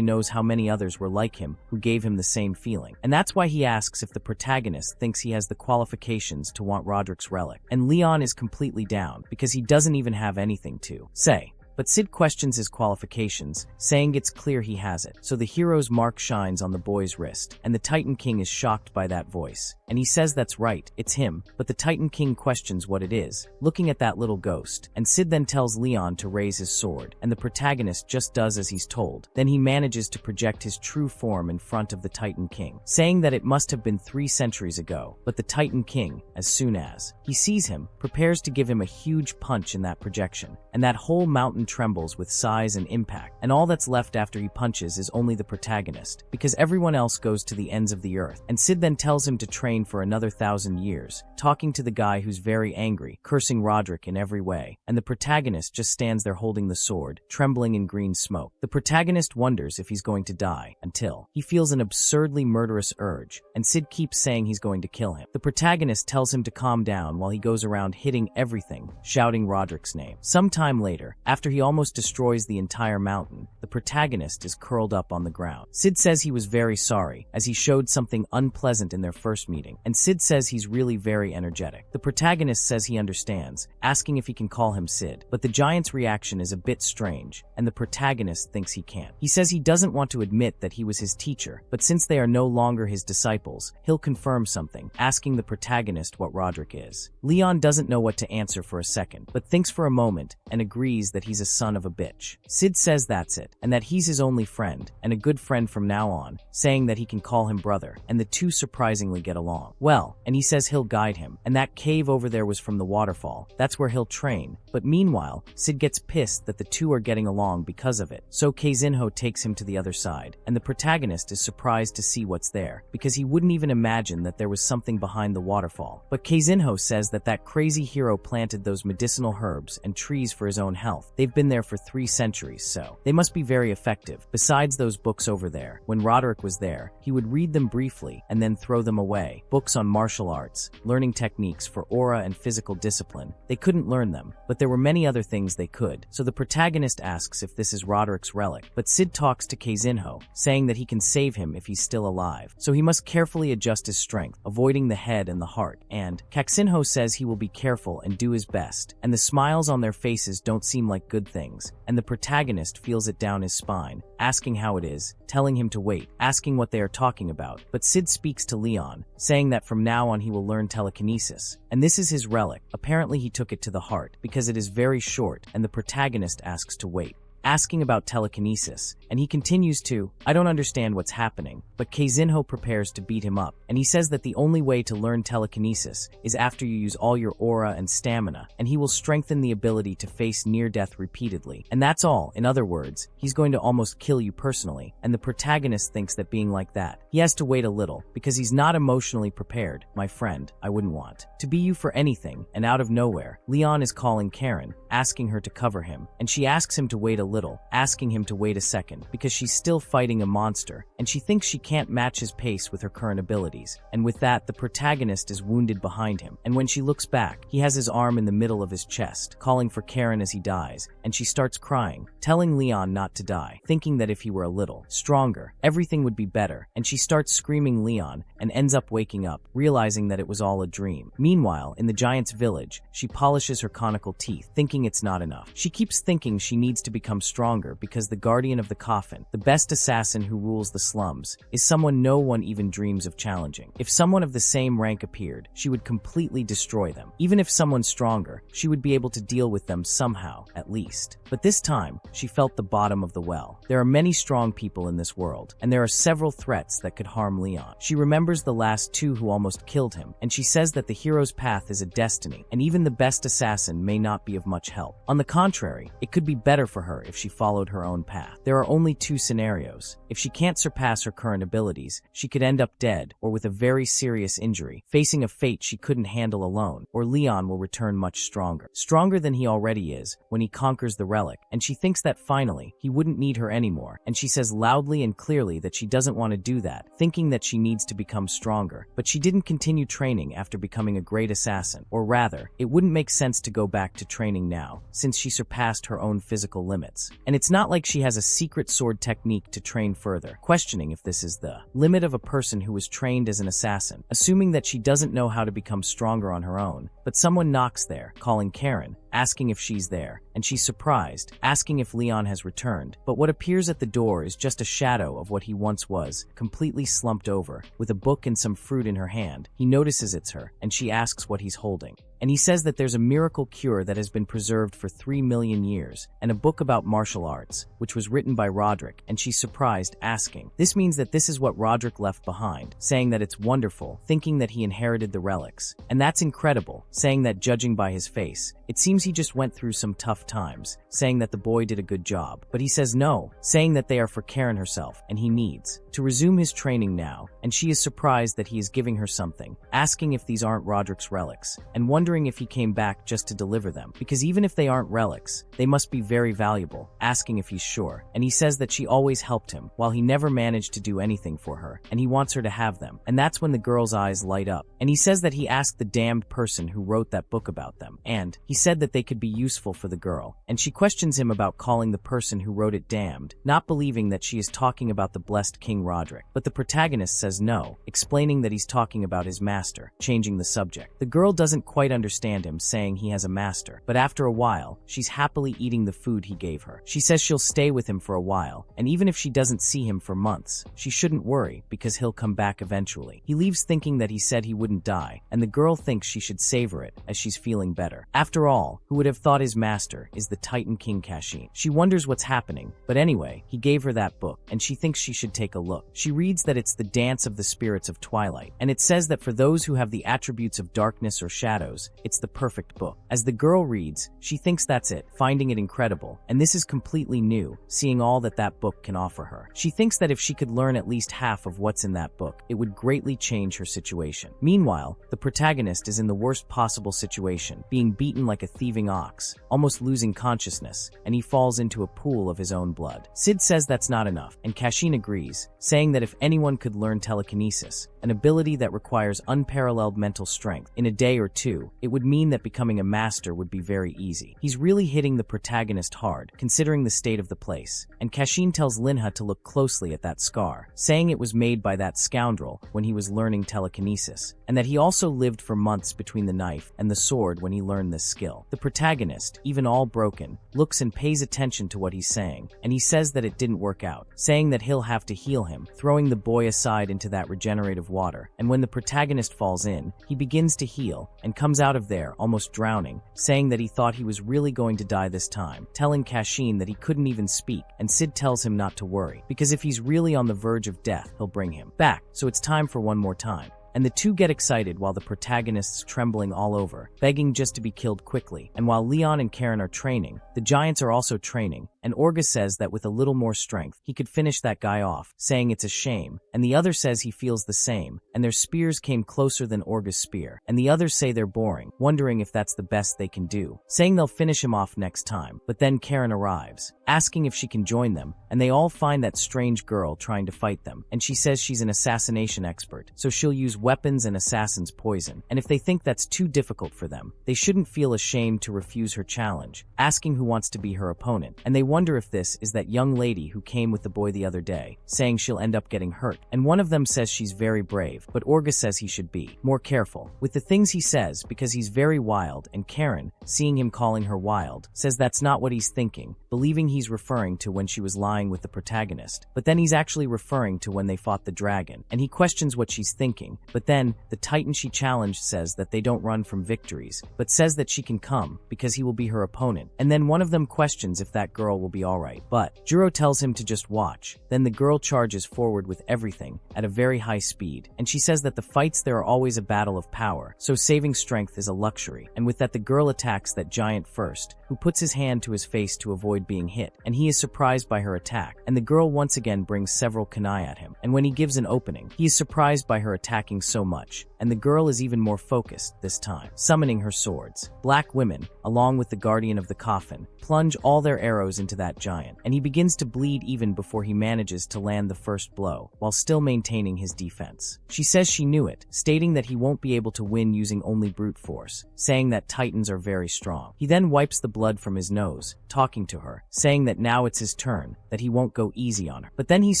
S2: knows how many others were like him who gave him the same feeling, and that's why he asks if the protagonist thinks he has the qualifications to want Roderick's relic, and Leon is completely down because he doesn't even have anything to say. but Sid questions his qualifications, saying it's clear he has it. So the hero's mark shines on the boy's wrist, and the Titan King is shocked by that voice. And he says that's right, it's him, but the Titan King questions what it is, looking at that little ghost, and Sid then tells Leon to raise his sword, and the protagonist just does as he's told. Then he manages to project his true form in front of the Titan King, saying that it must have been 3 centuries ago, but the Titan King, as soon as he sees him, prepares to give him a huge punch in that projection, and that whole mountain trembles with size and impact, and all that's left after he punches is only the protagonist, because everyone else goes to the ends of the earth, and Sid then tells him to train for another 1,000 years, talking to the guy who's very angry, cursing Roderick in every way, and the protagonist just stands there holding the sword, trembling in green smoke. The protagonist wonders if he's going to die, until he feels an absurdly murderous urge, and Sid keeps saying he's going to kill him. The protagonist tells him to calm down while he goes around hitting everything, shouting Roderick's name. Sometime later, after he almost destroys the entire mountain, the protagonist is curled up on the ground. Sid says he was very sorry, as he showed something unpleasant in their first meeting, and Sid says he's really very energetic. The protagonist says he understands, asking if he can call him Sid, but the giant's reaction is a bit strange, and the protagonist thinks he can't. He says he doesn't want to admit that he was his teacher, but since they are no longer his disciples, he'll confirm something, asking the protagonist what Roderick is. Leon doesn't know what to answer for a second, but thinks for a moment and agrees that he's a son of a bitch. Sid says that's it, and that he's his only friend, and a good friend from now on, saying that he can call him brother, and the two surprisingly get along. Well, and he says he'll guide him, and that cave over there was from the waterfall. That's where he'll train. But meanwhile, Sid gets pissed that the two are getting along because of it. So Keizinho takes him to the other side, and the protagonist is surprised to see what's there, because he wouldn't even imagine that there was something behind the waterfall. But Keizinho says that that crazy hero planted those medicinal herbs and trees for his own health. They've been there for 3 centuries, so they must be very effective. Besides those books over there, when Roderick was there, he would read them briefly and then throw them away. Books on martial arts, learning techniques for aura and physical discipline. They couldn't learn them, but there were many other things they could. So the protagonist asks if this is Roderick's relic, but Sid talks to Keizinho, saying that he can save him if he's still alive. So he must carefully adjust his strength, avoiding the head and the heart. And Keizinho says he will be careful and do his best, and the smiles on their faces don't seem like good things, and the protagonist feels it down his spine, asking how it is, telling him to wait, asking what they are talking about. But Sid speaks to Leon, saying that from now on he will learn telekinesis, and this is his relic. Apparently he took it to the heart, because it is very short, and the protagonist asks to wait, asking about telekinesis, and he continues to, I don't understand what's happening, but Keizinho prepares to beat him up, and he says that the only way to learn telekinesis is after you use all your aura and stamina, and he will strengthen the ability to face near-death repeatedly. And that's all. In other words, he's going to almost kill you personally, and the protagonist thinks that being like that, he has to wait a little, because he's not emotionally prepared. My friend, I wouldn't want to be you for anything, and out of nowhere, Leon is calling Karen, asking her to cover him, and she asks him to wait a little, asking him to wait a second, because she's still fighting a monster, and she thinks she can't match his pace with her current abilities. And with that, the protagonist is wounded behind him, and when she looks back, he has his arm in the middle of his chest, calling for Karen as he dies, and she starts crying, telling Leon not to die, thinking that if he were a little stronger, everything would be better, and she starts screaming Leon, and ends up waking up, realizing that it was all a dream. Meanwhile, in the giant's village, she polishes her conical teeth, thinking it's not enough. She keeps thinking she needs to become stronger because the guardian of the coffin, the best assassin who rules the slums, is someone no one even dreams of challenging. If someone of the same rank appeared, she would completely destroy them. Even if someone stronger, she would be able to deal with them somehow, at least. But this time, she felt the bottom of the well. There are many strong people in this world, and there are several threats that could harm Leon. She remembers the last 2 who almost killed him, and she says that the hero's path is a destiny, and even the best assassin may not be of much help. On the contrary, it could be better for her if she followed her own path. There are only 2 scenarios. If she can't surpass her current abilities, she could end up dead, or with a very serious injury, facing a fate she couldn't handle alone, or Leon will return much stronger. Stronger than he already is, when he conquers the relic, and she thinks that finally, he wouldn't need her anymore, and she says loudly and clearly that she doesn't want to do that, thinking that she needs to become stronger. But she didn't continue training after becoming a great assassin, or rather, it wouldn't make sense to go back to training now, since she surpassed her own physical limits. swords. And it's not like she has a secret sword technique to train further, questioning if this is the limit of a person who was trained as an assassin, assuming that she doesn't know how to become stronger on her own. But someone knocks there, calling Karen, asking if she's there, and she's surprised, asking if Leon has returned. But what appears at the door is just a shadow of what he once was, completely slumped over, with a book and some fruit in her hand. He notices it's her, and she asks what he's holding. And he says that there's a miracle cure that has been preserved for 3 million years, and a book about martial arts, which was written by Roderick, and she's surprised, asking. This means that this is what Roderick left behind, saying that it's wonderful, thinking that he inherited the relics. And that's incredible, saying that judging by his face, it seems he just went through some tough times, saying that the boy did a good job. But he says no, saying that they are for Karen herself, and he needs to resume his training now, and she is surprised that he is giving her something, asking if these aren't Roderick's relics, and wondering if he came back just to deliver them, because even if they aren't relics, they must be very valuable, asking if he's sure. And he says that she always helped him, while he never managed to do anything for her, and he wants her to have them. And that's when the girl's eyes light up, and he says that he asked the damned person who wrote that book about them, and he said that they could be useful for the girl, and she questions him about calling the person who wrote it damned, not believing that she is talking about the blessed King Roderick. But the protagonist says no, explaining that he's talking about his master, changing the subject. The girl doesn't quite understand him, saying he has a master, but after a while, she's happily eating the food he gave her. She says she'll stay with him for a while, and even if she doesn't see him for months, she shouldn't worry, because he'll come back eventually. He leaves thinking that he said he wouldn't die, and the girl thinks she should savor it, as she's feeling better. After all, who would have thought his master is the Titan King Kashin? She wonders what's happening, but anyway, he gave her that book, and she thinks she should take a look. She reads that it's the Dance of the Spirits of Twilight, and it says that for those who have the attributes of darkness or shadows, it's the perfect book. As the girl reads, she thinks that's it, finding it incredible, and this is completely new, seeing all that that book can offer her. She thinks that if she could learn at least half of what's in that book, it would greatly change her situation. Meanwhile, the protagonist is in the worst possible situation, being beaten like a thieving ox, almost losing consciousness, and he falls into a pool of his own blood. Sid says that's not enough, and Kashin agrees, saying that if anyone could learn telekinesis, an ability that requires unparalleled mental strength, in a day or two, it would mean that becoming a master would be very easy. He's really hitting the protagonist hard, considering the state of the place, and Kashin tells Linha to look closely at that scar, saying it was made by that scoundrel when he was learning telekinesis, and that he also lived for months between the knife and the sword when he learned this skill. The protagonist, even all broken, looks and pays attention to what he's saying, and he says that it didn't work out, saying that he'll have to heal him, throwing the boy aside into that regenerative water. And when the protagonist falls in, he begins to heal and comes out of there almost drowning, saying that he thought he was really going to die this time, telling Kashin that he couldn't even speak, and Sid tells him not to worry, because if he's really on the verge of death, he'll bring him back. So it's time for one more time. And the two get excited while the protagonist's trembling all over, begging just to be killed quickly. And while Leon and Karen are training, the giants are also training, and Orga says that with a little more strength, he could finish that guy off, saying it's a shame, and the other says he feels the same, and their spears came closer than Orga's spear, and the others say they're boring, wondering if that's the best they can do, saying they'll finish him off next time. But then Karen arrives, asking if she can join them, and they all find that strange girl trying to fight them, and she says she's an assassination expert, so she'll use weapons and assassins' poison, and if they think that's too difficult for them, they shouldn't feel ashamed to refuse her challenge, asking who wants to be her opponent, and they wonder if this is that young lady who came with the boy the other day, saying she'll end up getting hurt, and one of them says she's very brave, but Orga says he should be more careful with the things he says because he's very wild, and Karen, seeing him calling her wild, says that's not what he's thinking, believing he's referring to when she was lying with the protagonist, but then he's actually referring to when they fought the dragon, and he questions what she's thinking, but then the Titan she challenged says that they don't run from victories, but says that she can come because he will be her opponent, and then one of them questions if that girl will be alright, but Juro tells him to just watch. Then the girl charges forward with everything at a very high speed, and she says that the fights there are always a battle of power, so saving strength is a luxury, and with that the girl attacks that giant first, who puts his hand to his face to avoid being hit, and he is surprised by her attack, and the girl once again brings several kunai at him, and when he gives an opening, he is surprised by her attacking so much, and the girl is even more focused this time, summoning her swords. Black women, along with the guardian of the coffin, plunge all their arrows into that giant, and he begins to bleed even before he manages to land the first blow, while still maintaining his defense. She says she knew it, stating that he won't be able to win using only brute force, saying that titans are very strong. He then wipes the blood from his nose, talking to her, saying that now it's his turn, that he won't go easy on her. But then he's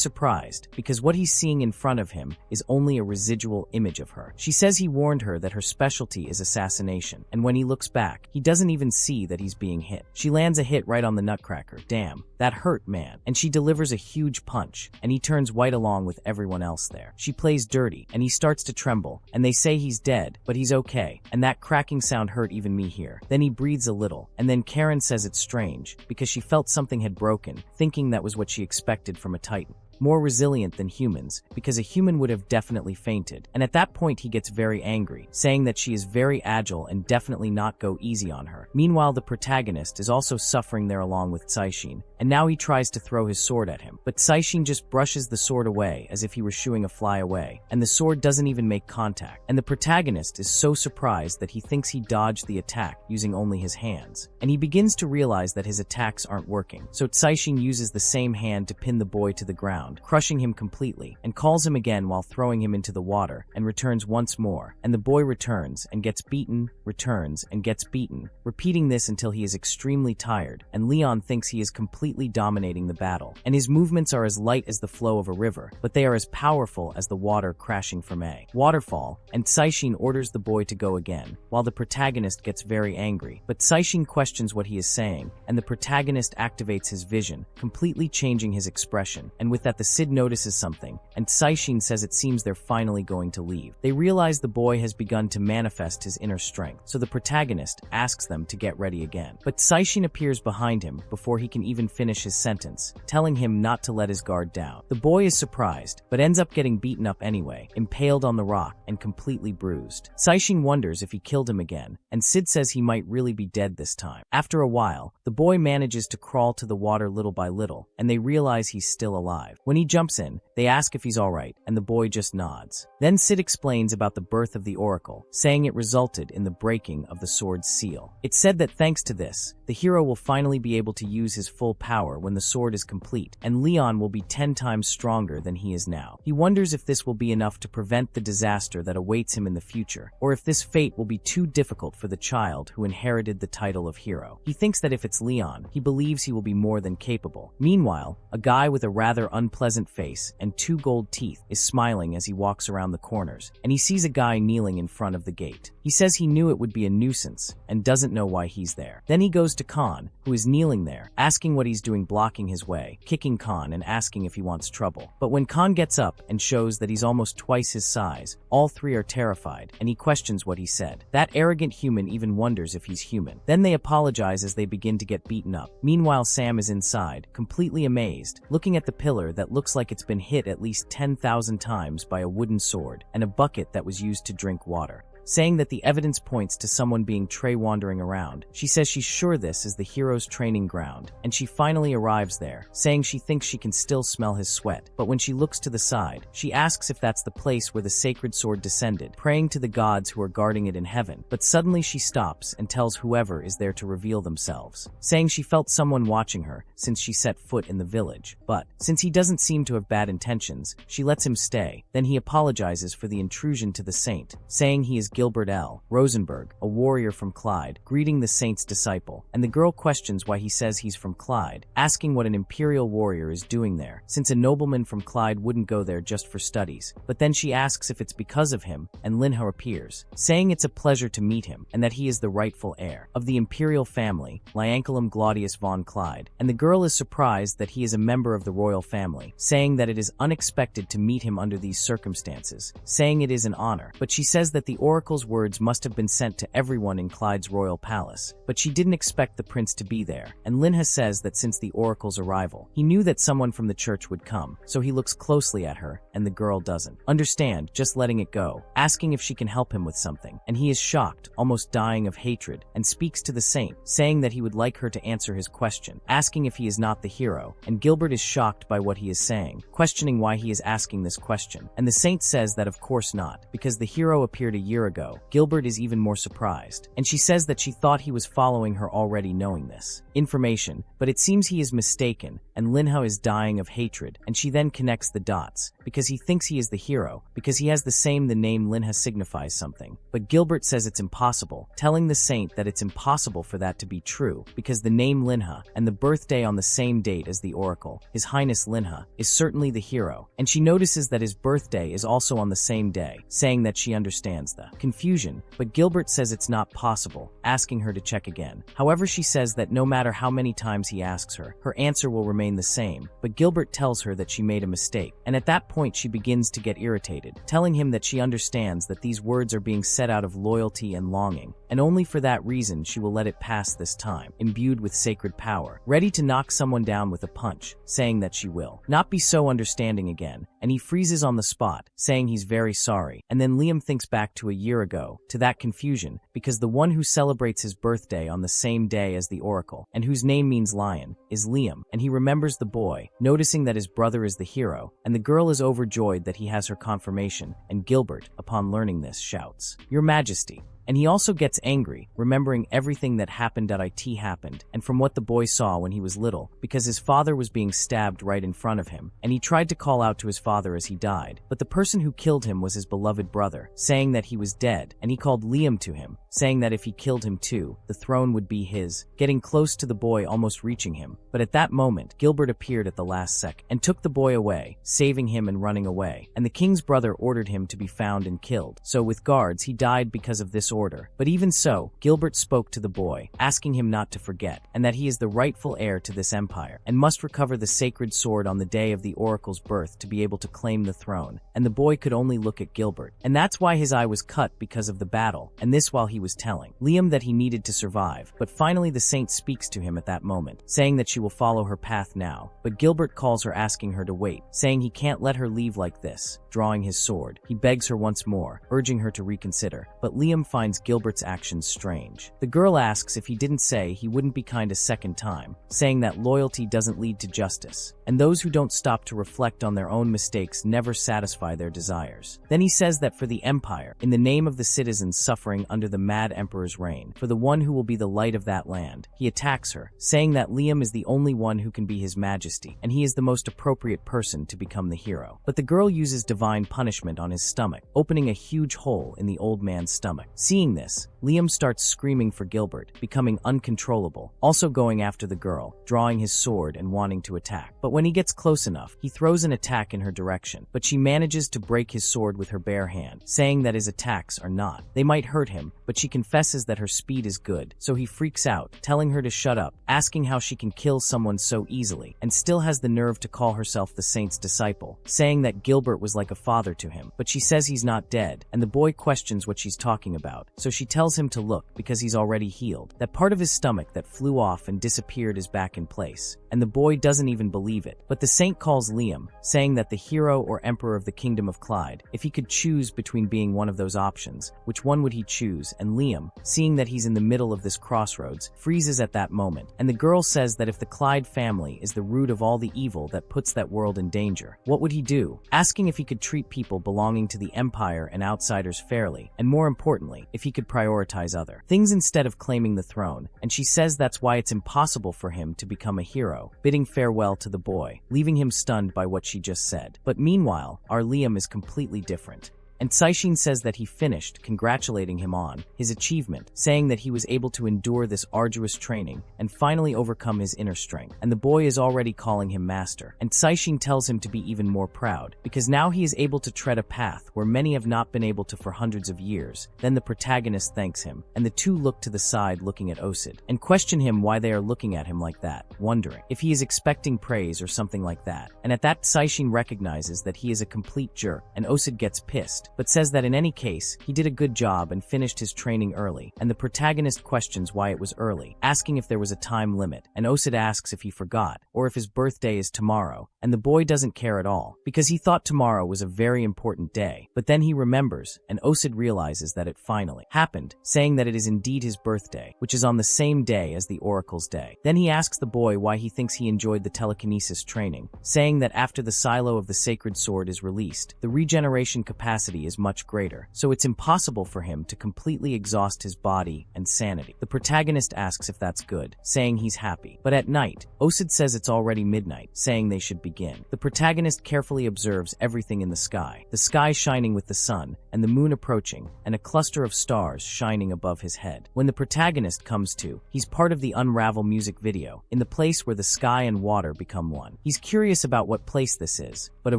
S2: surprised, because what he's seeing in front of him is only a residual image of her. She says he warned her that her specialty is assassination, and when he looks back, he doesn't even see that he's being hit. She lands a hit right on the nutcracker. Damn, that hurt, man. And she delivers a huge punch, and he turns white along with everyone else there. She plays dirty, and he starts to tremble, and they say he's dead, but he's okay, and that cracking sound hurt even me here. Then he breathes a little, and then Karen says it's strange, because she felt something had broken, thinking that was what she expected from a titan. More resilient than humans, because a human would have definitely fainted. And at that point he gets very angry, saying that she is very agile and definitely not go easy on her. Meanwhile, the protagonist is also suffering there along with Saishin, and now he tries to throw his sword at him. But Saishin just brushes the sword away as if he were shooing a fly away, and the sword doesn't even make contact. And the protagonist is so surprised that he thinks he dodged the attack using only his hands. And he begins to realize that his attacks aren't working, so Saishin uses the same hand to pin the boy to the ground, crushing him completely, and calls him again while throwing him into the water, and returns once more, and the boy returns and gets beaten, returns and gets beaten, repeating this until he is extremely tired, and Leon thinks he is completely dominating the battle, and his movements are as light as the flow of a river, but they are as powerful as the water crashing from a waterfall, and Saishin orders the boy to go again, while the protagonist gets very angry, but Saishin questions what he is saying, and the protagonist activates his vision, completely changing his expression, and with that the Cid notices something, and Saishin says it seems they're finally going to leave. They realize the boy has begun to manifest his inner strength, so the protagonist asks them to get ready again. But Saishin appears behind him before he can even finish his sentence, telling him not to let his guard down. The boy is surprised, but ends up getting beaten up anyway, impaled on the rock, and completely bruised. Saishin wonders if he killed him again, and Cid says he might really be dead this time. After a while, the boy manages to crawl to the water little by little, and they realize he's still alive. When he jumps in, they ask if he's alright, and the boy just nods. Then Cid explains about the birth of the oracle, saying it resulted in the breaking of the sword's seal. It's said that thanks to this, the hero will finally be able to use his full power when the sword is complete, and Leon will be 10 times stronger than he is now. He wonders if this will be enough to prevent the disaster that awaits him in the future, or if this fate will be too difficult for the child who inherited the title of hero. He thinks that if it's Leon, he believes he will be more than capable. Meanwhile, a guy with a rather unpleasant face and 2 gold teeth is smiling as he walks around the corners, and he sees a guy kneeling in front of the gate. He says he knew it would be a nuisance, and doesn't know why he's there. Then he goes to Khan, who is kneeling there, asking what he's doing blocking his way, kicking Khan and asking if he wants trouble. But when Khan gets up and shows that he's almost twice his size, all 3 are terrified, and he questions what he said. That arrogant human even wonders if he's human. Then they apologize as they begin to get beaten up. Meanwhile, Sam is inside, completely amazed, looking at the pillar that looks like it's been hit at least 10,000 times by a wooden sword and a bucket that was used to drink water, saying that the evidence points to someone being Trey wandering around. She says she's sure this is the hero's training ground, and she finally arrives there, saying she thinks she can still smell his sweat. But when she looks to the side, she asks if that's the place where the sacred sword descended, praying to the gods who are guarding it in heaven. But suddenly she stops and tells whoever is there to reveal themselves, saying she felt someone watching her since she set foot in the village. But since he doesn't seem to have bad intentions, she lets him stay. Then he apologizes for the intrusion to the saint, saying he is Gilbert L. Rosenberg, a warrior from Clyde, greeting the saint's disciple, and the girl questions why he says he's from Clyde, asking what an imperial warrior is doing there, since a nobleman from Clyde wouldn't go there just for studies. But then she asks if it's because of him, and Linha appears, saying it's a pleasure to meet him, and that he is the rightful heir of the imperial family, Lianculum Claudius von Clyde, and the girl is surprised that he is a member of the royal family, saying that it is unexpected to meet him under these circumstances, saying it is an honor. But she says that the oracle oracle's words must have been sent to everyone in Clyde's royal palace, but she didn't expect the prince to be there, and Linha says that since the oracle's arrival, he knew that someone from the church would come, so he looks closely at her, and the girl doesn't understand, just letting it go, asking if she can help him with something, and he is shocked, almost dying of hatred, and speaks to the saint, saying that he would like her to answer his question, asking if he is not the hero, and Gilbert is shocked by what he is saying, questioning why he is asking this question, and the saint says that of course not, because the hero appeared a year ago. Gilbert is even more surprised, and she says that she thought he was following her already knowing this information, but it seems he is mistaken, and Linha is dying of hatred, and she then connects the dots, because he thinks he is the hero, because he has the name Linha signifies something, but Gilbert says it's impossible, telling the saint that it's impossible for that to be true, because the name Linha, and the birthday on the same date as the oracle, His Highness Linha, is certainly the hero, and she notices that his birthday is also on the same day, saying that she understands the confusion, but Gilbert says it's not possible, asking her to check again. However, she says that no matter how many times he asks her, her answer will remain the same, but Gilbert tells her that she made a mistake, and at that point she begins to get irritated, telling him that she understands that these words are being said out of loyalty and longing, and only for that reason she will let it pass this time, imbued with sacred power, ready to knock someone down with a punch, saying that she will not be so understanding again, and he freezes on the spot, saying he's very sorry, and then Liam thinks back to a year ago, to that confusion, because the one who celebrates his birthday on the same day as the oracle, and whose name means lion, is Liam, and he remembers the boy, noticing that his brother is the hero, and the girl is overjoyed that he has her confirmation, and Gilbert, upon learning this, shouts, "Your Majesty." And he also gets angry, remembering everything that happened, and from what the boy saw when he was little, because his father was being stabbed right in front of him, and he tried to call out to his father as he died, but the person who killed him was his beloved brother, saying that he was dead, and he called Liam to him, saying that if he killed him too, the throne would be his, getting close to the boy, almost reaching him, but at that moment, Gilbert appeared at the last second, and took the boy away, saving him and running away, and the king's brother ordered him to be found and killed, so with guards he died because of this order. But even so, Gilbert spoke to the boy, asking him not to forget, and that he is the rightful heir to this empire, and must recover the sacred sword on the day of the oracle's birth to be able to claim the throne, and the boy could only look at Gilbert, and that's why his eye was cut because of the battle, and this while he was telling Liam that he needed to survive, but finally the saint speaks to him at that moment, saying that she will follow her path now, but Gilbert calls her asking her to wait, saying he can't let her leave like this. Drawing his sword, he begs her once more, urging her to reconsider, but Liam finds Gilbert's actions strange. The girl asks if he didn't say he wouldn't be kind a second time, saying that loyalty doesn't lead to justice, and those who don't stop to reflect on their own mistakes never satisfy their desires. Then he says that for the empire, in the name of the citizens suffering under the mad emperor's reign, for the one who will be the light of that land, he attacks her, saying that Liam is the only one who can be his majesty, and he is the most appropriate person to become the hero. But the girl uses divine punishment on his stomach, opening a huge hole in the old man's stomach. Seeing this, Liam starts screaming for Gilbert, becoming uncontrollable, also going after the girl, drawing his sword and wanting to attack. But when he gets close enough, he throws an attack in her direction, but she manages to break his sword with her bare hand, saying that his attacks are not. They might hurt him, but she confesses that her speed is good, so he freaks out, telling her to shut up, asking how she can kill someone so easily, and still has the nerve to call herself the saint's disciple, saying that Gilbert was like a father to him, but she says he's not dead, and the boy questions what she's talking about, so she tells him to look, because he's already healed. That part of his stomach that flew off and disappeared is back in place, and the boy doesn't even believe it. But the saint calls Liam, saying that the hero or emperor of the kingdom of Clyde, if he could choose between being one of those options, which one would he choose? And Liam, seeing that he's in the middle of this crossroads, freezes at that moment, and the girl says that if the Clyde family is the root of all the evil that puts that world in danger, what would he do? Asking if he could treat people belonging to the empire and outsiders fairly, and more importantly, if he could prioritize other things instead of claiming the throne, and she says that's why it's impossible for him to become a hero, bidding farewell to the boy, leaving him stunned by what she just said. But meanwhile, our Liam is completely different. And Saishin says that he finished, congratulating him on his achievement, saying that he was able to endure this arduous training and finally overcome his inner strength. And the boy is already calling him master. And Saishin tells him to be even more proud, because now he is able to tread a path where many have not been able to for hundreds of years. Then the protagonist thanks him, and the two look to the side looking at Osid, and question him why they are looking at him like that, wondering if he is expecting praise or something like that. And at that, Saishin recognizes that he is a complete jerk, and Osid gets pissed, but says that in any case, he did a good job and finished his training early, and the protagonist questions why it was early, asking if there was a time limit, and Osid asks if he forgot, or if his birthday is tomorrow, and the boy doesn't care at all, because he thought tomorrow was a very important day, but then he remembers, and Osid realizes that it finally happened, saying that it is indeed his birthday, which is on the same day as the Oracle's day. Then he asks the boy why he thinks he enjoyed the telekinesis training, saying that after the silo of the sacred sword is released, the regeneration capacity is much greater, so it's impossible for him to completely exhaust his body and sanity. The protagonist asks if that's good, saying he's happy. But at night, Osid says it's already midnight, saying they should begin. The protagonist carefully observes everything in the sky shining with the sun, and the moon approaching, and a cluster of stars shining above his head. When the protagonist comes to, he's part of the Unravel music video, in the place where the sky and water become one. He's curious about what place this is, but a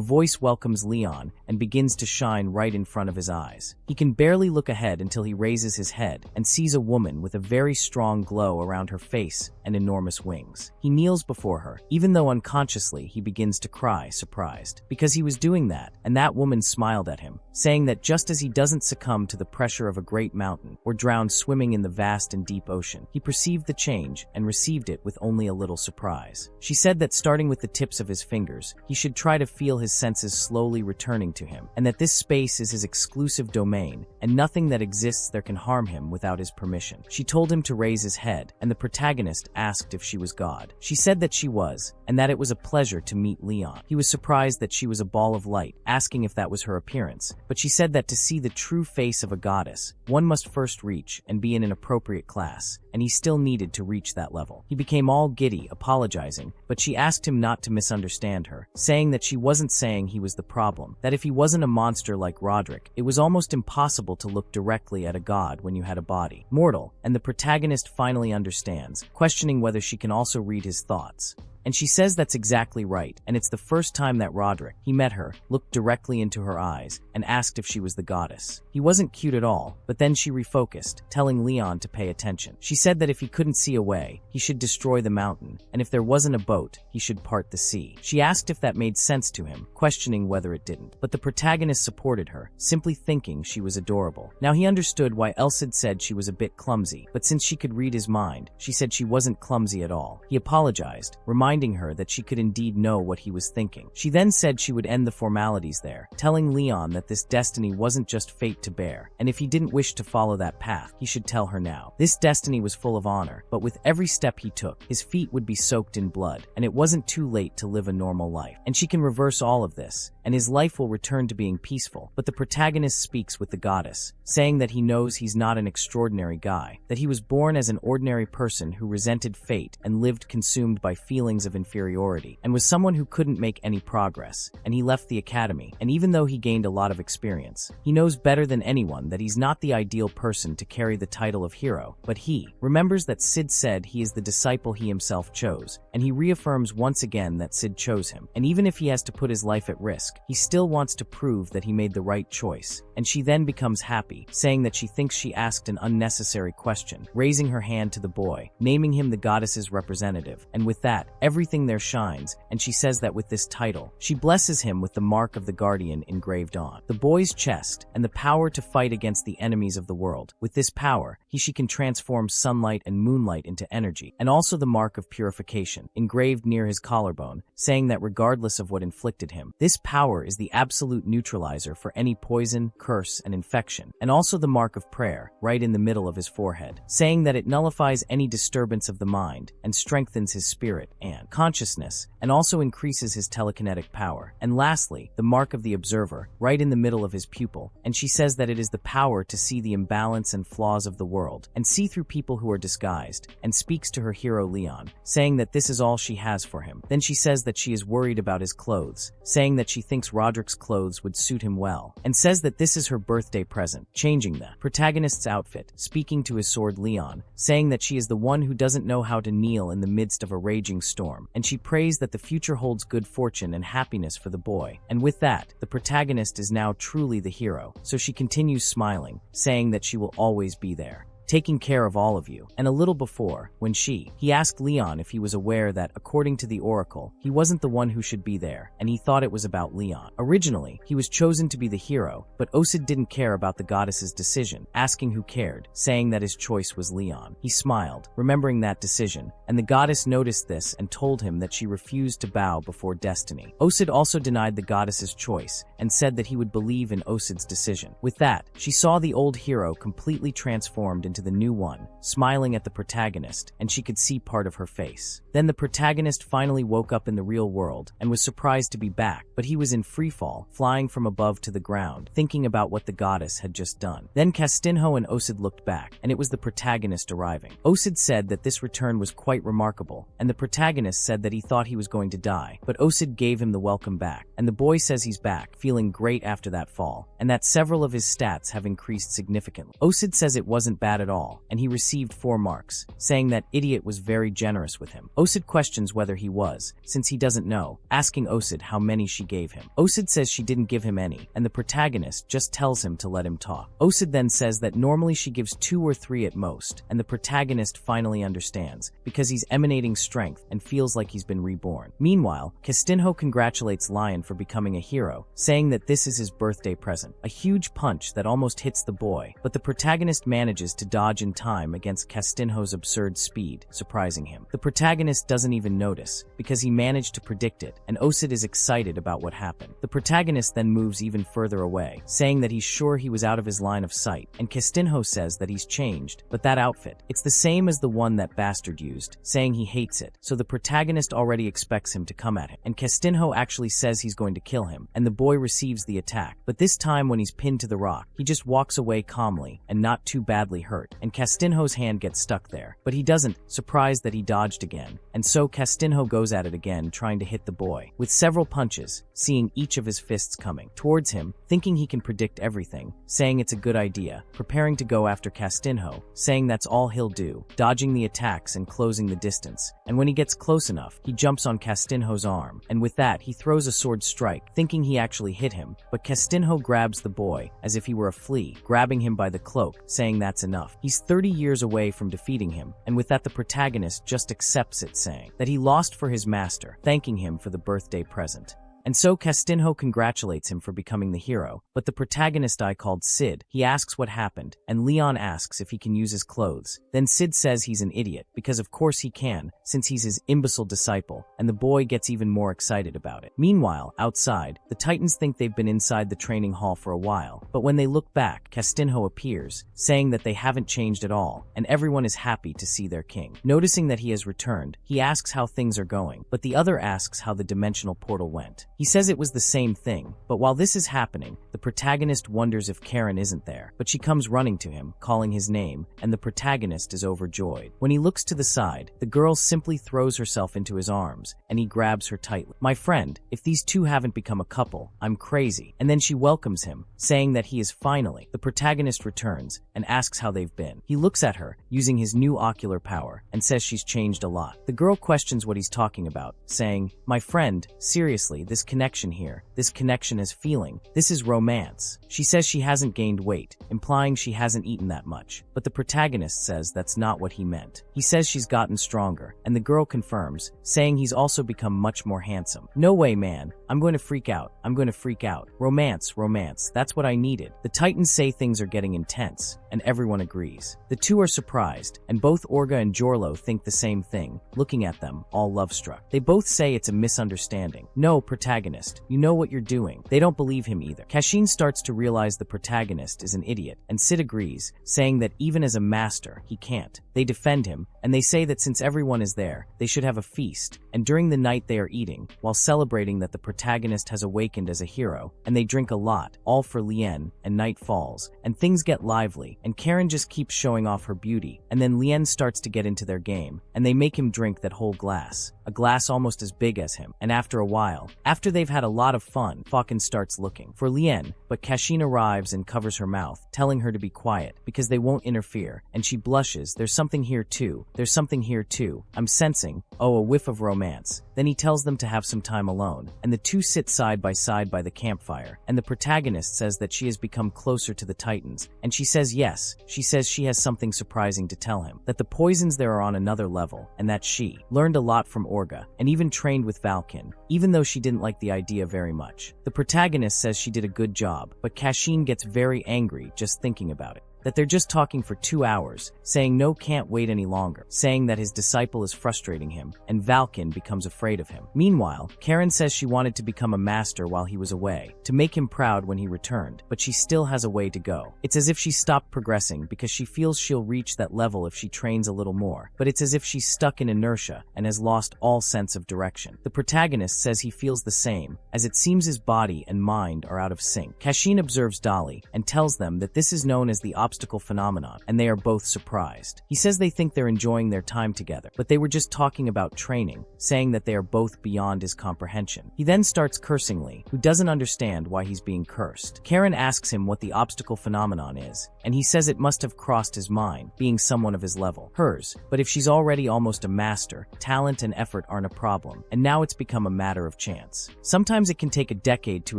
S2: voice welcomes Leon and begins to shine right in front of his eyes. He can barely look ahead until he raises his head and sees a woman with a very strong glow around her face and enormous wings. He kneels before her, even though unconsciously he begins to cry, surprised, because he was doing that, and that woman smiled at him, saying that just as he doesn't succumb to the pressure of a great mountain or drown swimming in the vast and deep ocean, he perceived the change and received it with only a little surprise. She said that starting with the tips of his fingers, he should try to feel his senses slowly returning to him, and that this space is his exclusive domain, and nothing that exists there can harm him without his permission. She told him to raise his head, and the protagonist asked if she was God. She said that she was, and that it was a pleasure to meet Leon. He was surprised that she was a ball of light, asking if that was her appearance, but she said that to see the true face of a goddess, one must first reach and be in an appropriate class, and he still needed to reach that level. He became all giddy, apologizing, but she asked him not to misunderstand her, saying that she wasn't saying he was the problem, that if he wasn't a monster like Roderick, it was almost impossible to look directly at a god when you had a body mortal, and the protagonist finally understands, questioning whether she can also read his thoughts. And she says that's exactly right, and it's the first time that Roderick, he met her, looked directly into her eyes, and asked if she was the goddess. He wasn't cute at all, but then she refocused, telling Leon to pay attention. She said that if he couldn't see a way, he should destroy the mountain, and if there wasn't a boat, he should part the sea. She asked if that made sense to him, questioning whether it didn't. But the protagonist supported her, simply thinking she was adorable. Now he understood why Elsid said she was a bit clumsy, but since she could read his mind, she said she wasn't clumsy at all. He apologized, reminding her that she could indeed know what he was thinking. She then said she would end the formalities there, telling Leon that this destiny wasn't just fate to bear, and if he didn't wish to follow that path, he should tell her now. This destiny was full of honor, but with every step he took, his feet would be soaked in blood, and it wasn't too late to live a normal life. And she can reverse all of this, and his life will return to being peaceful. But the protagonist speaks with the goddess, saying that he knows he's not an extraordinary guy, that he was born as an ordinary person who resented fate and lived consumed by feelings of inferiority, and was someone who couldn't make any progress, and he left the academy, and even though he gained a lot of experience, he knows better than anyone that he's not the ideal person to carry the title of hero, but he remembers that Sid said he is the disciple he himself chose, and he reaffirms once again that Sid chose him, and even if he has to put his life at risk, he still wants to prove that he made the right choice. And she then becomes happy, saying that she thinks she asked an unnecessary question, raising her hand to the boy, naming him the goddess's representative, and with that, everything there shines, and she says that with this title, she blesses him with the mark of the guardian engraved on the boy's chest, and the power to fight against the enemies of the world. With this power, she can transform sunlight and moonlight into energy, and also the mark of purification, engraved near his collarbone, saying that regardless of what inflicted him, this power is the absolute neutralizer for any poison, curse, and infection, and also the mark of prayer, right in the middle of his forehead, saying that it nullifies any disturbance of the mind, and strengthens his spirit and consciousness, and also increases his telekinetic power. And lastly, the mark of the observer, right in the middle of his pupil, and she says that it is the power to see the imbalance and flaws of the world, and see through people who are disguised, and speaks to her hero Leon, saying that this is all she has for him. Then she says that she is worried about his clothes, saying that she thinks Roderick's clothes would suit him well, and says that this is her birthday present, changing the protagonist's outfit, speaking to his sword Leon, saying that she is the one who doesn't know how to kneel in the midst of a raging storm, and she prays that the future holds good fortune and happiness for the boy. And with that, the protagonist is now truly the hero, so she continues smiling, saying that she will always be there. taking care of all of you. And a little before, when he asked Leon if he was aware that, according to the Oracle, he wasn't the one who should be there, and he thought it was about Leon. Originally, he was chosen to be the hero, but Osid didn't care about the goddess's decision, asking who cared, saying that his choice was Leon. He smiled, remembering that decision, and the goddess noticed this and told him that she refused to bow before destiny. Osid also denied the goddess's choice and said that he would believe in Osid's decision. With that, she saw the old hero completely transformed into the new one, smiling at the protagonist, and she could see part of her face. Then the protagonist finally woke up in the real world and was surprised to be back, but he was in freefall, flying from above to the ground, thinking about what the goddess had just done. Then Castinho and Osid looked back, and it was the protagonist arriving. Osid said that this return was quite remarkable, and the protagonist said that he thought he was going to die, but Osid gave him the welcome back, and the boy says he's back, feeling great after that fall, and that several of his stats have increased significantly. Osid says it wasn't bad at all, and he received 4 marks, saying that Idiot was very generous with him. Osid questions whether he was, since he doesn't know, asking Osid how many she gave him. Osid says she didn't give him any, and the protagonist just tells him to let him talk. Osid then says that normally she gives 2 or 3 at most, and the protagonist finally understands, because he's emanating strength and feels like he's been reborn. Meanwhile, Castinho congratulates Lion for becoming a hero, saying that this is his birthday present. A huge punch that almost hits the boy, but the protagonist manages to dodge in time against Castinho's absurd speed, surprising him. The protagonist doesn't even notice, because he managed to predict it, and Osid is excited about what happened. The protagonist then moves even further away, saying that he's sure he was out of his line of sight, and Castinho says that he's changed, but that outfit, it's the same as the one that Bastard used, saying he hates it, so the protagonist already expects him to come at him, and Castinho actually says he's going to kill him, and the boy receives the attack, but this time when he's pinned to the rock, he just walks away calmly, and not too badly hurt, and Castinho's hand gets stuck there, but he doesn't, surprised that he dodged again, and so Castinho goes at it again, trying to hit the boy, with several punches, seeing each of his fists coming towards him, thinking he can predict everything, saying it's a good idea, preparing to go after Castinho, saying that's all he'll do, dodging the attacks and closing the distance, and when he gets close enough, he jumps on Castinho's arm, and with that he throws a sword strike, thinking he actually hit him, but Castinho grabs the boy, as if he were a flea, grabbing him by the cloak, saying that's enough. He's 30 years away from defeating him, and with that the protagonist just accepts it, saying that he lost for his master, thanking him for the birthday present. And so Castinho congratulates him for becoming the hero, but the protagonist called Sid, he asks what happened, and Leon asks if he can use his clothes. Then Sid says he's an idiot, because of course he can, since he's his imbecile disciple, and the boy gets even more excited about it. Meanwhile, outside, the Titans think they've been inside the training hall for a while, but when they look back, Castinho appears, saying that they haven't changed at all, and everyone is happy to see their king. Noticing that he has returned, he asks how things are going, but the other asks how the dimensional portal went. He says it was the same thing, but while this is happening, the protagonist wonders if Karen isn't there, but she comes running to him, calling his name, and the protagonist is overjoyed. When he looks to the side, the girl simply throws herself into his arms, and he grabs her tightly. "My friend, if these two haven't become a couple, I'm crazy." And then she welcomes him, saying that he is finally. The protagonist returns, and asks how they've been. He looks at her, using his new ocular power, and says she's changed a lot. The girl questions what he's talking about, saying, "My friend, seriously, this connection here, this connection is feeling, this is romance." She says she hasn't gained weight, implying she hasn't eaten that much, but the protagonist says that's not what he meant. He says she's gotten stronger, and the girl confirms, saying he's also become much more handsome. "No way, man, I'm going to freak out, I'm going to freak out. Romance, romance, that's what I needed." The Titans say things are getting intense, and everyone agrees. The two are surprised, and both Orga and Jorlo think the same thing, looking at them, all love-struck. They both say it's a misunderstanding. "No, protagonist, you know what you're doing." They don't believe him either. Kashin starts to realize the protagonist is an idiot, and Sid agrees, saying that even as a master, he can't. They defend him, and they say that since everyone is there, they should have a feast, and during the night they are eating, while celebrating that the protagonist has awakened as a hero, and they drink a lot, all for Lien, and night falls, and things get lively, and Karen just keeps showing off her beauty, and then Lien starts to get into their game, and they make him drink that whole glass, a glass almost as big as him, and after a while, after After they've had a lot of fun, Falcon starts looking for Lien, but Cashin arrives and covers her mouth, telling her to be quiet because they won't interfere, and she blushes. There's something here too. There's something here too. I'm sensing, oh, a whiff of romance. Then he tells them to have some time alone, and the two sit side by the campfire, and the protagonist says that she has become closer to the Titans, and she says yes. She says she has something surprising to tell him, that the poisons there are on another level, and that she learned a lot from Orga, and even trained with Valken, even though she didn't like the idea very much. The protagonist says she did a good job, but Cashin gets very angry just thinking about it. That they're just talking for 2 hours, saying no, can't wait any longer, saying that his disciple is frustrating him, and Valken becomes afraid of him. Meanwhile, Karen says she wanted to become a master while he was away, to make him proud when he returned, but she still has a way to go. It's as if she stopped progressing because she feels she'll reach that level if she trains a little more, but it's as if she's stuck in inertia and has lost all sense of direction. The protagonist says he feels the same, as it seems his body and mind are out of sync. Cashin observes Dolly and tells them that this is known as the obstacle phenomenon, and they are both surprised. He says they think they're enjoying their time together, but they were just talking about training, saying that they are both beyond his comprehension. He then starts cursing Lee, who doesn't understand why he's being cursed. Karen asks him what the obstacle phenomenon is, and he says it must have crossed his mind, being someone of his level, hers, but if she's already almost a master, talent and effort aren't a problem, and now it's become a matter of chance. Sometimes it can take a decade to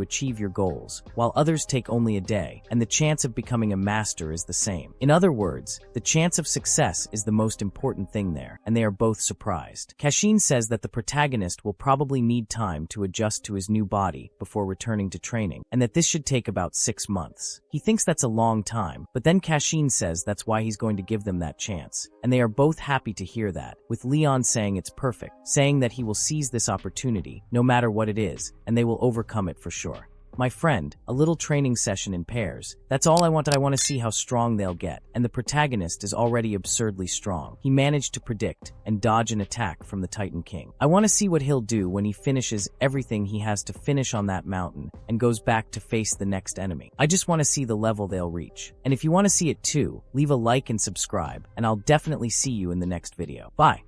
S2: achieve your goals, while others take only a day, and the chance of becoming a master is the same. In other words, the chance of success is the most important thing there, and they are both surprised. Cashin says that the protagonist will probably need time to adjust to his new body before returning to training, and that this should take about 6 months. He thinks that's a long time, but then Cashin says that's why he's going to give them that chance, and they are both happy to hear that, with Leon saying it's perfect, saying that he will seize this opportunity, no matter what it is, and they will overcome it for sure. My friend, a little training session in pairs. That's all I want. I want to see how strong they'll get, and the protagonist is already absurdly strong. He managed to predict and dodge an attack from the Titan King. I want to see what he'll do when he finishes everything he has to finish on that mountain and goes back to face the next enemy. I just want to see the level they'll reach. And if you want to see it too, leave a like and subscribe, and I'll definitely see you in the next video. Bye.